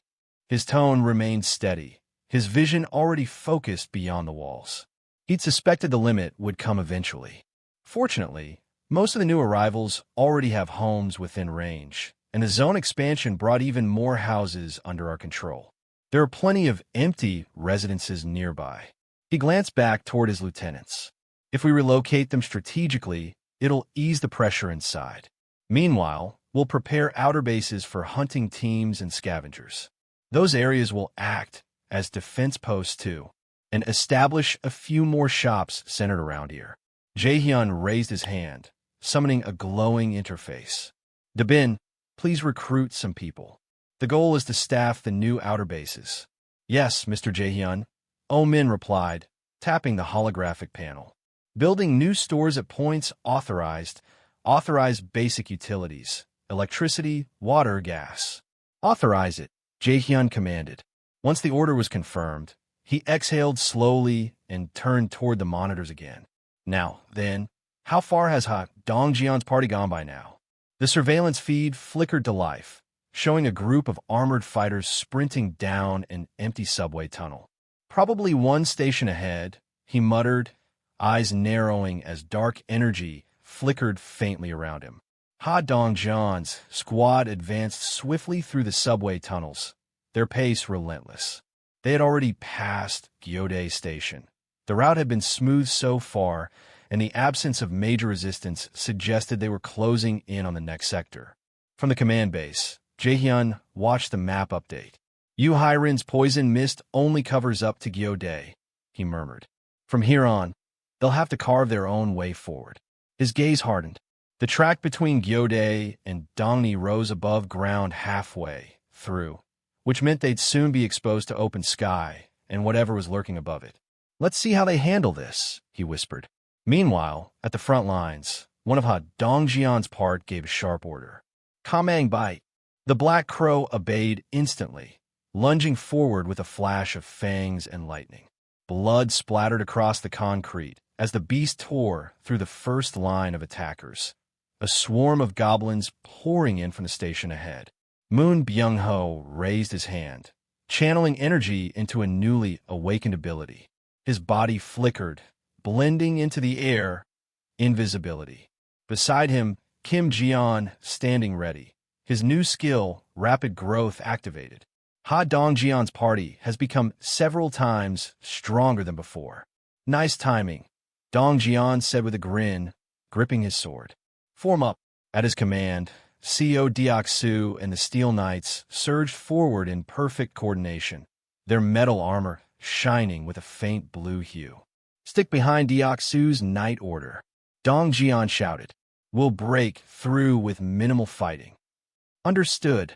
His tone remained steady, his vision already focused beyond the walls. He'd suspected the limit would come eventually. Fortunately, most of the new arrivals already have homes within range, and the zone expansion brought even more houses under our control. There are plenty of empty residences nearby. He glanced back toward his lieutenants. If we relocate them strategically, it'll ease the pressure inside. Meanwhile, we'll prepare outer bases for hunting teams and scavengers. Those areas will act as defense posts too, and establish a few more shops centered around here. Jaehyun raised his hand, summoning a glowing interface. Dabin, please recruit some people. The goal is to staff the new outer bases. Yes, Mr. Jaehyun, Oh-min replied, tapping the holographic panel. Building new stores at points authorized basic utilities, electricity, water, gas. Authorize it, Jaehyun commanded. Once the order was confirmed, he exhaled slowly and turned toward the monitors again. Now, then, how far has Dongjian's party gone by now? The surveillance feed flickered to life, showing a group of armored fighters sprinting down an empty subway tunnel. Probably one station ahead, he muttered, eyes narrowing as dark energy flickered faintly around him. Dongjian's squad advanced swiftly through the subway tunnels, their pace relentless. They had already passed Gyode Station. The route had been smooth so far, and the absence of major resistance suggested they were closing in on the next sector. From the command base, Jaehyun watched the map update. Yu Hairin's poison mist only covers up to Gyode, he murmured. From here on, they'll have to carve their own way forward. His gaze hardened. The track between Gyode and Dongni rose above ground halfway through, which meant they'd soon be exposed to open sky and whatever was lurking above it. Let's see how they handle this, he whispered. Meanwhile, at the front lines, one of Dongjian's part gave a sharp order. Kamang bite. The black crow obeyed instantly, lunging forward with a flash of fangs and lightning. Blood splattered across the concrete as the beast tore through the first line of attackers, a swarm of goblins pouring in from the station ahead. Moon Byung-ho raised his hand, channeling energy into a newly awakened ability. His body flickered, blending into the air, invisibility. Beside him, Kim Jian standing ready, his new skill, rapid growth, activated. Dongjian's party has become several times stronger than before. Nice timing, Dongjian said with a grin, gripping his sword. Form up. At his command, Sayo Deoksu and the Steel Knights surged forward in perfect coordination, their metal armor shining with a faint blue hue. Stick behind Deoksu's Knight Order, Dongjian shouted. We'll break through with minimal fighting. Understood,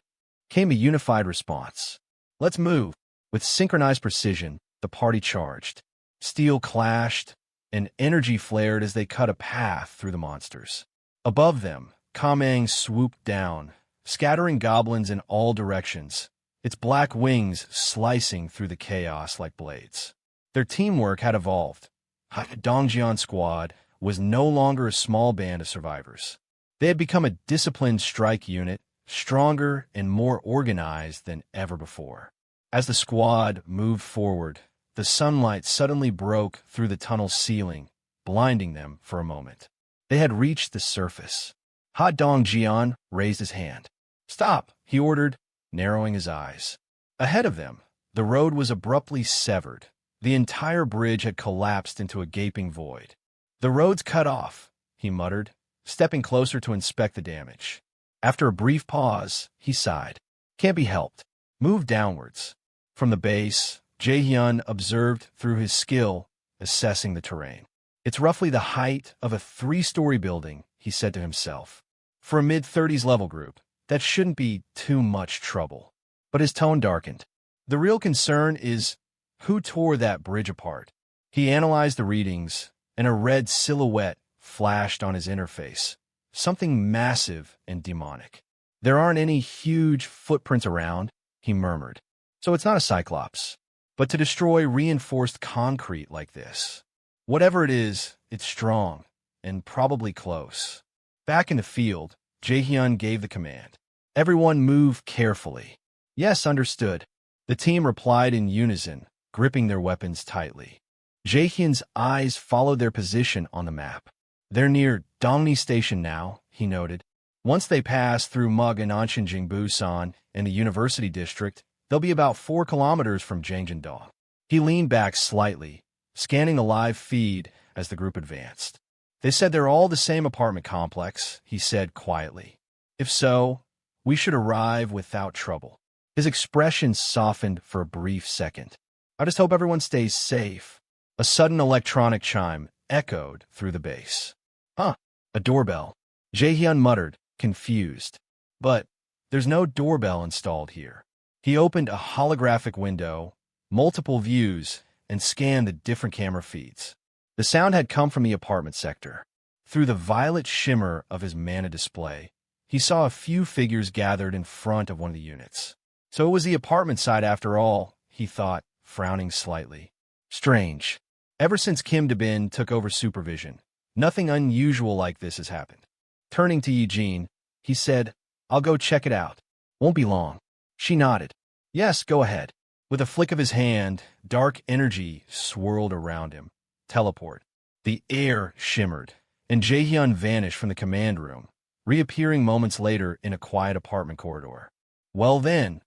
came a unified response. Let's move. With synchronized precision, the party charged. Steel clashed, and energy flared as they cut a path through the monsters. Above them, Kamang swooped down, scattering goblins in all directions, its black wings slicing through the chaos like blades. Their teamwork had evolved. Dongjian squad was no longer a small band of survivors. They had become a disciplined strike unit, stronger and more organized than ever before. As the squad moved forward, the sunlight suddenly broke through the tunnel's ceiling, blinding them for a moment. They had reached the surface. Dongjian raised his hand. Stop, he ordered, narrowing his eyes. Ahead of them, the road was abruptly severed. The entire bridge had collapsed into a gaping void. The road's cut off, he muttered, stepping closer to inspect the damage. After a brief pause, he sighed. Can't be helped. Move downwards. From the base, Jaehyun observed through his skill, assessing the terrain. It's roughly the height of a 3-story building, he said to himself. For a mid-30s level group, that shouldn't be too much trouble. But his tone darkened. The real concern is who tore that bridge apart. He analyzed the readings, and a red silhouette flashed on his interface. Something massive and demonic. There aren't any huge footprints around, he murmured. So it's not a cyclops. But to destroy reinforced concrete like this, whatever it is, it's strong and probably close. Back in the field, Jaehyun gave the command. Everyone move carefully. Yes, understood. The team replied in unison, gripping their weapons tightly. Jaehyun's eyes followed their position on the map. They're near Dongni Station now, he noted. Once they pass through Mug and Anshinjing Busan in the University District, they'll be about 4 kilometers from Jangjindong. He leaned back slightly, scanning the live feed as the group advanced. They said they're all the same apartment complex, he said quietly. If so, we should arrive without trouble. His expression softened for a brief second. I just hope everyone stays safe. A sudden electronic chime echoed through the base. Huh, a doorbell. Jaehyun muttered, confused. But there's no doorbell installed here. He opened a holographic window, multiple views, and scanned the different camera feeds. The sound had come from the apartment sector. Through the violet shimmer of his mana display, he saw a few figures gathered in front of one of the units. So it was the apartment side after all, he thought, frowning slightly. Strange. Ever since Kim Dabin took over supervision, nothing unusual like this has happened. Turning to Eugene, he said, I'll go check it out. Won't be long. She nodded. Yes, go ahead. With a flick of his hand, dark energy swirled around him. Teleport. The air shimmered, and Jaehyun vanished from the command room, reappearing moments later in a quiet apartment corridor. Well then,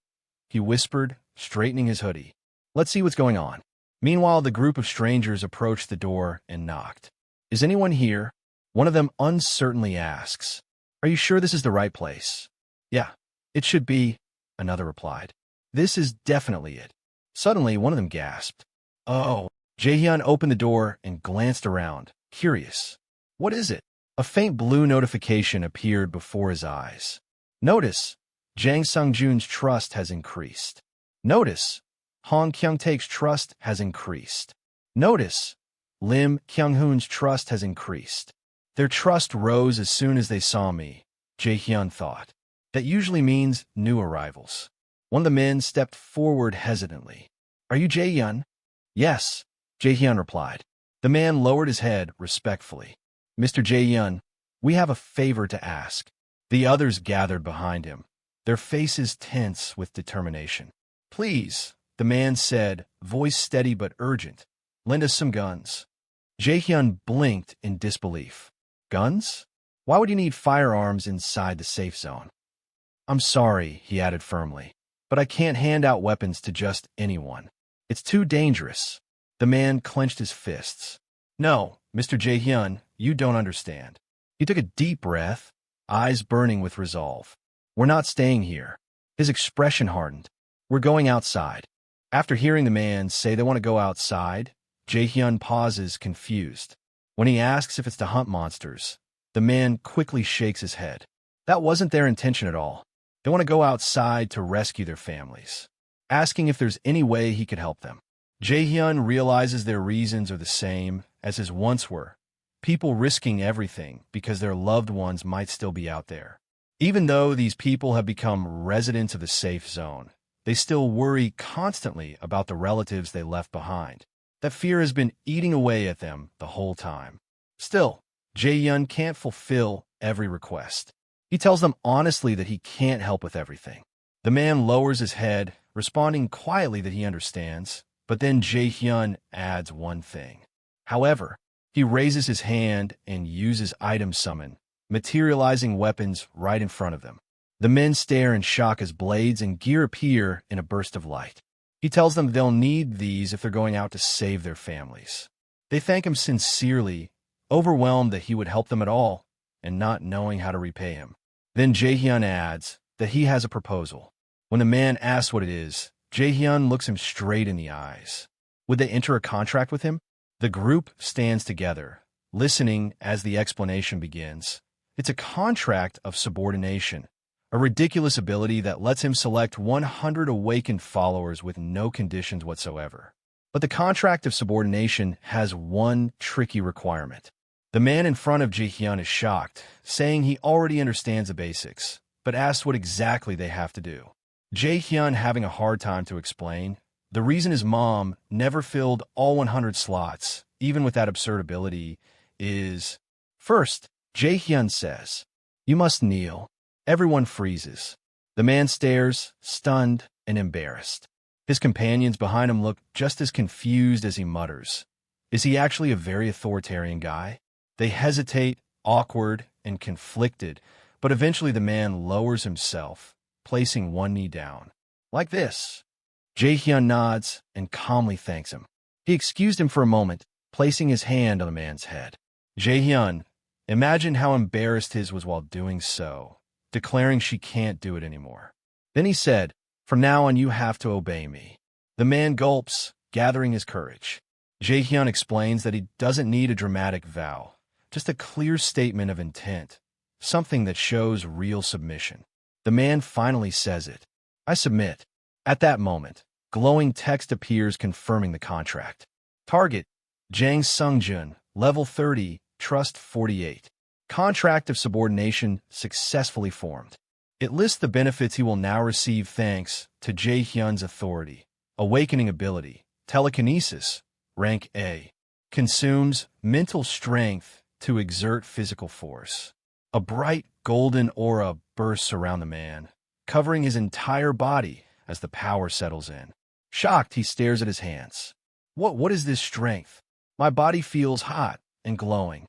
he whispered, straightening his hoodie. Let's see what's going on. Meanwhile, the group of strangers approached the door and knocked. Is anyone here? One of them uncertainly asks. Are you sure this is the right place? Yeah, it should be, another replied. This is definitely it. Suddenly, one of them gasped. Oh. Jaehyun opened the door and glanced around, curious. What is it? A faint blue notification appeared before his eyes. Notice, Jang Sung-jun's trust has increased. Notice, Hong Kyung-taek's trust has increased. Notice, Lim Kyung-hoon's trust has increased. Their trust rose as soon as they saw me, Jaehyun thought. That usually means new arrivals. One of the men stepped forward hesitantly. Are you Jaehyun? Yes, Jaehyun replied. The man lowered his head respectfully. Mr. Jaehyun, we have a favor to ask. The others gathered behind him, their faces tense with determination. Please, the man said, voice steady but urgent. Lend us some guns. Jaehyun blinked in disbelief. Guns? Why would you need firearms inside the safe zone? I'm sorry, he added firmly, but I can't hand out weapons to just anyone. It's too dangerous. The man clenched his fists. No, Mr. Jaehyun, you don't understand. He took a deep breath, eyes burning with resolve. We're not staying here. His expression hardened. We're going outside. After hearing the man say they want to go outside, Jaehyun pauses confused. When he asks if it's to hunt monsters, the man quickly shakes his head. That wasn't their intention at all. They want to go outside to rescue their families. Asking if there's any way he could help them. Jaehyun realizes their reasons are the same as his once were. People risking everything because their loved ones might still be out there. Even though these people have become residents of the safe zone, they still worry constantly about the relatives they left behind. That fear has been eating away at them the whole time. Still, Jaehyun can't fulfill every request. He tells them honestly that he can't help with everything. The man lowers his head, responding quietly that he understands, but then Jaehyun adds one thing. However, he raises his hand and uses item summon, materializing weapons right in front of them. The men stare in shock as blades and gear appear in a burst of light. He tells them they'll need these if they're going out to save their families. They thank him sincerely, overwhelmed that he would help them at all, and not knowing how to repay him. Then Jaehyun adds that he has a proposal. When the man asks what it is, Jaehyun looks him straight in the eyes. Would they enter a contract with him? The group stands together, listening as the explanation begins. It's a contract of subordination, a ridiculous ability that lets him select 100 awakened followers with no conditions whatsoever. But the contract of subordination has one tricky requirement. The man in front of Jaehyun is shocked, saying he already understands the basics, but asks what exactly they have to do. Jaehyun having a hard time to explain. The reason his mom never filled all 100 slots, even with that absurd ability, is, first, Jae-hyun says, "You must kneel." Everyone freezes. The man stares, stunned and embarrassed. His companions behind him look just as confused as he mutters, "Is he actually a very authoritarian guy?" They hesitate, awkward and conflicted, but eventually the man lowers himself, placing one knee down. Like this. Jae-hyun nods and calmly thanks him. He excused him for a moment, placing his hand on the man's head. Jae-hyun imagined how embarrassed his was while doing so, declaring she can't do it anymore. Then he said, "From now on you have to obey me." The man gulps, gathering his courage. Jae-hyun explains that he doesn't need a dramatic vow, just a clear statement of intent, something that shows real submission. The man finally says it. "I submit." At that moment, glowing text appears confirming the contract. Target, Jang Sungjun, level 30, trust 48. Contract of subordination successfully formed. It lists the benefits he will now receive thanks to Jae-hyun's authority. Awakening ability, telekinesis, rank A. Consumes mental strength to exert physical force. A bright golden aura bursts around the man, covering his entire body as the power settles in. Shocked, he stares at his hands. What is this strength? My body feels hot and glowing."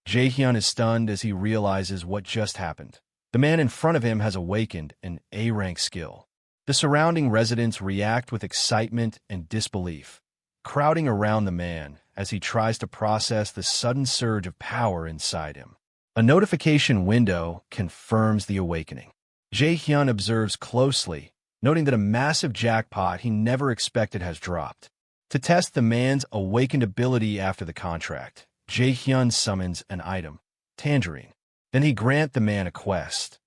Jae-hyun is stunned as he realizes what just happened. The man in front of him has awakened an A-rank skill. The surrounding residents react with excitement and disbelief, crowding around the man as he tries to process the sudden surge of power inside him. A notification window confirms the awakening. Jae-hyun observes closely, noting that a massive jackpot he never expected has dropped. To test the man's awakened ability after the contract, Jae-hyun summons an item, Tangerine. Then he grants the man a quest.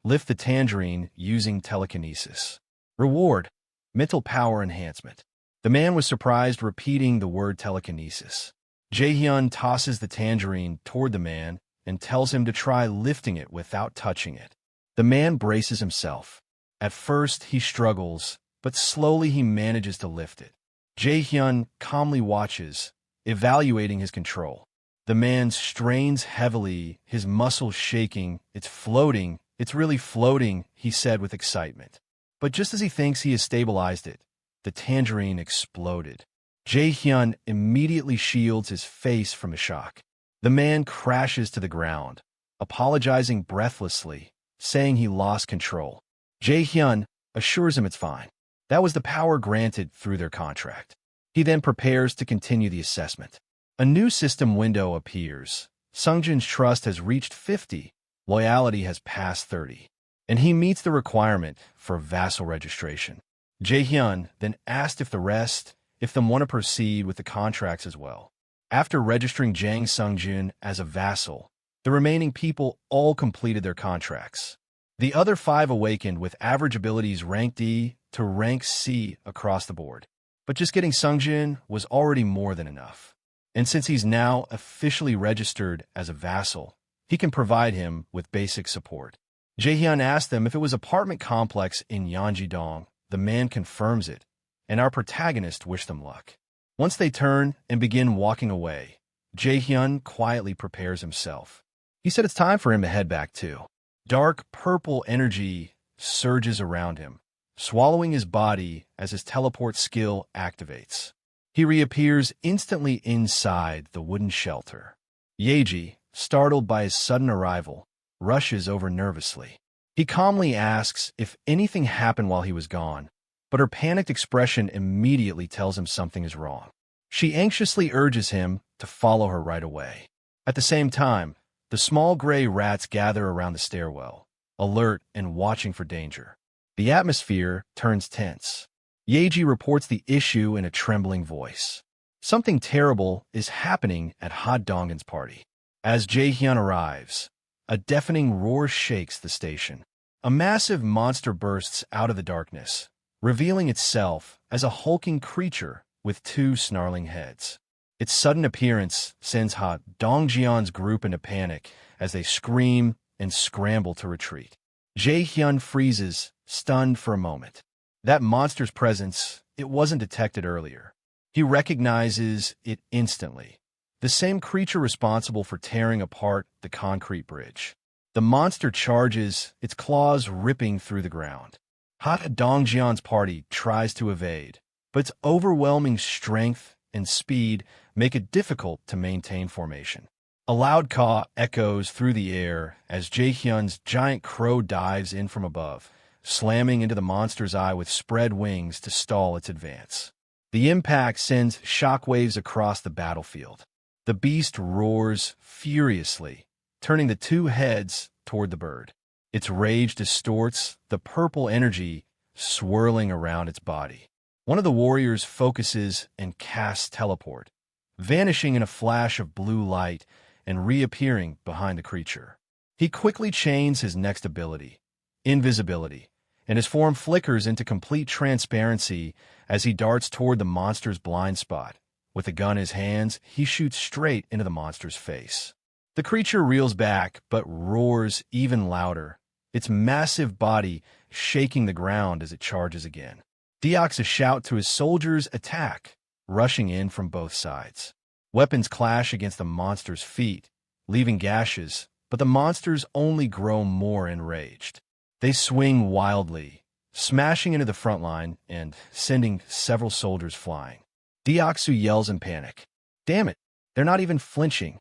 Lift the tangerine using telekinesis. Reward, mental power enhancement. The man was surprised, repeating the word telekinesis. Jae-hyun tosses the tangerine toward the man and tells him to try lifting it without touching it. The man braces himself. At first, he struggles, but slowly he manages to lift it. Jae-hyun calmly watches, evaluating his control. The man strains heavily, his muscles shaking. "It's floating. It's really floating," he said with excitement. But just as he thinks he has stabilized it, the tangerine exploded. Jae-hyun immediately shields his face from the shock. The man crashes to the ground, apologizing breathlessly, saying he lost control. Jae-hyun assures him it's fine. That was the power granted through their contract. He then prepares to continue the assessment. A new system window appears. Sungjun's trust has reached 50, loyalty has passed 30, and he meets the requirement for vassal registration. Jae-hyun then asked if them want to proceed with the contracts as well. After registering Jang Sungjun as a vassal, the remaining people all completed their contracts. The other 5 awakened with average abilities rank D to rank C across the board. But just getting Sungjun was already more than enough. And since he's now officially registered as a vassal, he can provide him with basic support. Jae-hyun asked them if it was an apartment complex in Yeonji-dong. The man confirms it, and our protagonist wished them luck. Once they turn and begin walking away, Jae-hyun quietly prepares himself. He said it's time for him to head back too. Dark purple energy surges around him, swallowing his body as his teleport skill activates. He reappears instantly inside the wooden shelter. Yeji, startled by his sudden arrival, rushes over nervously. He calmly asks if anything happened while he was gone, but her panicked expression immediately tells him something is wrong. She anxiously urges him to follow her right away. At the same time, the small gray rats gather around the stairwell, alert and watching for danger. The atmosphere turns tense. Yeji reports the issue in a trembling voice. Something terrible is happening at Ha-dong's party. As Jae-hyun arrives, a deafening roar shakes the station. A massive monster bursts out of the darkness, revealing itself as a hulking creature with 2 snarling heads. Its sudden appearance sends Ha-dong's group into panic as they scream and scramble to retreat. Jae-hyun freezes, stunned for a moment. That monster's presence, it wasn't detected earlier. He recognizes it instantly. the same creature responsible for tearing apart the concrete bridge. The monster charges, its claws ripping through the ground. Ha Dongjian's party tries to evade, but its overwhelming strength and speed make it difficult to maintain formation. A loud caw echoes through the air as Jaehyun's giant crow dives in from above, slamming into the monster's eye with spread wings to stall its advance. The impact sends shockwaves across the battlefield. The beast roars furiously, turning the two heads toward the bird. Its rage distorts the purple energy swirling around its body. One of the warriors focuses and casts teleport, vanishing in a flash of blue light and reappearing behind the creature. He quickly chains his next ability, invisibility, and his form flickers into complete transparency as he darts toward the monster's blind spot. With the gun in his hands, he shoots straight into the monster's face. The creature reels back, but roars even louder, its massive body shaking the ground as it charges again. Deoxys shout to his soldiers attack, rushing in from both sides. Weapons clash against the monster's feet, leaving gashes, but the monsters only grow more enraged. They swing wildly, smashing into the front line and sending several soldiers flying. Deoxys yells in panic. Damn it, they're not even flinching.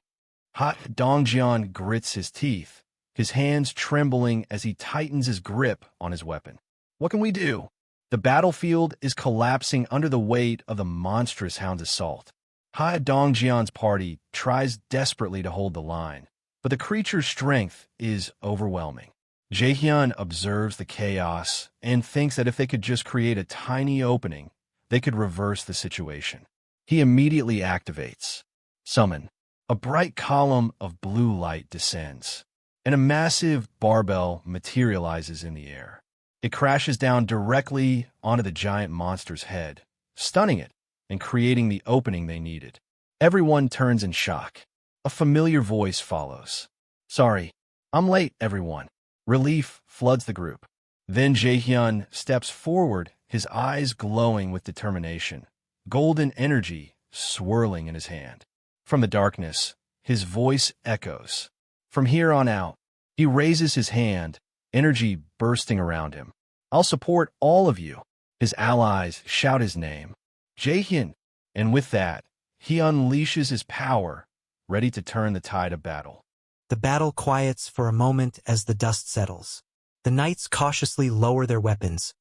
Hot Dongjian grits his teeth, his hands trembling as he tightens his grip on his weapon. What can we do? The battlefield is collapsing under the weight of the monstrous hound's assault. Ha Dongjian's party tries desperately to hold the line, but the creature's strength is overwhelming. Jaehyun observes the chaos and thinks that if they could just create a tiny opening, they could reverse the situation. He immediately activates. Summon. A bright column of blue light descends, and a massive barbell materializes in the air. It crashes down directly onto the giant monster's head, stunning it and creating the opening they needed. Everyone turns in shock. A familiar voice follows. Sorry, I'm late, everyone. Relief floods the group. Then Jaehyun steps forward, his eyes glowing with determination, golden energy swirling in his hand. From the darkness, his voice echoes. From here on out, he raises his hand, energy bursting around him. I'll support all of you. His allies shout his name, Jaehyun, and with that, he unleashes his power, ready to turn the tide of battle. The battle quiets for a moment as the dust settles. The knights cautiously lower their weapons,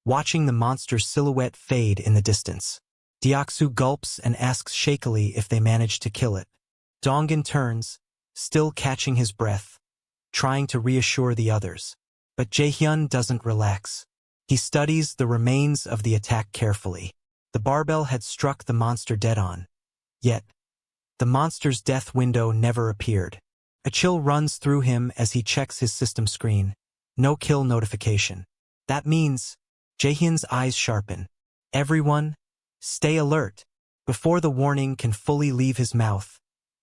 watching the monster's silhouette fade in the distance. Deoxys gulps and asks shakily if they manage to kill it. Dongan turns, still catching his breath, trying to reassure the others. But Jaehyun doesn't relax. He studies the remains of the attack carefully. The barbell had struck the monster dead on. Yet, the monster's death window never appeared. A chill runs through him as he checks his system screen. No kill notification. That means Jaehyun's eyes sharpen. Everyone, stay alert. Before the warning can fully leave his mouth,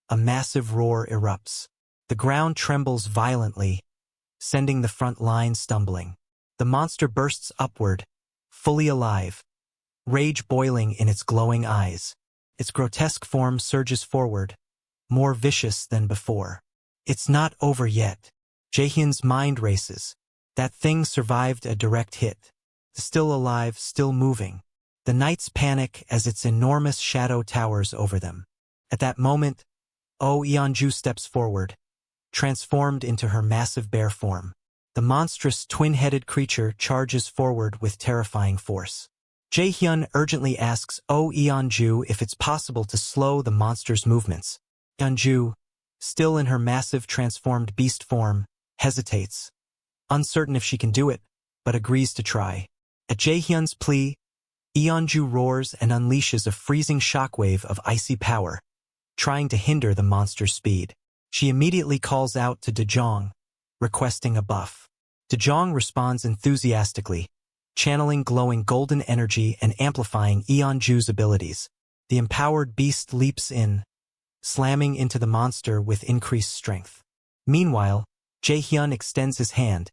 a massive roar erupts. The ground trembles violently, sending the front line stumbling. The monster bursts upward, fully alive, rage boiling in its glowing eyes. Its grotesque form surges forward, more vicious than before. It's not over yet. Jaehyun's mind races. That thing survived a direct hit. Still alive, still moving. The knights panic as its enormous shadow towers over them. At that moment, Oh Yeonju steps forward, transformed into her massive bear form. The monstrous twin-headed creature charges forward with terrifying force. Jaehyun urgently asks Oh Yeonju if it's possible to slow the monster's movements. Yeonju, still in her massive transformed beast form, hesitates, uncertain if she can do it, but agrees to try. At Jaehyun's plea, Yeonju roars and unleashes a freezing shockwave of icy power, trying to hinder the monster's speed. She immediately calls out to Dejong, requesting a buff. Dejong responds enthusiastically, channeling glowing golden energy and amplifying Yeonju's abilities. The empowered beast leaps in, slamming into the monster with increased strength. Meanwhile, Jaehyun extends his hand,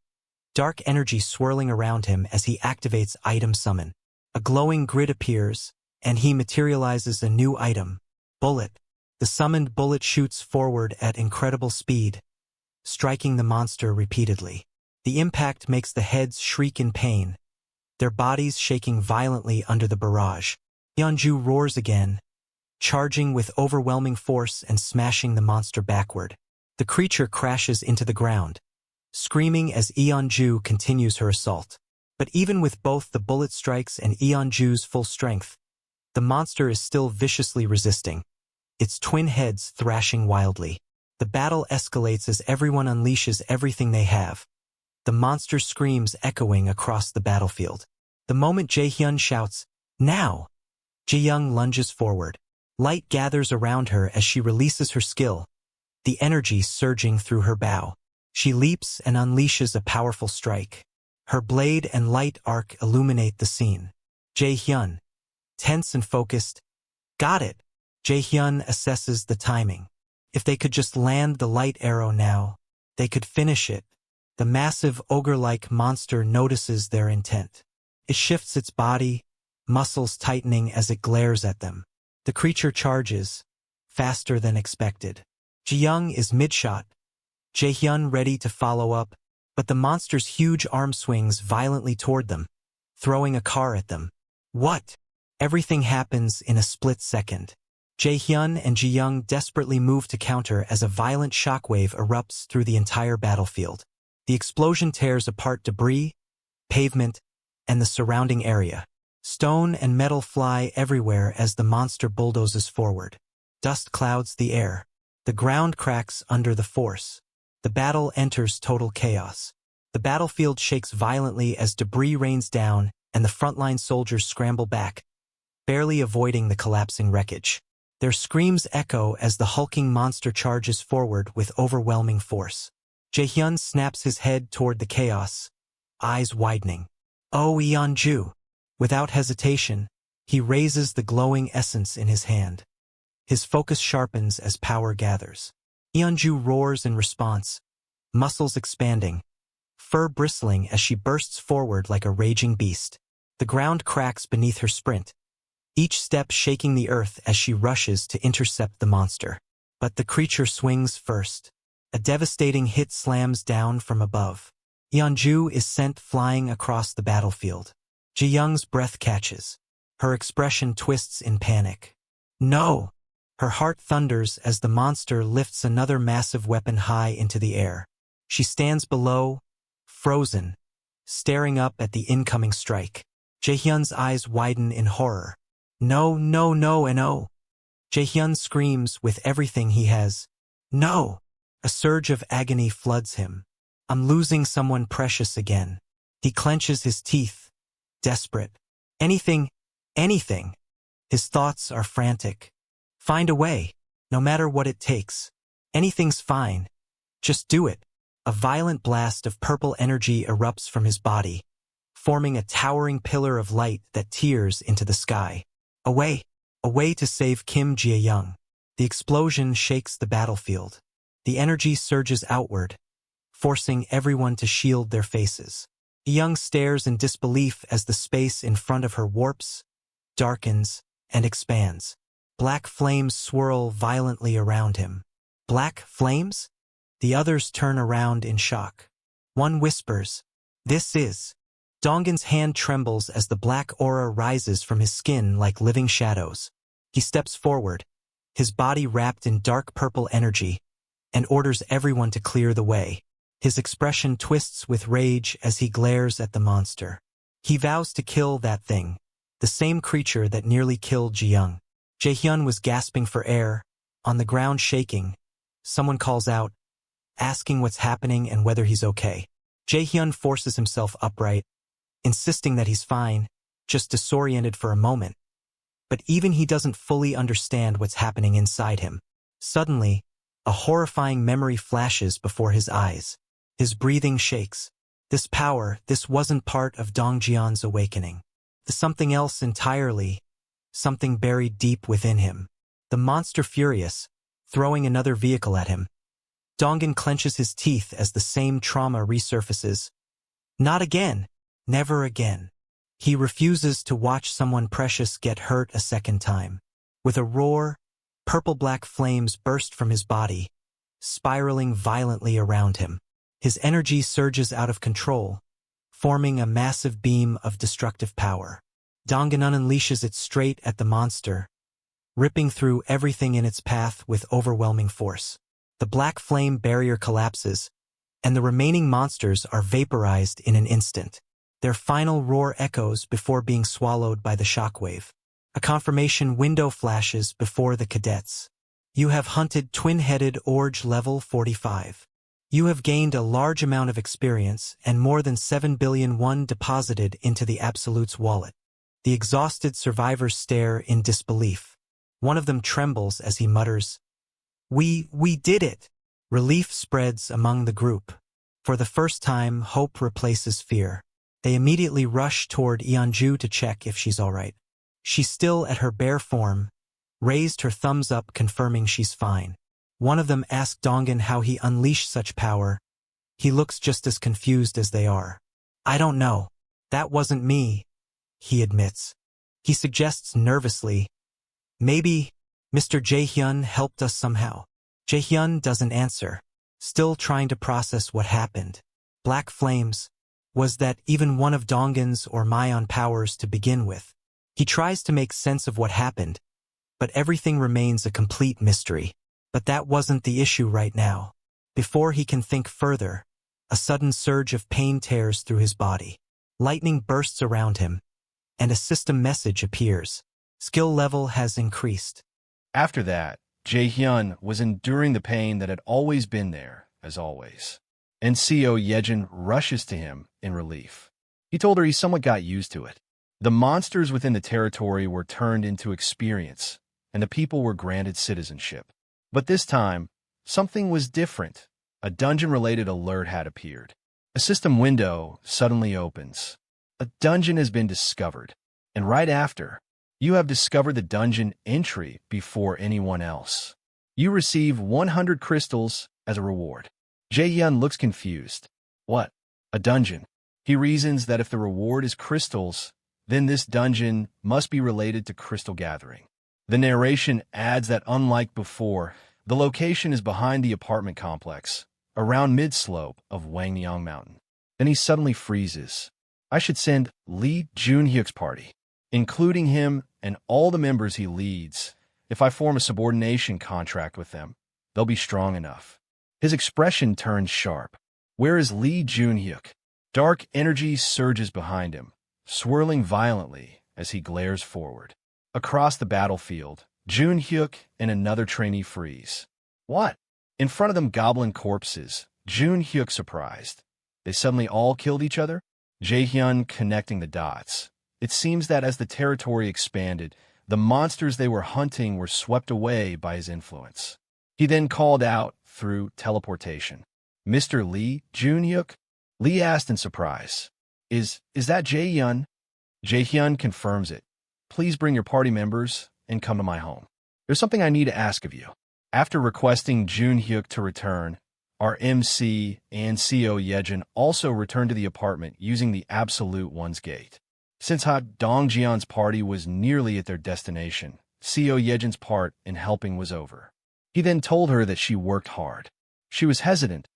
dark energy swirling around him as he activates Item Summon. A glowing grid appears, and he materializes a new item, Bullet. The summoned bullet shoots forward at incredible speed, striking the monster repeatedly. The impact makes the heads shriek in pain, their bodies shaking violently under the barrage. Yeonju roars again, charging with overwhelming force and smashing the monster backward. The creature crashes into the ground, screaming as Yeonju continues her assault. But even with both the bullet strikes and Yeonju's full strength, the monster is still viciously resisting, its twin heads thrashing wildly. The battle escalates as everyone unleashes everything they have, the monster's screams echoing across the battlefield. The moment Jaehyun shouts, "Now!" Ji-young lunges forward. Light gathers around her as she releases her skill, the energy surging through her bow. She leaps and unleashes a powerful strike. Her blade and light arc illuminate the scene. Jaehyun, tense and focused, "Got it!" Jaehyun assesses the timing. If they could just land the light arrow now, they could finish it. The massive ogre-like monster notices their intent. It shifts its body, muscles tightening as it glares at them. The creature charges, faster than expected. Ji-young is mid-shot, Jaehyun ready to follow up, but the monster's huge arm swings violently toward them, throwing a car at them. What? Everything happens in a split second. Jaehyun and Ji-young desperately move to counter as a violent shockwave erupts through the entire battlefield. The explosion tears apart debris, pavement, and the surrounding area. Stone and metal fly everywhere as the monster bulldozes forward. Dust clouds the air. The ground cracks under the force. The battle enters total chaos. The battlefield shakes violently as debris rains down and the frontline soldiers scramble back, barely avoiding the collapsing wreckage. Their screams echo as the hulking monster charges forward with overwhelming force. Jaehyun snaps his head toward the chaos, eyes widening. "Oh, Yeonju!" Without hesitation, he raises the glowing essence in his hand. His focus sharpens as power gathers. Yeonju roars in response, muscles expanding, fur bristling as she bursts forward like a raging beast. The ground cracks beneath her sprint, each step shaking the earth as she rushes to intercept the monster. But the creature swings first. A devastating hit slams down from above. Yeonju is sent flying across the battlefield. Ji-young's breath catches. Her expression twists in panic. No! Her heart thunders as the monster lifts another massive weapon high into the air. She stands below, frozen, staring up at the incoming strike. Jaehyun's eyes widen in horror. No, no, no, and no! Jaehyun screams with everything he has. No! A surge of agony floods him. I'm losing someone precious again. He clenches his teeth, desperate. Anything, anything. His thoughts are frantic. Find a way, no matter what it takes. Anything's fine. Just do it. A violent blast of purple energy erupts from his body, forming a towering pillar of light that tears into the sky. A way to save Kim Jae-young. The explosion shakes the battlefield. The energy surges outward, forcing everyone to shield their faces. Young stares in disbelief as the space in front of her warps, darkens, and expands. Black flames swirl violently around him. Black flames? The others turn around in shock. One whispers, "This is." Donggin's hand trembles as the black aura rises from his skin like living shadows. He steps forward, his body wrapped in dark purple energy, and orders everyone to clear the way. His expression twists with rage as he glares at the monster. He vows to kill that thing, the same creature that nearly killed Ji-young. Jaehyun was gasping for air, on the ground shaking. Someone calls out, asking what's happening and whether he's okay. Jaehyun forces himself upright, insisting that he's fine, just disoriented for a moment. But even he doesn't fully understand what's happening inside him. Suddenly, a horrifying memory flashes before his eyes. His breathing shakes. This power, this wasn't part of Dongjian's awakening. Something else entirely, something buried deep within him. The monster furious, throwing another vehicle at him. Donggin clenches his teeth as the same trauma resurfaces. Not again. Never again. He refuses to watch someone precious get hurt a second time. With a roar, Purple-black flames burst from his body, spiraling violently around him. His energy surges out of control, forming a massive beam of destructive power. Danganron unleashes it straight at the monster, ripping through everything in its path with overwhelming force. The black flame barrier collapses, and the remaining monsters are vaporized in an instant. Their final roar echoes before being swallowed by the shockwave. A confirmation window flashes before the cadets. You have hunted twin-headed Orge level 45. You have gained a large amount of experience and more than 7 billion won deposited into the Absolute's wallet. The exhausted survivors stare in disbelief. One of them trembles as he mutters, We did it! Relief spreads among the group. For the first time, hope replaces fear. They immediately rush toward Yeonju to check if she's all right. She's still at her bare form, raised her thumbs up confirming she's fine. One of them asked Dongan how he unleashed such power. He looks just as confused as they are. I don't know. That wasn't me, he admits. He suggests nervously, maybe Mr. Jaehyun helped us somehow. Jaehyun doesn't answer, still trying to process what happened. Black flames. Was that even one of Dongan's or Myon powers to begin with? He tries to make sense of what happened, but everything remains a complete mystery. But that wasn't the issue right now. Before he can think further, a sudden surge of pain tears through his body. Lightning bursts around him, and a system message appears. Skill level has increased. After that, Jaehyun was enduring the pain that had always been there, as always. And Seo Yejin rushes to him in relief. He told her he somewhat got used to it. The monsters within the territory were turned into experience, and the people were granted citizenship. But this time, something was different. A dungeon-related alert had appeared. A system window suddenly opens. A dungeon has been discovered, and right after, you have discovered the dungeon entry before anyone else. You receive 100 crystals as a reward. Jaehyun looks confused. What? A dungeon? He reasons that if the reward is crystals, then this dungeon must be related to crystal gathering. The narration adds that unlike before, the location is behind the apartment complex, around mid-slope of Wangnyang Mountain. Then he suddenly freezes. I should send Lee Junhyuk's party, including him and all the members he leads. If I form a subordination contract with them, they'll be strong enough. His expression turns sharp. Where is Lee Junhyuk? Dark energy surges behind him, swirling violently as he glares forward. Across the battlefield, Junhyuk and another trainee freeze. What? In front of them goblin corpses, Junhyuk surprised. They suddenly all killed each other? Jaehyun connecting the dots. It seems that as the territory expanded, the monsters they were hunting were swept away by his influence. He then called out through teleportation. Mr. Lee Junhyuk? Lee asked in surprise. Is that Jaehyun? Jaehyun confirms it. Please bring your party members and come to my home. There's something I need to ask of you. After requesting Junhyuk to return, our MC and Seo Yejin also returned to the apartment using the Absolute One's gate. Since Ha Dongjian's party was nearly at their destination, Seo Yejin's part in helping was over. He then told her that she worked hard. She was hesitant,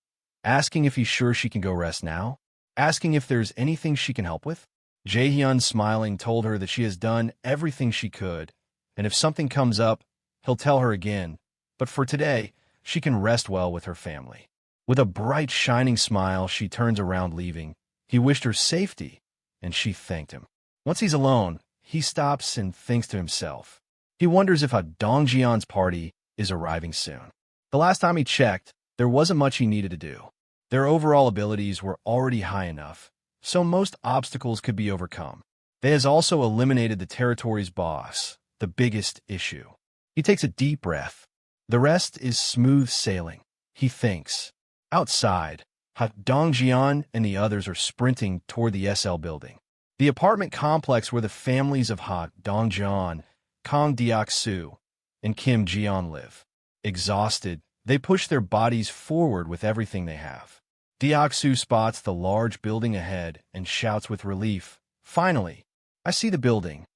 asking if he's sure she can go rest now, asking if there's anything she can help with. Jaehyun, smiling, told her that she has done everything she could, and if something comes up, he'll tell her again, but for today, she can rest well with her family. With a bright, shining smile, she turns around leaving. He wished her safety, and she thanked him. Once he's alone, he stops and thinks to himself. He wonders if Dongjian's party is arriving soon. The last time he checked, there wasn't much he needed to do. Their overall abilities were already high enough, so most obstacles could be overcome. They has also eliminated the territory's boss, the biggest issue. He takes a deep breath. The rest is smooth sailing, he thinks. Outside, Dongjian and the others are sprinting toward the SL building. The apartment complex where the families of Dongjian, Kang Deok-soo, and Kim Jian live. Exhausted, they push their bodies forward with everything they have. Deok-soo spots the large building ahead and shouts with relief, "Finally, I see the building."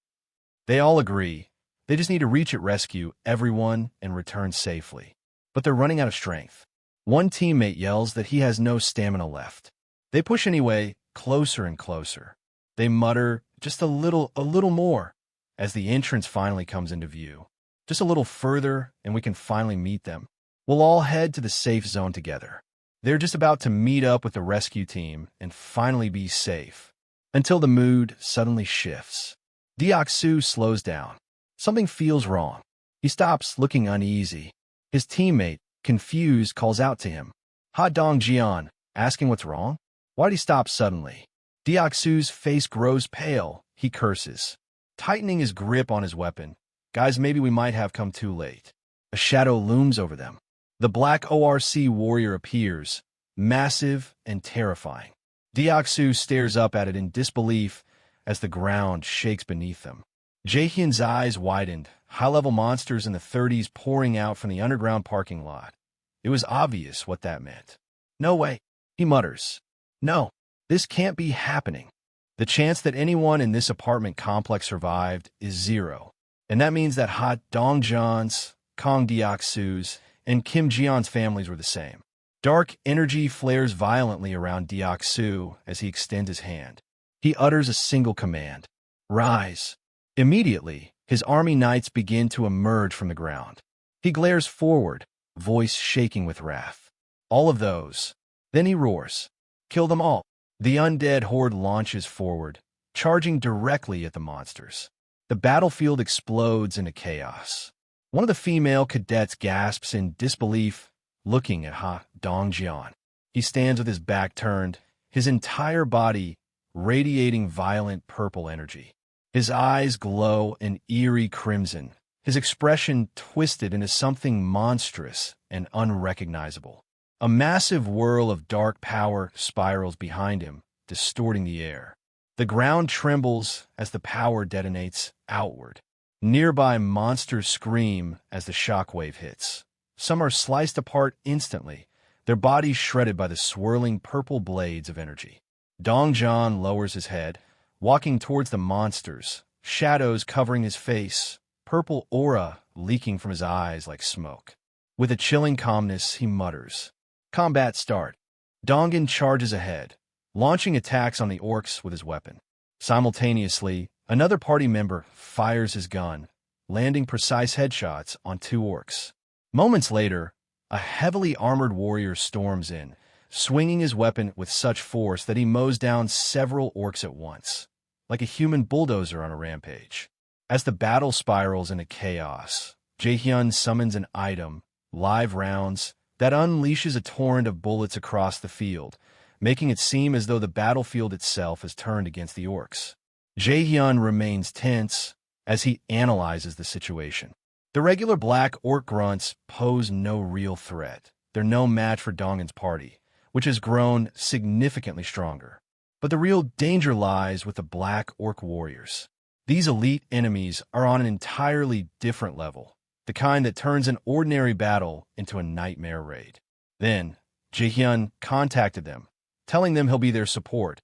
They all agree. They just need to reach it, rescue everyone, and return safely. But they're running out of strength. One teammate yells that he has no stamina left. They push anyway, closer and closer. They mutter, just a little more, as the entrance finally comes into view. Just a little further, and we can finally meet them. We'll all head to the safe zone together. They're just about to meet up with the rescue team and finally be safe. Until the mood suddenly shifts. Deok-su slows down. Something feels wrong. He stops, looking uneasy. His teammate, confused, calls out to him. Ha Dong-jian, asking what's wrong? Why'd he stop suddenly? Deok-su's face grows pale. He curses, tightening his grip on his weapon. Guys, maybe we might have come too late. A shadow looms over them. The black ORC warrior appears, massive and terrifying. Deok-su stares up at it in disbelief as the ground shakes beneath them. Jaehyun's eyes widened, high-level monsters in the 30s pouring out from the underground parking lot. It was obvious what that meant. No way, he mutters. No, this can't be happening. The chance that anyone in this apartment complex survived is 0. And that means that Ha Dong-jian's, Kang Deok-su's, and Kim Ji-yeon's families were the same. Dark energy flares violently around Deok-su as he extends his hand. He utters a single command. Rise. Immediately, his army knights begin to emerge from the ground. He glares forward, voice shaking with wrath. All of those. Then he roars. Kill them all. The undead horde launches forward, charging directly at the monsters. The battlefield explodes into chaos. One of the female cadets gasps in disbelief, looking at Ha Dong-jian. He stands with his back turned, his entire body radiating violent purple energy. His eyes glow an eerie crimson, his expression twisted into something monstrous and unrecognizable. A massive whirl of dark power spirals behind him, distorting the air. The ground trembles as the power detonates outward. Nearby monsters scream as the shockwave hits. Some are sliced apart instantly, their bodies shredded by the swirling purple blades of energy. Dong-jian lowers his head, walking towards the monsters, shadows covering his face, purple aura leaking from his eyes like smoke. With a chilling calmness, he mutters. Combat start. Dongan charges ahead, launching attacks on the orcs with his weapon. Simultaneously, another party member fires his gun, landing precise headshots on 2 orcs. Moments later, a heavily armored warrior storms in, swinging his weapon with such force that he mows down several orcs at once, like a human bulldozer on a rampage. As the battle spirals into chaos, Jaehyun summons an item, live rounds, that unleashes a torrent of bullets across the field, making it seem as though the battlefield itself has turned against the orcs. Jaehyun remains tense as he analyzes the situation. The regular black orc grunts pose no real threat. They're no match for Dongan's party, which has grown significantly stronger. But the real danger lies with the black orc warriors. These elite enemies are on an entirely different level, the kind that turns an ordinary battle into a nightmare raid. Then, Jaehyun contacted them, telling them he'll be their support,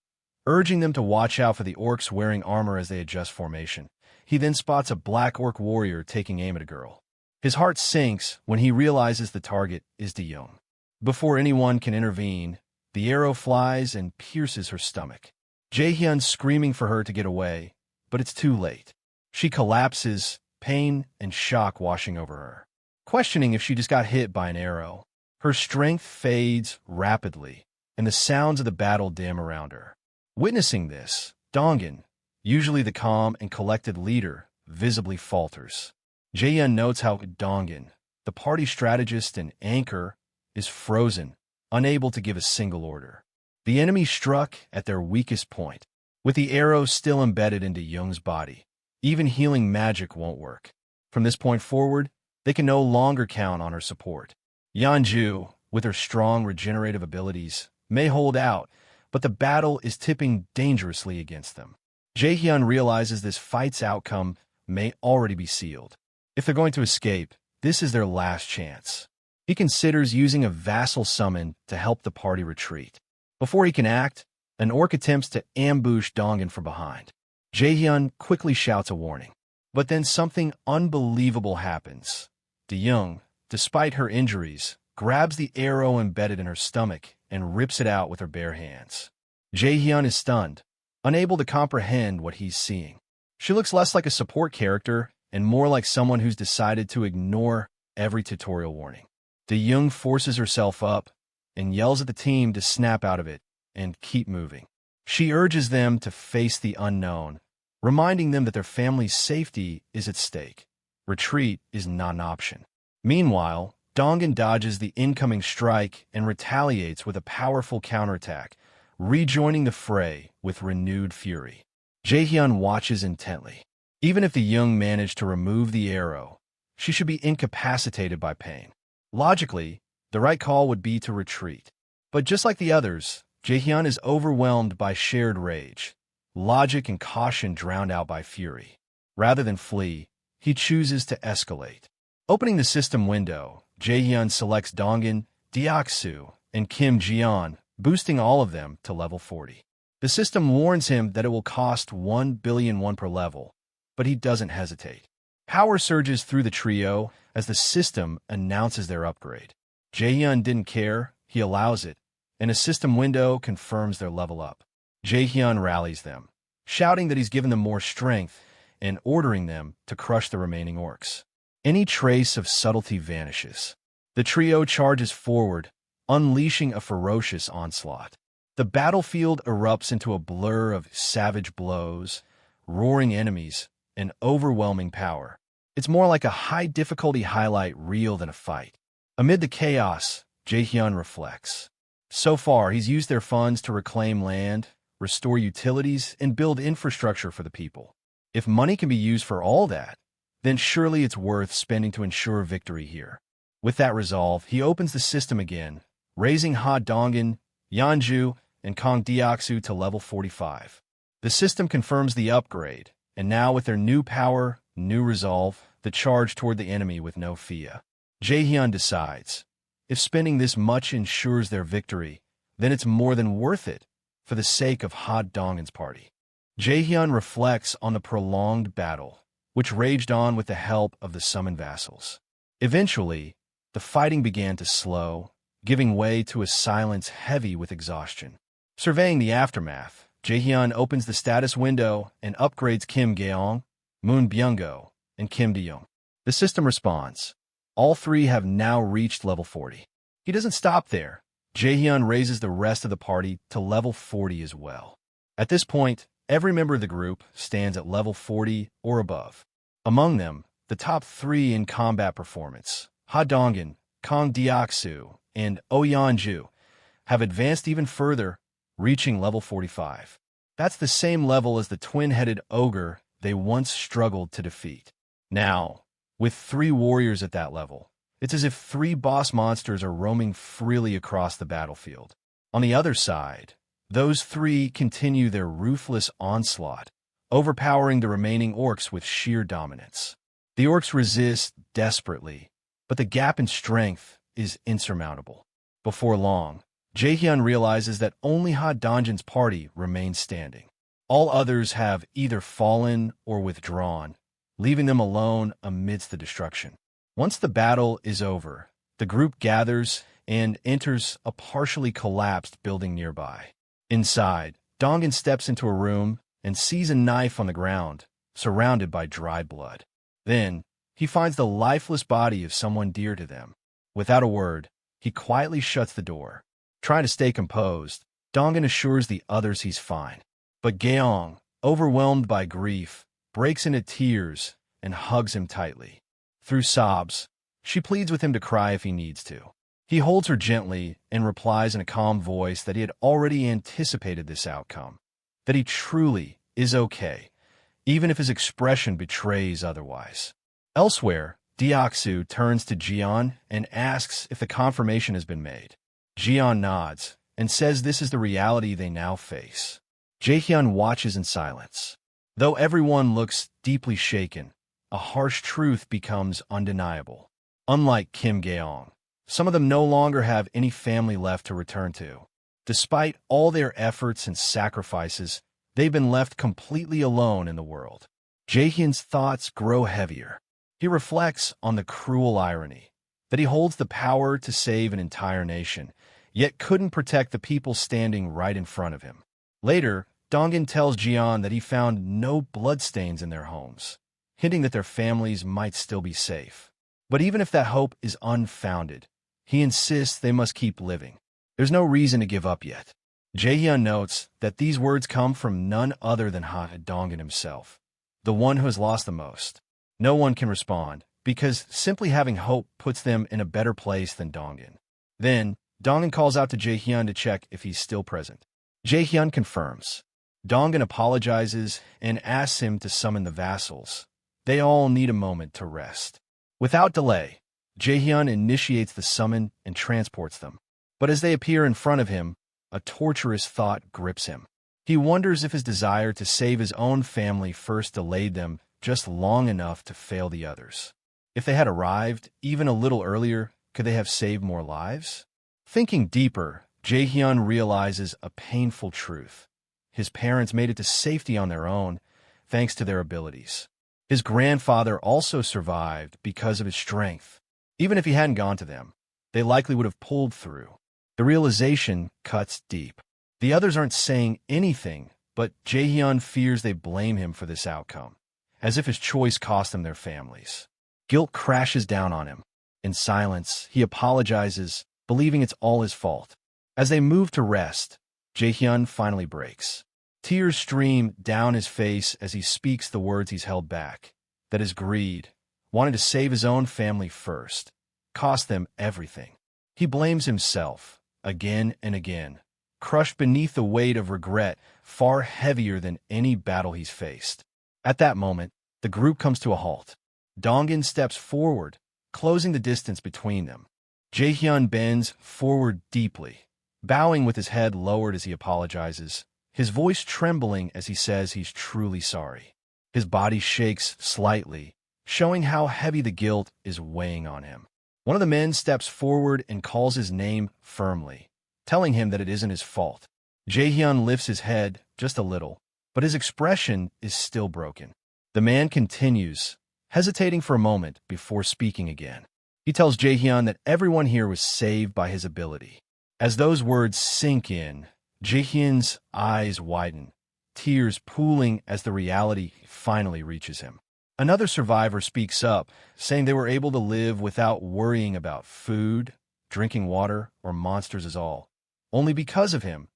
urging them to watch out for the orcs wearing armor as they adjust formation. He then spots a black orc warrior taking aim at a girl. His heart sinks when he realizes the target is De-young. Before anyone can intervene, the arrow flies and pierces her stomach. Jaehyun's screaming for her to get away, but it's too late. She collapses, pain and shock washing over her, questioning if she just got hit by an arrow. Her strength fades rapidly, and the sounds of the battle dim around her. Witnessing this, Dongan, usually the calm and collected leader, visibly falters. Jaehyun notes how Dongan, the party strategist and anchor, is frozen, unable to give a single order. The enemy struck at their weakest point, with the arrow still embedded into Young's body. Even healing magic won't work. From this point forward, they can no longer count on her support. Yeonju, with her strong regenerative abilities, may hold out, but the battle is tipping dangerously against them. Jaehyun realizes this fight's outcome may already be sealed. If they're going to escape, this is their last chance. He considers using a vassal summon to help the party retreat. Before he can act, an orc attempts to ambush Dongan from behind. Jaehyun quickly shouts a warning. But then something unbelievable happens. De-young, despite her injuries, grabs the arrow embedded in her stomach and rips it out with her bare hands. Jaehyun is stunned, unable to comprehend what he's seeing. She looks less like a support character and more like someone who's decided to ignore every tutorial warning. De-young forces herself up and yells at the team to snap out of it and keep moving. She urges them to face the unknown, reminding them that their family's safety is at stake. Retreat is not an option. Meanwhile, Dongan dodges the incoming strike and retaliates with a powerful counterattack, rejoining the fray with renewed fury. Jaehyun watches intently. Even if the young manage to remove the arrow, she should be incapacitated by pain. Logically, the right call would be to retreat. But just like the others, Jaehyun is overwhelmed by shared rage, logic and caution drowned out by fury. Rather than flee, he chooses to escalate. Opening the system window, Jaehyun selects Dongan, Deoksu, and Kim Jeon, boosting all of them to level 40. The system warns him that it will cost 1 billion won per level, but he doesn't hesitate. Power surges through the trio as the system announces their upgrade. Jaehyun didn't care, he allows it, and a system window confirms their level up. Jaehyun rallies them, shouting that he's given them more strength and ordering them to crush the remaining orcs. Any trace of subtlety vanishes. The trio charges forward, unleashing a ferocious onslaught. The battlefield erupts into a blur of savage blows, roaring enemies, and overwhelming power. It's more like a high-difficulty highlight reel than a fight. Amid the chaos, Jaehyun reflects. So far, he's used their funds to reclaim land, restore utilities, and build infrastructure for the people. If money can be used for all that, then surely it's worth spending to ensure victory here. With that resolve, he opens the system again, raising Ha Dongan, Yeonju, and Kong Deoksu to level 45. The system confirms the upgrade, and now with their new power, new resolve, the charge toward the enemy with no fear. Jaehyun decides, if spending this much ensures their victory, then it's more than worth it for the sake of Ha Dongan's party. Jaehyun reflects on the prolonged battle, which raged on with the help of the summoned vassals. Eventually, the fighting began to slow, giving way to a silence heavy with exhaustion. Surveying the aftermath, Jaehyun opens the status window and upgrades Kim Gaeong, Moon Byung-go, and Kim De-young. The system responds. All three have now reached level 40. He doesn't stop there. Jaehyun raises the rest of the party to level 40 as well. At this point, every member of the group stands at level 40 or above. Among them, the top three in combat performance, Ha Dongan, Kong Deoksu, and Yeonju, have advanced even further, reaching level 45. That's the same level as the twin-headed ogre they once struggled to defeat. Now, with 3 warriors at that level, it's as if 3 boss monsters are roaming freely across the battlefield. On the other side, those 3 continue their ruthless onslaught, overpowering the remaining orcs with sheer dominance. The orcs resist desperately, but the gap in strength is insurmountable. Before long, Jaehyun realizes that only Ha Dongan's party remains standing. All others have either fallen or withdrawn, leaving them alone amidst the destruction. Once the battle is over, the group gathers and enters a partially collapsed building nearby. Inside, Dongan steps into a room and sees a knife on the ground, surrounded by dried blood. Then, he finds the lifeless body of someone dear to them. Without a word, he quietly shuts the door. Trying to stay composed, Dongan assures the others he's fine. But Gaeong, overwhelmed by grief, breaks into tears and hugs him tightly. Through sobs, she pleads with him to cry if he needs to. He holds her gently and replies in a calm voice that he had already anticipated this outcome, that he truly is okay, even if his expression betrays otherwise. Elsewhere, Deoksu turns to Jeon and asks if the confirmation has been made. Jeon nods and says this is the reality they now face. Jaehyun watches in silence. Though everyone looks deeply shaken, a harsh truth becomes undeniable. Unlike Kim Gaeong, some of them no longer have any family left to return to. Despite all their efforts and sacrifices, they've been left completely alone in the world. Jaehyun's thoughts grow heavier. He reflects on the cruel irony that he holds the power to save an entire nation, yet couldn't protect the people standing right in front of him. Later, Dongin tells Jian that he found no bloodstains in their homes, hinting that their families might still be safe. But even if that hope is unfounded, he insists they must keep living. There's no reason to give up yet. Jaehyun notes that these words come from none other than Dongin himself, the one who has lost the most. No one can respond, because simply having hope puts them in a better place than Dongin. Then, Dongin calls out to Jaehyun to check if he's still present. Jaehyun confirms. Dongin apologizes and asks him to summon the vassals. They all need a moment to rest. Without delay, Jaehyun initiates the summon and transports them. But as they appear in front of him, a torturous thought grips him. He wonders if his desire to save his own family first delayed them just long enough to fail the others. If they had arrived even a little earlier, could they have saved more lives? Thinking deeper, Jaehyun realizes a painful truth. His parents made it to safety on their own, thanks to their abilities. His grandfather also survived because of his strength. Even if he hadn't gone to them, they likely would have pulled through. The realization cuts deep. The others aren't saying anything, but Jaehyun fears they blame him for this outcome, as if his choice cost them their families. Guilt crashes down on him. In silence, he apologizes, believing it's all his fault. As they move to rest, Jaehyun finally breaks. Tears stream down his face as he speaks the words he's held back, that his greed, wanting to save his own family first, cost them everything. He blames himself, again and again, crushed beneath the weight of regret far heavier than any battle he's faced. At that moment, the group comes to a halt. Dongin steps forward, closing the distance between them. Jaehyun bends forward deeply, bowing with his head lowered as he apologizes, his voice trembling as he says he's truly sorry. His body shakes slightly, showing how heavy the guilt is weighing on him. One of the men steps forward and calls his name firmly, telling him that it isn't his fault. Jaehyun lifts his head just a little, but his expression is still broken. The man continues, hesitating for a moment before speaking again. He tells Jaehyun that everyone here was saved by his ability. As those words sink in, Jaehyun's eyes widen, tears pooling as the reality finally reaches him. Another survivor speaks up, saying they were able to live without worrying about food, drinking water, or monsters at all, only because of him,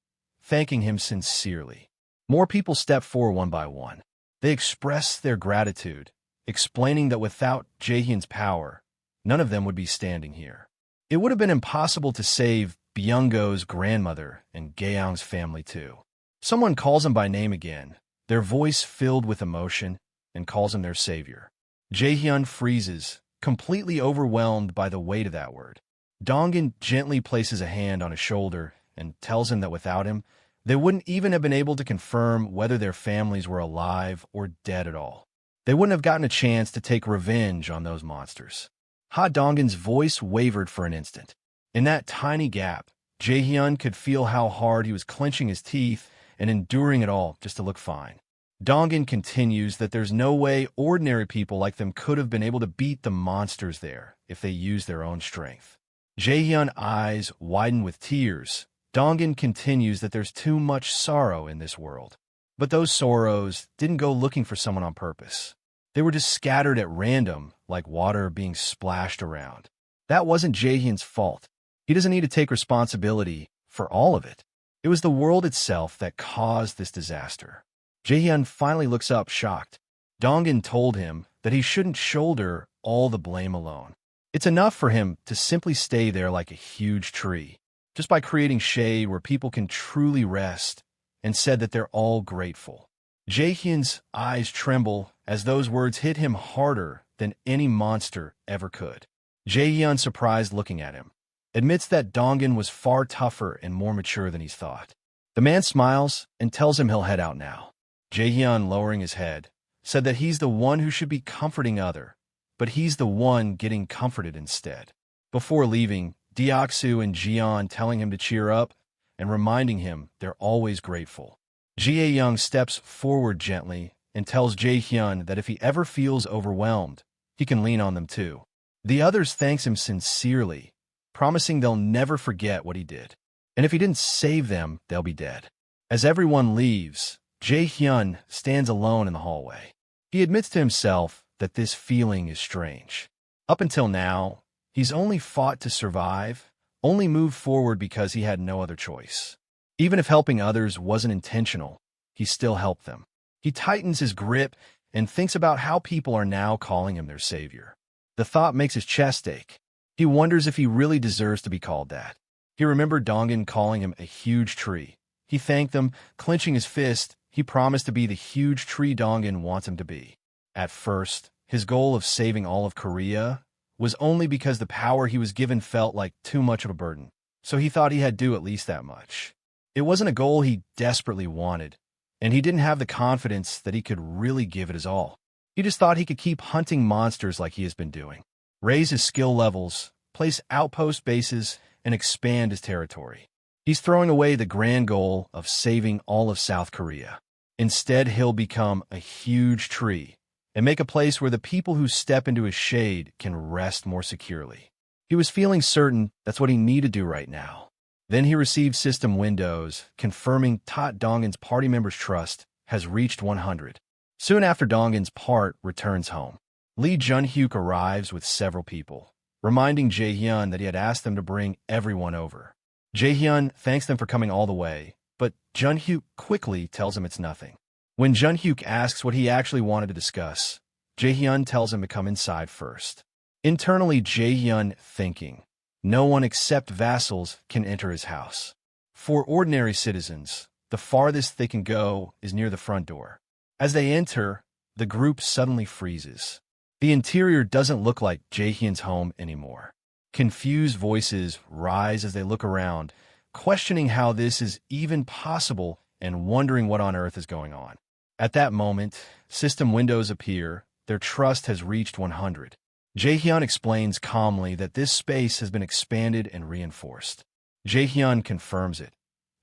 thanking him sincerely. More people step forward one by one. They express their gratitude, explaining that without Jaehyun's power, none of them would be standing here. It would have been impossible to save Byung-go's grandmother and Gaeong's family too. Someone calls him by name again, their voice filled with emotion, and calls him their savior. Jaehyun freezes, completely overwhelmed by the weight of that word. Dongin gently places a hand on his shoulder and tells him that without him, they wouldn't even have been able to confirm whether their families were alive or dead at all. They wouldn't have gotten a chance to take revenge on those monsters. Dongin's voice wavered for an instant. In that tiny gap, Jaehyun could feel how hard he was clenching his teeth and enduring it all just to look fine. Dongin continues that there's no way ordinary people like them could have been able to beat the monsters there if they used their own strength. Jaehyun's eyes widen with tears. Dongin continues that there's too much sorrow in this world. But those sorrows didn't go looking for someone on purpose. They were just scattered at random, like water being splashed around. That wasn't Jaehyun's fault. He doesn't need to take responsibility for all of it. It was the world itself that caused this disaster. Jaehyun finally looks up, shocked. Dongin told him that he shouldn't shoulder all the blame alone. It's enough for him to simply stay there like a huge tree, just by creating shade where people can truly rest, and said that they're all grateful. Jaehyun's eyes tremble as those words hit him harder than any monster ever could. Jaehyun, surprised looking at him, admits that Dongin was far tougher and more mature than he's thought. The man smiles and tells him he'll head out now. Jaehyun, lowering his head, said that he's the one who should be comforting other, but he's the one getting comforted instead. Before leaving, Deoksu and Jian telling him to cheer up and reminding him they're always grateful. Jaehyun steps forward gently and tells Jae-hyun that if he ever feels overwhelmed, he can lean on them too. The others thanks him sincerely, promising they'll never forget what he did. And if he didn't save them, they'll be dead. As everyone leaves, Jae-hyun stands alone in the hallway. He admits to himself that this feeling is strange. Up until now, he's only fought to survive, only moved forward because he had no other choice. Even if helping others wasn't intentional, he still helped them. He tightens his grip and thinks about how people are now calling him their savior. The thought makes his chest ache. He wonders if he really deserves to be called that. He remembered Dongan calling him a huge tree. He thanked them, clenching his fist. He promised to be the huge tree Dongan wants him to be. At first, his goal of saving all of Korea was only because the power he was given felt like too much of a burden, so he thought he had to do at least that much. It wasn't a goal he desperately wanted, and he didn't have the confidence that he could really give it his all. He just thought he could keep hunting monsters like he has been doing, raise his skill levels, place outpost bases, and expand his territory. He's throwing away the grand goal of saving all of South Korea. Instead, he'll become a huge tree and make a place where the people who step into his shade can rest more securely. He was feeling certain that's what he needed to do right now. Then he received system windows confirming Tot Dongan's party members' trust has reached 100. Soon after Dongan's part returns home, Lee Jun-hyuk arrives with several people, reminding Jae-hyun that he had asked them to bring everyone over. Jae-hyun thanks them for coming all the way, but Jun-hyuk quickly tells him it's nothing. When Jun-hyuk asks what he actually wanted to discuss, Jae-hyun tells him to come inside first. Internally, Jae-hyun thinking, no one except vassals can enter his house. For ordinary citizens, the farthest they can go is near the front door. As they enter, the group suddenly freezes. The interior doesn't look like Jae-hyun's home anymore. Confused voices rise as they look around, questioning how this is even possible and wondering what on earth is going on. At that moment, system windows appear. Their trust has reached 100. Jae-hyun explains calmly that this space has been expanded and reinforced. Jae-hyun confirms it.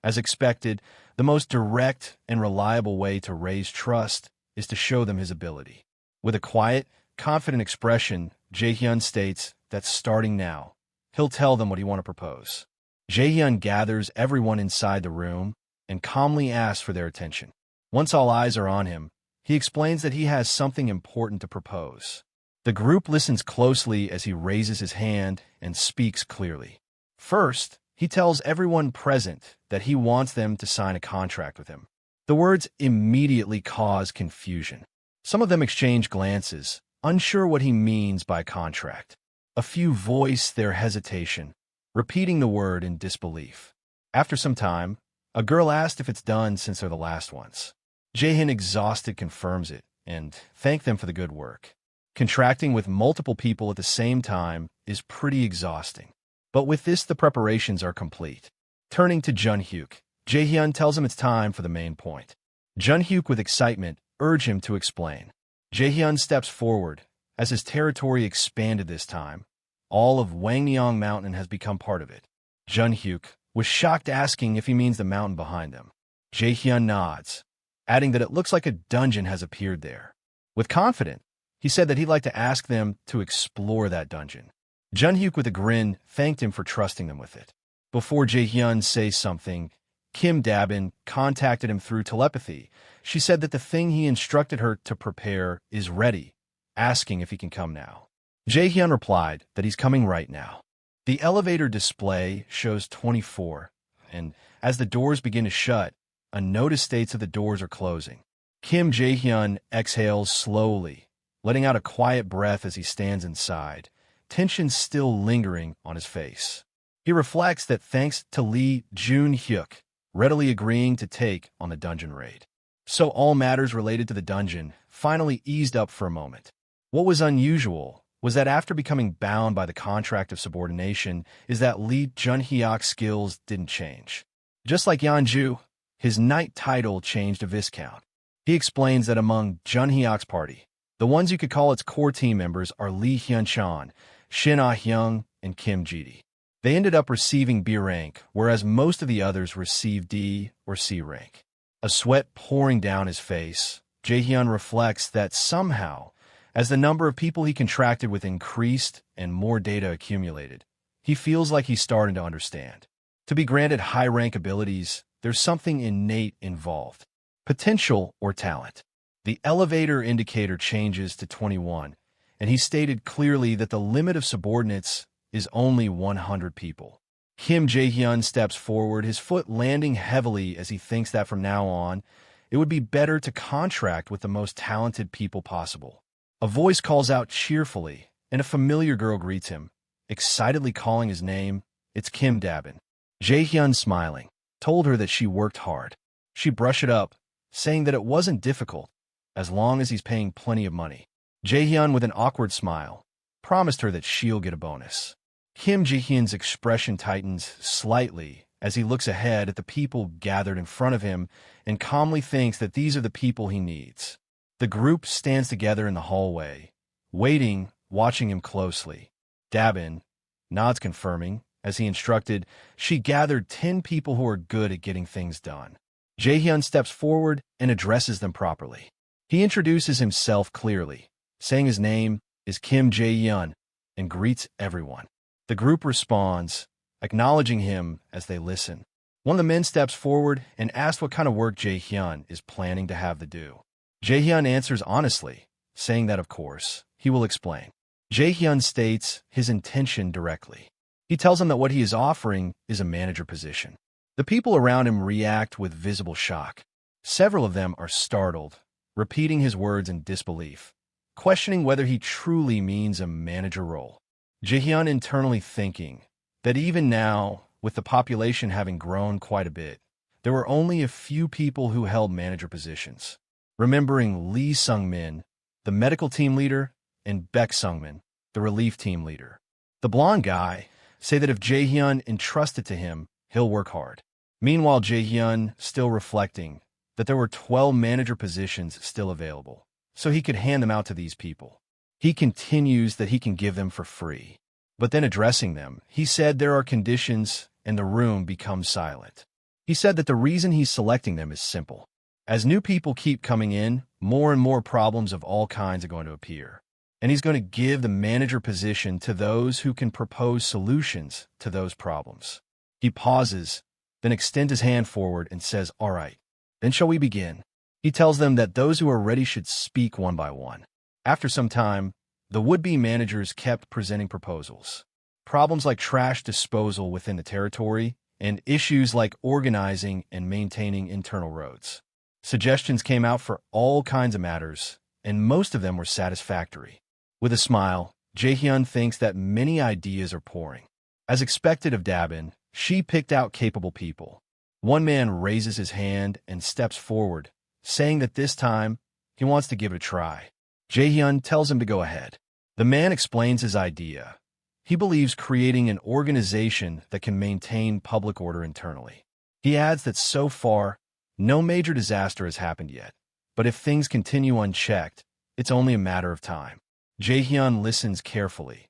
As expected, the most direct and reliable way to raise trust is to show them his ability. With a quiet, confident expression, Jae-hyun states that starting now, he'll tell them what he wants to propose. Jae-hyun gathers everyone inside the room and calmly asks for their attention. Once all eyes are on him, he explains that he has something important to propose. The group listens closely as he raises his hand and speaks clearly. First, he tells everyone present that he wants them to sign a contract with him. The words immediately cause confusion. Some of them exchange glances, unsure what he means by contract. A few voice their hesitation, repeating the word in disbelief. After some time, a girl asked if it's done since they're the last ones. Jae-hyun, exhausted, confirms it and thanks them for the good work. Contracting with multiple people at the same time is pretty exhausting. But with this, the preparations are complete. Turning to Jun-hyuk, Jae-hyun tells him it's time for the main point. Jun-hyuk, with excitement, urges him to explain. Jae-hyun steps forward. As his territory expanded this time, all of Wangneong Mountain has become part of it. Jun-hyuk was shocked, asking if he means the mountain behind them. Jae-hyun nods, adding that it looks like a dungeon has appeared there. With confidence, he said that he'd like to ask them to explore that dungeon. Jun-hyuk, with a grin, thanked him for trusting them with it. Before Jae-hyun says something, Kim Dabin contacted him through telepathy. She said that the thing he instructed her to prepare is ready, asking if he can come now. Jae-hyun replied that he's coming right now. The elevator display shows 24, and as the doors begin to shut, a notice states that the doors are closing. Kim Jae-hyun exhales slowly, letting out a quiet breath as he stands inside, tension still lingering on his face. He reflects that thanks to Lee Jun-hyuk readily agreeing to take on the dungeon raid. So all matters related to the dungeon finally eased up for a moment. What was unusual was that after becoming bound by the contract of subordination is that Lee Jun-hyuk's skills didn't change. Just like Yeonju, his knight title changed to Viscount. He explains that among Jun-hyuk's party, the ones you could call its core team members are Lee Hyun-chan, Shin Ah-hyung, and Kim Ji-dee. They ended up receiving B rank, whereas most of the others received D or C rank. A sweat pouring down his face, Jaehyun reflects that somehow, as the number of people he contracted with increased and more data accumulated, he feels like he's starting to understand. To be granted high-rank abilities, there's something innate involved. Potential or talent. The elevator indicator changes to 21, and he stated clearly that the limit of subordinates is only 100 people. Kim Jae-hyun steps forward, his foot landing heavily as he thinks that from now on, it would be better to contract with the most talented people possible. A voice calls out cheerfully, and a familiar girl greets him, excitedly calling his name. It's Kim Dabin. Jae-hyun, smiling, told her that she worked hard. She brushed it up, saying that it wasn't difficult, as long as he's paying plenty of money. Jae-hyun, with an awkward smile, promised her that she'll get a bonus. Kim Jae-hyun's expression tightens slightly as he looks ahead at the people gathered in front of him and calmly thinks that these are the people he needs. The group stands together in the hallway, waiting, watching him closely. Dabin nods, confirming. As he instructed, she gathered 10 people who are good at getting things done. Jae-hyun steps forward and addresses them properly. He introduces himself clearly, saying his name is Kim Jae-hyun, and greets everyone. The group responds, acknowledging him as they listen. One of the men steps forward and asks what kind of work Jae-hyun is planning to have to do. Jae-hyun answers honestly, saying that of course, he will explain. Jae-hyun states his intention directly. He tells him that what he is offering is a manager position. The people around him react with visible shock. Several of them are startled, repeating his words in disbelief, questioning whether he truly means a manager role. Jaehyun internally thinking that even now, with the population having grown quite a bit, there were only a few people who held manager positions. Remembering Lee Sung-min, the medical team leader, and Baek Sung-min, the relief team leader. The blonde guy say that if Jaehyun entrusted to him, he'll work hard. Meanwhile, Jaehyun still reflecting that there were 12 manager positions still available, so he could hand them out to these people. He continues that he can give them for free. But then addressing them, he said there are conditions, and the room becomes silent. He said that the reason he's selecting them is simple. As new people keep coming in, more and more problems of all kinds are going to appear. And he's going to give the manager position to those who can propose solutions to those problems. He pauses, then extends his hand forward and says, "All right, then shall we begin?" He tells them that those who are ready should speak one by one. After some time, the would-be managers kept presenting proposals. Problems like trash disposal within the territory and issues like organizing and maintaining internal roads. Suggestions came out for all kinds of matters, and most of them were satisfactory. With a smile, Jaehyun thinks that many ideas are pouring. As expected of Dabin, she picked out capable people. One man raises his hand and steps forward, saying that this time, he wants to give it a try. Jaehyun tells him to go ahead. The man explains his idea. He believes creating an organization that can maintain public order internally. He adds that so far, no major disaster has happened yet, but if things continue unchecked, it's only a matter of time. Jaehyun listens carefully,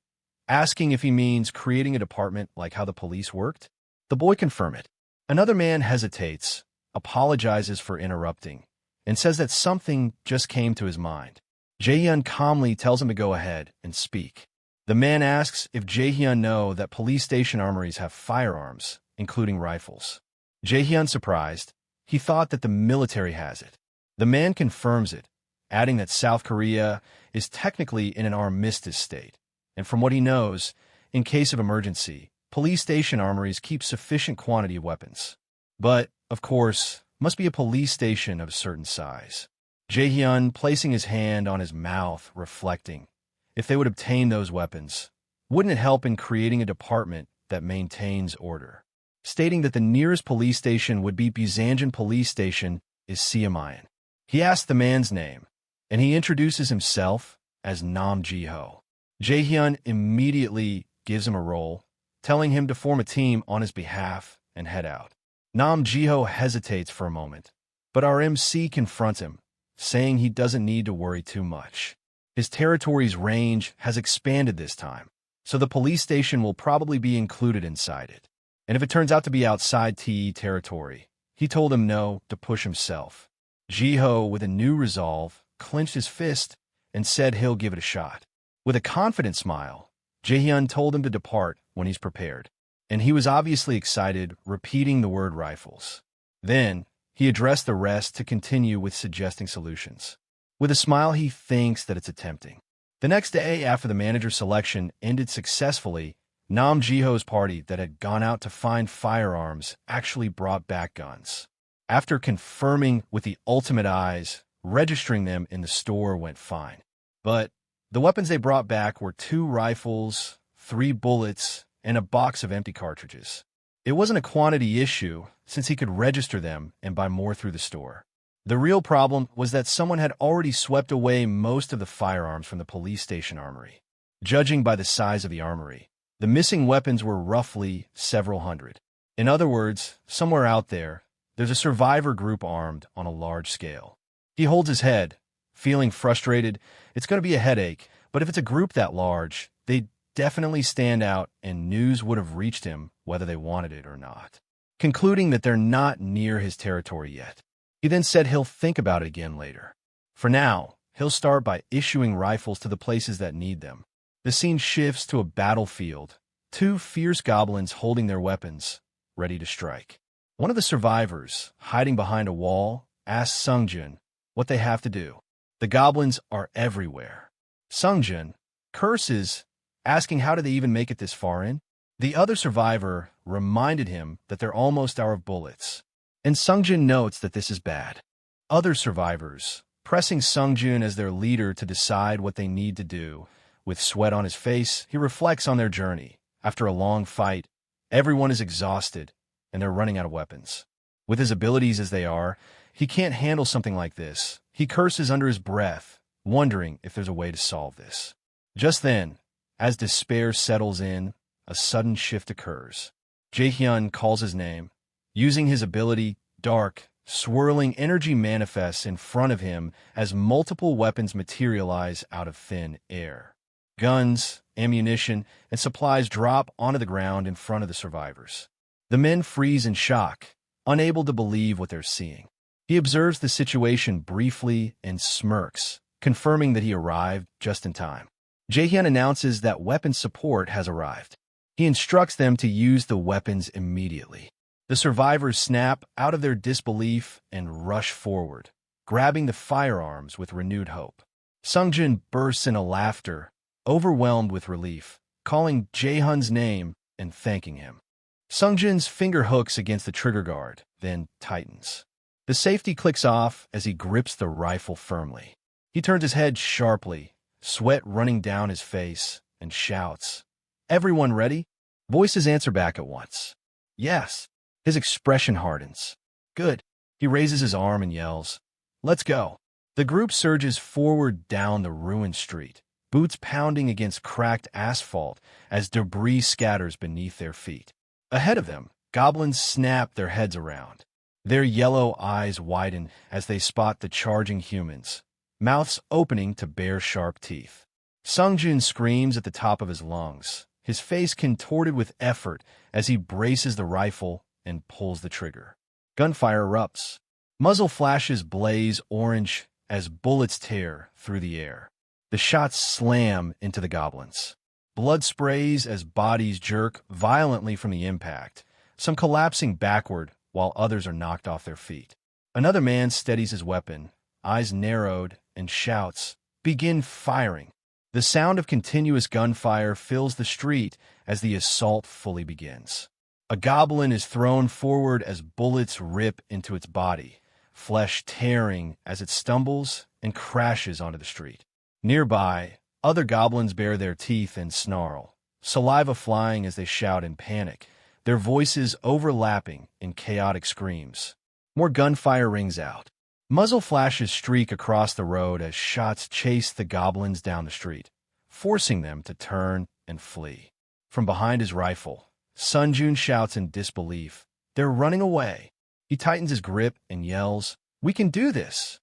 asking if he means creating a department like how the police worked. The boy confirms it. Another man hesitates, apologizes for interrupting, and says that something just came to his mind. Jaehyun calmly tells him to go ahead and speak. The man asks if Jaehyun knows that police station armories have firearms, including rifles. Jaehyun surprised. He thought that the military has it. The man confirms it, adding that South Korea is technically in an armistice state, and from what he knows, in case of emergency, police station armories keep sufficient quantity of weapons. But, of course, must be a police station of a certain size. Jaehyun placing his hand on his mouth, reflecting, if they would obtain those weapons, wouldn't it help in creating a department that maintains order? Stating that the nearest police station would be Busanjan Police Station is Siamayan. He asks the man's name, and he introduces himself as Nam Ji-ho. Jaehyun immediately gives him a role, telling him to form a team on his behalf and head out. Nam Ji-ho hesitates for a moment, but our MC confronts him, saying he doesn't need to worry too much. His territory's range has expanded this time, so the police station will probably be included inside it. And if it turns out to be outside TE territory, he told him no to push himself. Jiho, with a new resolve, clenched his fist and said he'll give it a shot. With a confident smile, Jaehyun told him to depart when he's prepared, and he was obviously excited, repeating the word rifles. Then, he addressed the rest to continue with suggesting solutions. With a smile, he thinks that it's tempting. The next day, after the manager's selection ended successfully, Nam Jiho's party that had gone out to find firearms actually brought back guns. After confirming with the ultimate eyes, registering them in the store went fine. But the weapons they brought back were 2 rifles, 3 bullets, and a box of empty cartridges. It wasn't a quantity issue, since he could register them and buy more through the store. The real problem was that someone had already swept away most of the firearms from the police station armory. Judging by the size of the armory, the missing weapons were roughly several hundred. In other words, somewhere out there, there's a survivor group armed on a large scale. He holds his head, feeling frustrated. It's going to be a headache, but if it's a group that large, they'd definitely stand out and news would have reached him whether they wanted it or not. Concluding that they're not near his territory yet, he then said he'll think about it again later. For now, he'll start by issuing rifles to the places that need them. The scene shifts to a battlefield, 2 fierce goblins holding their weapons, ready to strike. One of the survivors, hiding behind a wall, asks Sungjun what they have to do. The goblins are everywhere. Sungjun curses, asking how did they even make it this far in? The other survivor reminded him that they're almost out of bullets, and Sungjun notes that this is bad. Other survivors, pressing Sungjun as their leader to decide what they need to do. With sweat on his face, he reflects on their journey. After a long fight, everyone is exhausted, and they're running out of weapons. With his abilities as they are, he can't handle something like this. He curses under his breath, wondering if there's a way to solve this. Just then, as despair settles in, a sudden shift occurs. Jaehyun calls his name. Using his ability, dark, swirling energy manifests in front of him as multiple weapons materialize out of thin air. Guns, ammunition, and supplies drop onto the ground in front of the survivors. The men freeze in shock, unable to believe what they're seeing. He observes the situation briefly and smirks, confirming that he arrived just in time. Jaehyun announces that weapon support has arrived. He instructs them to use the weapons immediately. The survivors snap out of their disbelief and rush forward, grabbing the firearms with renewed hope. Sungjun bursts into laughter, overwhelmed with relief, calling Jaehyun's name and thanking him. Sungjun's finger hooks against the trigger guard, then tightens. The safety clicks off as he grips the rifle firmly. He turns his head sharply, sweat running down his face, and shouts, "Everyone ready?" Voices answer back at once. "Yes." His expression hardens. "Good." He raises his arm and yells, "Let's go." The group surges forward down the ruined street, boots pounding against cracked asphalt as debris scatters beneath their feet. Ahead of them, goblins snap their heads around. Their yellow eyes widen as they spot the charging humans, mouths opening to bare sharp teeth. Sungjun screams at the top of his lungs, his face contorted with effort as he braces the rifle and pulls the trigger. Gunfire erupts. Muzzle flashes blaze orange as bullets tear through the air. The shots slam into the goblins. Blood sprays as bodies jerk violently from the impact, some collapsing backward while others are knocked off their feet. Another man steadies his weapon, eyes narrowed, and shouts, "Begin firing." The sound of continuous gunfire fills the street as the assault fully begins. A goblin is thrown forward as bullets rip into its body, flesh tearing as it stumbles and crashes onto the street. Nearby, other goblins bare their teeth and snarl, saliva flying as they shout in panic, their voices overlapping in chaotic screams. More gunfire rings out. Muzzle flashes streak across the road as shots chase the goblins down the street, forcing them to turn and flee. From behind his rifle, Sungjun shouts in disbelief, "They're running away." He tightens his grip and yells, "We can do this."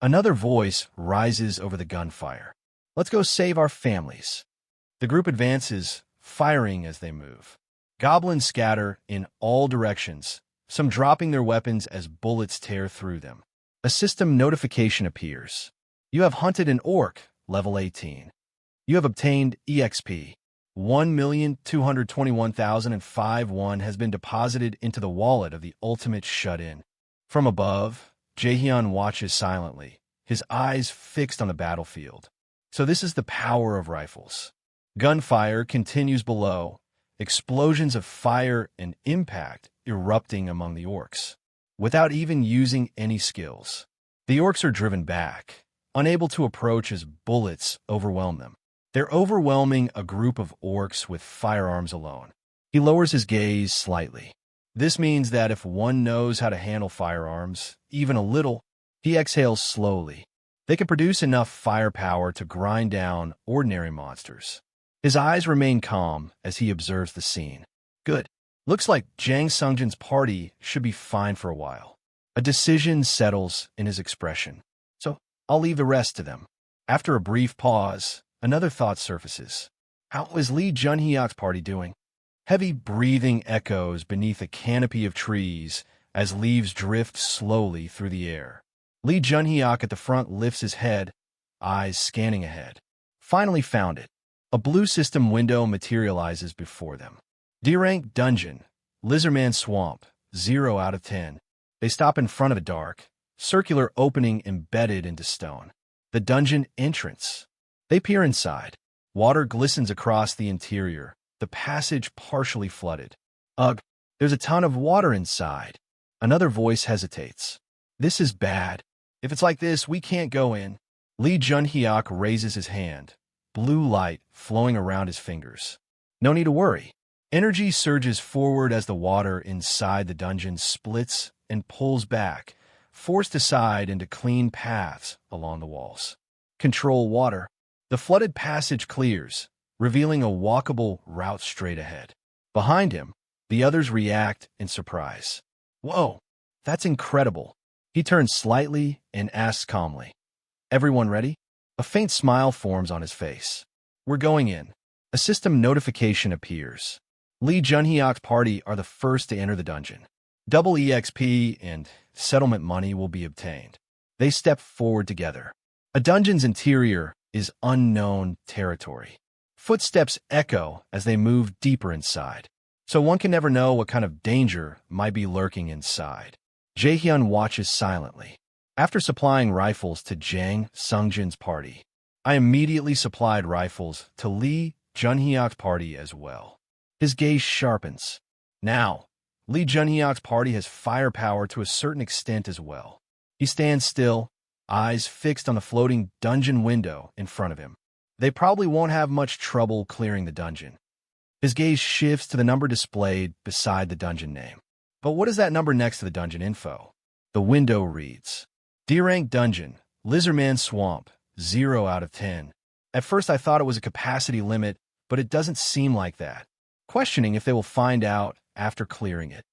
Another voice rises over the gunfire. "Let's go save our families." The group advances, firing as they move. Goblins scatter in all directions, some dropping their weapons as bullets tear through them. A system notification appears. You have hunted an orc, level 18. You have obtained EXP. 1,221,005 has been deposited into the wallet of the ultimate shut-in. From above, Jaehyun watches silently, his eyes fixed on the battlefield. So this is the power of rifles. Gunfire continues below, explosions of fire and impact erupting among the orcs. Without even using any skills, the orcs are driven back, unable to approach as bullets overwhelm them. They're overwhelming a group of orcs with firearms alone. He lowers his gaze slightly. This means that if one knows how to handle firearms, even a little, he exhales slowly. They can produce enough firepower to grind down ordinary monsters. His eyes remain calm as he observes the scene. Good. Looks like Jang Sungjin's party should be fine for a while. A decision settles in his expression. So, I'll leave the rest to them. After a brief pause, another thought surfaces. How is Lee Junhyuk's party doing? Heavy breathing echoes beneath a canopy of trees as leaves drift slowly through the air. Lee Junhyuk at the front lifts his head, eyes scanning ahead. Finally found it. A blue system window materializes before them. D-rank dungeon, Lizardman Swamp, 0 out of 10. They stop in front of a dark, circular opening embedded into stone. The dungeon entrance. They peer inside. Water glistens across the interior, the passage partially flooded. Ugh, there's a ton of water inside. Another voice hesitates. This is bad. If it's like this, we can't go in. Lee Junhyuk raises his hand, blue light flowing around his fingers. No need to worry. Energy surges forward as the water inside the dungeon splits and pulls back, forced aside into clean paths along the walls. Control water. The flooded passage clears, revealing a walkable route straight ahead. Behind him, the others react in surprise. Whoa, that's incredible. He turns slightly and asks calmly, "Everyone ready?" A faint smile forms on his face. "We're going in." A system notification appears. Lee Junhyuk's party are the first to enter the dungeon. Double EXP and settlement money will be obtained. They step forward together. A dungeon's interior is unknown territory. Footsteps echo as they move deeper inside, so one can never know what kind of danger might be lurking inside. Jaehyun watches silently. After supplying rifles to Jang Sungjin's party, I immediately supplied rifles to Lee Junhyuk's party as well. His gaze sharpens. Now, Lee Junhyuk's party has firepower to a certain extent as well. He stands still, eyes fixed on the floating dungeon window in front of him. They probably won't have much trouble clearing the dungeon. His gaze shifts to the number displayed beside the dungeon name. But what is that number next to the dungeon info? The window reads, D-rank dungeon, Lizardman Swamp, 0 out of 10. At first I thought it was a capacity limit, but it doesn't seem like that. Questioning if they will find out after clearing it.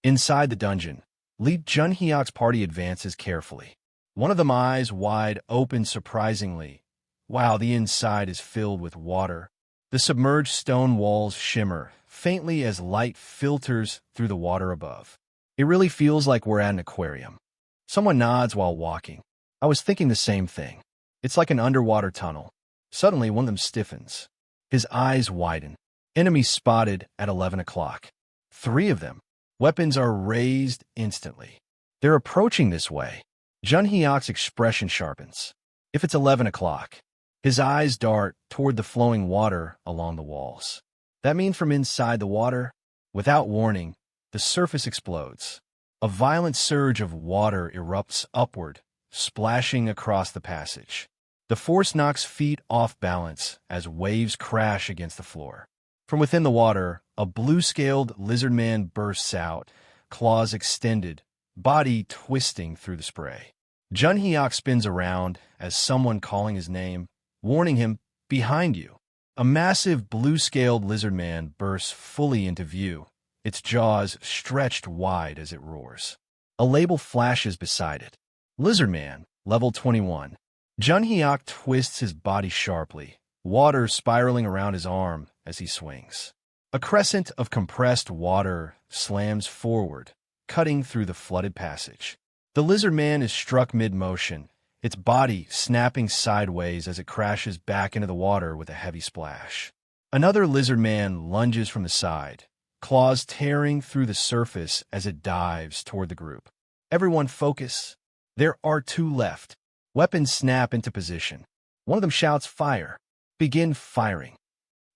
Inside the dungeon, Lee Junhyuk's party advances carefully. One of them eyes wide open surprisingly. Wow, the inside is filled with water. The submerged stone walls shimmer faintly as light filters through the water above. It really feels like we're at an aquarium. Someone nods while walking. I was thinking the same thing. It's like an underwater tunnel. Suddenly, one of them stiffens. His eyes widen. Enemy spotted at 11 o'clock. 3 of them. Weapons are raised instantly. They're approaching this way. Junhyuk's expression sharpens. If it's 11 o'clock, his eyes dart toward the flowing water along the walls. That means from inside the water, without warning, the surface explodes. A violent surge of water erupts upward, splashing across the passage. The force knocks feet off balance as waves crash against the floor. From within the water, a blue-scaled lizard man bursts out, claws extended, body twisting through the spray. Junhyuk spins around as someone calling his name, warning him, "Behind you." A massive blue-scaled lizard man bursts fully into view, its jaws stretched wide as it roars. A label flashes beside it. Lizard Man, level 21. Junhyuk twists his body sharply, water spiraling around his arm as he swings. A crescent of compressed water slams forward, cutting through the flooded passage. The lizard man is struck mid-motion, its body snapping sideways as it crashes back into the water with a heavy splash. Another lizard man lunges from the side, claws tearing through the surface as it dives toward the group. Everyone focus. There are two left. Weapons snap into position. One of them shouts, "Fire!" Begin firing.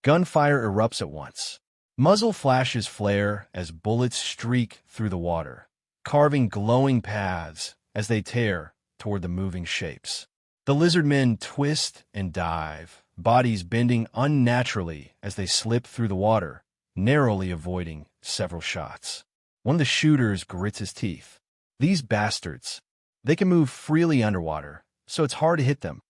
Gunfire erupts at once. Muzzle flashes flare as bullets streak through the water, carving glowing paths as they tear toward the moving shapes. The lizard men twist and dive, bodies bending unnaturally as they slip through the water, narrowly avoiding several shots. One of the shooters grits his teeth. These bastards, they can move freely underwater, so it's hard to hit them.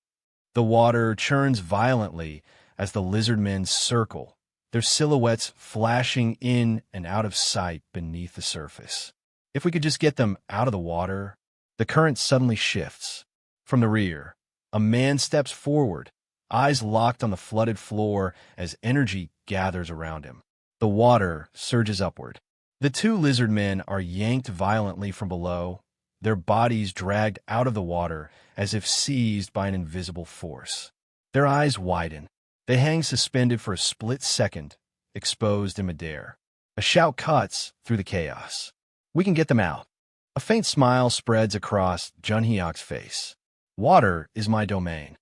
The water churns violently as the lizard men circle, their silhouettes flashing in and out of sight beneath the surface. If we could just get them out of the water. The current suddenly shifts. From the rear, a man steps forward, eyes locked on the flooded floor as energy gathers around him. The water surges upward. The two lizard men are yanked violently from below, their bodies dragged out of the water as if seized by an invisible force. Their eyes widen. They hang suspended for a split second, exposed in midair. A shout cuts through the chaos. "We can get them out." A faint smile spreads across Junhyok's face. "Water is my domain."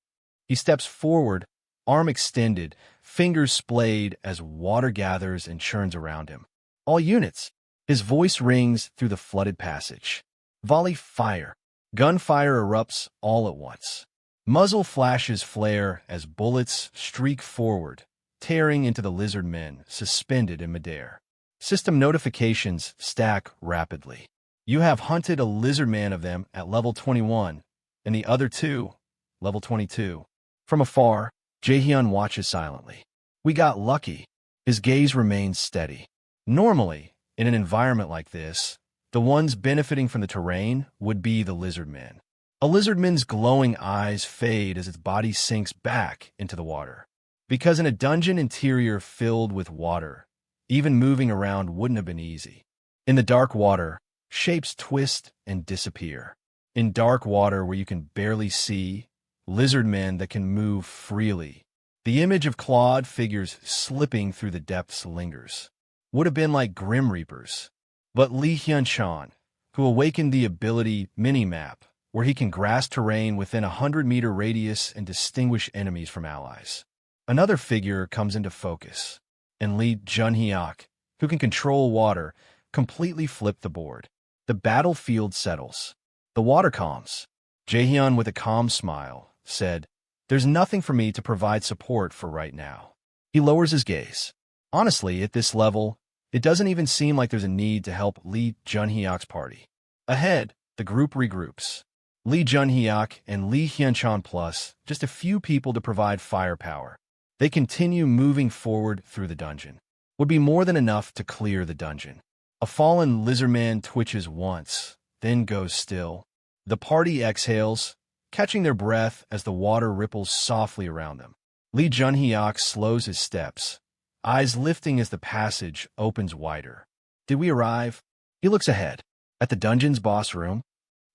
He steps forward, arm extended, fingers splayed as water gathers and churns around him. "All units!" His voice rings through the flooded passage. Volley fire. Gunfire erupts all at once. Muzzle flashes flare as bullets streak forward, tearing into the lizard men suspended in midair. System notifications stack rapidly. You have hunted a lizard man of them at level 21, and the other two, level 22. From afar, Jaehyun watches silently. "We got lucky." His gaze remains steady. Normally, in an environment like this, the ones benefiting from the terrain would be the lizard men. A lizard man's glowing eyes fade as its body sinks back into the water. Because in a dungeon interior filled with water, even moving around wouldn't have been easy. In the dark water, shapes twist and disappear. In dark water where you can barely see, lizard men that can move freely. The image of clawed figures slipping through the depths lingers. Would have been like Grim Reapers. But Lee Hyun-chan, who awakened the ability Mini-Map, where he can grasp terrain within a 100-meter radius and distinguish enemies from allies. Another figure comes into focus, and Lee Junhyok, who can control water, completely flipped the board. The battlefield settles. The water calms. Jaehyun, with a calm smile, said, "There's nothing for me to provide support for right now." He lowers his gaze. Honestly, at this level, it doesn't even seem like there's a need to help Lee Junhyok's party. Ahead, the group regroups. Lee Junhyok and Lee Hyun-chan plus just a few people to provide firepower. They continue moving forward through the dungeon. Would be more than enough to clear the dungeon. A fallen lizardman twitches once, then goes still. The party exhales, catching their breath as the water ripples softly around them. Lee Junhyok slows his steps, eyes lifting as the passage opens wider. Did we arrive? He looks ahead. At the dungeon's boss room,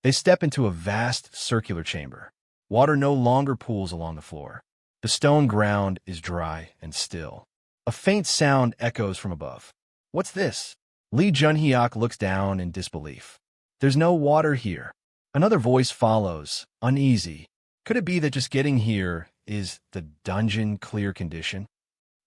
they step into a vast circular chamber. Water no longer pools along the floor. The stone ground is dry and still. A faint sound echoes from above. "What's this?" Lee Junhyok looks down in disbelief. "There's no water here." Another voice follows, uneasy. Could it be that just getting here is the dungeon clear condition?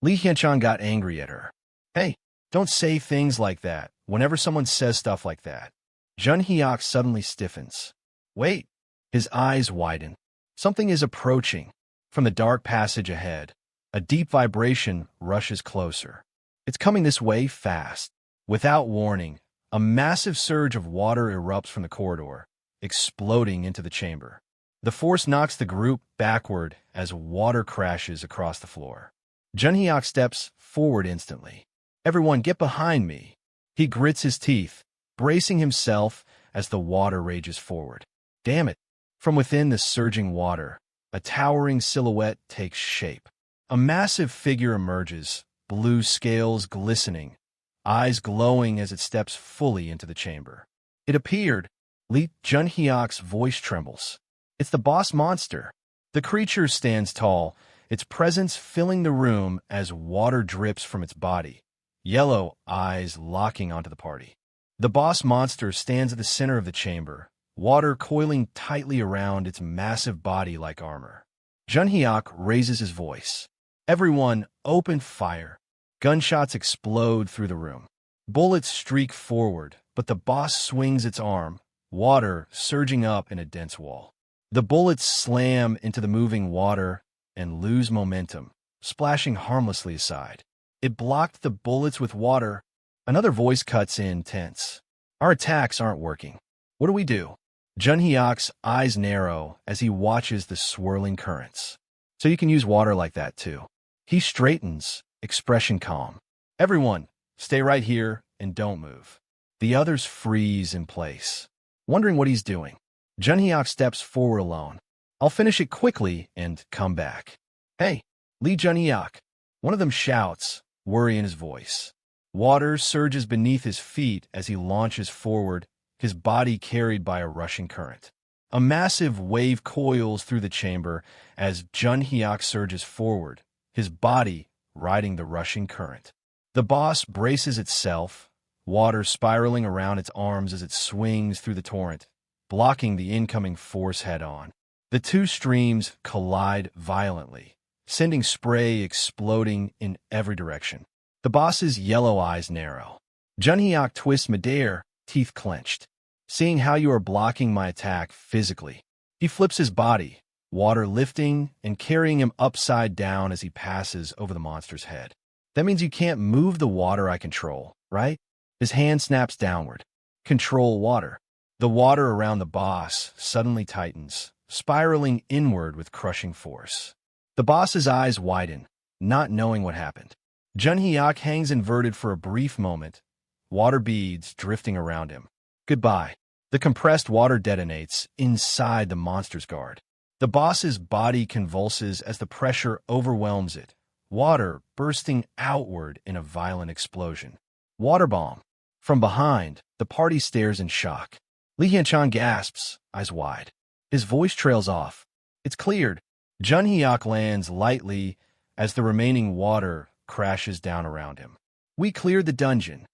Lee Hyun-chan got angry at her. "Hey, don't say things like that whenever someone says stuff like that." Junhyok suddenly stiffens. "Wait." His eyes widen. Something is approaching. From the dark passage ahead, a deep vibration rushes closer. It's coming this way fast. Without warning, a massive surge of water erupts from the corridor, exploding into the chamber. The force knocks the group backward as water crashes across the floor. Junhyok steps forward instantly. "Everyone get behind me." He grits his teeth, bracing himself as the water rages forward. Damn it! From within the surging water, a towering silhouette takes shape. A massive figure emerges, blue scales glistening, eyes glowing as it steps fully into the chamber. It appeared. Lee Junhyuk's voice trembles. It's the boss monster. The creature stands tall, its presence filling the room as water drips from its body, yellow eyes locking onto the party. The boss monster stands at the center of the chamber, water coiling tightly around its massive body like armor. Junhyuk raises his voice. Everyone, open fire. Gunshots explode through the room. Bullets streak forward, but the boss swings its arm, water surging up in a dense wall. The bullets slam into the moving water and lose momentum, splashing harmlessly aside. It blocked the bullets with water. Another voice cuts in, tense. Our attacks aren't working. What do we do? Junhyuk's eyes narrow as he watches the swirling currents. So you can use water like that too. He straightens, expression calm. Everyone, stay right here and don't move. The others freeze in place, wondering what he's doing. Junhyuk steps forward alone. I'll finish it quickly and come back. Hey, Lee Junhyuk. One of them shouts, worry in his voice. Water surges beneath his feet as he launches forward, his body carried by a rushing current. A massive wave coils through the chamber as Junhyuk surges forward, his body riding the rushing current. The boss braces itself, water spiraling around its arms as it swings through the torrent, blocking the incoming force head-on. The two streams collide violently, sending spray exploding in every direction. The boss's yellow eyes narrow. Junhyuk twists midair, teeth clenched. Seeing how you are blocking my attack physically. He flips his body, water lifting and carrying him upside down as he passes over the monster's head. That means you can't move the water I control, right? His hand snaps downward. Control water. The water around the boss suddenly tightens, spiraling inward with crushing force. The boss's eyes widen, not knowing what happened. Junhyuk hangs inverted for a brief moment, water beads drifting around him. Goodbye. The compressed water detonates inside the monster's guard. The boss's body convulses as the pressure overwhelms it, water bursting outward in a violent explosion. Water bomb. From behind, the party stares in shock. Lee Hyun-chan gasps, eyes wide. His voice trails off. It's cleared. Junhyuk lands lightly as the remaining water crashes down around him. We cleared the dungeon.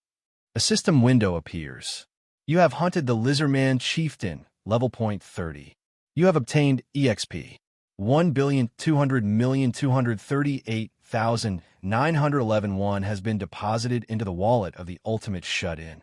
A system window appears. You have hunted the Lizardman Chieftain, level point 30. You have obtained EXP. 1,200,238,911 has been deposited into the wallet of the ultimate shut-in.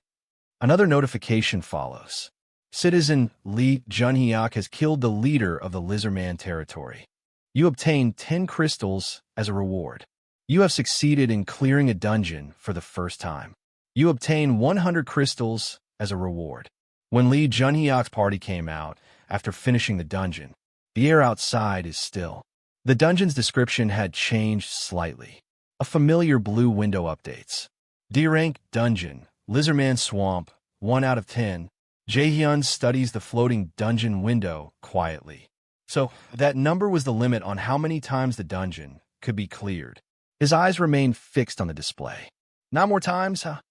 Another notification follows. Citizen Lee Junhyuk has killed the leader of the Lizardman territory. You obtain 10 crystals as a reward. You have succeeded in clearing a dungeon for the first time. You obtain 100 crystals as a reward. When Lee Junhyuk's party came out, after finishing the dungeon, the air outside is still. The dungeon's description had changed slightly. A familiar blue window updates. D-rank dungeon, Lizardman Swamp, 1 out of 10. Jaehyun studies the floating dungeon window quietly. So, that number was the limit on how many times the dungeon could be cleared. His eyes remain fixed on the display. Not more times, huh?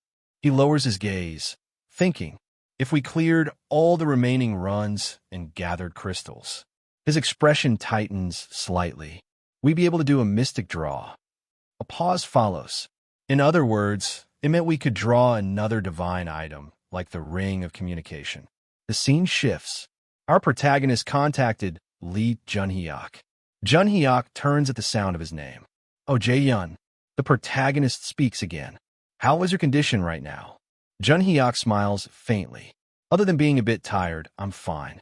He lowers his gaze, thinking, if we cleared all the remaining runs and gathered crystals. His expression tightens slightly. We'd be able to do a mystic draw. A pause follows. In other words, it meant we could draw another divine item, like the Ring of Communication. The scene shifts. Our protagonist contacted Lee Junhyuk. Junhyuk turns at the sound of his name. Oh, Jaehyun. The protagonist speaks again. How is your condition right now? Junhyuk smiles faintly. Other than being a bit tired, I'm fine.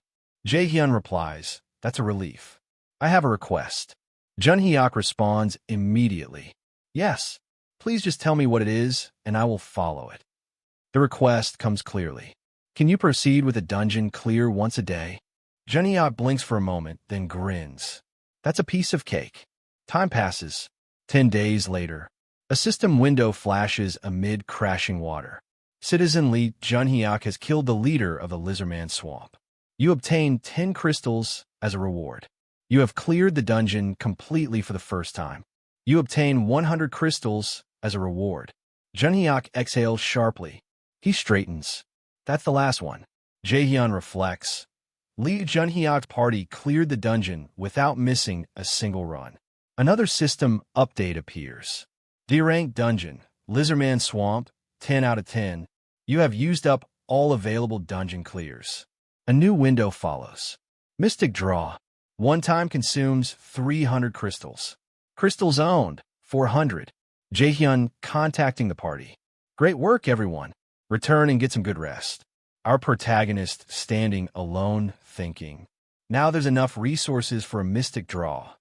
Jaehyun replies, that's a relief. I have a request. Junhyuk responds immediately. Yes, please just tell me what it is, and I will follow it. The request comes clearly. Can you proceed with a dungeon clear once a day? Junhyuk blinks for a moment, then grins. That's a piece of cake. Time passes. 10 days later, a system window flashes amid crashing water. Citizen Lee Junhyuk has killed the leader of the Lizardman Swamp. You obtain 10 crystals as a reward. You have cleared the dungeon completely for the first time. You obtain 100 crystals as a reward. Junhyuk exhales sharply. He straightens. That's the last one. Jaehyun reflects. Lee Junhyuk's party cleared the dungeon without missing a single run. Another system update appears. D-rank dungeon, Lizardman Swamp, 10 out of 10. You have used up all available dungeon clears. A new window follows. Mystic Draw. One time consumes 300 crystals. Crystals owned, 400. Jaehyun contacting the party. Great work, everyone. Return and get some good rest. Our protagonist standing alone thinking. Now there's enough resources for a mystic draw.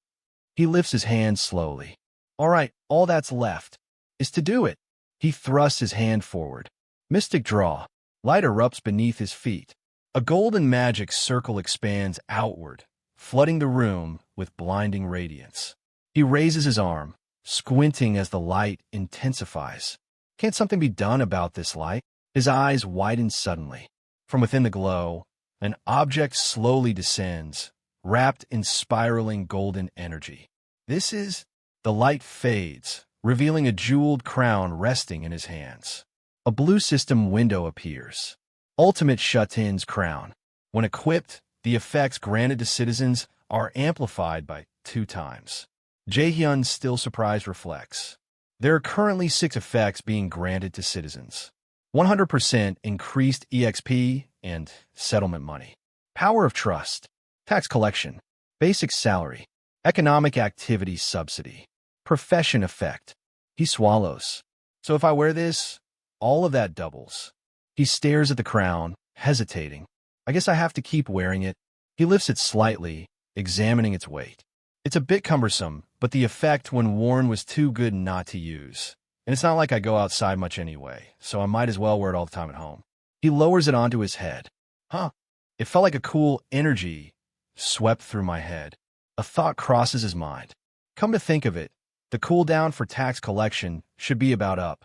He lifts his hand slowly. All right, all that's left is to do it. He thrusts his hand forward. Mystic draw. Light erupts beneath his feet. A golden magic circle expands outward, flooding the room with blinding radiance. He raises his arm, squinting as the light intensifies. Can't something be done about this light? His eyes widen suddenly. From within the glow, an object slowly descends, wrapped in spiraling golden energy. This is... The light fades, revealing a jeweled crown resting in his hands. A blue system window appears. Ultimate Shut-in's crown. When equipped, the effects granted to citizens are amplified by 2 times. Jaehyun, still surprised, reflects. There are currently 6 effects being granted to citizens. 100% increased EXP and settlement money. Power of Trust. Tax collection. Basic salary. Economic activity subsidy. Profession effect. He swallows. So if I wear this, all of that doubles. He stares at the crown, hesitating. I guess I have to keep wearing it. He lifts it slightly, examining its weight. It's a bit cumbersome, but the effect when worn was too good not to use. And it's not like I go outside much anyway, so I might as well wear it all the time at home. He lowers it onto his head. It felt like a cool energy swept through my head. A thought crosses his mind. Come to think of it, the cooldown for tax collection should be about up.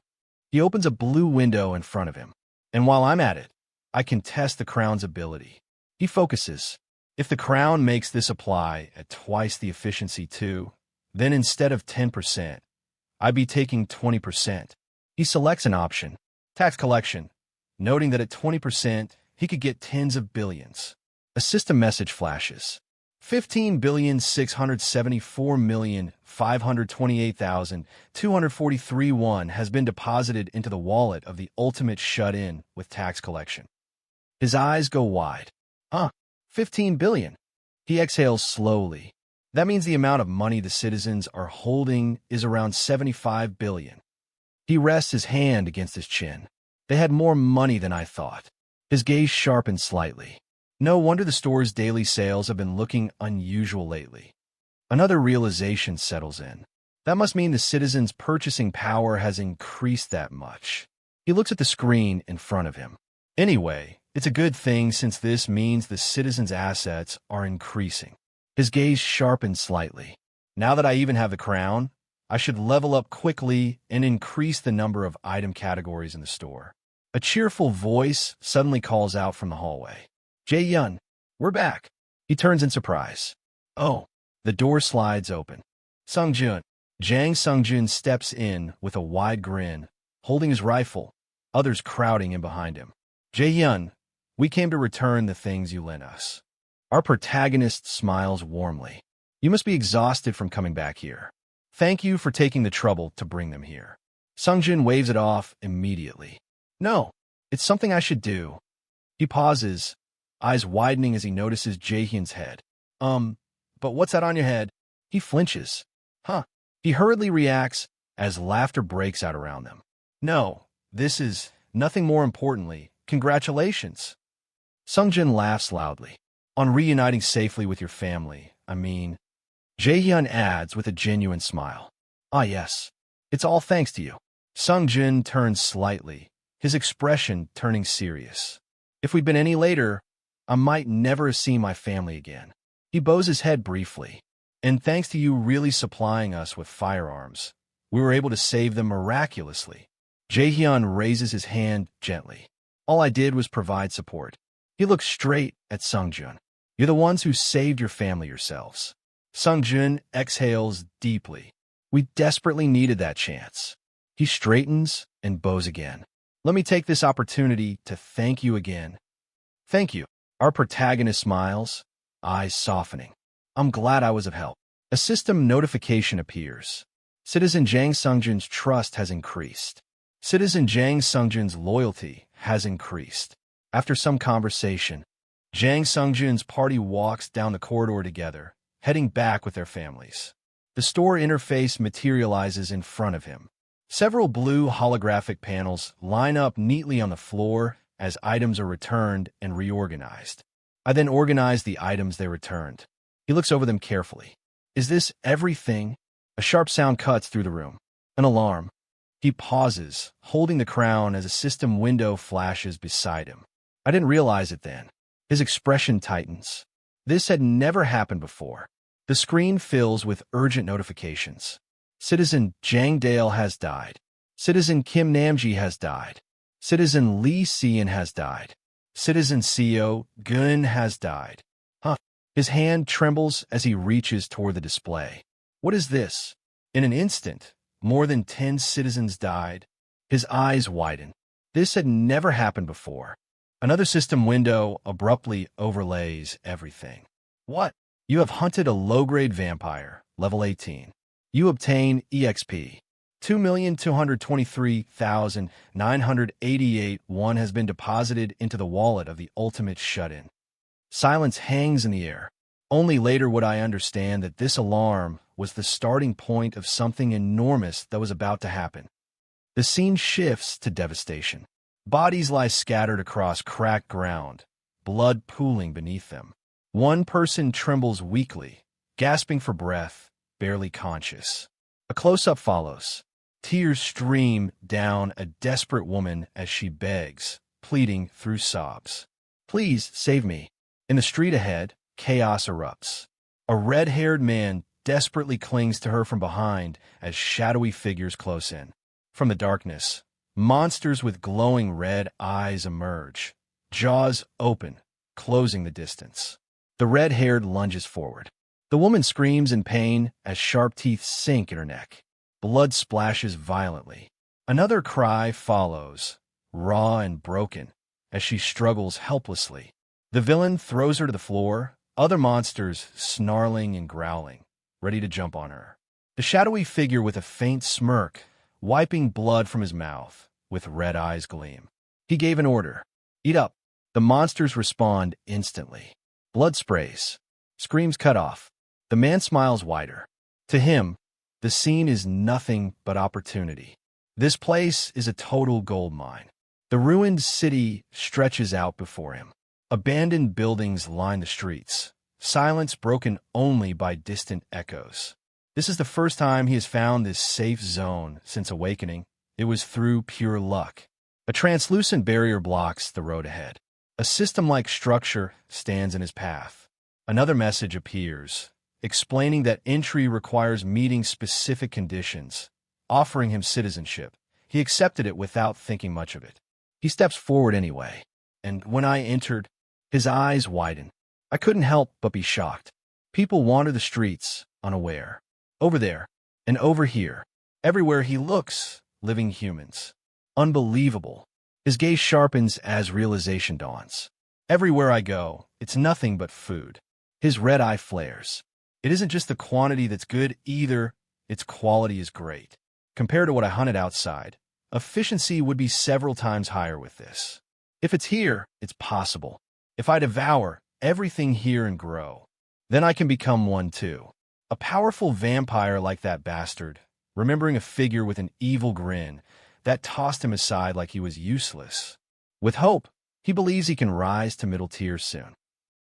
He opens a blue window in front of him. And while I'm at it, I can test the crown's ability. He focuses. If the crown makes this apply at twice the efficiency too, then instead of 10%, I'd be taking 20%. He selects an option, tax collection, noting that at 20%, he could get tens of billions. A system message flashes. 15,674,528,243 won has been deposited into the wallet of the ultimate shut-in with tax collection. His eyes go wide. 15 billion. He exhales slowly. That means the amount of money the citizens are holding is around 75 billion. He rests his hand against his chin. They had more money than I thought. His gaze sharpens slightly. No wonder the store's daily sales have been looking unusual lately. Another realization settles in. That must mean the citizens' purchasing power has increased that much. He looks at the screen in front of him. Anyway, it's a good thing since this means the citizens' assets are increasing. His gaze sharpened slightly. Now that I even have the crown, I should level up quickly and increase the number of item categories in the store. A cheerful voice suddenly calls out from the hallway. Jaehyun, we're back. He turns in surprise. Oh, the door slides open. Sungjun. Jang Sungjun steps in with a wide grin, holding his rifle, others crowding in behind him. Jaehyun, we came to return the things you lent us. Our protagonist smiles warmly. You must be exhausted from coming back here. Thank you for taking the trouble to bring them here. Sungjun waves it off immediately. No, it's something I should do. He pauses, eyes widening as he notices Jaehyun's head. But what's that on your head? He flinches. He hurriedly reacts as laughter breaks out around them. No, this is nothing. More importantly, congratulations. Sungjun laughs loudly. On reuniting safely with your family, I mean. Jaehyun adds with a genuine smile. Yes. It's all thanks to you. Sungjun turns slightly, his expression turning serious. If we'd been any later, I might never have seen my family again. He bows his head briefly. And thanks to you really supplying us with firearms, we were able to save them miraculously. Jaehyun raises his hand gently. All I did was provide support. He looks straight at Sungjun. You're the ones who saved your family yourselves. Sungjun exhales deeply. We desperately needed that chance. He straightens and bows again. Let me take this opportunity to thank you again. Thank you. Our protagonist smiles, eyes softening. I'm glad I was of help. A system notification appears. Citizen Jang Sungjin's trust has increased. Citizen Jang Sungjin's loyalty has increased. After some conversation, Jang Sungjin's party walks down the corridor together, heading back with their families. The store interface materializes in front of him. Several blue holographic panels line up neatly on the floor as items are returned and reorganized. I then organize the items they returned. He looks over them carefully. Is this everything? A sharp sound cuts through the room. An alarm. He pauses, holding the crown as a system window flashes beside him. I didn't realize it then. His expression tightens. This had never happened before. The screen fills with urgent notifications. Citizen Jang Dale has died. Citizen Kim Namji has died. Citizen Lee Sian has died. Citizen Sayo Gun has died. His hand trembles as he reaches toward the display. What is this? In an instant, more than 10 citizens died. His eyes widen. This had never happened before. Another system window abruptly overlays everything. What? You have hunted a low-grade vampire, level 18. You obtain EXP. 2,223,988 one has been deposited into the wallet of the ultimate shut-in. Silence hangs in the air. Only later would I understand that this alarm was the starting point of something enormous that was about to happen. The scene shifts to devastation. Bodies lie scattered across cracked ground, blood pooling beneath them. One person trembles weakly, gasping for breath, barely conscious. A close-up follows. Tears stream down a desperate woman as she begs, pleading through sobs. Please save me. In the street ahead, chaos erupts. A red-haired man desperately clings to her from behind as shadowy figures close in. From the darkness, monsters with glowing red eyes emerge, jaws open, closing the distance. The red-haired lunges forward. The woman screams in pain as sharp teeth sink in her neck. Blood splashes violently. Another cry follows, raw and broken, as she struggles helplessly. The villain throws her to the floor, other monsters snarling and growling, ready to jump on her. The shadowy figure with a faint smirk, wiping blood from his mouth, with red eyes gleam. He gave an order. Eat up. The monsters respond instantly. Blood sprays. Screams cut off. The man smiles wider. To him, the scene is nothing but opportunity. This place is a total gold mine. The ruined city stretches out before him. Abandoned buildings line the streets, silence broken only by distant echoes. This is the first time he has found this safe zone since awakening. It was through pure luck. A translucent barrier blocks the road ahead. A system-like structure stands in his path. Another message appears, explaining that entry requires meeting specific conditions, offering him citizenship. He accepted it without thinking much of it. He steps forward anyway, and when I entered, his eyes widen. I couldn't help but be shocked. People wander the streets, unaware. Over there, and over here. Everywhere he looks, living humans. Unbelievable. His gaze sharpens as realization dawns. Everywhere I go, it's nothing but food. His red eye flares. It isn't just the quantity that's good either, its quality is great. Compared to what I hunted outside, efficiency would be several times higher with this. If it's here, it's possible. If I devour everything here and grow, then I can become one too. A powerful vampire like that bastard, remembering a figure with an evil grin, that tossed him aside like he was useless. With hope, he believes he can rise to middle tier soon.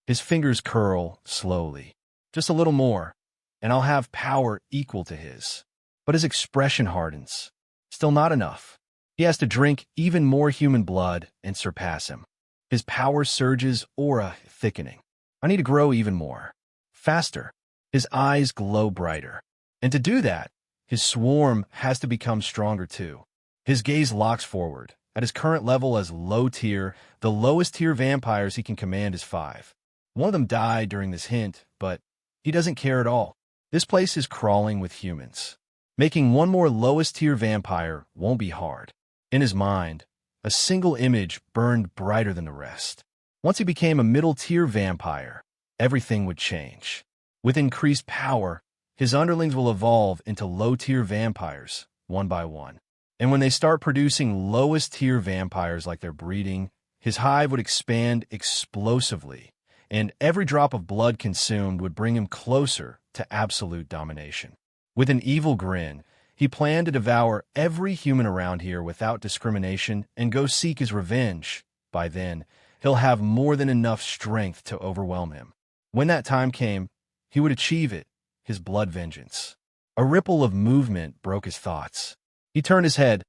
His fingers curl slowly. Just a little more, and I'll have power equal to his. But his expression hardens. Still not enough. He has to drink even more human blood and surpass him. His power surges, aura thickening. I need to grow even more. Faster. His eyes glow brighter. And to do that, his swarm has to become stronger too. His gaze locks forward. At his current level as low tier, the lowest tier vampires he can command is 5. One of them died during this hint, but he doesn't care at all. This place is crawling with humans. Making one more lowest tier vampire won't be hard. In his mind, a single image burned brighter than the rest. Once he became a middle-tier vampire, everything would change. With increased power, his underlings will evolve into low-tier vampires, one by one. And when they start producing lowest-tier vampires like they're breeding, his hive would expand explosively, and every drop of blood consumed would bring him closer to absolute domination. With an evil grin, he planned to devour every human around here without discrimination and go seek his revenge. By then, he'll have more than enough strength to overwhelm him. When that time came, he would achieve it, his blood vengeance. A ripple of movement broke his thoughts. He turned his head,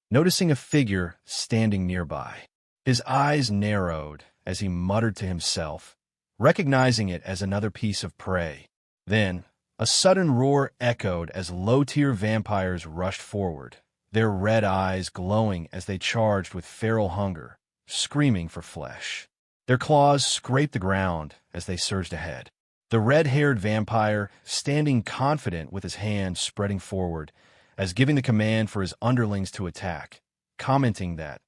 noticing a figure standing nearby. His eyes narrowed as he muttered to himself, recognizing it as another piece of prey. Then, a sudden roar echoed as low-tier vampires rushed forward, their red eyes glowing as they charged with feral hunger, screaming for flesh. Their claws scraped the ground as they surged ahead. The red-haired vampire, standing confident with his hand spreading forward, as giving the command for his underlings to attack, commenting that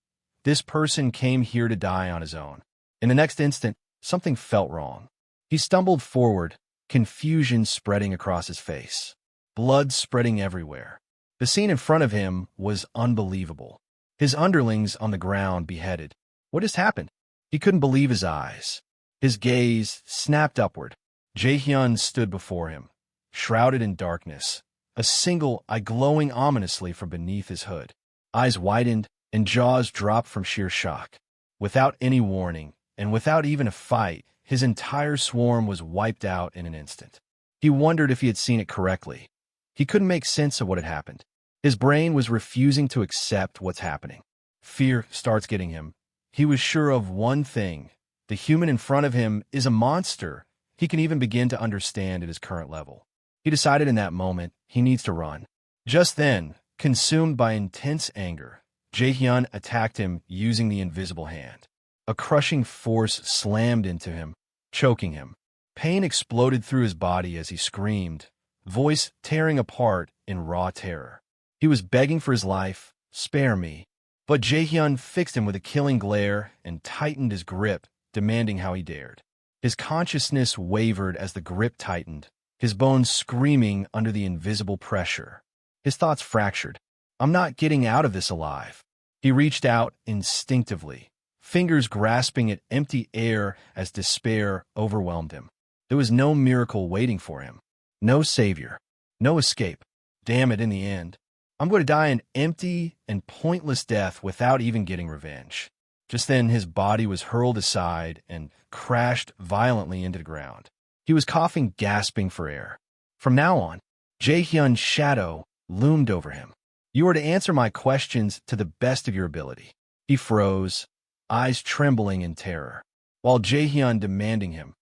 this person came here to die on his own. In the next instant, something felt wrong. He stumbled forward, confusion spreading across his face, blood spreading everywhere. The scene in front of him was unbelievable. His underlings on the ground beheaded. What just happened? He couldn't believe his eyes. His gaze snapped upward. Jaehyun stood before him, shrouded in darkness, a single eye glowing ominously from beneath his hood. Eyes widened and jaws dropped from sheer shock. Without any warning, and without even a fight, his entire swarm was wiped out in an instant. He wondered if he had seen it correctly. He couldn't make sense of what had happened. His brain was refusing to accept what's happening. Fear starts getting him. He was sure of one thing. The human in front of him is a monster he can even begin to understand at his current level. He decided in that moment he needs to run. Just then, consumed by intense anger, Jaehyun attacked him using the invisible hand. A crushing force slammed into him, choking him. Pain exploded through his body as he screamed, voice tearing apart in raw terror. He was begging for his life, "Spare me." But Jaehyun fixed him with a killing glare and tightened his grip, demanding how he dared. His consciousness wavered as the grip tightened, his bones screaming under the invisible pressure. His thoughts fractured. "I'm not getting out of this alive." He reached out instinctively, fingers grasping at empty air as despair overwhelmed him. There was no miracle waiting for him. No savior. No escape. Damn it, in the end, I'm going to die an empty and pointless death without even getting revenge. Just then, his body was hurled aside and crashed violently into the ground. He was coughing, gasping for air. From now on, Jaehyun's shadow loomed over him. "You are to answer my questions to the best of your ability." He froze, eyes trembling in terror, while Jaehyun demanding him,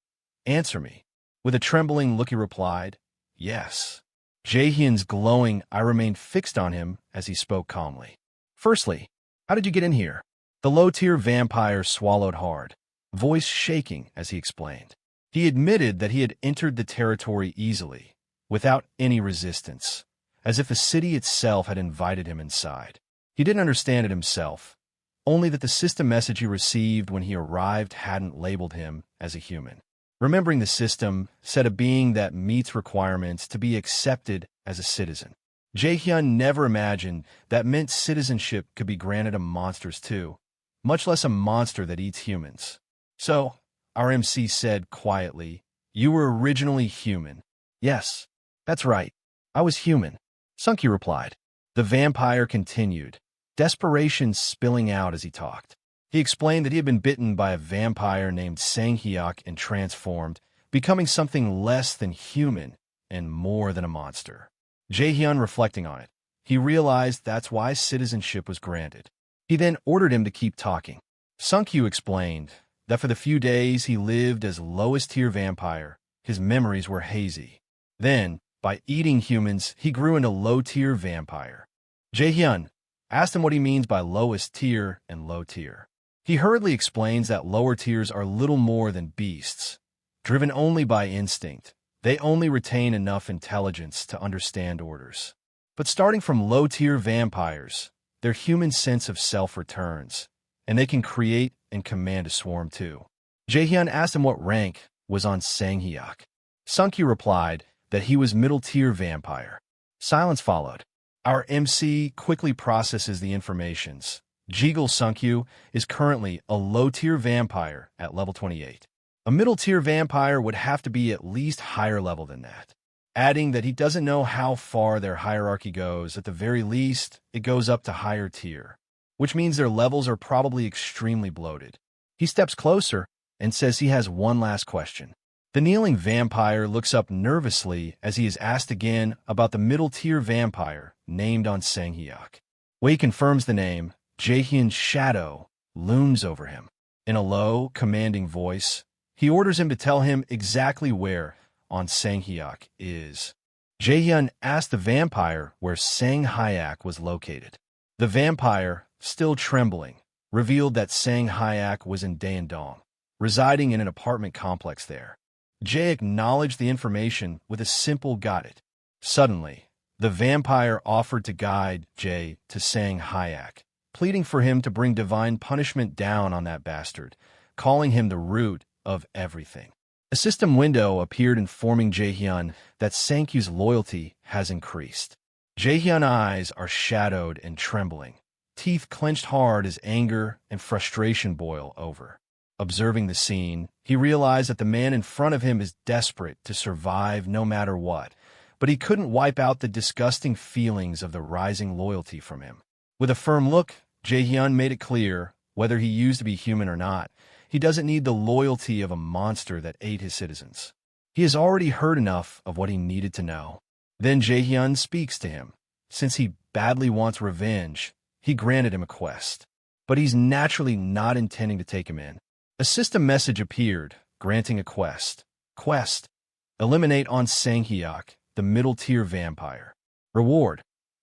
"Answer me." With a trembling look he replied, "Yes." Jaehyun's glowing eye remained fixed on him as he spoke calmly. "Firstly, how did you get in here?" The low-tier vampire swallowed hard, voice shaking as he explained. He admitted that he had entered the territory easily, without any resistance, as if the city itself had invited him inside. He didn't understand it himself, only that the system message he received when he arrived hadn't labeled him as a human. Remembering the system said a being that meets requirements to be accepted as a citizen. Jaehyun never imagined that meant citizenship could be granted to monsters too, much less a monster that eats humans. "So," our MC said quietly, "you were originally human." "Yes, that's right. I was human," Sunky replied. The vampire continued, desperation spilling out as he talked. He explained that he had been bitten by a vampire named Sang-hyuk and transformed, becoming something less than human and more than a monster. Jaehyun reflecting on it, he realized that's why citizenship was granted. He then ordered him to keep talking. Sunkyu explained that for the few days he lived as lowest-tier vampire, his memories were hazy. Then, by eating humans, he grew into low-tier vampire. Jaehyun asked him what he means by lowest tier and low tier. He hurriedly explains that lower tiers are little more than beasts, driven only by instinct. They only retain enough intelligence to understand orders. But starting from low-tier vampires, their human sense of self returns, and they can create and command a swarm too. Jaehyun asked him what rank was on Sanghyuk. Sungkyu replied that he was middle-tier vampire. Silence followed. Our MC quickly processes the informations. Jeagle Sungkyu is currently a low-tier vampire at level 28. A middle-tier vampire would have to be at least higher level than that. Adding that he doesn't know how far their hierarchy goes. At the very least, it goes up to higher tier, which means their levels are probably extremely bloated. He steps closer and says he has one last question. The kneeling vampire looks up nervously as he is asked again about the middle-tier vampire named on Sanghyuk. When he confirms the name, Jaehyun's shadow looms over him. In a low, commanding voice, he orders him to tell him exactly where on Sanghyuk is. Jaehyun asked the vampire where Sanghyuk was located. The vampire, still trembling, revealed that Sanghyuk was in Daeandong, residing in an apartment complex there. Jae acknowledged the information with a simple got it. Suddenly, the vampire offered to guide Jae to Sanghyuk, pleading for him to bring divine punishment down on that bastard, calling him the root of everything. A system window appeared informing Jaehyun that Sankyu's loyalty has increased. Jaehyun's eyes are shadowed and trembling, teeth clenched hard as anger and frustration boil over. Observing the scene, he realized that the man in front of him is desperate to survive no matter what, but he couldn't wipe out the disgusting feelings of the rising loyalty from him. With a firm look, Jaehyun made it clear, whether he used to be human or not, he doesn't need the loyalty of a monster that ate his citizens. He has already heard enough of what he needed to know. Then Jaehyun speaks to him. Since he badly wants revenge, he granted him a quest. But he's naturally not intending to take him in. A system message appeared, granting a quest. Quest: eliminate on Sanghyuk, the middle-tier vampire. Reward: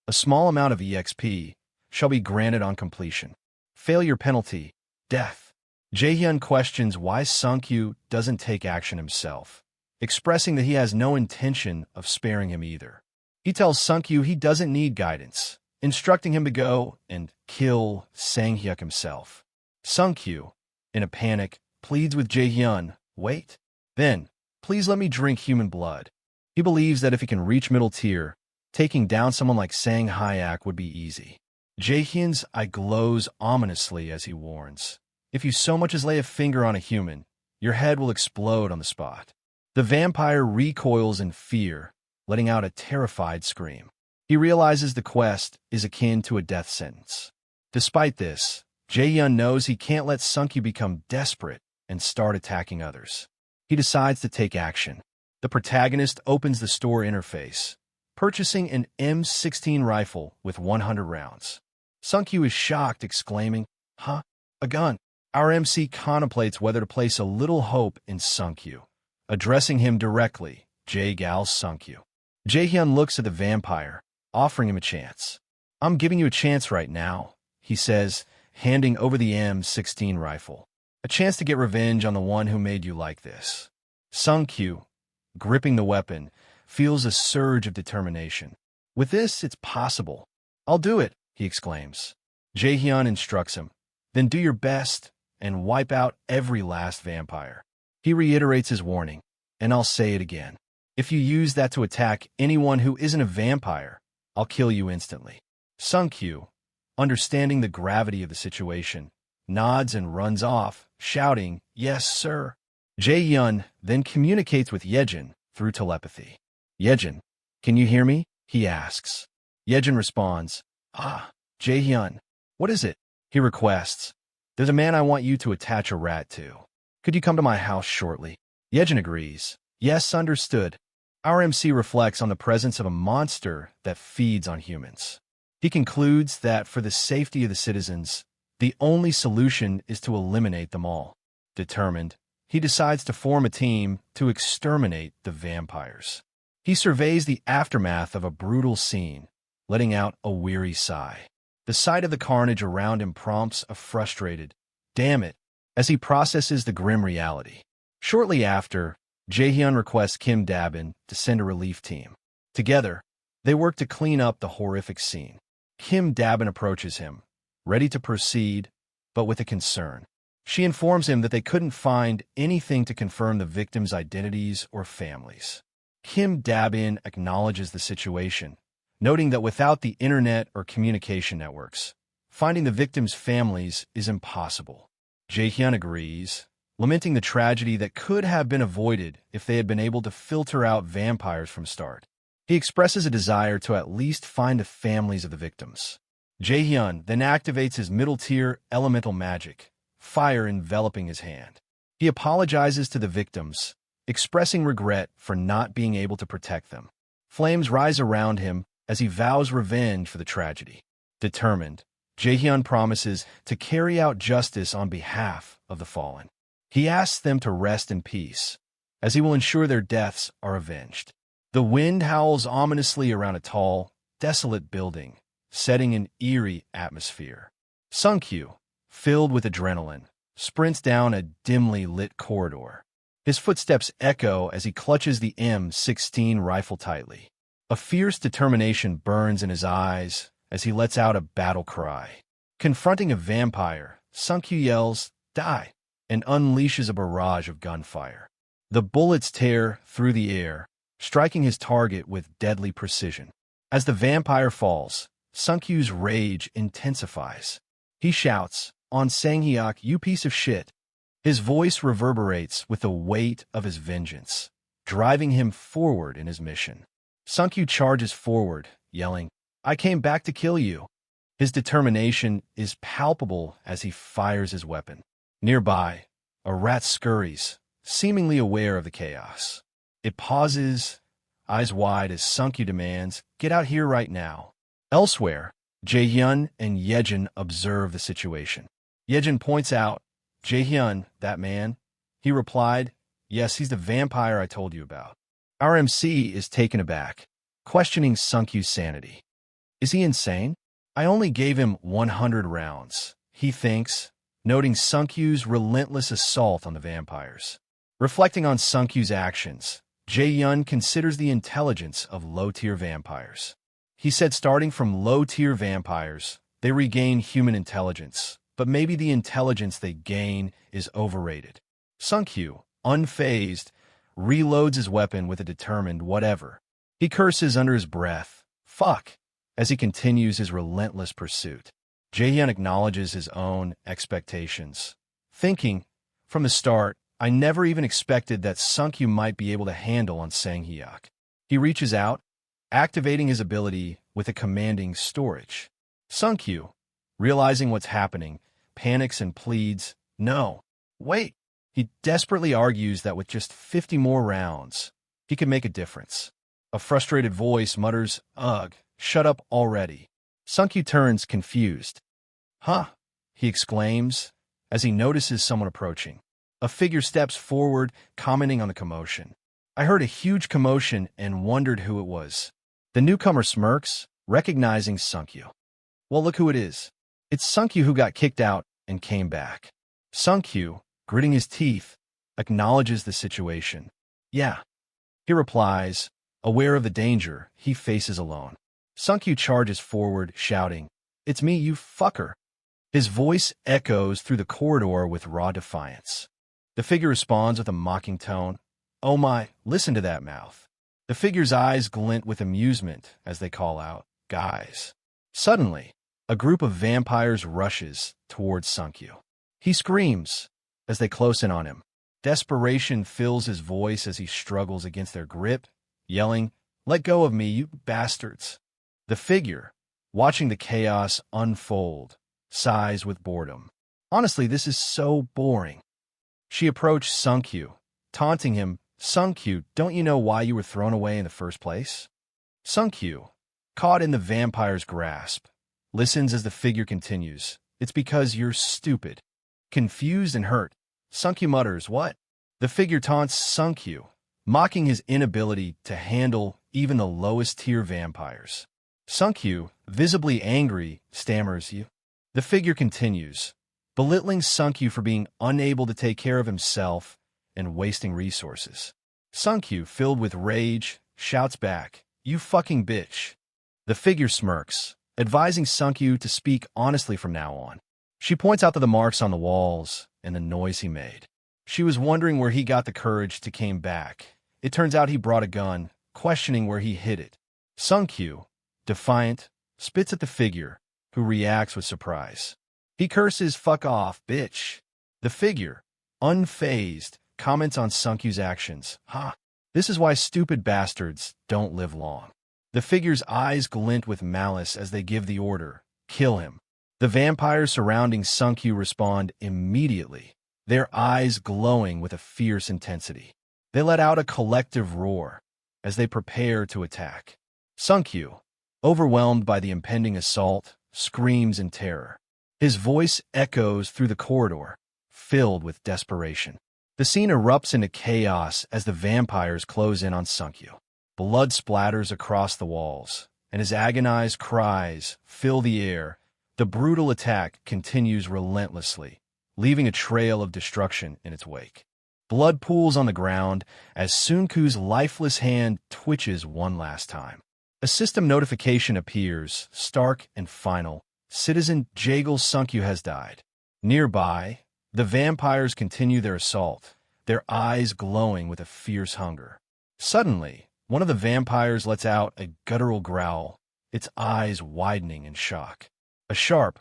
a small amount of EXP shall be granted on completion. Failure penalty: death. Jaehyun questions why Sungkyu doesn't take action himself, expressing that he has no intention of sparing him either. He tells Sungkyu he doesn't need guidance, instructing him to go and kill Sanghyuk himself. Sungkyu, in a panic, pleads with Jaehyun, wait. Then, please let me drink human blood. He believes that if he can reach middle tier, taking down someone like Sanghyuk would be easy. Jaehyun's eye glows ominously as he warns, if you so much as lay a finger on a human, your head will explode on the spot. The vampire recoils in fear, letting out a terrified scream. He realizes the quest is akin to a death sentence. Despite this, Jaehyun knows he can't let Sungkyu become desperate and start attacking others. He decides to take action. The protagonist opens the store interface, purchasing an M16 rifle with 100 rounds. Sungkyu is shocked, exclaiming, "Huh? A gun?" Our MC contemplates whether to place a little hope in Sungkyu. Addressing him directly, Jae-gal Sungkyu. Jaehyun looks at the vampire, offering him a chance. I'm giving you a chance right now, he says, handing over the M16 rifle. A chance to get revenge on the one who made you like this. Sungkyu, gripping the weapon, feels a surge of determination. With this, it's possible. I'll do it, he exclaims. Jaehyun instructs him. Then do your best and wipe out every last vampire. He reiterates his warning, and I'll say it again. If you use that to attack anyone who isn't a vampire, I'll kill you instantly. Sungkyu, understanding the gravity of the situation, nods and runs off, shouting, "Yes, sir." Jaehyun then communicates with Yejin through telepathy. "Yejin, can you hear me?" he asks. Yejin responds, "Ah, Jaehyun, what is it?" He requests, "There's a man I want you to attach a rat to. Could you come to my house shortly?" Yejin agrees. "Yes, understood." Our MC reflects on the presence of a monster that feeds on humans. He concludes that for the safety of the citizens, the only solution is to eliminate them all. Determined, he decides to form a team to exterminate the vampires. He surveys the aftermath of a brutal scene, letting out a weary sigh. The sight of the carnage around him prompts a frustrated, "Damn it," as he processes the grim reality. Shortly after, Jaehyun requests Kim Dabin to send a relief team. Together, they work to clean up the horrific scene. Kim Dabin approaches him, ready to proceed, but with a concern. She informs him that they couldn't find anything to confirm the victims' identities or families. Kim Dabin acknowledges the situation, noting that without the internet or communication networks, finding the victims' families is impossible. Jaehyun agrees, lamenting the tragedy that could have been avoided if they had been able to filter out vampires from start. He expresses a desire to at least find the families of the victims. Jaehyun then activates his middle-tier elemental magic, fire enveloping his hand. He apologizes to the victims, expressing regret for not being able to protect them. Flames rise around him as he vows revenge for the tragedy. Determined, Jaehyun promises to carry out justice on behalf of the fallen. He asks them to rest in peace, as he will ensure their deaths are avenged. The wind howls ominously around a tall, desolate building, setting an eerie atmosphere. Sungkyu, filled with adrenaline, sprints down a dimly lit corridor. His footsteps echo as he clutches the M16 rifle tightly. A fierce determination burns in his eyes as he lets out a battle cry. Confronting a vampire, Sungkyu yells, "Die!" and unleashes a barrage of gunfire. The bullets tear through the air, striking his target with deadly precision. As the vampire falls, Sunkyu's rage intensifies. He shouts, "On Sanghyuk, you piece of shit!" His voice reverberates with the weight of his vengeance, driving him forward in his mission. Sungkyu charges forward, yelling, "I came back to kill you." His determination is palpable as he fires his weapon. Nearby, a rat scurries, seemingly aware of the chaos. It pauses, eyes wide as Sungkyu demands, "Get out here right now." Elsewhere, Jaehyun and Yejin observe the situation. Yejin points out, "Jaehyun, that man?" He replied, "Yes, he's the vampire I told you about." Our MC is taken aback, questioning Sunkyu's sanity. Is he insane? I only gave him 100 rounds, he thinks, noting Sunkyu's relentless assault on the vampires. Reflecting on Sunkyu's actions, Jaehyun considers the intelligence of low-tier vampires. He said starting from low-tier vampires, they regain human intelligence, but maybe the intelligence they gain is overrated. Sungkyu, unfazed, reloads his weapon with a determined whatever. He curses under his breath, "Fuck," as he continues his relentless pursuit. Jaehyun acknowledges his own expectations, thinking, from the start, I never even expected that Sungkyu might be able to handle on Sanghyuk. He reaches out, activating his ability with a commanding storage. Sungkyu, realizing what's happening, panics and pleads, "No, wait." He desperately argues that with just 50 more rounds, he could make a difference. A frustrated voice mutters, "Ugh, shut up already." Sungkyu turns confused. "Huh," he exclaims as he notices someone approaching. A figure steps forward, commenting on the commotion. I heard a huge commotion and wondered who it was. The newcomer smirks, recognizing Sungkyu. Well, look who it is. It's Sungkyu who got kicked out and came back. Sungkyu, gritting his teeth, acknowledges the situation. Yeah, he replies, aware of the danger he faces alone. Sungkyu charges forward, shouting, "It's me, you fucker." His voice echoes through the corridor with raw defiance. The figure responds with a mocking tone. "Oh my, listen to that mouth." The figure's eyes glint with amusement as they call out, "Guys." Suddenly, a group of vampires rushes towards Sungkyu. He screams as they close in on him. Desperation fills his voice as he struggles against their grip, yelling, "Let go of me, you bastards." The figure, watching the chaos unfold, sighs with boredom. Honestly, this is so boring. She approached Sungkyu, taunting him, "Sungkyu, don't you know why you were thrown away in the first place?" Sungkyu, caught in the vampire's grasp, listens as the figure continues, "It's because you're stupid." Confused and hurt, Sungkyu mutters, "What?" The figure taunts Sungkyu, mocking his inability to handle even the lowest-tier vampires. Sungkyu, visibly angry, stammers, "You." The figure continues, belittling Sungkyu for being unable to take care of himself and wasting resources. Sungkyu, filled with rage, shouts back, "You fucking bitch." The figure smirks, advising Sungkyu to speak honestly from now on. She points out to the marks on the walls, and the noise he made. She was wondering where he got the courage to came back. It turns out he brought a gun, questioning where he hid it. Sunkyu, defiant, spits at the figure, who reacts with surprise. He curses, "Fuck off, bitch." The figure, unfazed, comments on Sunkyu's actions. This is why stupid bastards don't live long. The figure's eyes glint with malice as they give the order, "Kill him." The vampires surrounding Sunkyu respond immediately, their eyes glowing with a fierce intensity. They let out a collective roar as they prepare to attack. Sunkyu, overwhelmed by the impending assault, screams in terror. His voice echoes through the corridor, filled with desperation. The scene erupts into chaos as the vampires close in on Sunkyu. Blood splatters across the walls, and his agonized cries fill the air. The brutal attack continues relentlessly, leaving a trail of destruction in its wake. Blood pools on the ground as Sunku's lifeless hand twitches one last time. A system notification appears, stark and final. Citizen Jagal Sunkyu has died. Nearby, the vampires continue their assault, their eyes glowing with a fierce hunger. Suddenly, one of the vampires lets out a guttural growl, its eyes widening in shock. A sharp,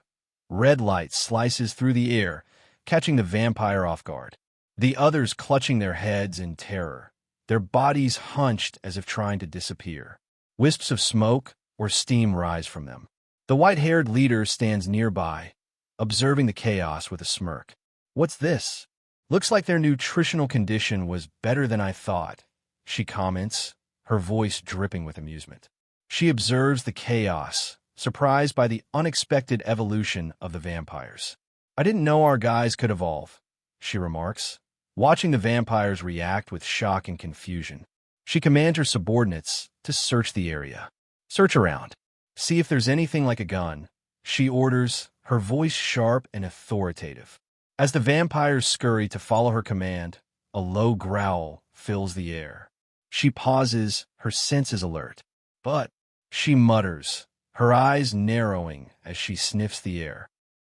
red light slices through the air, catching the vampire off guard. The others clutching their heads in terror, their bodies hunched as if trying to disappear. Wisps of smoke or steam rise from them. The white-haired leader stands nearby, observing the chaos with a smirk. "What's this? Looks like their nutritional condition was better than I thought," she comments, her voice dripping with amusement. She observes the chaos, surprised by the unexpected evolution of the vampires. "I didn't know our guys could evolve," she remarks, watching the vampires react with shock and confusion. She commands her subordinates to search the area. "Search around. See if there's anything like a gun," she orders, her voice sharp and authoritative. As the vampires scurry to follow her command, a low growl fills the air. She pauses, her senses alert. "But," she mutters, her eyes narrowing as she sniffs the air.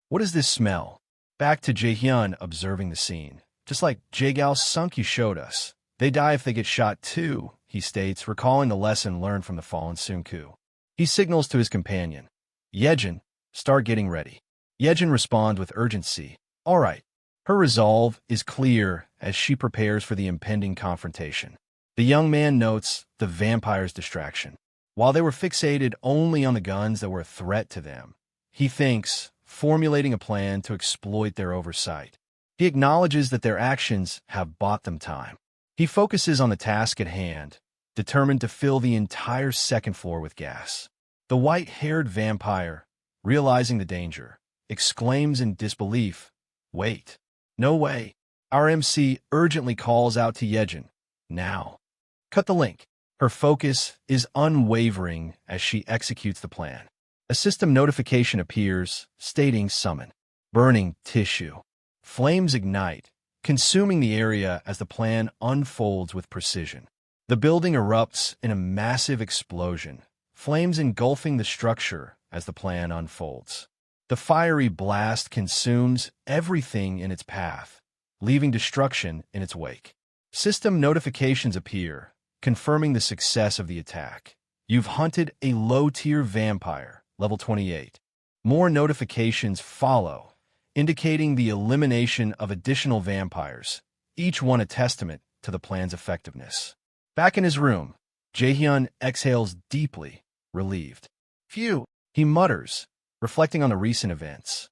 "What is this smell?" Back to Jaehyun observing the scene. "Just like Jagal Sunkyu showed us. They die if they get shot too," he states, recalling the lesson learned from the fallen Sunku. He signals to his companion, "Yejin, start getting ready." Yejin responds with urgency. "All right." Her resolve is clear as she prepares for the impending confrontation. The young man notes the vampire's distraction. While they were fixated only on the guns that were a threat to them, he thinks, formulating a plan to exploit their oversight. He acknowledges that their actions have bought them time. He focuses on the task at hand, determined to fill the entire second floor with gas. The white-haired vampire, realizing the danger, exclaims in disbelief, "Wait. No way." Our MC urgently calls out to Yejin, "Now." Cut the link. Her focus is unwavering as she executes the plan. A system notification appears, stating summon. Burning tissue. Flames ignite, consuming the area as the plan unfolds with precision. The building erupts in a massive explosion, flames engulfing the structure as the plan unfolds. The fiery blast consumes everything in its path, leaving destruction in its wake. System notifications appear, confirming the success of the attack. You've hunted a low-tier vampire, level 28. More notifications follow, indicating the elimination of additional vampires, each one a testament to the plan's effectiveness. Back in his room, Jaehyun exhales deeply, relieved. "Phew," he mutters, reflecting on the recent events.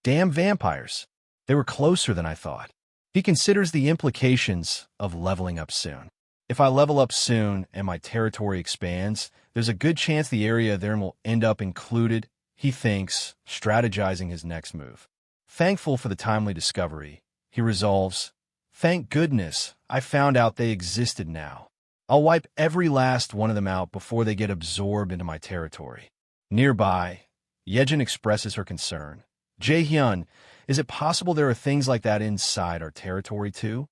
"Damn vampires. They were closer than I thought." He considers the implications of leveling up soon. "If I level up soon and my territory expands, there's a good chance the area there will end up included," he thinks, strategizing his next move. Thankful for the timely discovery, he resolves, "Thank goodness I found out they existed now. I'll wipe every last one of them out before they get absorbed into my territory." Nearby, Yejin expresses her concern. "Jaehyun, is it possible there are things like that inside our territory too?"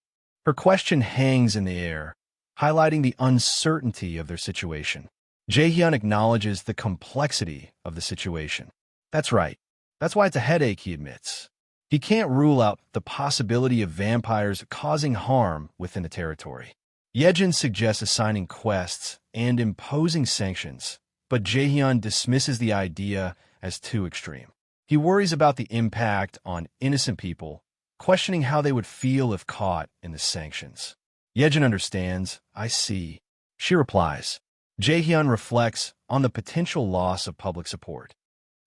Her question hangs in the air, highlighting the uncertainty of their situation. Jaehyun acknowledges the complexity of the situation. "That's right. That's why it's a headache," he admits. He can't rule out the possibility of vampires causing harm within the territory. Yejin suggests assigning quests and imposing sanctions, but Jaehyun dismisses the idea as too extreme. He worries about the impact on innocent people, questioning how they would feel if caught in the sanctions. Yejin understands. I see. She replies. Jaehyun reflects on the potential loss of public support.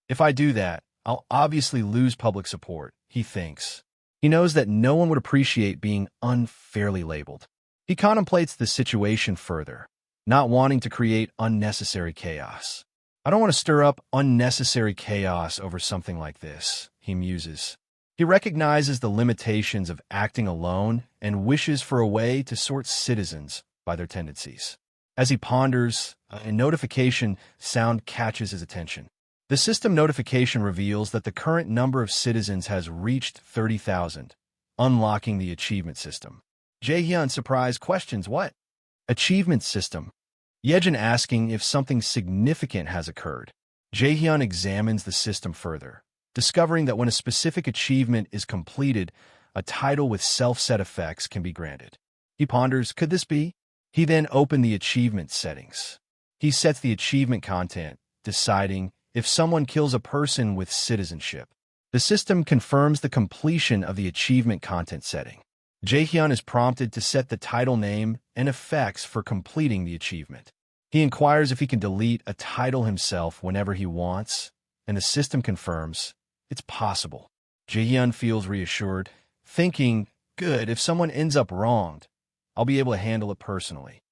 If I do that, I'll obviously lose public support, he thinks. He knows that no one would appreciate being unfairly labeled. He contemplates the situation further, not wanting to create unnecessary chaos. I don't want to stir up unnecessary chaos over something like this, he muses. He recognizes the limitations of acting alone and wishes for a way to sort citizens by their tendencies. As he ponders, a notification sound catches his attention. The system notification reveals that the current number of citizens has reached 30,000, unlocking the achievement system. Jaehyun, surprised, questions what? Achievement system. Yejin asking if something significant has occurred. Jaehyun examines the system further, discovering that when a specific achievement is completed, a title with self-set effects can be granted. He ponders, could this be? He then opens the achievement settings. He sets the achievement content, deciding if someone kills a person with citizenship. The system confirms the completion of the achievement content setting. Jaehyun is prompted to set the title name and effects for completing the achievement. He inquires if he can delete a title himself whenever he wants, and the system confirms it's possible. Jaehyun feels reassured, thinking, good, if someone ends up wronged, I'll be able to handle it personally.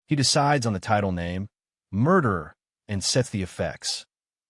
He decides on the title name, Murderer, and sets the effects.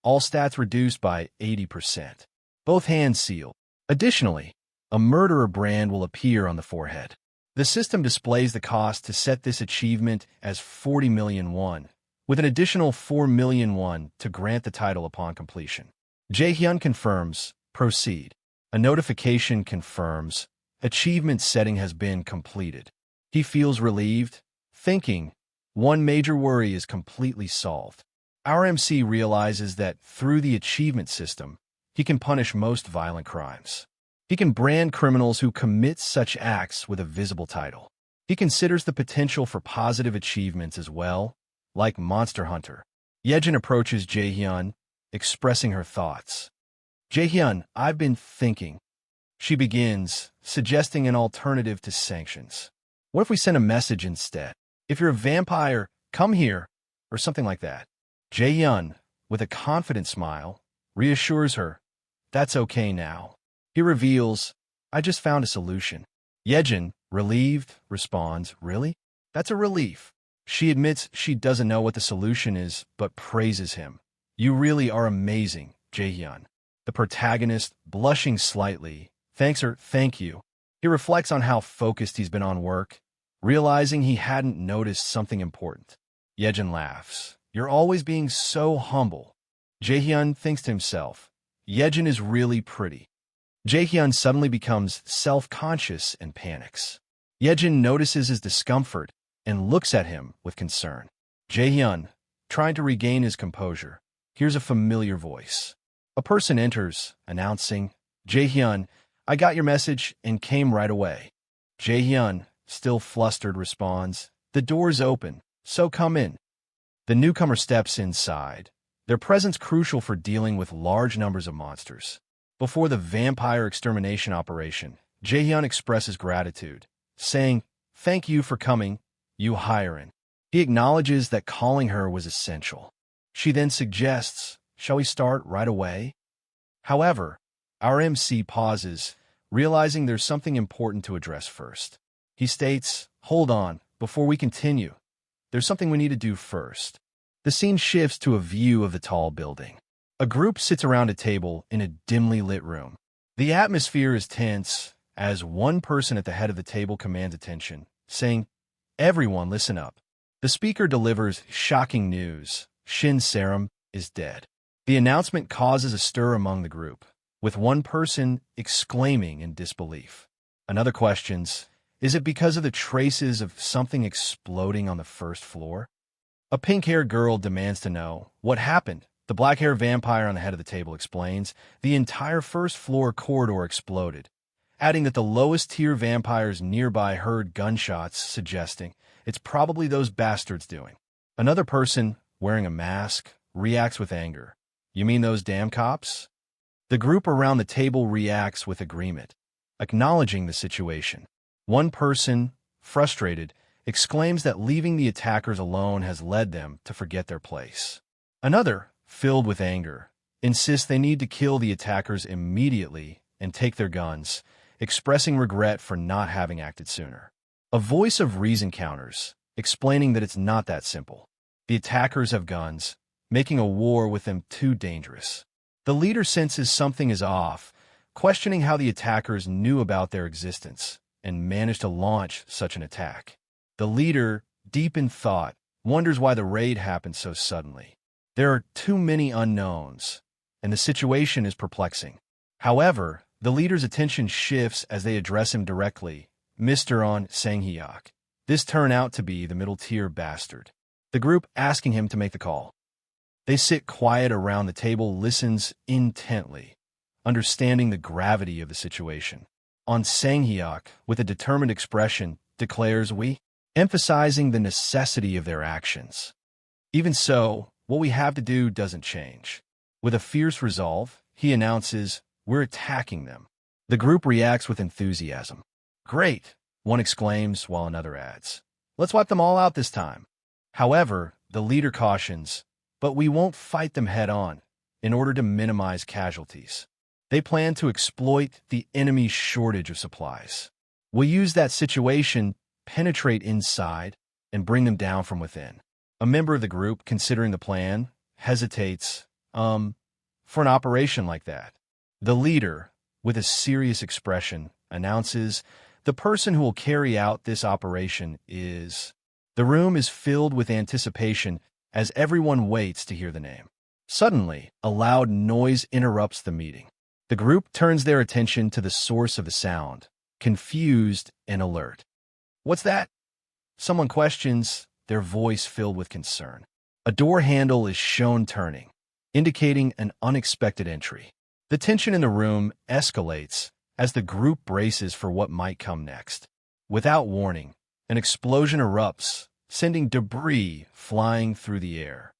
All stats reduced by 80%. Both hands sealed. Additionally, a murderer brand will appear on the forehead. The system displays the cost to set this achievement as 40 million won, with an additional 4 million won to grant the title upon completion. Jaehyun confirms, proceed. A notification confirms, achievement setting has been completed. He feels relieved, thinking, one major worry is completely solved. Our MC realizes that through the achievement system, he can punish most violent crimes. He can brand criminals who commit such acts with a visible title. He considers the potential for positive achievements as well, like Monster Hunter. Yejin approaches Jaehyun, expressing her thoughts. Jaehyun, I've been thinking. She begins, suggesting an alternative to sanctions. What if we send a message instead? If you're a vampire, come here, or something like that. Jaehyun, with a confident smile, reassures her, that's okay now. He reveals, I just found a solution. Yejin, relieved, responds, really? That's a relief. She admits she doesn't know what the solution is, but praises him. You really are amazing, Jaehyun. The protagonist, blushing slightly, thanks her, thank you. He reflects on how focused he's been on work, realizing he hadn't noticed something important. Yejin laughs. You're always being so humble. Jaehyun thinks to himself, Yejin is really pretty. Jaehyun suddenly becomes self-conscious and panics. Yejin notices his discomfort and looks at him with concern. Jaehyun, trying to regain his composure, hears a familiar voice. A person enters, announcing, Jaehyun, I got your message and came right away. Jaehyun, still flustered, responds, the door's open, so come in. The newcomer steps inside, their presence crucial for dealing with large numbers of monsters. Before the vampire extermination operation, Jaehyun expresses gratitude, saying, thank you for coming, you Hiren. He acknowledges that calling her was essential. She then suggests, shall we start right away? However, our MC pauses, realizing there's something important to address first. He states, hold on, before we continue, there's something we need to do first. The scene shifts to a view of the tall building. A group sits around a table in a dimly lit room. The atmosphere is tense as one person at the head of the table commands attention, saying, everyone listen up. The speaker delivers shocking news. Shin Serum is dead. The announcement causes a stir among the group, with one person exclaiming in disbelief. Another questions, is it because of the traces of something exploding on the first floor? A pink-haired girl demands to know, what happened? The black-haired vampire on the head of the table explains. The entire first-floor corridor exploded, adding that the lowest-tier vampires nearby heard gunshots, suggesting it's probably those bastards doing. Another person, wearing a mask, reacts with anger. You mean those damn cops? The group around the table reacts with agreement, acknowledging the situation. One person, frustrated, exclaims that leaving the attackers alone has led them to forget their place. Another, filled with anger, insists they need to kill the attackers immediately and take their guns, expressing regret for not having acted sooner. A voice of reason counters, explaining that it's not that simple. The attackers have guns, making a war with them too dangerous. The leader senses something is off, questioning how the attackers knew about their existence and managed to launch such an attack. The leader, deep in thought, wonders why the raid happened so suddenly. There are too many unknowns, and the situation is perplexing. However, the leader's attention shifts as they address him directly. Mr. On Sanghyuk. This turned out to be the middle-tier bastard. The group asking him to make the call. They sit quiet around the table, listens intently, understanding the gravity of the situation. On Sanghyuk, with a determined expression, declares we, emphasizing the necessity of their actions. Even so, what we have to do doesn't change. With a fierce resolve, he announces, we're attacking them. The group reacts with enthusiasm. Great, one exclaims while another adds. Let's wipe them all out this time. However, the leader cautions, but we won't fight them head-on in order to minimize casualties. They plan to exploit the enemy's shortage of supplies. We'll use that situation, penetrate inside, and bring them down from within. A member of the group, considering the plan, hesitates, for an operation like that. The leader, with a serious expression, announces, the person who will carry out this operation is... The room is filled with anticipation as everyone waits to hear the name. Suddenly, a loud noise interrupts the meeting. The group turns their attention to the source of the sound, confused and alert. What's that? Someone questions, their voice filled with concern. A door handle is shown turning, indicating an unexpected entry. The tension in the room escalates as the group braces for what might come next. Without warning, an explosion erupts, sending debris flying through the air.